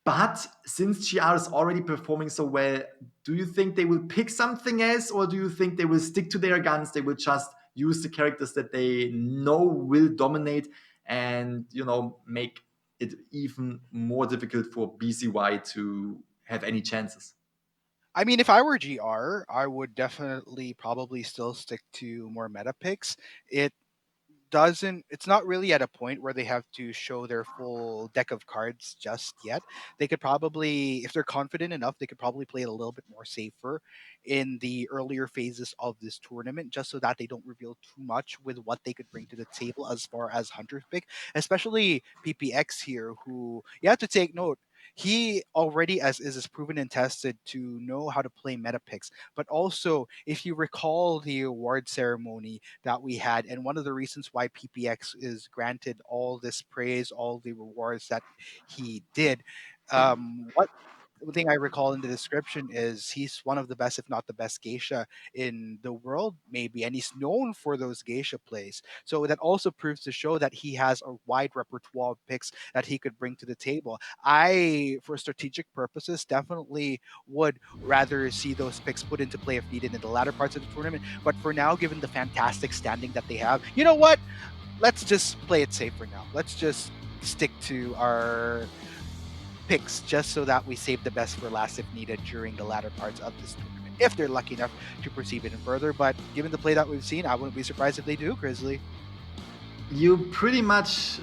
But since GR is already performing so well, do you think they will pick something else, or do you think they will stick to their guns? They will just use the characters that they know will dominate and, make it even more difficult for BCY to have any chances? I mean, if I were GR, I would definitely probably still stick to more meta picks. It's not really at a point where they have to show their full deck of cards just yet. They could probably, if they're confident enough, they could probably play it a little bit more safer in the earlier phases of this tournament, just so that they don't reveal too much with what they could bring to the table as far as Hunter's pick, especially PPX here, who you have to take note. He already as is proven and tested to know how to play meta picks. But also, if you recall the award ceremony that we had, and one of the reasons why PPX is granted all this praise, all the rewards that he did, what thing I recall in the description is he's one of the best, if not the best geisha in the world, maybe, and he's known for those geisha plays. So that also proves to show that he has a wide repertoire of picks that he could bring to the table. I, for strategic purposes, definitely would rather see those picks put into play if needed in the latter parts of the tournament. But for now, given the fantastic standing that they have, you know what? Let's just play it safe for now. Let's just stick to our picks just so that we save the best for last if needed during the latter parts of this tournament, if they're lucky enough to proceed even further. But given the play that we've seen, I wouldn't be surprised if they do, Grizzly. You're pretty much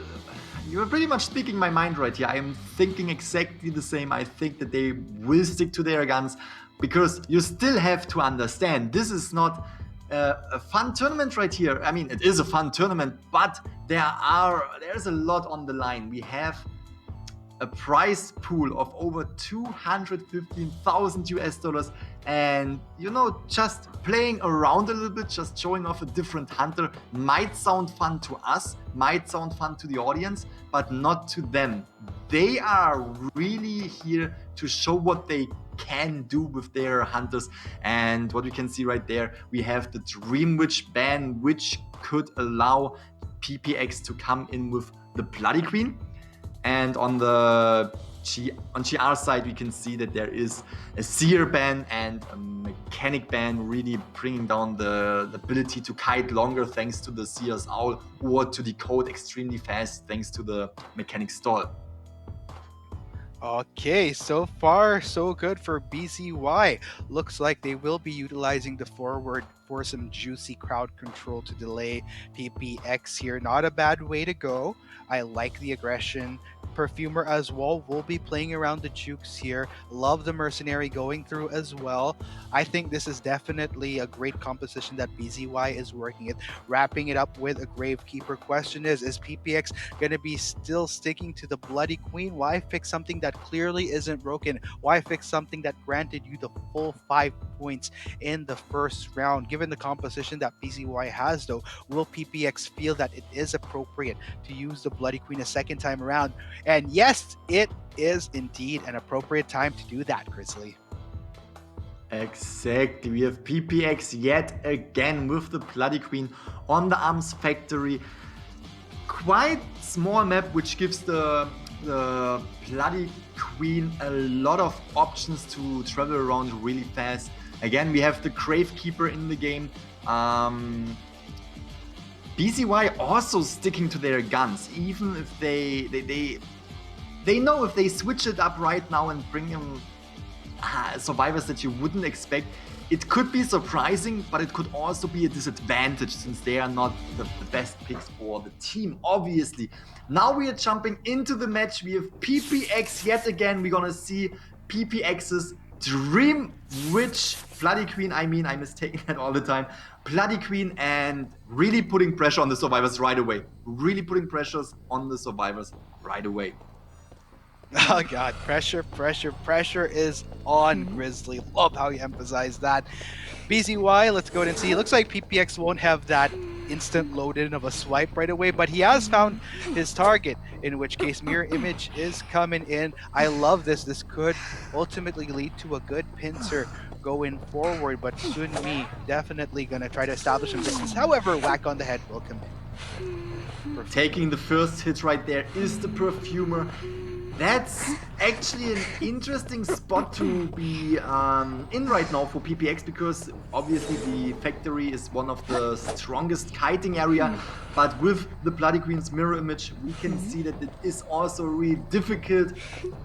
speaking my mind right here. I am thinking exactly the same. I think that they will stick to their guns, because you still have to understand, this is not a fun tournament right here. I mean, it is a fun tournament, but there's a lot on the line. We have a prize pool of over 215,000 US dollars, and just playing around a little bit, just showing off a different Hunter might sound fun to us, might sound fun to the audience, but not to them. They are really here to show what they can do with their Hunters, and what we can see right there, we have the Dream Witch ban, which could allow PPX to come in with the Bloody Queen. And on GR side, we can see that there is a Seer ban and a Mechanic ban, really bringing down the ability to kite longer thanks to the Seer's Owl, or to decode extremely fast thanks to the Mechanic Stall. Okay, so far so good for BCY. Looks like they will be utilizing the forward for some juicy crowd control to delay PPX here. Not a bad way to go. I like the aggression. Perfumer as well will be playing around the jukes here. Love the mercenary going through as well. I think this is definitely a great composition that BZY is working it, wrapping it up with a Gravekeeper. Question is PPX going to be still sticking to the Bloody Queen? Why fix something that clearly isn't broken? Why fix something that granted you the full 5 points in the first round? Given the composition that BZY has, though, will PPX feel that it is appropriate to use the Bloody Queen a second time around? And yes, it is indeed an appropriate time to do that, Grizzly. Exactly. We have PPX yet again with the Bloody Queen on the Arms Factory. Quite small map, which gives the Bloody Queen a lot of options to travel around really fast. Again, we have the Gravekeeper in the game. BCY also sticking to their guns, even if they know if they switch it up right now and bring him survivors that you wouldn't expect. It could be surprising, but it could also be a disadvantage since they are not the best picks for the team, obviously. Now we are jumping into the match. We have PPX yet again. We're gonna see PPX's Dream Witch, Bloody Queen, I mean, I'm mistaking that all the time. Bloody Queen, and really putting pressure on the survivors right away. Really putting pressures on the survivors right away. Oh god, pressure is on Grizzly. Love how you emphasize that. BZY, let's go ahead and see. It looks like PPX won't have that instant load in of a swipe right away, but he has found his target, in which case Mirror Image is coming in. I love this. This could ultimately lead to a good pincer going forward, but Sunmi definitely going to try to establish some distance. However, whack on the head will come in. Taking the first hit right there is the Perfumer. That's actually an interesting spot to be in right now for PPX, because obviously the factory is one of the strongest kiting area, but with the Bloody Queen's mirror image we can see that it is also a really difficult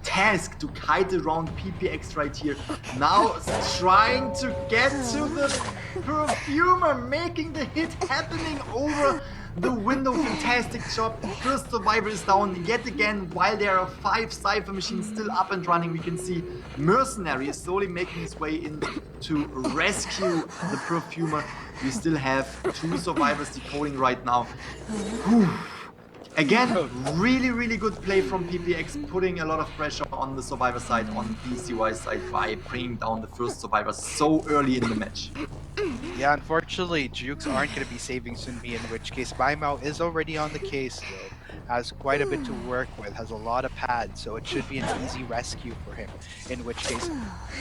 task to kite around PPX right here. Now trying to get to the Perfumer, making the hit happening over the window. Fantastic job. First survivor is down yet again. While there are 5 Cypher machines still up and running, we can see Mercenary is slowly making his way in to rescue the Perfumer. We still have 2 survivors decoding right now. Whew. Again, really good play from PPX, putting a lot of pressure on the survivor side, on BZY side, by bringing down the first survivor so early in the match. Yeah, unfortunately, Jukes aren't going to be saving Sunmi, in which case Baimao is already on the case, though. Has quite a bit to work with, has a lot of pads, so it should be an easy rescue for him. In which case,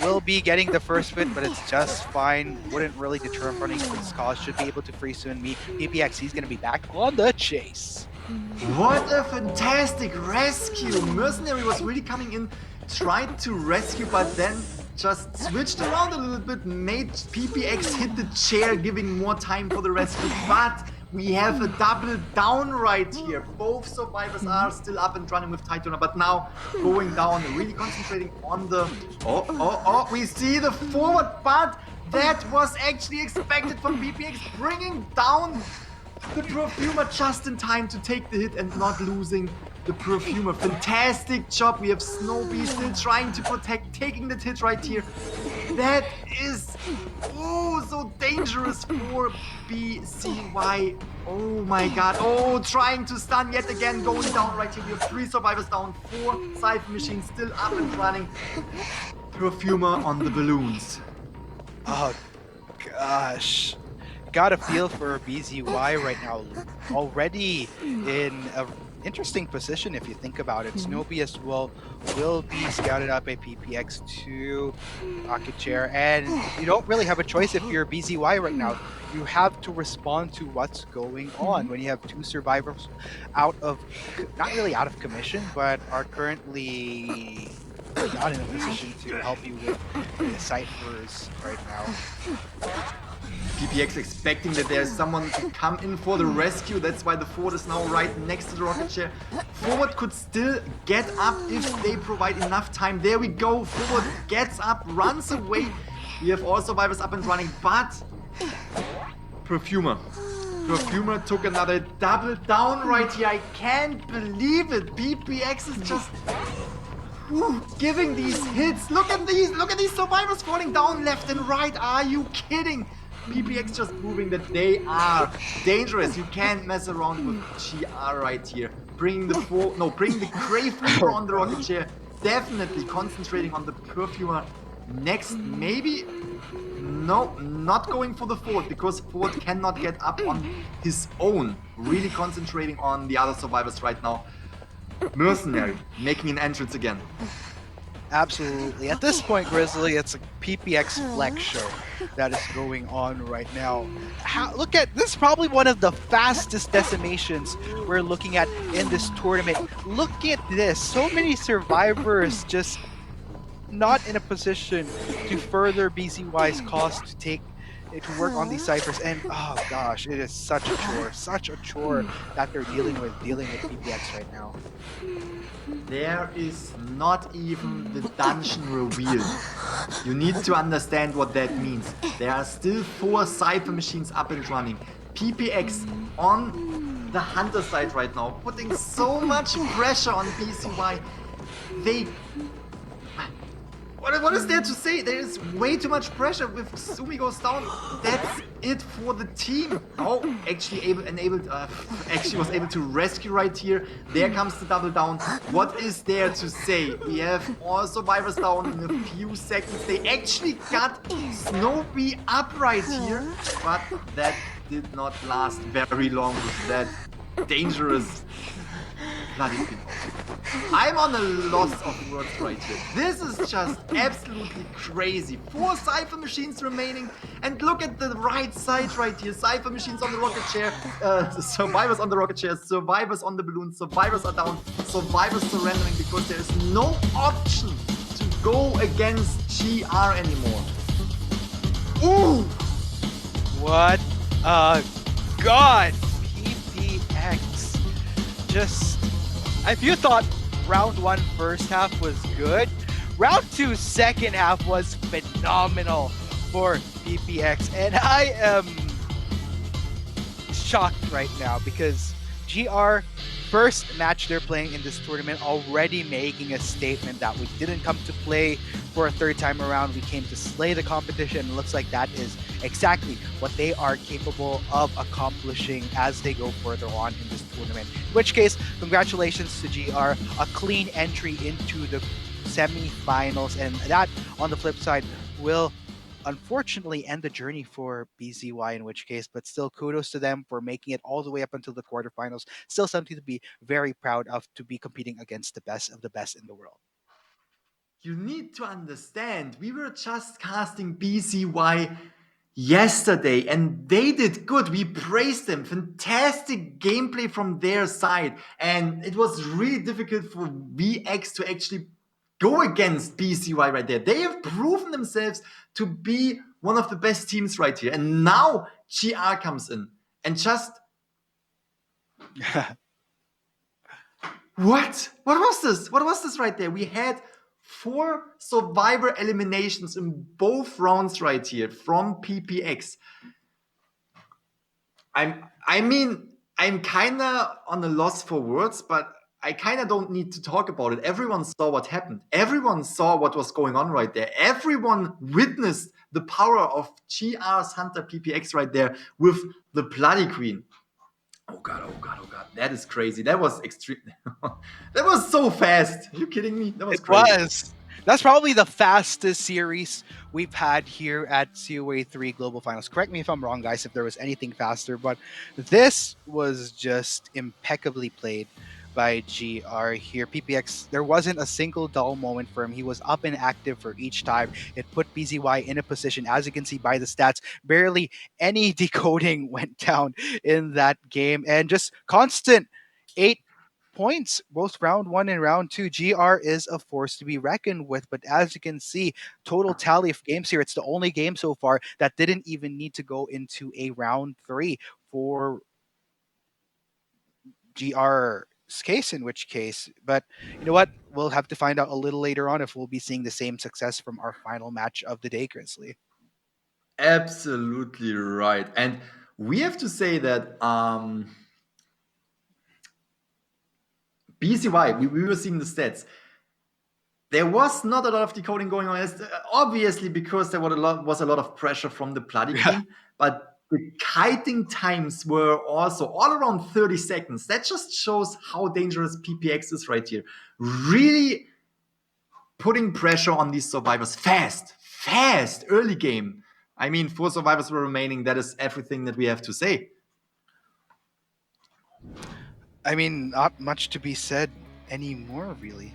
will be getting the first hit, but it's just fine. Wouldn't really deter him running for this cause. Should be able to free Sunmi. PPX, he's going to be back on the chase. What a fantastic rescue! Mercenary was really coming in, tried to rescue, but then just switched around a little bit, made PPX hit the chair, giving more time for the rescue, but we have a double down right here. Both survivors are still up and running with Titona, but now going down, really concentrating on the... we see the forward, but that was actually expected from PPX, bringing down the Perfumer just in time to take the hit and not losing the Perfumer. Fantastic job. We have Snowbee still trying to protect, taking the hit right here. That is so dangerous for BZY. Oh my god. Oh, trying to stun yet again, going down right here. We have 3 survivors down, 4 Cypher machines still up and running. Perfumer on the balloons. Oh gosh. Got a feel for BZY right now. Already in a interesting position if you think about it. Snowbee as well will be scouted out by PPX to Rocket Chair, and you don't really have a choice if you're BZY right now. You have to respond to what's going on when you have 2 survivors out of, not really out of commission, but are currently not in a position to help you with the ciphers right now. PPX expecting that there's someone to come in for the rescue. That's why the forward is now right next to the rocket chair. Forward could still get up if they provide enough time. There we go. Forward gets up, runs away. We have all survivors up and running, but Perfumer took another double down right here. I can't believe it. PPX is just giving these hits. Look at these survivors falling down left and right. Are you kidding? PPX just proving that they are dangerous. You can't mess around with GR right here. Bring the Grey Flavor on the rocket chair. Definitely concentrating on the Perfumer next. Maybe? No, not going for the forward, because forward cannot get up on his own. Really concentrating on the other survivors right now. Mercenary making an entrance again. Absolutely. At this point, Grizzly, it's a PPX flex show that is going on right now. Look at this, probably one of the fastest decimations we're looking at in this tournament. Look at this. So many survivors just not in a position to further BZY's cause to take to work on these ciphers, and oh gosh, it is such a chore that they're dealing with PPX right now. There is not even the dungeon revealed. You need to understand what that means. There are still 4 cipher machines up and running. PPX on the hunter side right now, putting so much pressure on BCY. What is there to say? There is way too much pressure. If Sumi goes down, that's it for the team. Oh, actually was able to rescue right here. There comes the double down. What is there to say? We have all survivors down in a few seconds. They actually got Snowy up right here, but that did not last very long with that dangerous bloody pin. I'm on a loss of words right here. This is just absolutely crazy. 4 cipher machines remaining, and look at the right side right here. Cipher machines on the rocket chair, survivors on the rocket chair, survivors on the balloon, survivors are down, survivors surrendering because there is no option to go against GR anymore. Ooh! What a god! PPX. Just, if you thought round 1 first half was good, round 2 second half was phenomenal for PPX, and I am shocked right now because GR, first match they're playing in this tournament, already making a statement that we didn't come to play for a third time around. We came to slay the competition, and it looks like that is exactly what they are capable of accomplishing as they go further on in this tournament. In which case, congratulations to GR, a clean entry into the semi-finals, and that, on the flip side, will unfortunately end the journey for BZY, in which case, but still kudos to them for making it all the way up until the quarterfinals. Still something to be very proud of, to be competing against the best of the best in the world. You need to understand, we were just casting BCY yesterday and they did good. We praised them. Fantastic gameplay from their side. And it was really difficult for VX to actually go against BCY right there. They have proven themselves to be one of the best teams right here. And now GR comes in and just... What? What was this? What was this right there? We had 4 survivor eliminations in both rounds right here from PPX. I'm kind of on a loss for words, but I kind of don't need to talk about it. Everyone saw what happened. Everyone saw what was going on right there. Everyone witnessed the power of GR's Hunter PPX right there with the Bloody Queen. Oh god, oh god, oh god. That is crazy. That was extreme. That was so fast. Are you kidding me? That was crazy. That's probably the fastest series we've had here at COA 3 Global Finals. Correct me if I'm wrong, guys, if there was anything faster, but this was just impeccably played by GR here. PPX, there wasn't a single dull moment for him. He was up and active for each time. It put BZY in a position, as you can see by the stats, barely any decoding went down in that game, and just constant 8 points, both round 1 and round 2. GR is a force to be reckoned with, but as you can see, total tally of games here, it's the only game so far that didn't even need to go into a round 3 for GR's case, in which case, but you know what, we'll have to find out a little later on if we'll be seeing the same success from our final match of the day, Grizzly. Absolutely right. And we have to say that BCY, we were seeing the stats. There was not a lot of decoding going on, obviously because there was a lot of pressure from the Bloody Queen, but the kiting times were also all around 30 seconds. That just shows how dangerous PPX is right here. Really putting pressure on these survivors fast, early game. I mean, 4 survivors were remaining. That is everything that we have to say. I mean, not much to be said anymore, really.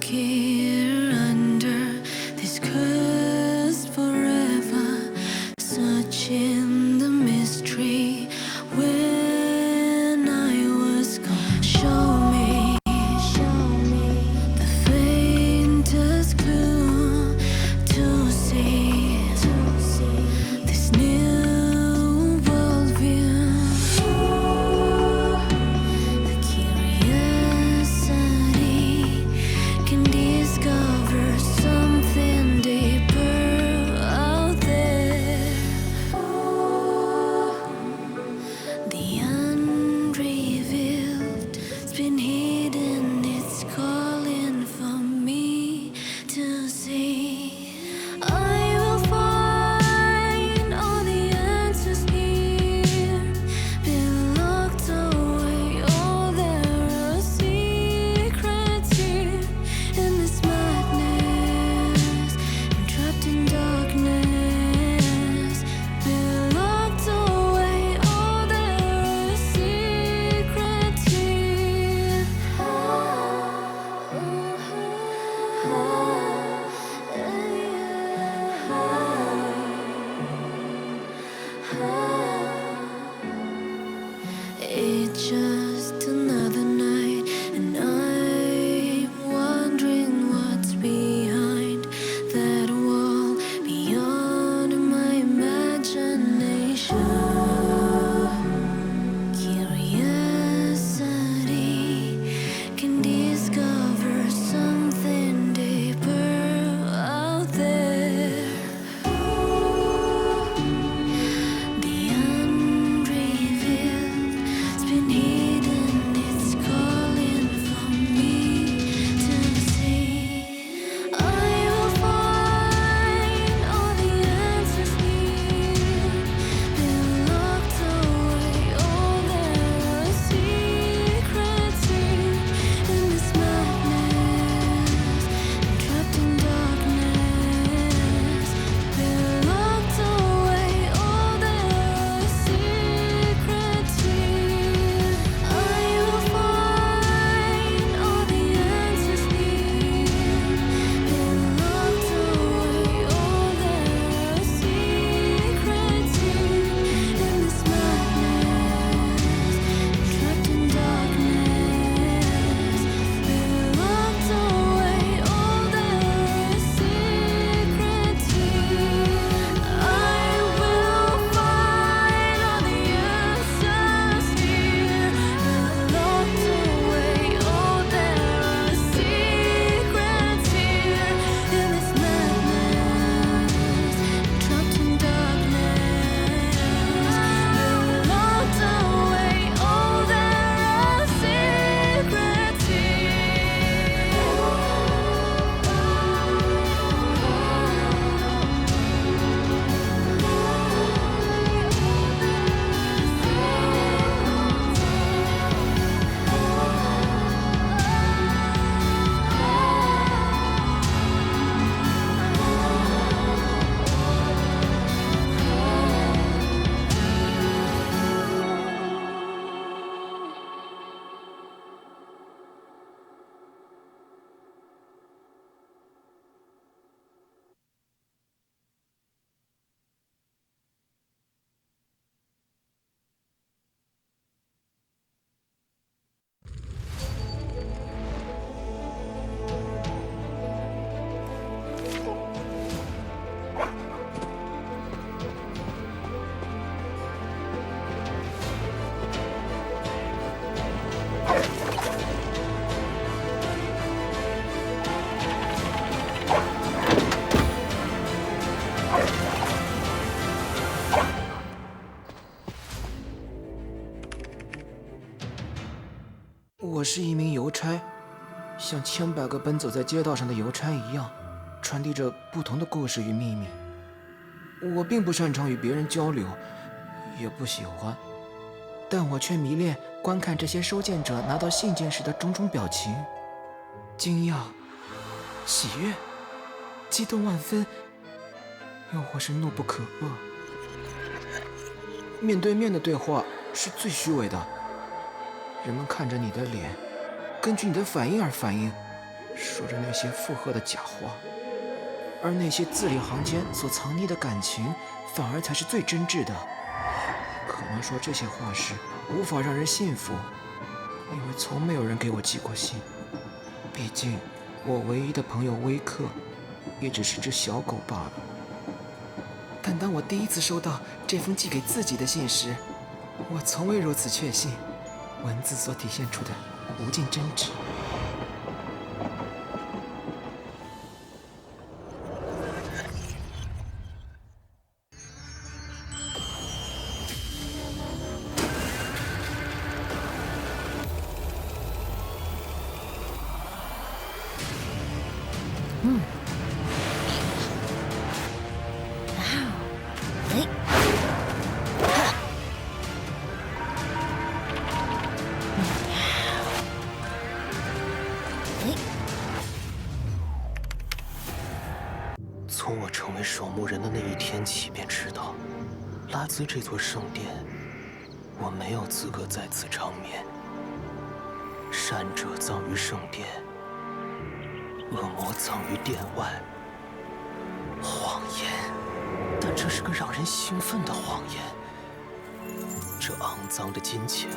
stuck here under this cursed forever, searching the mystery when I was gone. Show me the faintest clue to see this new worldview. The curiosity can discover something deeper out there. The unrevealed's been hidden, it's calling for me to see. I will find all the answers here, been locked away. Oh, there are secrets here in this madness. I'm trapped in darkness, been locked away. Oh, there are secrets here. It's just another night, and I'm wondering what's behind that wall, beyond my imagination. Curiosity can discover something deeper out there. The unrevealed's been hidden, it's calling for me to see. I will find all the answers here, been locked away. Oh, there are secrets here in this madness. I'm trapped in darkness, been locked away. Oh, there are secrets here. I will find all the answers here, been locked away. Oh, there are secrets here in this madness. Trapped in darkness, been locked away. Oh, there are secrets here. I will find all the answers here, been locked away. Oh, there are secrets here in this madness. Trapped in darkness, been locked away. Oh, there are secrets我是一名邮差，像千百个奔走在街道上的邮差一样，传递着不同的故事与秘密。我并不擅长与别人交流，也不喜欢，但我却迷恋观看这些收件者拿到信件时的种种表情：惊讶、喜悦、激动万分，又或是怒不可遏。面对面的对话是最虚伪的，人们看着你的脸，根据你的反应而反应，说着那些附和的假话，而那些字里行间所藏匿的感情，反而才是最真挚的。可能说这些话时无法让人信服，因为从没有人给我寄过信。毕竟我唯一的朋友威克也只是只小狗罢了。但当我第一次收到这封寄给自己的信时，我从未如此确信文字所体现出的无尽真挚。从我成为守墓人的那一天起，便知道，拉兹这座圣殿，我没有资格在此长眠。善者葬于圣殿，恶魔葬于殿外。谎言，但这是个让人兴奋的谎言。这肮脏的金钱，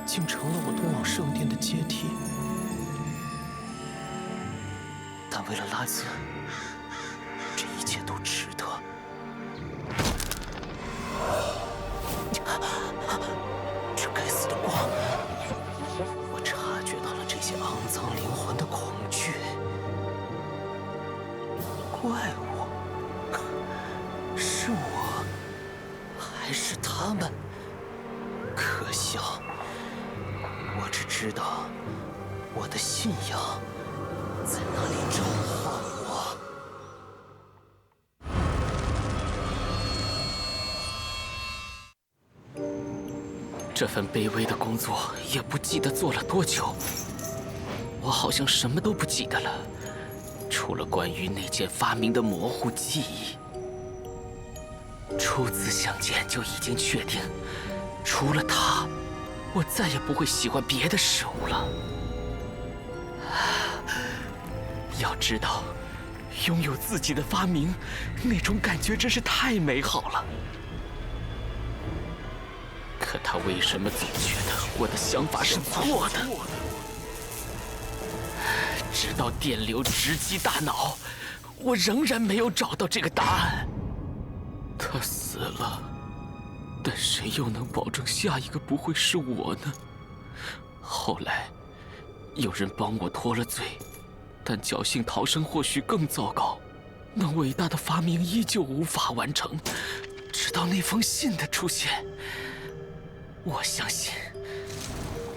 竟成了我通往圣殿的阶梯。但为了拉兹，这一切都值得。这该死的光，我察觉到了这些肮脏灵魂的恐惧。怪物，是我，还是他们？可笑！我只知道，我的信仰在那里召唤我。这份卑微的工作也不记得做了多久，我好像什么都不记得了，除了关于那件发明的模糊记忆。初次相见就已经确定，除了它，我再也不会喜欢别的事物了。要知道，拥有自己的发明，那种感觉真是太美好了。可他为什么总觉得我的想法是错的？直到电流直击大脑，我仍然没有找到这个答案。他死了，但谁又能保证下一个不会是我呢？后来，有人帮我脱了罪，但侥幸逃生或许更糟糕。那伟大的发明依旧无法完成，直到那封信的出现。我相信，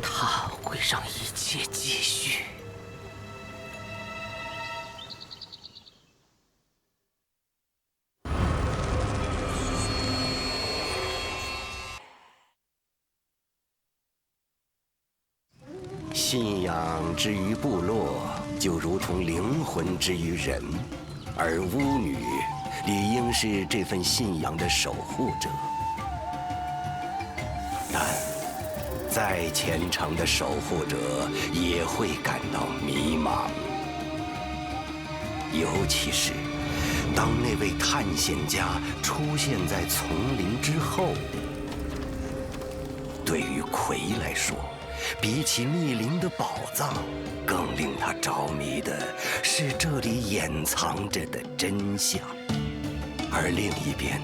它会让一切继续。信仰之于部落，就如同灵魂之于人，而巫女理应是这份信仰的守护者。但再虔诚的守护者也会感到迷茫，尤其是当那位探险家出现在丛林之后。对于葵来说，比起密林的宝藏，更令他着迷的是这里掩藏着的真相。而另一边，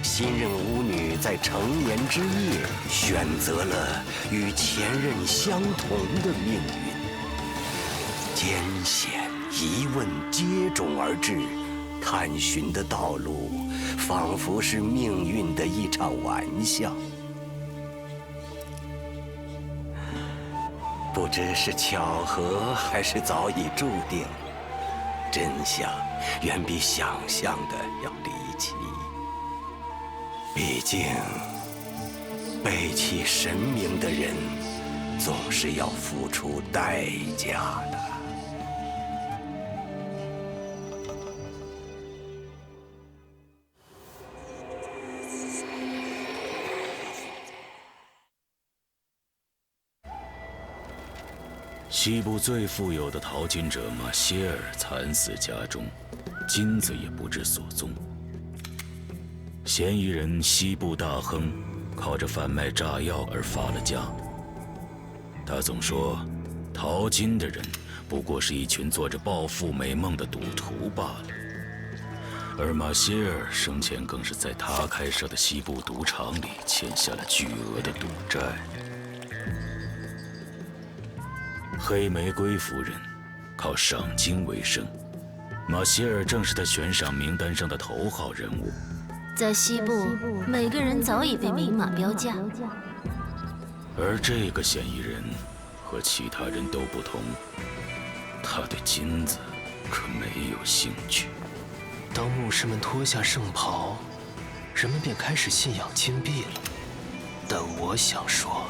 新任巫女在成年之夜选择了与前任相同的命运，艰险疑问接踵而至，探寻的道路仿佛是命运的一场玩笑。不知是巧合还是早已注定，真相远比想象的要离奇。毕竟，背弃神明的人，总是要付出代价的。西部最富有的淘金者马歇尔惨死家中，金子也不知所踪。嫌疑人西部大亨靠着贩卖炸药而发了家。他总说，淘金的人不过是一群做着暴富美梦的赌徒罢了。而马歇尔生前更是在他开设的西部赌场里欠下了巨额的赌债。黑玫瑰夫人靠赏金为生，马歇尔正是他悬赏名单上的头号人物。在西部，每个人早已被明码标价。而这个嫌疑人和其他人都不同，他对金子可没有兴趣。当牧师们脱下圣袍，人们便开始信仰金币了。但我想说，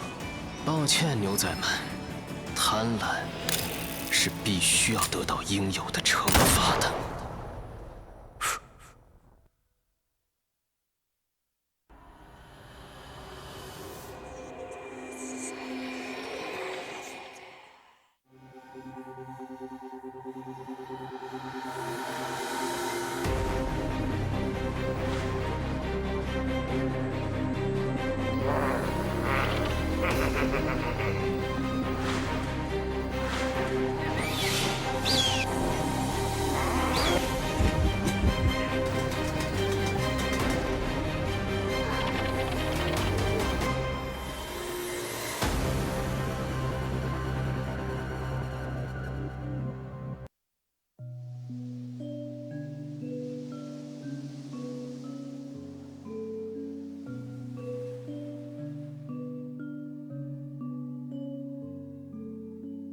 抱歉，牛仔们，贪婪是必须要得到应有的惩罚的。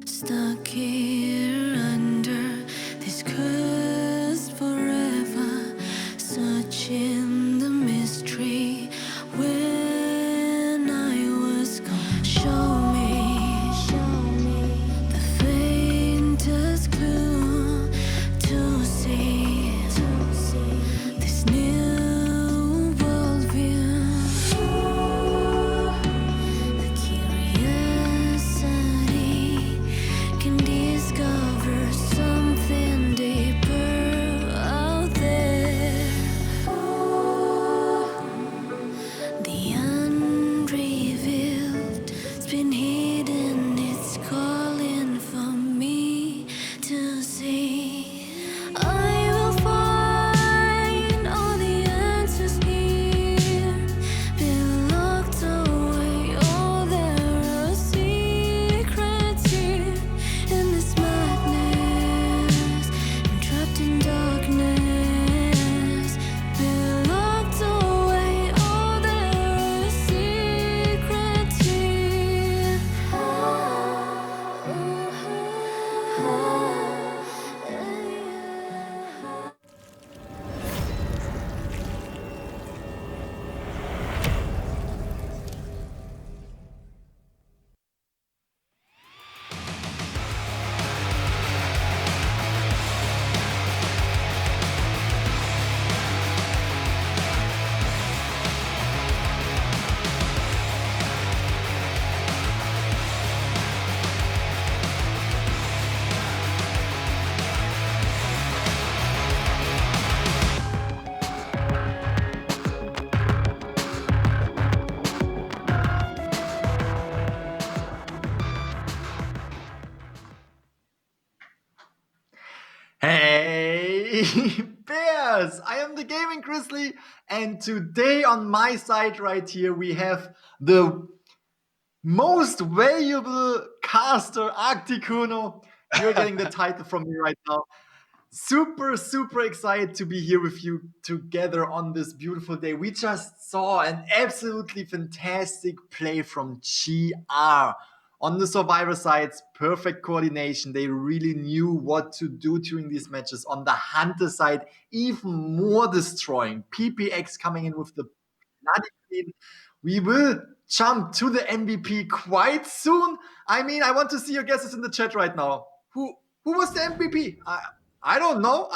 Stuck here under this curse forever, searching the mystery when I was gone. Show me the faintest clue to see this new worldview. The curiosity can discover something deeper out there. The unrevealed's been hidden, it's calling for me to see. I will find all the answers here, been locked away. Oh, there are secrets here in this madness. I'm trapped in darkness, been locked away. Oh, there are secrets here. Hey Bears! I am the Gaming Grizzly, and today on my side right here we have the most valuable caster, Arcticuno. You're getting the title from me right now. Super, super excited to be here with you together on this beautiful day. We just saw an absolutely fantastic play from GR. On the survivor sides, perfect coordination. They really knew what to do during these matches. On the hunter side, even more destroying. PPX coming in with the bloody clean. We will jump to the MVP quite soon. I mean, I want to see your guesses in the chat right now. Who was the MVP? I don't know.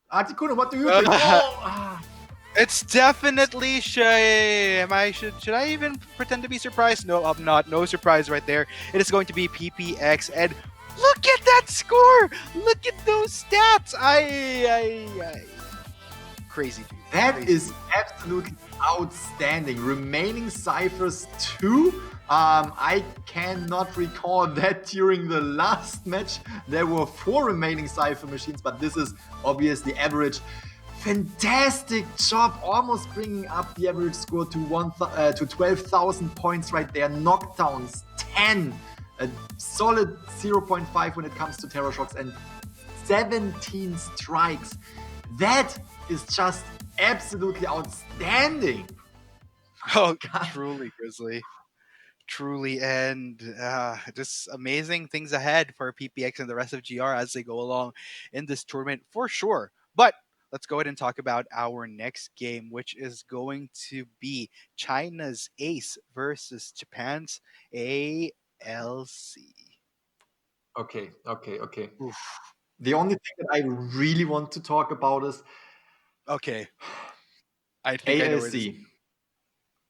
Articuno, what do you think? It's definitely Shay. Should I even pretend to be surprised? No, I'm not. No surprise right there. It is going to be PPX. And Look at that score! Look at those stats! Crazy, dude. That is absolutely outstanding. Remaining ciphers 2. I cannot recall that during the last match there were 4 remaining cipher machines, but this is obviously average. Fantastic job, almost bringing up the average score to 12,000 points right there. Knockdowns 10, a solid 0.5 when it comes to Terror Shocks, and 17 strikes. That is just absolutely outstanding. Oh, truly, Grizzly. Truly, and just amazing things ahead for PPX and the rest of GR as they go along in this tournament for sure. But let's go ahead and talk about our next game, which is going to be China's Ace versus Japan's ALC. Okay. The only thing that I really want to talk about is okay. I think I know where this. ALC.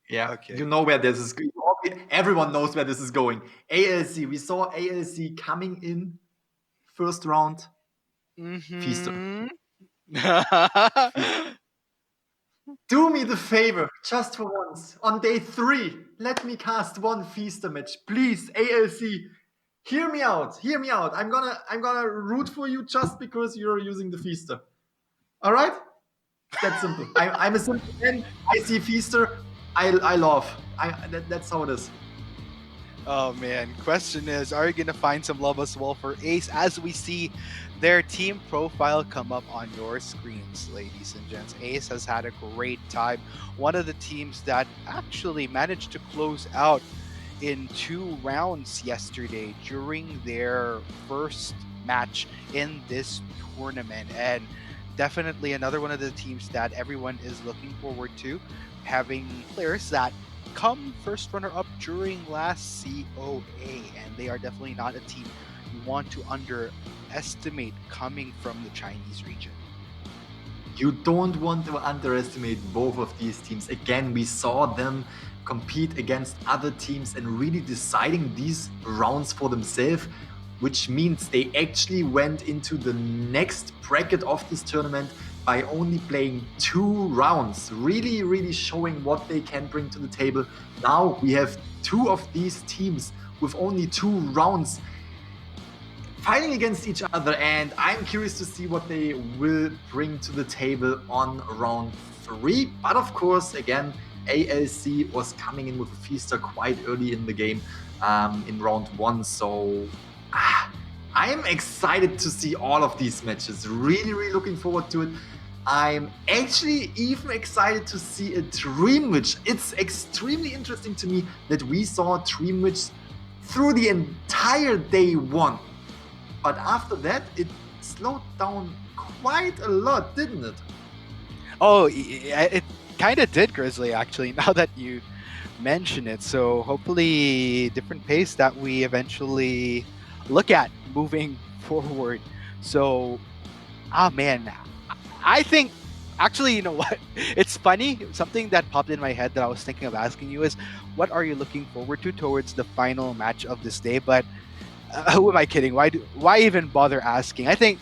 Yeah, Okay. you know where this is going. Everyone knows where this is going. ALC. We saw ALC coming in first round. Feaster. Do me the favor, just for once, on day 3, let me cast one Feaster match, please. ALC, hear me out. I'm gonna root for you just because you're using the Feaster. All right? That's simple. I'm a simple man. I see Feaster. I love. That's how it is. Oh man, question is, are you gonna find some love as well for Ace as we see their team profile come up on your screens, ladies and gents? Ace has had a great time. One of the teams that actually managed to close out in 2 rounds yesterday during their first match in this tournament, and definitely another one of the teams that everyone is looking forward to, having players that come first runner-up during last COA, and they are definitely not a team you want to underestimate coming from the Chinese region. You don't want to underestimate both of these teams. Again, we saw them compete against other teams and really deciding these rounds for themselves, which means they actually went into the next bracket of this tournament by only playing 2 rounds, really showing what they can bring to the table. Now we have 2 of these teams with only 2 rounds fighting against each other, and I'm curious to see what they will bring to the table on round 3. But of course, again, ALC was coming in with a Feaster quite early in the game in round 1, so I'm excited to see all of these matches. Really looking forward to it. I'm actually even excited to see a Dream Witch. It's extremely interesting to me that we saw Dream Witch through the entire day 1. But after that, it slowed down quite a lot, didn't it? Oh, it kind of did, Grizzly, actually, now that you mention it. So hopefully different pace that we eventually look at moving forward. So, man, I think, actually, you know what? It's funny. Something that popped in my head that I was thinking of asking you is, what are you looking forward to towards the final match of this day? But who am I kidding? Why even bother asking? I think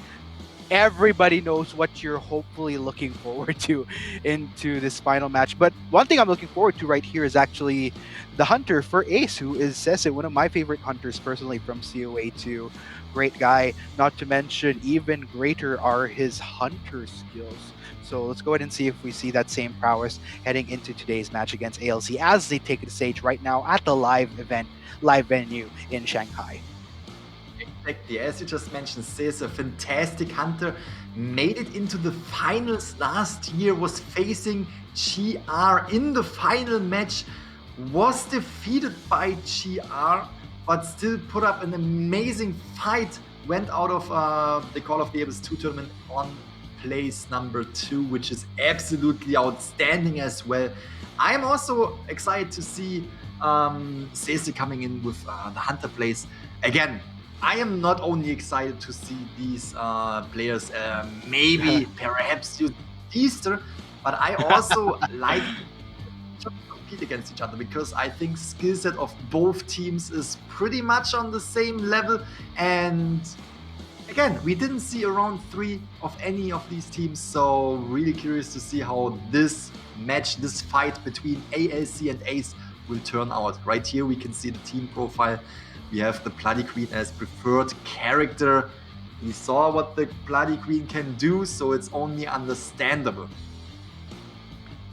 everybody knows what you're hopefully looking forward to into this final match. But one thing I'm looking forward to right here is actually the hunter for Ace, who is Sese, one of my favorite hunters personally from COA 2. Great guy. Not to mention, even greater are his hunter skills. So let's go ahead and see if we see that same prowess heading into today's match against ALC as they take the stage right now at the live venue in Shanghai. Exactly, as you just mentioned, Sese, a fantastic hunter, made it into the finals last year, was facing GR in the final match, was defeated by GR, but still put up an amazing fight, went out of the Call of the Abyss 2 tournament on place number 2, which is absolutely outstanding as well. I'm also excited to see Sese coming in with the hunter place. Again, I am not only excited to see these players perhaps use Feaster, but I also like compete against each other, because I think skill set of both teams is pretty much on the same level. And again, we didn't see a round 3 of any of these teams, so really curious to see how this match, this fight between ALC and Ace will turn out. Right here we can see the team profile. We have the Bloody Queen as preferred character. We saw what the Bloody Queen can do, so it's only understandable.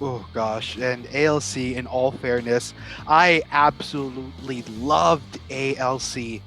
Oh gosh, and ALC, in all fairness, I absolutely loved ALC's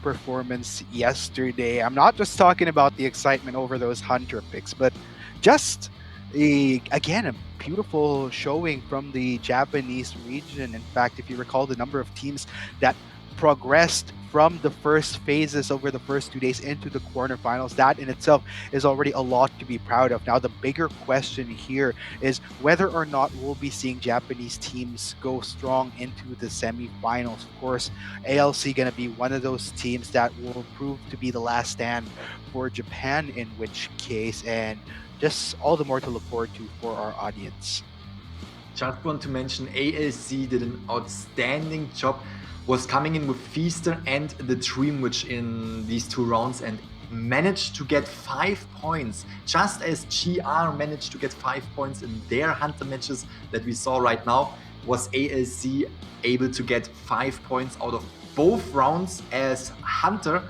performance yesterday. I'm not just talking about the excitement over those Hunter picks, but just again, a beautiful showing from the Japanese region. In fact, if you recall the number of teams that progressed from the first phases over the first 2 days into the quarterfinals, that in itself is already a lot to be proud of. Now, the bigger question here is whether or not we'll be seeing Japanese teams go strong into the semifinals. Of course, ALC going to be one of those teams that will prove to be the last stand for Japan, in which case, and just all the more to look forward to for our audience. Just want to mention ALC did an outstanding job, was coming in with Feaster and the Dream Witch in these 2 rounds and managed to get 5 points, just as GR managed to get 5 points in their Hunter matches that we saw right now. Was ALC able to get 5 points out of both rounds as Hunter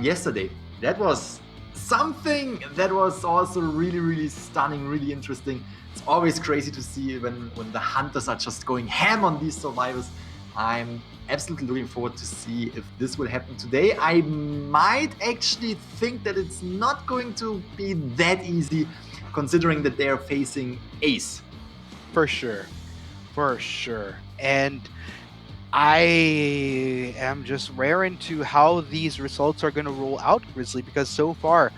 yesterday. That was something that was also really stunning, really interesting. It's always crazy to see when the Hunters are just going ham on these survivors. I'm absolutely looking forward to see if this will happen today. I might actually think that it's not going to be that easy, considering that they're facing Ace. For sure. And I am just raring to how these results are going to roll out, Grizzly, because so far,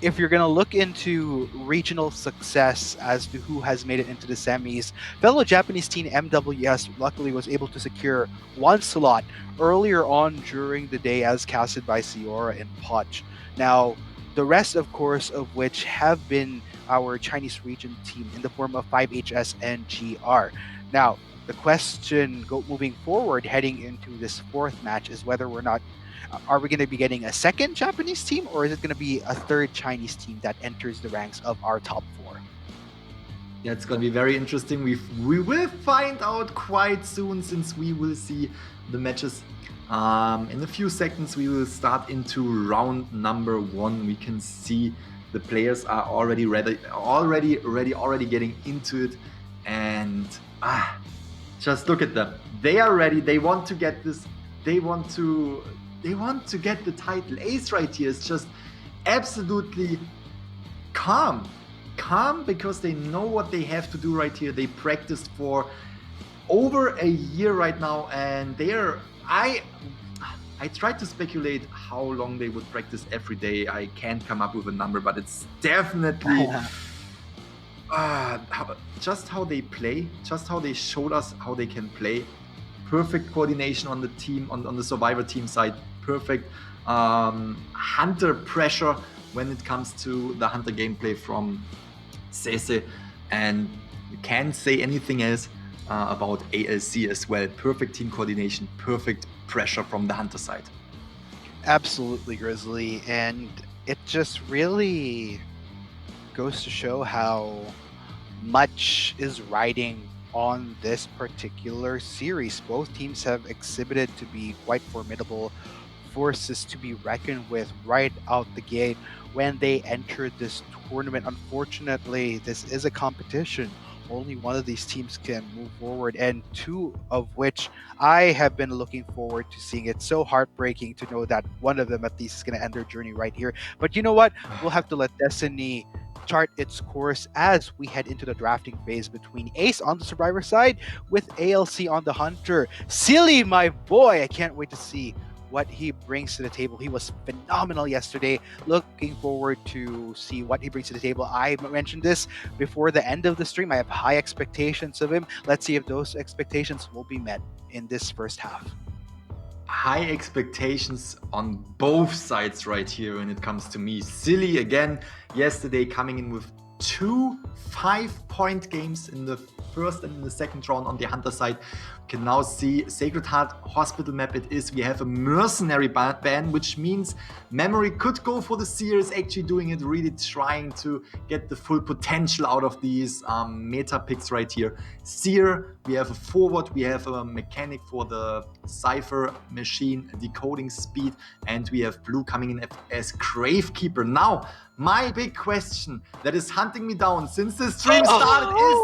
if you're going to look into regional success as to who has made it into the semis, fellow Japanese team MWS luckily was able to secure 1 slot earlier on during the day, as casted by Ciora and Poch. Now, the rest, of course, of which have been our Chinese region team in the form of 5HS and GR. Now, the question moving forward, heading into this 4th match, is whether or not are we going to be getting a second Japanese team, or is it going to be a 3rd Chinese team that enters the ranks of our top 4? Yeah, it's going to be very interesting. We will find out quite soon, since we will see the matches. In a few seconds, we will start into round number 1. We can see the players are already ready, already getting into it. And just look at them. They are ready. They want to get this. They want to get the title. Ace right here is just absolutely calm because they know what they have to do right here. They practiced for over a year right now, and I tried to speculate how long they would practice every day. I can't come up with a number, but it's definitely just how they play, just how they showed us how they can play. Perfect coordination on the team, on the Survivor team side. Perfect Hunter pressure when it comes to the Hunter gameplay from Sese. And you can't say anything else about ALC as well. Perfect team coordination, perfect pressure from the Hunter side. Absolutely, Grizzly. And it just really goes to show how much is riding on this particular series. Both teams have exhibited to be quite formidable forces to be reckoned with right out the gate when they entered this tournament. Unfortunately, this is a competition. Only one of these teams can move forward, and 2 of which I have been looking forward to seeing. It's so heartbreaking to know that one of them at least is going to end their journey right here. But you know what? We'll have to let Destiny chart its course as we head into the drafting phase between Ace on the Survivor side with ALC on the Hunter. Silly, my boy, I can't wait to see what he brings to the table. He was phenomenal yesterday. Looking forward to see what he brings to the table. I mentioned this before the end of the stream. I have high expectations of him. Let's see if those expectations will be met in this first half. High expectations on both sides right here when it comes to me. Silly again yesterday coming in with 2 5-point games in the first and in the second round on the Hunter side. You can now see Sacred Heart Hospital map it is. We have a mercenary ban, which means Memory could go for the Seer, is actually doing it, really trying to get the full potential out of these meta picks right here. Seer, we have a forward, we have a mechanic for the Cypher machine decoding speed, and we have Blue coming in as Gravekeeper. Now, my big question that is hunting me down since the stream started is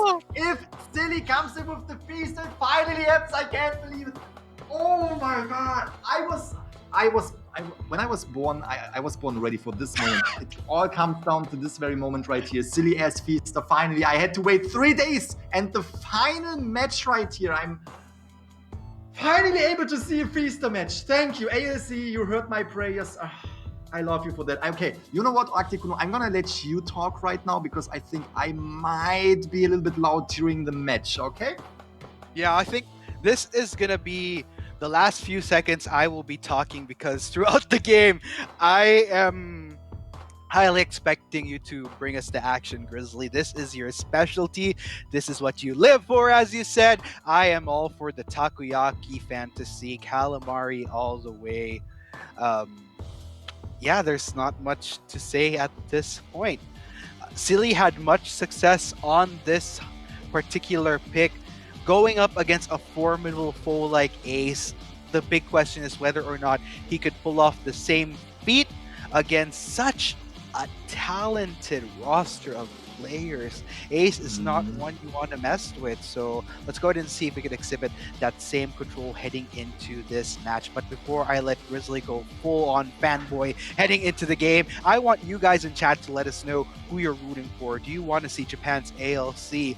if Silly comes in with the feast and finally happens. I can't believe it. Oh my god. When I was born, I was born ready for this moment. It all comes down to this very moment right here. Silly as Feaster. Finally, I had to wait 3 days, and the final match right here. I'm finally able to see a Feaster match. Thank you, ALC. You heard my prayers. I love you for that. Okay, you know what, Arcticuno? I'm gonna let you talk right now because I think I might be a little bit loud during the match. Okay? Yeah, I think this is gonna be the last few seconds I will be talking because throughout the game, I am highly expecting you to bring us to action, Grizzly. This is your specialty. This is what you live for, as you said. I am all for the takoyaki fantasy, calamari all the way. Yeah, there's not much to say at this point. Silly had much success on this particular pick. Going up against a formidable foe like Ace, the big question is whether or not he could pull off the same feat against such a talented roster of players. Ace is not one you want to mess with, so let's go ahead and see if we can exhibit that same control heading into this match. But before I let Grizzly go full on fanboy heading into the game, I want you guys in chat to let us know who you're rooting for. Do you want to see Japan's ALC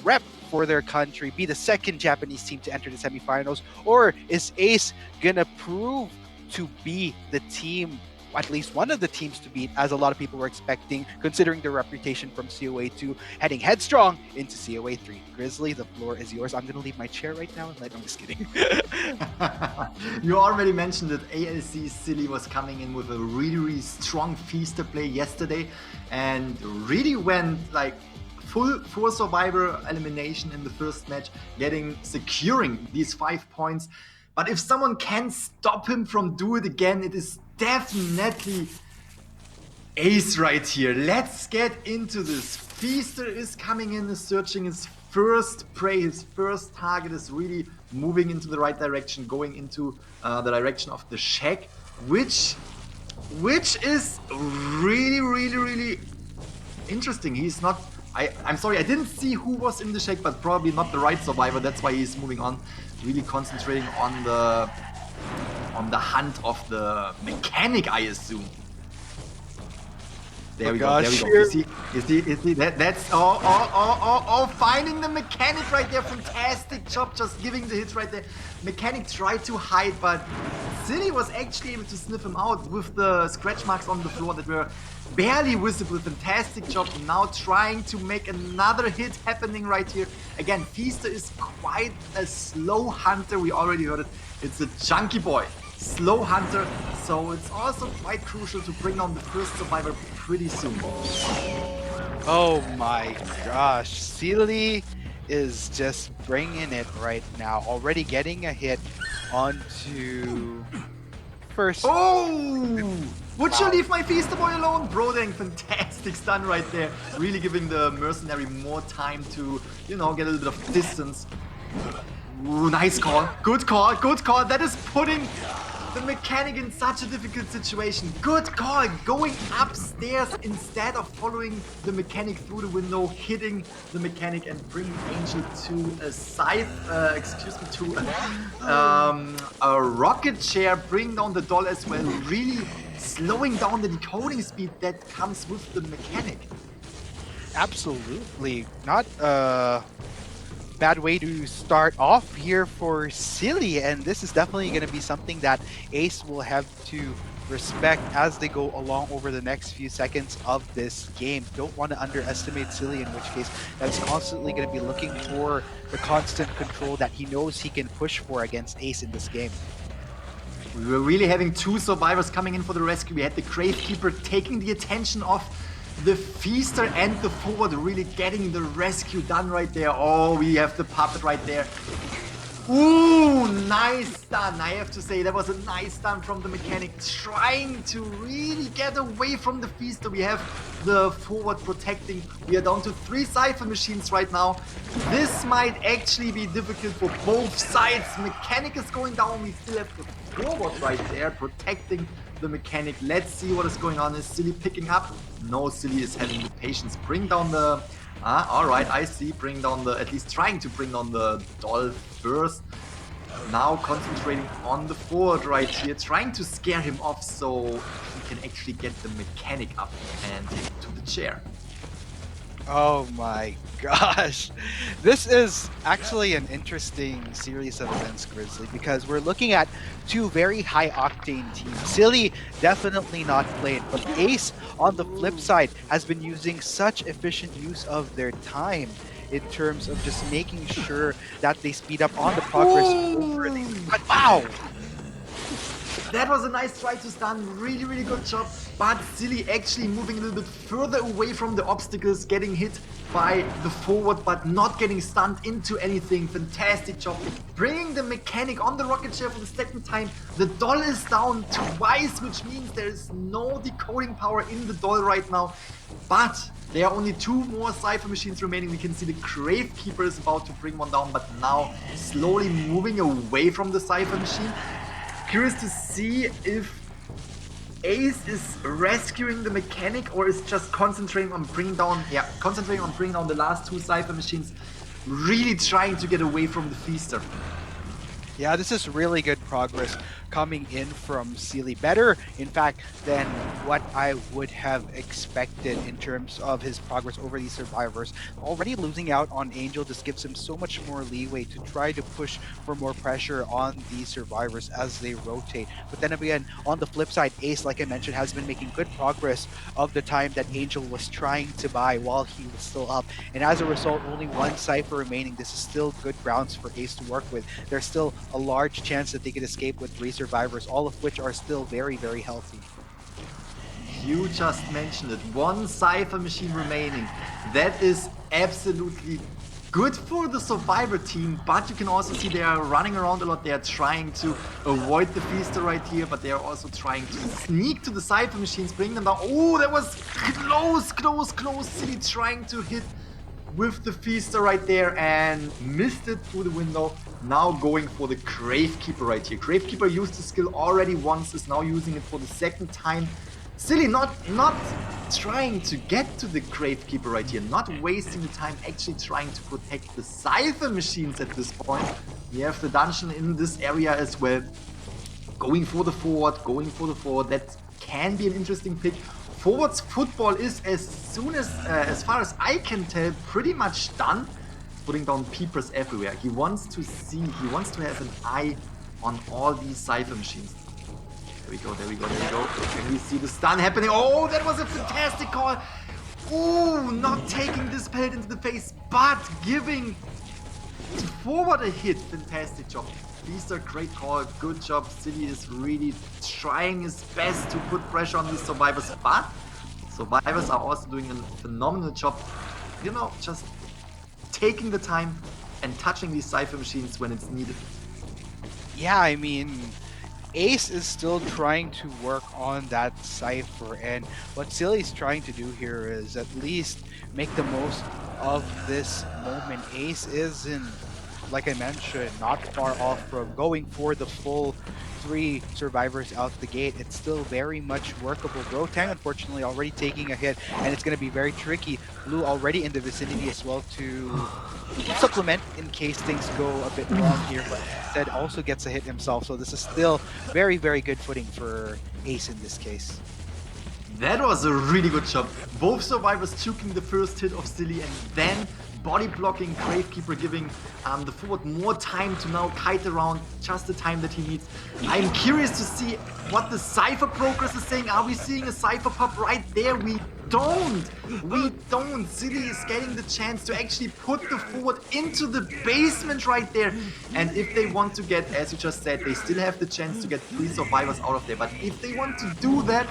rep for their country, be the second Japanese team to enter the semifinals, or is Ace gonna prove to be the team, at least one of the teams to beat, as a lot of people were expecting, considering their reputation from COA 2 heading headstrong into COA 3. Grizzly, the floor is yours. I'm gonna leave my chair right now and I'm just kidding. You already mentioned that ALC Silly was coming in with a really strong Feaster play yesterday and really went like full 4 survivor elimination in the first match, securing these 5 points. But if someone can stop him from doing it again, it is definitely Ace right here. Let's get into this. Feaster is coming in, is searching his first prey, his first target is really moving into the right direction, going into the direction of the shack, which is really interesting. He's not... I'm sorry, I didn't see who was in the shack, but probably not the right survivor. That's why he's moving on, really concentrating on the hunt of the mechanic, I assume. There we go. You see, that's finding the mechanic right there. Fantastic job, just giving the hit right there. Mechanic tried to hide, but Silly was actually able to sniff him out with the scratch marks on the floor that were barely visible. Fantastic job. Now trying to make another hit happening right here. Again, Feaster is quite a slow hunter. We already heard it. It's a chunky boy. Slow hunter, so it's also quite crucial to bring down the first survivor pretty soon. Oh my gosh, Silly is just bringing it right now. Already getting a hit onto first. Oh! Would you leave my Feaster boy alone? Brodang, fantastic stun right there. Really giving the mercenary more time to, you know, get a little bit of distance. Ooh, nice call. Good call. Good call. That is putting the mechanic in such a difficult situation. Good call. Going upstairs instead of following the mechanic through the window, hitting the mechanic and bringing Angel to a a rocket chair, bring down the doll as well. Really slowing down the decoding speed that comes with the mechanic. Absolutely. Not bad way to start off here for Silly, and this is definitely going to be something that Ace will have to respect as they go along over the next few seconds of this game. Don't want to underestimate Silly, in which case that's constantly going to be looking for the constant control that he knows he can push for against Ace in this game. We were really having 2 survivors coming in for the rescue. We had the Gravekeeper taking the attention off The Feaster and the Forward really getting the rescue done right there. Oh, we have the puppet right there. Ooh, nice stun. I have to say, that was a nice stun from the mechanic. Trying to really get away from the Feaster. We have the Forward protecting. We are down to 3 Cypher machines right now. This might actually be difficult for both sides. Mechanic is going down. We still have the Forward right there protecting the mechanic. Let's see what is going on. Is Silly picking up? No, Silly is having the patience. Bring down the... alright, I see. Bring down the... At least trying to bring down the doll first. Now concentrating on the Forward right here. Trying to scare him off so he can actually get the mechanic up and to the chair. Oh my gosh. This is actually an interesting series of events, Grizzly, because we're looking at 2 very high-octane teams. Silly definitely not played, but Ace, on the flip side, has been using such efficient use of their time in terms of just making sure that they speed up on the progress over these. But wow! That was a nice try to stun, really, really good job. But Silly actually moving a little bit further away from the obstacles, getting hit by the Forward, but not getting stunned into anything. Fantastic job. Bringing the mechanic on the rocket chair for the second time. The doll is down twice, which means there is no decoding power in the doll right now. But there are only 2 more Cypher machines remaining. We can see the Gravekeeper is about to bring one down, but now slowly moving away from the Cypher machine. Curious to see if Ace is rescuing the mechanic or is just concentrating on bringing down the last 2 Cypher machines, really trying to get away from the Feaster. Yeah, this is really good progress coming in from Sealy. Better, in fact, than what I would have expected in terms of his progress over these survivors. Already losing out on Angel just gives him so much more leeway to try to push for more pressure on these survivors as they rotate. But then again, on the flip side, Ace, like I mentioned, has been making good progress of the time that Angel was trying to buy while he was still up. And as a result, only 1 Cypher remaining. This is still good grounds for Ace to work with. There's still a large chance that they could escape with 3 survivors, all of which are still very, very healthy. You just mentioned it. 1 Cypher machine remaining. That is absolutely good for the Survivor team, but you can also see they are running around a lot. They are trying to avoid the Feaster right here, but they are also trying to sneak to the Cypher machines, bring them down. Oh, that was close. Silly trying to hit with the Feaster right there and missed it through the window. Now going for the Gravekeeper right here. Gravekeeper used the skill already once, is now using it for the second time. Silly not trying to get to the Gravekeeper right here, not wasting the time, actually trying to protect the Cypher machines at this point. We have the dungeon in this area as well. Going for the Forward, that can be an interesting pick. Forward's football is, as far as I can tell, pretty much done. Putting down peepers everywhere. He wants to have an eye on all these Cypher machines. There we go. Can we see the stun happening? Oh, that was a fantastic call. Ooh, not taking this pellet into the face, but giving Forward a hit. Fantastic job. Feaster, great call, good job. Silly is really trying his best to put pressure on these survivors, but survivors are also doing a phenomenal job, you know, just taking the time and touching these Cypher machines when it's needed. Yeah, I mean, Ace is still trying to work on that Cypher, and what Silly's trying to do here is at least make the most of this moment. Ace is like I mentioned, not far off from going for the full 3 survivors out the gate. It's still very much workable. Rotang, unfortunately, already taking a hit, and it's going to be very tricky. Blue already in the vicinity as well to supplement in case things go a bit wrong here, but instead also gets a hit himself. So this is still very, very good footing for Ace in this case. That was a really good job. Both survivors choking the first hit of Silly and then body blocking Gravekeeper, giving the Forward more time to now kite around, just the time that he needs. I'm curious to see what the Cypher progress is saying. Are we seeing a Cypher pop right there? We don't. Silly is getting the chance to actually put the Forward into the basement right there. And if they want to get, as you just said, they still have the chance to get 3 survivors out of there. But if they want to do that,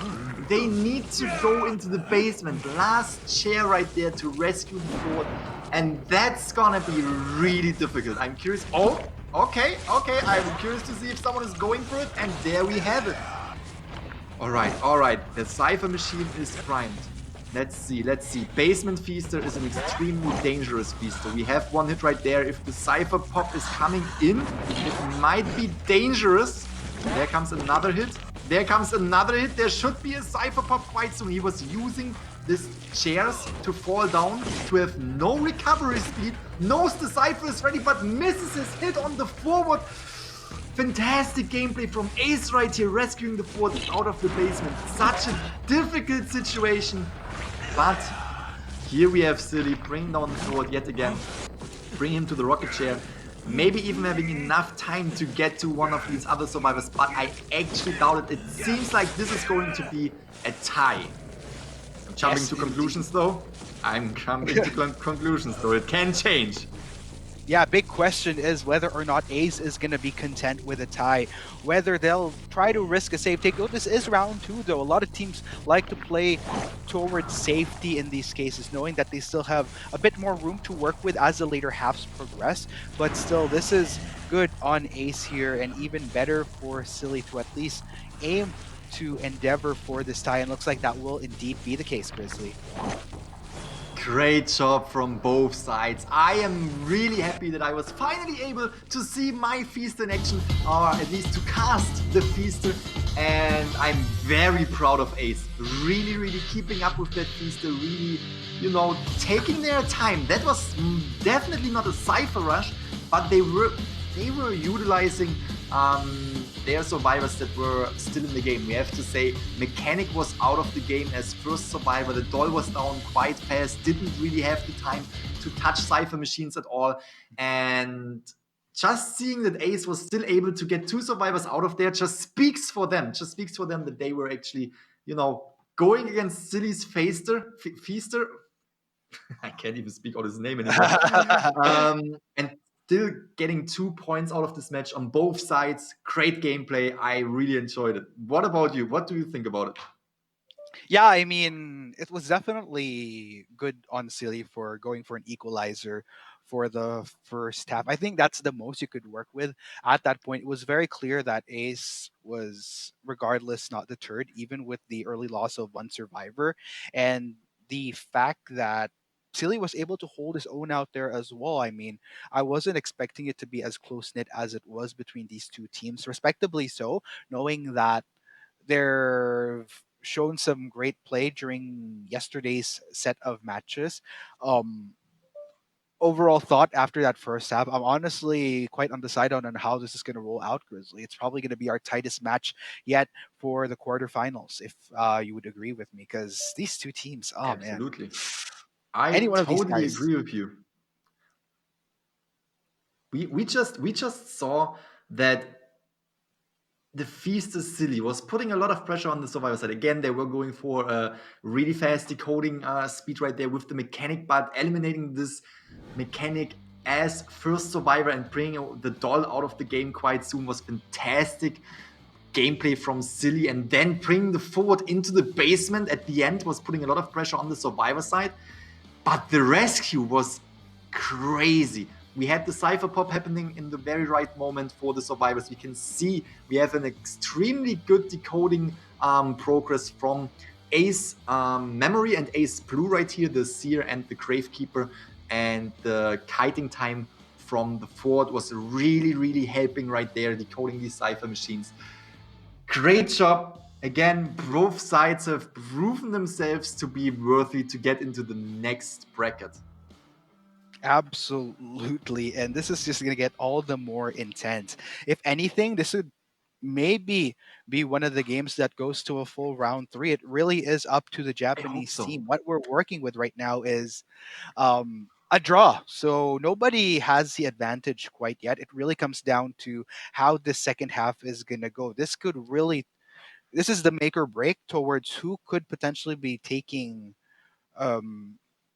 They need to go into the basement. Last chair right there to rescue the fort. And that's gonna be really difficult. I'm curious. Oh, okay. I'm curious to see if someone is going for it. And there we have it. All right. The Cypher machine is primed. Let's see. Basement Feaster is an extremely dangerous Feaster. We have one hit right there. If the Cypher pop is coming in, it might be dangerous. There comes another hit. There should be a Cypher pop quite soon. He was using these chairs to fall down, to have no recovery speed. Knows the Cypher is ready, but misses his hit on the forward. Fantastic gameplay from Ace right here, rescuing the fort out of the basement. Such a difficult situation. But here we have Silly bring down the fort yet again. Bring him to the rocket chair. Maybe even having enough time to get to one of these other survivors. But I actually doubt it. It seems like this is going to be a tie. I'm jumping to conclusions though. It can change. Yeah, big question is whether or not Ace is going to be content with a tie. Whether they'll try to risk a save take. Oh, this is round 2 though. A lot of teams like to play towards safety in these cases, knowing that they still have a bit more room to work with as the later halves progress. But still, this is good on Ace here, and even better for Silly to at least aim to endeavor for this tie. And looks like that will indeed be the case, Grizzly. Great job from both sides. I am really happy that I was finally able to see my Feaster in action, or at least to cast the Feaster, and I'm very proud of Ace. Really keeping up with that Feaster, really, taking their time. That was definitely not a Cypher rush, but they were utilizing their survivors that were still in the game. We have to say Mechanic was out of the game as first survivor. The doll was down quite fast, didn't really have the time to touch Cypher machines at all. And just seeing that Ace was still able to get 2 survivors out of there just speaks for them. That they were actually, going against Silly's Feaster. I can't even speak out his name anymore. And still getting 2 points out of this match on both sides. Great gameplay. I really enjoyed it. What about you? What do you think about it? Yeah, I mean, it was definitely good on Silly for going for an equalizer for the first half. I think that's the most you could work with at that point. It was very clear that Ace was, regardless, not deterred, even with the early loss of one survivor. And the fact that Silly was able to hold his own out there as well. I mean, I wasn't expecting it to be as close knit as it was between these two teams, respectively so, knowing that they've shown some great play during yesterday's set of matches. Overall thought after that first half, I'm honestly quite undecided on how this is going to roll out, Grizzly. It's probably going to be our tightest match yet for the quarterfinals, if you would agree with me, because these two teams, Absolutely. Man. I totally agree with you. We just saw that the Feaster Silly was putting a lot of pressure on the survivor side. Again, they were going for a really fast decoding speed right there with the Mechanic, but eliminating this Mechanic as first survivor and bringing the doll out of the game quite soon was fantastic gameplay from Silly. And then bringing the forward into the basement at the end was putting a lot of pressure on the survivor side. But the rescue was crazy. We had the Cypher pop happening in the very right moment for the survivors. We can see we have an extremely good decoding progress from Ace Memory and Ace Blue right here, the Seer and the Gravekeeper. And the kiting time from the fort was really helping right there, decoding these Cypher machines. Great job. Again, both sides have proven themselves to be worthy to get into the next bracket. Absolutely. And this is just going to get all the more intense. If anything, this would maybe be one of the games that goes to a full round 3. It really is up to the Japanese team. What we're working with right now is a draw. So nobody has the advantage quite yet. It really comes down to how the second half is going to go. This is the make or break towards who could potentially be taking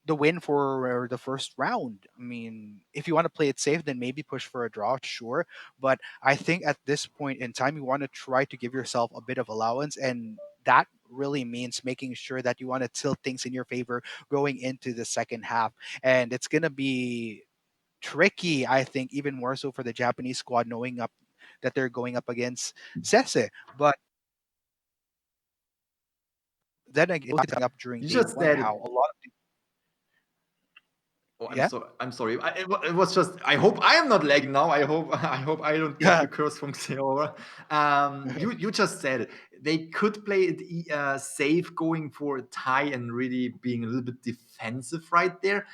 the win for the first round. I mean, if you want to play it safe, then maybe push for a draw, sure. But I think at this point in time, you want to try to give yourself a bit of allowance, and that really means making sure that you want to tilt things in your favor going into the second half. And it's going to be tricky, I think, even more so for the Japanese squad, knowing up that they're going up against Sese. But then again, it's up during You day just one, said it. how a lot of Oh, yeah. I'm sorry. It was just. I hope I am not lagging now. I hope. I hope I don't get the curse from COA. You just said it. They could play it safe, going for a tie and really being a little bit defensive right there.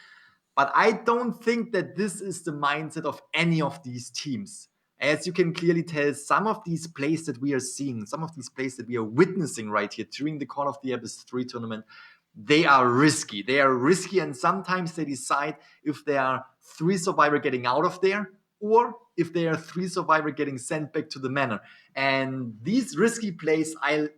But I don't think that this is the mindset of any of these teams. As you can clearly tell, some of these plays that we are seeing, some of these plays that we are witnessing right here during the Call of the Abyss 3 tournament, they are risky. They are risky, and sometimes they decide if there are 3 survivors getting out of there or if there are 3 survivors getting sent back to the manor. And these risky plays, I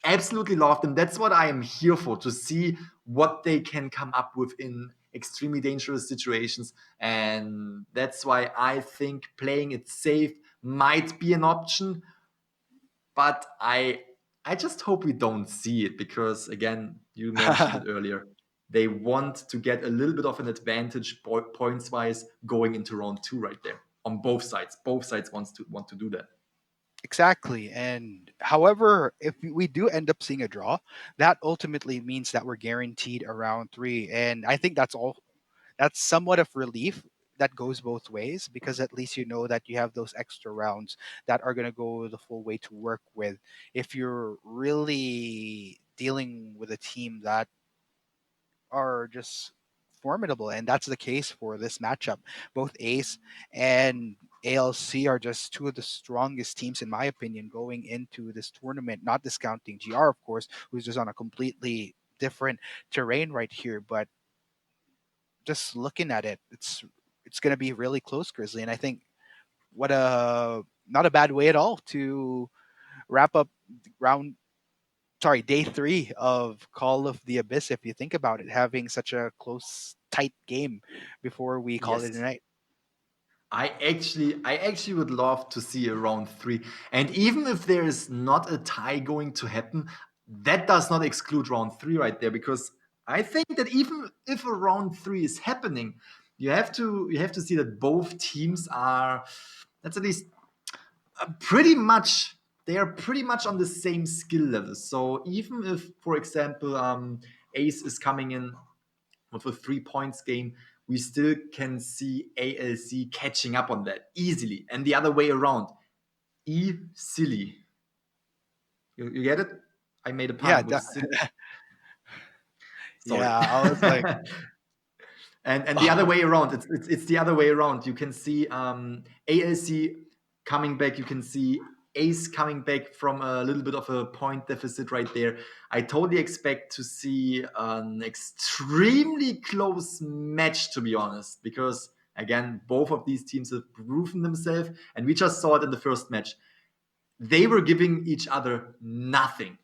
absolutely love them. That's what I am here for, to see what they can come up with in extremely dangerous situations. And that's why I think playing it safe might be an option. But I just hope we don't see it, because again, you mentioned it earlier. They want to get a little bit of an advantage points wise going into round 2 right there on both sides. Both sides want to do that. Exactly. And however, if we do end up seeing a draw, that ultimately means that we're guaranteed a round 3. And I think that's all. That's somewhat of relief. That goes both ways, because at least you know that you have those extra rounds that are going to go the full way to work with. If you're really dealing with a team that are just formidable, and that's the case for this matchup. Both Ace and ALC are just two of the strongest teams, in my opinion, going into this tournament. Not discounting GR, of course, who's just on a completely different terrain right here. But just looking at it, it's going to be really close, Grizzly. And I think what a not a bad way at all to wrap up day 3 of Call of the Abyss, if you think about it, having such a close, tight game before we call it a Yes. night. I actually would love to see a round 3. And even if there is not a tie going to happen, that does not exclude round 3 right there, because I think that even if a round 3 is happening, you have to see that both teams are, that's at least pretty much, they are pretty much on the same skill level. So even if, for example, Ace is coming in with a 3 points game, we still can see ALC catching up on that easily. And the other way around, silly. You get it? I made a pun with silly. Sorry. Yeah, I was like, and the other way around, it's the other way around. You can see ALC coming back. You can see Ace coming back from a little bit of a point deficit right there. I totally expect to see an extremely close match, to be honest, because again, both of these teams have proven themselves, and we just saw it in the first match. They were giving each other nothing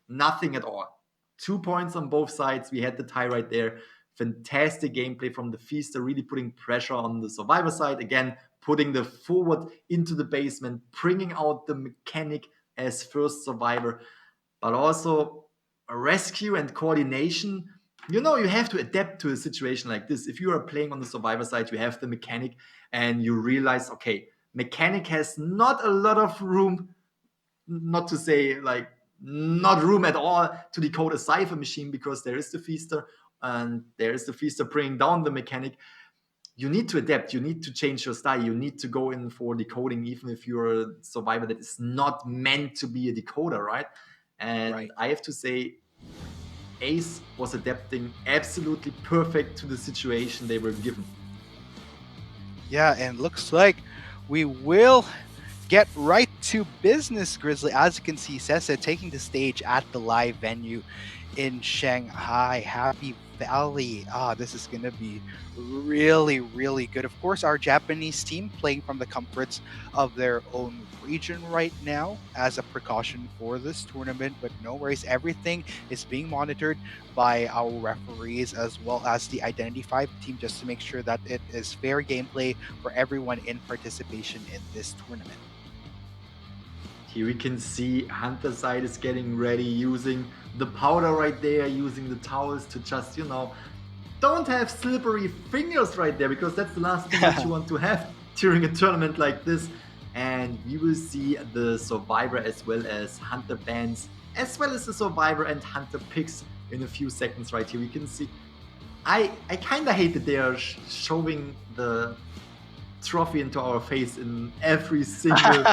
at all. 2 points on both sides. We had the tie right there. Fantastic gameplay from the Feaster, really putting pressure on the Survivor side. Again, putting the forward into the basement, bringing out the mechanic as first Survivor, but also a rescue and coordination. You know, you have to adapt to a situation like this. If you are playing on the Survivor side, you have the mechanic, and you realize, okay, mechanic has not a lot of room, not to say like not room at all to decode a cipher machine, because there is the Feaster, and there is the Feaster bringing down the mechanic. You need to adapt. You need to change your style. You need to go in for decoding, even if you're a Survivor that is not meant to be a decoder, right? And right. I have to say, Ace was adapting absolutely perfect to the situation they were given. Yeah, and looks like we will get right to business, Grizzly. As you can see, Sese taking the stage at the live venue in Shanghai. Happy Valley. This is going to be really, really good. Of course, our Japanese team playing from the comforts of their own region right now as a precaution for this tournament, but no worries. Everything is being monitored by our referees as well as the Identity 5 team, just to make sure that it is fair gameplay for everyone in participation in this tournament. Here we can see Hunter side is getting ready, using the powder right there, using the towels to just, you know, don't have slippery fingers right there, because that's the last thing that you want to have during a tournament like this. And we will see the Survivor as well as Hunter bans, as well as the Survivor and Hunter picks in a few seconds right here. We can see, I kind of hate that they are showing the trophy into our face in every single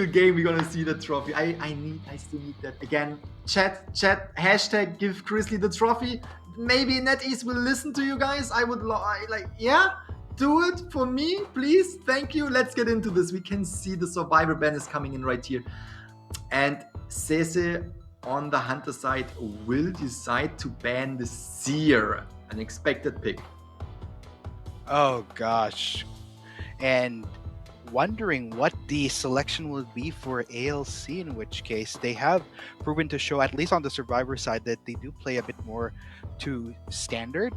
game. We're gonna see the trophy. I still need that. Again, chat, hashtag give Grizzly the trophy. Maybe NetEase will listen to you guys. I would yeah, do it for me, please. Thank you. Let's get into this. We can see the Survivor ban is coming in right here. And Sese on the Hunter side will decide to ban the Seer, an expected pick. Oh gosh. And wondering what the selection will be for ALC, in which case they have proven to show, at least on the Survivor side, that they do play a bit more to standard.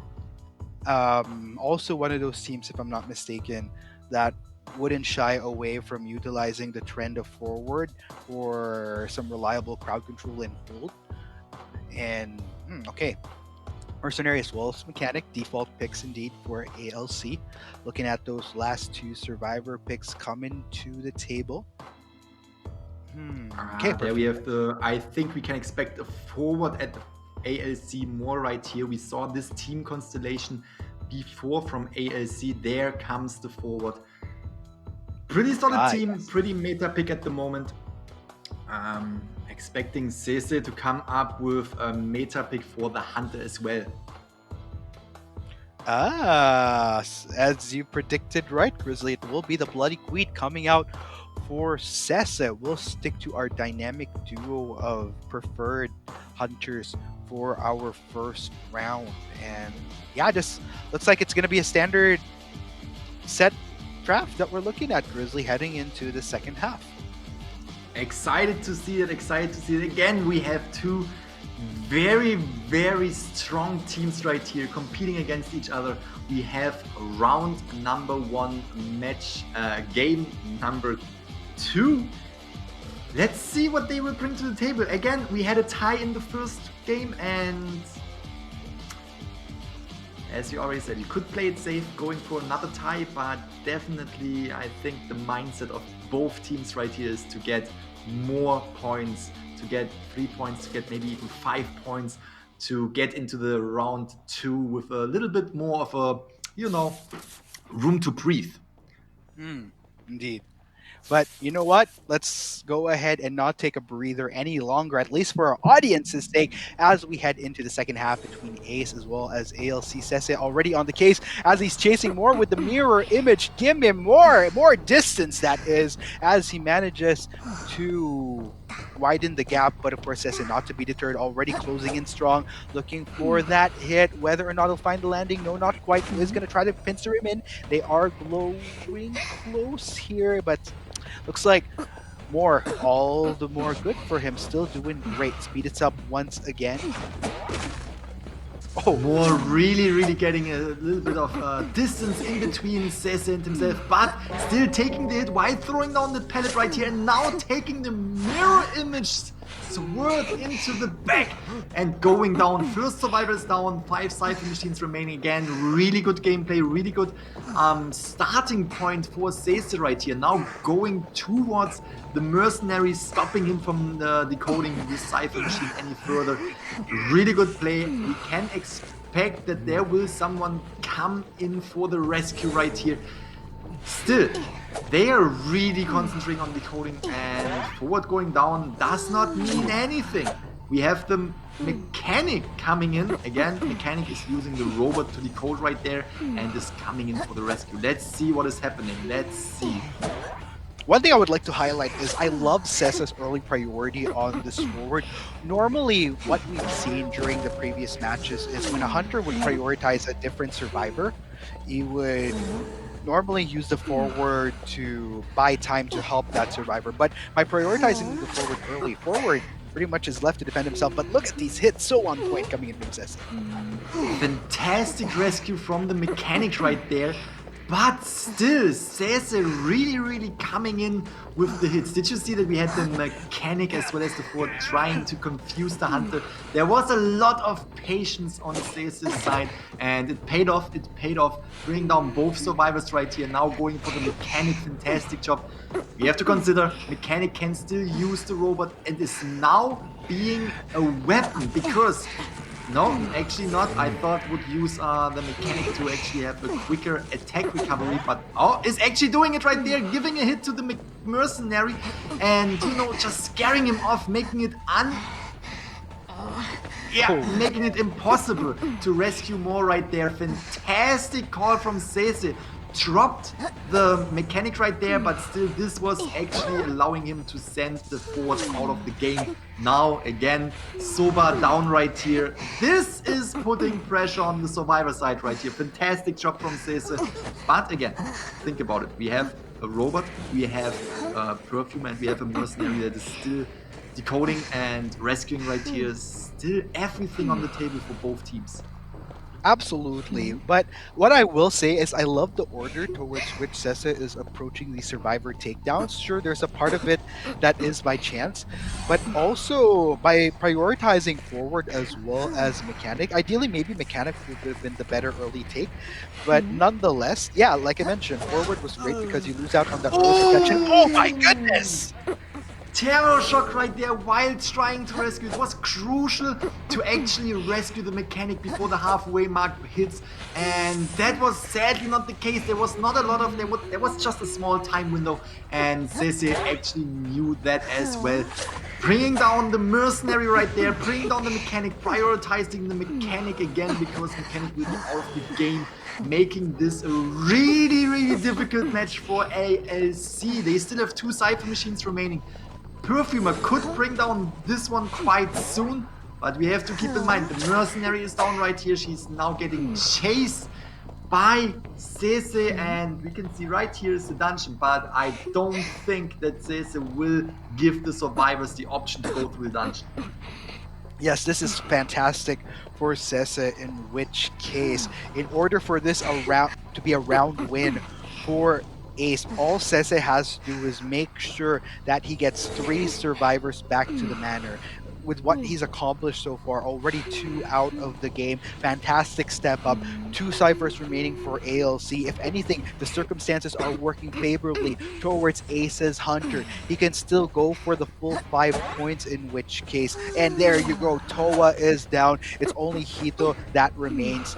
Also one of those teams, if I'm not mistaken, that wouldn't shy away from utilizing the trend of forward for some reliable crowd control and hold. And okay, Mercenary as well as Mechanic, default picks indeed for ALC. Looking at those last two Survivor picks coming to the table. Okay, there we have I think we can expect a forward at ALC more right here. We saw this team constellation before from ALC. There comes the forward. Pretty solid team, yes. Pretty meta pick at the moment. Expecting Sese to come up with a meta pick for the Hunter as well. As you predicted, right, Grizzly? It will be the Bloody Queen coming out for Sese. We'll stick to our dynamic duo of preferred hunters for our first round. And yeah, just looks like it's going to be a standard set draft that we're looking at, Grizzly, heading into the second half. Excited to see it, again. We have two very, very strong teams right here competing against each other. We have round number 1 match, game number 2. Let's see what they will bring to the table. Again, we had a tie in the first game, and as you already said, you could play it safe going for another tie, but definitely I think the mindset of both teams right here is to get more points, to get 3 points, to get maybe even 5 points, to get into the round 2 with a little bit more of a, you know, room to breathe. Indeed. But you know what? Let's go ahead and not take a breather any longer, at least for our audience's sake, as we head into the second half between Ace as well as ALC. Sese already on the case as he's chasing more with the mirror image. Give him more distance, that is, as he manages to widen the gap. But of course, Sese not to be deterred, already closing in strong, looking for that hit. Whether or not he'll find the landing, no, not quite. Is going to try to pincer him in. They are glowing close here, but looks like all the more good for him. Still doing great. Speed it up once again. Oh, more really getting a little bit of distance in between Sese and himself, but still taking the hit while throwing down the pellet right here, and now taking the mirror image sword into the back and going down. First Survivor is down, 5 Cypher machines remaining. Again, really good gameplay, really good starting point for Sese right here. Now going towards the mercenary, stopping him from decoding the Cypher machine any further. Really good play. We can expect that there will someone come in for the rescue right here. Still, they are really concentrating on decoding, and forward going down does not mean anything. We have the Mechanic coming in. Again, Mechanic is using the robot to decode right there and is coming in for the rescue. Let's see what is happening. Let's see. One thing I would like to highlight is I love Sese's early priority on this forward. Normally, what we've seen during the previous matches is when a hunter would prioritize a different survivor, he would normally use the forward to buy time to help that survivor. But by prioritizing the forward early, forward pretty much is left to defend himself. But look at these hits, so on point coming in from Sese. Fantastic rescue from the Mechanic right there. But still, Sese really coming in with the hits. Did you see that we had the mechanic as well as the Ford trying to confuse the hunter? There was a lot of patience on Sese's side, and it paid off. It paid off, bringing down both survivors right here. Now going for the mechanic, fantastic job. We have to consider mechanic can still use the robot and is now being a weapon because no, actually not. I thought would use the mechanic to actually have a quicker attack recovery, but is actually doing it right there, giving a hit to the mercenary and, just scaring him off, making it making it impossible to rescue more right there. Fantastic call from Sese. Dropped the mechanic right there, but still this was actually allowing him to send the Ford out of the game. Now again, Soba down right here. This is putting pressure on the survivor side right here. Fantastic job from Sese. But again, think about it. We have a robot, we have a perfume, and we have a mercenary that is still decoding and rescuing right here. Still everything on the table for both teams. Absolutely. But what I will say is I love the order towards which Sessa is approaching the survivor takedowns. Sure, there's a part of it that is by chance, but also by prioritizing forward as well as mechanic. Ideally, maybe mechanic would have been the better early take, but nonetheless, yeah, like I mentioned, forward was great because you lose out on that early protection. Oh my goodness! Terror shock right there while trying to rescue. It was crucial to actually rescue the mechanic before the halfway mark hits, and that was sadly not the case. There was not a lot of there was just a small time window, and Sese actually knew that as well. Bringing down the mercenary right there, bringing down the mechanic, prioritizing the mechanic again because mechanic will be out of the game, making this a really difficult match for ALC. They still have 2 Cypher machines remaining. Perfumer could bring down this one quite soon, but we have to keep in mind the mercenary is down right here. She's now getting chased by Sese, and we can see right here is the dungeon, but I don't think that Sese will give the survivors the option to go through the dungeon. Yes, this is fantastic for Sese, in which case, in order for this to be a round win for Ace, all Sese has to do is make sure that he gets 3 survivors back to the manor. With what he's accomplished so far, already 2 out of the game. Fantastic step up. 2 ciphers remaining for ALC. If anything, the circumstances are working favorably towards Ace's Hunter. He can still go for the full 5 points, in which case. And there you go. Toa is down. It's only Hito that remains.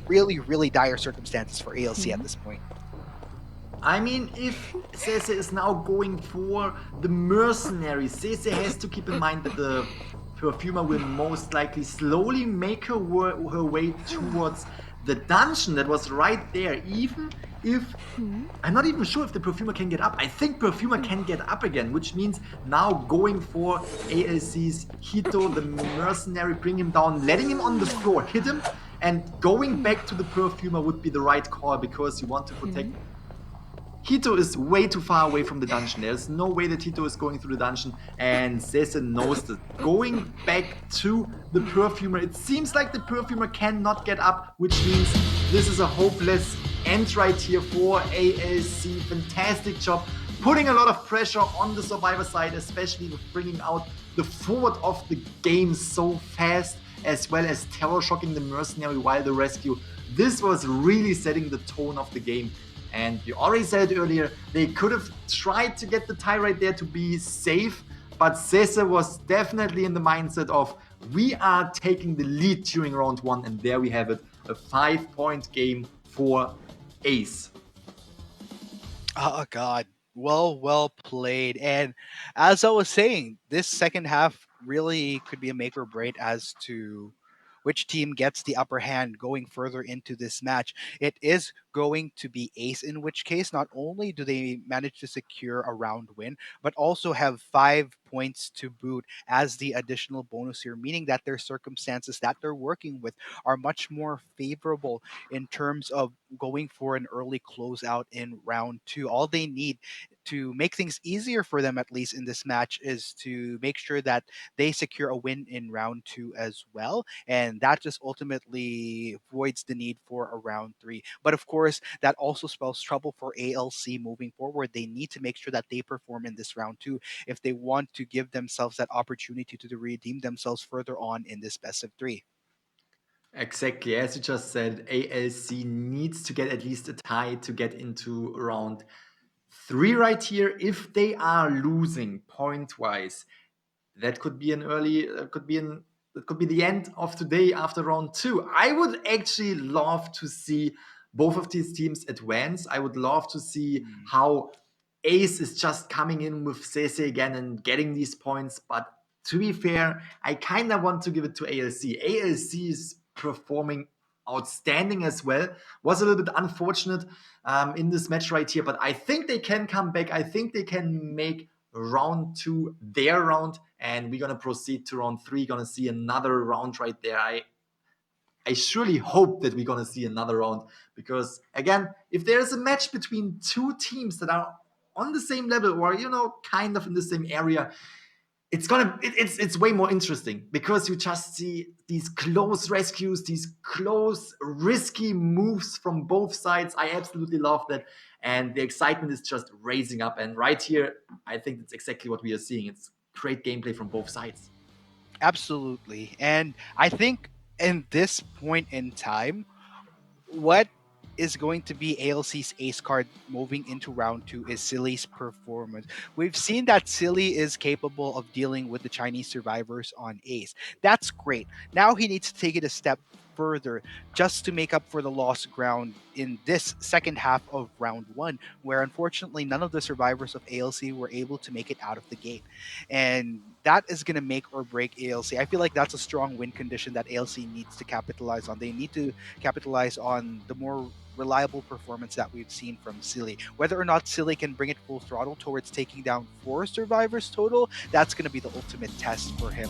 Really dire circumstances for ALC at this point. I mean, if Sese is now going for the mercenary, Sese has to keep in mind that the perfumer will most likely slowly make her way towards the dungeon that was right there. Even if I'm not even sure if the perfumer can get up. I think perfumer can get up again, which means now going for ALC's Hito, the mercenary, bring him down, letting him on the floor, hit him, and going back to the perfumer would be the right call because you want to protect. Hito is way too far away from the dungeon. There's no way that Hito is going through the dungeon, and Sese knows that. Going back to the perfumer, it seems like the perfumer cannot get up, which means this is a hopeless end right here for ALC. Fantastic job, putting a lot of pressure on the survivor side, especially with bringing out the forward of the game so fast, as well as terror shocking the mercenary while the rescue. This was really setting the tone of the game. And you already said it earlier, they could have tried to get the tie right there to be safe, but Sese was definitely in the mindset of, we are taking the lead during round 1, and there we have it, a 5-point game for Ace. Oh God, well played. And as I was saying, this second half really could be a make or break as to which team gets the upper hand going further into this match. It is going to be Ace, in which case not only do they manage to secure a round win, but also have 5 points to boot as the additional bonus here, meaning that their circumstances that they're working with are much more favorable in terms of going for an early closeout in round 2. All they need to make things easier for them, at least in this match, is to make sure that they secure a win in round 2 as well. And that just ultimately voids the need for a round 3. But of course, that also spells trouble for ALC moving forward. They need to make sure that they perform in this round 2 if they want to give themselves that opportunity to redeem themselves further on in this best of 3. Exactly, as you just said, ALC needs to get at least a tie to get into round 3 right here. If they are losing point-wise, that could be that could be the end of today after round 2. I would actually love to see both of these teams advance. I would love to see how Ace is just coming in with Sese again and getting these points. But to be fair, I kind of want to give it to ALC. ALC is performing outstanding as well. Was a little bit unfortunate in this match right here, but I think they can come back. I think they can make round 2 their round, and we're gonna proceed to round 3. Gonna see another round right there. I surely hope that we're gonna see another round, because again, if there's a match between two teams that are on the same level or kind of in the same area, it's way more interesting, because you just see these close rescues, these close risky moves from both sides. I absolutely love that, and the excitement is just raising up. And right here, I think that's exactly what we are seeing. It's great gameplay from both sides. Absolutely. And I think in this point in time, what is going to be ALC's ace card moving into round 2 is Silly's performance. We've seen that Silly is capable of dealing with the Chinese survivors on ace. That's great. Now he needs to take it a step further just to make up for the lost ground in this second half of round 1, where unfortunately none of the survivors of ALC were able to make it out of the gate. And that is going to make or break ALC. I feel like that's a strong win condition that ALC needs to capitalize on. They need to capitalize on the more reliable performance that we've seen from Silly. Whether or not Silly can bring it full throttle towards taking down 4 survivors total, that's going to be the ultimate test for him.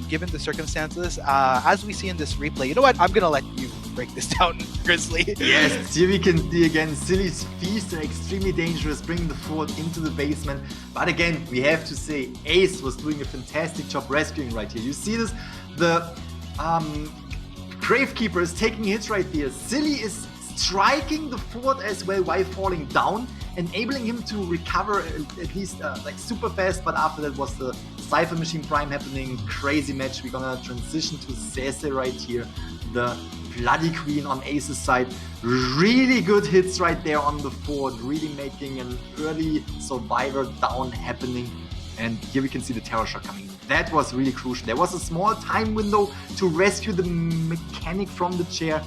Given the circumstances, as we see in this replay, you know what? I'm going to let you break this down, Grizzly. Yes, here we can see again Silly's feast are extremely dangerous, bringing the fort into the basement. But again, we have to say Ace was doing a fantastic job rescuing right here. You see this? The Gravekeeper is taking hits right there. Silly is striking the fort as well while falling down, enabling him to recover at least like super fast. But after that was the Cypher Machine Prime happening. Crazy match. We're gonna transition to Sese right here, the Bloody Queen on Ace's side. Really good hits right there on the fort, really making an early survivor down happening. And here we can see the Terror Shock coming in. That was really crucial. There was a small time window to rescue the mechanic from the chair.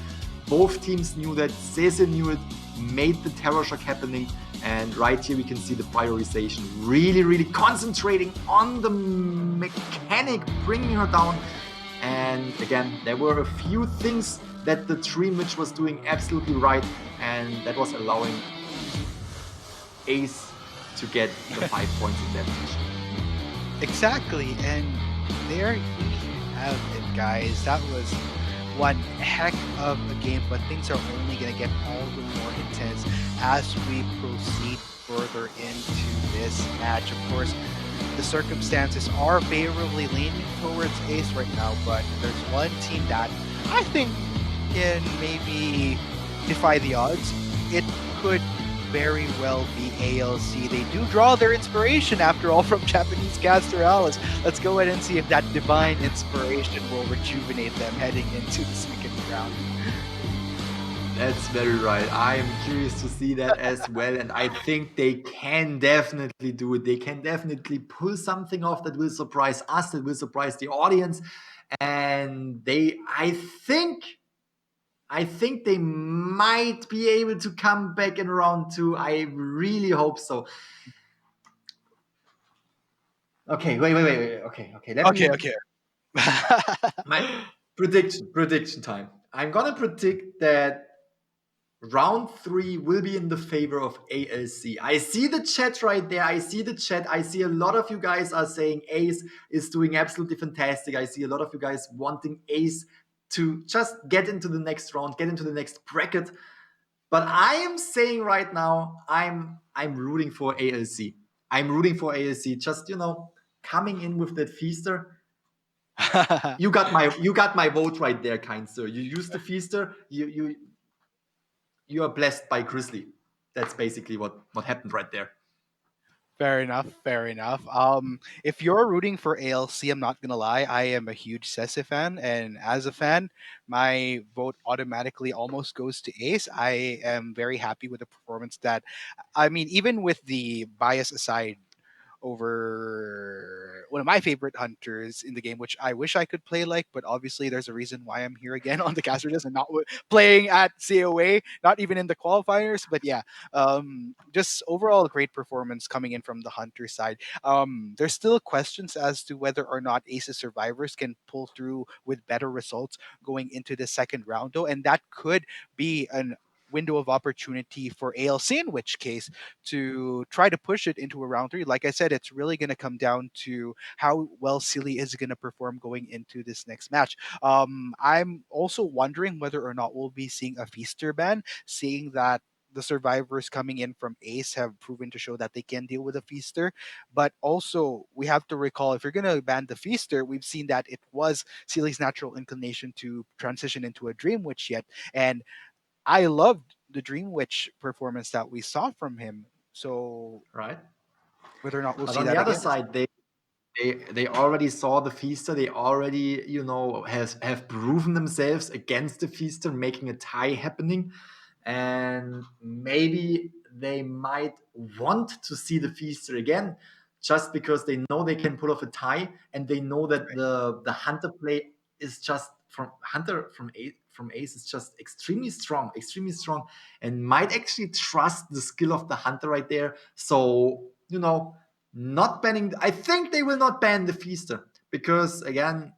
Both teams knew that, Sese knew it, made the Terror Shock happening. And right here we can see the prioritization, really concentrating on the mechanic, bringing her down. And again, there were a few things that the Dream Witch was doing absolutely right, and that was allowing Ace to get the 5 points in that match. Exactly, and there you have it, guys. That was one heck of a game, but things are only going to get all the more intense as we proceed further into this match. Of course, the circumstances are favorably leaning towards Ace right now, but there's one team that I think can maybe defy the odds. It could very well be ALC. They do draw their inspiration, after all, from Japanese caster Alice. Let's go ahead and see if that divine inspiration will rejuvenate them heading into the second round. That's very right. I am curious to see that as well, and I think they can definitely do it. They can definitely pull something off that will surprise us, that will surprise the audience, and I think they might be able to come back in round 2. I really hope so. Okay, wait. Okay. My prediction time. I'm gonna predict that round 3 will be in the favor of ALC. I see the chat right there. I see a lot of you guys are saying Ace is doing absolutely fantastic. I see a lot of you guys wanting Ace to just get into the next round, get into the next bracket. But I am saying right now, I'm I'm rooting for ALC. I'm rooting for ALC. Just, you know, coming in with that Feaster. You got my vote right there, kind sir. You used the Feaster. You are blessed by Grizzly. That's basically what happened right there. Fair enough. Fair enough. If you're rooting for ALC, I'm not gonna lie, I am a huge Sese fan, and as a fan, my vote automatically almost goes to Ace. I am very happy with the performance that, I mean, even with the bias aside, over one of my favorite hunters in the game, which I wish I could play like, but obviously there's a reason why I'm here again on the caster list and not playing at COA, not even in the qualifiers. But yeah, just overall great performance coming in from the hunter side. There's still questions as to whether or not Aces survivors can pull through with better results going into the second round, though, and that could be an window of opportunity for ALC, in which case to try to push it into a round three. Like I said, it's really going to come down to how well Silly is going to perform going into this next match. I'm also wondering whether or not we'll be seeing a Feaster ban, seeing that the survivors coming in from Ace have proven to show that they can deal with a Feaster. But also, we have to recall, if you're going to ban the Feaster, we've seen that it was Silly's natural inclination to transition into a Dream Witch yet. And I loved the Dream Witch performance that we saw from him. So, right, whether or not we'll but see on that the other again. side, they already saw the Feaster. They already, you know, have proven themselves against the Feaster, making a tie happening, and maybe they might want to see the Feaster again, just because they know they can pull off a tie, and they know that the Hunter play is just from Ace is just extremely strong, and might actually trust the skill of the Hunter right there. So, you know, not banning. I think they will not ban the Feaster, because again,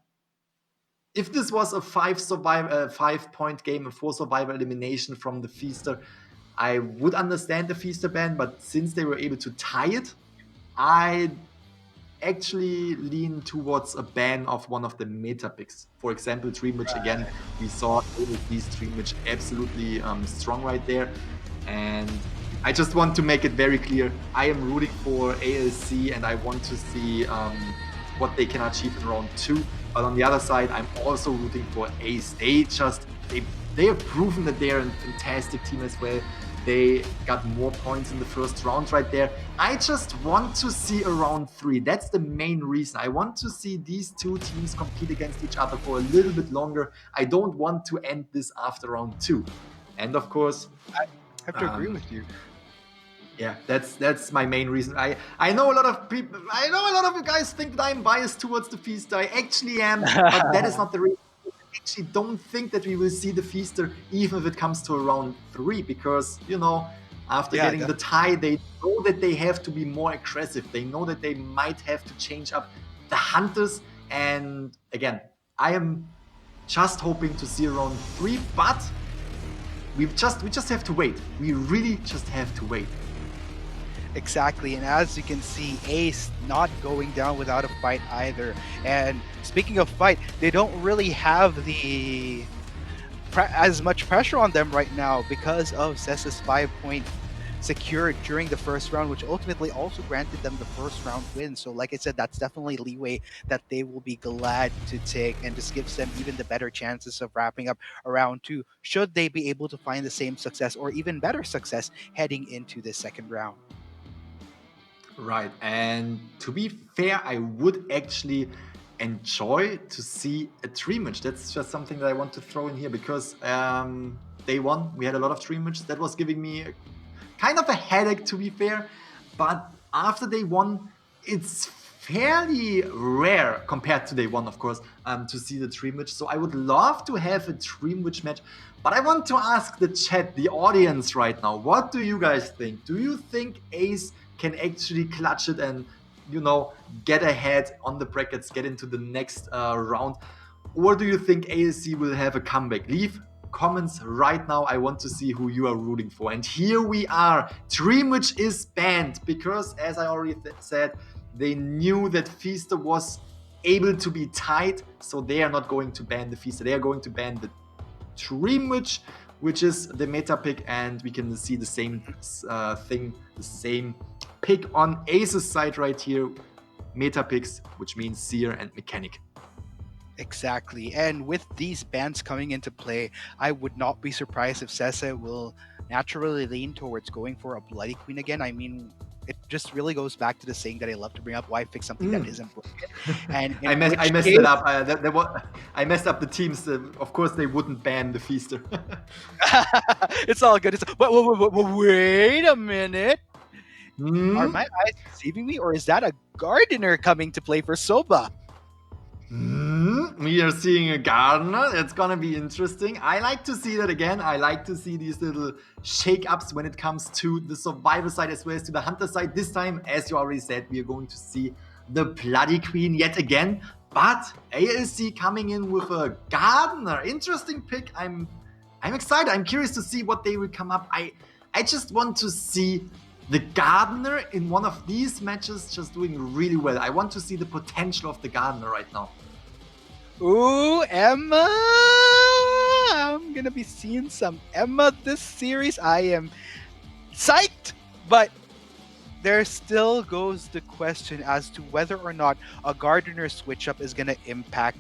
if this was a 5-point game, a 4 survivor elimination from the Feaster, I would understand the Feaster ban. But since they were able to tie it, I actually lean towards a ban of one of the meta picks. For example, Dream Witch. Again, we saw these Dream Witch absolutely strong right there. And I just want to make it very clear, I am rooting for ALC, and I want to see what they can achieve in round 2. But on the other side, I'm also rooting for Ace. They have proven that they're a fantastic team as well. They got more points in the first round right there. I just want to see a round 3. That's the main reason. I want to see these two teams compete against each other for a little bit longer. I don't want to end this after round 2. And of course, I have to agree with you. Yeah, that's my main reason. I know a lot of people. I know a lot of you guys think that I'm biased towards the Feaster. I actually am, but that is not the reason. I actually don't think that we will see the Feaster, even if it comes to a round 3, because, you know, after getting the tie, they know that they have to be more aggressive. They know that they might have to change up the Hunters. And again, I am just hoping to see a round 3, but we just have to wait. We really just have to wait. Exactly, and as you can see, Ace not going down without a fight either. And speaking of fight, they don't really have the as much pressure on them right now because of Sese's 5-point secured during the first round, which ultimately also granted them the first round win. So like I said, that's definitely leeway that they will be glad to take, and just gives them even the better chances of wrapping up a round 2 should they be able to find the same success or even better success heading into the second round. Right, and to be fair, I would actually enjoy to see a Dream Witch. That's just something that I want to throw in here, because day one we had a lot of Dream Witch. That was giving me kind of a headache, to be fair. But after day one, it's fairly rare compared to day one, of course, to see the Dream Witch. So I would love to have a Dream Witch match. But I want to ask the chat, the audience right now, what do you guys think? Do you think Ace can actually clutch it and, you know, get ahead on the brackets, get into the next round? Or do you think ALC will have a comeback? Leave comments right now. I want to see who you are rooting for. And here we are. Dream Witch is banned because, as I already said, they knew that Feaster was able to be tied, so they are not going to ban the Feaster. They are going to ban the Dream Witch, which is the meta pick, and we can see the same thing, the same pick on Ace's side right here. Meta picks, which means Seer and Mechanic. Exactly. And with these bans coming into play, I would not be surprised if Sese will naturally lean towards going for a Bloody Queen again. I mean, it just really goes back to the saying that I love to bring up: why fix something that isn't broken? And I messed it up. I messed up the teams. Of course, they wouldn't ban the Feaster. It's all good. But wait a minute. Are my eyes deceiving me, or is that a Gardener coming to play for Soba? We are seeing a Gardener. That's gonna be interesting. I like to see that again. I like to see these little shake-ups when it comes to the Survivor side as well as to the Hunter side. This time, as you already said, we are going to see the Bloody Queen yet again. But ALC coming in with a Gardener. Interesting pick. I'm excited. I'm curious to see what they will come up. I just want to see the Gardener in one of these matches just doing really well. I want to see the potential of the Gardener right now. Ooh, Emma! I'm gonna be seeing some Emma this series. I am psyched, but there still goes the question as to whether or not a Gardener switch up is gonna impact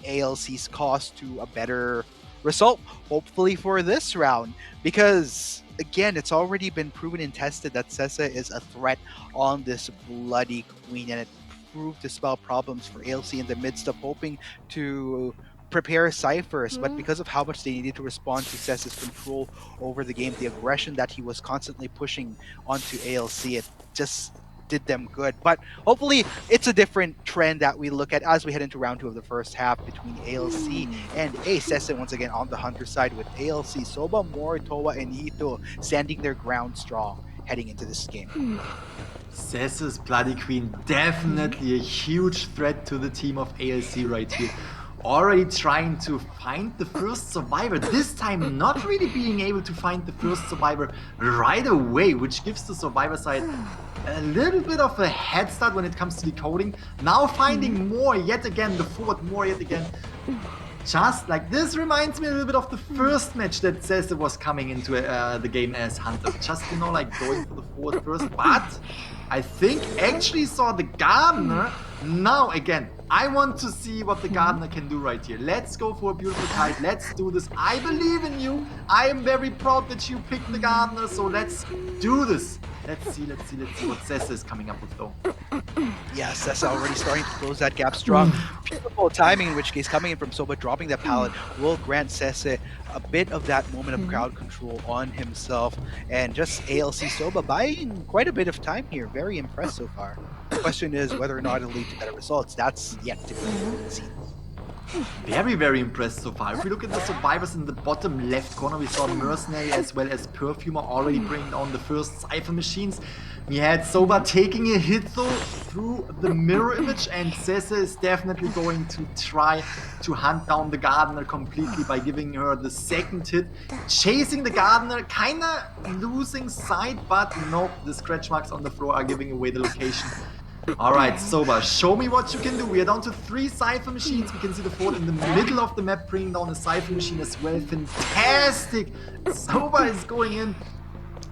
ALC's cost to a better result, hopefully for this round, because again, it's already been proven and tested that Sese is a threat on this Bloody Queen, and it proved to spell problems for ALC in the midst of hoping to prepare ciphers, but because of how much they needed to respond to Sese's control over the game, the aggression that he was constantly pushing onto ALC, it just did them good. But hopefully it's a different trend that we look at as we head into round 2 of the first half between ALC and Sese once again on the Hunter side, with ALC, Soba, Mori, Towa, and Ito standing their ground strong heading into this game. Sese's Bloody Queen, definitely a huge threat to the team of ALC right here. Already trying to find the first survivor, this time not really being able to find the first survivor right away, which gives the survivor side a little bit of a head start when it comes to decoding. Now finding more yet again, the forward more yet again. Just like this reminds me a little bit of the first match that Sese was coming into the game as Hunter. Just, you know, like going for the forward first. But I think actually saw the Gardener. Now again, I want to see what the Gardener can do right here. Let's go for a beautiful kite. Let's do this. I believe in you. I am very proud that you picked the Gardener. So let's do this. Let's see what Sese is coming up with though. Yeah, Sese already starting to close that gap strong. Beautiful timing, in which case coming in from Soba, dropping that pallet will grant Sese a bit of that moment of crowd control on himself. And just ALC Soba buying quite a bit of time here. Very impressed so far. The question is whether or not it'll lead to better results. That's yet to be seen. Very, very impressed so far. If we look at the survivors in the bottom left corner, we saw Mercenary as well as Perfumer already bringing down the first Cypher machines. We had Soba taking a hit though through the mirror image, and Sese is definitely going to try to hunt down the Gardener completely by giving her the second hit. Chasing the Gardener, kinda losing sight, but no, the scratch marks on the floor are giving away the location. Alright, Soba, show me what you can do. We are down to 3 Cypher machines. We can see the fourth in the middle of the map bringing down a Cypher machine as well. Fantastic! Soba is going in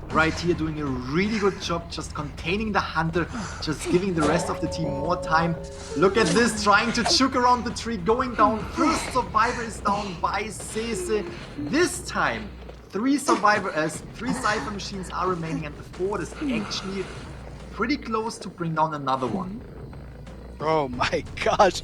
right here, doing a really good job, just containing the Hunter, just giving the rest of the team more time. Look at this, trying to juke around the tree, going down. First survivor is down by Sese. This time, 3 Cypher machines are remaining, and the fourth is actually pretty close to bring down another one. Oh my gosh,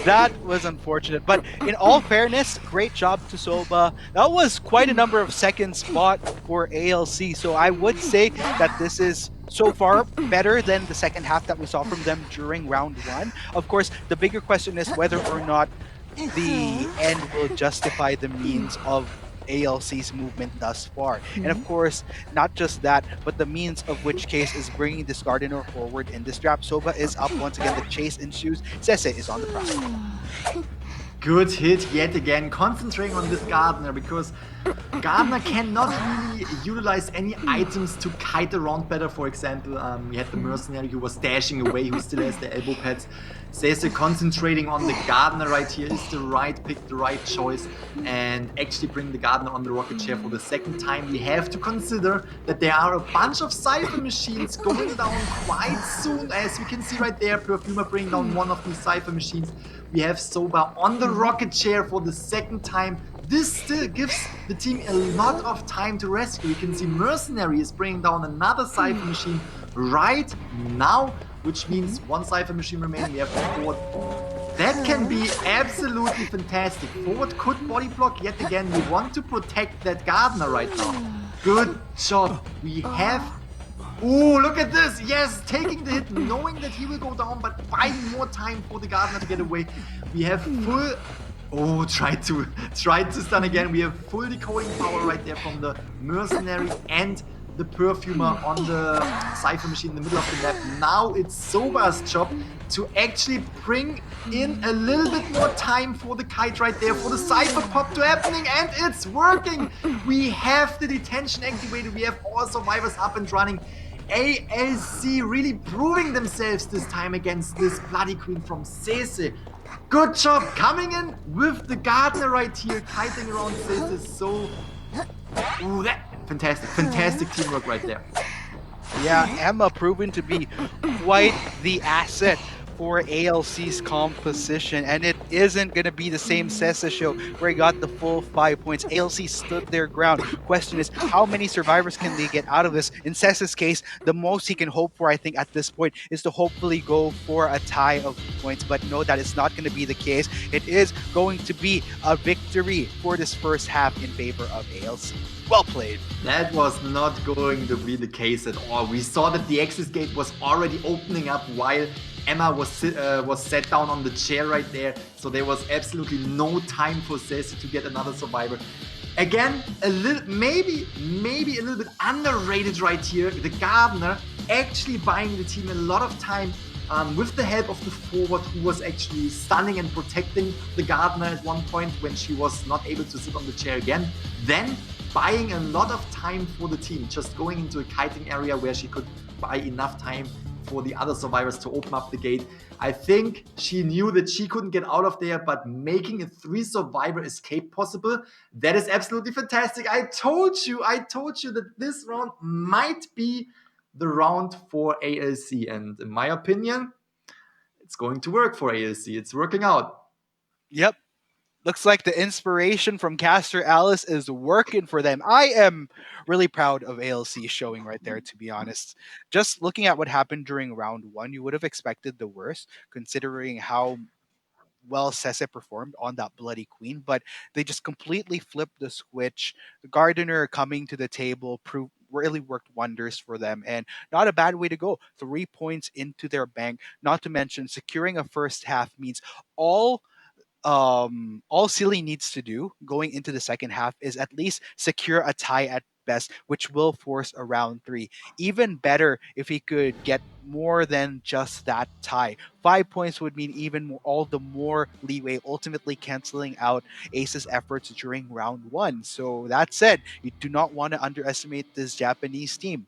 that was unfortunate. But in all fairness, great job to Soba. That was quite a number of seconds bought for ALC. So I would say that this is so far better than the second half that we saw from them during round 1. Of course, the bigger question is whether or not the end will justify the means of ALC's movement thus far. And of course, not just that, but the means of which case is bringing this Gardener forward in this trap. Soba is up once again, the chase ensues. Sese is on the prowl. Good hit yet again, concentrating on this Gardener, because Gardner cannot really utilize any items to kite around better. For example, we had the mercenary who was dashing away, who still has the elbow pads. Sese concentrating on the Gardner right here is the right pick, the right choice, and actually bring the Gardner on the rocket chair for the second time. We have to consider that there are a bunch of Cypher machines going down quite soon, as we can see right there. Perfumer bringing down one of these Cypher machines. We have Soba on the rocket chair for the second time. This still gives the team a lot of time to rescue. You can see Mercenary is bringing down another Cypher machine right now, which means one Cypher machine remaining. We have the forward. That can be absolutely fantastic. Forward could body block yet again. We want to protect that Gardner right now. Good job. We have... Ooh, look at this. Yes, taking the hit, knowing that he will go down, but buying more time for the Gardner to get away. We have full... Oh, tried to stun again. We have full decoding power right there from the Mercenary and the Perfumer on the Cypher machine in the middle of the map. Now it's Soba's job to actually bring in a little bit more time for the kite right there, for the Cypher pop to happening, and it's working! We have the detention activated, we have all survivors up and running. ALC really proving themselves this time against this Bloody Queen from Sese. Good job coming in with the Gardner right here, kiting around Sese. So, ooh, that fantastic teamwork right there. Yeah, Emma proven to be quite the asset for ALC's composition, and it isn't going to be the same Sessa show where he got the full 5 points. ALC stood their ground. Question is, how many survivors can they get out of this? In Sessa's case, the most he can hope for, I think, at this point is to hopefully go for a tie of points, but no, that is not going to be the case. It is going to be a victory for this first half in favor of ALC. Well played. That was not going to be the case at all. We saw that the access gate was already opening up while Emma was set down on the chair right there. So there was absolutely no time for Sese to get another survivor. Again, maybe a little bit underrated right here. The Gardner actually buying the team a lot of time with the help of the forward, who was actually stunning and protecting the Gardner at one point when she was not able to sit on the chair again. Then buying a lot of time for the team, just going into a kiting area where she could buy enough time for the other survivors to open up the gate. I think she knew that she couldn't get out of there, but making a 3-survivor escape possible, that is absolutely fantastic. I told you that this round might be the round for ALC, and in my opinion, it's going to work for ALC. It's working out. Yep. Looks like the inspiration from Caster Alice is working for them. I am really proud of ALC showing right there, to be honest. Just looking at what happened during round 1, you would have expected the worst, considering how well Sese performed on that Bloody Queen, but they just completely flipped the switch. The Gardener coming to the table really worked wonders for them, and not a bad way to go. 3 points into their bank, not to mention securing a first half means all Silly needs to do going into the second half is at least secure a tie at best, which will force a round 3. Even better if he could get more than just that tie. 5 points would mean even more, all the more leeway, ultimately canceling out Ace's efforts during round 1. So that said, you do not want to underestimate this Japanese team.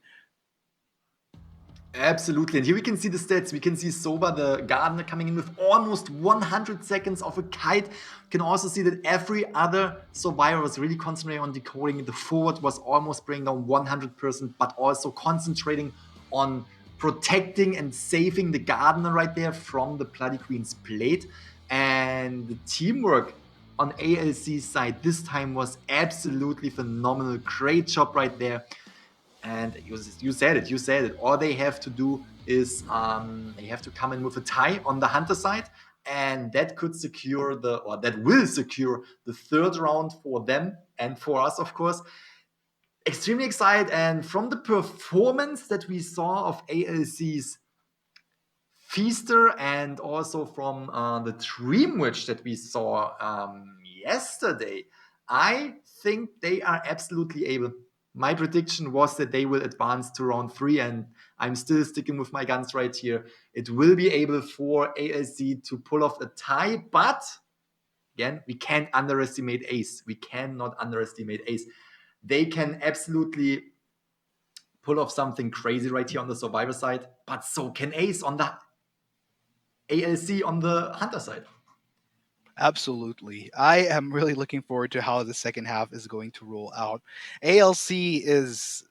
Absolutely, and here we can see the stats. We can see Soba, the Gardener, coming in with almost 100 seconds of a kite. You can also see that every other survivor was really concentrating on decoding. The forward was almost bringing down 100%, but also concentrating on protecting and saving the Gardener right there from the Bloody Queen's plate. And the teamwork on ALC's side this time was absolutely phenomenal. Great job right there. And you said it. All they have to do is they have to come in with a tie on the Hunter side, and that will secure the third round for them and for us, of course. Extremely excited, and from the performance that we saw of ALC's Feaster, and also from the Dream Witch that we saw yesterday, I think they are absolutely able. My prediction was that they will advance to round 3, and I'm still sticking with my guns right here. It will be able for ALC to pull off a tie, but again, we can't underestimate Ace. We cannot underestimate Ace. they can absolutely pull off something crazy right here on the Survivor side, but so can Ace on the ALC on the Hunter side. Absolutely. I am really looking forward to how the second half is going to roll out. ALC is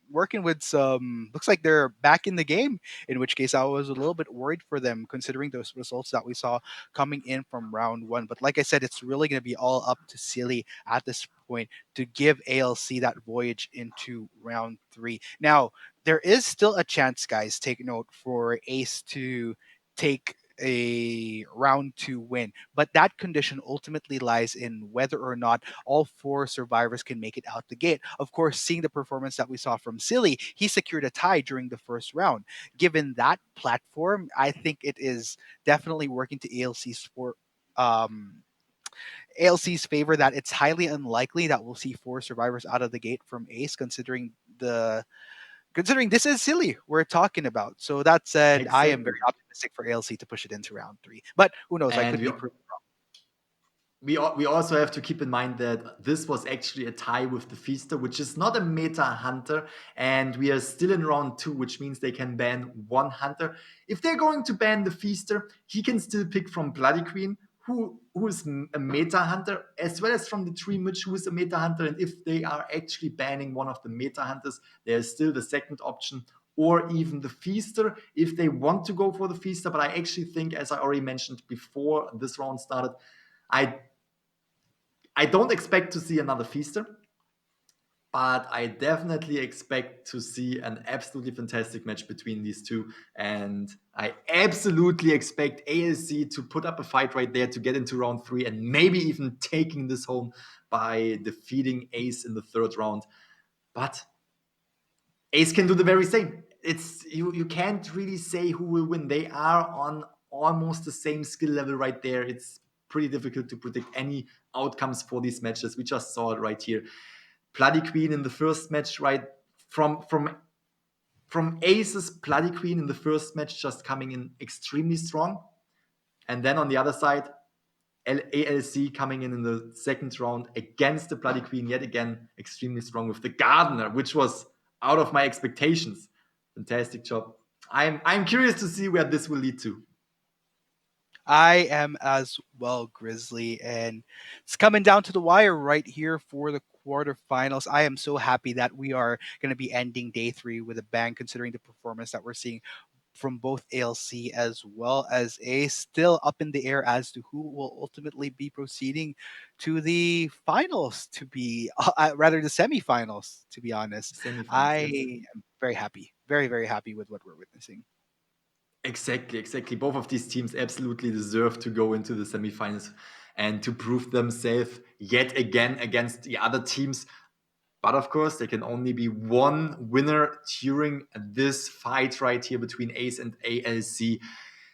working with some, looks like they're back in the game, in which case I was a little bit worried for them considering those results that we saw coming in from round one. But like I said, it's really going to be all up to Silly at this point to give ALC that voyage into round three. Now, there is still a chance, guys, take note, for Ace to take a round two win, but that condition ultimately lies in whether or not all four survivors can make it out the gate. Of course, seeing the performance that we saw from Silly, he secured a tie during the first round. Given that platform, I think it is definitely working to um, ALC's favor that it's highly unlikely that we'll see four survivors out of the gate from Ace, considering this is Silly we're talking about. So that said, I am very Exactly. optimistic for ALC to push it into round three. But who knows? I And could be proven wrong. we also have to keep in mind that this was actually a tie with the Feaster, which is not a meta hunter, and we are still in round two, which means they can ban one hunter. If they're going to ban the Feaster, he can still pick from Bloody Queen, who is a meta hunter, as well as from the Tree Mitch, who is a meta hunter. And if they are actually banning one of the meta hunters, there's still the second option, or even the Feaster if they want to go for the Feaster. But I actually think, as I already mentioned before this round started, I don't expect to see another Feaster, but I definitely expect to see an absolutely fantastic match between these two. And I absolutely expect ALC to put up a fight right there to get into round three and maybe even taking this home by defeating Ace in the third round. But Ace can do the very same. It's you can't really say who will win. They are on almost the same skill level right there. It's pretty difficult to predict any outcomes for these matches. We just saw it right here. Bloody Queen in the first match, right? From Ace's Bloody Queen in the first match just coming in extremely strong. And then on the other side, ALC coming in the second round against the Bloody Queen, yet again, extremely strong with the Gardener, which was out of my expectations. Fantastic job. I'm curious to see where this will lead to. I am as well, Grizzly, and it's coming down to the wire right here for the quarterfinals. I am so happy that we are going to be ending day three with a bang, considering the performance that we're seeing from both ALC as well as Ace. Still up in the air as to who will ultimately be proceeding to the finals, to be rather the semifinals. To be honest, I am very happy, very very happy with what we're witnessing. Exactly. Both of these teams absolutely deserve to go into the semifinals and to prove themselves yet again against the other teams. But of course, there can only be one winner during this fight right here between Ace and ALC.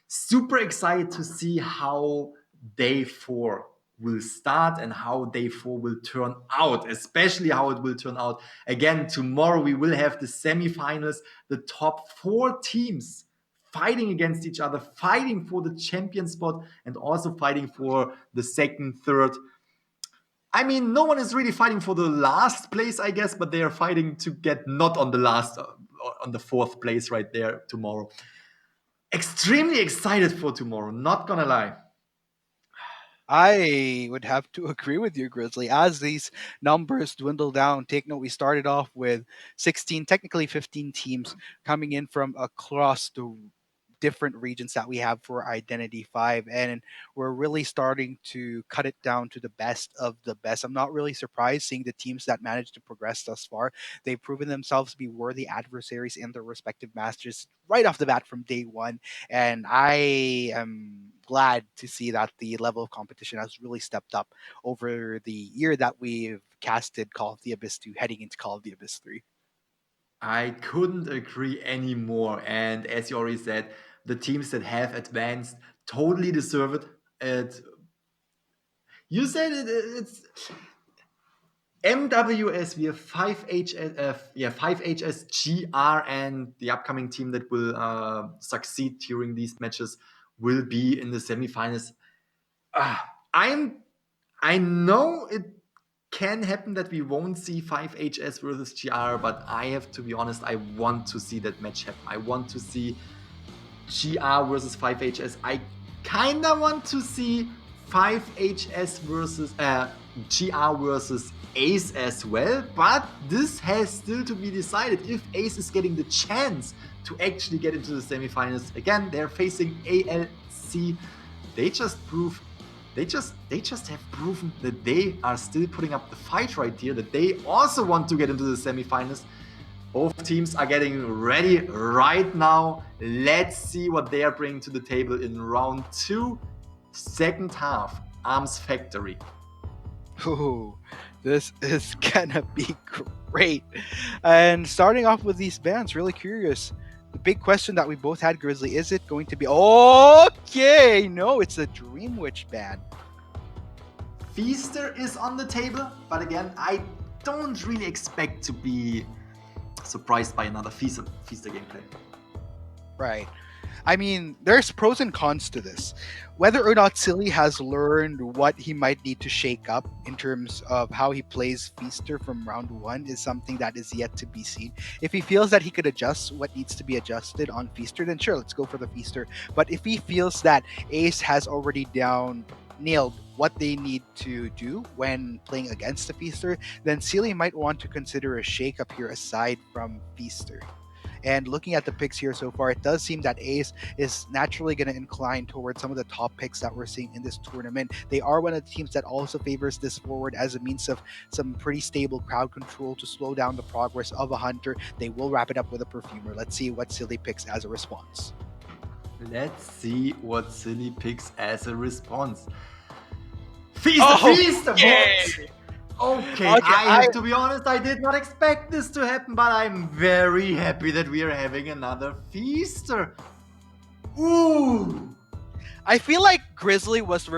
Super excited to see how day four will start and how day four will turn out, especially how it will turn out. Again, tomorrow we will have the semifinals, the top four teams fighting against each other, fighting for the champion spot, and also fighting for the second, third. I mean, no one is really fighting for the last place, I guess, but they are fighting to get not on the last, on the fourth place right there tomorrow. Extremely excited for tomorrow, not gonna lie. I would have to agree with you, Grizzly. As these numbers dwindle down, take note, we started off with 16, technically 15 teams coming in from across the different regions that we have for Identity 5. And we're really starting to cut it down to the best of the best. I'm not really surprised seeing the teams that managed to progress thus far. They've proven themselves to be worthy adversaries in their respective masters right off the bat from day one. And I am glad to see that the level of competition has really stepped up over the year that we've casted Call of the Abyss 2 heading into Call of the Abyss 3. I couldn't agree anymore. And as you already said, the teams that have advanced totally deserve it. You said it's MWS. We have 5HSGR, and the upcoming team that will succeed during these matches will be in the semifinals. I know it can happen that we won't see 5HS versus GR, but I have to be honest, I want to see that match happen. I want to see GR versus 5HS. I kinda want to see 5HS versus GR versus Ace as well, but this has still to be decided. If Ace is getting the chance to actually get into the semifinals, again, they're facing ALC. They just have proven that they are still putting up the fight right here, that they also want to get into the semifinals. Both teams are getting ready right now. Let's see what they are bringing to the table in round 2, second half, Arms Factory. Ooh, this is gonna be great. And starting off with these bands, really curious. The big question that we both had, Grizzly, is it going to be... Okay, no, it's a Dream Witch band. Feaster is on the table, but again, I don't really expect to be surprised by another Feaster gameplay. Right. I mean, there's pros and cons to this. Whether or not Silly has learned what he might need to shake up in terms of how he plays Feaster from round 1 is something that is yet to be seen. If he feels that he could adjust what needs to be adjusted on Feaster, then sure, let's go for the Feaster. But if he feels that Ace has already nailed what they need to do when playing against the Feaster, then Silly might want to consider a shake-up here aside from Feaster. And looking at the picks here so far, it does seem that Ace is naturally going to incline towards some of the top picks that we're seeing in this tournament. They are one of the teams that also favors this forward as a means of some pretty stable crowd control to slow down the progress of a Hunter. They will wrap it up with a Perfumer. Let's see what Silly picks as a response. Let's see what Silly picks as a response. Feaster! Feaster! Yeah. Okay, I have to be honest, I did not expect this to happen, but I'm very happy that we are having another Feaster. Ooh! I feel like Grizzly was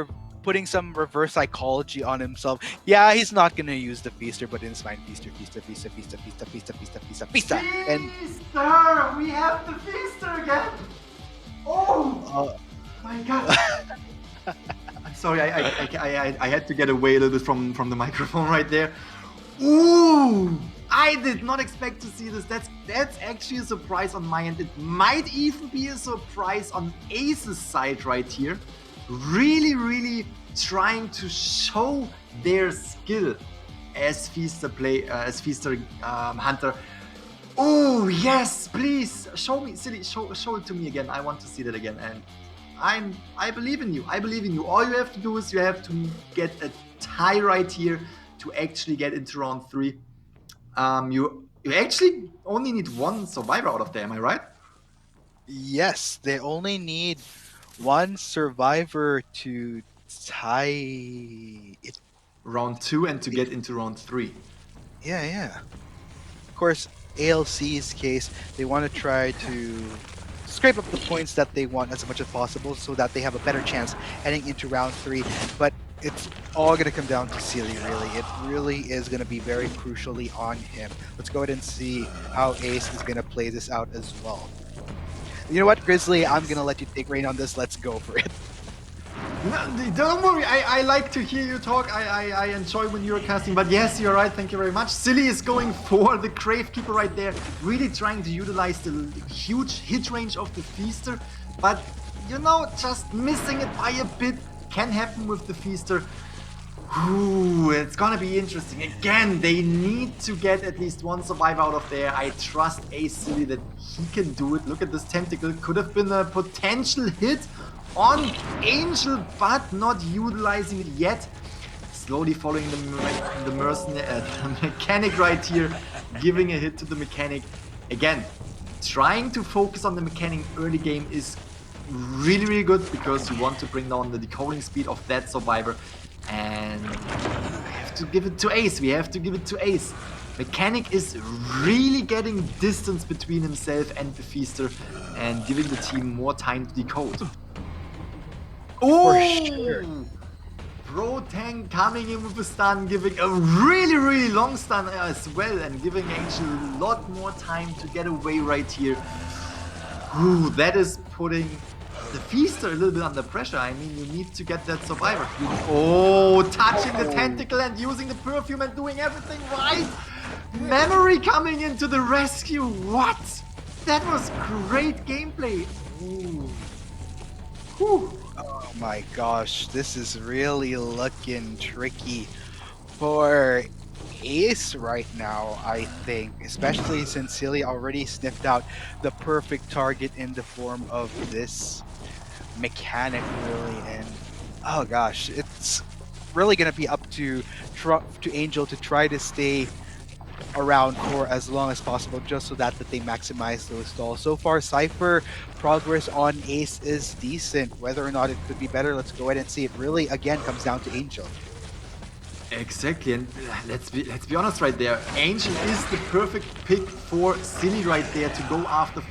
putting some reverse psychology on himself. Yeah, he's not going to use the Feaster, but it's fine. Feaster. And Feaster! We have the Feaster again! Oh! My god! Sorry, I had to get away a little bit from the microphone right there. Ooh! I did not expect to see this. That's actually a surprise on my end. It might even be a surprise on Ace's side right here. Really trying to show their skill as Feaster Hunter. Oh yes, please show me, Silly. Show it to me again. I want to see that again. And I believe in you. I believe in you. All you have to do is you have to get a tie right here to actually get into round 3. You actually only need one survivor out of there, am I right? Yes, they only need one survivor to tie it. Round 2 and to get into round 3. Yeah. Of course, ALC's case, they want to try to scrape up the points that they want as much as possible so that they have a better chance heading into round 3. But it's all going to come down to Silly, really. It really is going to be very crucially on him. Let's go ahead and see how Ace is going to play this out as well. You know what, Grizzly? I'm going to let you take reign on this. Let's go for it. No, don't worry, I like to hear you talk. I enjoy when you're casting, but yes, you're right, thank you very much. Silly is going for the Gravekeeper right there, really trying to utilize the huge hit range of the Feaster, but you know, just missing it by a bit can happen with the Feaster. Ooh, it's gonna be interesting. Again, they need to get at least one survivor out of there. I trust Ace Silly that he can do it. Look at this tentacle, could have been a potential hit on Angel, but not utilizing it yet. Slowly following the mechanic right here, giving a hit to the mechanic. Again, trying to focus on the mechanic early game is really good because you want to bring down the decoding speed of that survivor. And we have to give it to Ace. Mechanic is really getting distance between himself and the Feaster and giving the team more time to decode. For sure. Pro Tank coming in with a stun, giving a really long stun as well, and giving Angel a lot more time to get away right here. Ooh, that is putting the Feaster a little bit under pressure. I mean, you need to get that Survivor. Oh, touching the tentacle and using the perfume and doing everything right. Memory coming into the rescue. What? That was great gameplay. Ooh. Whew. Oh my gosh, this is really looking tricky for Ace right now, I think, especially since Silly already sniffed out the perfect target in the form of this mechanic, really. And oh gosh, it's really gonna be up to Angel to try to stay around for as long as possible, just so that they maximize those stalls. So far, Cypher progress on Ace is decent. Whether or not it could be better, let's go ahead and see. It really again comes down to Angel. Exactly, and let's be honest right there. Angel is the perfect pick for Silly right there to go after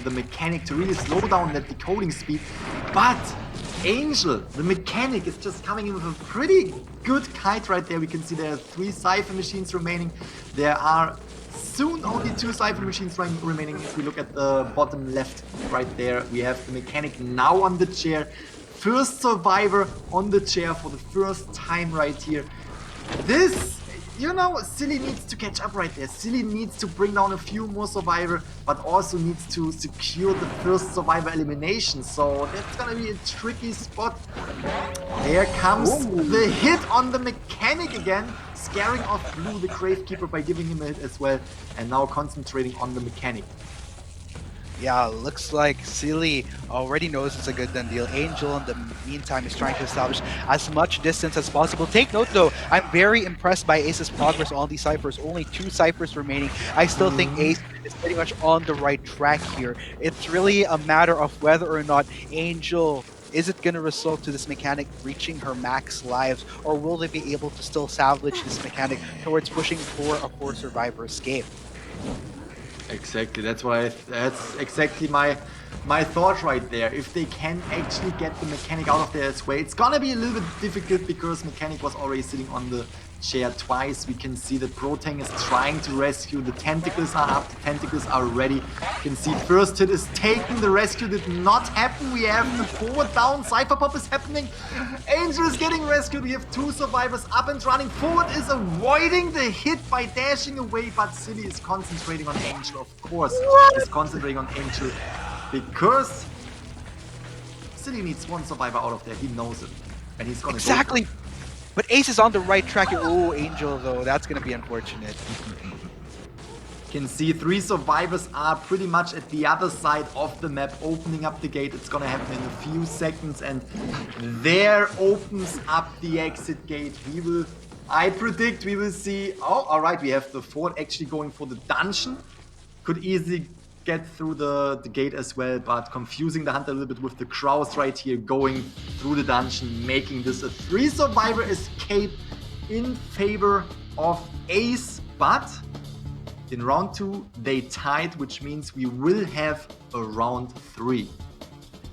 the mechanic to really slow down that decoding speed. But Angel, the mechanic, is just coming in with a pretty good kite right there. We can see there are 3 Cypher machines remaining. There are soon only 2 Cypher machines remaining. If we look at the bottom left right there, we have the mechanic now on the chair. First survivor on the chair for the first time right here. This, you know, Silly needs to catch up right there. Silly needs to bring down a few more survivor, but also needs to secure the first survivor elimination. So that's gonna be a tricky spot. There comes the hit on the mechanic again, scaring off Blue, the Gravekeeper, by giving him a hit as well, and now concentrating on the mechanic. Yeah, looks like Silly already knows it's a good done deal. Angel, in the meantime, is trying to establish as much distance as possible. Take note, though, I'm very impressed by Ace's progress on these Cyphers. Only 2 Cyphers remaining. I still think Ace is pretty much on the right track here. It's really a matter of whether or not Angel, is it going to result to this mechanic reaching her max lives, or will they be able to still salvage this mechanic towards pushing for a 4 survivor escape? Exactly, that's exactly my thought right there. If they can actually get the mechanic out of there as well, it's gonna be a little bit difficult because mechanic was already sitting on the chair twice. We can see that Protang is trying to rescue. The tentacles are up, the tentacles are ready. You can see first hit is taken, the rescue did not happen. We have the forward down, Cypher Pop is happening. Angel is getting rescued. We have 2 survivors up and running. Forward is avoiding the hit by dashing away, but Silly is concentrating on Angel, of course. Is concentrating on Angel because Silly needs 1 survivor out of there. He knows it. And he's gonna exactly. Go. But Ace is on the right track here. Oh, Angel, though. That's going to be unfortunate. You can see 3 survivors are pretty much at the other side of the map, opening up the gate. It's going to happen in a few seconds. And there opens up the exit gate. I predict we will see... Oh, all right. We have the Ford actually going for the dungeon. Could easily get through the gate as well, but confusing the hunter a little bit with the crows right here, going through the dungeon, making this a 3 survivor escape in favor of Ace. But in round 2 they tied, which means we will have a round 3.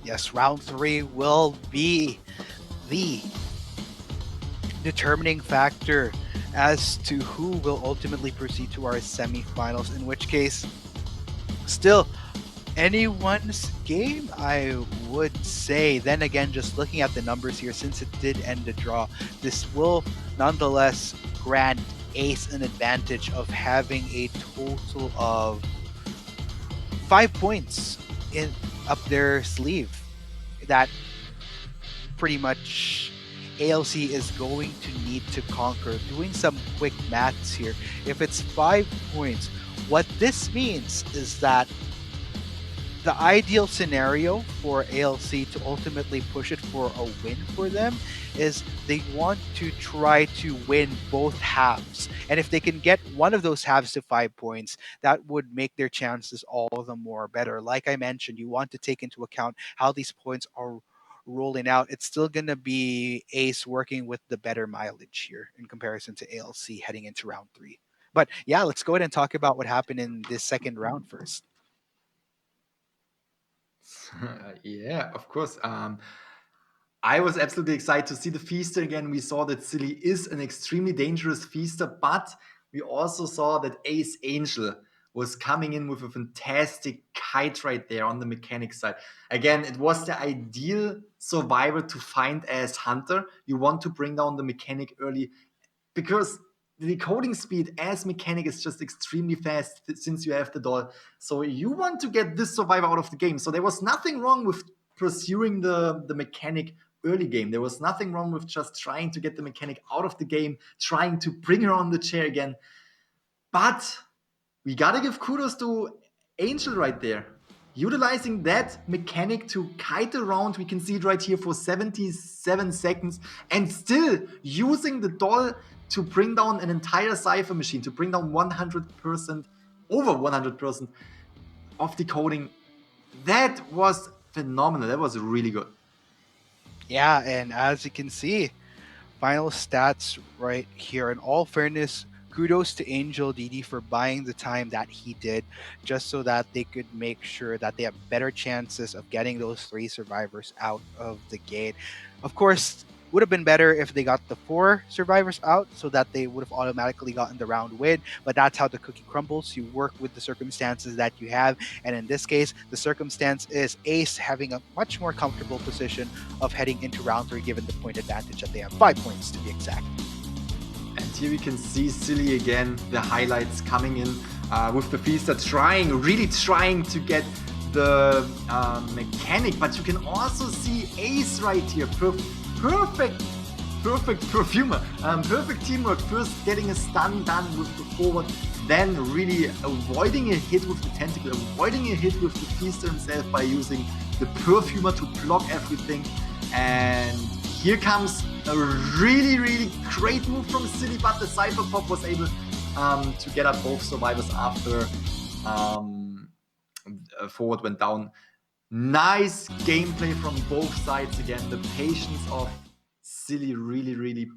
Yes, round 3 will be the determining factor as to who will ultimately proceed to our semifinals, in which case still anyone's game, I would say. Then again, just looking at the numbers here, since it did end a draw, this will nonetheless grant Ace an advantage of having a total of 5 points up their sleeve that pretty much ALC is going to need to conquer. Doing some quick maths here, if it's 5 points, what this means is that the ideal scenario for ALC to ultimately push it for a win for them is they want to try to win both halves. And if they can get one of those halves to 5 points, that would make their chances all the more better. Like I mentioned, you want to take into account how these points are rolling out. It's still going to be Ace working with the better mileage here in comparison to ALC heading into round 3. But yeah, let's go ahead and talk about what happened in this second round first. Yeah, of course. I was absolutely excited to see the Feaster again. We saw that Silly is an extremely dangerous Feaster, but we also saw that Ace Angel was coming in with a fantastic kite right there on the mechanic side. Again, it was the ideal survivor to find as Hunter. You want to bring down the mechanic early because the decoding speed as mechanic is just extremely fast since you have the doll. So you want to get this survivor out of the game. So there was nothing wrong with pursuing the mechanic early game. There was nothing wrong with just trying to get the mechanic out of the game, trying to bring her on the chair again. But we gotta give kudos to Angel right there. Utilizing that mechanic to kite around, we can see it right here for 77 seconds, and still using the doll to bring down an entire cipher machine, to bring down 100%, over 100% of decoding. That was phenomenal. That was really good. Yeah, and as you can see, final stats right here. In all fairness, kudos to Angel DD for buying the time that he did, just so that they could make sure that they have better chances of getting those 3 survivors out of the gate. Of course, would have been better if they got the 4 survivors out, so that they would have automatically gotten the round win. But that's how the cookie crumbles. You work with the circumstances that you have, and in this case, the circumstance is Ace having a much more comfortable position of heading into round 3, given the point advantage that they have, 5 points to be exact. And here we can see Silly again, the highlights coming in with the Feaster really trying to get the mechanic, but you can also see Ace right here, perfect perfumer, perfect teamwork, first getting a stun done with the forward, then really avoiding a hit with the tentacle, avoiding a hit with the Feaster himself by using the perfumer to block everything. And here comes a really, really great move from Silly, but the Cypher Pop was able to get up both survivors after forward went down. Nice gameplay from both sides again. The patience of Silly really, really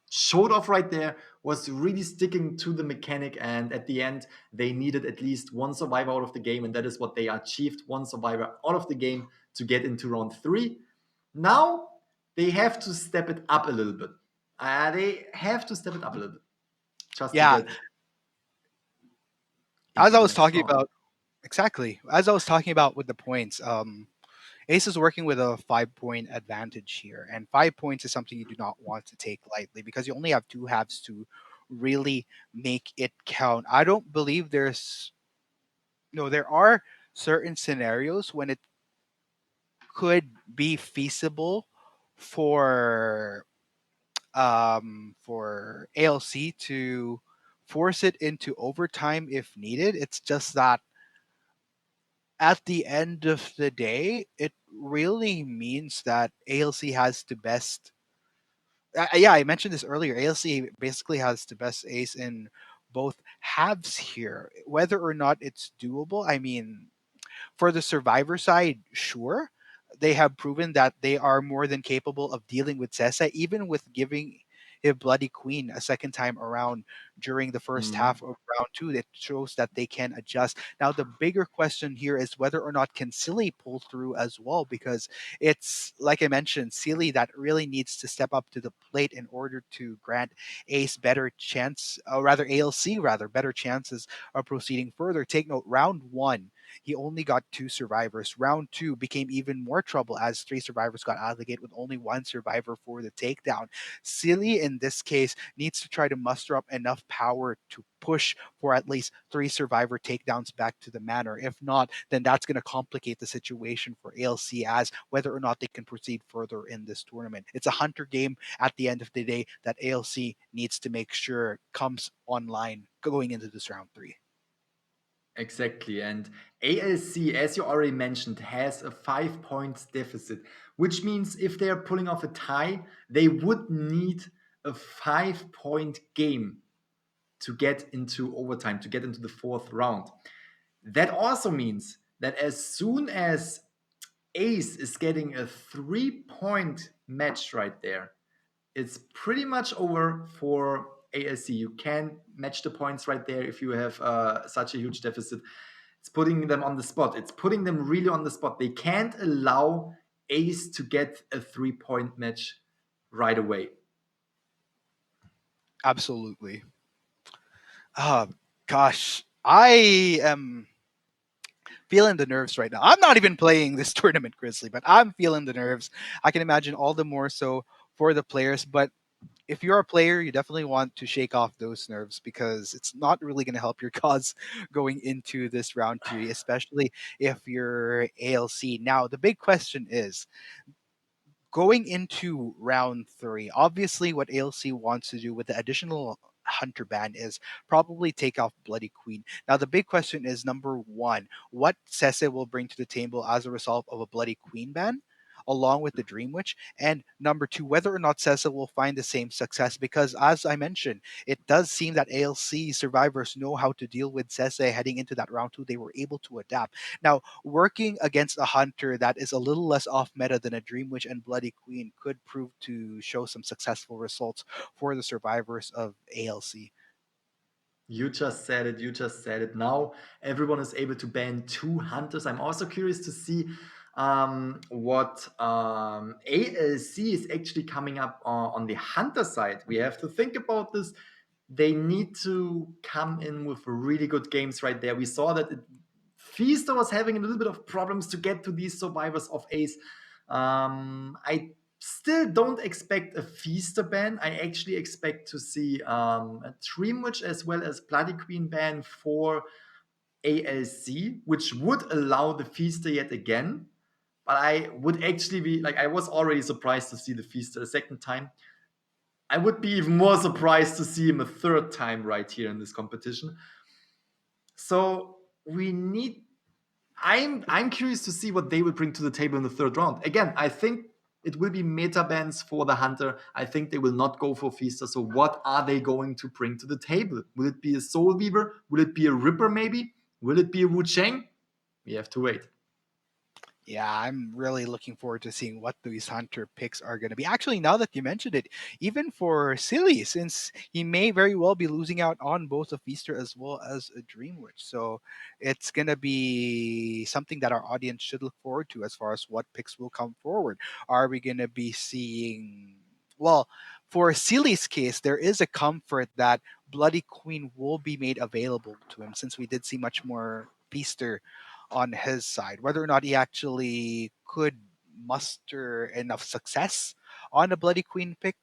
showed off right there, was really sticking to the mechanic, and at the end, they needed at least 1 survivor out of the game, and that is what they achieved, 1 survivor out of the game to get into round 3. Now, they have to step it up a little bit. Just yeah. to get As I was talking round. about, exactly. As I was talking about with the points, Ace is working with a 5-point advantage here, and 5 points is something you do not want to take lightly because you only have 2 halves to really make it count. I don't believe there are certain scenarios when it could be feasible for ALC to force it into overtime if needed. It's just that at the end of the day, it really means that ALC has the best. Yeah, I mentioned this earlier. ALC basically has the best ace in both halves here. Whether or not it's doable, I mean, for the survivor side, sure. They have proven that they are more than capable of dealing with Sessa, even with giving a Bloody Queen a second time around during the first half of round 2. It shows that they can adjust. Now, the bigger question here is whether or not can Silly pull through as well, because it's, like I mentioned, Silly that really needs to step up to the plate in order to grant Ace better chance, or rather ALC rather, better chances of proceeding further. Take note, round 1, he only got 2 survivors. Round 2 became even more trouble as 3 survivors got out of the gate with only 1 survivor for the takedown. Silly, in this case, needs to try to muster up enough power to push for at least 3 survivor takedowns back to the manor. If not, then that's going to complicate the situation for ALC as whether or not they can proceed further in this tournament. It's a hunter game at the end of the day that ALC needs to make sure comes online going into this round 3. Exactly, and ALC, as you already mentioned, has a 5 points deficit, which means if they are pulling off a tie, they would need a 5-point game to get into overtime, to get into the 4th round. That also means that as soon as Ace is getting a 3-point match right there, it's pretty much over for ALC. You can match the points right there if you have such a huge deficit. It's putting them on the spot. It's putting them really on the spot. They can't allow Ace to get a 3-point match right away. Absolutely. Gosh, I am feeling the nerves right now. I'm not even playing this tournament, Grizzly, but I'm feeling the nerves. I can imagine all the more so for the players. But if you're a player, you definitely want to shake off those nerves because it's not really going to help your cause going into this round two, especially if you're ALC. Now, the big question is going into round three, obviously, what ALC wants to do with the additional Hunter ban is probably take off Bloody Queen. Now, the big question is number one, what Sese will bring to the table as a result of a Bloody Queen ban, along with the Dream Witch, and number two, whether or not Sese will find the same success. Because, as I mentioned, it does seem that ALC survivors know how to deal with Sese heading into that round two. They were able to adapt. Now, working against a hunter that is a little less off meta than a Dream Witch and Bloody Queen could prove to show some successful results for the survivors of ALC. You just said it. You just said it. Now everyone is able to ban 2 hunters. I'm also curious to see what ALC is actually coming up on the hunter side. We have to think about this. They need to come in with really good games right there. We saw that Feaster was having a little bit of problems to get to these survivors of Ace. I still don't expect a Feaster ban. I actually expect to see a Dream Witch as well as Bloody Queen ban for ALC, which would allow the Feaster yet again. But I would actually be like, I was already surprised to see the Feaster a second time. I would be even more surprised to see him a third time right here in this competition. So we need. I'm curious to see what they will bring to the table in the third round. Again, I think it will be meta bans for the hunter. I think they will not go for Feaster. So what are they going to bring to the table? Will it be a Soul Weaver? Will it be a Ripper maybe? Will it be a Wu Cheng? We have to wait. Yeah, I'm really looking forward to seeing what these hunter picks are going to be. Actually, now that you mentioned it, even for Silly, since he may very well be losing out on both a Feaster as well as a Dream Witch. So it's going to be something that our audience should look forward to as far as what picks will come forward. Are we going to be seeing. Well, for Silly's case, there is a comfort that Bloody Queen will be made available to him since we did see much more Feaster on his side. Whether or not he actually could muster enough success on a Bloody Queen pick,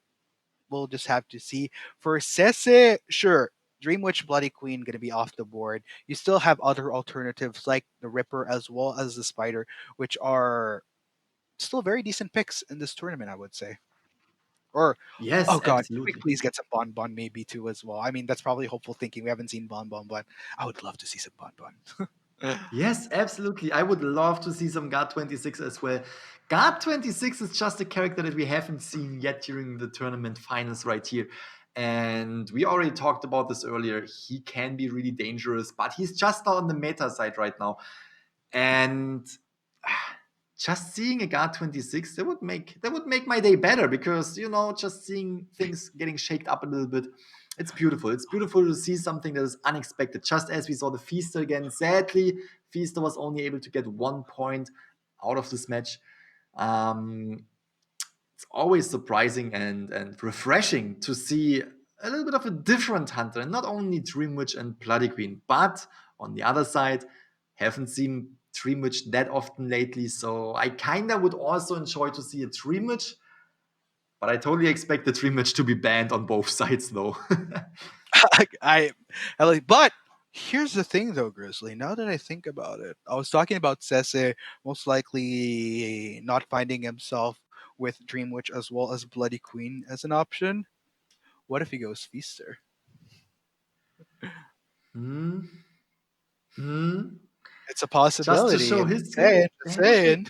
we'll just have to see. For Sese, sure, Dream Witch Bloody Queen gonna be off the board. You still have other alternatives like the Ripper as well as the Spider, which are still very decent picks in this tournament, I would say. Or Yes, oh god, can we absolutely. please get some Bon Bon maybe too as well? I mean, that's probably hopeful thinking. We haven't seen Bon Bon, but I would love to see some Bon Bon. Yes, absolutely. I would love to see some Guard 26 as well. Guard 26 is just a character that we haven't seen yet during the tournament finals right here. And we already talked about this earlier. He can be really dangerous, but he's just not on the meta side right now. And just seeing a Guard 26, that would make my day better because just seeing things getting shaked up a little bit. It's beautiful. It's beautiful to see something that is unexpected. Just as we saw the Feaster again. Sadly, Feaster was only able to get 1 point out of this match. It's always surprising and refreshing to see a little bit of a different hunter, and not only Dream Witch and Bloody Queen, but on the other side, haven't seen Dream Witch that often lately. So I kinda would also enjoy to see a Dream Witch, but I totally expect the Dream Witch to be banned on both sides, though. But here's the thing, though, Grizzly. Now that I think about it, I was talking about Sese most likely not finding himself with Dream Witch as well as Bloody Queen as an option. What if he goes Feaster? Hmm. Hmm. It's a Just to possibility. show I'm his just skill. saying. Just saying.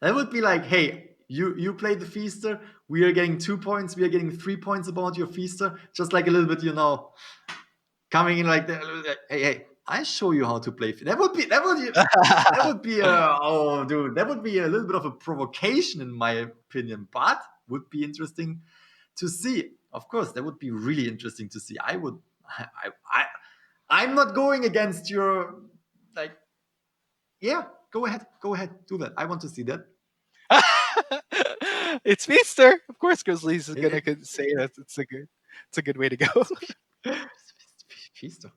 That would be like, hey, you played the Feaster. We are getting 2 points. We are getting 3 points about your Feaster. Just like a little bit, coming in like, hey, I show you how to play. That would be oh, dude, that would be a little bit of a provocation in my opinion, but would be interesting to see. Of course, that would be really interesting to see. I'm not going against your like. Yeah, go ahead, do that. I want to see that. It's Feaster. Of course, Grizzlies is It- gonna say that it's a good way to go. Schießt du.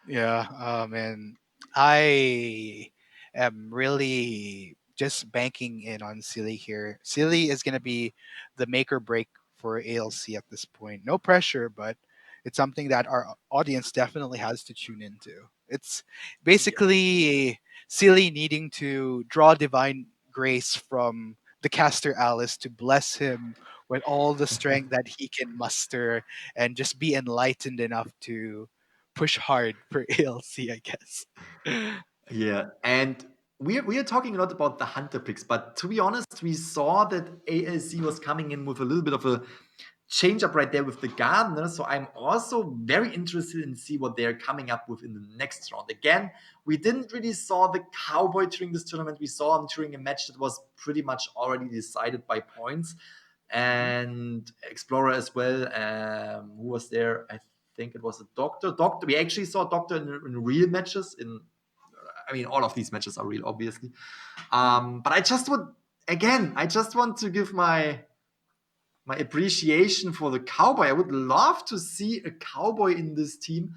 Yeah, man. I am really just banking in on Silly here. Silly is going to be the make or break for ALC at this point. No pressure, but it's something that our audience definitely has to tune into. It's basically Silly needing to draw divine grace from the caster Alice to bless him with all the strength that he can muster and just be enlightened enough to push hard for ALC, I guess. Yeah, and we are talking a lot about the hunter picks, but to be honest, we saw that ALC was coming in with a little bit of a change up right there with the gardener. So I'm also very interested in see what they're coming up with in the next round. Again, we didn't really saw the cowboy during this tournament. We saw him during a match that was pretty much already decided by points. And Explorer as well. Who was there? I think it was a Doctor. Doctor. We actually saw Doctor in real matches. I mean, all of these matches are real, obviously. But I just want to give my appreciation for the cowboy. I would love to see a cowboy in this team.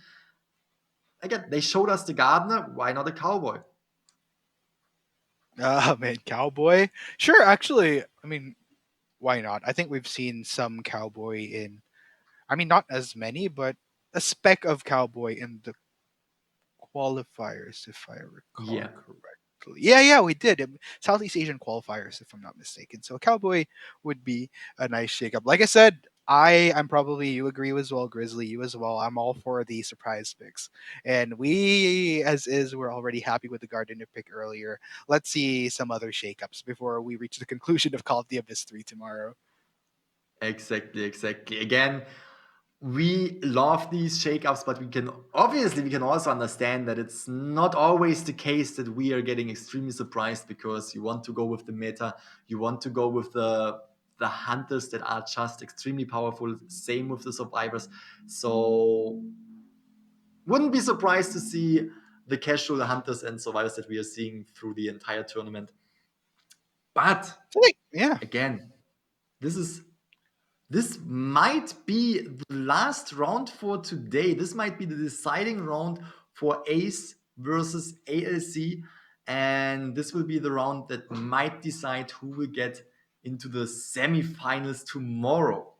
Again, they showed us the gardener. Why not a cowboy? Man, cowboy. Sure, actually, I mean, why not? I think we've seen some cowboy in. I mean, not as many, but a speck of cowboy in the qualifiers, if I recall Yeah. correctly. Yeah, we did. Southeast Asian qualifiers, if I'm not mistaken. So a cowboy would be a nice shakeup. Like I said, I'm probably, you agree as well, Grizzly, you as well. I'm all for the surprise picks. And we, as is, we're already happy with the Gardner pick earlier. Let's see some other shakeups before we reach the conclusion of Call of the Abyss 3 tomorrow. Exactly. Again, we love these shakeups, but we can also understand that it's not always the case that we are getting extremely surprised because you want to go with the meta, you want to go with the hunters that are just extremely powerful. Same with the survivors. So wouldn't be surprised to see the casual hunters and survivors that we are seeing through the entire tournament. But again, this might be the last round for today. This might be the deciding round for Ace versus ALC. And this will be the round that might decide who will get into the semifinals tomorrow.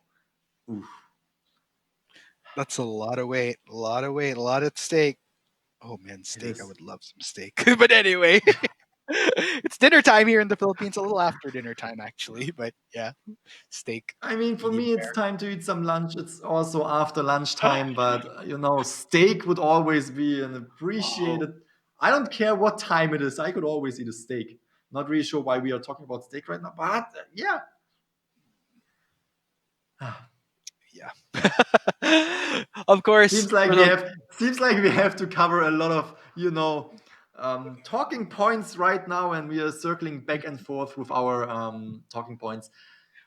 Oof. That's a lot of weight, a lot at stake. Oh man, steak. I would love some steak. But anyway, it's dinner time here in the Philippines, a little after dinner time, actually. But yeah, steak. I mean, for me, it's time to eat some lunch. It's also after lunchtime, but steak would always be an appreciated. I don't care what time it is. I could always eat a steak. Not really sure why we are talking about steak right now, but yeah. Yeah. Of course. Seems like we have to cover a lot of talking points right now, and we are circling back and forth with our talking points.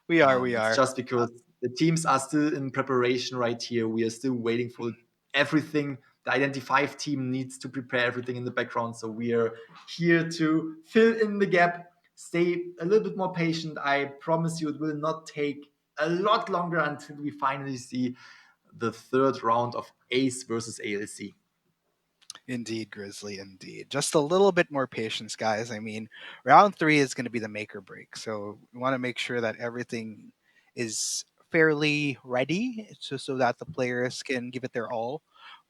We are. It's just because the teams are still in preparation right here. We are still waiting for everything. The Identify team needs to prepare everything in the background. So we are here to fill in the gap. Stay a little bit more patient. I promise you it will not take a lot longer until we finally see the third round of Ace versus ALC. Indeed, Grizzly, indeed. Just a little bit more patience, guys. I mean, round 3 is going to be the make or break. So we want to make sure that everything is fairly ready so that the players can give it their all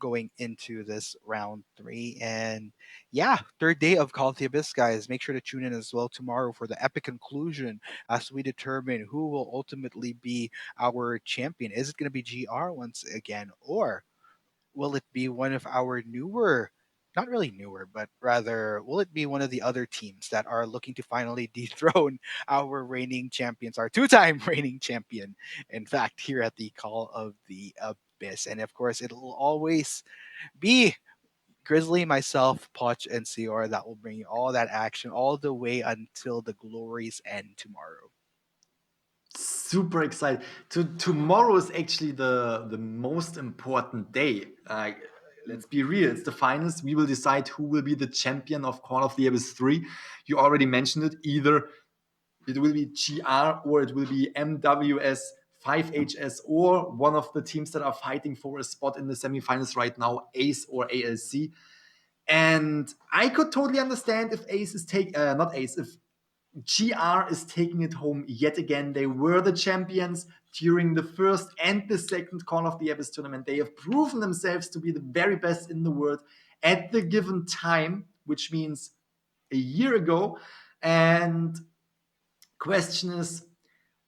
going into this round 3. And yeah, third day of Call of the Abyss, guys. Make sure to tune in as well tomorrow for the epic conclusion as we determine who will ultimately be our champion. Is it going to be GR once again, or will it be one of our newer, not really newer, but rather, will it be one of the other teams that are looking to finally dethrone our reigning champions, our 2-time reigning champion, in fact, here at the Call of the Abyss? And of course, it'll always be Grizzly, myself, Poch, and CR that will bring you all that action all the way until the glories end tomorrow. Super excited. Tomorrow is actually the most important day. Let's be real. It's the finals. We will decide who will be the champion of Call of the Abyss 3. You already mentioned it. Either it will be GR or it will be MWS 5HS or one of the teams that are fighting for a spot in the semifinals right now, Ace or ALC. And I could totally understand if Ace is if GR is taking it home yet again. They were the champions during the first and the second Call of the Abyss tournament. They have proven themselves to be the very best in the world at the given time, which means a year ago. And question is,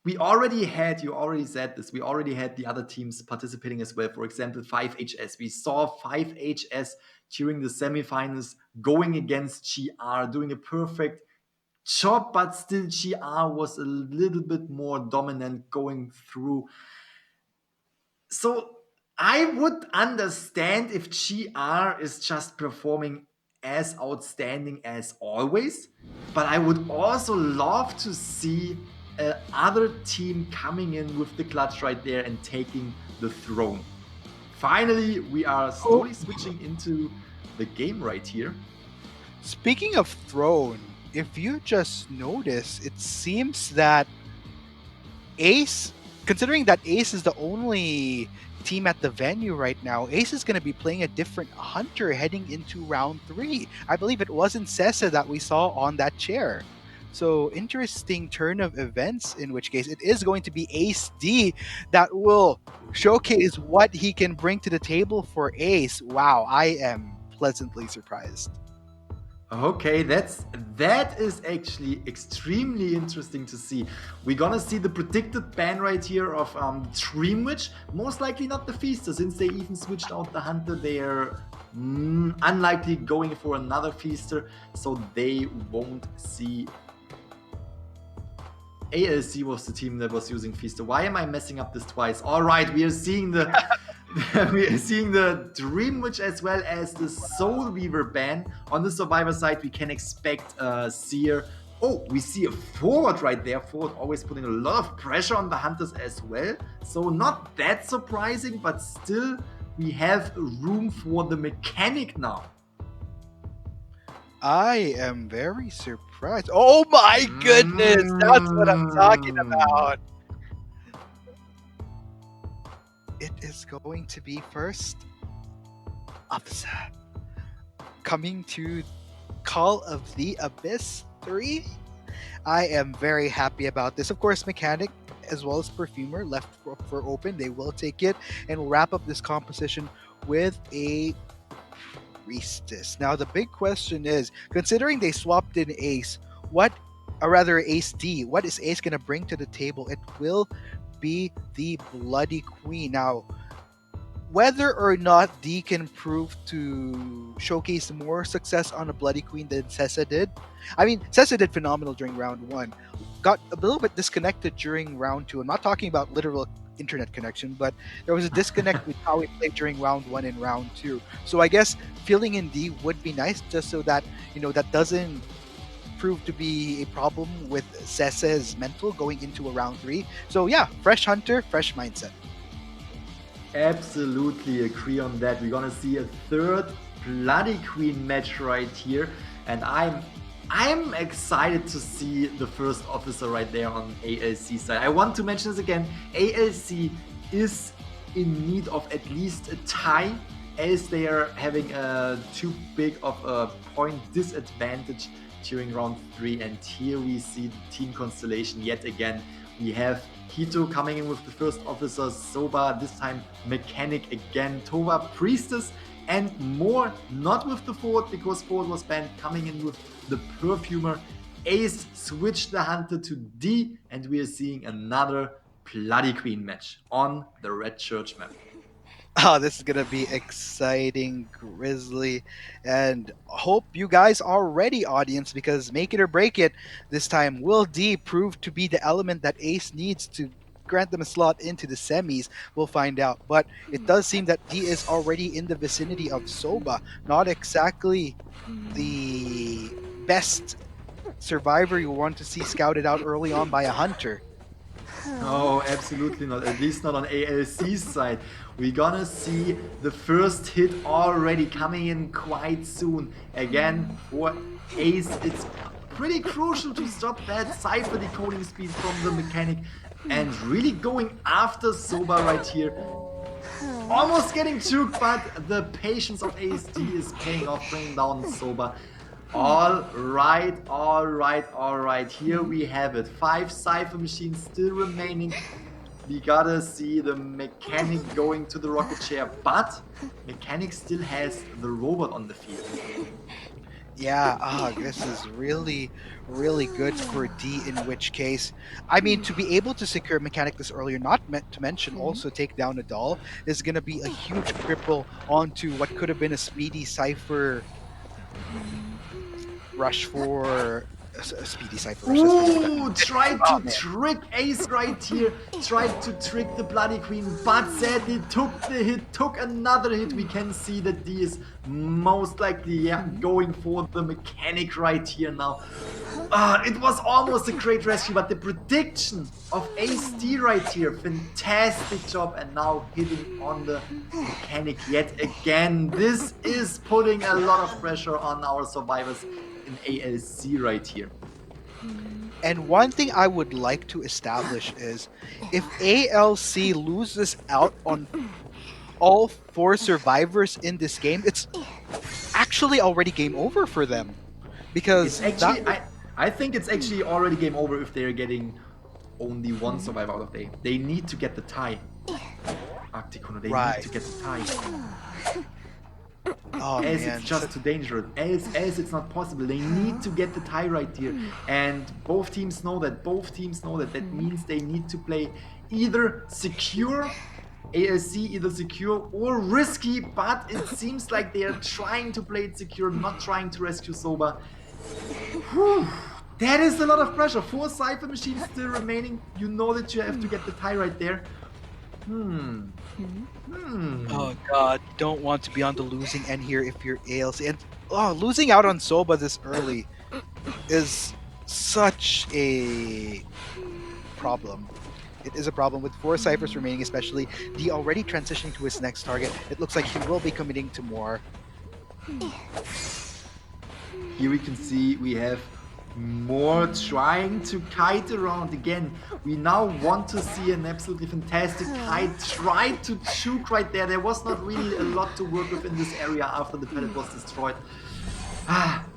you already said this, we already had the other teams participating as well. For example, 5HS. We saw 5HS during the semifinals going against GR, doing a perfect job, but still GR was a little bit more dominant going through. So I would understand if GR is just performing as outstanding as always, but I would also love to see other team coming in with the clutch right there and taking the throne. Finally, we are slowly switching into the game right here. Speaking of throne, if you just notice, it seems that Ace, considering that Ace is the only team at the venue right now, Ace is going to be playing a different hunter heading into round 3. I believe it wasn't Sessa that we saw on that chair. So interesting turn of events, in which case it is going to be Ace D that will showcase what he can bring to the table for Ace. Wow, I am pleasantly surprised. Okay, that is actually extremely interesting to see. We're gonna see the predicted ban right here of Dream Witch. Most likely not the Feaster, since they even switched out the Hunter. They're unlikely going for another Feaster, so they won't see. ALC was the team that was using Feaster. Why am I messing up this twice? All right, we are seeing the we are seeing the Dream Witch as well as the Soul Weaver ban. On the Survivor side, we can expect Seer. Oh, we see a Forward right there. Forward always putting a lot of pressure on the Hunters as well. So not that surprising, but still we have room for the mechanic now. I am very surprised. Oh my goodness, that's what I'm talking about. It is going to be first officer coming to Call of the Abyss 3. I am very happy about this. Of course, mechanic as well as perfumer left for open. They will take it and wrap up this composition with a priestess. Now the big question is, considering they swapped in Ace, Ace D, what is Ace going to bring to the table? It will be the Bloody Queen. Now, whether or not D can prove to showcase more success on a Bloody Queen than Sessa did. I mean, Sessa did phenomenal during round 1. Got a little bit disconnected during round 2. I'm not talking about literal internet connection, but there was a disconnect with how we played during round 1 and round 2. So I guess filling in D would be nice, just so that, that doesn't prove to be a problem with Sessa's mental going into a round 3. So yeah, fresh hunter, fresh mindset. Absolutely agree on that. We're gonna see a third Bloody Queen match right here, and I'm excited to see the first officer right there on ALC side. I want to mention this again. ALC is in need of at least a tie, as they are having too big of a point disadvantage during round 3. And here we see the team constellation yet again. We have Hito coming in with the first officer, Soba this time mechanic again, Tova priestess, and more not with the Forward because Forward was banned, coming in with the perfumer. Ace switched the hunter to D, and we are seeing another Bloody Queen match on the Red Church map. Oh, this is gonna be exciting, Grizzly, and hope you guys are ready, audience, because make it or break it this time. Will D prove to be the element that Ace needs to grant them a slot into the semis? We'll find out, but it does seem that D is already in the vicinity of Soba. Not exactly the best survivor you want to see scouted out early on by a hunter. No, absolutely not. At least not on ALC's side. We're gonna see the first hit already coming in quite soon. Again, for Ace, it's pretty crucial to stop that Cypher decoding speed from the mechanic. and really going after Soba right here. Almost getting juked, but the patience of ASD is paying off, bringing down Soba. All right. Here we have it. 5 Cypher machines still remaining. We gotta see the mechanic going to the rocket chair, but mechanic still has the robot on the field. Yeah, this is really, really good for D, in which case, I mean, to be able to secure mechanic this earlier, not meant to mention also take down a doll, is going to be a huge cripple onto what could have been a speedy Cypher rush for a speedy Cypher rush. Ooh, tried to trick Ace right here. Tried to trick the Bloody Queen, but sadly took the hit, took another hit. We can see that D is most likely going for the mechanic right here now. It was almost a great rescue, but the prediction of Ace D right here, fantastic job, and now hitting on the mechanic yet again. This is putting a lot of pressure on our survivors in ALC right here. And one thing I would like to establish is if ALC loses out on all 4 survivors in this game, it's actually already game over for them. Because it's actually, I think it's actually already game over if they're getting only 1 survivor out of day. They need to get the tie. Arcticuno, they need to get the tie. As it's just too dangerous, as it's not possible. They need to get the tie right here, and both teams know that. That means they need to play either secure, ALC either secure or risky, but it seems like they are trying to play it secure, not trying to rescue Soba. Whew. That is a lot of pressure. 4 Cypher machines still remaining. You know that you have to get the tie right there. Oh god, you don't want to be on the losing end here if you're ALC. And losing out on Soba this early is such a problem. It is a problem with 4 Cyphers remaining, especially D already transitioning to his next target. It looks like he will be committing to more. Here we can see we have more trying to kite around again. We now want to see an absolutely fantastic kite. Tried to juke right there. There was not really a lot to work with in this area after the pallet was destroyed.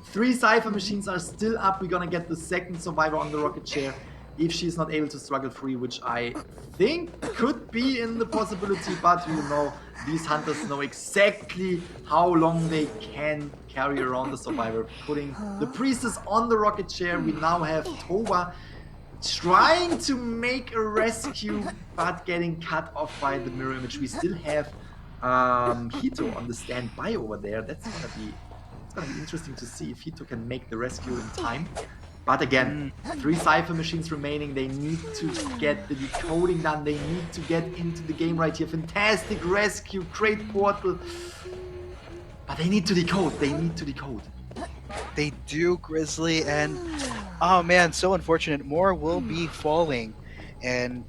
3 Cypher machines are still up. We're gonna get the second survivor on the rocket chair if she's not able to struggle free, which I think could be in the possibility, but you know, these hunters know exactly how long they can carry around the survivor. Putting the priestess on the rocket chair, we now have Toba trying to make a rescue, but getting cut off by the mirror image. We still have Hito on the standby over there. That's gonna be interesting to see if Hito can make the rescue in time. But again, 3 Cypher machines remaining. They need to get the decoding done. They need to get into the game right here. Fantastic rescue, great portal. But they need to decode. They do, Grizzly, and oh man, so unfortunate. More will be falling. And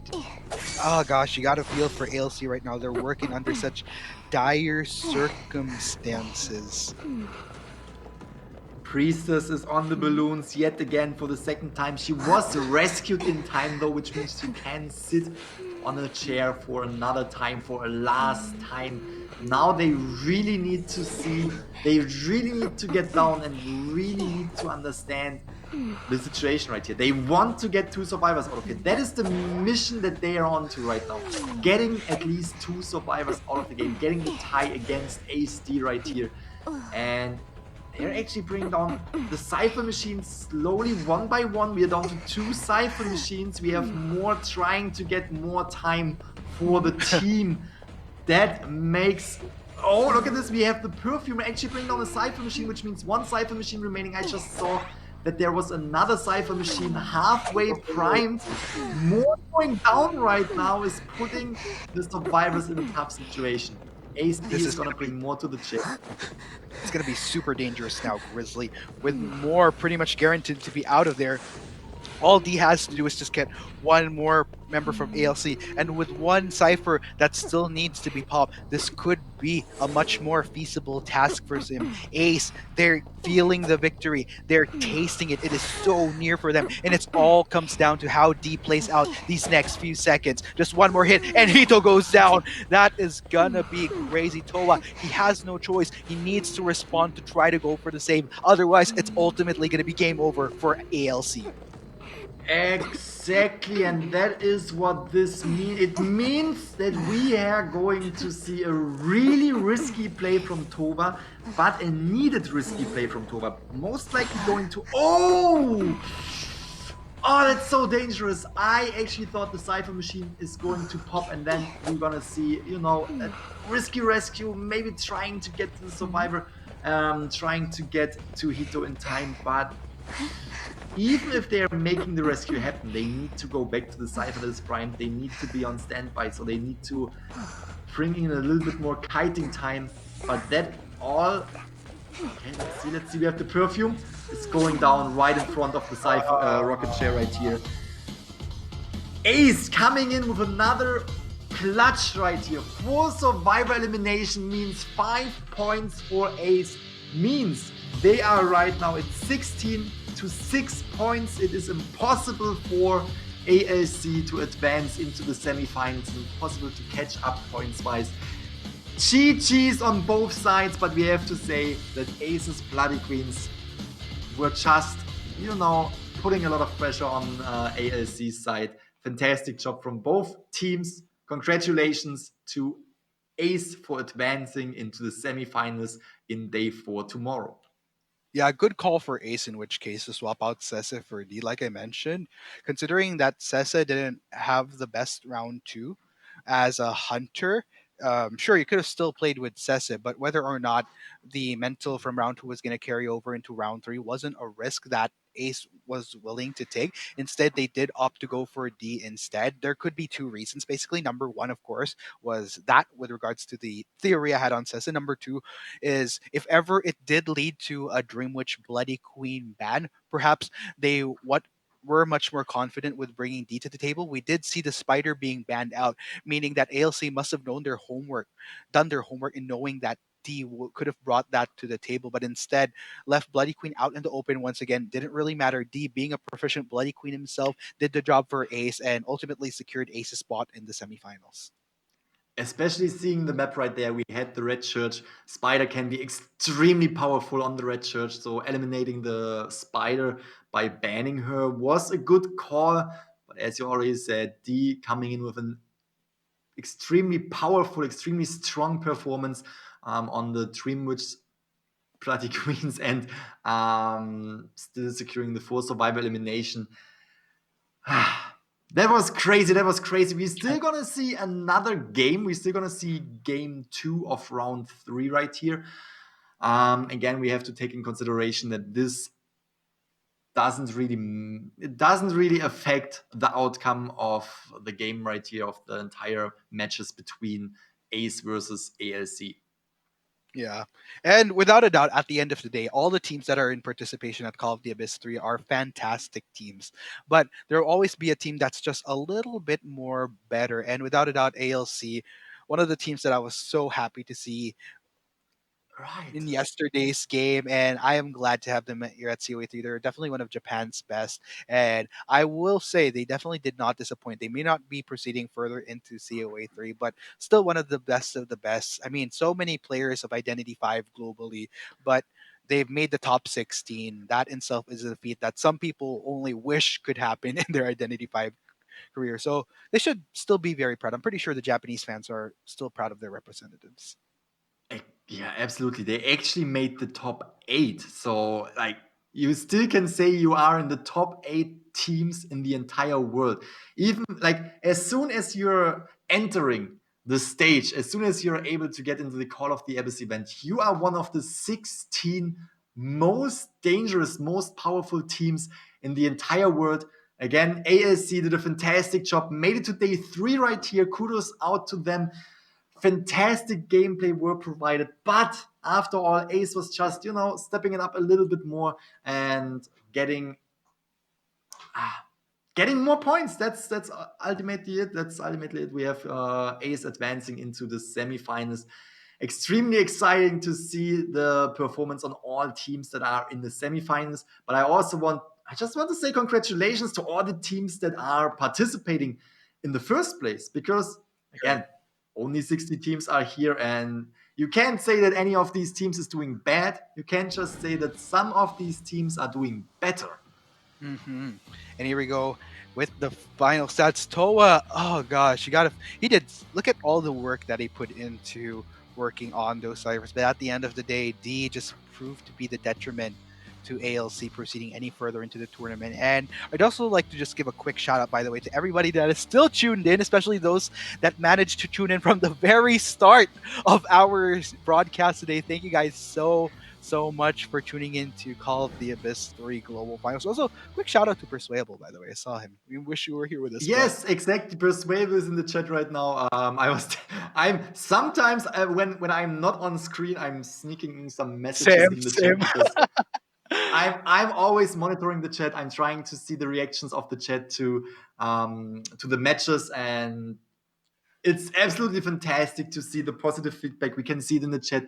oh gosh, you gotta feel for ALC right now. They're working under such dire circumstances. Priestess is on the balloons yet again for the second time. She was rescued in time though, which means she can sit on a chair for another time, for a last time. Now they really need to see, they really need to get down and really need to understand the situation right here. They want to get 2 survivors out of it. That is the mission that they are on to right now. Getting at least 2 survivors out of the game, getting the tie against Ace D right here. And they're actually bringing down the Cypher machines slowly, 1 by 1. We are down to 2 Cypher machines. We have more trying to get more time for the team. That makes... Oh, look at this. We have the Perfume actually bringing down a Cypher machine, which means 1 Cypher machine remaining. I just saw that there was another Cypher machine halfway primed. More going down right now is putting the survivors in a tough situation. Ace D is going to bring more to the chip. It's going to be super dangerous now, Grizzly. With more pretty much guaranteed to be out of there, all D has to do is just get 1 more member from ALC, and with one cipher that still needs to be popped, this could be a much more feasible task for him. Ace, they're feeling the victory, they're tasting it. It is so near for them, and it's all comes down to how D plays out these next few seconds. Just one more hit, and Hito goes down. That is gonna be crazy. Toa, he has no choice. He needs to respond to try to go for the save. Otherwise, it's ultimately gonna be game over for ALC. Exactly, and that is what this means. It means that we are going to see a really risky play from Tova, but a needed risky play from Tova. Most likely going to... Oh, that's so dangerous. I actually thought the Cypher machine is going to pop, and then we're gonna see, a risky rescue, maybe trying to get to the survivor, trying to get to Hito in time, but... Even if they are making the rescue happen, they need to go back to the Cypher that is primed. They need to be on standby, so they need to bring in a little bit more kiting time. But that all... Okay, let's see. We have the perfume. It's going down right in front of the Cypher rocket chair right here. Ace coming in with another clutch right here. 4 survivor elimination means 5 points for Ace. Means they are right now at 16 to 6 points. It is impossible for ALC to advance into the semifinals. It's impossible to catch up points-wise. GG's on both sides, but we have to say that Ace's Bloody Queens were just, putting a lot of pressure on ALC's side. Fantastic job from both teams. Congratulations to Ace for advancing into the semifinals in day 4 tomorrow. Yeah, good call for Ace, in which case to swap out Sessa for D, like I mentioned. Considering that Sessa didn't have the best round 2 as a hunter, sure, you could have still played with Sessa, but whether or not the mental from round 2 was going to carry over into round 3 wasn't a risk that Ace was willing to take. Instead, they did opt to go for D instead. There could be 2 reasons, basically. Number 1, of course, was that with regards to the theory I had on Sessa. Number 2 is if ever it did lead to a Dream Witch Bloody Queen ban, perhaps they were much more confident with bringing D to the table. We did see the spider being banned out, meaning that ALC must have done their homework in knowing that D could have brought that to the table, but instead left Bloody Queen out in the open once again. Didn't really matter. D, being a proficient Bloody Queen himself, did the job for Ace and ultimately secured Ace's spot in the semifinals. Especially seeing the map right there, we had the red church. Spider can be extremely powerful on the red church, so eliminating the spider by banning her was a good call. But as you already said, D coming in with an extremely powerful, extremely strong performance on the Dream Witch Bloody Queens and still securing the 4 survivor elimination. That was crazy. We're still gonna see another game. We're still gonna see game 2 of round 3 right here. Again, we have to take in consideration that this doesn't really affect the outcome of the game right here, of the entire matches between Ace versus ALC. Yeah. And without a doubt, at the end of the day, all the teams that are in participation at Call of the Abyss 3 are fantastic teams. But there will always be a team that's just a little bit more better. And without a doubt, ALC, one of the teams that I was so happy to see in yesterday's game, and I am glad to have them here at COA 3. They're definitely one of Japan's best, and I will say they definitely did not disappoint. They may not be proceeding further into COA 3, but still one of the best of the best. I mean, so many players of Identity 5 globally, but they've made the top 16. That in itself is a feat that some people only wish could happen in their Identity 5 career. So they should still be very proud. I'm pretty sure the Japanese fans are still proud of their representatives. Yeah, absolutely. They actually made the top 8. So, you still can say you are in the top 8 teams in the entire world. Even, as soon as you're entering the stage, as soon as you're able to get into the Call of the Abyss event, you are one of the 16 most dangerous, most powerful teams in the entire world. Again, ALC did a fantastic job, made it to day 3 right here. Kudos out to them. Fantastic gameplay were provided, but after all, Ace was just, stepping it up a little bit more and getting getting more points. That's ultimately it. That's ultimately it. We have Ace advancing into the semifinals. Extremely exciting to see the performance on all teams that are in the semifinals. But I just want to say congratulations to all the teams that are participating in the first place, because again, only 60 teams are here, and you can't say that any of these teams is doing bad. You can't just say that some of these teams are doing better. Mm-hmm. And here we go with the final stats. Toa, oh gosh, he did, look at all the work that he put into working on those ciphers. But at the end of the day, D just proved to be the detriment to ALC proceeding any further into the tournament. And I'd also like to just give a quick shout out, by the way, to everybody that is still tuned in, especially those that managed to tune in from the very start of our broadcast today. Thank you guys so much for tuning in to Call of the Abyss 3 Global Finals. Also, quick shout out to Persuable, by the way. I saw him. We wish you were here with us. Yes, exactly. Persuable is in the chat right now. I'm sometimes when I'm not on screen, I'm sneaking in some messages in the chat because I'm always monitoring the chat. I'm trying to see the reactions of the chat to the matches, and it's absolutely fantastic to see the positive feedback. We can see it in the chat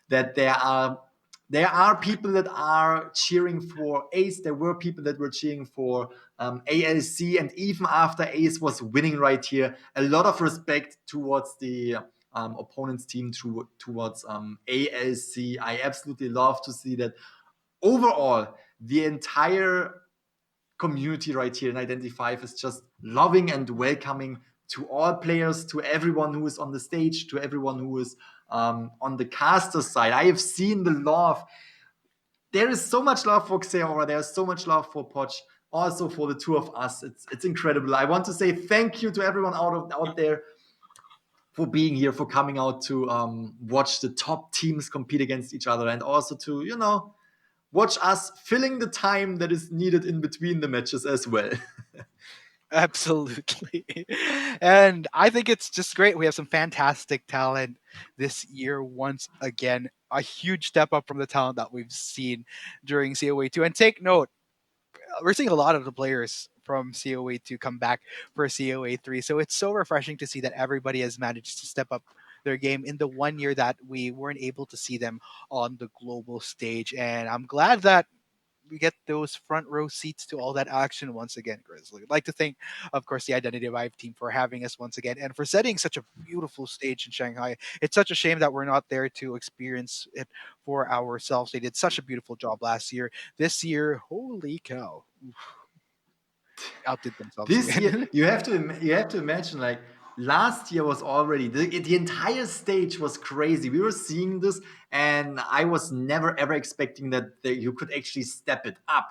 that there are people that are cheering for Ace. There were people that were cheering for ALC, and even after Ace was winning right here, a lot of respect towards the opponent's team, towards ALC. I absolutely love to see that. Overall, the entire community right here in Identity 5 is just loving and welcoming to all players, to everyone who is on the stage, to everyone who is on the caster side. I have seen the love. There is so much love for Xeora. There is so much love for Poch. Also for the two of us. It's incredible. I want to say thank you to everyone out there for being here, for coming out to watch the top teams compete against each other, and also to, watch us filling the time that is needed in between the matches as well. Absolutely. And I think it's just great. We have some fantastic talent this year once again. A huge step up from the talent that we've seen during COA 2. And take note, we're seeing a lot of the players from COA 2 come back for COA 3. So it's so refreshing to see that everybody has managed to step up their game in the 1 year that we weren't able to see them on the global stage. And I'm glad that we get those front row seats to all that action once again, Grizzly. I'd like to thank, of course, the Identity Vive team for having us once again and for setting such a beautiful stage in Shanghai. It's such a shame that we're not there to experience it for ourselves. They did such a beautiful job last year. This year, holy cow. Outdid themselves. This again. year, you have to imagine, like, last year was already the entire stage was crazy. We were seeing this, and I was never ever expecting that you could actually step it up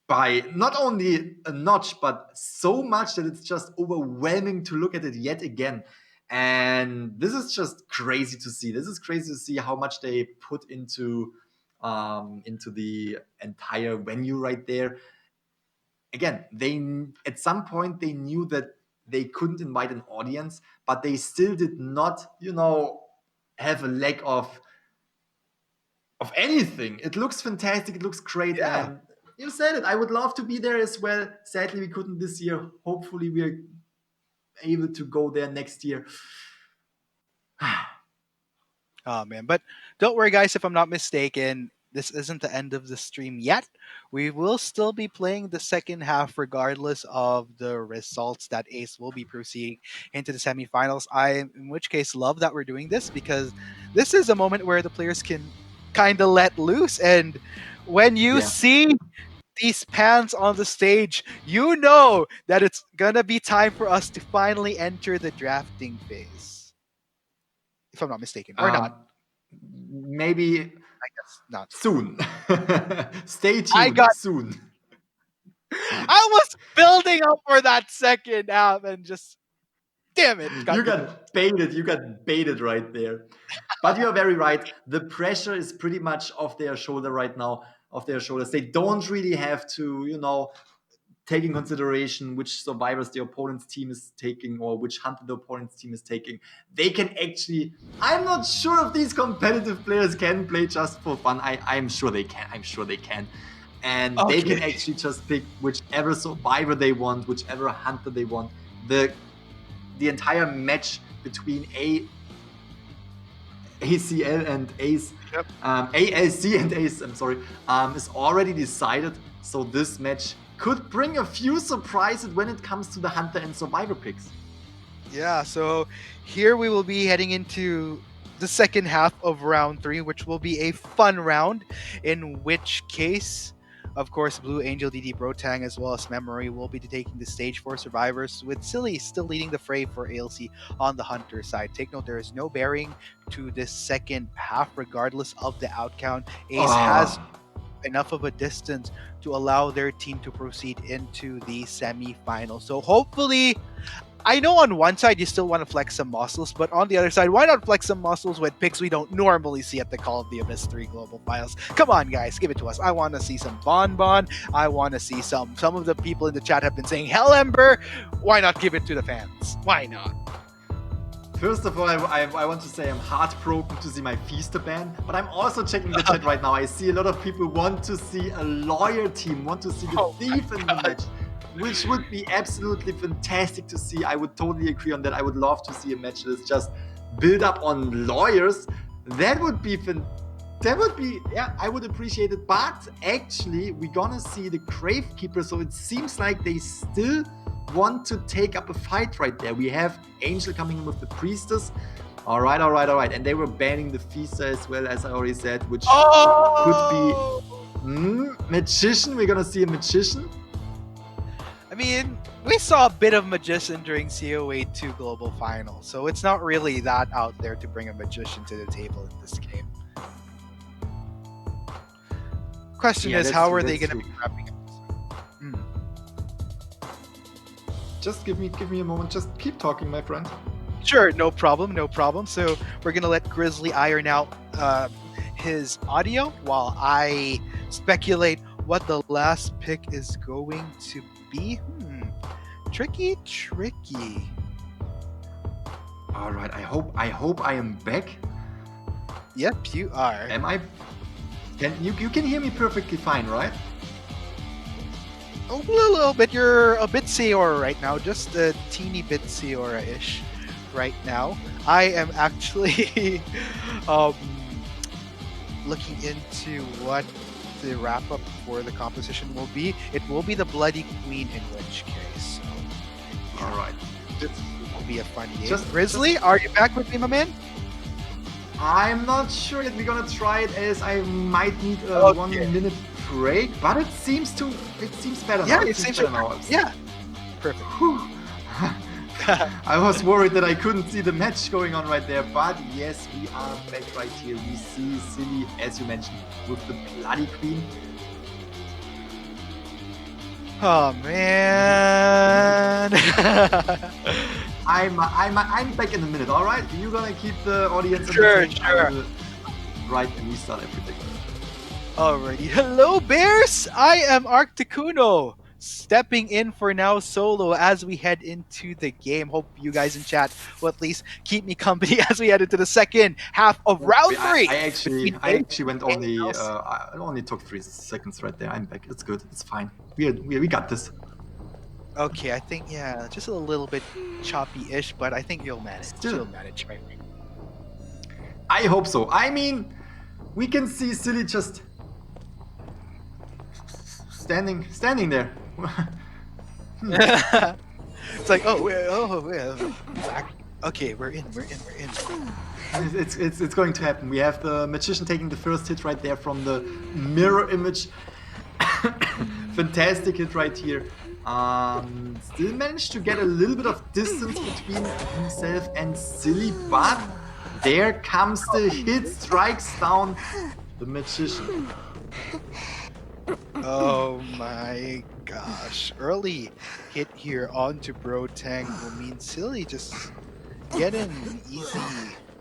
by not only a notch, but so much that it's just overwhelming to look at it yet again. And this is just crazy to see. This is crazy to see how much they put into the entire venue right there. Again, at some point they knew that they couldn't invite an audience, but they still did not, have a lack of anything. It looks fantastic. It looks great. Yeah. And you said it. I would love to be there as well. Sadly, we couldn't this year. Hopefully, we're able to go there next year. Oh man, but don't worry guys, if I'm not mistaken, this isn't the end of the stream yet. We will still be playing the second half regardless of the results that Ace will be proceeding into the semifinals. I, in which case, love that we're doing this because this is a moment where the players can kind of let loose. And when you see these pans on the stage, you know that it's gonna be time for us to finally enter the drafting phase. If I'm not mistaken, or not. Maybe I guess not. Soon. Stay tuned. Soon. I was building up for that second half and just damn it. You got baited. You got baited right there. But you're very right. The pressure is pretty much off their shoulder right now, off their shoulders. They don't really have to, take in consideration which survivors the opponent's team is taking or which hunter the opponent's team is taking. They can actually, I'm not sure if these competitive players can play just for fun. I'm sure they can. I'm sure they can. and they can actually just pick whichever survivor they want, whichever hunter they want. The entire match between ACL and Ace, ALC and Ace, I'm sorry, is already decided. So this match could bring a few surprises when it comes to the hunter and survivor picks. Yeah, so here we will be heading into the second half of round 3, which will be a fun round, in which case, of course, Blue Angel, DD Brotang, as well as Memory will be taking the stage for survivors, with Silly still leading the fray for ALC on the hunter side. Take note, there is no bearing to this second half, regardless of the outcount. Ace has enough of a distance to allow their team to proceed into the semi-final. So hopefully, I know on one side you still want to flex some muscles, but on the other side, why not flex some muscles with picks we don't normally see at the Call of the Abyss 3 Global Finals? Come on, guys, give it to us. I want to see some Bonbon. I want to see some of the people in the chat have been saying Hell Ember. Why not give it to the fans? Why not? First of all, I want to say I'm heartbroken to see my Feaster ban, but I'm also checking the chat right now. I see a lot of people want to see a lawyer team, want to see the thief in the match, which would be absolutely fantastic to see. I would totally agree on that. I would love to see a match that is just built up on lawyers. That would be yeah, I would appreciate it. But actually, we're gonna see the Gravekeeper, so it seems like they still want to take up a fight right there. We have Angel coming in with the Priestess. All right. And they were banning the Feaster as well, as I already said, which could be Magician. We're gonna see a Magician. I mean, we saw a bit of Magician during COA 2 Global Finals, so it's not really that out there to bring a Magician to the table in this game. Question is, how are they going to be wrapping up? Just give me a moment. Just keep talking, my friend. Sure, no problem. So we're going to let Grizzly iron out his audio while I speculate what the last pick is going to be. Tricky. All right. I hope I am back. Yep, you are. Am I? You can hear me perfectly fine, right? A little bit. You're a bit Seora right now, just a teeny bit Seora-ish right now. I am actually looking into what the wrap-up for the composition will be. It will be the Bloody Queen, in which case. So, yeah. All right. It will be a fun game. Grizzly, are you back with me, my man? I'm not sure yet. We're gonna try it, as I might need a 1 minute break, but it seems better now. Yeah, it seems better now. Yeah. Perfect. I was worried that I couldn't see the match going on right there, but yes, we are back right here. We see Silly, as you mentioned, with the Bloody Queen. Oh man. I'm back in a minute. All right, you're gonna keep the audience. Sure. Right, and restart everything. Alrighty. Hello, Bears. I am Arcticuno, stepping in for now solo as we head into the game. Hope you guys in chat will at least keep me company as we head into the second half of round 3. I actually went only. I only took 3 seconds right there. I'm back. It's good. It's fine. We got this. Okay, I think just a little bit choppy-ish, but I think you'll manage. You'll manage, right? I hope so. I mean, we can see Silly just standing there. It's like, okay, we're in. It's going to happen. We have the Magician taking the first hit right there from the mirror image. Fantastic hit right here. Still managed to get a little bit of distance between himself and Silly, but there comes the hit, strikes down the Magician. Oh my gosh. Early hit here onto Brotang will mean Silly just getting easy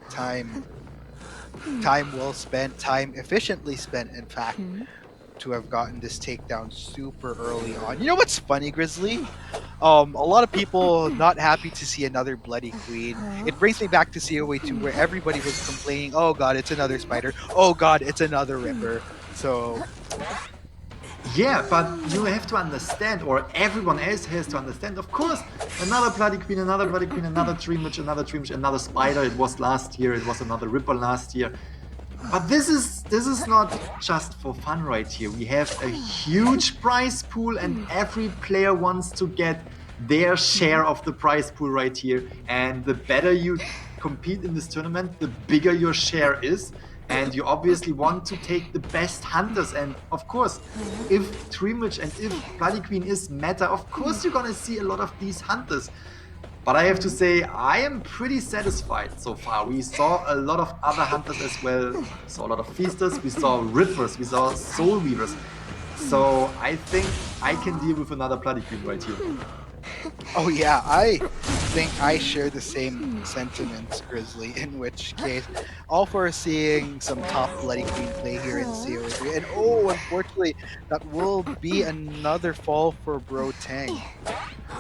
time well spent, time efficiently spent, in fact, to have gotten this takedown super early on. You know what's funny, Grizzly? A lot of people not happy to see another Bloody Queen. It brings me back to COA 2 where everybody was complaining, oh god, it's another spider. Oh god, it's another Ripper. So Yeah, but you have to understand, or everyone else has to understand, of course, another Bloody Queen, another Bloody Queen, another Dream Witch, another Spider. It was last year, it was another Ripper last year. But this is not just for fun right here. We have a huge prize pool and every player wants to get their share of the prize pool right here. And the better you compete in this tournament, the bigger your share is. And you obviously want to take the best hunters. And of course, if Dream Witch and if Bloody Queen is meta, of course you're gonna see a lot of these hunters. But I have to say, I am pretty satisfied so far. We saw a lot of other hunters as well. We saw a lot of feasters, we saw rippers, we saw soul weavers. So I think I can deal with another Bloody Queen right here. Oh yeah, I think I share the same sentiments, Grizzly, in which case, all for seeing some top Bloody Queen play here in COA. And oh, unfortunately, that will be another fall for Bro Tang.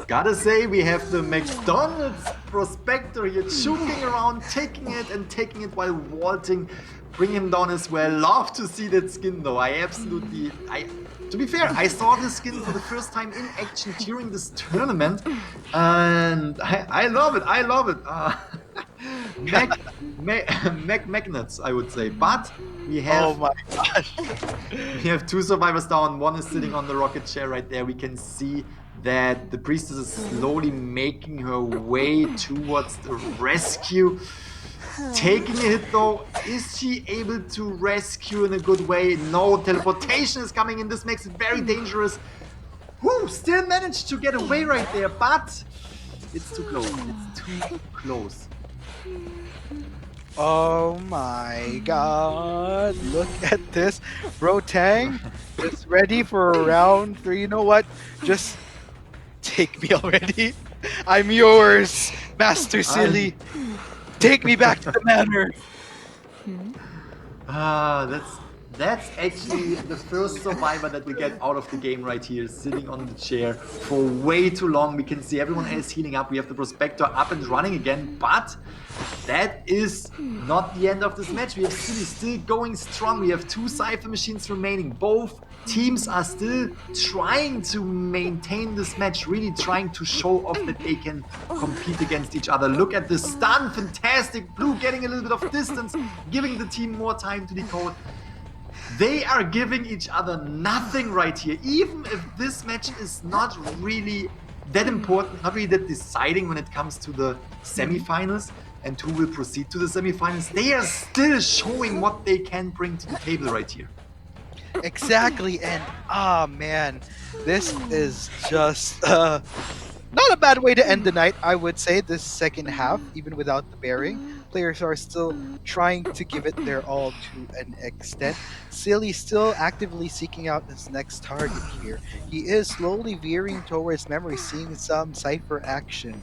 Gotta say, we have the McDonald's Prospector here choking around, taking it while vaulting. Bring him down as well. Love to see that skin though. To be fair, I saw this skin for the first time in action during this tournament, and I love it. I love it. Magnets, I would say. But we have. Oh my gosh! We have two survivors down. One is sitting on the rocket chair right there. We can see that the priestess is slowly making her way towards the rescue. Taking a hit though, is she able to rescue in a good way? No, teleportation is coming in, this makes it very dangerous. Whew, still managed to get away right there, but it's too close, it's too close. Oh my god, look at this. Bro Tang is ready for round 3. You know what? Just take me already. I'm yours, Master Silly. Take me back to the manor. That's actually the first survivor that we get out of the game right here, sitting on the chair for way too long. We can see everyone else healing up. We have the Prospector up and running again, but that is not the end of this match. We have Silly still going strong. We have 2 Cypher machines remaining. Both teams are still trying to maintain this match, really trying to show off that they can compete against each other. Look at the stun, fantastic. Blue getting a little bit of distance, giving the team more time to decode. They are giving each other nothing right here, even if this match is not really that important, not really that deciding when it comes to the semifinals and who will proceed to the semifinals. They are still showing what they can bring to the table right here. Exactly, and man, this is just not a bad way to end the night, I would say. This second half, even without the bearing, players are still trying to give it their all to an extent. Silly still actively seeking out his next target here. He is slowly veering towards memory, seeing some Cypher action.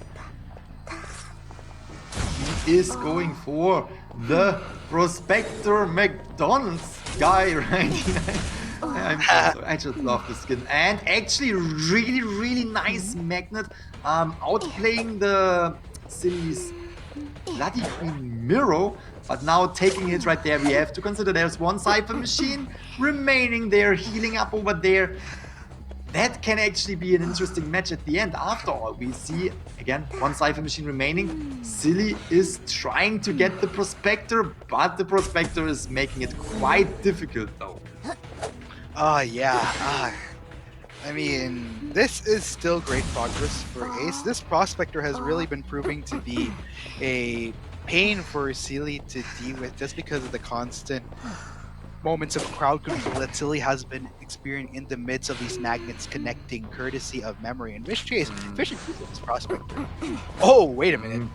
He is going for the Prospector McDonald's guy right here. I just love the skin. And actually really nice magnet, outplaying the Silly's Bloody Queen Miro, but now taking it right there. We have to consider there's 1 Cypher machine remaining there, healing up over there. That can actually be an interesting match at the end. After all, we see, again, 1 Cypher machine remaining. Silly is trying to get the Prospector, but the Prospector is making it quite difficult though. Yeah. I mean, this is still great progress for Ace. This Prospector has really been proving to be a pain for Silly to deal with just because of the constant moments of crowd control that Silly has been experiencing in the midst of these magnets connecting, courtesy of memory. In which case, Fisher uses this Prospector. Oh, wait a minute.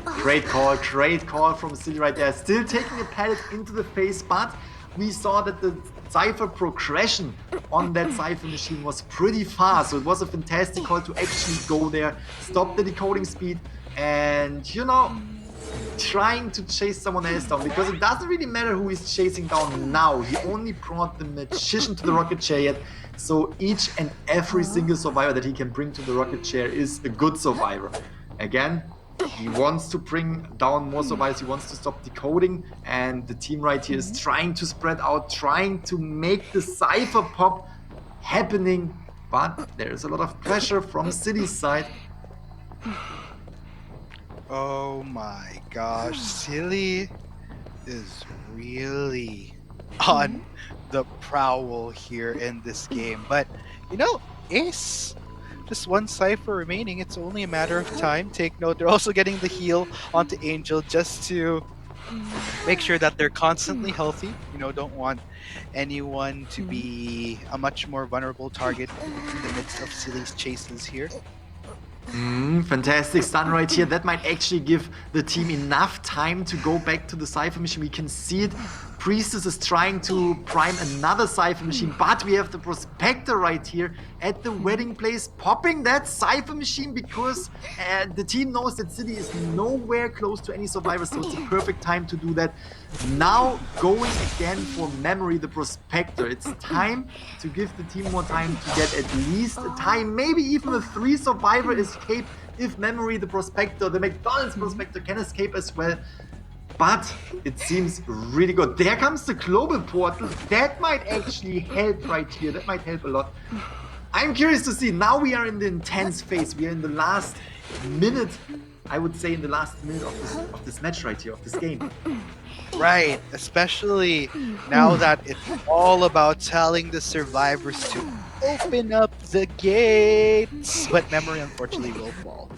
Great call from Silly right there. Still taking a pallet into the face, but we saw that the Cypher progression on that Cypher machine was pretty fast, so it was a fantastic call to actually go there, stop the decoding speed, and, you know, trying to chase someone else down, because it doesn't really matter who he's chasing down now. He only brought the Magician to the rocket chair yet, so each and every single survivor that he can bring to the rocket chair is a good survivor. Again, he wants to bring down more survivors, he wants to stop decoding, and the team right here is trying to spread out, trying to make the Cypher pop. happening, but there's a lot of pressure from City's side. Oh my gosh, Silly is really on the prowl here in this game. But, Ace, just one cipher remaining. It's only a matter of time. Take note, they're also getting the heal onto Angel just to make sure that they're constantly healthy. Don't want anyone to be a much more vulnerable target in the midst of Silly's chases here. Fantastic stun right here. That might actually give the team enough time to go back to the Cypher Machine. We can see it. Priestess is trying to prime another Cypher Machine, but we have the Prospector right here at the wedding place popping that Cypher Machine because the team knows that City is nowhere close to any survivors, so it's a perfect time to do that. Now going again for Memory, the Prospector. It's time to give the team more time to get at least a time, maybe even a 3-survivor escape if Memory, the Prospector, the McDonald's Prospector can escape as well. But it seems really good. There comes the global portal. That might actually help right here. That might help a lot. I'm curious to see. Now we are in the intense phase. We are in the last minute, I would say in the last minute of this match right here, of this game. Right, especially now that it's all about telling the survivors to open up the gates. But Memory unfortunately will fall.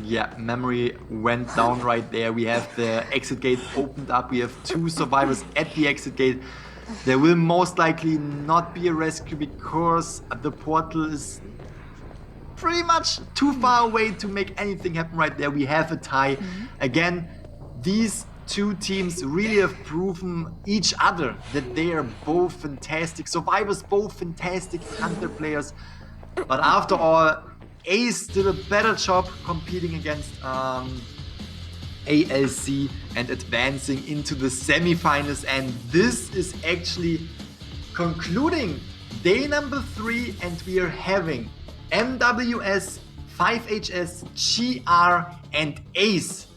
Yeah, Memory went down right there. We have the exit gate opened up. We have 2 survivors at the exit gate. There will most likely not be a rescue because the portal is pretty much too far away to make anything happen right there. We have a tie. Again, these 2 teams really have proven each other that they are both fantastic survivors, both fantastic Hunter players. But after all, Ace did a better job competing against ALC and advancing into the semifinals. And this is actually concluding day number 3, and we are having MWS, 5HS, GR, and Ace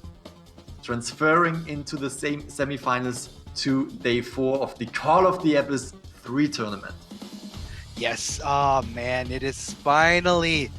transferring into the same semifinals to day 4 of the Call of the Abyss 3 tournament. Yes, man, it is finally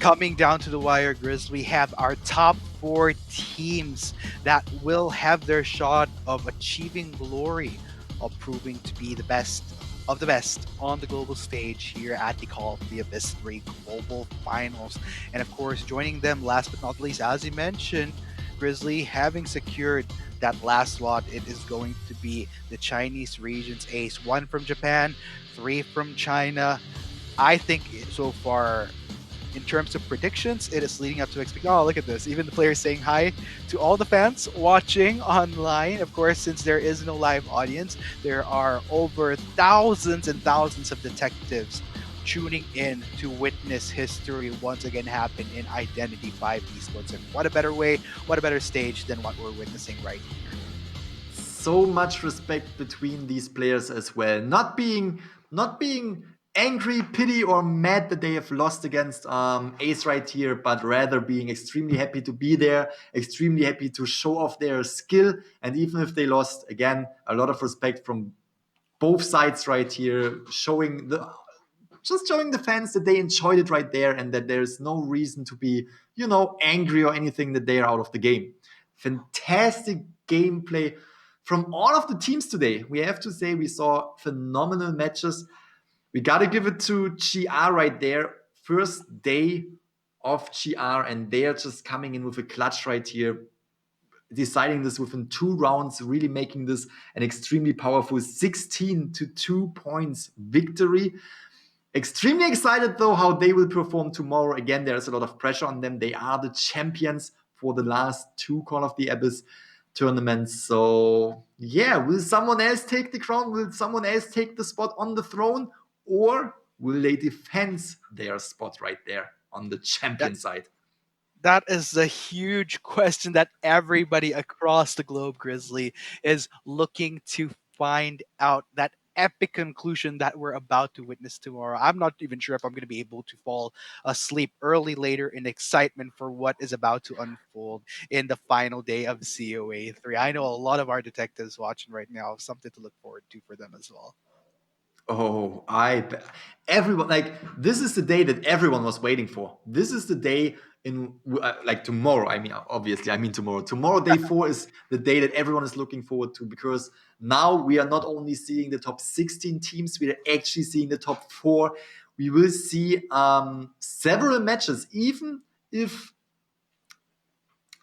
coming down to the wire, Grizz. We have our top 4 teams that will have their shot of achieving glory, of proving to be the best of the best on the global stage here at the Call of the Abyss 3 Global Finals. And of course, joining them last but not least, as you mentioned, Grizzly, having secured that last slot, it is going to be the Chinese region's ace. 1 from Japan, 3 from China. I think so far, in terms of predictions, it is leading up to expect. Oh, look at this. Even the players saying hi to all the fans watching online. Of course, since there is no live audience, there are over thousands and thousands of detectives tuning in to witness history once again happen in Identity 5 esports. And what a better way, what a better stage than what we're witnessing right here. So much respect between these players as well. Not being angry, pity, or mad that they have lost against Ace right here, but rather being extremely happy to be there, extremely happy to show off their skill. And even if they lost, again, a lot of respect from both sides right here, showing the fans that they enjoyed it right there and that there's no reason to be, angry or anything that they are out of the game. Fantastic gameplay from all of the teams today. We have to say we saw phenomenal matches. We got to give it to GR right there. First day of GR, and they're just coming in with a clutch right here, deciding this within 2 rounds, really making this an extremely powerful 16-2 points victory. Extremely excited, though, how they will perform tomorrow. Again, there's a lot of pressure on them. They are the champions for the last 2 Call of the Abyss tournaments. So, yeah, will someone else take the crown? Will someone else take the spot on the throne? Or will they defend their spot right there on the champion side? That is a huge question that everybody across the globe, Grizzly, is looking to find out. That epic conclusion that we're about to witness tomorrow. I'm not even sure if I'm going to be able to fall asleep early later in excitement for what is about to unfold in the final day of COA 3. I know a lot of our detectives watching right now have something to look forward to for them as well. Oh, everyone, like, this is the day that everyone was waiting for. This is the day in like tomorrow. I mean, obviously, I mean tomorrow. Tomorrow, day 4 is the day that everyone is looking forward to, because now we are not only seeing the top 16 teams, we are actually seeing the top 4. We will see several matches, even if.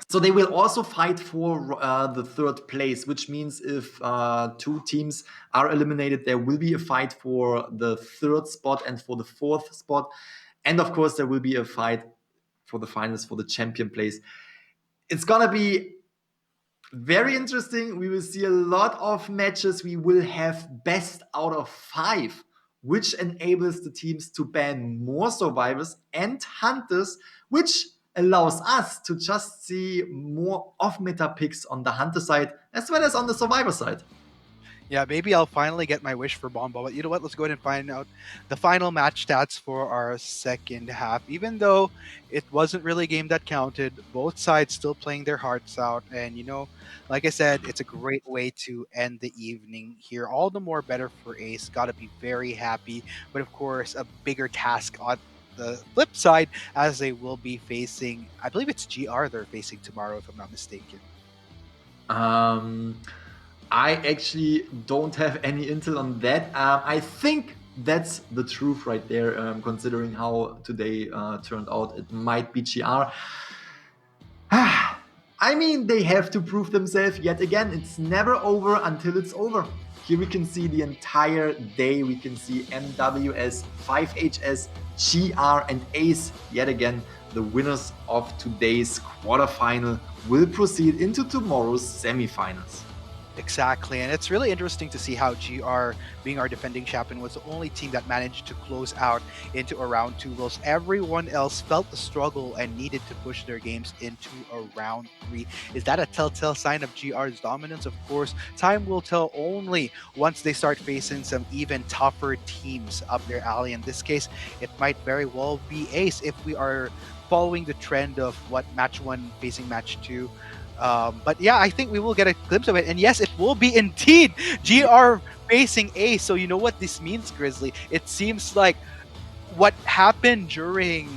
So they will also fight for the third place, which means if 2 teams are eliminated, there will be a fight for the third spot and for the fourth spot. And of course, there will be a fight for the finals for the champion place. It's going to be very interesting. We will see a lot of matches. We will have best out of 5, which enables the teams to ban more survivors and hunters, which allows us to just see more off-meta picks on the hunter side as well as on the survivor side. Yeah, maybe I'll finally get my wish for Bomba. But you know what? Let's go ahead and find out the final match stats for our second half. Even though it wasn't really a game that counted, both sides still playing their hearts out. And, like I said, it's a great way to end the evening here. All the more better for Ace. Got to be very happy. But of course, a bigger task on the flip side, as they will be facing, I believe it's GR they're facing tomorrow, if I'm not mistaken. I actually don't have any intel on that. I think that's the truth right there, considering how today turned out. It might be GR. I mean, they have to prove themselves yet again. It's never over until it's over. Here we can see the entire day. We can see MWS, 5HS, GR, and Ace yet again. The winners of today's quarterfinal will proceed into tomorrow's semifinals. Exactly, and it's really interesting to see how GR, being our defending champion, was the only team that managed to close out into a round 2, whilst everyone else felt the struggle and needed to push their games into a round 3. Is that a telltale sign of GR's dominance? Of course, time will tell only once they start facing some even tougher teams up their alley. In this case, it might very well be Ace if we are following the trend of what match 1 facing match 2. But yeah, I think we will get a glimpse of it. And yes, it will be indeed GR facing Ace. So you know what this means, Grizzly? It seems like what happened during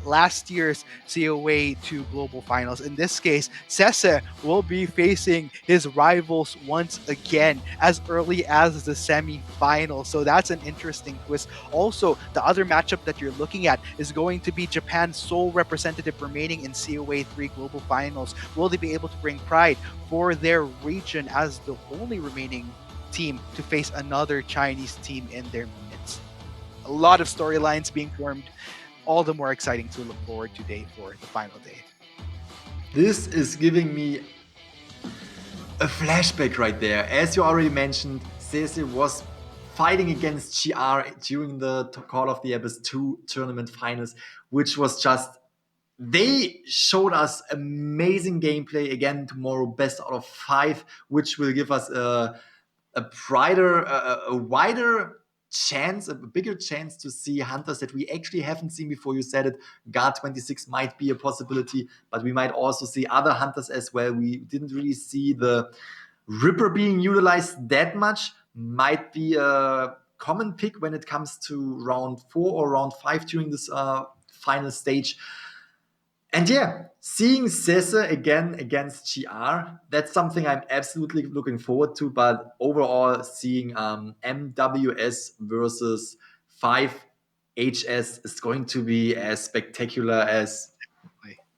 last year's COA 2 Global Finals. In this case, Sese will be facing his rivals once again as early as the semi-final. So that's an interesting twist. Also, the other matchup that you're looking at is going to be Japan's sole representative remaining in COA 3 Global Finals. Will they be able to bring pride for their region as the only remaining team to face another Chinese team in their midst? A lot of storylines being formed. All the more exciting to look forward to day 4, the final day. This is giving me a flashback right there. As you already mentioned, Sese was fighting against GR during the Call of the Abyss 2 tournament finals, which was just, they showed us amazing gameplay. Again, tomorrow, best out of 5, which will give us a wider chance, a bigger chance to see hunters that we actually haven't seen before. You said it, Guard 26 might be a possibility, but we might also see other hunters as well. We didn't really see the Ripper being utilized that much. Might be a common pick when it comes to round 4 or round 5 during this final stage. And yeah, seeing Sese again against GR, that's something I'm absolutely looking forward to. But overall, seeing MWS versus 5HS is going to be as spectacular as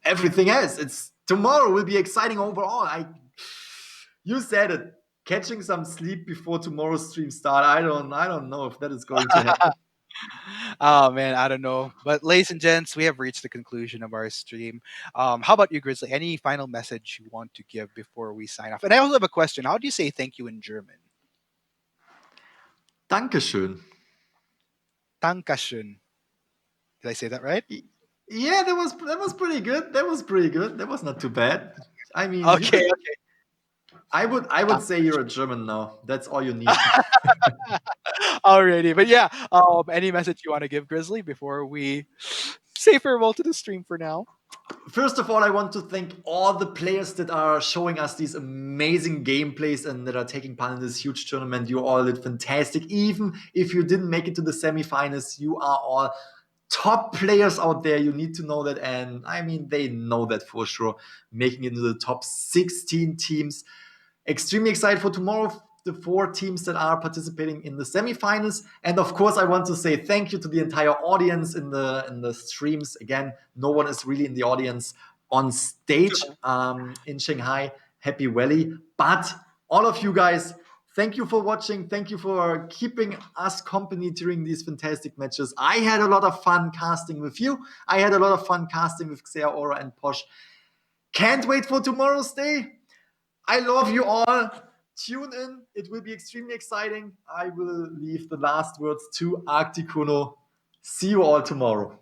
everything else. It's tomorrow will be exciting overall. You said it. Catching some sleep before tomorrow's stream start. I don't know if that is going to happen. Oh man, I don't know. But ladies and gents, we have reached the conclusion of our stream. How about you, Grizzly? Any final message you want to give before we sign off? And I also have a question. How do you say thank you in German? Dankeschön. Dankeschön. Did I say that right? Yeah, that was pretty good. That was not too bad. I mean, okay. I would say you're a German now. That's all you need. Alrighty, but yeah, any message you want to give, Grizzly, before we say farewell to the stream for now? First of all, I want to thank all the players that are showing us these amazing gameplays and that are taking part in this huge tournament. You all did fantastic. Even if you didn't make it to the semifinals, you are all top players out there. You need to know that. And I mean, they know that for sure. Making it into the top 16 teams. Extremely excited for tomorrow. The 4 teams that are participating in the semifinals, and of course, I want to say thank you to the entire audience in the streams. Again, no one is really in the audience on stage in Shanghai Happy Valley, but all of you guys, thank you for watching. Thank you for keeping us company during these fantastic matches. I had a lot of fun casting with you. I had a lot of fun casting with Xer, Aura, and Posh. Can't wait for tomorrow's day. I love you all. Tune in. It will be extremely exciting. I will leave the last words to Arcticuno. See you all tomorrow.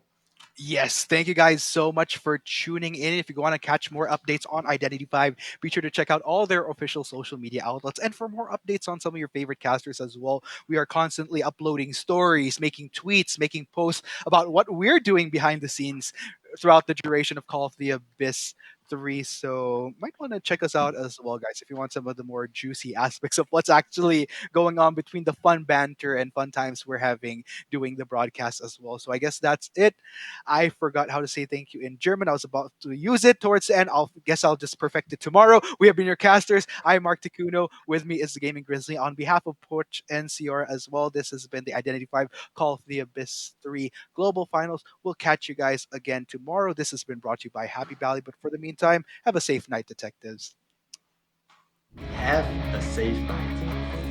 Yes, thank you guys so much for tuning in. If you want to catch more updates on Identity 5, be sure to check out all their official social media outlets. And for more updates on some of your favorite casters as well, we are constantly uploading stories, making tweets, making posts about what we're doing behind the scenes throughout the duration of Call of the Abyss 3. So might want to check us out as well, guys, if you want some of the more juicy aspects of what's actually going on between the fun banter and fun times we're having doing the broadcast as well. So I guess that's it. I forgot how to say thank you in German. I was about to use it towards the end. I'll just perfect it tomorrow. We have been your casters. I'm Mark Takuno. With me is the Gaming Grizzly. On behalf of Porch and Ciora as well, this has been the Identity 5 Call of the Abyss 3 Global Finals. We'll catch you guys again tomorrow. This has been brought to you by Happy Valley. But for the meantime, have a safe night, detectives. Have a safe night.